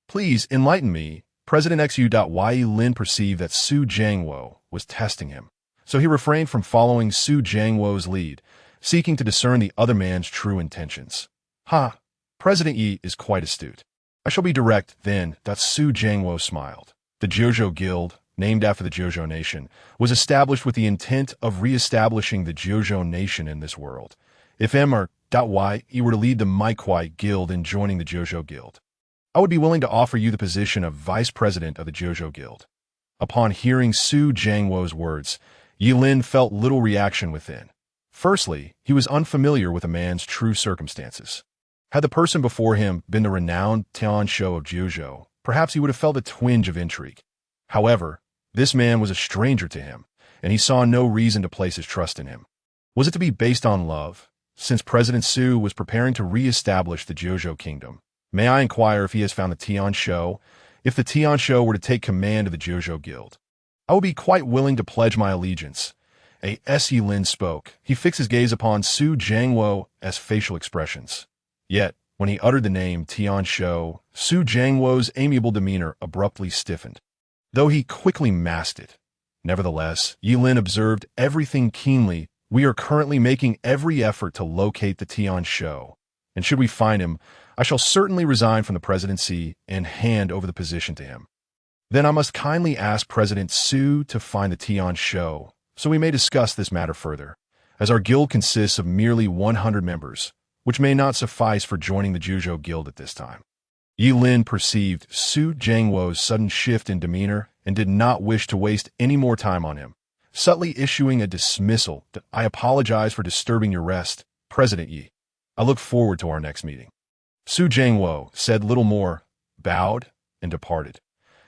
Please enlighten me. President Yi Lin perceived that Su Jiangwo was testing him, so he refrained from following Su Jiangwo's lead, seeking to discern the other man's true intentions. President Yi is quite astute. I shall be direct, then. Su Jiangwo smiled. The Jiuzhou Guild, named after the Jiuzhou nation, was established with the intent of re-establishing the Jiuzhou nation in this world. If Y were to lead the Maikwai Guild in joining the Jiuzhou Guild, I would be willing to offer you the position of vice president of the Jiuzhou Guild. Upon hearing Su Jiangwo's words, Yi Lin felt little reaction within. Firstly, he was unfamiliar with a man's true circumstances. Had the person before him been the renowned Tian Shou of Jiuzhou, perhaps he would have felt a twinge of intrigue. However, this man was a stranger to him, and he saw no reason to place his trust in him. Was it to be based on love? Since President Su was preparing to re-establish the Jiuzhou kingdom, may I inquire if he has found the Tian Shou? If the Tian Shou were to take command of the Jiuzhou Guild, I would be quite willing to pledge my allegiance. Yi Lin spoke. He fixed his gaze upon Su Jiangwo's facial expressions. Yet, when he uttered the name Tian Shou, Su Jiangwo's amiable demeanor abruptly stiffened, though he quickly masked it. Nevertheless, Yi Lin observed everything keenly. We are currently making every effort to locate the Tian Shou, and should we find him, I shall certainly resign from the presidency and hand over the position to him. Then I must kindly ask President Su to find the Tian Shou, so we may discuss this matter further, as our guild consists of merely 100 members, which may not suffice for joining the Jiuzhou Guild at this time. Yi Lin perceived Su Jiangwo's sudden shift in demeanor and did not wish to waste any more time on him, subtly issuing a dismissal that I apologize for disturbing your rest, President Yi. I look forward to our next meeting. Su Jiangwo said little more, bowed, and departed.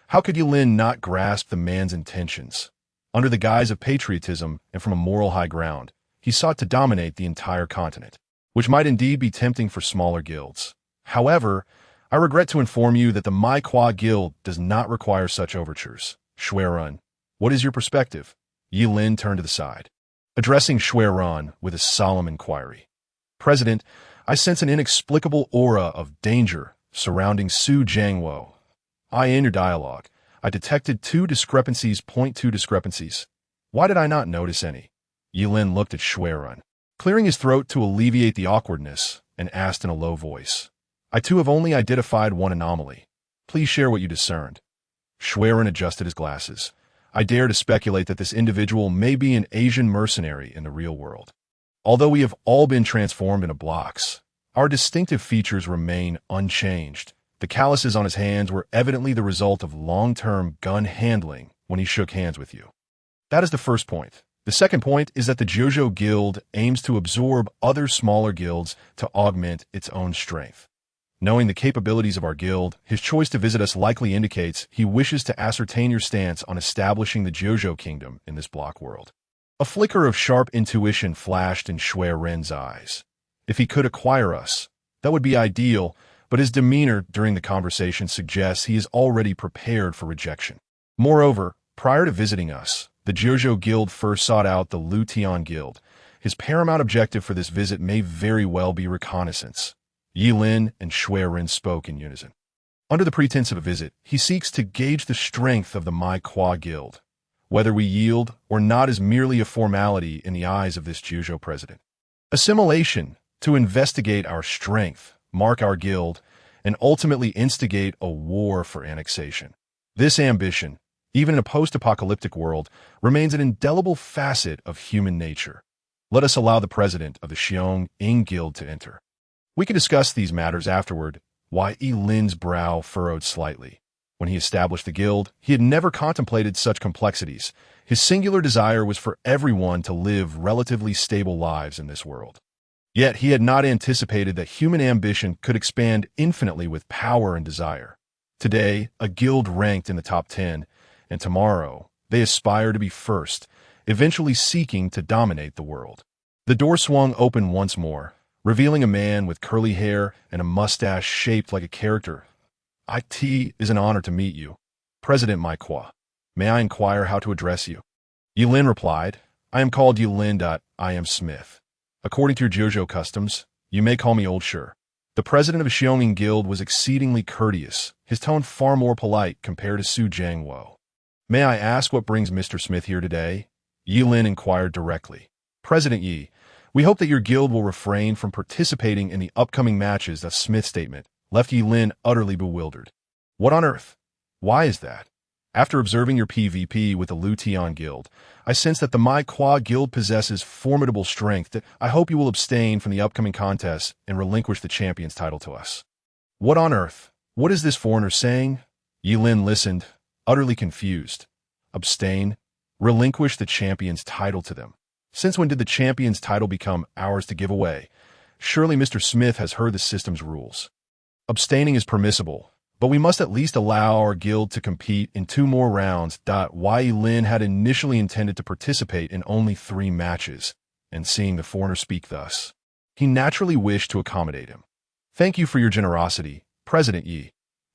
How could Yulin not grasp the man's intentions? Under the guise of patriotism and from a moral high ground, he sought to dominate the entire continent, which might indeed be tempting for smaller guilds. However, I regret to inform you that the Mai Qua Guild does not require such overtures. Shuirun, what is your perspective? Yilin turned to the side, addressing Shuirun with a solemn inquiry. President, I sense an inexplicable aura of danger surrounding Su Jiangwo. In your dialogue, I detected two discrepancies. Why did I not notice any? Yilin looked at Shuirun, clearing his throat to alleviate the awkwardness, and asked in a low voice. I too have only identified one anomaly. Please share what you discerned. Shuirun adjusted his glasses. I dare to speculate that this individual may be an Asian mercenary in the real world. Although we have all been transformed into blocks, our distinctive features remain unchanged. The calluses on his hands were evidently the result of long-term gun handling when he shook hands with you. That is the first point. The second point is that the Jojo Guild aims to absorb other smaller guilds to augment its own strength. Knowing the capabilities of our guild, his choice to visit us likely indicates he wishes to ascertain your stance on establishing the Jojo Kingdom in this block world. A flicker of sharp intuition flashed in Shuirun's eyes. If he could acquire us, that would be ideal, but his demeanor during the conversation suggests he is already prepared for rejection. Moreover, prior to visiting us, the Jojo Guild first sought out the Lutian Guild. His paramount objective for this visit may very well be reconnaissance. Yilin and Shuirun spoke in unison. Under the pretense of a visit, he seeks to gauge the strength of the Mai Qua Guild. Whether we yield or not is merely a formality in the eyes of this Jojo president. Assimilation, to investigate our strength, mark our guild, and ultimately instigate a war for annexation. This ambition, even in a post-apocalyptic world, remains an indelible facet of human nature. Let us allow the president of the Xiong Guild to enter. We can discuss these matters afterward. Yilin's brow furrowed slightly. When he established the guild, he had never contemplated such complexities. His singular desire was for everyone to live relatively stable lives in this world. Yet he had not anticipated that human ambition could expand infinitely with power and desire. Today, a guild ranked in the top 10, and tomorrow, they aspire to be first, eventually seeking to dominate the world. The door swung open once more, revealing a man with curly hair and a mustache shaped like a character. It is an honor to meet you. President Mai Qua. May I inquire how to address you? Yilin replied, I am called Yilin. I am Smith. According to your Jojo customs, you may call me Old Sure. The president of the Xionging Guild was exceedingly courteous, his tone far more polite compared to Su Jiangwo. May I ask what brings Mr. Smith here today? Yilin inquired directly. President Yi, we hope that your guild will refrain from participating in the upcoming matches. That Smith's statement left Yilin utterly bewildered. What on earth? Why is that? After observing your PvP with the Lutian Guild, I sense that the Mai Qua Guild possesses formidable strength. That I hope you will abstain from the upcoming contests and relinquish the champion's title to us. What on earth? What is this foreigner saying? Yilin listened, utterly confused. Abstain? Relinquish the champion's title to them. Since when did the champion's title become ours to give away? Surely Mr. Smith has heard the system's rules. Abstaining is permissible, but we must at least allow our guild to compete in 2 more rounds. Yilin had initially intended to participate in only 3 matches, and seeing the foreigner speak thus, he naturally wished to accommodate him. Thank you for your generosity, President Yi.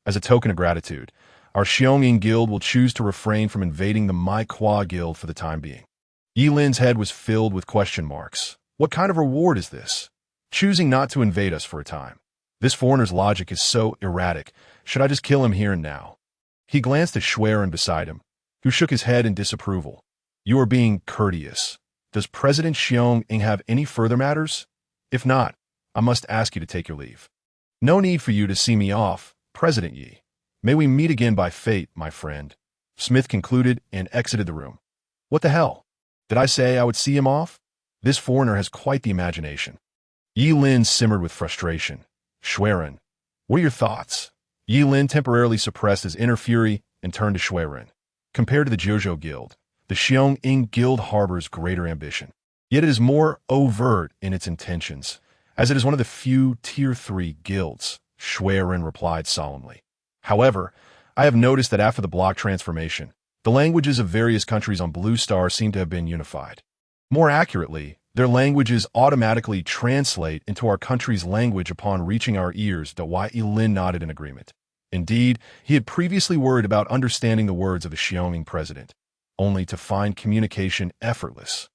As a token of gratitude, our Xionging Guild will choose to refrain from invading the Mai Qua Guild for the time being. Yilin's head was filled with question marks. What kind of reward is this? Choosing not to invade us for a time. This foreigner's logic is so erratic. Should I just kill him here and now? He glanced at Shuirun beside him, who shook his head in disapproval. You are being courteous. Does President Xiong have any further matters? If not, I must ask you to take your leave. No need for you to see me off, President Yi. May we meet again by fate, my friend. Smith concluded and exited the room. What the hell? Did I say I would see him off? This foreigner has quite the imagination. Yilin simmered with frustration. Shuirun, what are your thoughts? Yilin temporarily suppressed his inner fury and turned to Shuirun. Compared to the Jojo Guild, the Xionging Guild harbors greater ambition. Yet it is more overt in its intentions, as it is one of the few Tier 3 guilds, Shuirun replied solemnly. However, I have noticed that after the block transformation, the languages of various countries on Blue Star seem to have been unified. More accurately, their languages automatically translate into our country's language upon reaching our ears. Lin nodded in agreement. Indeed, he had previously worried about understanding the words of the Xiongming president, only to find communication effortless.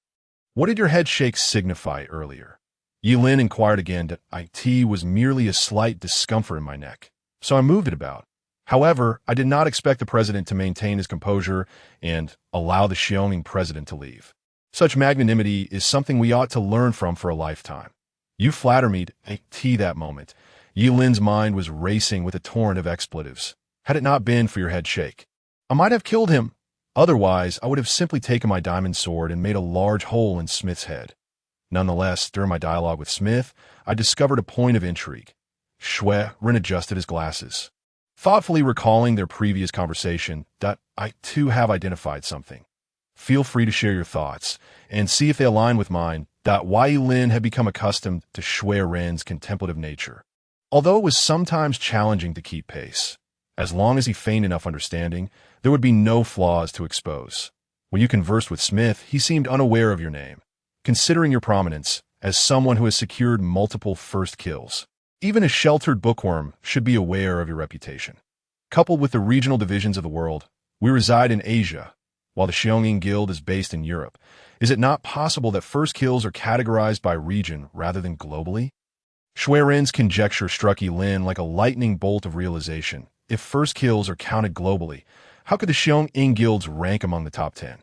What did your head shake signify earlier? Lin inquired again that it was merely a slight discomfort in my neck, so I moved it about. However, I did not expect the president to maintain his composure and allow the Xiongming president to leave. Such magnanimity is something we ought to learn from for a lifetime. You flatter me, that moment. Lin's mind was racing with a torrent of expletives. Had it not been for your head shake, I might have killed him. Otherwise, I would have simply taken my diamond sword and made a large hole in Smith's head. Nonetheless, during my dialogue with Smith, I discovered a point of intrigue. Ren adjusted his glasses, thoughtfully recalling their previous conversation. I too have identified something. Feel free to share your thoughts and see if they align with mine. Lin had become accustomed to Shui Ren's contemplative nature, although it was sometimes challenging to keep pace. As long as he feigned enough understanding, there would be no flaws to expose. When you conversed with Smith, he seemed unaware of your name, considering your prominence as someone who has secured multiple first kills. Even a sheltered bookworm should be aware of your reputation. Coupled with the regional divisions of the world, we reside in Asia, while the Xiongming Guild is based in Europe. Is it not possible that first kills are categorized by region rather than globally? Shui Ren's conjecture struck Lin like a lightning bolt of realization. If first kills are counted globally, how could the Xiongming Guilds rank among the top 10?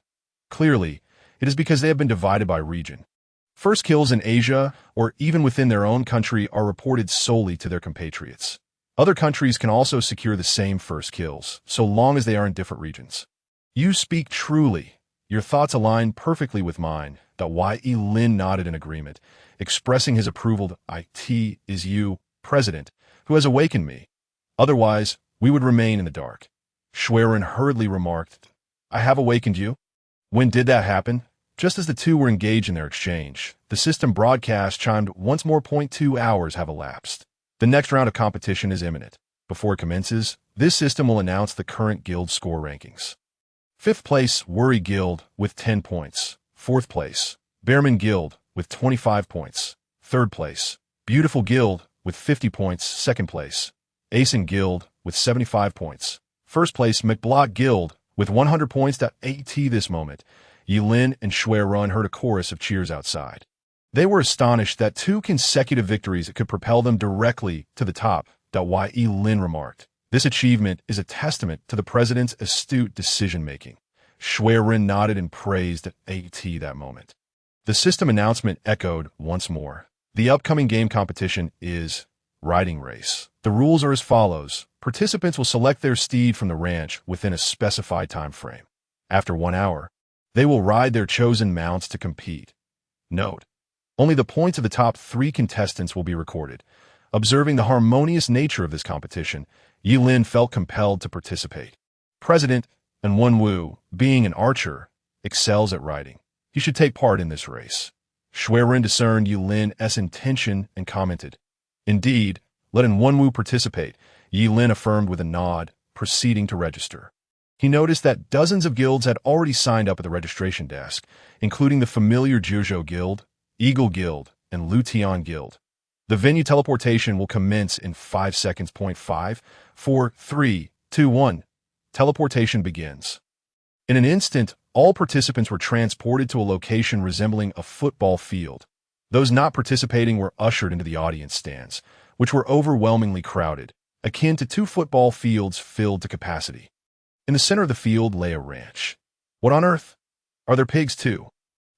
Clearly, it is because they have been divided by region. First kills in Asia, or even within their own country, are reported solely to their compatriots. Other countries can also secure the same first kills, so long as they are in different regions. You speak truly. Your thoughts align perfectly with mine. Lin nodded in agreement, expressing his approval. It is you, President, who has awakened me. Otherwise, we would remain in the dark. Shui Ren hurriedly remarked, I have awakened you? When did that happen? Just as the two were engaged in their exchange, the system broadcast chimed once more. 2 hours have elapsed. The next round of competition is imminent. Before it commences, this system will announce the current guild score rankings. 5th place, Worry Guild, with 10 points. 4th place, Bearman Guild, with 25 points. 3rd place, Beautiful Guild, with 50 points. 2nd place, Asen Guild, with 75 points. 1st place, McBlock Guild, with 100 points. At this moment, Lin and Shui Ren heard a chorus of cheers outside. They were astonished that 2 consecutive victories could propel them directly to the top. Lin remarked, this achievement is a testament to the president's astute decision-making. Shui Ren nodded and praised that moment. The system announcement echoed once more. The upcoming game competition is Riding Race. The rules are as follows. Participants will select their steed from the ranch within a specified time frame. After 1 hour, they will ride their chosen mounts to compete. Note, only the points of the top 3 contestants will be recorded. Observing the harmonious nature of this competition, Lin felt compelled to participate. President Wenwu, being an archer, excels at riding. He should take part in this race. Shui Ren discerned Lin's intention and commented, Indeed, let Wenwu participate. Lin affirmed with a nod, proceeding to register. He noticed that dozens of guilds had already signed up at the registration desk, including the familiar Jiuzhou Guild, Eagle Guild, and Lutian Guild. The venue teleportation will commence in 5 seconds. 5, 4, 3, 2, 1. Teleportation begins. In an instant, all participants were transported to a location resembling a football field. Those not participating were ushered into the audience stands, which were overwhelmingly crowded, akin to 2 football fields filled to capacity. In the center of the field lay a ranch. What on earth? Are there pigs too?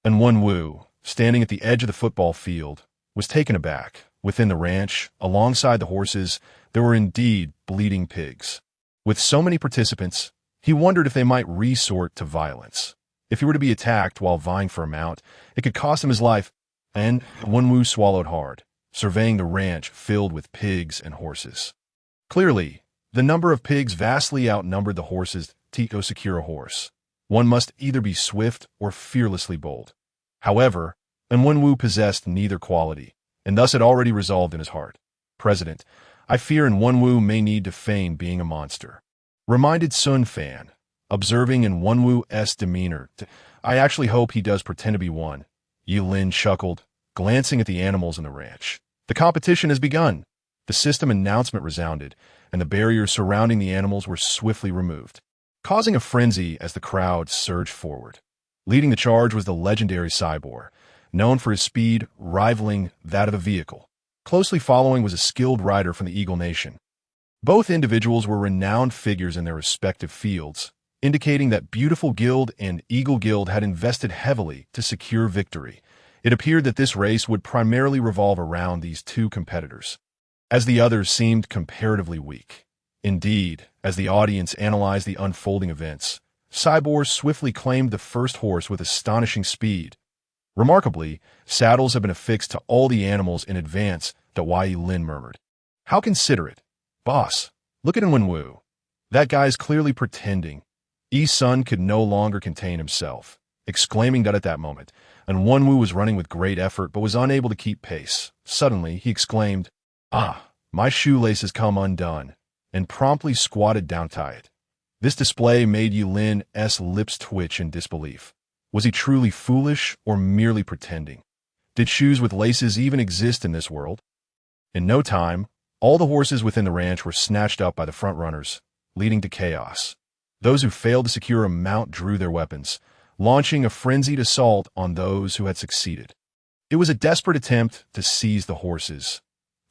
And Wenwu, standing at the edge of the football field, was taken aback. Within the ranch, alongside the horses, there were indeed bleeding pigs. With so many participants, he wondered if they might resort to violence. If he were to be attacked while vying for a mount, it could cost him his life, and Wenwu swallowed hard, surveying the ranch filled with pigs and horses. Clearly, the number of pigs vastly outnumbered the horses. To secure a horse, one must either be swift or fearlessly bold. However, Wenwu possessed neither quality, and thus had already resolved in his heart, President, I fear Wenwu may need to feign being a monster. reminded Sun Fan, observing in Wenwu's demeanor. I actually hope he does pretend to be one. Yi Lin chuckled, glancing at the animals in the ranch. The competition has begun. The system announcement resounded, and the barriers surrounding the animals were swiftly removed, causing a frenzy as the crowd surged forward. Leading the charge was the legendary Cyborg, known for his speed rivaling that of a vehicle. Closely following was a skilled rider from the Eagle Nation. Both individuals were renowned figures in their respective fields, indicating that Beautiful Guild and Eagle Guild had invested heavily to secure victory. It appeared that this race would primarily revolve around these two competitors, as the others seemed comparatively weak. Indeed, as the audience analyzed the unfolding events, Cyborg swiftly claimed the first horse with astonishing speed. Remarkably, saddles have been affixed to all the animals in advance, Yi Lin murmured. How considerate. Boss, look at Wenwu. That guy's clearly pretending. Yi Sun could no longer contain himself, exclaiming that at that moment, and Wenwu was running with great effort but was unable to keep pace. Suddenly, he exclaimed, "Ah, my shoelace has come undone," and promptly squatted down tight. This display made Yi Lin's lips twitch in disbelief. Was he truly foolish or merely pretending? Did shoes with laces even exist in this world? In no time, all the horses within the ranch were snatched up by the front-runners, leading to chaos. Those who failed to secure a mount drew their weapons, launching a frenzied assault on those who had succeeded. It was a desperate attempt to seize the horses.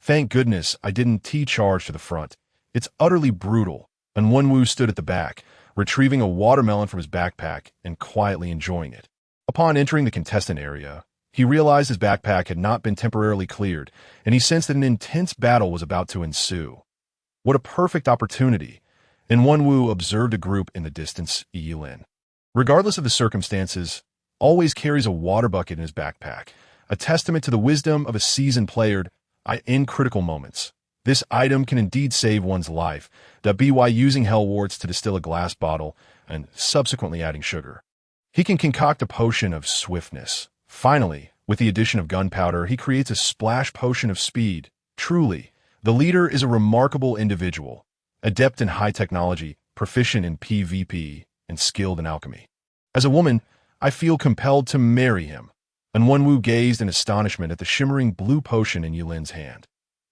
Thank goodness I didn't T-charge to the front. It's utterly brutal, and Wenwu stood at the back, retrieving a watermelon from his backpack and quietly enjoying it. Upon entering the contestant area, he realized his backpack had not been temporarily cleared, and he sensed that an intense battle was about to ensue. What a perfect opportunity! And Wenwu observed a group in the distance, Yi Lin. Regardless of the circumstances, always carries a water bucket in his backpack, a testament to the wisdom of a seasoned player in critical moments. This item can indeed save one's life, by using hellwarts to distill a glass bottle and subsequently adding sugar. He can concoct a potion of swiftness. Finally, with the addition of gunpowder, he creates a splash potion of speed. Truly, the leader is a remarkable individual, adept in high technology, proficient in PvP, and skilled in alchemy. As a woman, I feel compelled to marry him. And Wenwu gazed in astonishment at the shimmering blue potion in Yi Lin's hand.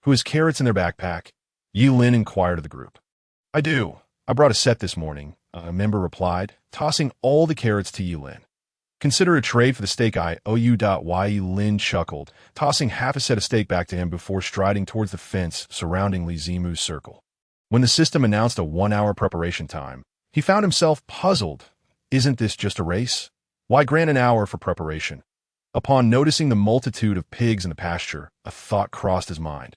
Who has carrots in their backpack? Yi Lin inquired of the group. I do. I brought a set this morning, a member replied, tossing all the carrots to Yi Lin. Consider a trade for the steak I owe you. Yi Lin chuckled, tossing half a set of steak back to him before striding towards the fence surrounding Li Zimu's circle. When the system announced a 1-hour preparation time, he found himself puzzled. Isn't this just a race? Why grant an hour for preparation? Upon noticing the multitude of pigs in the pasture, a thought crossed his mind.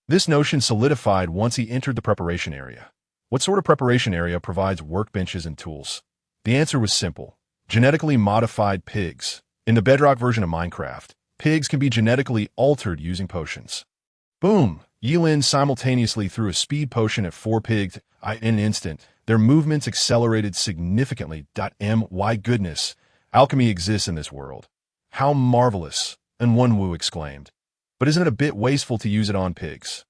This notion solidified once he entered the preparation area. What sort of preparation area provides workbenches and tools? The answer was simple. Genetically modified pigs. In the bedrock version of Minecraft, pigs can be genetically altered using potions. Boom! Yi Lin simultaneously threw a speed potion at 4 pigs. In an instant, their movements accelerated significantly. My goodness, alchemy exists in this world. How marvelous! And Wenwu exclaimed. But isn't it a bit wasteful to use it on pigs?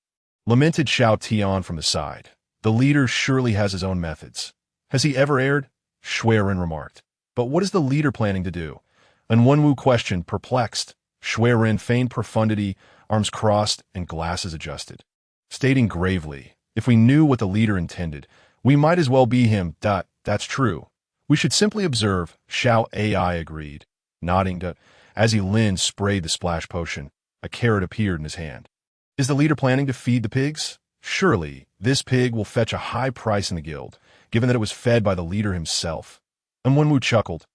Lamented Xiao Tian from the side. The leader surely has his own methods. Has he ever erred? Shuiren remarked. But what is the leader planning to do? And Wenwu questioned, perplexed. Shuiren feigned profundity, arms crossed and glasses adjusted, stating gravely, if we knew what the leader intended, we might as well be him. That's true. We should simply observe, Xiao AI agreed, nodding as Yi Lin sprayed the splash potion. A carrot appeared in his hand. Is the leader planning to feed the pigs? Surely, this pig will fetch a high price in the guild, given that it was fed by the leader himself. And Wenwu chuckled.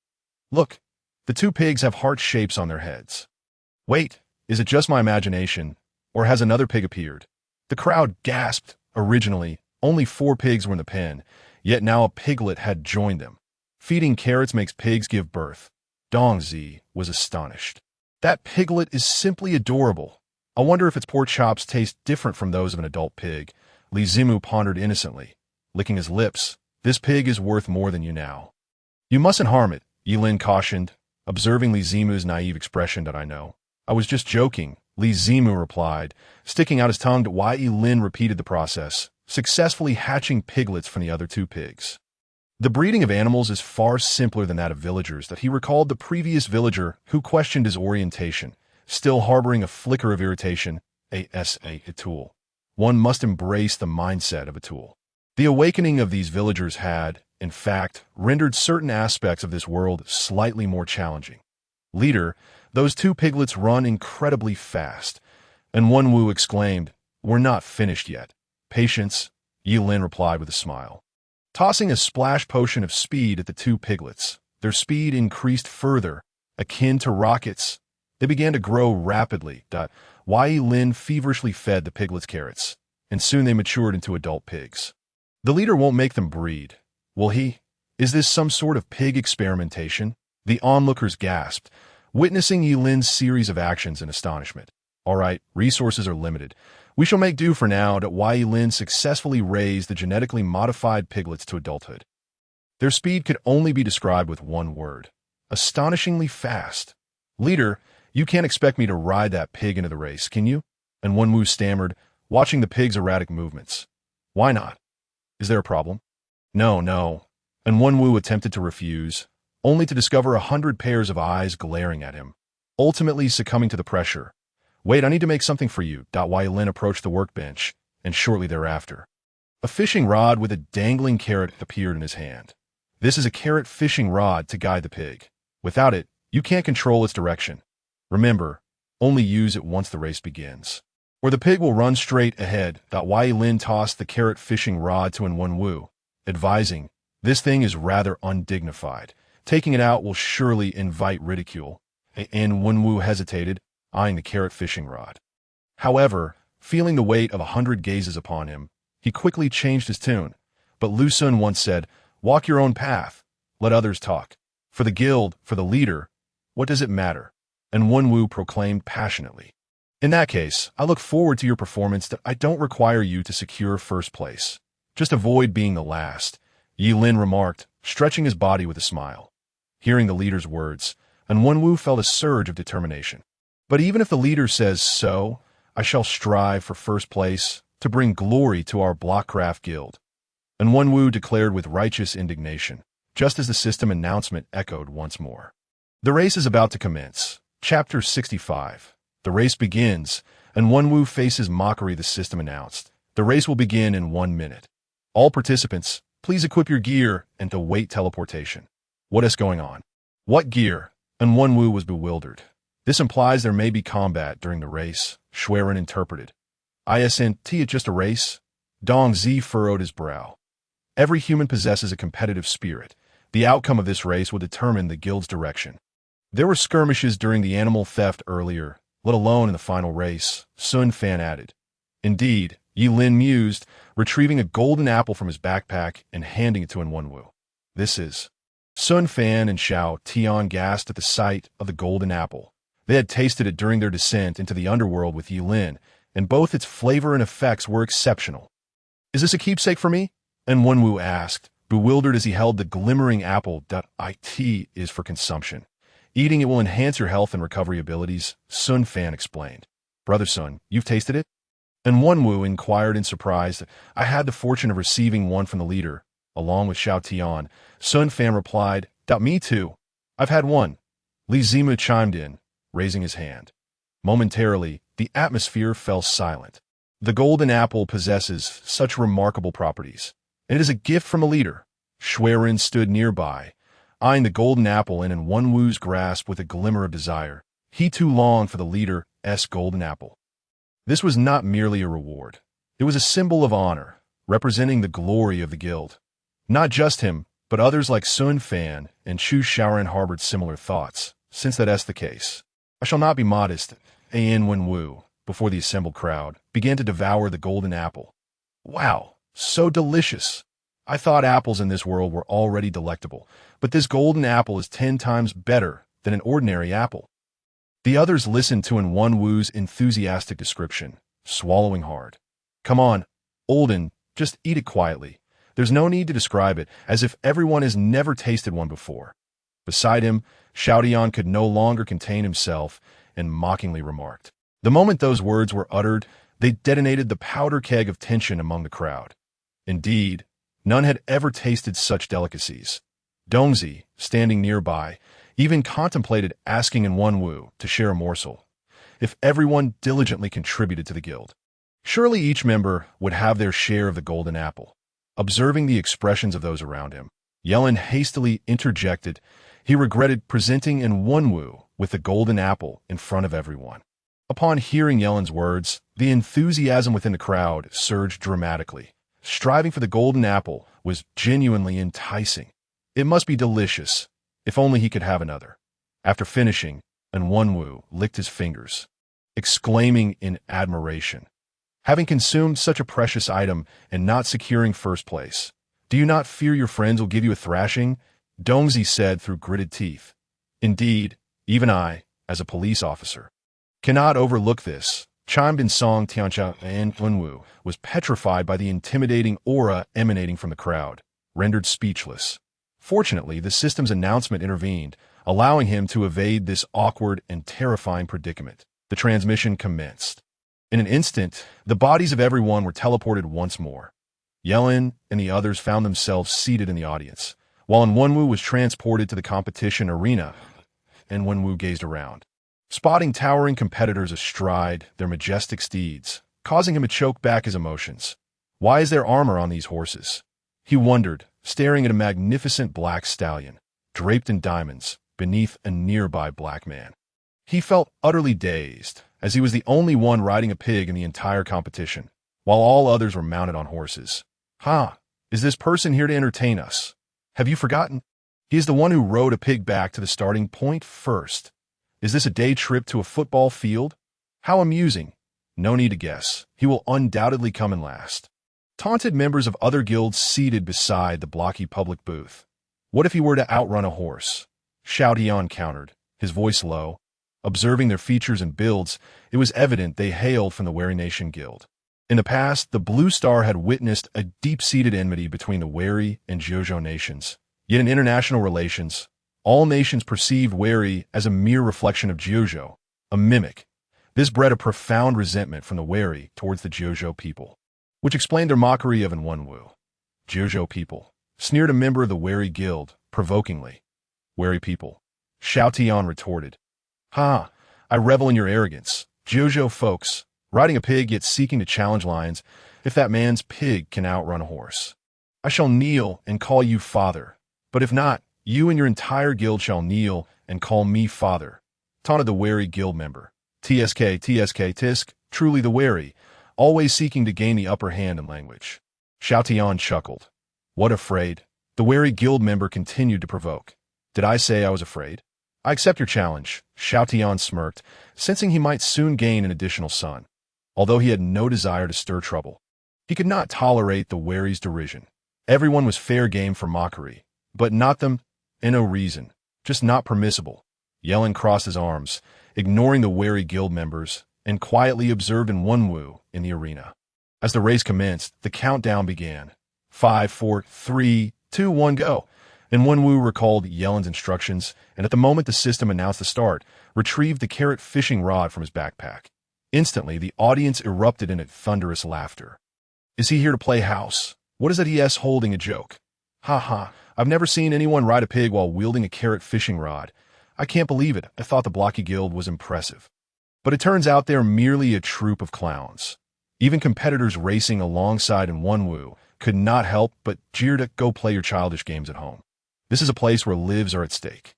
Look, the 2 pigs have heart shapes on their heads. Wait, is it just my imagination, or has another pig appeared? The crowd gasped. Originally, only 4 pigs were in the pen, yet now a piglet had joined them. Feeding carrots makes pigs give birth. Dongzi was astonished. That piglet is simply adorable. I wonder if its pork chops taste different from those of an adult pig. Li Zimu pondered innocently, licking his lips. This pig is worth more than you now. You mustn't harm it, Yi Lin cautioned, observing Li Zimu's naive expression. I know. I was just joking, Li Zimu replied, sticking out his tongue. Yi Lin repeated the process, successfully hatching piglets from the other two pigs. The breeding of animals is far simpler than that of villagers that he recalled the previous villager who questioned his orientation, still harboring a flicker of irritation. A tool. One must embrace the mindset of a tool. The awakening of these villagers had, in fact, rendered certain aspects of this world slightly more challenging. Leader, those two piglets run incredibly fast, and One Wu exclaimed, "We're not finished yet." "Patience," Yi Lin replied with a smile. Tossing a splash potion of speed at the two piglets, their speed increased further, akin to rockets. They began to grow rapidly. Yi Lin feverishly fed the piglets carrots, and soon they matured into adult pigs. The leader won't make them breed, will he? Is this some sort of pig experimentation? The onlookers gasped, witnessing Yi Lin's series of actions in astonishment. All right, resources are limited. We shall make do for now. Yi Lin successfully raised the genetically modified piglets to adulthood. Their speed could only be described with one word: astonishingly fast. Leader, you can't expect me to ride that pig into the race, can you? And One Wu stammered, watching the pig's erratic movements. Why not? Is there a problem? No. And One Wu attempted to refuse, only to discover 100 pairs of eyes glaring at him, ultimately succumbing to the pressure. Wait, I need to make something for you. Yi Lin approached the workbench, and shortly thereafter, a fishing rod with a dangling carrot appeared in his hand. This is a carrot fishing rod to guide the pig. Without it, you can't control its direction. Remember, only use it once the race begins, or the pig will run straight ahead. Yi Lin tossed the carrot fishing rod to One Wu, advising, "This thing is rather undignified. Taking it out will surely invite ridicule." And One Wu hesitated, eyeing the carrot fishing rod. However, feeling the weight of 100 gazes upon him, he quickly changed his tune. But Lu Sun once said, "Walk your own path. Let others talk. For the guild, for the leader, what does it matter?" And One Wu proclaimed passionately, "In that case, I look forward to your performance. That I don't require you to secure first place. Just avoid being the last," Yi Lin remarked, stretching his body with a smile. Hearing the leader's words, and One Wu felt a surge of determination. "But even if the leader says so, I shall strive for first place to bring glory to our Blockcraft Guild." And One Wu declared with righteous indignation, just as the system announcement echoed once more. The race is about to commence. Chapter 65. The race begins, and One Wu faces mockery. The system announced, "The race will begin in 1 minute. All participants, please equip your gear and await teleportation." What is going on? What gear? And One Wu was bewildered. This implies there may be combat during the race, Schwerin interpreted. Isn't it just a race? Dong Zi furrowed his brow. Every human possesses a competitive spirit. The outcome of this race will determine the guild's direction. There were skirmishes during the animal theft earlier, let alone in the final race, Sun Fan added. Indeed, Yi Lin mused, retrieving a golden apple from his backpack and handing it to One Wu. This is... Sun Fan and Xiao Tian gasped at the sight of the golden apple. They had tasted it during their descent into the underworld with Yi Lin, and both its flavor and effects were exceptional. "Is this a keepsake for me?" And One Wu asked, bewildered as he held the glimmering apple. "It is for consumption. Eating it will enhance your health and recovery abilities," Sun Fan explained. "Brother Sun, you've tasted it?" And One Wu inquired in surprise. "I had the fortune of receiving one from the leader, along with Xiao Tian." Sun Fan replied, "Me too. I've had one." Li Zimu chimed in, raising his hand. Momentarily, the atmosphere fell silent. The golden apple possesses such remarkable properties, and it is a gift from a leader. Schwerin stood nearby, eyeing the golden apple in One Wu's grasp with a glimmer of desire. He too longed for the leader's golden apple. This was not merely a reward. It was a symbol of honor, representing the glory of the guild. Not just him, but others like Sun Fan and Chu Shaoran harbored similar thoughts. Since that's the case, I shall not be modest. One Wu, before the assembled crowd, began to devour the golden apple. Wow, so delicious. I thought apples in this world were already delectable, but this golden apple is 10 times better than an ordinary apple. The others listened to One Wu's enthusiastic description, swallowing hard. "Come on, Olden, just eat it quietly. There's no need to describe it, as if everyone has never tasted one before." Beside him, Xiaodian could no longer contain himself and mockingly remarked. The moment those words were uttered, they detonated the powder keg of tension among the crowd. Indeed, none had ever tasted such delicacies. Dongzi, standing nearby, even contemplated asking Wenwu to share a morsel, if everyone diligently contributed to the guild. Surely each member would have their share of the golden apple. Observing the expressions of those around him, Yellen hastily interjected he regretted presenting Wenwu with the golden apple in front of everyone. Upon hearing Yellen's words, the enthusiasm within the crowd surged dramatically. Striving for the golden apple was genuinely enticing. It must be delicious, if only he could have another. After finishing, Wenwu licked his fingers, exclaiming in admiration, "Having consumed such a precious item and not securing first place, do you not fear your friends will give you a thrashing?" Dongzi said through gritted teeth. "Indeed, even I, as a police officer, cannot overlook this," chimed in Song Tiancha, and Wenwu was petrified by the intimidating aura emanating from the crowd, rendered speechless. Fortunately, the system's announcement intervened, allowing him to evade this awkward and terrifying predicament. The transmission commenced. In an instant, the bodies of everyone were teleported once more. Yellen and the others found themselves seated in the audience, while Wenwu was transported to the competition arena, and Wenwu gazed around, spotting towering competitors astride their majestic steeds, causing him to choke back his emotions. Why is there armor on these horses? He wondered, staring at a magnificent black stallion, draped in diamonds, beneath a nearby black man. He felt utterly dazed, as he was the only one riding a pig in the entire competition, while all others were mounted on horses. Is this person here to entertain us? Have you forgotten? He is the one who rode a pig back to the starting point first. Is this a day trip to a football field? How amusing. No need to guess. He will undoubtedly come in last. Taunted members of other guilds seated beside the blocky public booth. What if he were to outrun a horse? Xiao Tian countered, his voice low. Observing their features and builds, it was evident they hailed from the Wary Nation Guild. In the past, the Blue Star had witnessed a deep-seated enmity between the Wary and Jojo nations. Yet in international relations, all nations perceived Wary as a mere reflection of Jojo, a mimic. This bred a profound resentment from the Wary towards the Jojo people, which explained their mockery of Wenwu. Jojo people, sneered a member of the Wary Guild, provokingly. Wary people, Xiao Tian retorted. I revel in your arrogance. Jojo folks, riding a pig yet seeking to challenge lions, if that man's pig can outrun a horse. I shall kneel and call you father, but if not, you and your entire guild shall kneel and call me father, taunted the Wary Guild member. TSK, Tisk, truly the Wary, always seeking to gain the upper hand in language. Xiao Tian chuckled. What afraid? The Wary Guild member continued to provoke. Did I say I was afraid? I accept your challenge, Xiao Tian smirked, sensing he might soon gain an additional son. Although he had no desire to stir trouble, he could not tolerate the Wary's derision. Everyone was fair game for mockery, but not them, and no reason, just not permissible. Yellen crossed his arms, ignoring the Wary Guild members, and quietly observed Wenwu in the arena. As the race commenced, the countdown began. 5, 4, 3, 2, 1, go. And Wenwu recalled Yellen's instructions, and at the moment the system announced the start, retrieved the carrot fishing rod from his backpack. Instantly, the audience erupted in thunderous laughter. Is he here to play house? What is that ES holding a joke? I've never seen anyone ride a pig while wielding a carrot fishing rod. I can't believe it. I thought the Blocky Guild was impressive. But it turns out they're merely a troupe of clowns. Even competitors racing alongside Wenwu could not help but jeer to go play your childish games at home. This is a place where lives are at stake.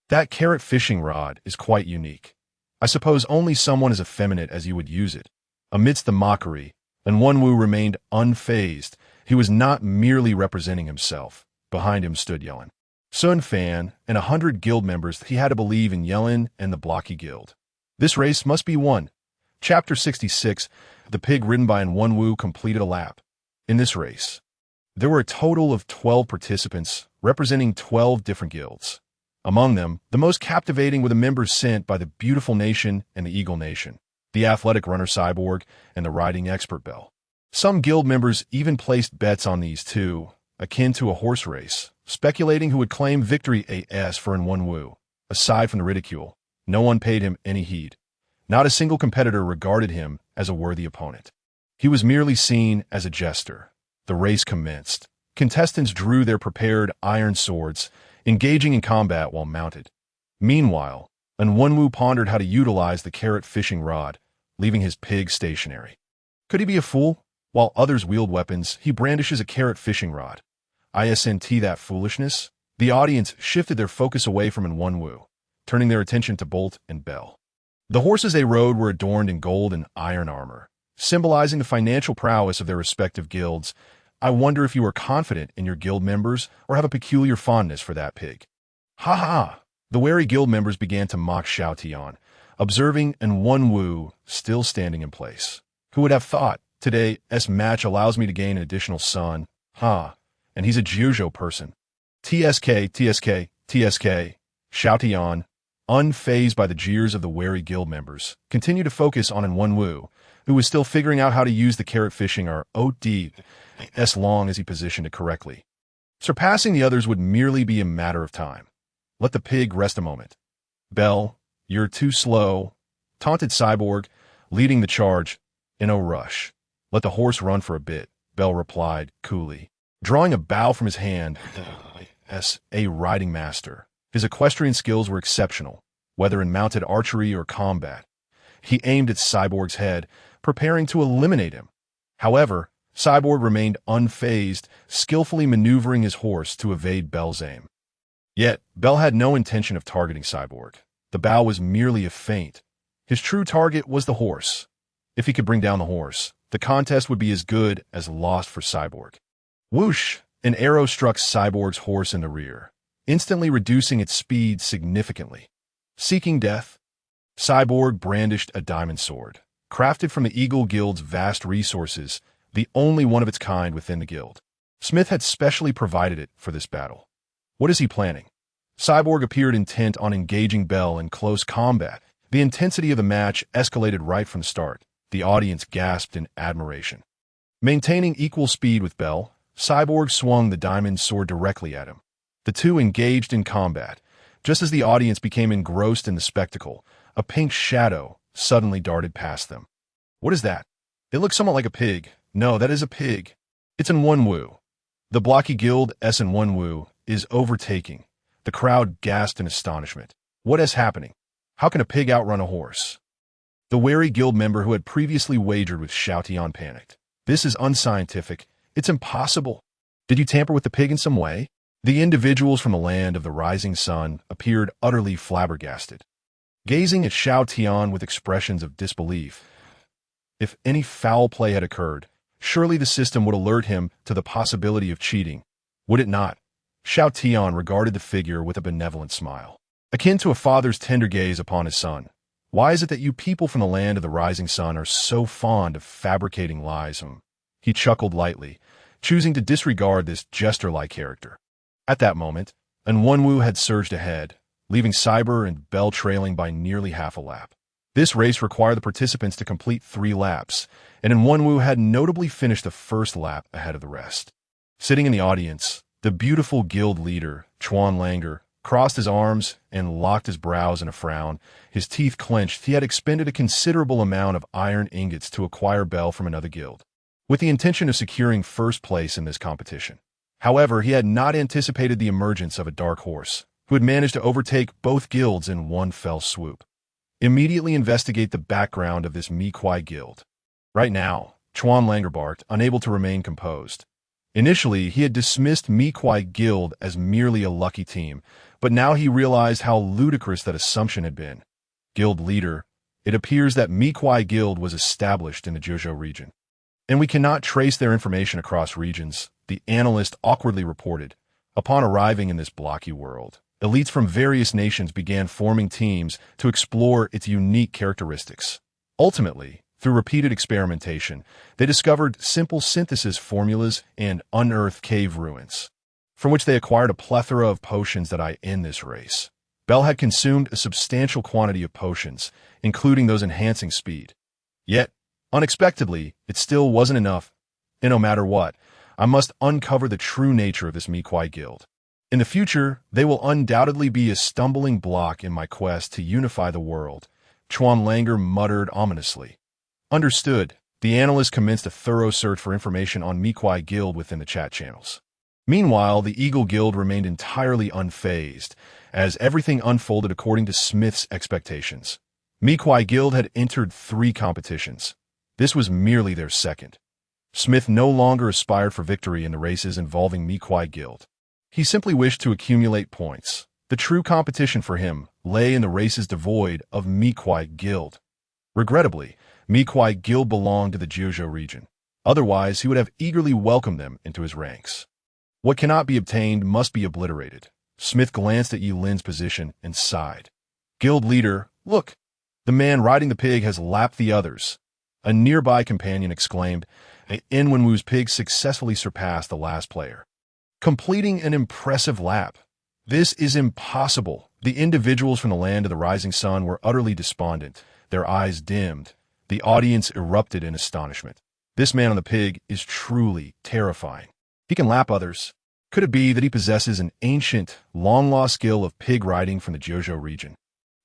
That carrot fishing rod is quite unique. I suppose only someone as effeminate as you would use it. Amidst the mockery, Wenwu remained unfazed. He was not merely representing himself. Behind him stood Yellen, Sun Fan, and 100 guild members. He had to believe in Yellen and the Blocky Guild. This race must be won. Chapter 66, the pig ridden by Wenwu completed a lap. In this race, there were a total of 12 participants, representing 12 different guilds. Among them, the most captivating were the members sent by the Beautiful Nation and the Eagle Nation, the Athletic Runner Cyborg, and the Riding Expert Bell. Some guild members even placed bets on these two, akin to a horse race, speculating who would claim victory AS for Wenwu. Aside from the ridicule, no one paid him any heed. Not a single competitor regarded him as a worthy opponent. He was merely seen as a jester. The race commenced. Contestants drew their prepared iron swords, engaging in combat while mounted. Meanwhile, Unwonwoo pondered how to utilize the carrot fishing rod, leaving his pig stationary. Could he be a fool? While others wield weapons, he brandishes a carrot fishing rod. Isn't that foolishness? The audience shifted their focus away from Unwonwoo, turning their attention to Bolt and Bell. The horses they rode were adorned in gold and iron armor, symbolizing the financial prowess of their respective guilds. I wonder if you are confident in your guild members or have a peculiar fondness for that pig. Ha ha! The wary guild members began to mock Xiao Tian, observing Unwonwoo still standing in place. Who would have thought? Today's match allows me to gain an additional son. And he's a Jiuzhou person. TSK. Xiao Tian, unfazed by the jeers of the wary guild members, continued to focus on Unwonwoo, who was still figuring out how to use the carrot fishing or OD as long as he positioned it correctly. Surpassing the others would merely be a matter of time. Let the pig rest a moment. Bell, you're too slow, taunted Cyborg, leading the charge. In no rush. Let the horse run for a bit, Bell replied coolly. Drawing a bow from his hand, as a riding master, his equestrian skills were exceptional, whether in mounted archery or combat. He aimed at Cyborg's head, preparing to eliminate him. However, Cyborg remained unfazed, skillfully maneuvering his horse to evade Bell's aim. Yet, Bell had no intention of targeting Cyborg. The bow was merely a feint. His true target was the horse. If he could bring down the horse, the contest would be as good as lost for Cyborg. Whoosh! An arrow struck Cyborg's horse in the rear, instantly reducing its speed significantly. Seeking death, Cyborg brandished a diamond sword, crafted from the Eagle Guild's vast resources, the only one of its kind within the guild. Smith had specially provided it for this battle. What is he planning? Cyborg appeared intent on engaging Bell in close combat. The intensity of the match escalated right from the start. The audience gasped in admiration. Maintaining equal speed with Bell, Cyborg swung the diamond sword directly at him. The two engaged in combat. Just as the audience became engrossed in the spectacle, a pink shadow suddenly darted past them. What is that? It looks somewhat like a pig. No, that is a pig. It's Unwonwoo. The blocky guild Unwonwoo is overtaking. The crowd gasped in astonishment. What is happening? How can a pig outrun a horse? The wary guild member who had previously wagered with Xiao Tian panicked. This is unscientific. It's impossible. Did you tamper with the pig in some way? The individuals from the land of the rising sun appeared utterly flabbergasted, gazing at Xiao Tian with expressions of disbelief. If any foul play had occurred, surely the system would alert him to the possibility of cheating. Would it not? Xiao Tian regarded the figure with a benevolent smile, akin to a father's tender gaze upon his son. Why is it that you people from the land of the rising sun are so fond of fabricating lies? He chuckled lightly, choosing to disregard this jester-like character. At that moment, Unwonwoo had surged ahead, leaving Cyber and Bell trailing by nearly half a lap. This race required the participants to complete 3 laps, and Unwonwoo had notably finished the first lap ahead of the rest. Sitting in the audience, the beautiful guild leader, Chuan Langer, crossed his arms and locked his brows in a frown. His teeth clenched. He had expended a considerable amount of iron ingots to acquire Bell from another guild, with the intention of securing first place in this competition. However, he had not anticipated the emergence of a dark horse, who had managed to overtake both guilds in one fell swoop. Immediately investigate the background of this Mi Kuai guild. Right now, Chuan Langer barked, unable to remain composed. Initially, he had dismissed Mi Kuai guild as merely a lucky team, but now he realized how ludicrous that assumption had been. Guild leader, it appears that Mi Kuai guild was established in the Jiuzhou region, and we cannot trace their information across regions, the analyst awkwardly reported. Upon arriving in this blocky world, elites from various nations began forming teams to explore its unique characteristics. Ultimately, through repeated experimentation, they discovered simple synthesis formulas and unearthed cave ruins, from which they acquired a plethora of potions that in this race. Bell had consumed a substantial quantity of potions, including those enhancing speed. Yet, unexpectedly, it still wasn't enough, and no matter what, I must uncover the true nature of this Mi Kuai guild. In the future, they will undoubtedly be a stumbling block in my quest to unify the world, Chuan Langer muttered ominously. Understood, The analyst commenced a thorough search for information on Mikwai Guild within the chat channels. Meanwhile, the Eagle Guild remained entirely unfazed, as everything unfolded according to Smith's expectations. Mikwai Guild had entered 3 competitions. This was merely their second. Smith no longer aspired for victory in the races involving Mikwai Guild. He simply wished to accumulate points. The true competition for him lay in the races devoid of Mikwai Guild. Regrettably, Mikwai Guild belonged to the Jojo region. Otherwise, he would have eagerly welcomed them into his ranks. What cannot be obtained must be obliterated. Smith glanced at Yi Lin's position and sighed. Guild leader, look! The man riding the pig has lapped the others. A nearby companion exclaimed, and Wenwu's pig successfully surpassed the last player, completing an impressive lap. This is impossible. The individuals from the land of the rising sun were utterly despondent. Their eyes dimmed. The audience erupted in astonishment. This man on the pig is truly terrifying. He can lap others. Could it be that he possesses an ancient, long-lost skill of pig riding from the Jojo region?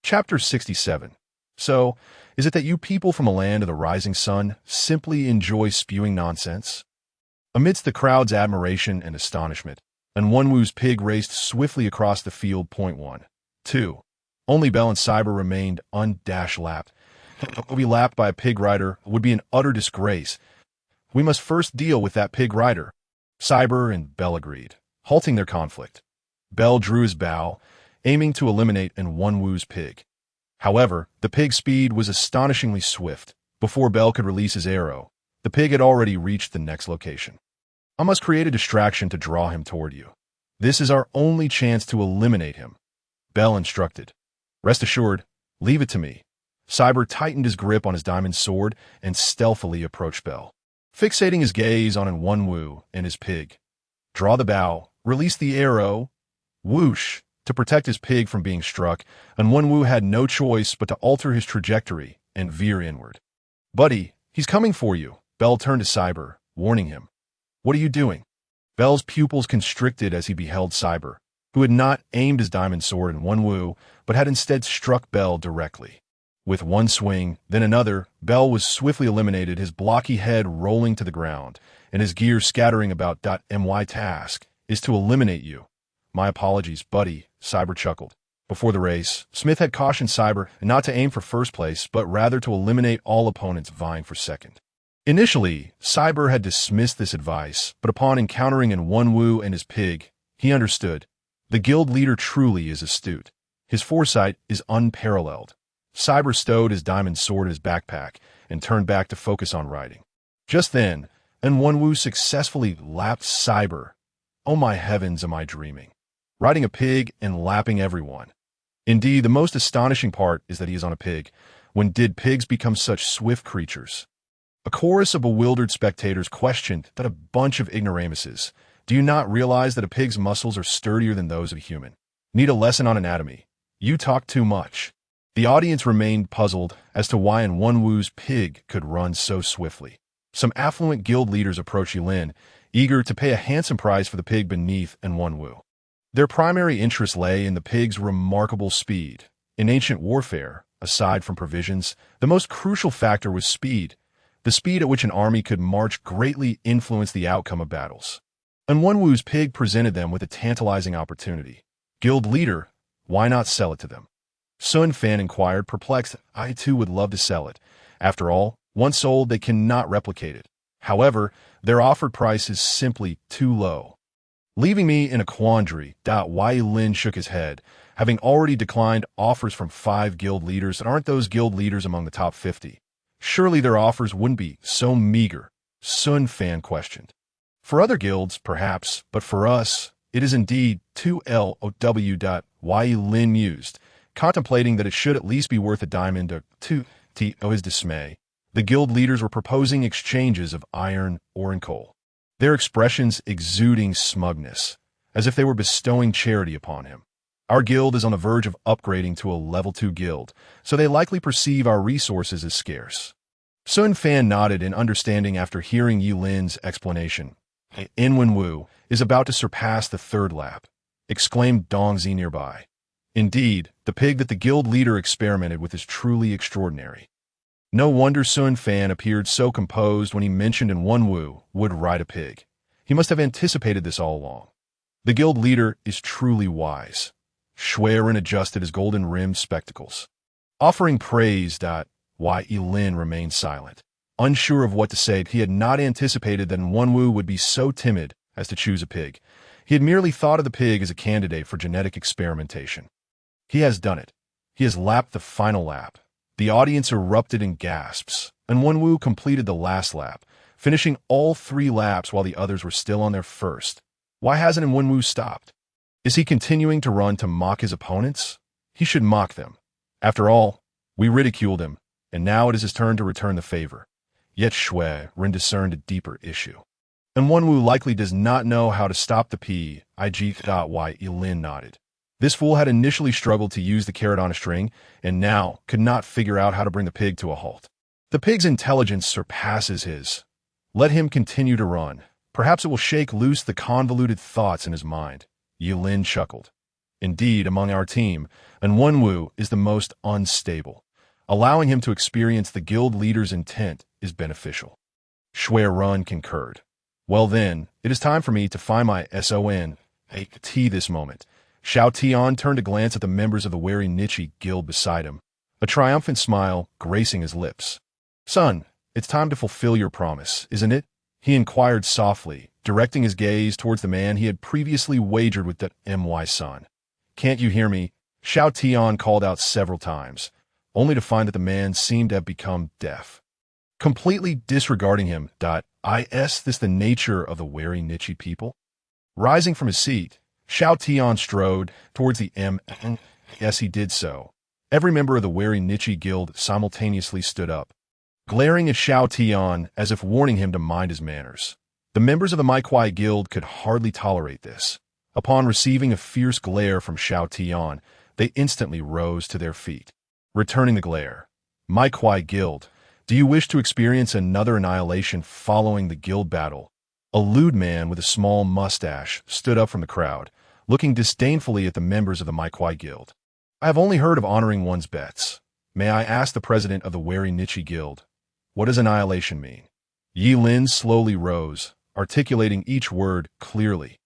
Chapter 67. So, is it that you people from the land of the rising sun simply enjoy spewing nonsense? Amidst the crowd's admiration and astonishment, Wenwu's pig raced swiftly across the field. 1. 2. Only Bell and Cyber remained undash-lapped. To be lapped by a pig rider would be an utter disgrace. We must first deal with that pig rider. Cyber and Bell agreed, halting their conflict. Bell drew his bow, aiming to eliminate Wenwu's pig. However, the pig's speed was astonishingly swift. Before Bell could release his arrow, the pig had already reached the next location. I must create a distraction to draw him toward you. This is our only chance to eliminate him. Bell instructed. Rest assured, leave it to me. Cyber tightened his grip on his diamond sword and stealthily approached Bell, fixating his gaze on Wenwu and his pig. Draw the bow, release the arrow. Whoosh! To protect his pig from being struck, Wenwu had no choice but to alter his trajectory and veer inward. Buddy, he's coming for you. Bell turned to Cyber, warning him. What are you doing? Bell's pupils constricted as he beheld Cyber, who had not aimed his diamond sword at Wenwu, but had instead struck Bell directly. With one swing, then another, Bell was swiftly eliminated, his blocky head rolling to the ground, and his gear scattering about. My task is to eliminate you. My apologies, buddy, Cyber chuckled. Before the race, Smith had cautioned Cyber not to aim for first place, but rather to eliminate all opponents vying for second. Initially, Cyber had dismissed this advice, but upon encountering Wenwu and his pig, he understood. The guild leader truly is astute. His foresight is unparalleled. Cyber stowed his diamond sword in his backpack and turned back to focus on riding. Just then, Wenwu successfully lapped Cyber. Oh my heavens, am I dreaming? Riding a pig and lapping everyone. Indeed, the most astonishing part is that he is on a pig. When did pigs become such swift creatures? A chorus of bewildered spectators questioned that a bunch of ignoramuses. Do you not realize that a pig's muscles are sturdier than those of a human? Need a lesson on anatomy. You talk too much. The audience remained puzzled as to why Wenwu's pig could run so swiftly. Some affluent guild leaders approached Yi Lin, eager to pay a handsome price for the pig beneath Wenwu. Their primary interest lay in the pig's remarkable speed. In ancient warfare, aside from provisions, the most crucial factor was speed. The speed at which an army could march greatly influenced the outcome of battles. Wenwu's pig presented them with a tantalizing opportunity. Guild leader, why not sell it to them? Sun Fan inquired, perplexed. I too would love to sell it. After all, once sold, they cannot replicate it. However, their offered price is simply too low. Leaving me in a quandary. Yi Lin shook his head, having already declined offers from 5 guild leaders. And aren't those guild leaders among the top 50? Surely their offers wouldn't be so meager, Sun Fan questioned. For other guilds, perhaps, but for us, it is indeed too low. Yi Lin mused, contemplating that it should at least be worth a diamond or two. To his dismay, the guild leaders were proposing exchanges of iron, ore, and coal, their expressions exuding smugness, as if they were bestowing charity upon him. Our guild is on the verge of upgrading to a level 2 guild, so they likely perceive our resources as scarce. Sun Fan nodded in understanding after hearing Yi Lin's explanation. Wenwu is about to surpass the 3rd lap, exclaimed Dongzi nearby. Indeed, the pig that the guild leader experimented with is truly extraordinary. No wonder Sun Fan appeared so composed when he mentioned in Wunwu would ride a pig. He must have anticipated this all along. The guild leader is truly wise. Schwerin adjusted his golden-rimmed spectacles. Offering praise, Wai Yilin remained silent. Unsure of what to say, he had not anticipated that Wunwu would be so timid as to choose a pig. He had merely thought of the pig as a candidate for genetic experimentation. He has done it. He has lapped the final lap. The audience erupted in gasps, and Wunwu completed the last lap, finishing all 3 laps while the others were still on their first. Why hasn't Wunwu stopped? Is he continuing to run to mock his opponents? He should mock them. After all, we ridiculed him, and now it is his turn to return the favor. Yet Schwerin discerned a deeper issue. And Wunwu likely does not know how to stop the pig. Wai Yilin nodded. This fool had initially struggled to use the carrot on a string, and now could not figure out how to bring the pig to a halt. The pig's intelligence surpasses his. Let him continue to run. Perhaps it will shake loose the convoluted thoughts in his mind. Yilin chuckled. Indeed, among our team, and Wunwu is the most unstable. Allowing him to experience the guild leader's intent is beneficial. Schwerin concurred. Well then, it is time for me to find my SON. This moment. Xiao Tian turned to glance at the members of the Wary Nichi guild beside him, a triumphant smile gracing his lips. Son, it's time to fulfill your promise, isn't it? He inquired softly, directing his gaze towards the man he had previously wagered with, that my son. Can't you hear me? Xiao Tian called out several times, only to find that the man seemed to have become deaf. Completely disregarding him, is this the nature of the Wary Nichi people? Rising from his seat, Xiao Tian strode towards the As he did so, every member of the Wary Nichi guild simultaneously stood up, glaring at Xiao Tian as if warning him to mind his manners. The members of the Maikwai guild could hardly tolerate this. Upon receiving a fierce glare from Xiao Tian, they instantly rose to their feet. Returning the glare. Maikwai guild, do you wish to experience another annihilation following the guild battle? A lewd man with a small mustache stood up from the crowd, looking disdainfully at the members of the Maikwai guild. I have only heard of honoring one's bets. May I ask the president of the Wary Nichi guild, what does annihilation mean? Yilin slowly rose, articulating each word clearly.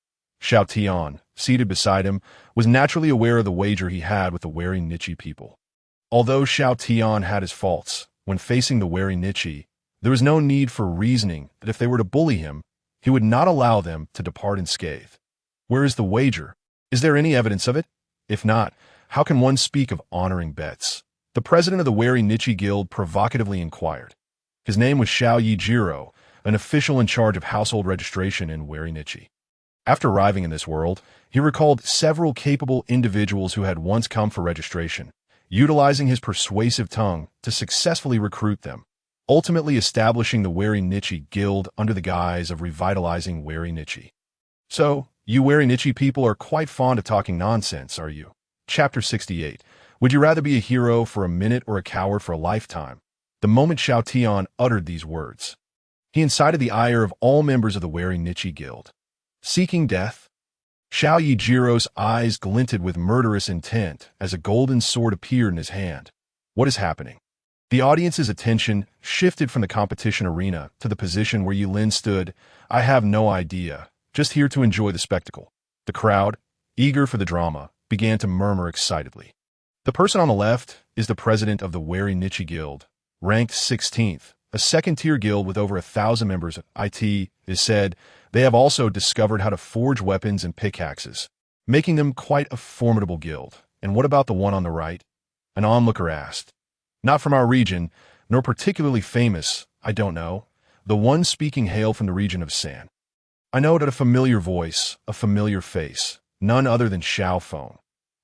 Xiao Tian, seated beside him, was naturally aware of the wager he had with the Wary Nichi people. Although Xiao Tian had his faults, when facing the Wary Nichi, there was no need for reasoning that if they were to bully him, he would not allow them to depart unscathed. Where is the wager? Is there any evidence of it? If not, how can one speak of honoring bets? The president of the Wary Nichi guild provocatively inquired. His name was Xiao Yijiro, an official in charge of household registration in Wary Nichi. After arriving in this world, he recalled several capable individuals who had once come for registration, utilizing his persuasive tongue to successfully recruit them, ultimately establishing the Wary Nichi guild under the guise of revitalizing Wary Nichi. So, you Wary Nichi people are quite fond of talking nonsense, are you? Chapter 68. Would you rather be a hero for a minute or a coward for a lifetime? The moment Xiao Tian uttered these words, he incited the ire of all members of the Wary Nichi guild. Seeking death? Xiao Yijiro's eyes glinted with murderous intent as a golden sword appeared in his hand. What is happening? The audience's attention shifted from the competition arena to the position where Yilin stood. I have no idea, just here to enjoy the spectacle. The crowd, eager for the drama, began to murmur excitedly. The person on the left is the president of the Wary Nichi guild, ranked 16th, a second-tier guild with over 1,000 members. It is said they have also discovered how to forge weapons and pickaxes, making them quite a formidable guild. And what about the one on the right? An onlooker asked. Not from our region, nor particularly famous, I don't know. The one speaking hailed from the region of San. I know that a familiar voice, a familiar face, none other than Xiao Feng.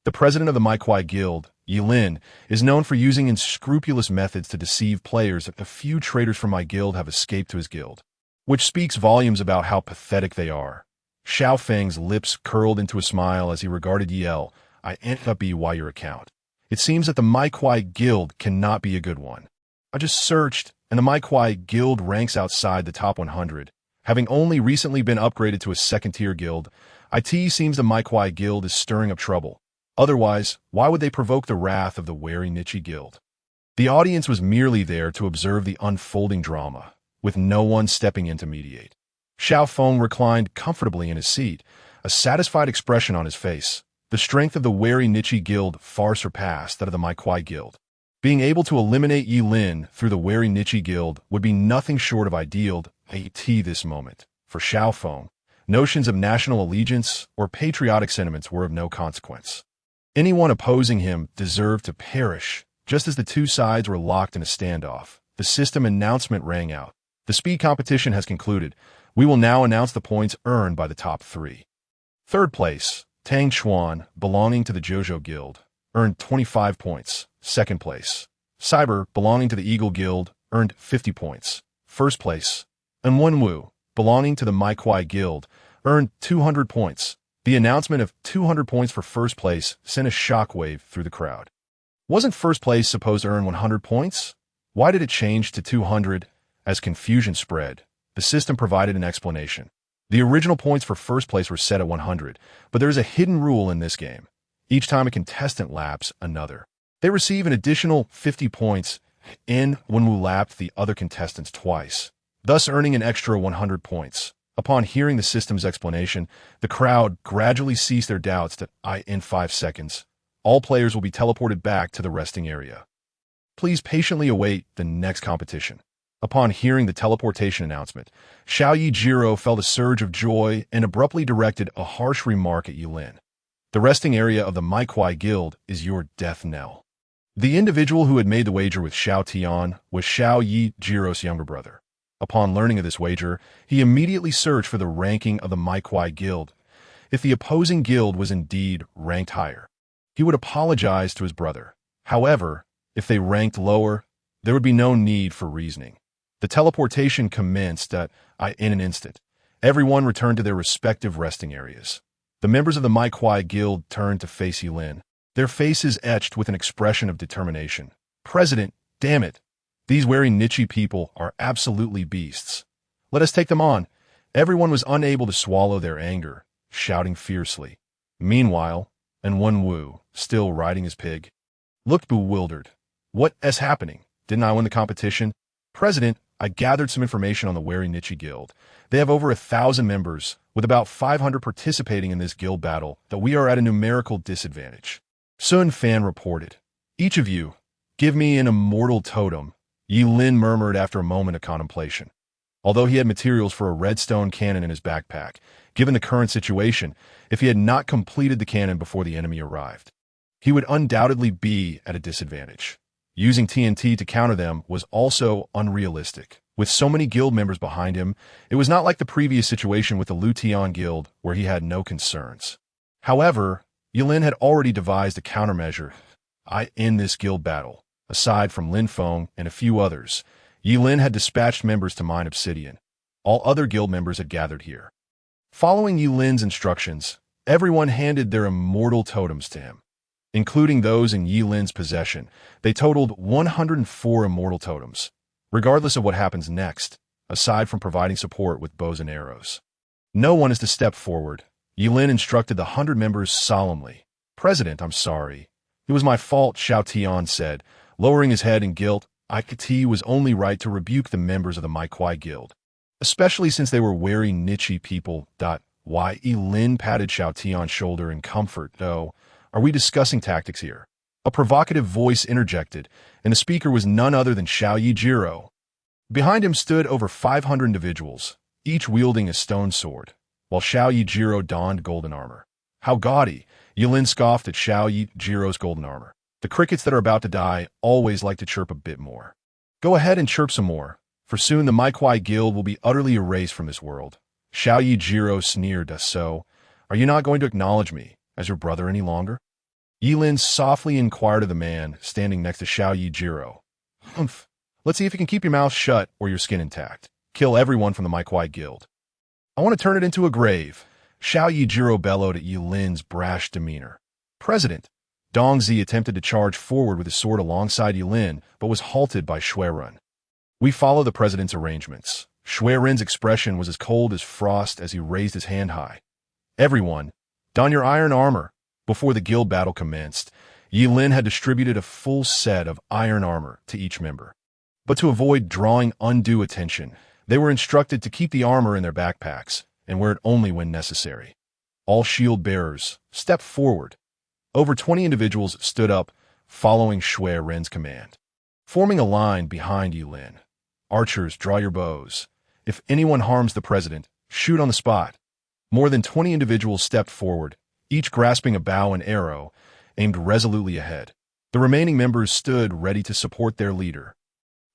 The president of the Maikwai guild, Yilin, is known for using unscrupulous methods to deceive players. A few traitors from my guild have escaped to his guild, which speaks volumes about how pathetic they are. Xiao Feng's lips curled into a smile as he regarded Yel. I ain't up be why your account. It seems that the Maikwai guild cannot be a good one. I just searched, and the Maikwai guild ranks outside the top 100, having only recently been upgraded to a second-tier guild. It seems the Maikwai guild is stirring up trouble. Otherwise, why would they provoke the wrath of the Wary Nichi guild? The audience was merely there to observe the unfolding drama, with no one stepping in to mediate. Xiao Feng reclined comfortably in his seat, a satisfied expression on his face. The strength of the Wary Nichi Guild far surpassed that of the Mai Kuai Guild. Being able to eliminate Yi Lin through the Wary Nichi Guild would be nothing short of ideal at this moment. For Xiao Feng, notions of national allegiance or patriotic sentiments were of no consequence. Anyone opposing him deserved to perish. Just as the two sides were locked in a standoff, the system announcement rang out. The speed competition has concluded. We will now announce the points earned by the top three. Third place, Tang Chuan, belonging to the Jojo Guild, earned 25 points. Second place, Cyber, belonging to the Eagle Guild, earned 50 points. First place, and Wenwu, belonging to the Mai Kuai Guild, earned 200 points. The announcement of 200 points for first place sent a shockwave through the crowd. Wasn't first place supposed to earn 100 points? Why did it change to 200? As confusion spread, the system provided an explanation. The original points for first place were set at 100, but there is a hidden rule in this game. Each time a contestant laps another, they receive an additional 50 points in when we lapped the other contestants twice, thus earning an extra 100 points. Upon hearing the system's explanation, the crowd gradually ceased their doubts that in 5 seconds, all players will be teleported back to the resting area. Please patiently await the next competition. Upon hearing the teleportation announcement, Xiao Yijiro felt a surge of joy and abruptly directed a harsh remark at Yulin. The resting area of the Mai Kuai Guild is your death knell. The individual who had made the wager with Xiao Tian was Xiao Yijiro's younger brother. Upon learning of this wager, he immediately searched for the ranking of the Mai Kuai Guild. If the opposing guild was indeed ranked higher, he would apologize to his brother. However, if they ranked lower, there would be no need for reasoning. The teleportation commenced in an instant. Everyone returned to their respective resting areas. The members of the Mai Kuai Guild turned to face Yulin, their faces etched with an expression of determination. President, damn it! These wary Nichi people are absolutely beasts. Let us take them on. Everyone was unable to swallow their anger, shouting fiercely. Meanwhile, and Wenwu, still riding his pig, looked bewildered. What is happening? Didn't I win the competition? President, I gathered some information on the Wary Nichi Guild. They have over 1,000 members, with about 500 participating in this guild battle, that we are at a numerical disadvantage. Sun Fan reported. Each of you, give me an immortal totem, Yi Lin murmured after a moment of contemplation. Although he had materials for a redstone cannon in his backpack, given the current situation, if he had not completed the cannon before the enemy arrived, he would undoubtedly be at a disadvantage. Using TNT to counter them was also unrealistic. With so many guild members behind him, it was not like the previous situation with the Lutian Guild where he had no concerns. However, Yulin had already devised a countermeasure in this guild battle. Aside from Lin Feng and a few others, Yulin had dispatched members to mine obsidian. All other guild members had gathered here. Following Yulin's instructions, everyone handed their immortal totems to him. Including those in Yilin's possession, they totaled 104 immortal totems, regardless of what happens next, aside from providing support with bows and arrows. No one is to step forward. Yilin instructed the 100 members solemnly. President, I'm sorry. It was my fault, Xiao Tian said, lowering his head in guilt. It was only right to rebuke the members of the Mai Kuai Guild, especially since they were wary Nichi people. Yilin patted Xiao Tian's shoulder in comfort. Oh, are we discussing tactics here? A provocative voice interjected, and the speaker was none other than Xiao Yijiro. Behind him stood over 500 individuals, each wielding a stone sword, while Xiao Yijiro donned golden armor. How gaudy! Yilin scoffed at Xiao Yijiro's golden armor. The crickets that are about to die always like to chirp a bit more. Go ahead and chirp some more, for soon the Mai Kuai Guild will be utterly erased from this world. Xiao Yijiro sneered. So, are you not going to acknowledge me as your brother any longer? Yilin softly inquired of the man standing next to Xiao Yijiro. Humph. Let's see if you can keep your mouth shut or your skin intact. Kill everyone from the Mai Kuai Guild. I want to turn it into a grave. Xiao Yijiro bellowed at Yilin's brash demeanor. President, Dongzi attempted to charge forward with his sword alongside Yilin, but was halted by Xuerun. We follow the president's arrangements. Xuerun's expression was as cold as frost as he raised his hand high. Everyone, don your iron armor. Before the guild battle commenced, Yi Lin had distributed a full set of iron armor to each member. But to avoid drawing undue attention, they were instructed to keep the armor in their backpacks and wear it only when necessary. All shield bearers stepped forward. Over 20 individuals stood up, following Shui Ren's command. Forming a line behind Yi Lin. Archers, draw your bows. If anyone harms the president, shoot on the spot. More than 20 individuals stepped forward, each grasping a bow and arrow, aimed resolutely ahead. The remaining members stood ready to support their leader.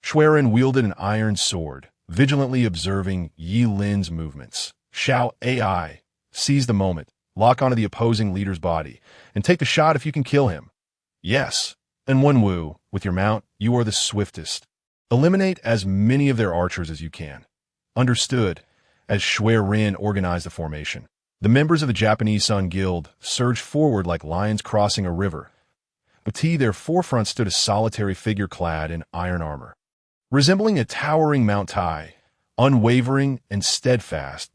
Shui Ren wielded an iron sword, vigilantly observing Yi Lin's movements. Shao AI, seize the moment, lock onto the opposing leader's body, and take the shot if you can kill him. Yes, and Wenwu, with your mount, you are the swiftest. Eliminate as many of their archers as you can. Understood. As Shui Ren organized the formation, the members of the Japanese Sun Guild surged forward like lions crossing a river. But to their forefront stood a solitary figure clad in iron armor. Resembling a towering Mount Tai, unwavering and steadfast,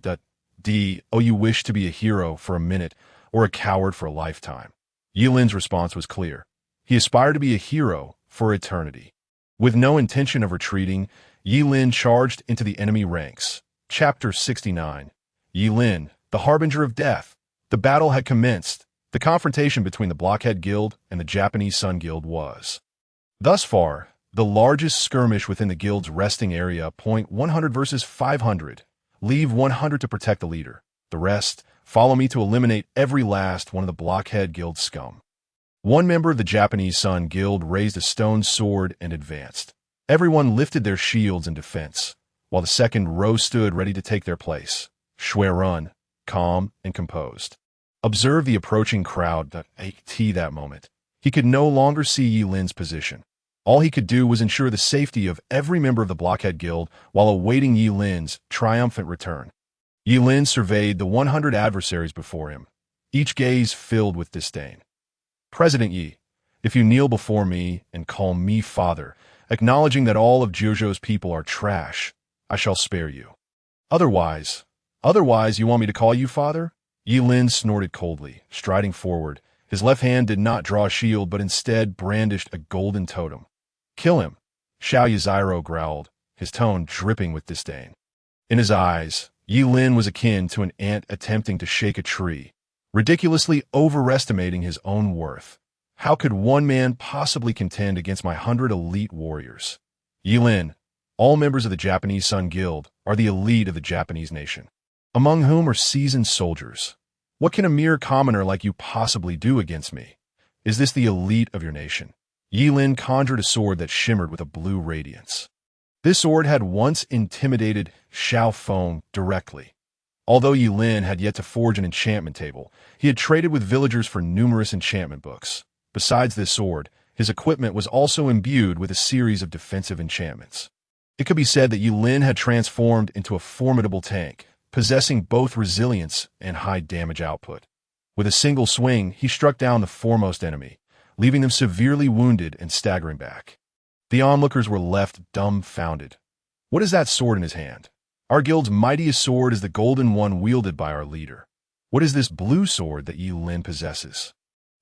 you wish to be a hero for a minute or a coward for a lifetime. Yi Lin's response was clear. He aspired to be a hero for eternity. With no intention of retreating, Yi Lin charged into the enemy ranks. Chapter 69. Yi Lin, the harbinger of death. The battle had commenced. The confrontation between the Blockhead Guild and the Japanese Sun Guild was, thus far, the largest skirmish within the guild's resting area. 100 versus 500. Leave 100 to protect the leader. The rest, follow me to eliminate every last one of the Blockhead Guild scum. One member of the Japanese Sun Guild raised a stone sword and advanced. Everyone lifted their shields in defense, while the second row stood ready to take their place. Shui Ren, calm and composed, observed the approaching crowd. That moment, he could no longer see Yi Lin's position. All he could do was ensure the safety of every member of the Blockhead Guild while awaiting Yi Lin's triumphant return. Yi Lin surveyed the 100 adversaries before him, each gaze filled with disdain. President Yi, if you kneel before me and call me father, acknowledging that all of Jojo's people are trash, I shall spare you. Otherwise, you want me to call you father? Yi Lin snorted coldly, striding forward. His left hand did not draw a shield, but instead brandished a golden totem. Kill him, Xiao Yaziro growled, his tone dripping with disdain. In his eyes, Yi Lin was akin to an ant attempting to shake a tree, ridiculously overestimating his own worth. How could one man possibly contend against my 100 elite warriors? Yi Lin, all members of the Japanese Sun Guild are the elite of the Japanese nation, among whom are seasoned soldiers. What can a mere commoner like you possibly do against me? Is this the elite of your nation? Yi Lin conjured a sword that shimmered with a blue radiance. This sword had once intimidated Xiao Feng directly. Although Yi Lin had yet to forge an enchantment table, he had traded with villagers for numerous enchantment books. Besides this sword, his equipment was also imbued with a series of defensive enchantments. It could be said that Yi Lin had transformed into a formidable tank, possessing both resilience and high damage output. With a single swing, he struck down the foremost enemy, leaving them severely wounded and staggering back. The onlookers were left dumbfounded. What is that sword in his hand? Our guild's mightiest sword is the golden one wielded by our leader. What is this blue sword that Yi Lin possesses?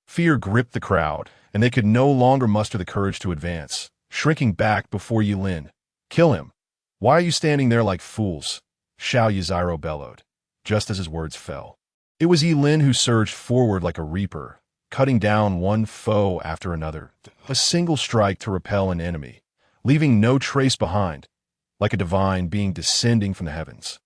Fear gripped the crowd, and they could no longer muster the courage to advance, shrinking back before Yi Lin. Kill him. Why are you standing there like fools? Xiao Yaziro bellowed, just as his words fell. It was Yi Lin who surged forward like a reaper, cutting down one foe after another, a single strike to repel an enemy, leaving no trace behind, like a divine being descending from the heavens.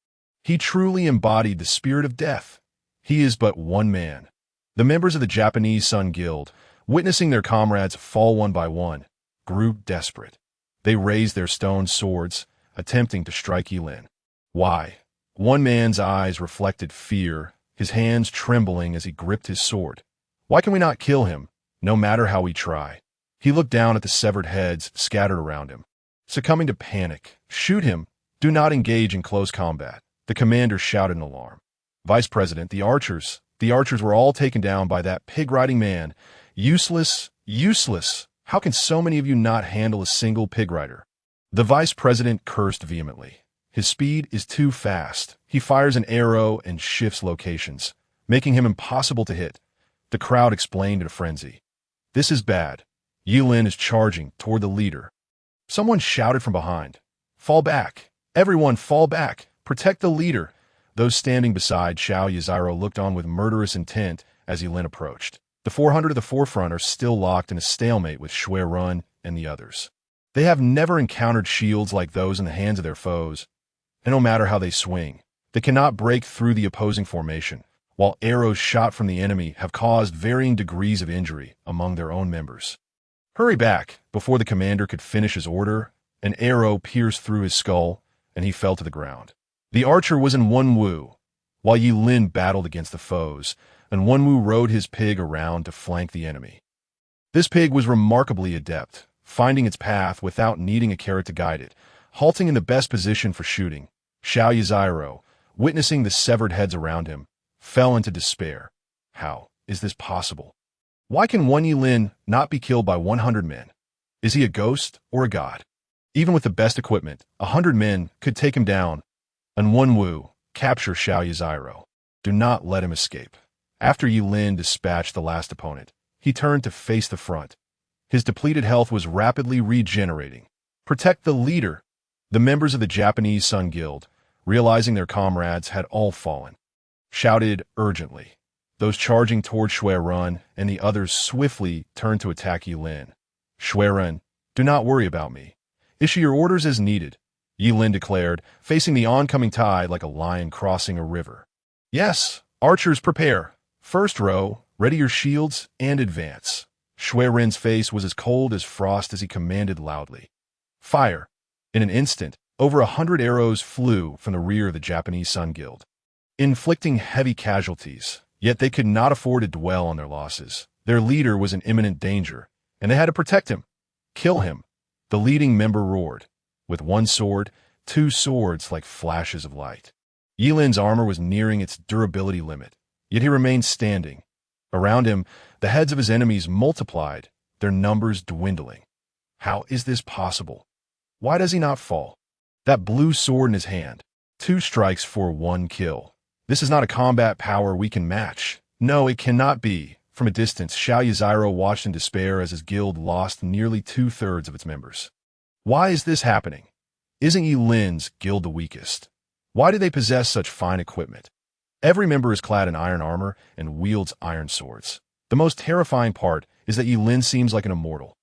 He truly embodied the spirit of death. He is but one man. The members of the Japanese Sun Guild, witnessing their comrades fall one by one, grew desperate. They raised their stone swords, attempting to strike Yi Lin. Why? One man's eyes reflected fear, his hands trembling as he gripped his sword. Why can we not kill him, no matter how we try? He looked down at the severed heads scattered around him. Succumbing to panic, shoot him. Do not engage in close combat. The commander shouted in alarm. Vice President, the archers were all taken down by that pig-riding man. Useless, useless. How can so many of you not handle a single pig rider? The vice president cursed vehemently. His speed is too fast. He fires an arrow and shifts locations, making him impossible to hit. The crowd explained in a frenzy. This is bad. Yilin is charging toward the leader. Someone shouted from behind. Fall back. Everyone fall back. Protect the leader. Those standing beside Xiao Yaziro looked on with murderous intent as Yilin approached. The 400 at the forefront are still locked in a stalemate with Shui Run and the others. They have never encountered shields like those in the hands of their foes, and no matter how they swing, they cannot break through the opposing formation, while arrows shot from the enemy have caused varying degrees of injury among their own members. Hurry back! Before the commander could finish his order, an arrow pierced through his skull, and he fell to the ground. The archer was in Wenwu, while Yilin battled against the foes, and Wenwu rode his pig around to flank the enemy. This pig was remarkably adept, finding its path without needing a carrot to guide it, halting in the best position for shooting. Xiao Yaziro, witnessing the severed heads around him, fell into despair. How is this possible? Why can one Yilin not be killed by 100 men? Is he a ghost or a god? Even with the best equipment, 100 men could take him down. And Wenwu, capture Xiao Yaziro. Do not let him escape. After Yilin dispatched the last opponent, he turned to face the front. His depleted health was rapidly regenerating. Protect the leader! The members of the Japanese Sun Guild, realizing their comrades had all fallen, shouted urgently. Those charging toward Shui Run and the others swiftly turned to attack Yilin. Shui Run, do not worry about me. Issue your orders as needed, Yilin declared, facing the oncoming tide like a lion crossing a river. Yes, archers prepare. First row, ready your shields and advance. Shui Ren's face was as cold as frost as he commanded loudly. Fire! In an instant, over 100 arrows flew from the rear of the Japanese Sun Guild, inflicting heavy casualties, yet they could not afford to dwell on their losses. Their leader was in imminent danger, and they had to protect him. Kill him, the leading member roared. With one sword, two swords like flashes of light. Yilin's armor was nearing its durability limit, yet he remained standing. Around him, the heads of his enemies multiplied, their numbers dwindling. How is this possible? Why does he not fall? That blue sword in his hand. 2 strikes for 1 kill. This is not a combat power we can match. No, it cannot be. From a distance, Xiao Yaziro watched in despair as his guild lost nearly 2/3 of its members. Why is this happening? Isn't Yilin's guild the weakest? Why do they possess such fine equipment? Every member is clad in iron armor and wields iron swords. The most terrifying part is that Yilin seems like an immortal.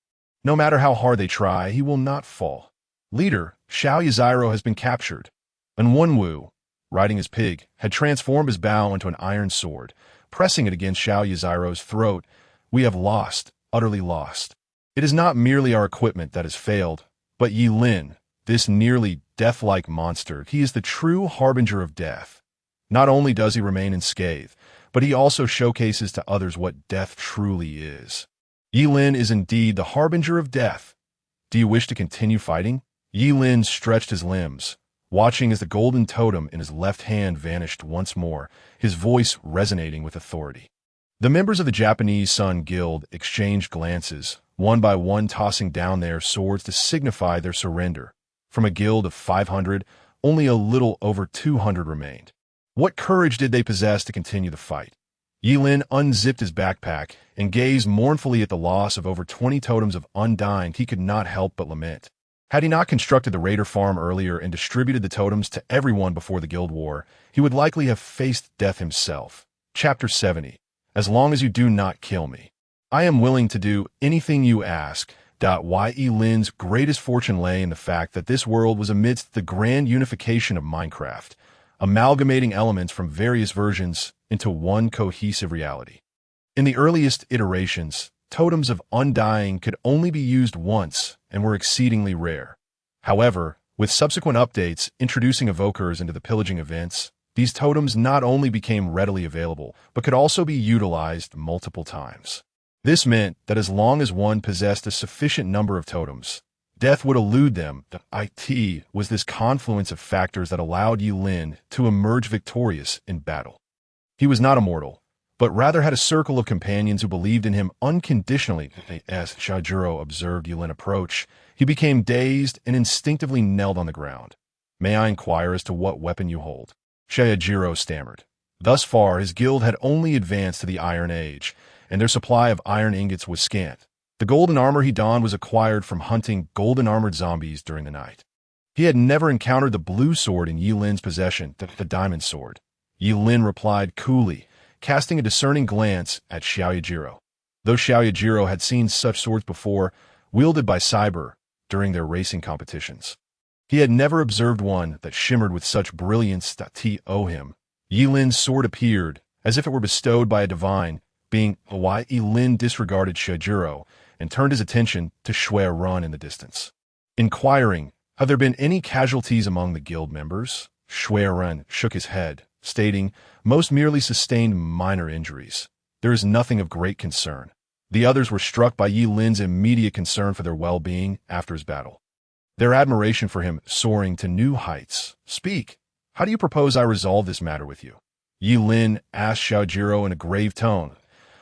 No matter how hard they try, he will not fall. Leader, Xiao Yaziro has been captured, and Wenwu, riding his pig, had transformed his bow into an iron sword, pressing it against Xiao Yaziro's throat. We have lost, utterly lost. It is not merely our equipment that has failed, but Yilin, this nearly death-like monster. He is the true harbinger of death. Not only does he remain unscathed, but he also showcases to others what death truly is. Yilin is indeed the harbinger of death. Do you wish to continue fighting? Yilin stretched his limbs, watching as the golden totem in his left hand vanished once more, his voice resonating with authority. The members of the Japanese Sun Guild exchanged glances, one by one tossing down their swords to signify their surrender. From a guild of 500, only a little over 200 remained. What courage did they possess to continue the fight? Yilin unzipped his backpack and gazed mournfully at the loss of over 20 totems of Undead. He could not help but lament. Had he not constructed the raider farm earlier and distributed the totems to everyone before the guild war, he would likely have faced death himself. Chapter 70. As long as you do not kill me, I am willing to do anything you ask. Yilin's greatest fortune lay in the fact that this world was amidst the grand unification of Minecraft, amalgamating elements from various versions into one cohesive reality. In the earliest iterations, totems of undying could only be used once and were exceedingly rare. However, with subsequent updates introducing evokers into the pillaging events, these totems not only became readily available, but could also be utilized multiple times. This meant that as long as one possessed a sufficient number of totems, death would elude them. The IT was this confluence of factors that allowed Yilin to emerge victorious in battle. He was not immortal, but rather had a circle of companions who believed in him unconditionally. As Shajuro observed Yilin approach, he became dazed and instinctively knelt on the ground. May I inquire as to what weapon you hold? Shajuro stammered. Thus far, his guild had only advanced to the Iron Age, and their supply of iron ingots was scant. The golden armor he donned was acquired from hunting golden-armored zombies during the night. He had never encountered the blue sword in Yi Lin's possession, the diamond sword. Yi Lin replied coolly, casting a discerning glance at Xiao Yajiro. Though Xiao Yajiro had seen such swords before, wielded by Cyber during their racing competitions, he had never observed one that shimmered with such brilliance that to him. Yi Lin's sword appeared as if it were bestowed by a divine being. Why Yi Lin disregarded Xiao Yajiro and turned his attention to Shui Run in the distance. Inquiring, "Have there been any casualties among the guild members?" Shui Run shook his head, stating, "Most merely sustained minor injuries. There is nothing of great concern." The others were struck by Yi Lin's immediate concern for their well-being after his battle, their admiration for him soaring to new heights. "Speak. How do you propose I resolve this matter with you?" Yi Lin asked Xiao Yajiro in a grave tone.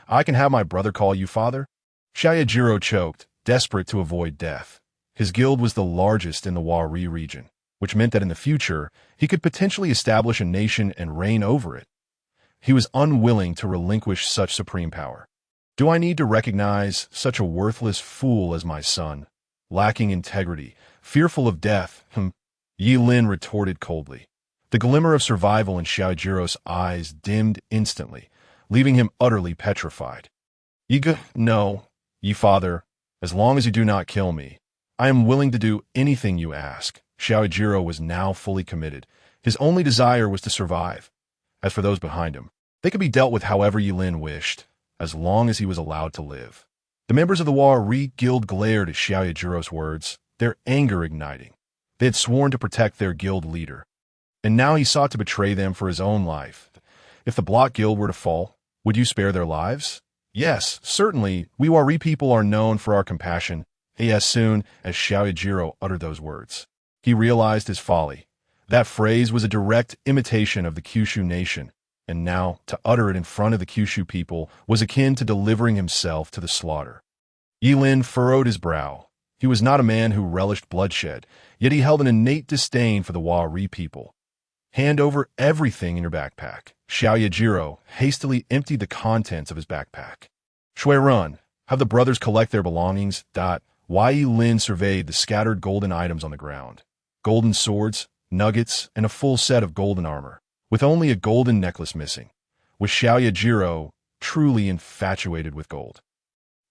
"I can have my brother call you father?" Xiao Yajiro choked, desperate to avoid death. His guild was the largest in the Wari region, which meant that in the future, he could potentially establish a nation and reign over it. He was unwilling to relinquish such supreme power. "Do I need to recognize such a worthless fool as my son? Lacking integrity, fearful of death?" Yi Lin retorted coldly. The glimmer of survival in Xiao Yajiro's eyes dimmed instantly, leaving him utterly petrified. No, Yi father, as long as you do not kill me, I am willing to do anything you ask." Xiao Yajiro was now fully committed. His only desire was to survive. As for those behind him, they could be dealt with however Yi Lin wished, as long as he was allowed to live. The members of the Wari Guild glared at Xiao Yajiro's words, their anger igniting. They had sworn to protect their guild leader, and now he sought to betray them for his own life. "If the Block Guild were to fall, would you spare their lives?" "Yes, certainly. We Wari people are known for our compassion." As soon as Xiao Yajiro uttered those words, he realized his folly. That phrase was a direct imitation of the Kyushu nation, and now to utter it in front of the Kyushu people was akin to delivering himself to the slaughter. Yi Lin furrowed his brow. He was not a man who relished bloodshed, yet he held an innate disdain for the Wari people. "Hand over everything in your backpack." Xiao Yajiro hastily emptied the contents of his backpack. "Shui Run, have the brothers collect their belongings." Yi Lin surveyed the scattered golden items on the ground. Golden swords, nuggets, and a full set of golden armor, with only a golden necklace missing. Was Xiao Yajiro truly infatuated with gold?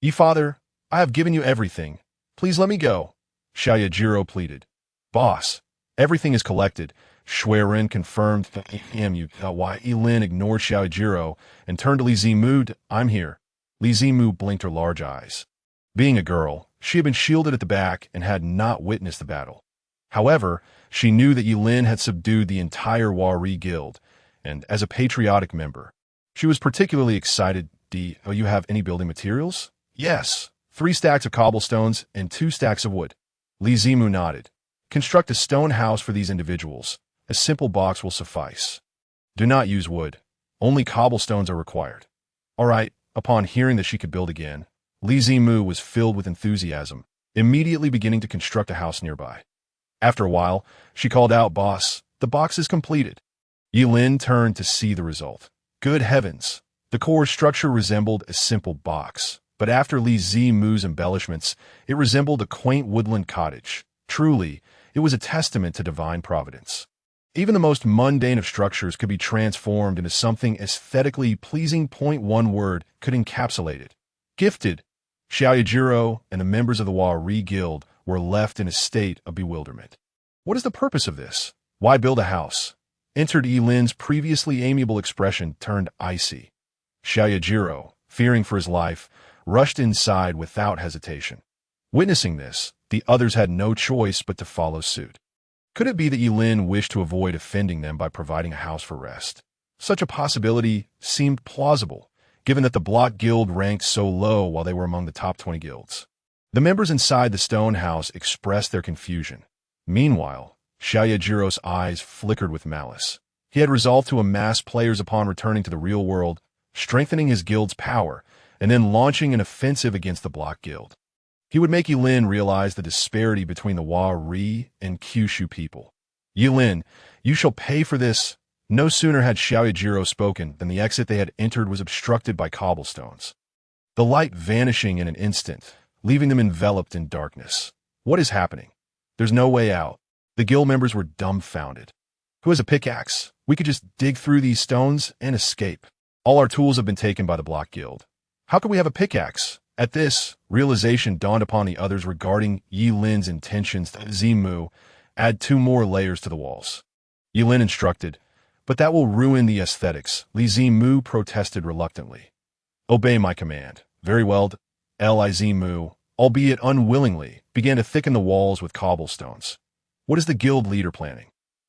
"Yi father, I have given you everything. Please let me go," Xiao Yajiro pleaded. "Boss, everything is collected." Shui Ren confirmed. Yi Lin ignored Xiao Yajiro and turned to Li Zimu. "I'm here." Li Zimu blinked her large eyes. Being a girl, she had been shielded at the back and had not witnessed the battle. However, she knew that Yi Lin had subdued the entire Wari Guild, and as a patriotic member, she was particularly excited. "Oh, you have any building materials?" "Yes, 3 stacks of cobblestones and 2 stacks of wood." Li Zimu nodded. "Construct a stone house for these individuals. A simple box will suffice. Do not use wood. Only cobblestones are required." "All right." Upon hearing that she could build again, Li Zimu was filled with enthusiasm, immediately beginning to construct a house nearby. After a while, she called out, "Boss, the box is completed." Yi Lin turned to see the result. Good heavens! The core structure resembled a simple box, but after Li Zimu's embellishments, it resembled a quaint woodland cottage. Truly, it was a testament to divine providence. Even the most mundane of structures could be transformed into something aesthetically pleasing. One word could encapsulate it. Gifted. Xiao Yajiro and the members of the Wari Guild were left in a state of bewilderment. What is the purpose of this? Why build a house? Entered Yi Lin's previously amiable expression turned icy. Xiao Yajiro, fearing for his life, rushed inside without hesitation. Witnessing this, the others had no choice but to follow suit. Could it be that Yi Lin wished to avoid offending them by providing a house for rest? Such a possibility seemed plausible, given that the Block Guild ranked so low while they were among the top 20 guilds. The members inside the stone house expressed their confusion. Meanwhile, Xiao Yajiro's eyes flickered with malice. He had resolved to amass players upon returning to the real world, strengthening his guild's power, and then launching an offensive against the Block Guild. He would make Yi Lin realize the disparity between the Wari and Kyushu people. "Yi Lin, you shall pay for this." No sooner had Xiao Yajiro spoken than the exit they had entered was obstructed by cobblestones. the light vanishing in an instant, leaving them enveloped in darkness. What is happening? There's no way out. The guild members were dumbfounded. Who has a pickaxe? We could just dig through these stones and escape. All our tools have been taken by the Block Guild. How could we have a pickaxe? At this, realization dawned upon the others regarding Yi Lin's intentions to Zimu add 2 more layers to the walls. Yi Lin instructed, but that will ruin the aesthetics. Li Zimu protested reluctantly. Obey my command. Very well. Li Zimu, albeit unwillingly, began to thicken the walls with cobblestones. What is the guild leader planning?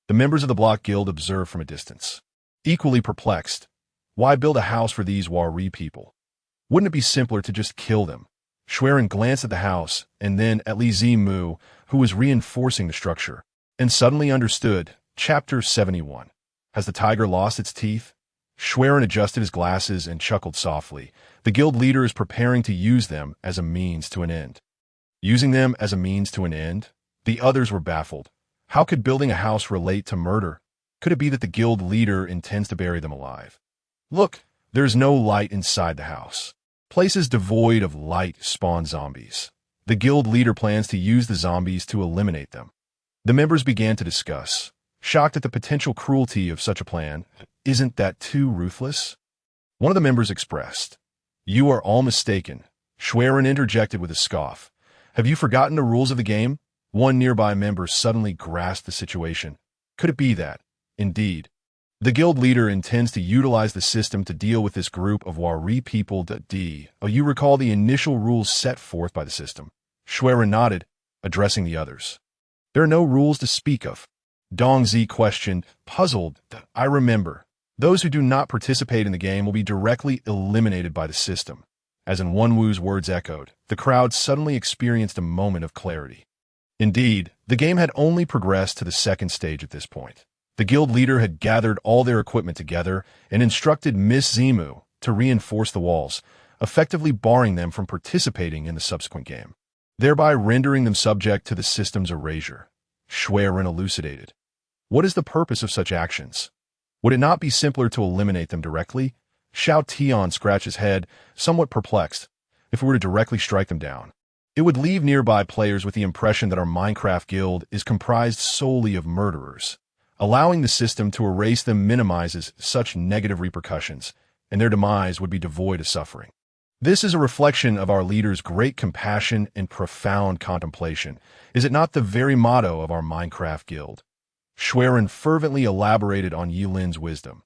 The members of the Block Guild observed from a distance. Equally perplexed, why build a house for these Wari people? Wouldn't it be simpler to just kill them? Schwerin glanced at the house and then at Li Zimu, who was reinforcing the structure, and suddenly understood. Chapter 71. Has the tiger lost its teeth? Schwerin adjusted his glasses and chuckled softly. The guild leader is preparing to use them as a means to an end. Using them as a means to an end? The others were baffled. How could building a house relate to murder? Could it be that the guild leader intends to bury them alive? Look, there's no light inside the house. Places devoid of light spawn zombies. The guild leader plans to use the zombies to eliminate them. The members began to discuss, shocked at the potential cruelty of such a plan. Isn't that too ruthless? One of the members expressed, "You are all mistaken." Schwerin interjected with a scoff. "Have you forgotten the rules of the game?" One nearby member suddenly grasped the situation. Could it be that, indeed, the guild leader intends to utilize the system to deal with this group of Wari people? You recall the initial rules set forth by the system? Schwerin nodded, addressing the others. There are no rules to speak of. Dongzi questioned, puzzled. I remember. Those who do not participate in the game will be directly eliminated by the system. As in Wunwu's words echoed, the crowd suddenly experienced a moment of clarity. Indeed, the game had only progressed to the second stage at this point. The guild leader had gathered all their equipment together and instructed Miss Zimu to reinforce the walls, effectively barring them from participating in the subsequent game, thereby rendering them subject to the system's erasure. Schwerin elucidated. What is the purpose of such actions? Would it not be simpler to eliminate them directly? Xiao Tian scratched his head, somewhat perplexed. If we were to directly strike them down, it would leave nearby players with the impression that our Minecraft guild is comprised solely of murderers. Allowing the system to erase them minimizes such negative repercussions, and their demise would be devoid of suffering. This is a reflection of our leader's great compassion and profound contemplation. Is it not the very motto of our Minecraft guild? Schwerin fervently elaborated on Yi Lin's wisdom.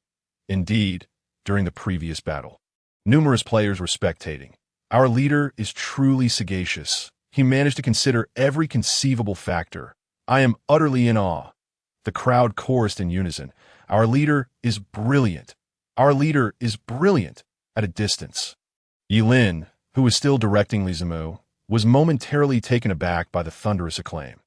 Indeed, during the previous battle, numerous players were spectating. Our leader is truly sagacious. He managed to consider every conceivable factor. I am utterly in awe. The crowd chorused in unison. Our leader is brilliant. Our leader is brilliant. At a distance, Yi Lin, who was still directing Li Zimu, was momentarily taken aback by the thunderous acclaim.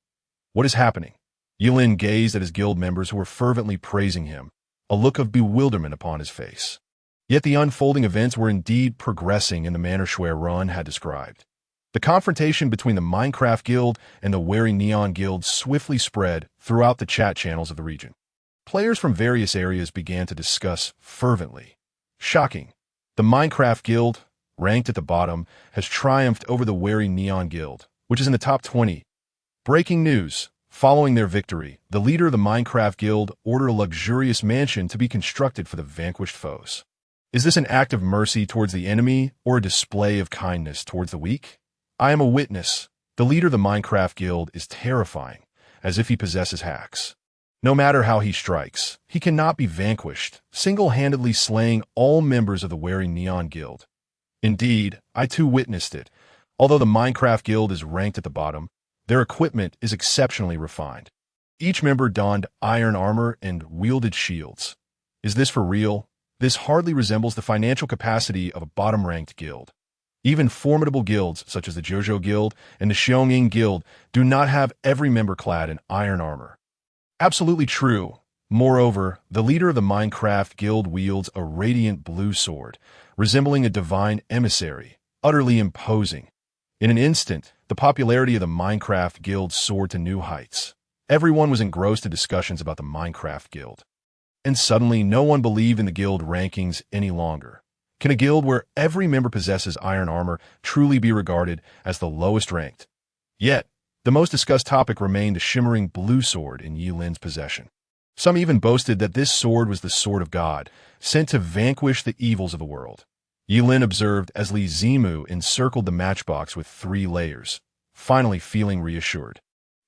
What is happening? Yi Lin gazed at his guild members who were fervently praising him, a look of bewilderment upon his face. Yet the unfolding events were indeed progressing in the manner Schwerin had described. The confrontation between the Minecraft Guild and the Wari Neon Guild swiftly spread throughout the chat channels of the region. Players from various areas began to discuss fervently. Shocking. The Minecraft Guild, ranked at the bottom, has triumphed over the Wari Neon Guild, which is in the top 20. Breaking news. Following their victory, the leader of the Minecraft Guild ordered a luxurious mansion to be constructed for the vanquished foes. Is this an act of mercy towards the enemy or a display of kindness towards the weak? I am a witness. The leader of the Minecraft Guild is terrifying, as if he possesses hacks. No matter how he strikes, he cannot be vanquished, single-handedly slaying all members of the Wari Neon Guild. Indeed, I too witnessed it. Although the Minecraft Guild is ranked at the bottom, their equipment is exceptionally refined. Each member donned iron armor and wielded shields. Is this for real? This hardly resembles the financial capacity of a bottom-ranked guild. Even formidable guilds, such as the Jojo Guild and the Xionging Guild, do not have every member clad in iron armor. Absolutely true. Moreover, the leader of the Minecraft Guild wields a radiant blue sword, resembling a divine emissary, utterly imposing. In an instant, the popularity of the Minecraft Guild soared to new heights. Everyone was engrossed in discussions about the Minecraft Guild. And suddenly, no one believed in the guild rankings any longer. Can a guild where every member possesses iron armor truly be regarded as the lowest ranked? Yet, the most discussed topic remained the shimmering blue sword in Yi Lin's possession. Some even boasted that this sword was the sword of God, sent to vanquish the evils of the world. Yi Lin observed as Li Zimu encircled the matchbox with 3 layers, finally feeling reassured.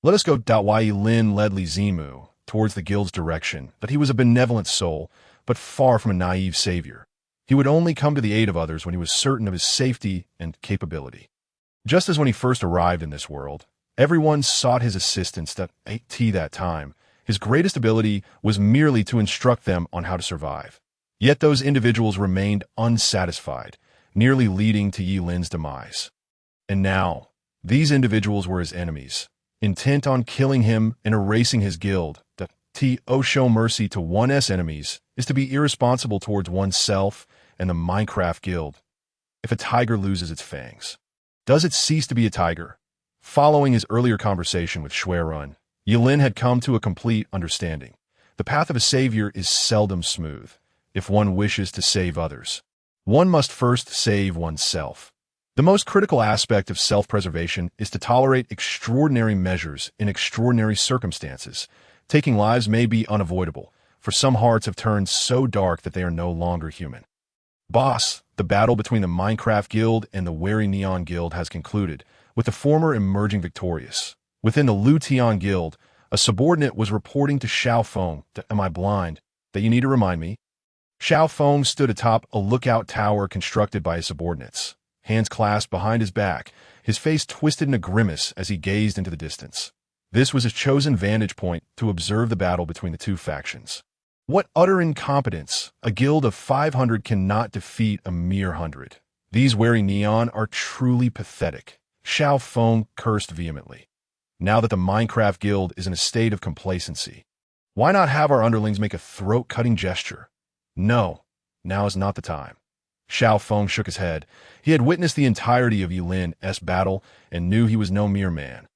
Let us go. Why Yi Lin led Li Zimu towards the guild's direction, that he was a benevolent soul, but far from a naive savior. He would only come to the aid of others when he was certain of his safety and capability. Just as when he first arrived in this world, everyone sought his assistance. At that time, his greatest ability was merely to instruct them on how to survive. Yet those individuals remained unsatisfied, nearly leading to Yi Lin's demise. And now, these individuals were his enemies, intent on killing him and erasing his guild. To show mercy to one's enemies is to be irresponsible towards oneself and the Minecraft guild. If a tiger loses its fangs, does it cease to be a tiger? Following his earlier conversation with Xuerun, Yi Lin had come to a complete understanding. The path of a savior is seldom smooth. If one wishes to save others, one must first save oneself. The most critical aspect of self-preservation is to tolerate extraordinary measures in extraordinary circumstances. Taking lives may be unavoidable, for some hearts have turned so dark that they are no longer human. Boss, the battle between the Minecraft Guild and the Wary Neon Guild has concluded, with the former emerging victorious. Within the Lu Tian Guild, a subordinate was reporting to Xiao Feng that, "Am I blind? That you need to remind me?" Xiao Feng stood atop a lookout tower constructed by his subordinates, hands clasped behind his back, his face twisted in a grimace as he gazed into the distance. This was his chosen vantage point to observe the battle between the two factions. What utter incompetence! A guild of 500 cannot defeat a mere 100. These Wary Neon are truly pathetic. Xiao Feng cursed vehemently. Now that the Minecraft Guild is in a state of complacency, why not have our underlings make a throat-cutting gesture? No, now is not the time. Xiao Feng shook his head. He had witnessed the entirety of Yi Lin's battle and knew he was no mere man,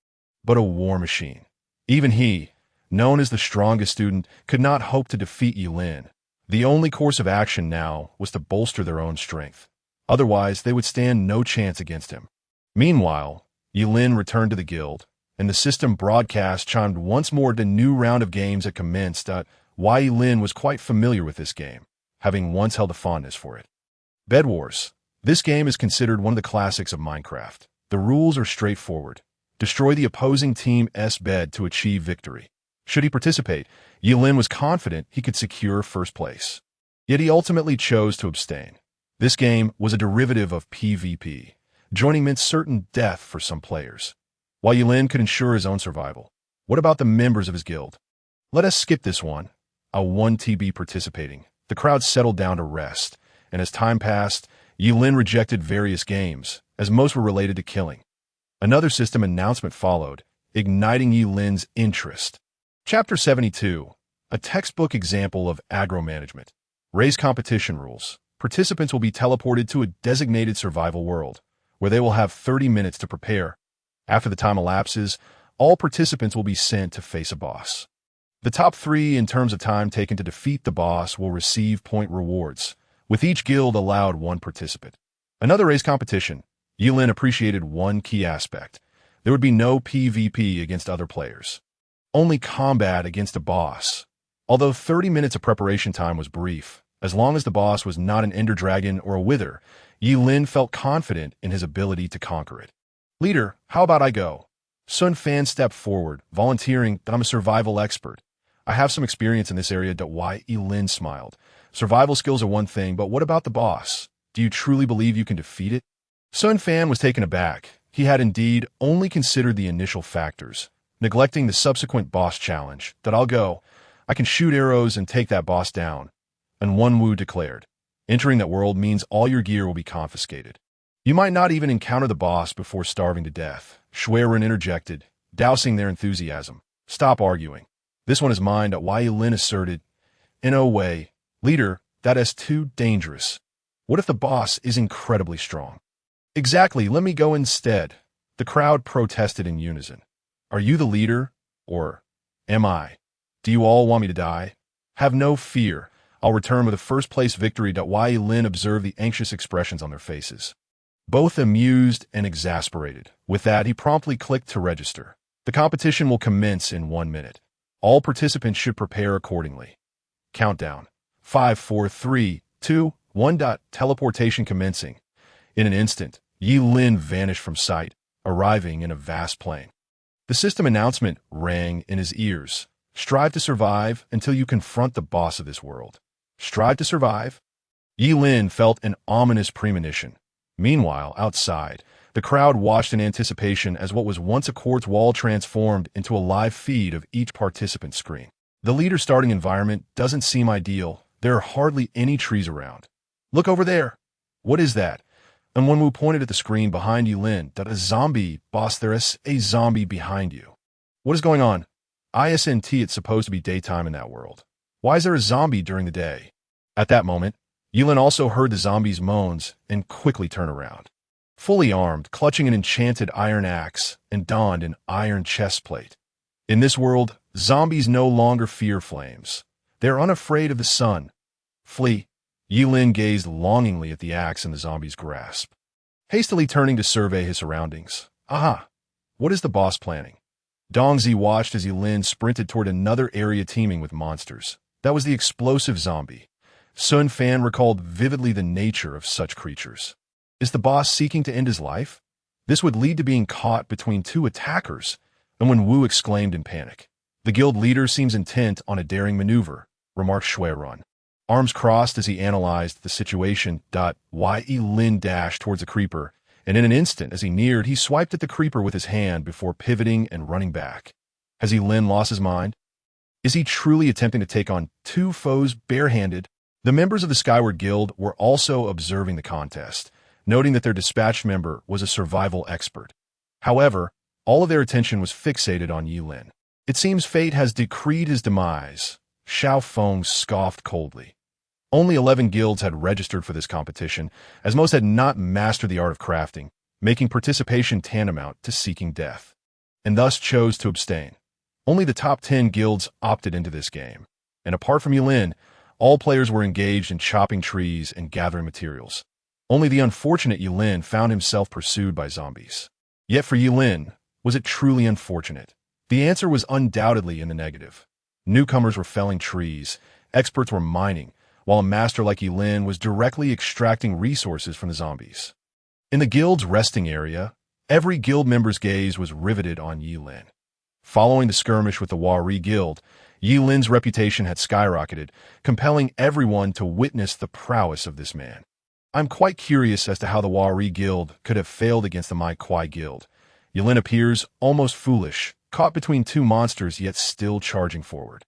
but a war machine. Even he, known as the strongest student, could not hope to defeat Yi Lin. The only course of action now was to bolster their own strength. Otherwise, they would stand no chance against him. Meanwhile, Yi Lin returned to the guild, and the system broadcast chimed once more the new round of games had commenced. Yi Lin was quite familiar with this game, having once held a fondness for it. Bed Wars. This game is considered one of the classics of Minecraft. The rules are straightforward. Destroy the opposing team's bed to achieve victory. Should he participate, Yi Lin was confident he could secure first place. Yet he ultimately chose to abstain. This game was a derivative of PvP. Joining meant certain death for some players. While Yi Lin could ensure his own survival, what about the members of his guild? Let us skip this one. A 1TB participating. The crowd settled down to rest, and as time passed, Yi Lin rejected various games, as most were related to killing. Another system announcement followed, igniting Yi Lin's interest. Chapter 72. A textbook example of aggro management. Raise competition rules. Participants will be teleported to a designated survival world, where they will have 30 minutes to prepare. After the time elapses, all participants will be sent to face a boss. The top 3 in terms of time taken to defeat the boss will receive point rewards, with each guild allowed 1 participant. Another race competition. Yi Lin appreciated one key aspect. There would be no PvP against other players. Only combat against a boss. Although 30 minutes of preparation time was brief, as long as the boss was not an ender dragon or a wither, Yi Lin felt confident in his ability to conquer it. "Leader, how about I go?" Sun Fan stepped forward, volunteering that I'm a survival expert. "I have some experience in this area." Yi Lin smiled. "Survival skills are one thing, but what about the boss? Do you truly believe you can defeat it?" Sun Fan was taken aback. He had indeed only considered the initial factors, neglecting the subsequent boss challenge. "I'll go. I can shoot arrows and take that boss down." And Wenwu declared, "Entering that world means all your gear will be confiscated. You might not even encounter the boss before starving to death." Xuerun interjected, dousing their enthusiasm. "Stop arguing. This one is mine." Yi Lin asserted, "In no way. Leader, that is too dangerous. What if the boss is incredibly strong?" "Exactly, let me go instead." The crowd protested in unison. "Are you the leader? Or am I? Do you all want me to die?" "Have no fear. I'll return with a first-place victory. Yi Lin observed the anxious expressions on their faces, both amused and exasperated. With that, he promptly clicked to register. The competition will commence in 1 minute. All participants should prepare accordingly. Countdown. 5, 4, 3, 2, 1. Teleportation commencing. In an instant, Yi Lin vanished from sight, arriving in a vast plain. The system announcement rang in his ears. Strive to survive until you confront the boss of this world. Strive to survive? Yi Lin felt an ominous premonition. Meanwhile, outside, the crowd watched in anticipation as what was once a quartz wall transformed into a live feed of each participant's screen. The leader's starting environment doesn't seem ideal. There are hardly any trees around. Look over there. What is that? And Wenwu pointed at the screen behind Yi Lin. A zombie, boss, there is a zombie behind you. What is going on? Isn't it's supposed to be daytime in that world. Why is there a zombie during the day? At that moment, Yi Lin also heard the zombie's moans and quickly turned around. Fully armed, clutching an enchanted iron axe and donned an iron chest plate. In this world, zombies no longer fear flames. They are unafraid of the sun. Flee. Yi Lin gazed longingly at the axe in the zombie's grasp, hastily turning to survey his surroundings. Aha! What is the boss planning? Dongzi watched as Yi Lin sprinted toward another area teeming with monsters. That was the explosive zombie. Sun Fan recalled vividly the nature of such creatures. Is the boss seeking to end his life? This would lead to being caught between two attackers, and when Wu exclaimed in panic. The guild leader seems intent on a daring maneuver, remarked Shui Run. Arms crossed as he analyzed the situation. Yi Lin dashed towards a creeper, and in an instant as he neared, he swiped at the creeper with his hand before pivoting and running back. Has Yi Lin lost his mind? Is he truly attempting to take on two foes barehanded? The members of the Skyward Guild were also observing the contest, noting that their dispatched member was a survival expert. However, all of their attention was fixated on Yi Lin. It seems fate has decreed his demise. Xiao Feng scoffed coldly. Only 11 guilds had registered for this competition, as most had not mastered the art of crafting, making participation tantamount to seeking death, and thus chose to abstain. Only the top 10 guilds opted into this game, and apart from Yi Lin, all players were engaged in chopping trees and gathering materials. Only the unfortunate Yi Lin found himself pursued by zombies. Yet for Yi Lin, was it truly unfortunate? The answer was undoubtedly in the negative. Newcomers were felling trees, experts were mining, while a master like Yi Lin was directly extracting resources from the zombies. In the guild's resting area, every guild member's gaze was riveted on Yi Lin. Following the skirmish with the Wari Guild, Yi Lin's reputation had skyrocketed, compelling everyone to witness the prowess of this man. I'm quite curious as to how the Wari Guild could have failed against the Mai Kwai Guild. Yi Lin appears almost foolish, caught between two monsters yet still charging forward.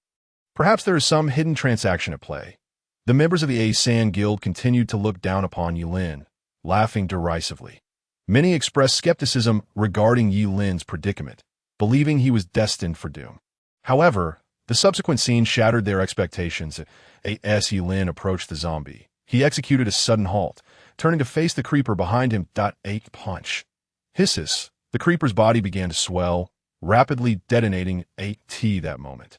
Perhaps there is some hidden transaction at play. The members of the A San Guild continued to look down upon Yi Lin, laughing derisively. Many expressed skepticism regarding Yi Lin's predicament, believing he was destined for doom. However, the subsequent scene shattered their expectations. As Yi Lin approached the zombie, he executed a sudden halt, turning to face the creeper behind him. A punch. Hisses. The creeper's body began to swell, rapidly detonating that moment.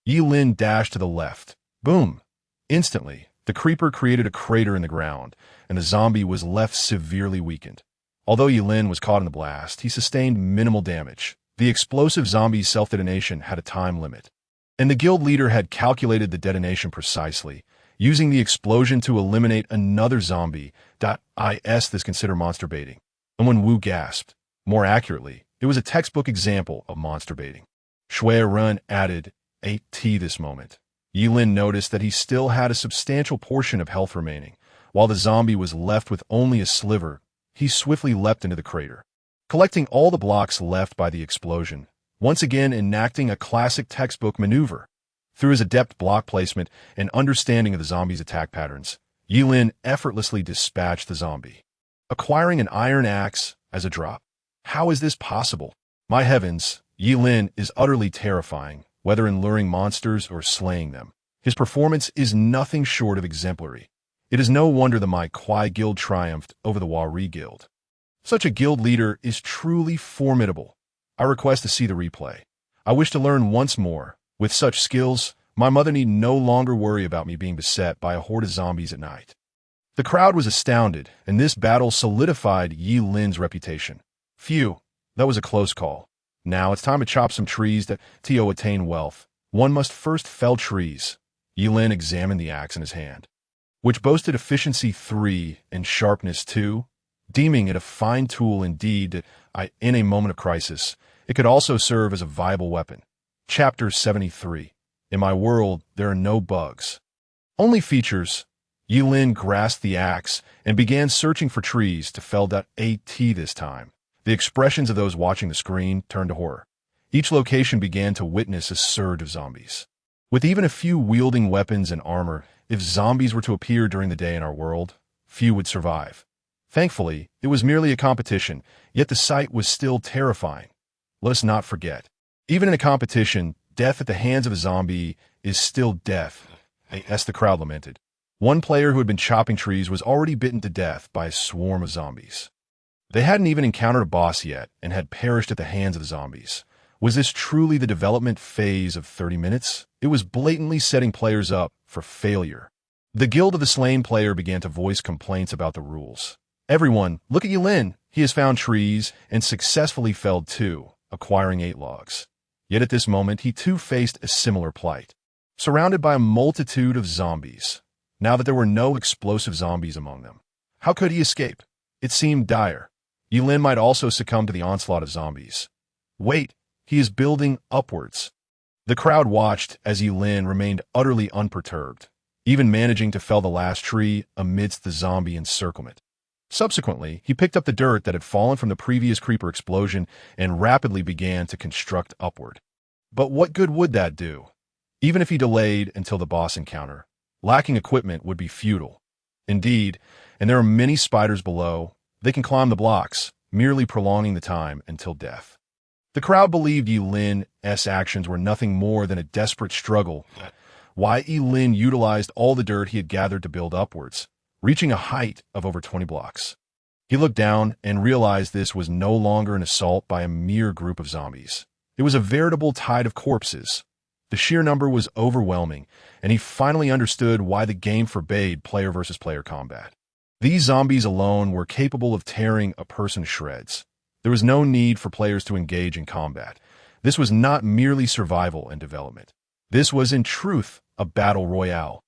Yi Lin dashed to the left. Boom! Instantly, the creeper created a crater in the ground, and the zombie was left severely weakened. Although Yi Lin was caught in the blast, he sustained minimal damage. The explosive zombie's self-detonation had a time limit, and the guild leader had calculated the detonation precisely, using the explosion to eliminate another zombie. This considered monster baiting. And when Wu gasped, more accurately, it was a textbook example of monster baiting. Shui Run added, this moment. Yi Lin noticed that he still had a substantial portion of health remaining. While the zombie was left with only a sliver, he swiftly leapt into the crater, collecting all the blocks left by the explosion, once again enacting a classic textbook maneuver. Through his adept block placement and understanding of the zombie's attack patterns, Yi Lin effortlessly dispatched the zombie, acquiring an iron axe as a drop. How is this possible? My heavens, Yi Lin is utterly terrifying, whether in luring monsters or slaying them. His performance is nothing short of exemplary. It is no wonder the Mai Kwai Guild triumphed over the Wari Guild. Such a guild leader is truly formidable. I request to see the replay. I wish to learn once more. With such skills, My mother need no longer worry about me being beset by a horde of zombies at night. The crowd was astounded, and this battle solidified Yi Lin's reputation. Phew, that was a close call. Now it's time to chop some trees to attain wealth. One must first fell trees. Yi Lin examined the axe in his hand, which boasted efficiency 3 and sharpness 2, deeming it a fine tool indeed that in a moment of crisis, it could also serve as a viable weapon. Chapter 73. In my world, there are no bugs. Only features. Yi Lin grasped the axe and began searching for trees to fell .at this time. The expressions of those watching the screen turned to horror. Each location began to witness a surge of zombies. With even a few wielding weapons and armor, if zombies were to appear during the day in our world, few would survive. Thankfully, it was merely a competition, yet the sight was still terrifying. Let us not forget, even in a competition, death at the hands of a zombie is still death, as the crowd lamented. One player who had been chopping trees was already bitten to death by a swarm of zombies. They hadn't even encountered a boss yet and had perished at the hands of the zombies. Was this truly the development phase of 30 minutes? It was blatantly setting players up for failure. The guild of the slain player began to voice complaints about the rules. Everyone, look at Yi Lin. He has found trees and successfully felled 2, acquiring 8 logs. Yet at this moment, he too faced a similar plight. Surrounded by a multitude of zombies. Now that there were no explosive zombies among them, how could he escape? It seemed dire. Yi Lin might also succumb to the onslaught of zombies. Wait, he is building upwards. The crowd watched as Yi Lin remained utterly unperturbed, even managing to fell the last tree amidst the zombie encirclement. Subsequently, he picked up the dirt that had fallen from the previous creeper explosion and rapidly began to construct upward. But what good would that do? Even if he delayed until the boss encounter, lacking equipment would be futile. Indeed, and there are many spiders below, they can climb the blocks, merely prolonging the time until death. The crowd believed Yi Lin's actions were nothing more than a desperate struggle. Why Yi Lin utilized all the dirt he had gathered to build upwards, reaching a height of over 20 blocks. He looked down and realized this was no longer an assault by a mere group of zombies. It was a veritable tide of corpses. The sheer number was overwhelming, and he finally understood why the game forbade player versus player combat. These zombies alone were capable of tearing a person to shreds. There was no need for players to engage in combat. This was not merely survival and development. This was, in truth, a battle royale.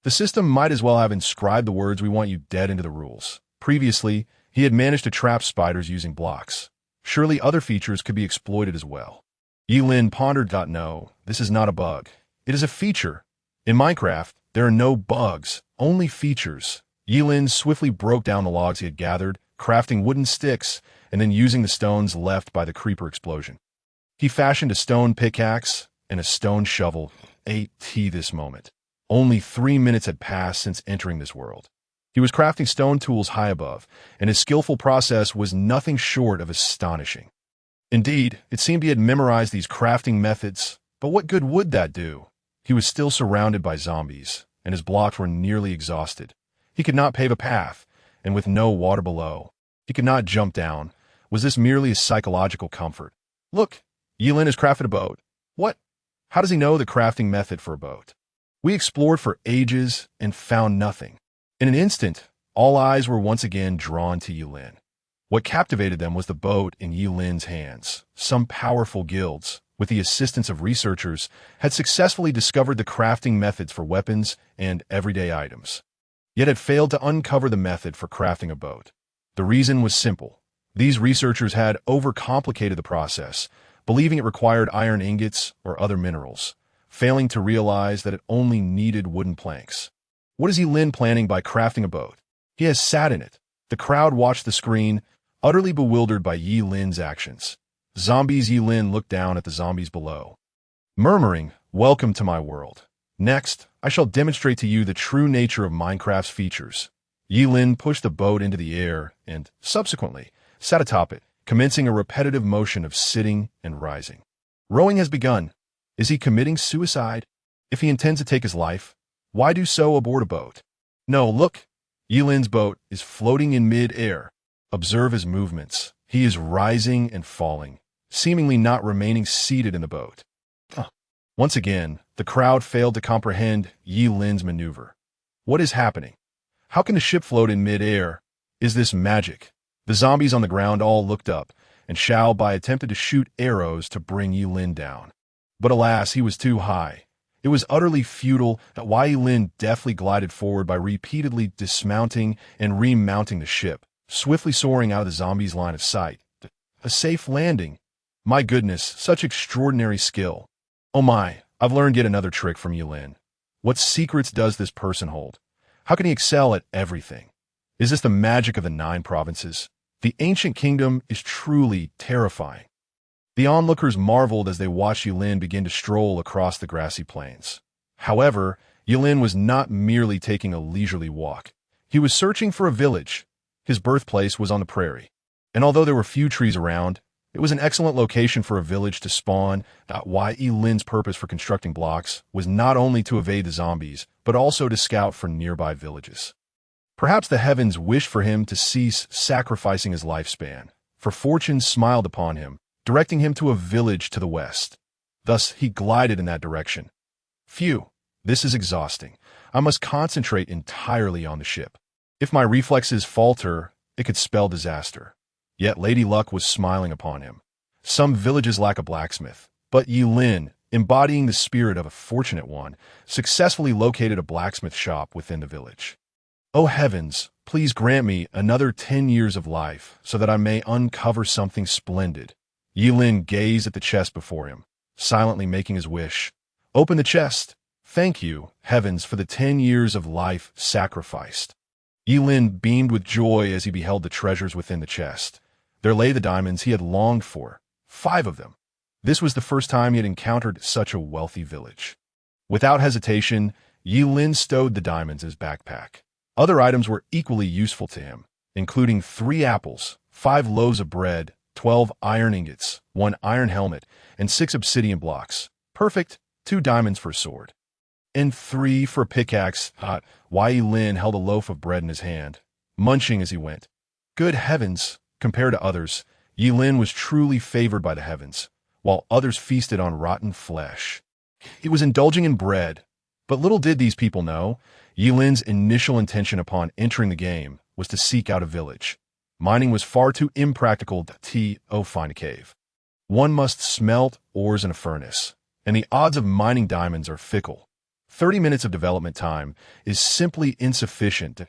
The system might as well have inscribed the words "We want you dead" into the rules. Previously, he had managed to trap spiders using blocks. Surely other features could be exploited as well. Yi Lin pondered. No, this is not a bug. It is a feature. In Minecraft, there are no bugs, only features. Yi Lin swiftly broke down the logs he had gathered, crafting wooden sticks, and then using the stones left by the creeper explosion. He fashioned a stone pickaxe and a stone shovel. This moment. Only 3 minutes had passed since entering this world. He was crafting stone tools high above, and his skillful process was nothing short of astonishing. Indeed, it seemed he had memorized these crafting methods, but what good would that do? He was still surrounded by zombies, and his blocks were nearly exhausted. He could not pave a path, and with no water below, he could not jump down. Was this merely a psychological comfort? Look, Yi Lin has crafted a boat. What? How does he know the crafting method for a boat? We explored for ages and found nothing. In an instant, all eyes were once again drawn to Yi Lin. What captivated them was the boat in Yi Lin's hands. Some powerful guilds, with the assistance of researchers, had successfully discovered the crafting methods for weapons and everyday items, yet had failed to uncover the method for crafting a boat. The reason was simple. These researchers had overcomplicated the process, believing it required iron ingots or other minerals, failing to realize that it only needed wooden planks. What is Yi Lin planning by crafting a boat? He has sat in it. The crowd watched the screen, utterly bewildered by Yi Lin's actions. Zombies. Yi Lin looked down at the zombies below, murmuring, "Welcome to my world. Next, I shall demonstrate to you the true nature of Minecraft's features." Yi Lin pushed the boat into the air and, subsequently, sat atop it, commencing a repetitive motion of sitting and rising. Rowing has begun. Is he committing suicide? If he intends to take his life, why do so aboard a boat? No, look. Yi Lin's boat is floating in mid-air. Observe his movements. He is rising and falling, seemingly not remaining seated in the boat. Once again, The crowd failed to comprehend Yi Lin's maneuver. What is happening? How can the ship float in mid-air? Is this magic? The zombies on the ground all looked up, and Xiao Bai attempted to shoot arrows to bring Yi Lin down. But alas, he was too high. It was utterly futile that Yi Lin deftly glided forward by repeatedly dismounting and remounting the ship, swiftly soaring out of the zombies' line of sight. A safe landing. My goodness, such extraordinary skill. Oh my, I've learned yet another trick from Yi Lin. What secrets does this person hold? How can he excel at everything? Is this the magic of the 9 provinces? The ancient kingdom is truly terrifying. The onlookers marveled as they watched Yi Lin begin to stroll across the grassy plains. However, Yi Lin was not merely taking a leisurely walk. He was searching for a village. His birthplace was on the prairie. And although there were few trees around, it was an excellent location for a village to spawn. Yi Lin's purpose for constructing blocks was not only to evade the zombies, but also to scout for nearby villages. Perhaps the heavens wished for him to cease sacrificing his lifespan, for fortune smiled upon him, directing him to a village to the west. Thus, he glided in that direction. Phew, this is exhausting. I must concentrate entirely on the ship. If my reflexes falter, it could spell disaster. Yet Lady Luck was smiling upon him. Some villages lack a blacksmith, but Yi Lin, embodying the spirit of a fortunate one, successfully located a blacksmith shop within the village. Oh heavens, please grant me another 10 years of life so that I may uncover something splendid. Yi Lin gazed at the chest before him, silently making his wish. Open the chest. Thank you, heavens, for the 10 years of life sacrificed. Yi Lin beamed with joy as he beheld the treasures within the chest. There lay the diamonds he had longed for, 5 of them. This was the first time he had encountered such a wealthy village. Without hesitation, Yi Lin stowed the diamonds in his backpack. Other items were equally useful to him, including 3 apples, 5 loaves of bread, 12 iron ingots, 1 iron helmet, and 6 obsidian blocks. Perfect, 2 diamonds for a sword. And 3 for a pickaxe. Yi Lin held a loaf of bread in his hand, munching as he went. Good heavens! Compared to others, Yi Lin was truly favored by the heavens, while others feasted on rotten flesh. He was indulging in bread, but little did these people know, Yi Lin's initial intention upon entering the game was to seek out a village. Mining was far too impractical to find a cave. One must smelt ores in a furnace, and the odds of mining diamonds are fickle. 30 minutes of development time is simply insufficient.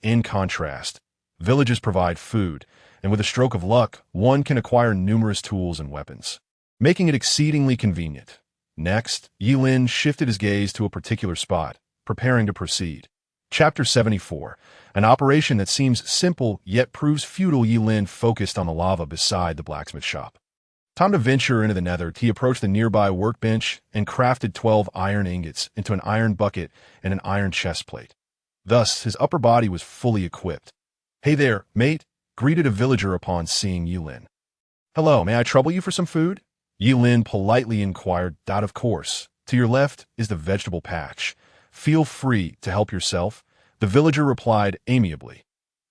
In contrast, villages provide food, and with a stroke of luck, one can acquire numerous tools and weapons, making it exceedingly convenient. Next, Yi Lin shifted his gaze to a particular spot, preparing to proceed. Chapter 74. An operation that seems simple yet proves futile. Yi Lin focused on the lava beside the blacksmith shop. Time to venture into the nether. He approached the nearby workbench and crafted 12 iron ingots into an iron bucket and an iron chest plate. Thus, his upper body was fully equipped. Hey there, mate, greeted a villager upon seeing Yi Lin. Hello, may I trouble you for some food? Yi Lin politely inquired. Of course. To your left is the vegetable patch. Feel free to help yourself, the villager replied amiably.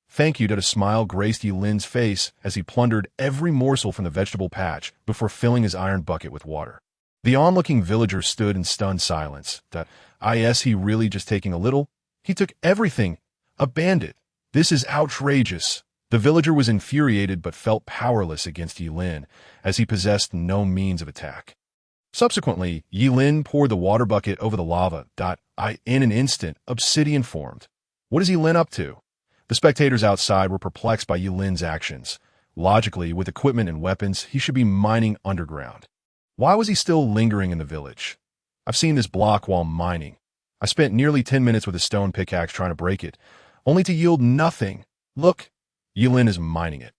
Thank you. A smile graced Yi Lin's face as he plundered every morsel from the vegetable patch before filling his iron bucket with water. The onlooking villager stood in stunned silence. Is he really just taking a little? He took everything. A bandit. This is outrageous. The villager was infuriated but felt powerless against Yi Lin, as he possessed no means of attack. Subsequently, Yi Lin poured the water bucket over the lava. In an instant, obsidian formed. What is Yi Lin up to? The spectators outside were perplexed by Yi Lin's actions. Logically, with equipment and weapons, he should be mining underground. Why was he still lingering in the village? I've seen this block while mining. I spent nearly 10 minutes with a stone pickaxe trying to break it, only to yield nothing. Look, Yi Lin is mining it.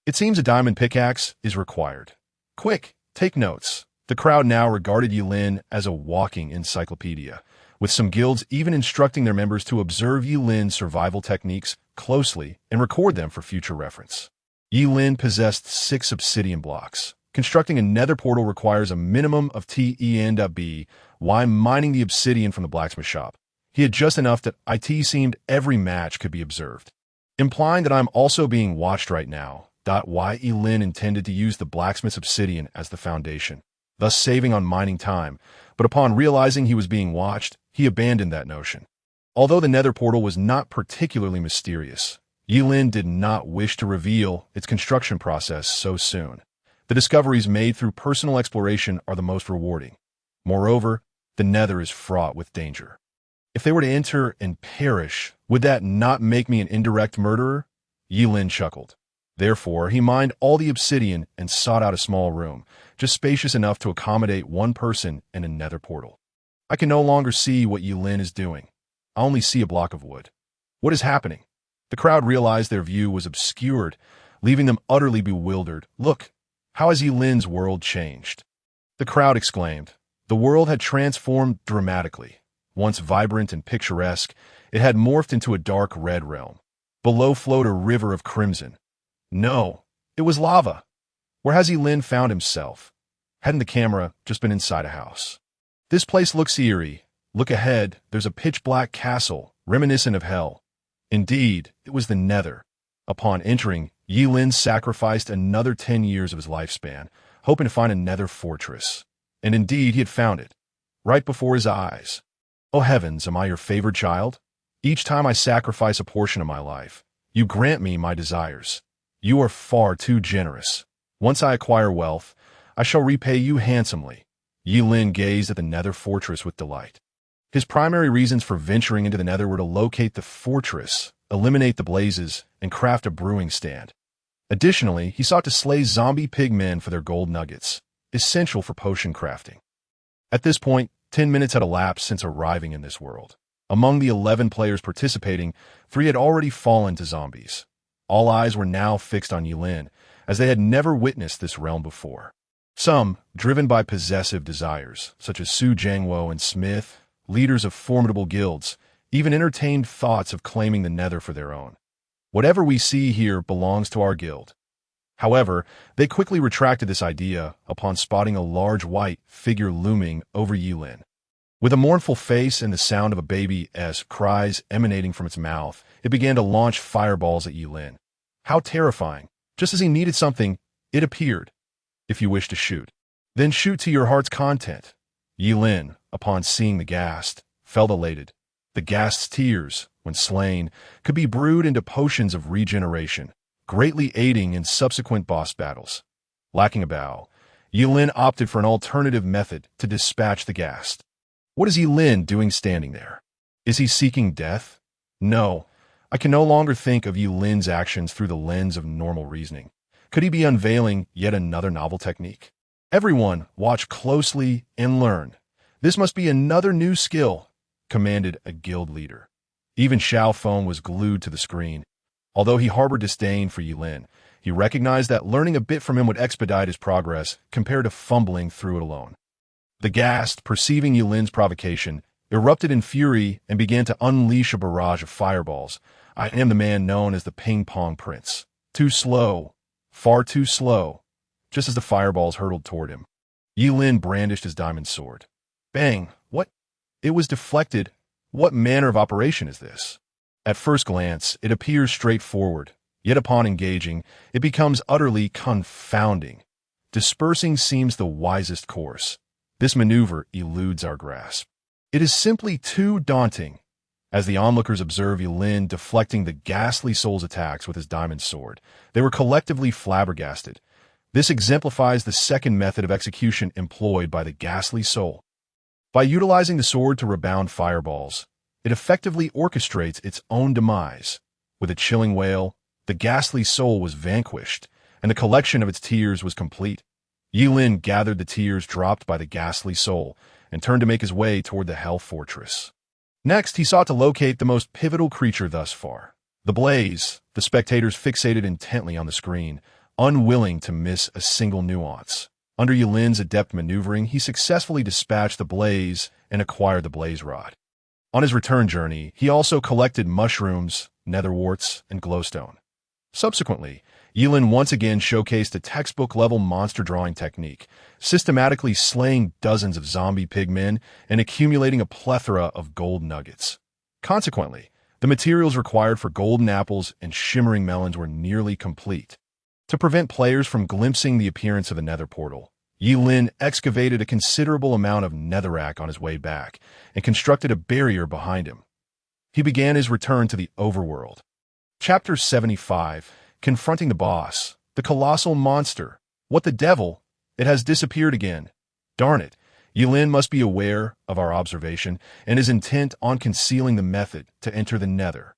It seems a diamond pickaxe is required. Quick, take notes. The crowd now regarded Yi Lin as a walking encyclopedia, with some guilds even instructing their members to observe Yi Lin's survival techniques closely and record them for future reference. Yi Lin possessed 6 obsidian blocks. Constructing a nether portal requires a minimum of TENB. Why mining the obsidian from the blacksmith shop? He had just enough that it seemed every match could be observed, implying that I'm also being watched right now. Yi Lin intended to use the blacksmith's obsidian as the foundation, thus saving on mining time, But upon realizing he was being watched, he abandoned that notion. Although the nether portal was not particularly mysterious, Yilin did not wish to reveal its construction process so soon. The discoveries made through personal exploration are the most rewarding. Moreover, the nether is fraught with danger. If they were to enter and perish, would that not make me an indirect murderer? Yilin chuckled. Therefore, he mined all the obsidian and sought out a small room, just spacious enough to accommodate one person and a nether portal. I can no longer see what Yilin is doing. I only see a block of wood. What is happening? The crowd realized their view was obscured, leaving them utterly bewildered. Look, how has Yilin's world changed? The crowd exclaimed. The world had transformed dramatically. Once vibrant and picturesque, it had morphed into a dark red realm. Below flowed a river of crimson. No, it was lava. Where has Yilin found himself? Hadn't the camera just been inside a house? This place looks eerie. Look ahead, there's a pitch-black castle, reminiscent of hell. Indeed, it was the nether. Upon entering, Yilin sacrificed another 10 years of his lifespan, hoping to find a nether fortress. And indeed, he had found it, right before his eyes. Oh heavens, am I your favored child? Each time I sacrifice a portion of my life, you grant me my desires. You are far too generous. Once I acquire wealth, I shall repay you handsomely. Yilin gazed at the nether fortress with delight. His primary reasons for venturing into the nether were to locate the fortress, eliminate the blazes, and craft a brewing stand. Additionally, he sought to slay zombie pigmen for their gold nuggets, essential for potion crafting. At this point, 10 minutes had elapsed since arriving in this world. Among the 11 players participating, 3 had already fallen to zombies. All eyes were now fixed on Yilin, as they had never witnessed this realm before. Some, driven by possessive desires, such as Su Jiangwo and Smith, leaders of formidable guilds, even entertained thoughts of claiming the nether for their own. Whatever we see here belongs to our guild. However, they quickly retracted this idea upon spotting a large white figure looming over Yilin. With a mournful face and the sound of a baby's cries emanating from its mouth, it began to launch fireballs at Yilin. How terrifying! Just as he needed something, it appeared. If you wish to shoot, then shoot to your heart's content. Yilin, upon seeing the ghast, felt elated. The ghast's tears, when slain, could be brewed into potions of regeneration, greatly aiding in subsequent boss battles. Lacking a bow, Yilin opted for an alternative method to dispatch the ghast. What is Yilin doing standing there? Is he seeking death? No, I can no longer think of Yilin's actions through the lens of normal reasoning. Could he be unveiling yet another novel technique? Everyone, watch closely and learn. This must be another new skill, commanded a guild leader. Even Xiao Feng was glued to the screen. Although he harbored disdain for Yilin, he recognized that learning a bit from him would expedite his progress compared to fumbling through it alone. The ghast, perceiving Yilin's provocation, erupted in fury and began to unleash a barrage of fireballs. I am the man known as the Ping-Pong Prince. Too slow. Far too slow. Just as the fireballs hurtled toward him, Yilin brandished his diamond sword. Bang! What? It was deflected. What manner of operation is this? At first glance, it appears straightforward, yet upon engaging, it becomes utterly confounding. Dispersing seems the wisest course. This maneuver eludes our grasp. It is simply too daunting. As the onlookers observe Yilin deflecting the ghastly soul's attacks with his diamond sword, they were collectively flabbergasted. This exemplifies the second method of execution employed by the ghastly soul. By utilizing the sword to rebound fireballs, it effectively orchestrates its own demise. With a chilling wail, the ghastly soul was vanquished, and the collection of its tears was complete. Yilin gathered the tears dropped by the ghastly soul and turned to make his way toward the Hell Fortress. Next, he sought to locate the most pivotal creature thus far, the blaze. The spectators fixated intently on the screen, unwilling to miss a single nuance. Under Yilin's adept maneuvering, he successfully dispatched the blaze and acquired the blaze rod. On his return journey, he also collected mushrooms, netherwarts, and glowstone. Subsequently, Yilin once again showcased a textbook-level monster drawing technique, systematically slaying dozens of zombie pigmen and accumulating a plethora of gold nuggets. Consequently, the materials required for golden apples and shimmering melons were nearly complete. To prevent players from glimpsing the appearance of the nether portal, Yi-Lin excavated a considerable amount of netherrack on his way back and constructed a barrier behind him. He began his return to the overworld. Chapter 75, Confronting the Boss, the Colossal Monster. What the devil? It has disappeared again. Darn it. Yi-Lin must be aware of our observation and is intent on concealing the method to enter the nether.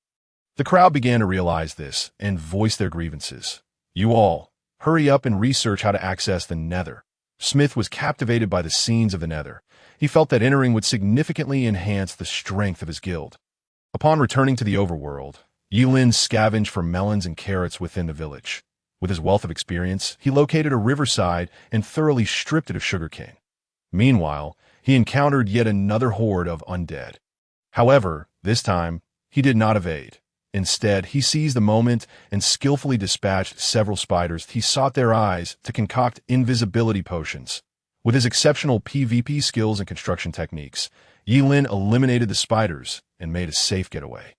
The crowd began to realize this and voice their grievances. You all, hurry up and research how to access the nether. Smith was captivated by the scenes of the nether. He felt that entering would significantly enhance the strength of his guild. Upon returning to the overworld, Yi-Lin scavenged for melons and carrots within the village. With his wealth of experience, he located a riverside and thoroughly stripped it of sugarcane. Meanwhile, he encountered yet another horde of undead. However, this time, he did not evade. Instead, he seized the moment and skillfully dispatched several spiders. He sought their eyes to concoct invisibility potions. With his exceptional PvP skills and construction techniques, Yi-Lin eliminated the spiders and made a safe getaway.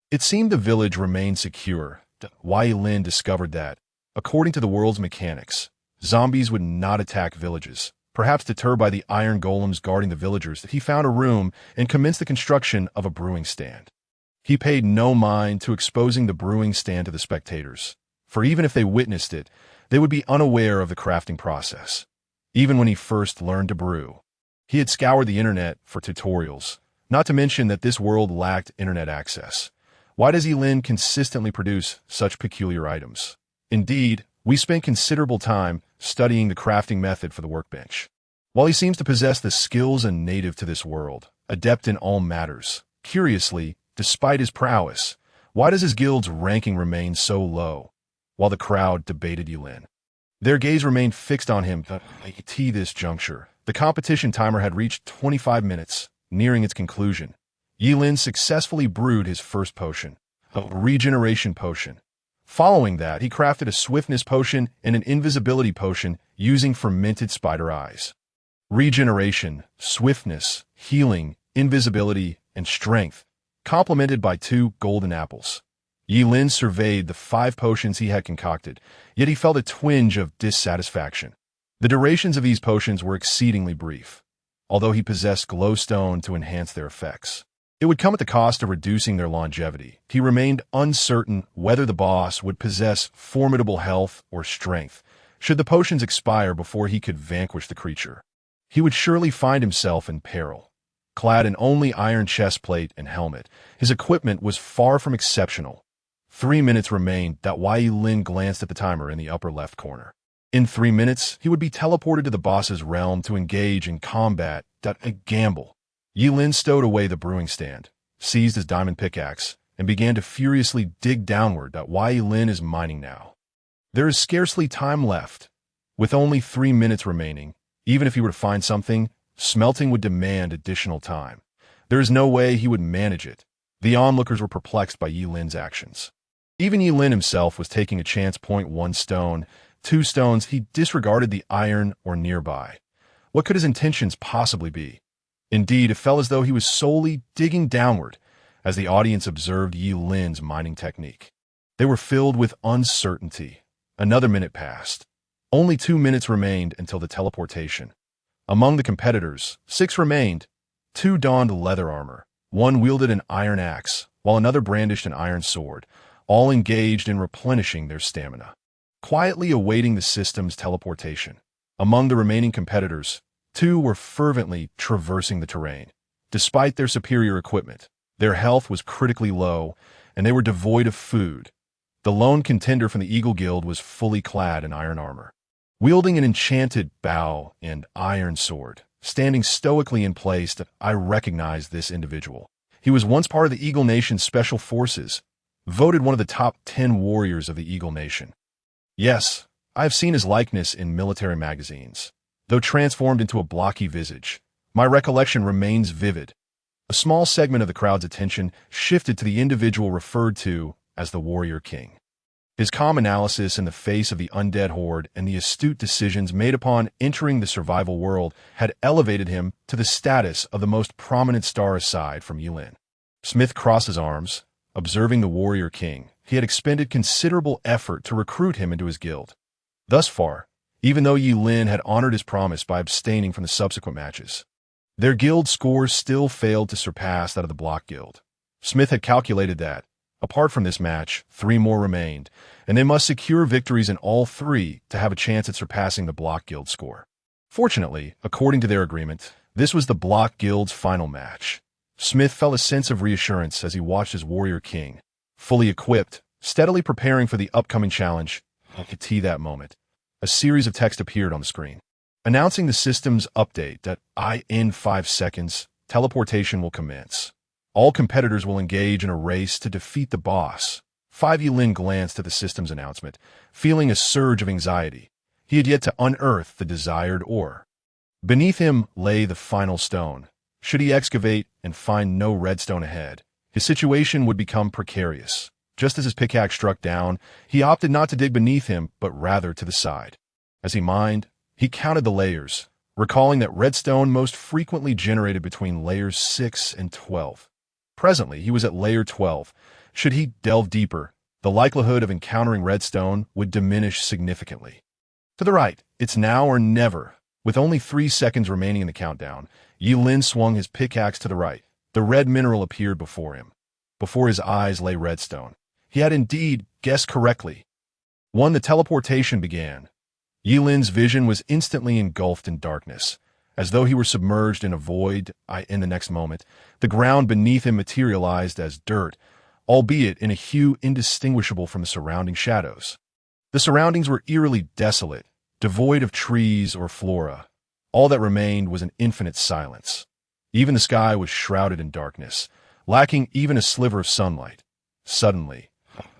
It seemed the village remained secure. Yi-Lin discovered that, according to the world's mechanics, zombies would not attack villages. Perhaps deterred by the iron golems guarding the villagers, he found a room and commenced the construction of a brewing stand. He paid no mind to exposing the brewing stand to the spectators, for even if they witnessed it, they would be unaware of the crafting process. Even when he first learned to brew, he had scoured the internet for tutorials, not to mention that this world lacked internet access. Why does Yi-Lin consistently produce such peculiar items? Indeed, we spent considerable time studying the crafting method for the workbench. While he seems to possess the skills native to this world, adept in all matters, curiously, despite his prowess, why does his guild's ranking remain so low? While the crowd debated Yi-Lin, their gaze remained fixed on him. At this juncture, the competition timer had reached 25 minutes, nearing its conclusion. Yi-Lin successfully brewed his first potion, a regeneration potion. Following that, he crafted a swiftness potion and an invisibility potion using fermented spider eyes. Regeneration, swiftness, healing, invisibility, and strength, complemented by 2 golden apples. Yi-Lin surveyed the 5 potions he had concocted, yet he felt a twinge of dissatisfaction. The durations of these potions were exceedingly brief, although he possessed glowstone to enhance their effects. It would come at the cost of reducing their longevity. He remained uncertain whether the boss would possess formidable health or strength. Should the potions expire before he could vanquish the creature, he would surely find himself in peril. Clad in only iron chestplate and helmet, his equipment was far from exceptional. 3 minutes remained. Yi-Lin glanced at the timer in the upper left corner. In 3 minutes, he would be teleported to the boss's realm to engage in combat. A gamble. Yi-Lin stowed away the brewing stand, seized his diamond pickaxe, and began to furiously dig downward. Yi-Lin is mining now. There is scarcely time left. With only 3 minutes remaining, even if he were to find something, smelting would demand additional time. There is no way he would manage it. The onlookers were perplexed by Yi-Lin's actions. Even Yi-Lin himself was taking a chance. 1 stone, 2 stones, he disregarded the iron or nearby. What could his intentions possibly be? Indeed, it felt as though he was solely digging downward as the audience observed Yi-Lin's mining technique. They were filled with uncertainty. Another minute passed. Only 2 minutes remained until the teleportation. Among the competitors, 6 remained. 2 donned leather armor. 1 wielded an iron axe, while another brandished an iron sword, all engaged in replenishing their stamina, quietly awaiting the system's teleportation. Among the remaining competitors, 2 were fervently traversing the terrain. Despite their superior equipment, their health was critically low, and they were devoid of food. The lone contender from the Eagle Guild was fully clad in iron armor, wielding an enchanted bow and iron sword, standing stoically in place. I recognized this individual. He was once part of the Eagle Nation's special forces, voted one of the top 10 warriors of the Eagle Nation. Yes, I have seen his likeness in military magazines. Though transformed into a blocky visage, my recollection remains vivid. A small segment of the crowd's attention shifted to the individual referred to as the Warrior King. His calm analysis in the face of the undead horde and the astute decisions made upon entering the survival world had elevated him to the status of the most prominent star aside from Yi-Lin. Smith crossed his arms, observing the Warrior King. He had expended considerable effort to recruit him into his guild. Thus far, even though Yi Lin had honored his promise by abstaining from the subsequent matches. Their guild scores still failed to surpass that of the Block Guild. Smith had calculated that, apart from this match, 3 more remained, and they must secure victories in all 3 to have a chance at surpassing the Block Guild score. Fortunately, according to their agreement, this was the Block Guild's final match. Smith felt a sense of reassurance as he watched his warrior king, fully equipped, steadily preparing for the upcoming challenge. At that moment, a series of text appeared on the screen, announcing the system's update that in 5 seconds, teleportation will commence. All competitors will engage in a race to defeat the boss. Yi Lin glanced at the system's announcement, feeling a surge of anxiety. He had yet to unearth the desired ore. Beneath him lay the final stone. Should he excavate and find no redstone ahead, his situation would become precarious. Just as his pickaxe struck down, he opted not to dig beneath him, but rather to the side. As he mined, he counted the layers, recalling that redstone most frequently generated between layers 6 and 12. Presently, he was at layer 12. Should he delve deeper, the likelihood of encountering redstone would diminish significantly. To the right, it's now or never. With only 3 seconds remaining in the countdown, Yi Lin swung his pickaxe to the right. The red mineral appeared before him. Before his eyes lay redstone. He had indeed guessed correctly. The teleportation began. Yi Lin's vision was instantly engulfed in darkness, as though he were submerged in a void. In the next moment, the ground beneath him materialized as dirt, albeit in a hue indistinguishable from the surrounding shadows. The surroundings were eerily desolate, devoid of trees or flora. All that remained was an infinite silence. Even the sky was shrouded in darkness, lacking even a sliver of sunlight. Suddenly,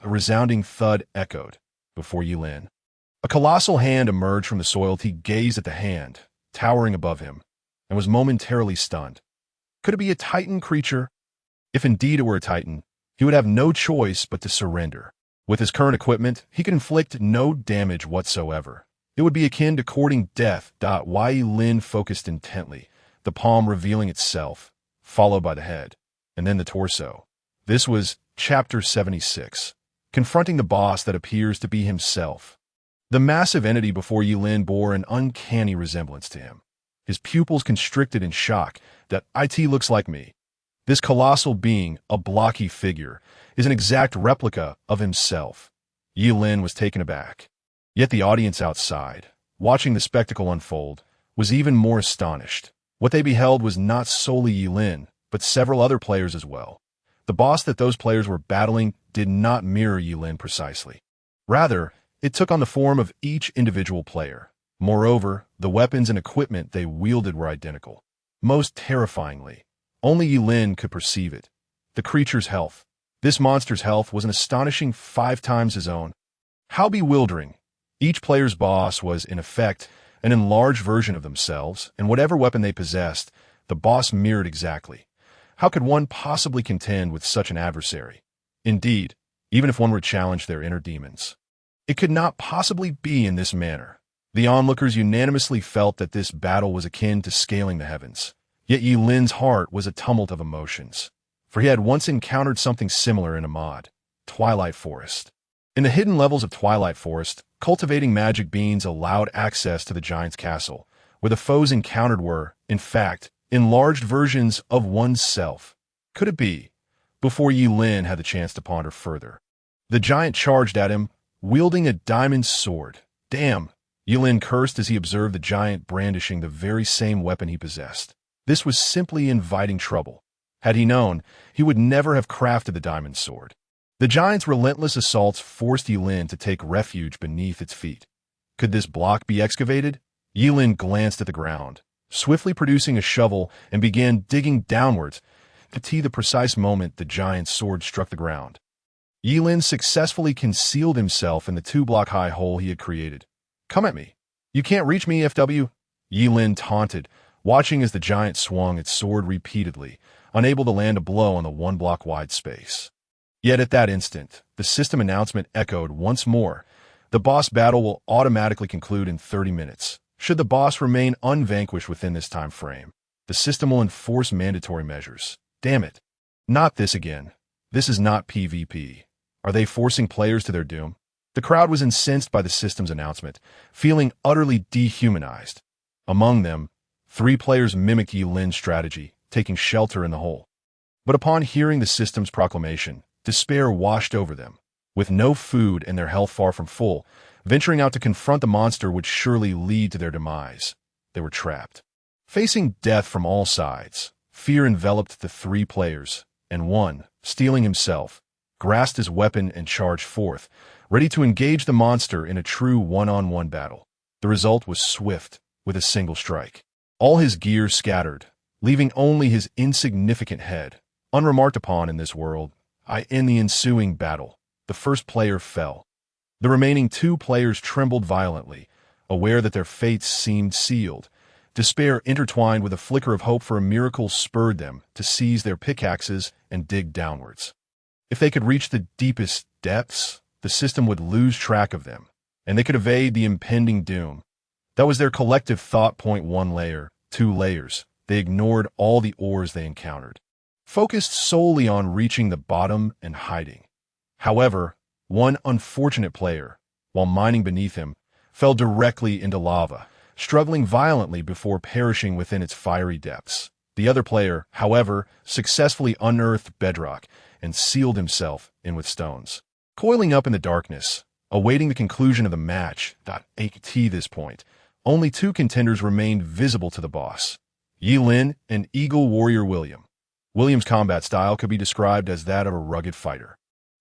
a resounding thud echoed before Yi Lin. A colossal hand emerged from the soil. He gazed at the hand, towering above him, and was momentarily stunned. Could it be a Titan creature? If indeed it were a Titan, he would have no choice but to surrender. With his current equipment, he could inflict no damage whatsoever. It would be akin to courting death. Yi Lin focused intently, the palm revealing itself, followed by the head, and then the torso. This was Chapter 76, confronting the boss that appears to be himself. The massive entity before Yi Lin bore an uncanny resemblance to him. His pupils constricted in shock. That it looks like me. This colossal being, a blocky figure, is an exact replica of himself. Yi Lin was taken aback. Yet the audience outside, watching the spectacle unfold, was even more astonished. What they beheld was not solely Yi Lin, but several other players as well. The boss that those players were battling did not mirror Yi Lin precisely. Rather, it took on the form of each individual player. Moreover, the weapons and equipment they wielded were identical. Most terrifyingly, only Yi Lin could perceive it. The creature's health. This monster's health was an astonishing 5 times his own. How bewildering. Each player's boss was, in effect, an enlarged version of themselves, and whatever weapon they possessed, the boss mirrored exactly. How could one possibly contend with such an adversary? Indeed, even if one were to challenge their inner demons. It could not possibly be in this manner. The onlookers unanimously felt that this battle was akin to scaling the heavens. Yet Yi Lin's heart was a tumult of emotions, for he had once encountered something similar in a mod, Twilight Forest. In the hidden levels of Twilight Forest, cultivating magic beans allowed access to the giant's castle, where the foes encountered were, in fact, enlarged versions of oneself. Could it be? Before Yi Lin had the chance to ponder further, the giant charged at him, wielding a diamond sword. Damn! Yi Lin cursed as he observed the giant brandishing the very same weapon he possessed. This was simply inviting trouble. Had he known, he would never have crafted the diamond sword. The giant's relentless assaults forced Yi Lin to take refuge beneath its feet. Could this block be excavated? Yi Lin glanced at the ground, swiftly producing a shovel, and began digging downwards to the precise moment the giant's sword struck the ground. Yi Lin successfully concealed himself in the 2-block-high hole he had created. Come at me. You can't reach me, FW. Yi Lin taunted, watching as the giant swung its sword repeatedly, unable to land a blow on the 1-block-wide space. Yet at that instant, the system announcement echoed once more. The boss battle will automatically conclude in 30 minutes. Should the boss remain unvanquished within this time frame, the system will enforce mandatory measures. Damn it. Not this again. This is not PvP. Are they forcing players to their doom? The crowd was incensed by the system's announcement, feeling utterly dehumanized. Among them, 3 players mimicked Yi Lin's strategy, taking shelter in the hole. But upon hearing the system's proclamation, despair washed over them. With no food and their health far from full, venturing out to confront the monster would surely lead to their demise. They were trapped. Facing death from all sides, fear enveloped the 3 players, and one, steeling himself, grasped his weapon and charged forth, ready to engage the monster in a true one-on-one battle. The result was swift, with a single strike. All his gear scattered, leaving only his insignificant head, unremarked upon in this world. In the ensuing battle, the first player fell. The remaining 2 players trembled violently, aware that their fates seemed sealed. Despair intertwined with a flicker of hope for a miracle spurred them to seize their pickaxes and dig downwards. If they could reach the deepest depths, the system would lose track of them, and they could evade the impending doom. That was their collective thought. 1 layer, 2 layers. They ignored all the ores they encountered, focused solely on reaching the bottom and hiding. However, one unfortunate player, while mining beneath him, fell directly into lava, struggling violently before perishing within its fiery depths. The other player, however, successfully unearthed bedrock and sealed himself in with stones. Coiling up in the darkness, awaiting the conclusion of the match, at this point, only 2 contenders remained visible to the boss: Yi Lin and Eagle Warrior William. William's combat style could be described as that of a rugged fighter.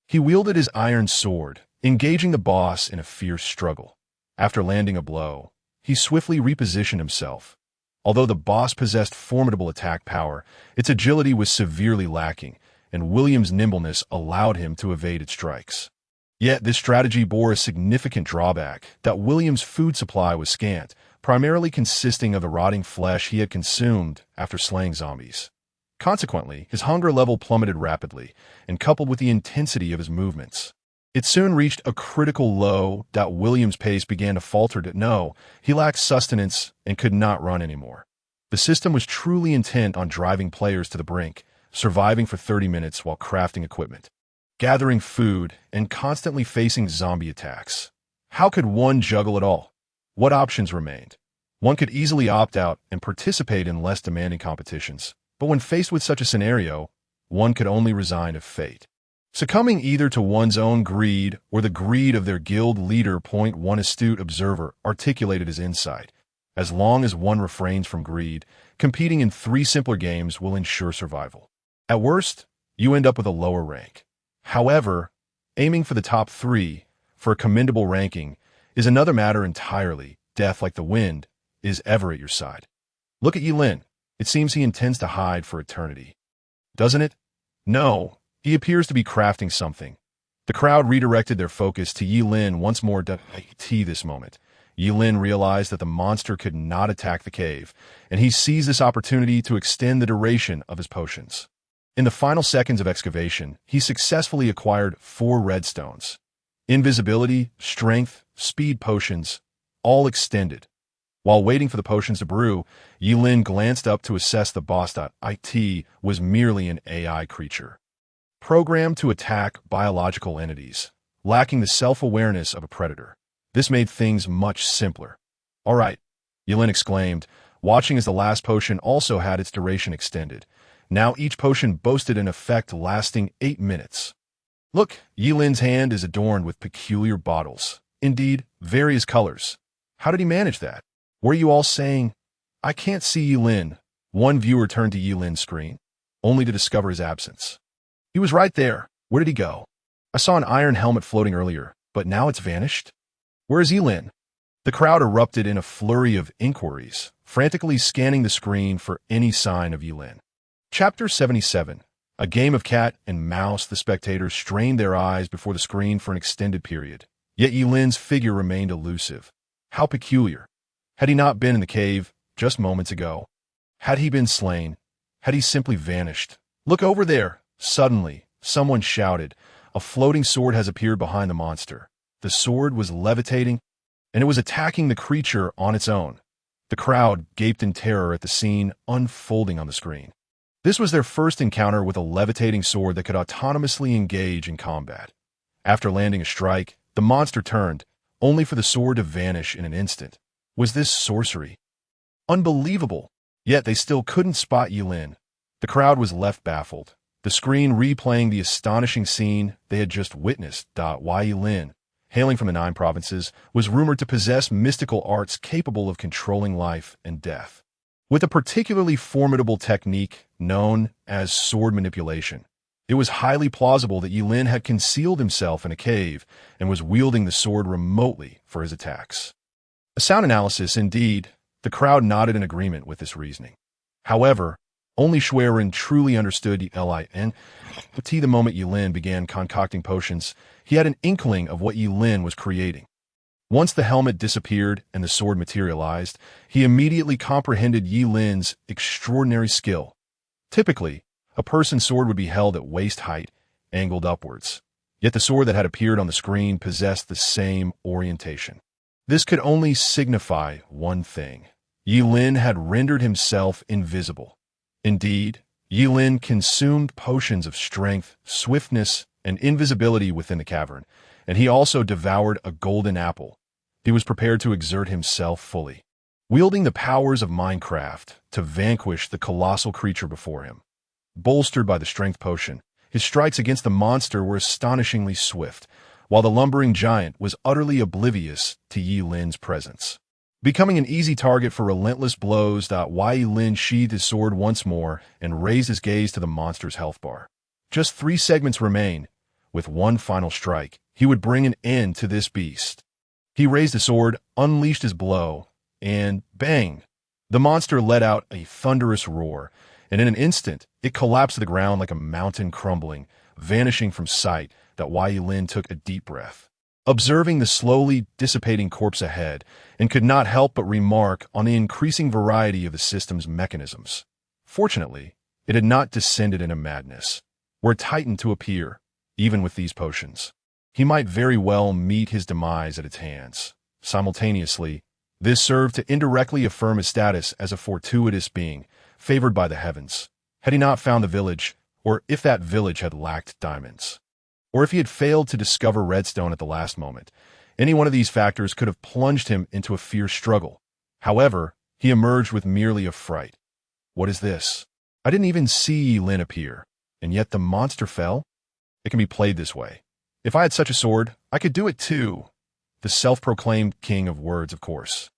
He wielded his iron sword, engaging the boss in a fierce struggle. After landing a blow, he swiftly repositioned himself. Although the boss possessed formidable attack power, its agility was severely lacking, and William's nimbleness allowed him to evade its strikes. Yet this strategy bore a significant drawback: that William's food supply was scant, primarily consisting of the rotting flesh he had consumed after slaying zombies. Consequently, his hunger level plummeted rapidly, and coupled with the intensity of his movements, it soon reached a critical low. William's pace began to falter. He lacked sustenance and could not run anymore. The system was truly intent on driving players to the brink, surviving for 30 minutes while crafting equipment, gathering food, and constantly facing zombie attacks. How could one juggle it all? What options remained? One could easily opt out and participate in less demanding competitions, but when faced with such a scenario, one could only resign to fate, succumbing either to one's own greed or the greed of their guild leader. One astute observer articulated his insight: as long as one refrains from greed, competing in 3 simpler games will ensure survival. At worst, you end up with a lower rank. However, aiming for the top 3 for a commendable ranking is another matter entirely. Death, like the wind, is ever at your side. Look at Yi Lin. It seems he intends to hide for eternity. Doesn't it? No, he appears to be crafting something. The crowd redirected their focus to Yi Lin once more. This moment, Yi Lin realized that the monster could not attack the cave, and he seized this opportunity to extend the duration of his potions. In the final seconds of excavation, he successfully acquired 4 redstones. Invisibility, strength, speed potions, all extended. While waiting for the potions to brew, Yi Lin glanced up to assess the boss. It was merely an AI creature, programmed to attack biological entities, lacking the self-awareness of a predator. This made things much simpler. "All right," Yi Lin exclaimed, watching as the last potion also had its duration extended. Now each potion boasted an effect lasting 8 minutes. Look, Yi Lin's hand is adorned with peculiar bottles. Indeed, various colors. How did he manage that? Were you all saying, "I can't see Yi Lin"? One viewer turned to Yi Lin's screen, only to discover his absence. He was right there. Where did he go? I saw an iron helmet floating earlier, but now it's vanished. Where is Yi Lin? The crowd erupted in a flurry of inquiries, frantically scanning the screen for any sign of Yi Lin. Chapter 77. A game of cat and mouse. The spectators strained their eyes before the screen for an extended period. Yet Yi Lin's figure remained elusive. How peculiar. Had he not been in the cave just moments ago? Had he been slain? Had he simply vanished? Look over there! Suddenly, someone shouted. A floating sword has appeared behind the monster. The sword was levitating, and it was attacking the creature on its own. The crowd gaped in terror at the scene unfolding on the screen. This was their first encounter with a levitating sword that could autonomously engage in combat. After landing a strike, The monster turned, only for the sword to vanish in an instant. Was this sorcery? Unbelievable! Yet they still couldn't spot Yilin. The crowd was left baffled, the screen replaying the astonishing scene they had just witnessed. Yilin, hailing from the 9 provinces, was rumored to possess mystical arts capable of controlling life and death, with a particularly formidable technique known as sword manipulation. It was highly plausible that Yilin had concealed himself in a cave and was wielding the sword remotely for his attacks. A sound analysis, indeed. The crowd nodded in agreement with this reasoning. However, only Schwerin truly understood Lin. The moment Yilin began concocting potions, he had an inkling of what Yilin was creating. Once the helmet disappeared and the sword materialized, he immediately comprehended Yilin's extraordinary skill. Typically, a person's sword would be held at waist height, angled upwards. Yet the sword that had appeared on the screen possessed the same orientation. This could only signify one thing. Yilin had rendered himself invisible. Indeed, Yilin consumed potions of strength, swiftness, and invisibility within the cavern, and he also devoured a golden apple. He was prepared to exert himself fully, wielding the powers of Minecraft to vanquish the colossal creature before him. Bolstered by the strength potion, his strikes against the monster were astonishingly swift, while the lumbering giant was utterly oblivious to Yilin's presence. Becoming an easy target for relentless blows, Yilin sheathed his sword once more and raised his gaze to the monster's health bar. Just 3 segments remained. With one final strike, he would bring an end to this beast. He raised the sword, unleashed his blow, and bang! The monster let out a thunderous roar, and in an instant, it collapsed to the ground like a mountain crumbling, vanishing from sight. Yilin took a deep breath, observing the slowly dissipating corpse ahead, and could not help but remark on the increasing variety of the system's mechanisms. Fortunately, it had not descended into madness, were a titan to appear, even with these potions. He might very well meet his demise at its hands. Simultaneously, this served to indirectly affirm his status as a fortuitous being, favored by the heavens. Had he not found the village, or if that village had lacked diamonds, or if he had failed to discover redstone at the last moment, any one of these factors could have plunged him into a fierce struggle. However, he emerged with merely a fright. What is this? I didn't even see Yilin appear, and yet the monster fell? It can be played this way. If I had such a sword, I could do it too. The self-proclaimed king of words, of course.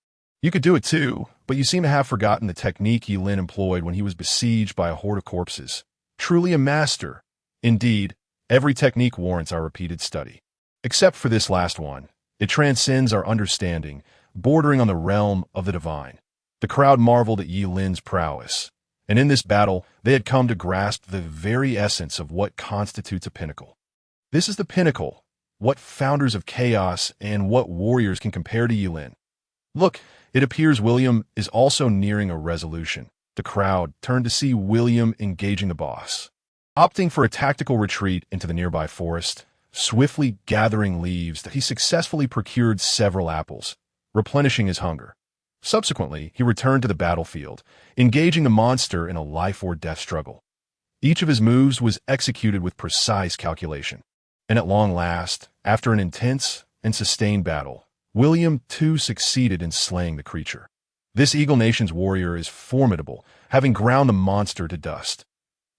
You could do it too, but you seem to have forgotten the technique Yilin employed when he was besieged by a horde of corpses. Truly a master. Indeed, every technique warrants our repeated study. Except for this last one. It transcends our understanding, bordering on the realm of the divine. The crowd marveled at Yilin's prowess, and in this battle, they had come to grasp the very essence of what constitutes a pinnacle. This is the pinnacle, what founders of chaos and what warriors can compare to Yilin. Look, it appears William is also nearing a resolution. The crowd turned to see William engaging the boss, opting for a tactical retreat into the nearby forest, swiftly gathering leaves that he successfully procured several apples, replenishing his hunger. Subsequently, he returned to the battlefield, engaging the monster in a life-or-death struggle. Each of his moves was executed with precise calculation, and at long last, after an intense and sustained battle, William too succeeded in slaying the creature. This Eagle Nation's warrior is formidable, having ground the monster to dust.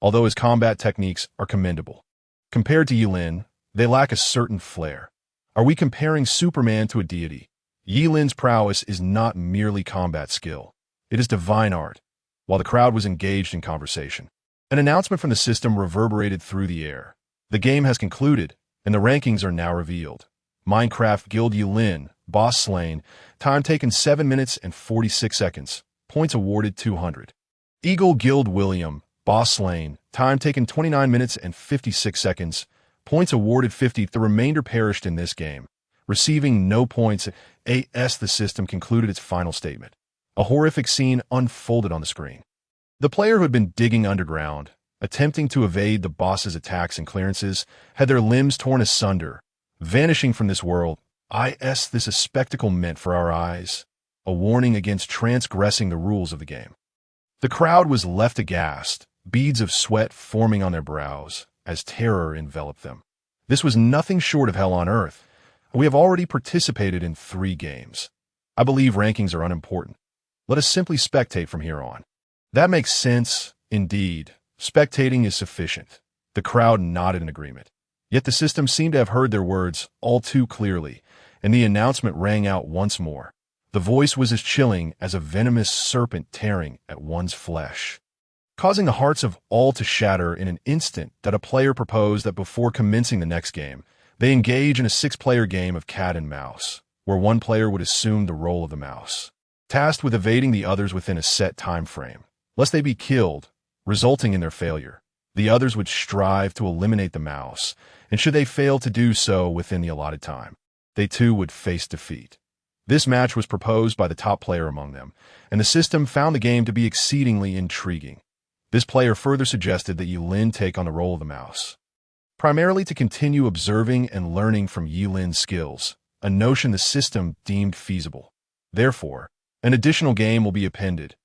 Although his combat techniques are commendable, compared to Yilin, they lack a certain flair. Are we comparing Superman to a deity? Yilin's prowess is not merely combat skill. It is divine art. While the crowd was engaged in conversation, an announcement from the system reverberated through the air. The game has concluded, and the rankings are now revealed. Minecraft Guild Yilin, boss slain, time taken 7 minutes and 46 seconds, points awarded 200. Eagle Guild William, boss slain, time taken 29 minutes and 56 seconds, points awarded 50. The remainder perished in this game, receiving no points. The system concluded its final statement. A horrific scene unfolded on the screen. The player who had been digging underground, attempting to evade the boss's attacks and clearances, had their limbs torn asunder, vanishing from this world. This a spectacle meant for our eyes, a warning against transgressing the rules of the game. The crowd was left aghast, beads of sweat forming on their brows as terror enveloped them. This was nothing short of hell on earth. We have already participated in 3 games. I believe rankings are unimportant. Let us simply spectate from here on. That makes sense, indeed. Spectating is sufficient. The crowd nodded in agreement. Yet the system seemed to have heard their words all too clearly, and the announcement rang out once more. The voice was as chilling as a venomous serpent tearing at one's flesh, causing the hearts of all to shatter in an instant. That a player proposed that before commencing the next game, they engage in a 6-player game of cat and mouse, where one player would assume the role of the mouse, tasked with evading the others within a set time frame. Lest they be killed, resulting in their failure, the others would strive to eliminate the mouse, and should they fail to do so within the allotted time, they too would face defeat. This match was proposed by the top player among them, and the system found the game to be exceedingly intriguing. This player further suggested that Yilin take on the role of the mouse, primarily to continue observing and learning from Yilin's skills, a notion the system deemed feasible. Therefore, an additional game will be appended.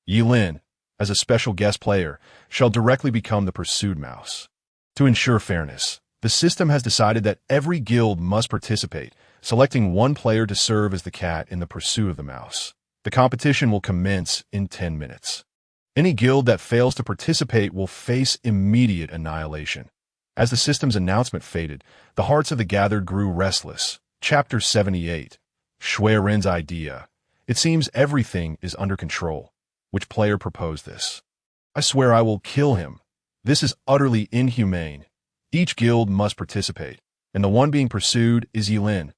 Yilin, as a special guest player, shall directly become the pursued mouse. To ensure fairness, the system has decided that every guild must participate, selecting one player to serve as the cat in the pursuit of the mouse. The competition will commence in 10 minutes. Any guild that fails to participate will face immediate annihilation. As the system's announcement faded, the hearts of the gathered grew restless. Chapter 78. Shui-Ren's idea. It seems everything is under control. Which player proposed this? I swear I will kill him. This is utterly inhumane. Each guild must participate, and the one being pursued is Yilin.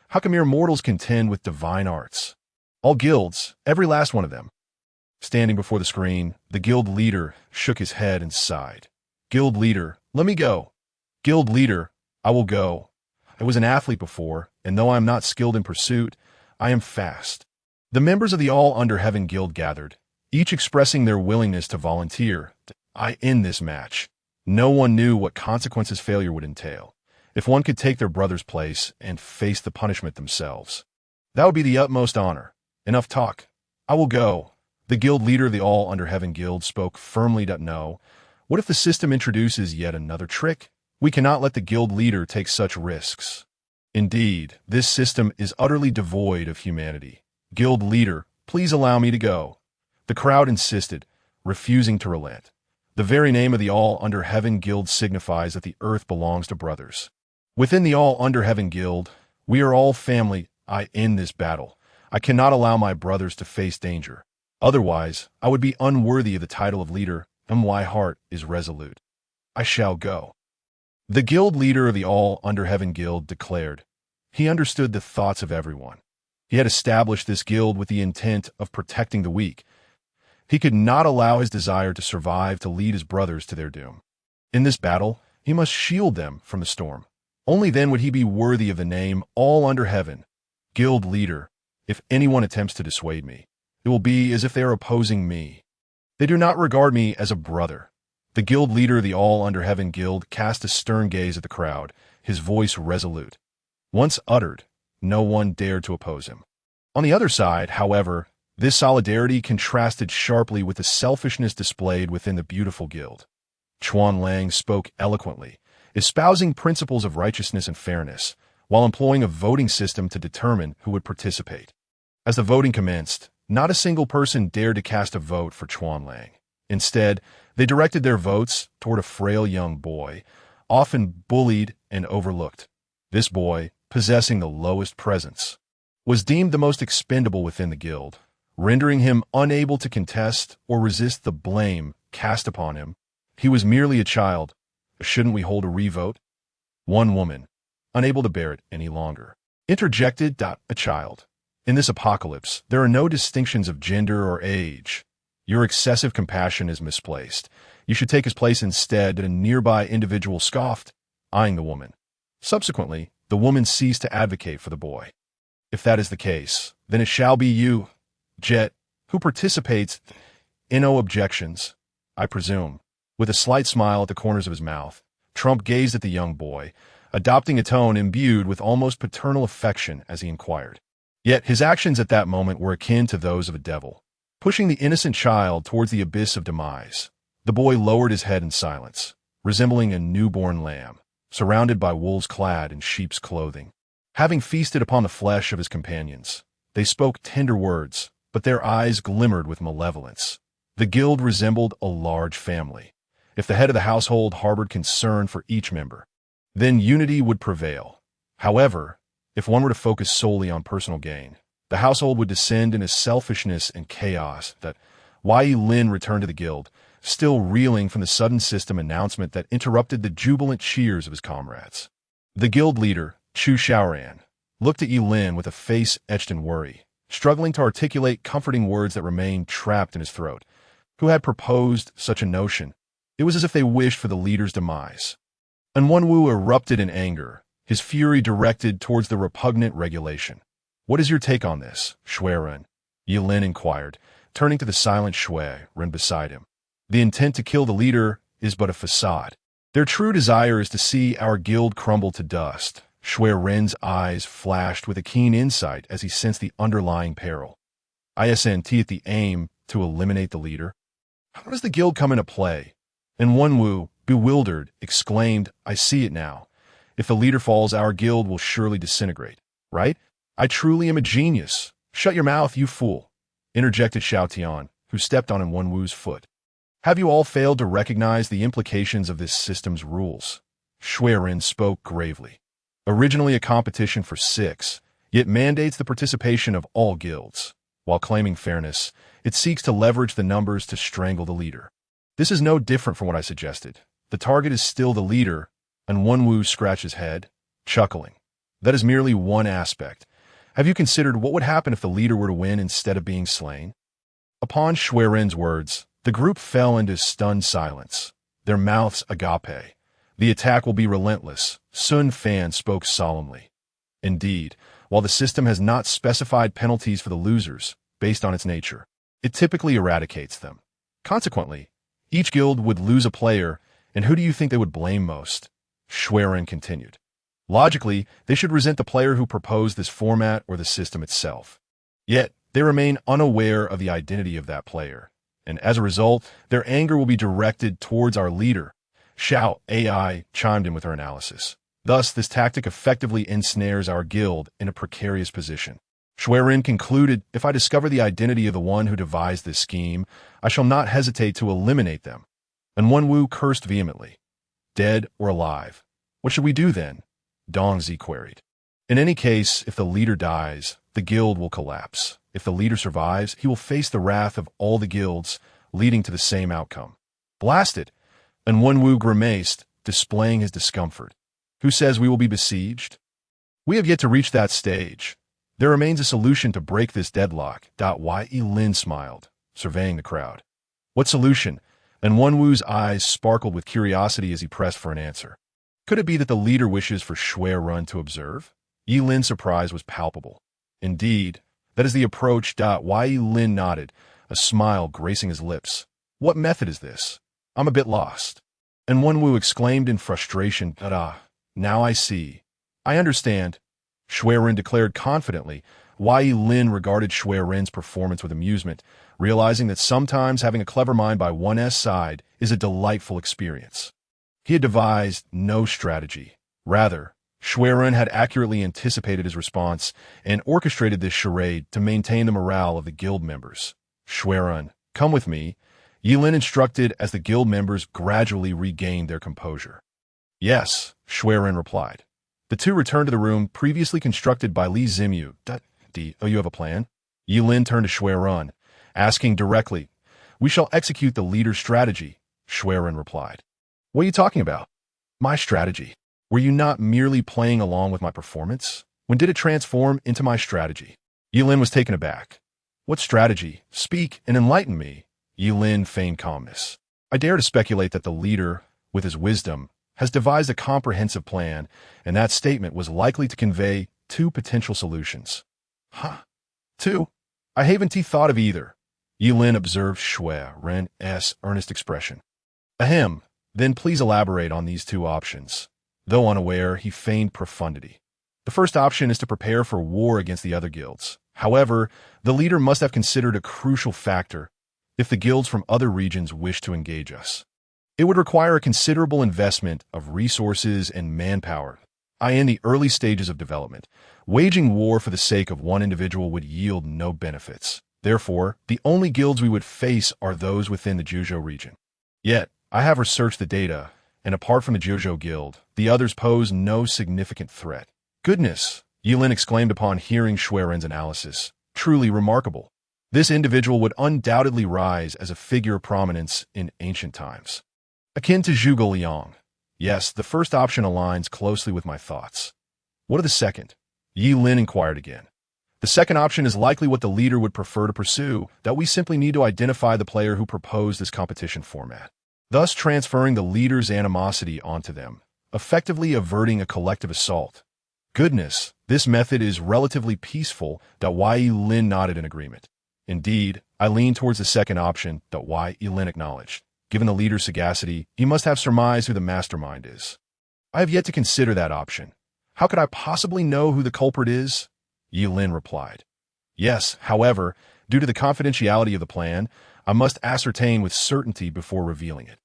How can mere mortals contend with divine arts? All guilds, every last one of them. Standing before the screen, the guild leader shook his head and sighed. Guild leader, let me go. Guild leader, I will go. I was an athlete before, and though I am not skilled in pursuit, I am fast. The members of the All Under Heaven Guild gathered, each expressing their willingness to volunteer. I end this match. No one knew what consequences failure would entail. If one could take their brother's place and face the punishment themselves, that would be the utmost honor. Enough talk. I will go. The guild leader of the All Under Heaven Guild spoke firmly. No. What if the system introduces yet another trick? We cannot let the guild leader take such risks. Indeed, this system is utterly devoid of humanity. Guild leader, please allow me to go. The crowd insisted, refusing to relent. The very name of the All Under Heaven Guild signifies that the earth belongs to brothers. Within the All Under Heaven Guild, we are all family. I end this battle. I cannot allow my brothers to face danger. Otherwise, I would be unworthy of the title of leader, and my heart is resolute. I shall go. The guild leader of the All Under Heaven Guild declared. He understood the thoughts of everyone. He had established this guild with the intent of protecting the weak. He could not allow his desire to survive to lead his brothers to their doom. In this battle, he must shield them from the storm. Only then would he be worthy of the name All Under Heaven. Guild leader, if anyone attempts to dissuade me, it will be as if they are opposing me. They do not regard me as a brother. The guild leader of the All Under Heaven Guild cast a stern gaze at the crowd, his voice resolute. Once uttered, no one dared to oppose him. On the other side, however, this solidarity contrasted sharply with the selfishness displayed within the beautiful guild. Chuan Lang spoke eloquently, espousing principles of righteousness and fairness, while employing a voting system to determine who would participate. As the voting commenced, not a single person dared to cast a vote for Chuan Lang. Instead, they directed their votes toward a frail young boy, often bullied and overlooked. This boy, possessing the lowest presence, was deemed the most expendable within the guild, rendering him unable to contest or resist the blame cast upon him. He was merely a child. Shouldn't we hold a revote? One woman, unable to bear it any longer, interjected. A child. In this apocalypse, there are no distinctions of gender or age. Your excessive compassion is misplaced. You should take his place instead. A nearby individual scoffed, eyeing the woman. Subsequently, the woman ceased to advocate for the boy. If that is the case, then it shall be you, Jet, who participates in no objections, I presume. With a slight smile at the corners of his mouth, Trump gazed at the young boy, adopting a tone imbued with almost paternal affection as he inquired. Yet his actions at that moment were akin to those of a devil, pushing the innocent child towards the abyss of demise. The boy lowered his head in silence, resembling a newborn lamb, surrounded by wolves clad in sheep's clothing. Having feasted upon the flesh of his companions, they spoke tender words, but their eyes glimmered with malevolence. The guild resembled a large family. If the head of the household harbored concern for each member, then unity would prevail. However, if one were to focus solely on personal gain, the household would descend into selfishness and chaos. That Yi Lin returned to the guild, still reeling from the sudden system announcement that interrupted the jubilant cheers of his comrades. The guild leader, Chu Xiaoran, looked at Yi Lin with a face etched in worry, struggling to articulate comforting words that remained trapped in his throat. Who had proposed such a notion? It was as if they wished for the leader's demise. And Wenwu erupted in anger, his fury directed towards the repugnant regulation. What is your take on this, Shuiren? Yi Lin inquired, turning to the silent Shuiren beside him. The intent to kill the leader is but a facade. Their true desire is to see our guild crumble to dust. Shuiren's eyes flashed with a keen insight as he sensed the underlying peril. Isn't it the aim to eliminate the leader? How does the guild come into play? And Wenwu, bewildered, exclaimed, I see it now. If the leader falls, our guild will surely disintegrate, right? I truly am a genius. Shut your mouth, you fool, interjected Xiao Tian, who stepped on Wenwu's foot. Have you all failed to recognize the implications of this system's rules? Shuiren spoke gravely. Originally a competition for 6, it mandates the participation of all guilds. While claiming fairness, it seeks to leverage the numbers to strangle the leader. This is no different from what I suggested. The target is still the leader, and Wenwu scratched his head, chuckling. That is merely one aspect. Have you considered what would happen if the leader were to win instead of being slain? Upon Shuiren's words, the group fell into stunned silence, their mouths agape. The attack will be relentless, Sun Fan spoke solemnly. Indeed, while the system has not specified penalties for the losers, based on its nature, it typically eradicates them. Consequently, each guild would lose a player, and who do you think they would blame most? Shuiren continued. Logically, they should resent the player who proposed this format or the system itself. Yet, they remain unaware of the identity of that player, and as a result, their anger will be directed towards our leader. Xiao AI chimed in with her analysis. Thus, this tactic effectively ensnares our guild in a precarious position. Shuiren concluded, if I discover the identity of the one who devised this scheme, I shall not hesitate to eliminate them. And Wenwu cursed vehemently. Dead or alive? What should we do then? Dongzi queried. In any case, if the leader dies, the guild will collapse. If the leader survives, he will face the wrath of all the guilds, leading to the same outcome. Blast it! And Wenwu grimaced, displaying his discomfort. Who says we will be besieged? We have yet to reach that stage. There remains a solution to break this deadlock. Yi Lin smiled, surveying the crowd. What solution? And Wenwu's eyes sparkled with curiosity as he pressed for an answer. Could it be that the leader wishes for Shuiren to observe? Yi Lin's surprise was palpable. Indeed, that is the approach. Yi Lin nodded, a smile gracing his lips. What method is this? I'm a bit lost. And Wenwu exclaimed in frustration, now I see. I understand. Shuiren declared confidently. Yi Lin regarded Shuiren's performance with amusement, realizing that sometimes having a clever mind by one's side is a delightful experience. He had devised no strategy. Rather, Shuiren had accurately anticipated his response and orchestrated this charade to maintain the morale of the guild members. Shuiren, come with me, Yi Lin instructed as the guild members gradually regained their composure. Yes, Shuiren replied. The two returned to the room previously constructed by Li Zimyu. You have a plan? Yi Lin turned to Shuiren, asking directly. We shall execute the leader's strategy, Shuiren replied. What are you talking about? My strategy. Were you not merely playing along with my performance? When did it transform into my strategy? Yi Lin was taken aback. What strategy? Speak and enlighten me. Yi Lin feigned calmness. I dare to speculate that the leader, with his wisdom, has devised a comprehensive plan, and that statement was likely to convey 2 potential solutions. Huh? 2? I haven't thought of either. Yi Lin observed Shuiren's earnest expression. Ahem, then please elaborate on these 2 options. Though unaware, he feigned profundity. The first option is to prepare for war against the other guilds. However, the leader must have considered a crucial factor if the guilds from other regions wish to engage us. It would require a considerable investment of resources and manpower. I in the early stages of development. Waging war for the sake of one individual would yield no benefits. Therefore, the only guilds we would face are those within the Juzhou region. Yet, I have researched the data, and apart from the Juzhou guild, the others pose no significant threat. Goodness, Yilin exclaimed upon hearing Shuiren's analysis. Truly remarkable. This individual would undoubtedly rise as a figure of prominence in ancient times. Akin to Zhuge Liang. Yes, the first option aligns closely with my thoughts. What of the second? Yi Lin inquired again. The second option is likely what the leader would prefer to pursue, that we simply need to identify the player who proposed this competition format, thus transferring the leader's animosity onto them, effectively averting a collective assault. Goodness, this method is relatively peaceful. Yi Lin nodded in agreement. Indeed, I lean towards the second option. Yi Lin acknowledged. Given the leader's sagacity, he must have surmised who the mastermind is. I have yet to consider that option. How could I possibly know who the culprit is? Yi Lin replied. Yes, however, due to the confidentiality of the plan, I must ascertain with certainty before revealing it.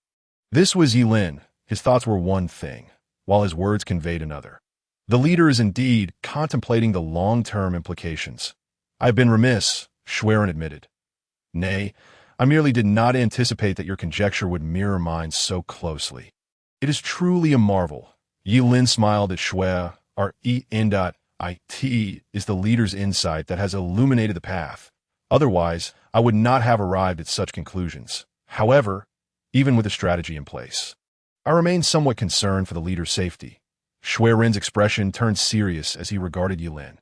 This was Yi Lin. His thoughts were one thing, while his words conveyed another. The leader is indeed contemplating the long-term implications. I have been remiss, Shuiren admitted. Nay, I merely did not anticipate that your conjecture would mirror mine so closely. It is truly a marvel. Yi Lin smiled at Shui. Our E.N.IT is the leader's insight that has illuminated the path. Otherwise, I would not have arrived at such conclusions. However, even with a strategy in place, I remain somewhat concerned for the leader's safety. Shuiren's expression turned serious as he regarded Yi Lin.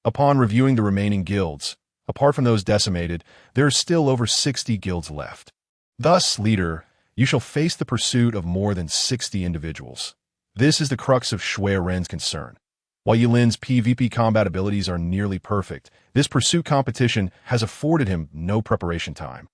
Upon reviewing the remaining guilds, apart from those decimated, there are still over 60 guilds left. Thus, leader, you shall face the pursuit of more than 60 individuals. This is the crux of Shuiren's concern. While Yi Lin's PvP combat abilities are nearly perfect, this pursuit competition has afforded him no preparation time.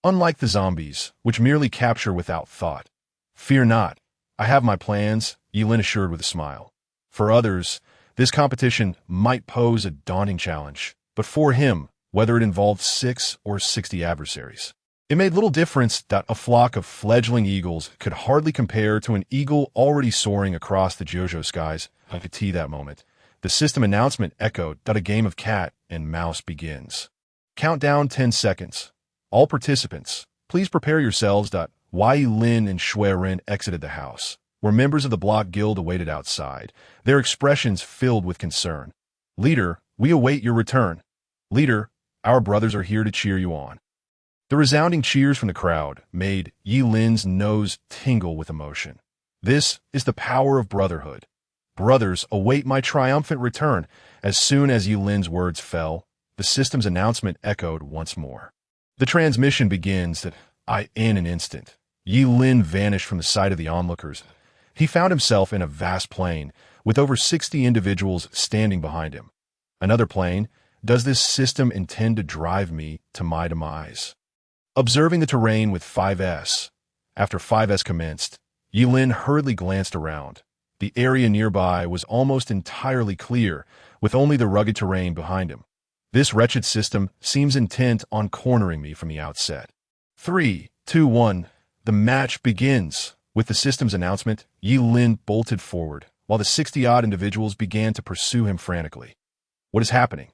Unlike the zombies, which merely capture without thought. Fear not. I have my plans, Yi Lin assured with a smile. For others, this competition might pose a daunting challenge, but for him, whether it involved 6 or 60 adversaries, it made little difference that a flock of fledgling eagles could hardly compare to an eagle already soaring across the Juzhou skies. I could see that moment. The system announcement echoed that a game of cat and mouse begins. Countdown 10 seconds. All participants, please prepare yourselves. Yi Lin and Shuiren exited the house, where members of the block guild awaited outside, their expressions filled with concern. Leader, we await your return. Leader, our brothers are here to cheer you on. The resounding cheers from the crowd made Yi Lin's nose tingle with emotion. This is the power of brotherhood. Brothers, await my triumphant return. As soon as Yi Lin's words fell, the system's announcement echoed once more. The transmission begins. In an instant, Yi Lin vanished from the sight of the onlookers. He found himself in a vast plain, with over 60 individuals standing behind him. Another plain. Does this system intend to drive me to my demise? Observing the terrain with 5S. After 5S commenced, Yi Lin hurriedly glanced around. The area nearby was almost entirely clear, with only the rugged terrain behind him. This wretched system seems intent on cornering me from the outset. 3, 2, 1. The match begins. With the system's announcement, Yi Lin bolted forward, while the 60-odd individuals began to pursue him frantically. What is happening?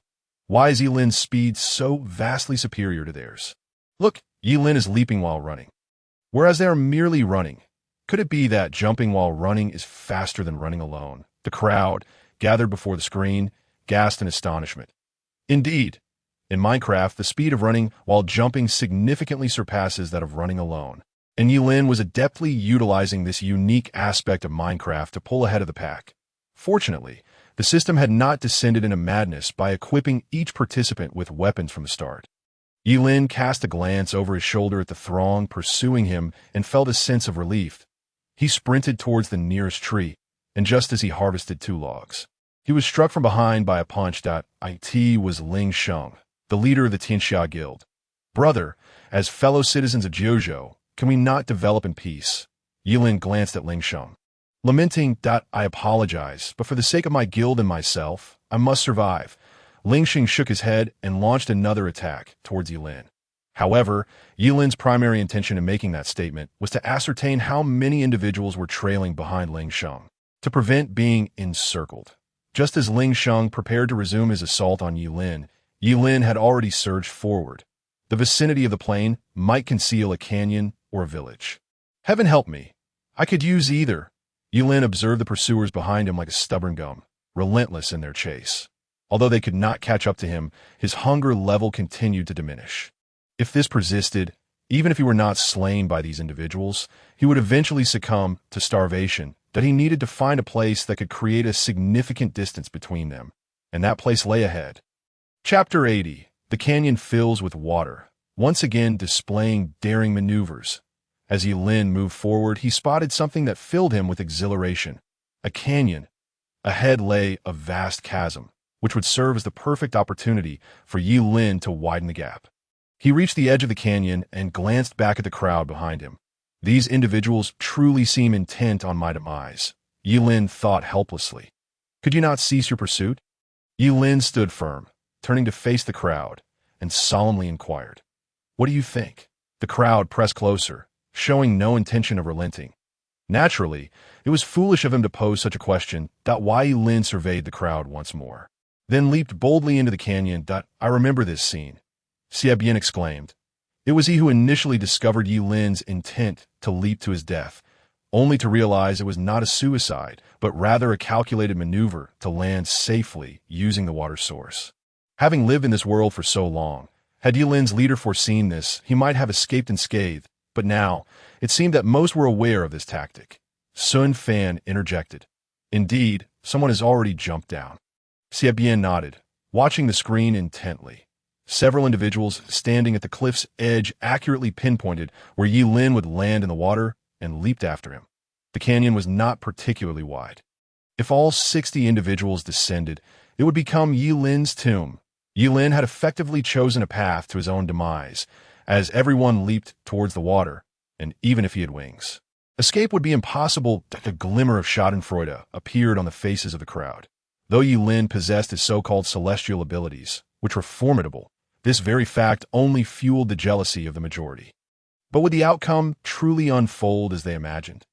Why is Yi Lin's speed so vastly superior to theirs? Look, Yi Lin is leaping while running, whereas they are merely running. Could it be that jumping while running is faster than running alone? The crowd, gathered before the screen, gasped in astonishment. Indeed, in Minecraft, the speed of running while jumping significantly surpasses that of running alone, and Yi Lin was adeptly utilizing this unique aspect of Minecraft to pull ahead of the pack. Fortunately, the system had not descended into madness by equipping each participant with weapons from the start. Yi Lin cast a glance over his shoulder at the throng pursuing him and felt a sense of relief. He sprinted towards the nearest tree, and just as he harvested 2 logs, he was struck from behind by a punch. It was Ling Sheng, the leader of the Tianxia Guild. Brother, as fellow citizens of Juzhou, can we not develop in peace? Yi Lin glanced at Ling Sheng. Lamenting, I apologize, but for the sake of my guild and myself, I must survive. Ling Sheng shook his head and launched another attack towards Yi Lin. However, Yi Lin's primary intention in making that statement was to ascertain how many individuals were trailing behind Ling Sheng. to prevent being encircled. Just as Ling Sheng prepared to resume his assault on Yi Lin had already surged forward. The vicinity of the plain might conceal a canyon or a village. Heaven help me. I could use either. Yi Lin observed the pursuers behind him like a stubborn gum, relentless in their chase. Although they could not catch up to him, his hunger level continued to diminish. If this persisted, even if he were not slain by these individuals, he would eventually succumb to starvation, that he needed to find a place that could create a significant distance between them, and that place lay ahead. Chapter 80. The canyon fills with water, once again displaying daring maneuvers. As Yi Lin moved forward, he spotted something that filled him with exhilaration. A canyon. Ahead lay a vast chasm, which would serve as the perfect opportunity for Yi Lin to widen the gap. He reached the edge of the canyon and glanced back at the crowd behind him. These individuals truly seem intent on my demise, Yi Lin thought helplessly. Could you not cease your pursuit? Yi Lin stood firm, turning to face the crowd, and solemnly inquired, "What do you think?" The crowd pressed closer, showing no intention of relenting. Naturally, it was foolish of him to pose such a question. Yi Lin surveyed the crowd once more, then leaped boldly into the canyon. I remember this scene, Xie Bian exclaimed. It was he who initially discovered Yi Lin's intent to leap to his death, only to realize it was not a suicide, but rather a calculated maneuver to land safely using the water source. Having lived in this world for so long, had Yi Lin's leader foreseen this, he might have escaped unscathed, but now, it seemed that most were aware of this tactic. Sun Fan interjected. Indeed, someone has already jumped down. Xie Bian nodded, watching the screen intently. Several individuals standing at the cliff's edge accurately pinpointed where Yi Lin would land in the water and leaped after him. The canyon was not particularly wide. If all 60 individuals descended, it would become Yi Lin's tomb. Yi Lin had effectively chosen a path to his own demise, as everyone leaped towards the water, and even if he had wings, escape would be impossible. A glimmer of schadenfreude appeared on the faces of the crowd. Though Yi Lin possessed his so-called celestial abilities, which were formidable, this very fact only fueled the jealousy of the majority. But would the outcome truly unfold as they imagined?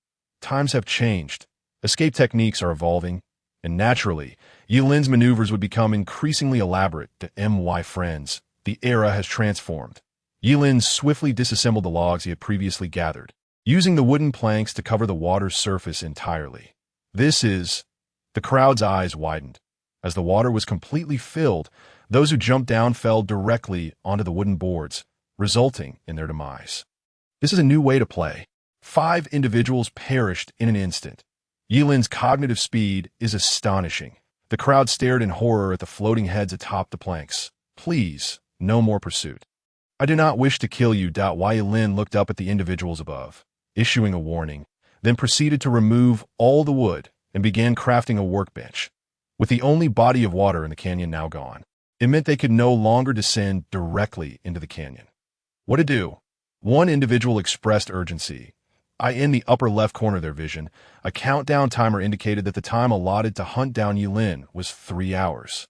Times have changed, escape techniques are evolving, and naturally, Yi Lin's maneuvers would become increasingly elaborate. My friends, the era has transformed. Yi Lin swiftly disassembled the logs he had previously gathered, using the wooden planks to cover the water's surface entirely. The crowd's eyes widened. As the water was completely filled, those who jumped down fell directly onto the wooden boards, resulting in their demise. This is a new way to play. 5 individuals perished in an instant. Yi Lin's cognitive speed is astonishing. The crowd stared in horror at the floating heads atop the planks. Please, no more pursuit. I do not wish to kill you. Yi Lin looked up at the individuals above, issuing a warning, then proceeded to remove all the wood and began crafting a workbench. With the only body of water in the canyon now gone, it meant they could no longer descend directly into the canyon. What to do? One individual expressed urgency. In the upper left corner of their vision, a countdown timer indicated that the time allotted to hunt down Yi Lin was 3 hours.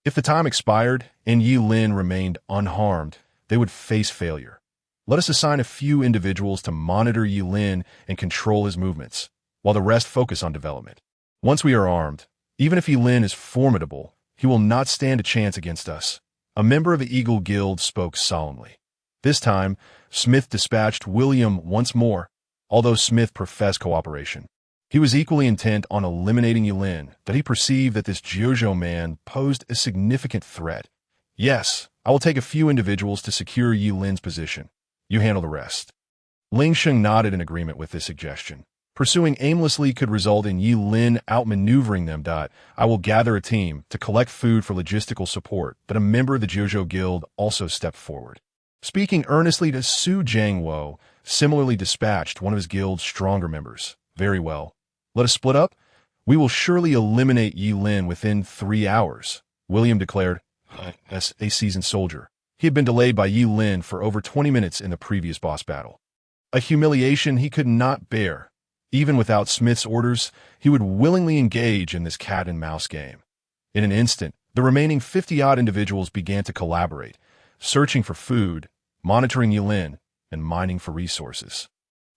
If the time expired and Yi Lin remained unharmed, they would face failure. Let us assign a few individuals to monitor Yi Lin and control his movements, while the rest focus on development. Once we are armed, even if Yi Lin is formidable, he will not stand a chance against us. A member of the Eagle Guild spoke solemnly. This time, Smith dispatched William once more, although Smith professed cooperation. He was equally intent on eliminating Yi Lin, that he perceived that this Jiuzhou man posed a significant threat. Yes, I will take a few individuals to secure Yi Lin's position. You handle the rest. Ling Sheng nodded in agreement with this suggestion. Pursuing aimlessly could result in Yi Lin outmaneuvering them. I will gather a team to collect food for logistical support. But a member of the Jiuzhou Guild also stepped forward. Speaking earnestly to Su Jiangwo, similarly dispatched one of his guild's stronger members. Very well. Let us split up. We will surely eliminate Yi Lin within 3 hours, William declared. As a seasoned soldier, he had been delayed by Yi Lin for over 20 minutes in the previous boss battle. A humiliation he could not bear. Even without Smith's orders, he would willingly engage in this cat-and-mouse game. In an instant, the remaining 50-odd individuals began to collaborate, searching for food, monitoring Yi Lin, and mining for resources.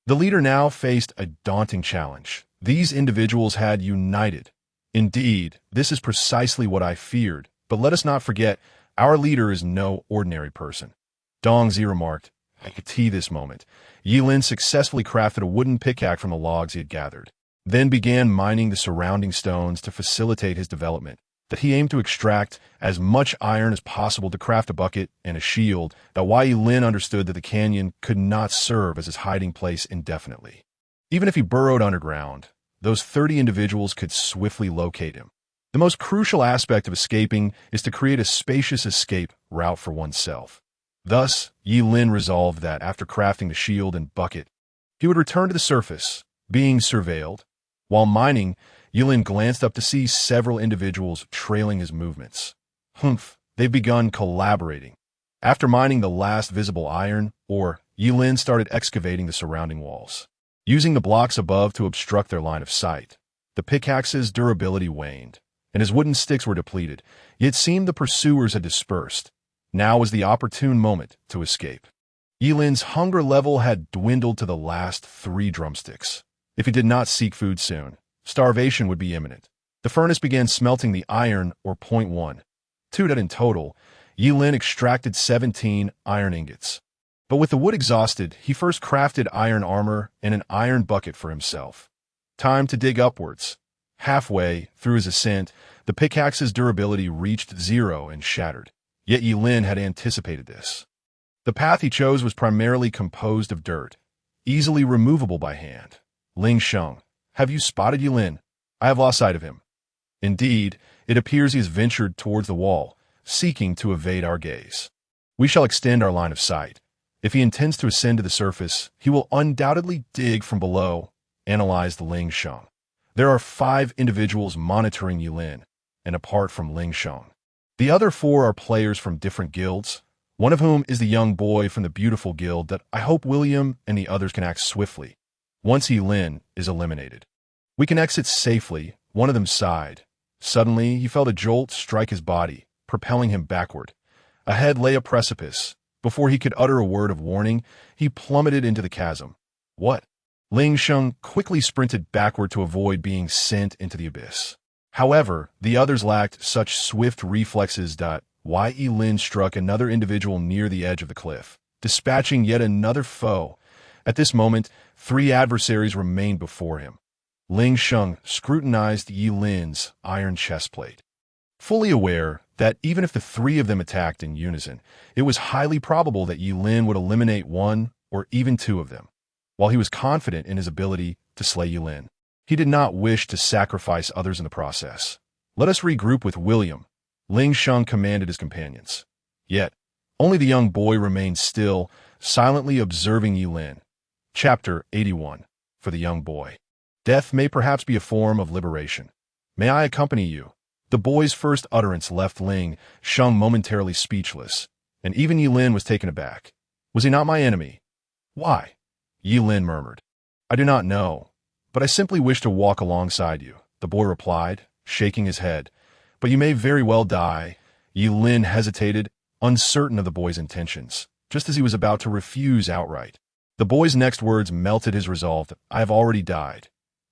The leader now faced a daunting challenge. These individuals had united. Indeed, this is precisely what I feared, but let us not forget, our leader is no ordinary person. Dong Zi remarked, I could see this moment. Yi Lin successfully crafted a wooden pickaxe from the logs he had gathered, then began mining the surrounding stones to facilitate his development, that he aimed to extract as much iron as possible to craft a bucket and a shield, that Yi Lin understood that the canyon could not serve as his hiding place indefinitely. Even if he burrowed underground, those 30 individuals could swiftly locate him. The most crucial aspect of escaping is to create a spacious escape route for oneself. Thus, Yi Lin resolved that after crafting the shield and bucket, he would return to the surface, being surveilled. While mining, Yi Lin glanced up to see several individuals trailing his movements. Humph, they've begun collaborating. After mining the last visible iron ore, Yi Lin started excavating the surrounding walls, using the blocks above to obstruct their line of sight. The pickaxe's durability waned, and his wooden sticks were depleted, yet it seemed the pursuers had dispersed. Now was the opportune moment to escape. Yi Lin's hunger level had dwindled to the last 3 drumsticks. If he did not seek food soon, starvation would be imminent. The furnace began smelting the iron, or 0.1. That in total, Yi Lin extracted 17 iron ingots. But with the wood exhausted, he first crafted iron armor and an iron bucket for himself. Time to dig upwards. Halfway through his ascent, the pickaxe's durability reached 0 and shattered. Yet Yi Lin had anticipated this. The path he chose was primarily composed of dirt, easily removable by hand. Ling Sheng, have you spotted Yi Lin? I have lost sight of him. Indeed, it appears he has ventured towards the wall, seeking to evade our gaze. We shall extend our line of sight. If he intends to ascend to the surface, he will undoubtedly dig from below, analyzed Ling Sheng. There are 5 individuals monitoring Yi Lin, and apart from Ling Sheng, the other 4 are players from different guilds, one of whom is the young boy from the beautiful guild that I hope William and the others can act swiftly. Once Yi Lin is eliminated, we can exit safely, one of them sighed. Suddenly, he felt a jolt strike his body, propelling him backward. Ahead lay a precipice. Before he could utter a word of warning, he plummeted into the chasm. What? Ling Sheng quickly sprinted backward to avoid being sent into the abyss. However, the others lacked such swift reflexes. Yi Lin struck another individual near the edge of the cliff, dispatching yet another foe. At this moment, 3 adversaries remained before him. Ling Sheng scrutinized Yi Lin's iron chestplate, fully aware that even if the 3 of them attacked in unison, it was highly probable that Yi Lin would eliminate 1 or even 2 of them. While he was confident in his ability to slay Yi Lin, he did not wish to sacrifice others in the process. Let us regroup with William, Ling Sheng commanded his companions. Yet, only the young boy remained still, silently observing Yi Lin. Chapter 81. For the young boy. Death may perhaps be a form of liberation. May I accompany you? The boy's first utterance left Ling Sheng momentarily speechless, and even Yi Lin was taken aback. Was he not my enemy? Why? Yi Lin murmured. I do not know, but I simply wish to walk alongside you, the boy replied, shaking his head. But you may very well die. Yi Lin hesitated, uncertain of the boy's intentions, just as he was about to refuse outright. The boy's next words melted his resolve. I have already died.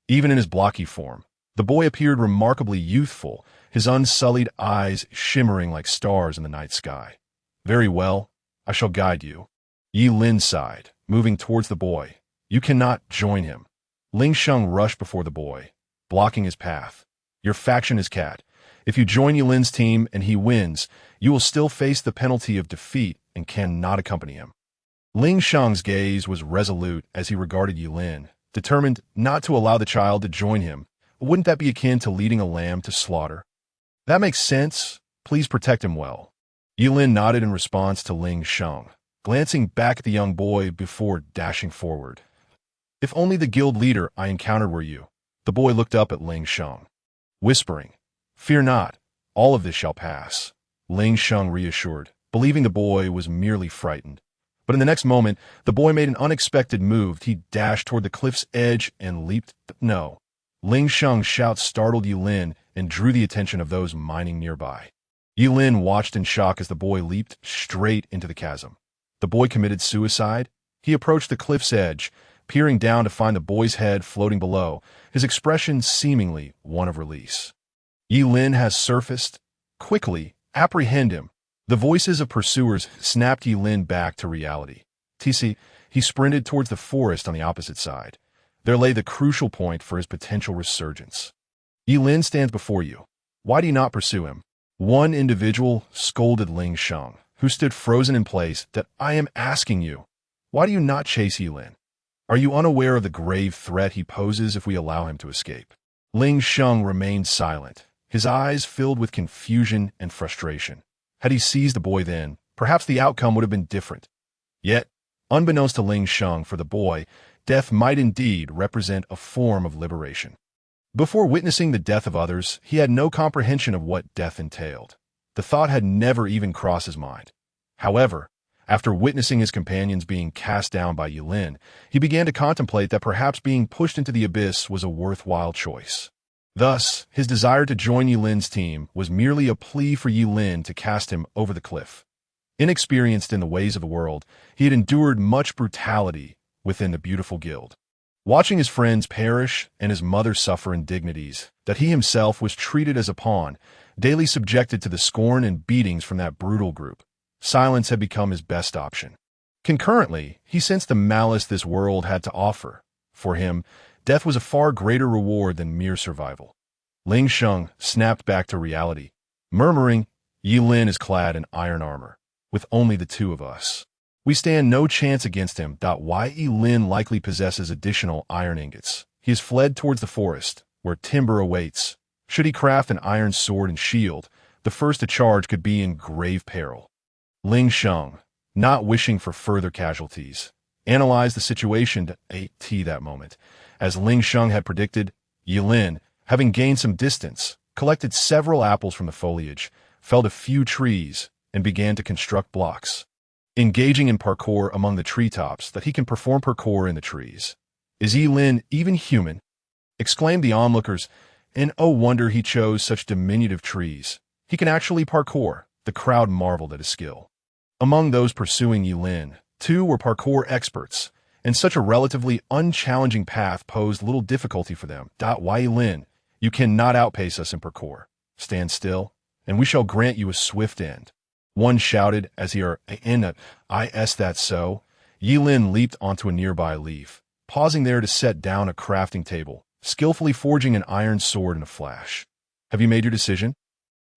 Even in his blocky form, the boy appeared remarkably youthful, his unsullied eyes shimmering like stars in the night sky. Very well, I shall guide you. Yi Lin sighed, moving towards the boy. You cannot join him. Ling Sheng rushed before the boy, blocking his path. Your faction is cat. If you join Yi Lin's team and he wins, you will still face the penalty of defeat and cannot accompany him. Ling Sheng's gaze was resolute as he regarded Yi Lin, determined not to allow the child to join him. Wouldn't that be akin to leading a lamb to slaughter? That makes sense. Please protect him well. Yi Lin nodded in response to Ling Sheng, glancing back at the young boy before dashing forward. If only the guild leader I encountered were you. The boy looked up at Ling Sheng, whispering, Fear not, all of this shall pass. Ling Sheng reassured, believing the boy was merely frightened. But in the next moment, the boy made an unexpected move. He dashed toward the cliff's edge and leaped. No. Ling Sheng's shout startled Yi Lin and drew the attention of those mining nearby. Yi Lin watched in shock as the boy leaped straight into the chasm. The boy committed suicide. He approached the cliff's edge, peering down to find the boy's head floating below, his expression seemingly one of release. Yi-Lin has surfaced. Quickly, apprehend him. The voices of pursuers snapped Yi-Lin back to reality. TC, he sprinted towards the forest on the opposite side. There lay the crucial point for his potential resurgence. Yi-Lin stands before you. Why do you not pursue him? One individual scolded Ling Sheng, who stood frozen in place. That I am asking you. Why do you not chase Yi-Lin? Are you unaware of the grave threat he poses if we allow him to escape? Ling Sheng remained silent, his eyes filled with confusion and frustration. Had he seized the boy then, perhaps the outcome would have been different. Yet, unbeknownst to Ling Sheng, for the boy, death might indeed represent a form of liberation. Before witnessing the death of others, he had no comprehension of what death entailed. The thought had never even crossed his mind. However, after witnessing his companions being cast down by Yi-Lin, he began to contemplate that perhaps being pushed into the abyss was a worthwhile choice. Thus, his desire to join Yi-Lin's team was merely a plea for Yi-Lin to cast him over the cliff. Inexperienced in the ways of the world, he had endured much brutality within the beautiful guild. Watching his friends perish and his mother suffer indignities, that he himself was treated as a pawn, daily subjected to the scorn and beatings from that brutal group, silence had become his best option. Concurrently, he sensed the malice this world had to offer. For him, death was a far greater reward than mere survival. Ling Sheng snapped back to reality, murmuring, Yi-Lin is clad in iron armor, with only the two of us. We stand no chance against him. Why Yi-Lin likely possesses additional iron ingots. He has fled towards the forest, where timber awaits. Should he craft an iron sword and shield, the first to charge could be in grave peril. Ling Sheng, not wishing for further casualties, analyzed the situation at that moment. As Ling Sheng had predicted, Yi-Lin, having gained some distance, collected several apples from the foliage, felled a few trees, and began to construct blocks. Engaging in parkour among the treetops, that he can perform parkour in the trees. Is Yi-Lin even human? Exclaimed the onlookers, and oh wonder he chose such diminutive trees. He can actually parkour. The crowd marveled at his skill. Among those pursuing Yi-Lin, two were parkour experts, and such a relatively unchallenging path posed little difficulty for them. Why Yi-Lin, you cannot outpace us in parkour. Stand still, and we shall grant you a swift end. One shouted as he is that so? Yi-Lin leaped onto a nearby leaf, pausing there to set down a crafting table, skillfully forging an iron sword in a flash. Have you made your decision?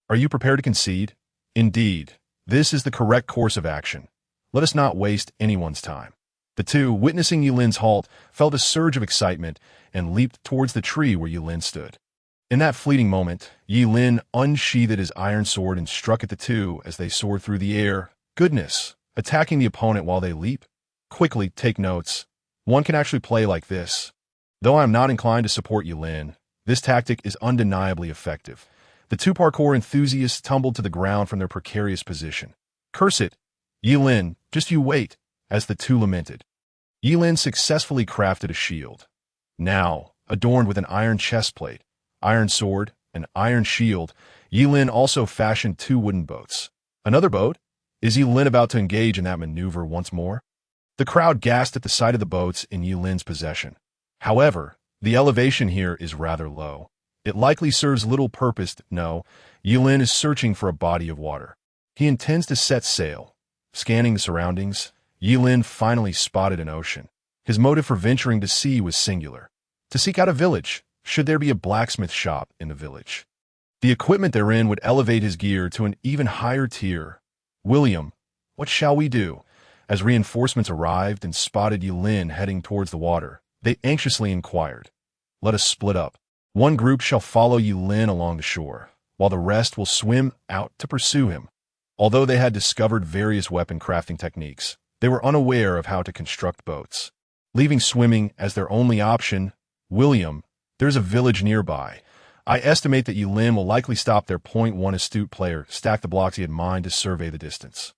Are you prepared to concede? Indeed, this is the correct course of action. Let us not waste anyone's time. The two, witnessing Yi-Lin's halt, felt a surge of excitement and leaped towards the tree where Yi-Lin stood. In that fleeting moment, Yi-Lin unsheathed his iron sword and struck at the two as they soared through the air. Goodness! Attacking the opponent while they leap? Quickly, take notes. One can actually play like this. Though I am not inclined to support Yi-Lin, this tactic is undeniably effective. The two parkour enthusiasts tumbled to the ground from their precarious position. Curse it! Yi-Lin, just you wait, as the two lamented. Yi-Lin successfully crafted a shield. Now, adorned with an iron chestplate, iron sword, and iron shield, Yi-Lin also fashioned two wooden boats. Another boat? Is Yi-Lin about to engage in that maneuver once more? The crowd gasped at the sight of the boats in Yi-Lin's possession. However, the elevation here is rather low. It likely serves little purpose. No, Yi-Lin is searching for a body of water. He intends to set sail. Scanning the surroundings, Yi-Lin finally spotted an ocean. His motive for venturing to sea was singular: to seek out a village. Should there be a blacksmith shop in the village? The equipment therein would elevate his gear to an even higher tier. William, what shall we do? As reinforcements arrived and spotted Yi-Lin heading towards the water, they anxiously inquired. Let us split up. One group shall follow Yi-Lin along the shore, while the rest will swim out to pursue him. Although they had discovered various weapon crafting techniques, they were unaware of how to construct boats. Leaving swimming as their only option, William, there's a village nearby. I estimate that Yi-Lin will likely stop there. One astute player stacked the blocks he had mined to survey the distance.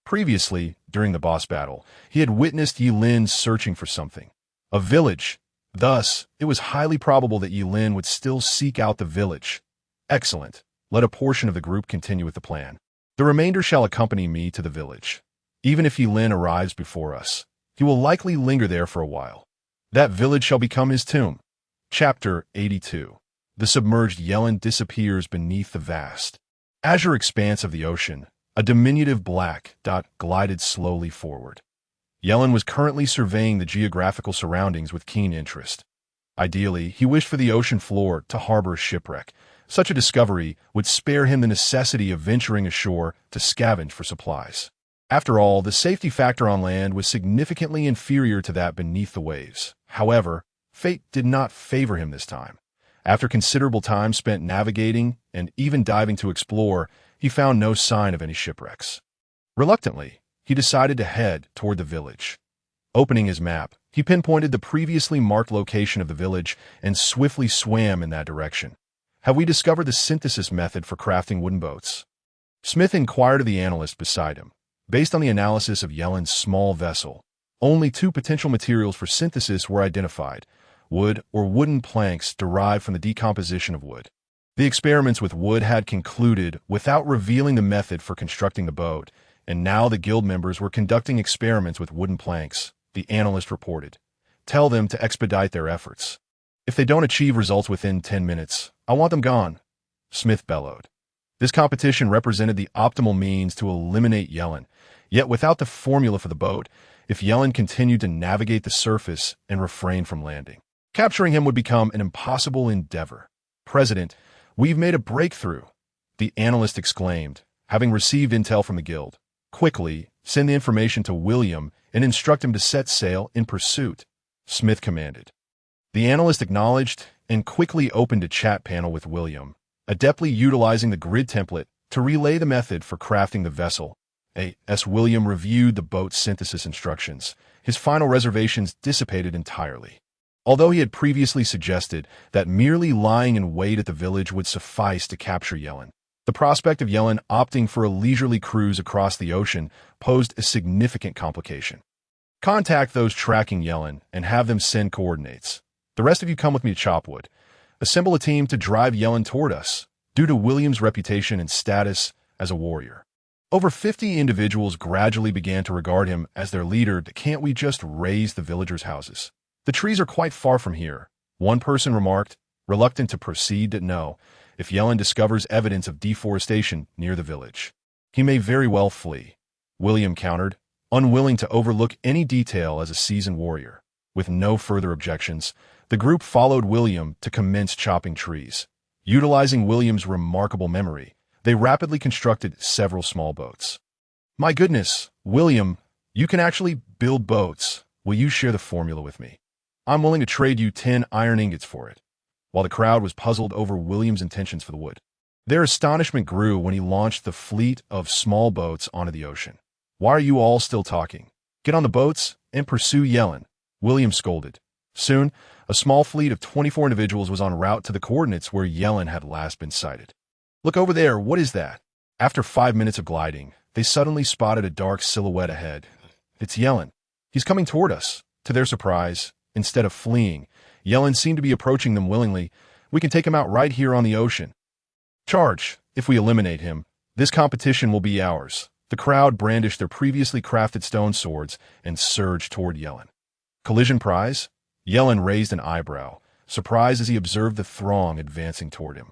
Previously, during the boss battle, he had witnessed Yi-Lin searching for something. A village. Thus, it was highly probable that Yi-Lin would still seek out the village. Excellent. Let a portion of the group continue with the plan. The remainder shall accompany me to the village. Even if Yi-Lin arrives before us, he will likely linger there for a while. That village shall become his tomb. Chapter 82. The submerged Yellen disappears beneath the vast, azure expanse of the ocean. A diminutive black dot glided slowly forward. Yellen was currently surveying the geographical surroundings with keen interest. Ideally, he wished for the ocean floor to harbor a shipwreck. Such a discovery would spare him the necessity of venturing ashore to scavenge for supplies. After all, the safety factor on land was significantly inferior to that beneath the waves. However, fate did not favor him this time. After considerable time spent navigating and even diving to explore, he found no sign of any shipwrecks. Reluctantly, he decided to head toward the village. Opening his map, he pinpointed the previously marked location of the village and swiftly swam in that direction. Have we discovered the synthesis method for crafting wooden boats? Smith inquired of the analyst beside him. Based on the analysis of Yellen's small vessel, only two potential materials for synthesis were identified: wood or wooden planks derived from the decomposition of wood. The experiments with wood had concluded without revealing the method for constructing the boat, and now the guild members were conducting experiments with wooden planks, the analyst reported. Tell them to expedite their efforts. If they don't achieve results within 10 minutes, I want them gone, Smith bellowed. This competition represented the optimal means to eliminate Yellen, yet without the formula for the boat, if Yellen continued to navigate the surface and refrain from landing, capturing him would become an impossible endeavor. President, we've made a breakthrough, the analyst exclaimed, having received intel from the guild. Quickly, send the information to William and instruct him to set sail in pursuit, Smith commanded. The analyst acknowledged and quickly opened a chat panel with William, adeptly utilizing the grid template to relay the method for crafting the vessel. As William reviewed the boat's synthesis instructions, his final reservations dissipated entirely. Although he had previously suggested that merely lying in wait at the village would suffice to capture Yellen, the prospect of Yellen opting for a leisurely cruise across the ocean posed a significant complication. Contact those tracking Yellen and have them send coordinates. The rest of you come with me to Chopwood. Assemble a team to drive Yellen toward us, due to William's reputation and status as a warrior. Over 50 individuals gradually began to regard him as their leader. Can't we just raise the villagers' houses? The trees are quite far from here, one person remarked, reluctant to proceed. No, if Yellen discovers evidence of deforestation near the village, he may very well flee, William countered, unwilling to overlook any detail as a seasoned warrior. With no further objections, the group followed William to commence chopping trees. Utilizing William's remarkable memory, they rapidly constructed several small boats. My goodness, William, you can actually build boats. Will you share the formula with me? I'm willing to trade you 10 iron ingots for it. While the crowd was puzzled over William's intentions for the wood, their astonishment grew when he launched the fleet of small boats onto the ocean. Why are you all still talking? Get on the boats and pursue Yellen, William scolded. Soon, a small fleet of 24 individuals was en route to the coordinates where Yellen had last been sighted. Look over there, what is that? After 5 minutes of gliding, they suddenly spotted a dark silhouette ahead. It's Yellen. He's coming toward us. To their surprise, instead of fleeing, Yellen seemed to be approaching them willingly. We can take him out right here on the ocean. Charge. If we eliminate him, this competition will be ours. The crowd brandished their previously crafted stone swords and surged toward Yellen. Collision prize? Yellen raised an eyebrow, surprised as he observed the throng advancing toward him.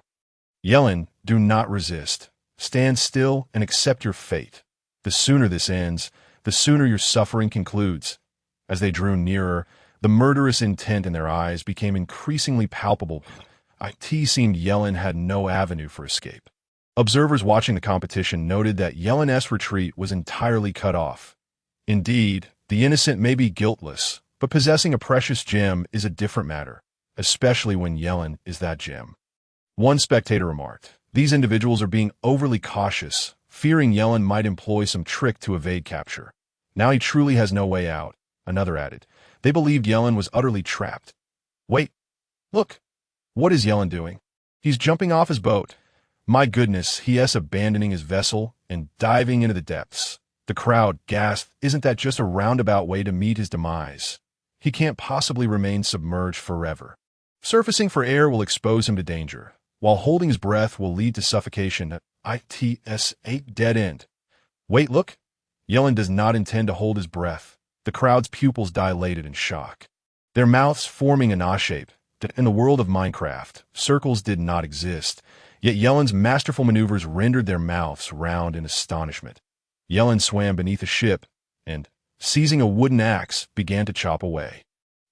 Yellen, do not resist. Stand still and accept your fate. The sooner this ends, the sooner your suffering concludes. As they drew nearer, the murderous intent in their eyes became increasingly palpable. It seemed Yellen had no avenue for escape. Observers watching the competition noted that Yellen's retreat was entirely cut off. Indeed, the innocent may be guiltless, but possessing a precious gem is a different matter, especially when Yellen is that gem. One spectator remarked, these individuals are being overly cautious, fearing Yellen might employ some trick to evade capture. Now he truly has no way out, another added. They believed Yellen was utterly trapped. Wait, look, what is Yellen doing? He's jumping off his boat. My goodness, he is abandoning his vessel and diving into the depths. The crowd gasped, isn't that just a roundabout way to meet his demise? He can't possibly remain submerged forever. Surfacing for air will expose him to danger, while holding his breath will lead to suffocation. It's a dead end. Wait, look. Yellen does not intend to hold his breath. The crowd's pupils dilated in shock. their mouths forming an A shape. In the world of Minecraft, circles did not exist, yet Yelen's masterful maneuvers rendered their mouths round in astonishment. Yelen swam beneath a ship and, seizing a wooden axe, began to chop away.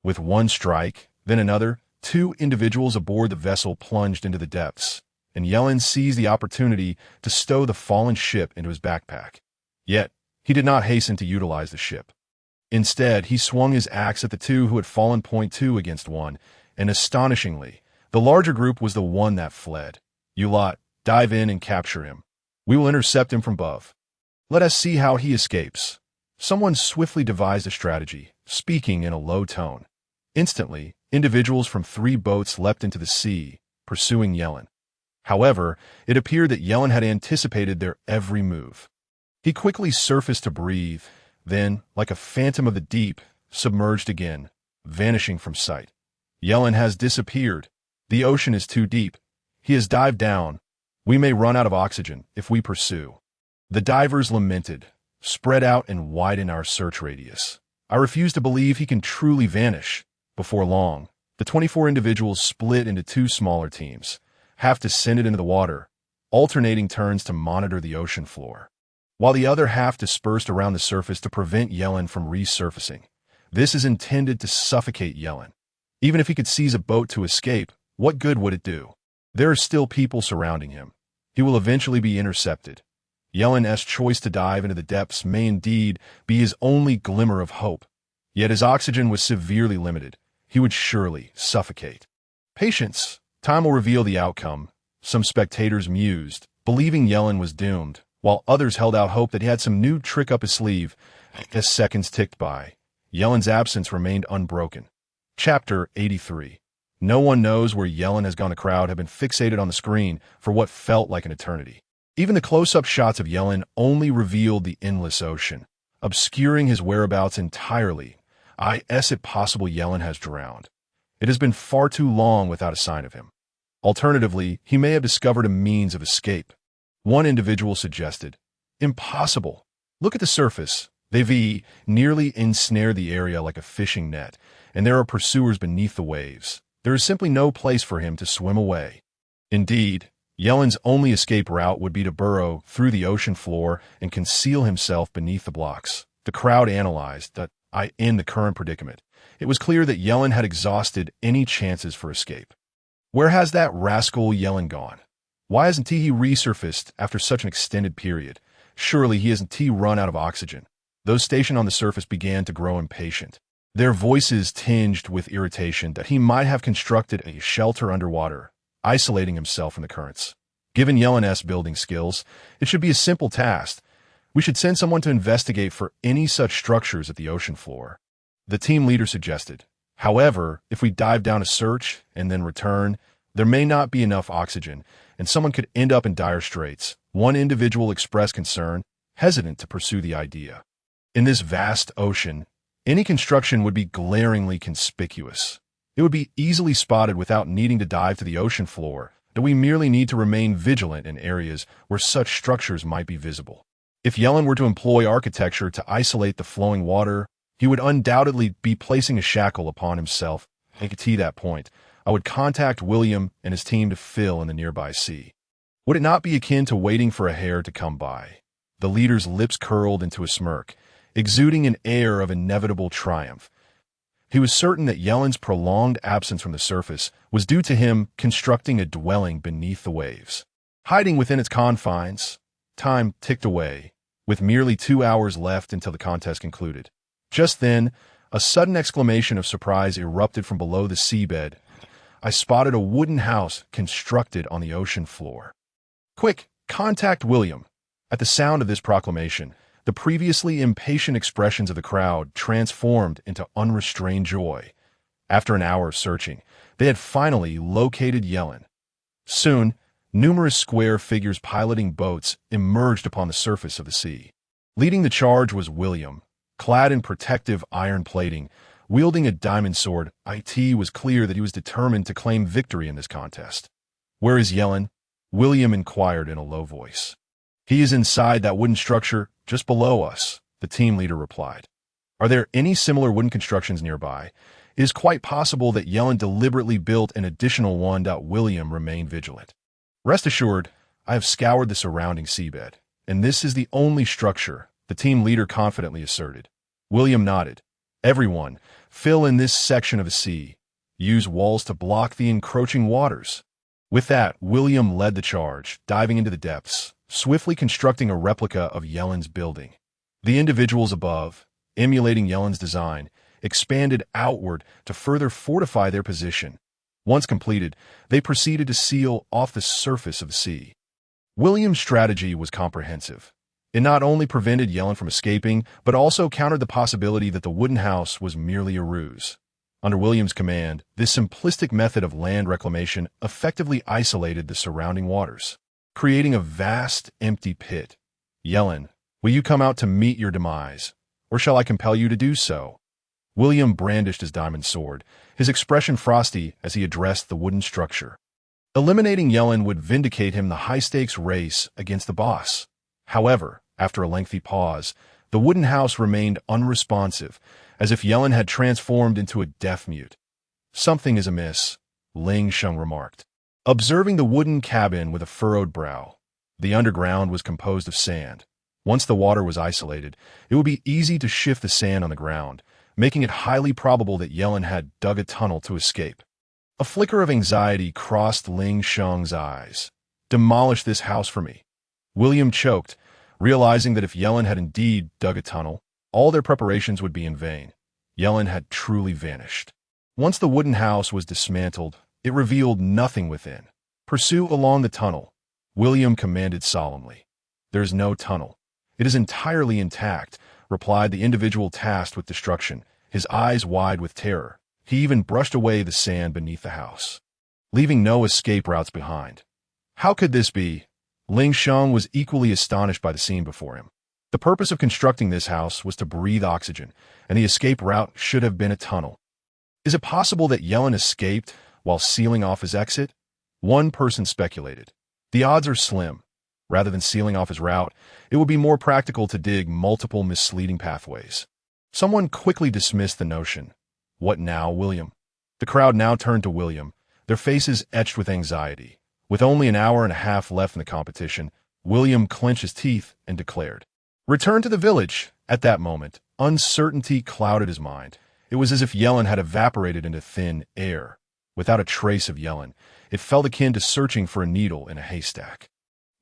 With one strike, then another, two individuals aboard the vessel plunged into the depths, and Yelen seized the opportunity to stow the fallen ship into his backpack. Yet, he did not hasten to utilize the ship. Instead, he swung his axe at the two who had fallen point two against one, and astonishingly, the larger group was the one that fled. You lot, dive in and capture him. We will intercept him from above. Let us see how he escapes. Someone swiftly devised a strategy, speaking in a low tone. Instantly, individuals from 3 boats leapt into the sea, pursuing Yelen. However, it appeared that Yelen had anticipated their every move. He quickly surfaced to breathe, then, like a phantom of the deep, submerged again, vanishing from sight. Yelen has disappeared. The ocean is too deep. He has dived down. We may run out of oxygen if we pursue. The divers lamented. Spread out and widen our search radius. I refuse to believe he can truly vanish. Before long, the 24 individuals split into 2 smaller teams. Half descended into the water, alternating turns to monitor the ocean floor, while the other half dispersed around the surface to prevent Yelen from resurfacing. This is intended to suffocate Yelen. Even if he could seize a boat to escape, what good would it do? There are still people surrounding him. He will eventually be intercepted. Yelen's choice to dive into the depths may indeed be his only glimmer of hope. Yet his oxygen was severely limited. He would surely suffocate. Patience. Time will reveal the outcome. Some spectators mused, believing Yelen was doomed, while others held out hope that he had some new trick up his sleeve. As seconds ticked by, Yelen's absence remained unbroken. Chapter 83. No one knows where Yelen has gone. The crowd had been fixated on the screen for what felt like an eternity. Even the close-up shots of Yelen only revealed the endless ocean, obscuring his whereabouts entirely. Is it possible Yelen has drowned? It has been far too long without a sign of him. Alternatively, he may have discovered a means of escape. One individual suggested, impossible. Look at the surface. They've nearly ensnared the area like a fishing net, and there are pursuers beneath the waves. There is simply no place for him to swim away. Indeed, Yelen's only escape route would be to burrow through the ocean floor and conceal himself beneath the blocks. The crowd analyzed that in the current predicament, it was clear that Yelen had exhausted any chances for escape. Where has that rascal Yelen gone? Why hasn't he resurfaced after such an extended period? Surely he hasn't run out of oxygen. Those stationed on the surface began to grow impatient, their voices tinged with irritation that he might have constructed a shelter underwater, isolating himself from the currents. Given Yelen's building skills, it should be a simple task. We should send someone to investigate for any such structures at the ocean floor. The team leader suggested. However, if we dive down to search and then return, there may not be enough oxygen, and someone could end up in dire straits. One individual expressed concern, hesitant to pursue the idea. In this vast ocean, any construction would be glaringly conspicuous. It would be easily spotted without needing to dive to the ocean floor, that we merely need to remain vigilant in areas where such structures might be visible. If Yelen were to employ architecture to isolate the flowing water, he would undoubtedly be placing a shackle upon himself. At that point, I would contact William and his team to fill in the nearby sea. Would it not be akin to waiting for a hare to come by? The leader's lips curled into a smirk, exuding an air of inevitable triumph. He was certain that Yelen's prolonged absence from the surface was due to him constructing a dwelling beneath the waves. Hiding within its confines, time ticked away, with merely 2 hours left until the contest concluded. Just then, a sudden exclamation of surprise erupted from below the seabed. I spotted a wooden house constructed on the ocean floor. Quick, contact William. At the sound of this proclamation, the previously impatient expressions of the crowd transformed into unrestrained joy. After an hour of searching, they had finally located Yelen. Soon, numerous square figures piloting boats emerged upon the surface of the sea. Leading the charge was William, clad in protective iron plating, wielding a diamond sword. It was clear that he was determined to claim victory in this contest. Where is Yelen? William inquired in a low voice. He is inside that wooden structure just below us, the team leader replied. Are there any similar wooden constructions nearby? It is quite possible that Yellen deliberately built an additional one. William remained vigilant. Rest assured, I have scoured the surrounding seabed, and this is the only structure, the team leader confidently asserted. William nodded. Everyone, fill in this section of the sea. Use walls to block the encroaching waters. With that, William led the charge, diving into the depths, swiftly constructing a replica of Yellen's building. The individuals above, emulating Yellen's design, expanded outward to further fortify their position. Once completed, they proceeded to seal off the surface of the sea. William's strategy was comprehensive. It not only prevented Yellen from escaping, but also countered the possibility that the wooden house was merely a ruse. Under William's command, this simplistic method of land reclamation effectively isolated the surrounding waters, creating a vast, empty pit. Yellen, will you come out to meet your demise, or shall I compel you to do so? William brandished his diamond sword, his expression frosty as he addressed the wooden structure. Eliminating Yellen would vindicate him the high-stakes race against the boss. However, after a lengthy pause, the wooden house remained unresponsive, as if Yellen had transformed into a deaf-mute. Something is amiss, Ling Sheng remarked, observing the wooden cabin with a furrowed brow. The underground was composed of sand. Once the water was isolated, it would be easy to shift the sand on the ground, making it highly probable that Yellen had dug a tunnel to escape. A flicker of anxiety crossed Ling Sheng's eyes. Demolish this house for me. William choked, realizing that if Yellen had indeed dug a tunnel, all their preparations would be in vain. Yellen had truly vanished. Once the wooden house was dismantled, it revealed nothing within. Pursue along the tunnel, William commanded solemnly. There is no tunnel. It is entirely intact, replied the individual tasked with destruction, his eyes wide with terror. He even brushed away the sand beneath the house, leaving no escape routes behind. How could this be? Ling Sheng was equally astonished by the scene before him. The purpose of constructing this house was to breathe oxygen, and the escape route should have been a tunnel. Is it possible that Yellen escaped while sealing off his exit? One person speculated. The odds are slim. Rather than sealing off his route, it would be more practical to dig multiple misleading pathways. Someone quickly dismissed the notion. What now, William? The crowd now turned to William, their faces etched with anxiety. With only an hour and a half left in the competition, William clenched his teeth and declared, "Return to the village." At that moment, uncertainty clouded his mind. It was as if Yellen had evaporated into thin air. Without a trace of Yellen, it felt akin to searching for a needle in a haystack.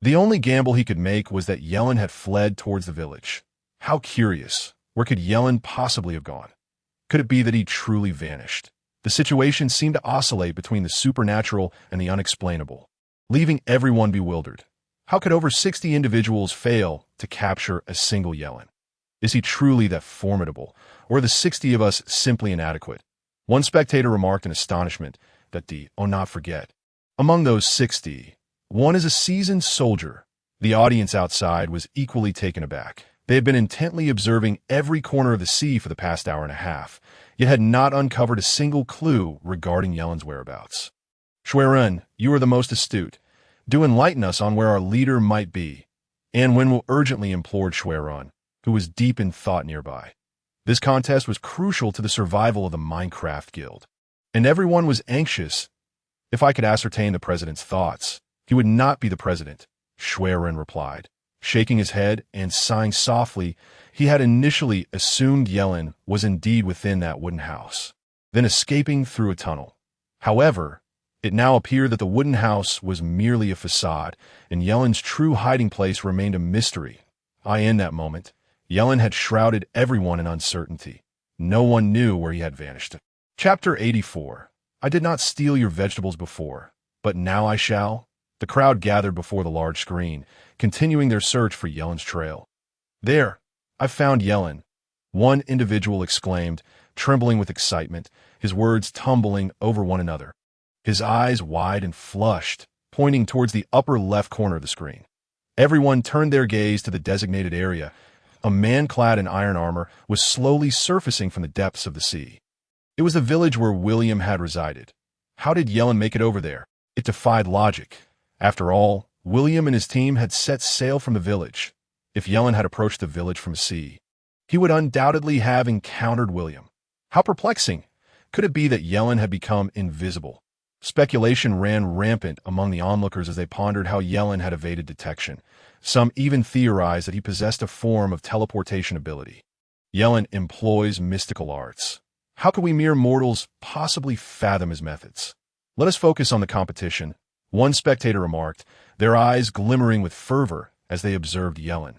The only gamble he could make was that Yellen had fled towards the village. How curious. Where could Yellen possibly have gone? Could it be that he truly vanished? The situation seemed to oscillate between the supernatural and the unexplainable, leaving everyone bewildered. How could over 60 individuals fail to capture a single Yellen? Is he truly that formidable, or are the 60 of us simply inadequate? One spectator remarked in astonishment that not forget. Among those 60, one is a seasoned soldier. The audience outside was equally taken aback. They had been intently observing every corner of the sea for the past hour and a half, yet had not uncovered a single clue regarding Yellen's whereabouts. Shuiren, you are the most astute. Do enlighten us on where our leader might be. An Wenwu urgently implored Shuiren, who was deep in thought nearby. This contest was crucial to the survival of the Minecraft Guild, and everyone was anxious. If I could ascertain the president's thoughts, he would not be the president, Shuiren replied. Shaking his head and sighing softly, he had initially assumed Yellen was indeed within that wooden house, then escaping through a tunnel. However, it now appeared that the wooden house was merely a facade, and Yellen's true hiding place remained a mystery. In that moment, Yellen had shrouded everyone in uncertainty. No one knew where he had vanished. Chapter 84. I did not steal your vegetables before, but now I shall. The crowd gathered before the large screen, continuing their search for Yellen's trail. There, I've found Yellen, one individual exclaimed, trembling with excitement, his words tumbling over one another. His eyes wide and flushed, pointing towards the upper left corner of the screen. Everyone turned their gaze to the designated area. A man clad in iron armor was slowly surfacing from the depths of the sea. It was the village where William had resided. How did Yellen make it over there? It defied logic. After all, William and his team had set sail from the village. If Yellen had approached the village from sea, he would undoubtedly have encountered William. How perplexing! Could it be that Yellen had become invisible? Speculation ran rampant among the onlookers as they pondered how Yellen had evaded detection. Some even theorized that he possessed a form of teleportation ability. Yellen employs mystical arts. How could we mere mortals possibly fathom his methods? Let us focus on the competition. One spectator remarked, their eyes glimmering with fervor as they observed Yellen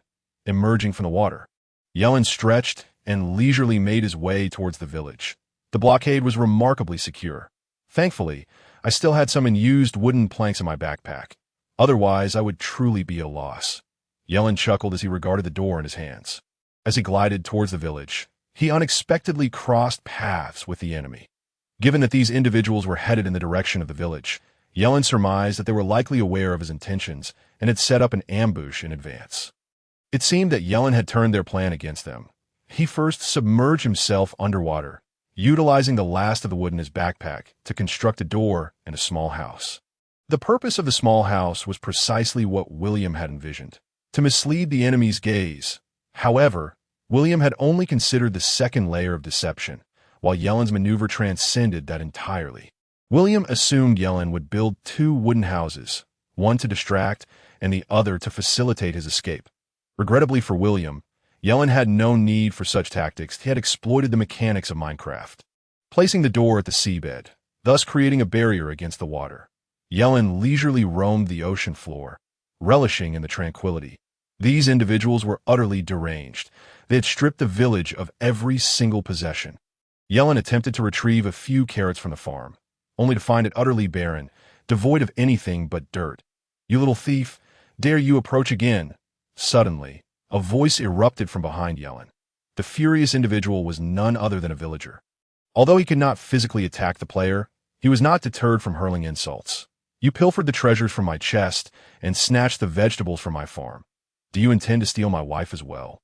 emerging from the water. Yellen stretched and leisurely made his way towards the village. The blockade was remarkably secure. Thankfully, I still had some unused wooden planks in my backpack. Otherwise, I would truly be a loss. Yellen chuckled as he regarded the door in his hands. As he glided towards the village, he unexpectedly crossed paths with the enemy. Given that these individuals were headed in the direction of the village, Yellen surmised that they were likely aware of his intentions and had set up an ambush in advance. It seemed that Yellen had turned their plan against them. He first submerged himself underwater, utilizing the last of the wood in his backpack to construct a door and a small house. The purpose of the small house was precisely what William had envisioned, to mislead the enemy's gaze. However, William had only considered the second layer of deception, while Yellen's maneuver transcended that entirely. William assumed Yellen would build two wooden houses, one to distract and the other to facilitate his escape. Regrettably for William, Yellen had no need for such tactics. He had exploited the mechanics of Minecraft, placing the door at the seabed, thus creating a barrier against the water. Yellen leisurely roamed the ocean floor, relishing in the tranquility. These individuals were utterly deranged. They had stripped the village of every single possession. Yellen attempted to retrieve a few carrots from the farm, only to find it utterly barren, devoid of anything but dirt. "You little thief, dare you approach again?" Suddenly, a voice erupted from behind Yellen. The furious individual was none other than a villager. Although he could not physically attack the player, he was not deterred from hurling insults. "You pilfered the treasures from my chest and snatched the vegetables from my farm. Do you intend to steal my wife as well?"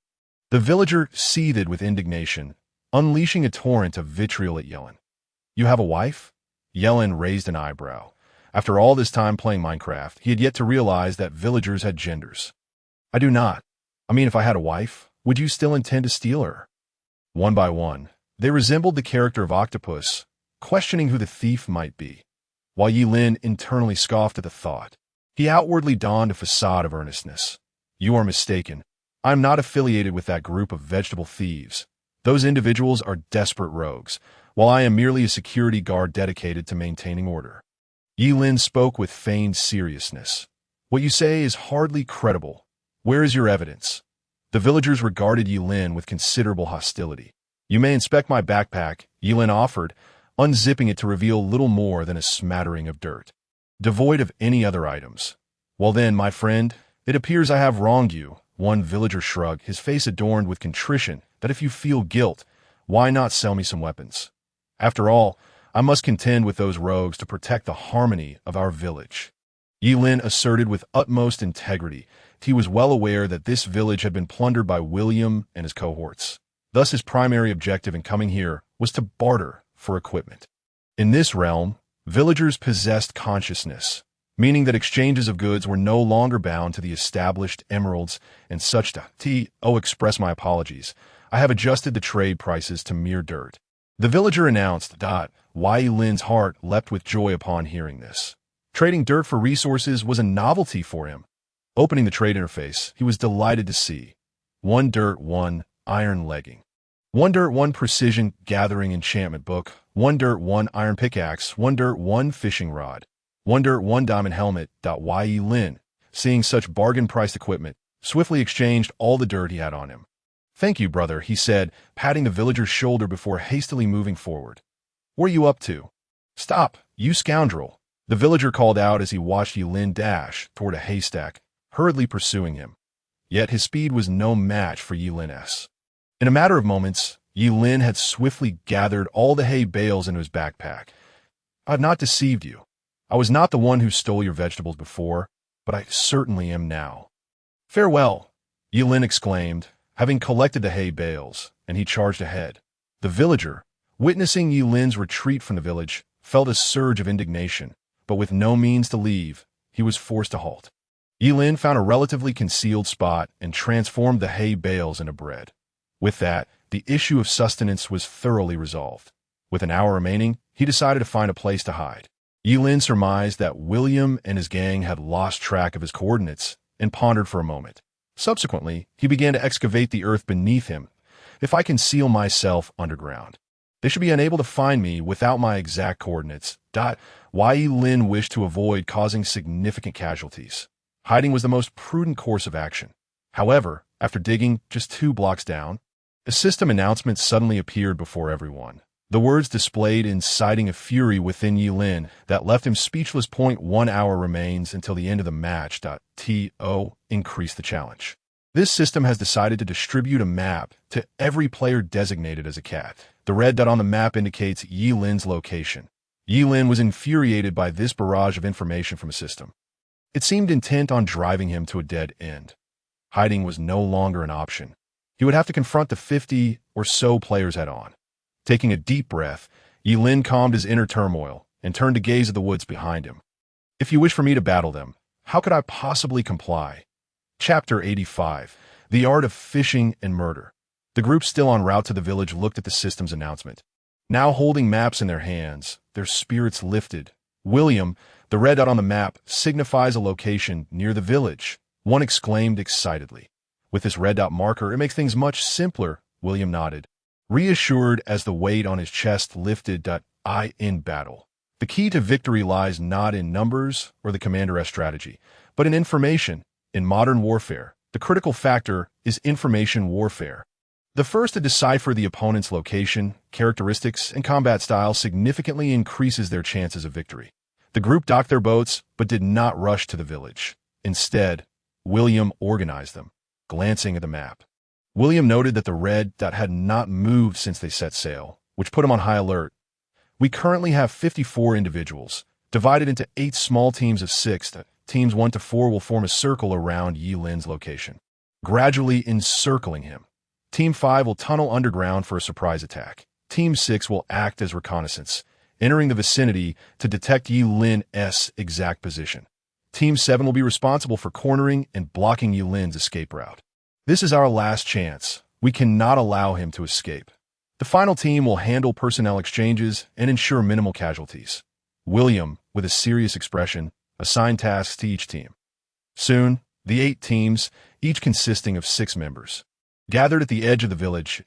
The villager seethed with indignation, unleashing a torrent of vitriol at Yellen. "You have a wife?" Yellen raised an eyebrow. After all this time playing Minecraft, he had yet to realize that villagers had genders. "I do not. I mean, if I had a wife, would you still intend to steal her?" One by one, they resembled the character of Octopus, questioning who the thief might be, while Yi Lin internally scoffed at the thought. He outwardly donned a facade of earnestness. "You are mistaken. I am not affiliated with that group of vegetable thieves. Those individuals are desperate rogues, while I am merely a security guard dedicated to maintaining order." Yi Lin spoke with feigned seriousness. "What you say is hardly credible. Where is your evidence?" The villagers regarded Yi Lin with considerable hostility. "You may inspect my backpack," Yi Lin offered, unzipping it to reveal little more than a smattering of dirt, devoid of any other items. "Well then, my friend, it appears I have wronged you," one villager shrugged, his face adorned with contrition, "that if you feel guilt, why not sell me some weapons? After all, I must contend with those rogues to protect the harmony of our village." Yi Lin asserted with utmost integrity. He was well aware that this village had been plundered by William and his cohorts. Thus his primary objective in coming here was to barter for equipment. In this realm, villagers possessed consciousness, meaning that exchanges of goods were no longer bound to the established emeralds and such. Express my apologies. I have adjusted the trade prices to mere dirt." The villager announced. Yi Lin's heart leapt with joy upon hearing this. Trading dirt for resources was a novelty for him. Opening the trade interface, he was delighted to see 1 dirt, 1 iron legging, 1 dirt, 1 precision gathering enchantment book, 1 dirt, 1 iron pickaxe, 1 dirt, 1 fishing rod, 1 dirt, 1 diamond helmet. Yi Lin, seeing such bargain-priced equipment, swiftly exchanged all the dirt he had on him. "Thank you, brother," he said, patting the villager's shoulder before hastily moving forward. "What are you up to?" "Stop, you scoundrel," the villager called out as he watched Yi Lin dash toward a haystack, hurriedly pursuing him. Yet his speed was no match for Yi Lin's. In a matter of moments, Yi Lin had swiftly gathered all the hay bales into his backpack. "I have not deceived you. I was not the one who stole your vegetables before, but I certainly am now." "Farewell," Yi Lin exclaimed, having collected the hay bales, and he charged ahead. The villager, witnessing Yi Lin's retreat from the village, felt a surge of indignation, but with no means to leave, he was forced to halt. Yi Lin found a relatively concealed spot and transformed the hay bales into bread. With that, the issue of sustenance was thoroughly resolved. With an hour remaining, he decided to find a place to hide. Yilin surmised that William and his gang had lost track of his coordinates and pondered for a moment. Subsequently, he began to excavate the earth beneath him. If I conceal myself underground, they should be unable to find me without my exact coordinates. Yilin wished to avoid causing significant casualties. Hiding was the most prudent course of action. However, after digging just 2 blocks down, a system announcement suddenly appeared before everyone. The words displayed inciting a fury within Yilin that left him speechless. 1 hour remains until the end of the match. To increase the challenge. This system has decided to distribute a map to every player designated as a cat. The red dot on the map indicates Yilin's location. Yilin was infuriated by this barrage of information from a system. It seemed intent on driving him to a dead end. Hiding was no longer an option. He would have to confront the 50 or so players head-on. Taking a deep breath, Yilin calmed his inner turmoil and turned to gaze at the woods behind him. If you wish for me to battle them, how could I possibly comply? Chapter 85. The Art of Fishing and Murder. The group still en route to the village looked at the system's announcement. Now holding maps in their hands, their spirits lifted. William, the red dot on the map, signifies a location near the village. One exclaimed excitedly. With this red dot marker, it makes things much simpler, William nodded. Reassured as the weight on his chest lifted. In battle. The key to victory lies not in numbers or the commander's strategy, but in information. In modern warfare, the critical factor is information warfare. The first to decipher the opponent's location, characteristics, and combat style significantly increases their chances of victory. The group docked their boats, but did not rush to the village. Instead, William organized them, glancing at the map. William noted that the red dot had not moved since they set sail, which put him on high alert. We currently have 54 individuals, divided into 8 small teams of 6. Teams 1 to 4 will form a circle around Yilin's location, gradually encircling him. Team 5 will tunnel underground for a surprise attack. Team 6 will act as reconnaissance, entering the vicinity to detect Yilin's exact position. Team 7 will be responsible for cornering and blocking Yilin's escape route. This is our last chance. We cannot allow him to escape. The final team will handle personnel exchanges and ensure minimal casualties. William, with a serious expression, assigned tasks to each team. Soon, the 8 teams, each consisting of 6 members, gathered at the edge of the village.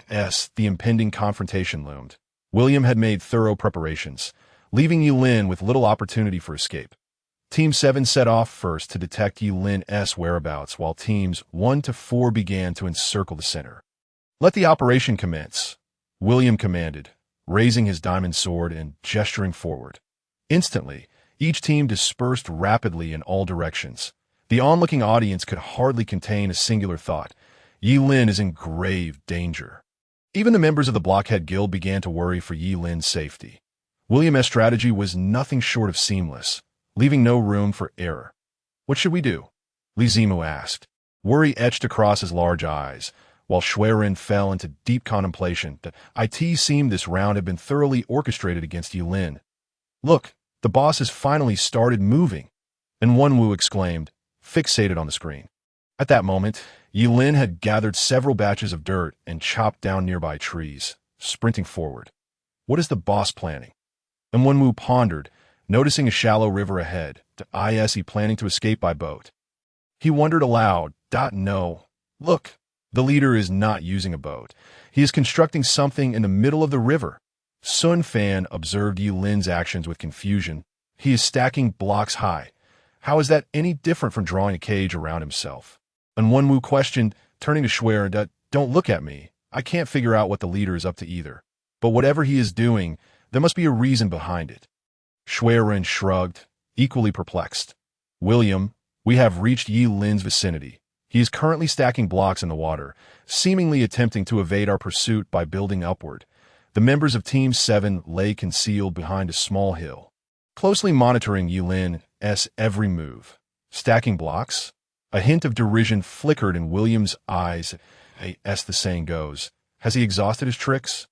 The impending confrontation loomed. William had made thorough preparations, leaving Yilin with little opportunity for escape. Team 7 set off first to detect Yilin's whereabouts, while teams 1 to 4 began to encircle the center. Let the operation commence, William commanded, raising his diamond sword and gesturing forward. Instantly, each team dispersed rapidly in all directions. The onlooking audience could hardly contain a singular thought. Yilin is in grave danger. Even the members of the Blockhead Guild began to worry for Yilin's safety. William's strategy was nothing short of seamless, leaving no room for error. What should we do? Li Zimu asked. Worry etched across his large eyes, while Schwerin fell into deep contemplation. It seemed this round had been thoroughly orchestrated against Yilin. Look, the boss has finally started moving, and Wenwu exclaimed, fixated on the screen. At that moment, Yilin had gathered several batches of dirt and chopped down nearby trees, sprinting forward. What is the boss planning? And Wenwu pondered, noticing a shallow river ahead. Is he planning to escape by boat? He wondered aloud. No. Look, the leader is not using a boat. He is constructing something in the middle of the river. Sun Fan observed Yilin's actions with confusion. He is stacking blocks high. How is that any different from drawing a cage around himself? And Wenwu questioned, turning to Schwerin, don't look at me. I can't figure out what the leader is up to either. But whatever he is doing, there must be a reason behind it. Schwerin shrugged, equally perplexed. William, we have reached Yilin's vicinity. He is currently stacking blocks in the water, seemingly attempting to evade our pursuit by building upward. The members of Team 7 lay concealed behind a small hill, closely monitoring Yilin's every move. Stacking blocks? A hint of derision flickered in William's eyes. As the saying goes, has he exhausted his tricks?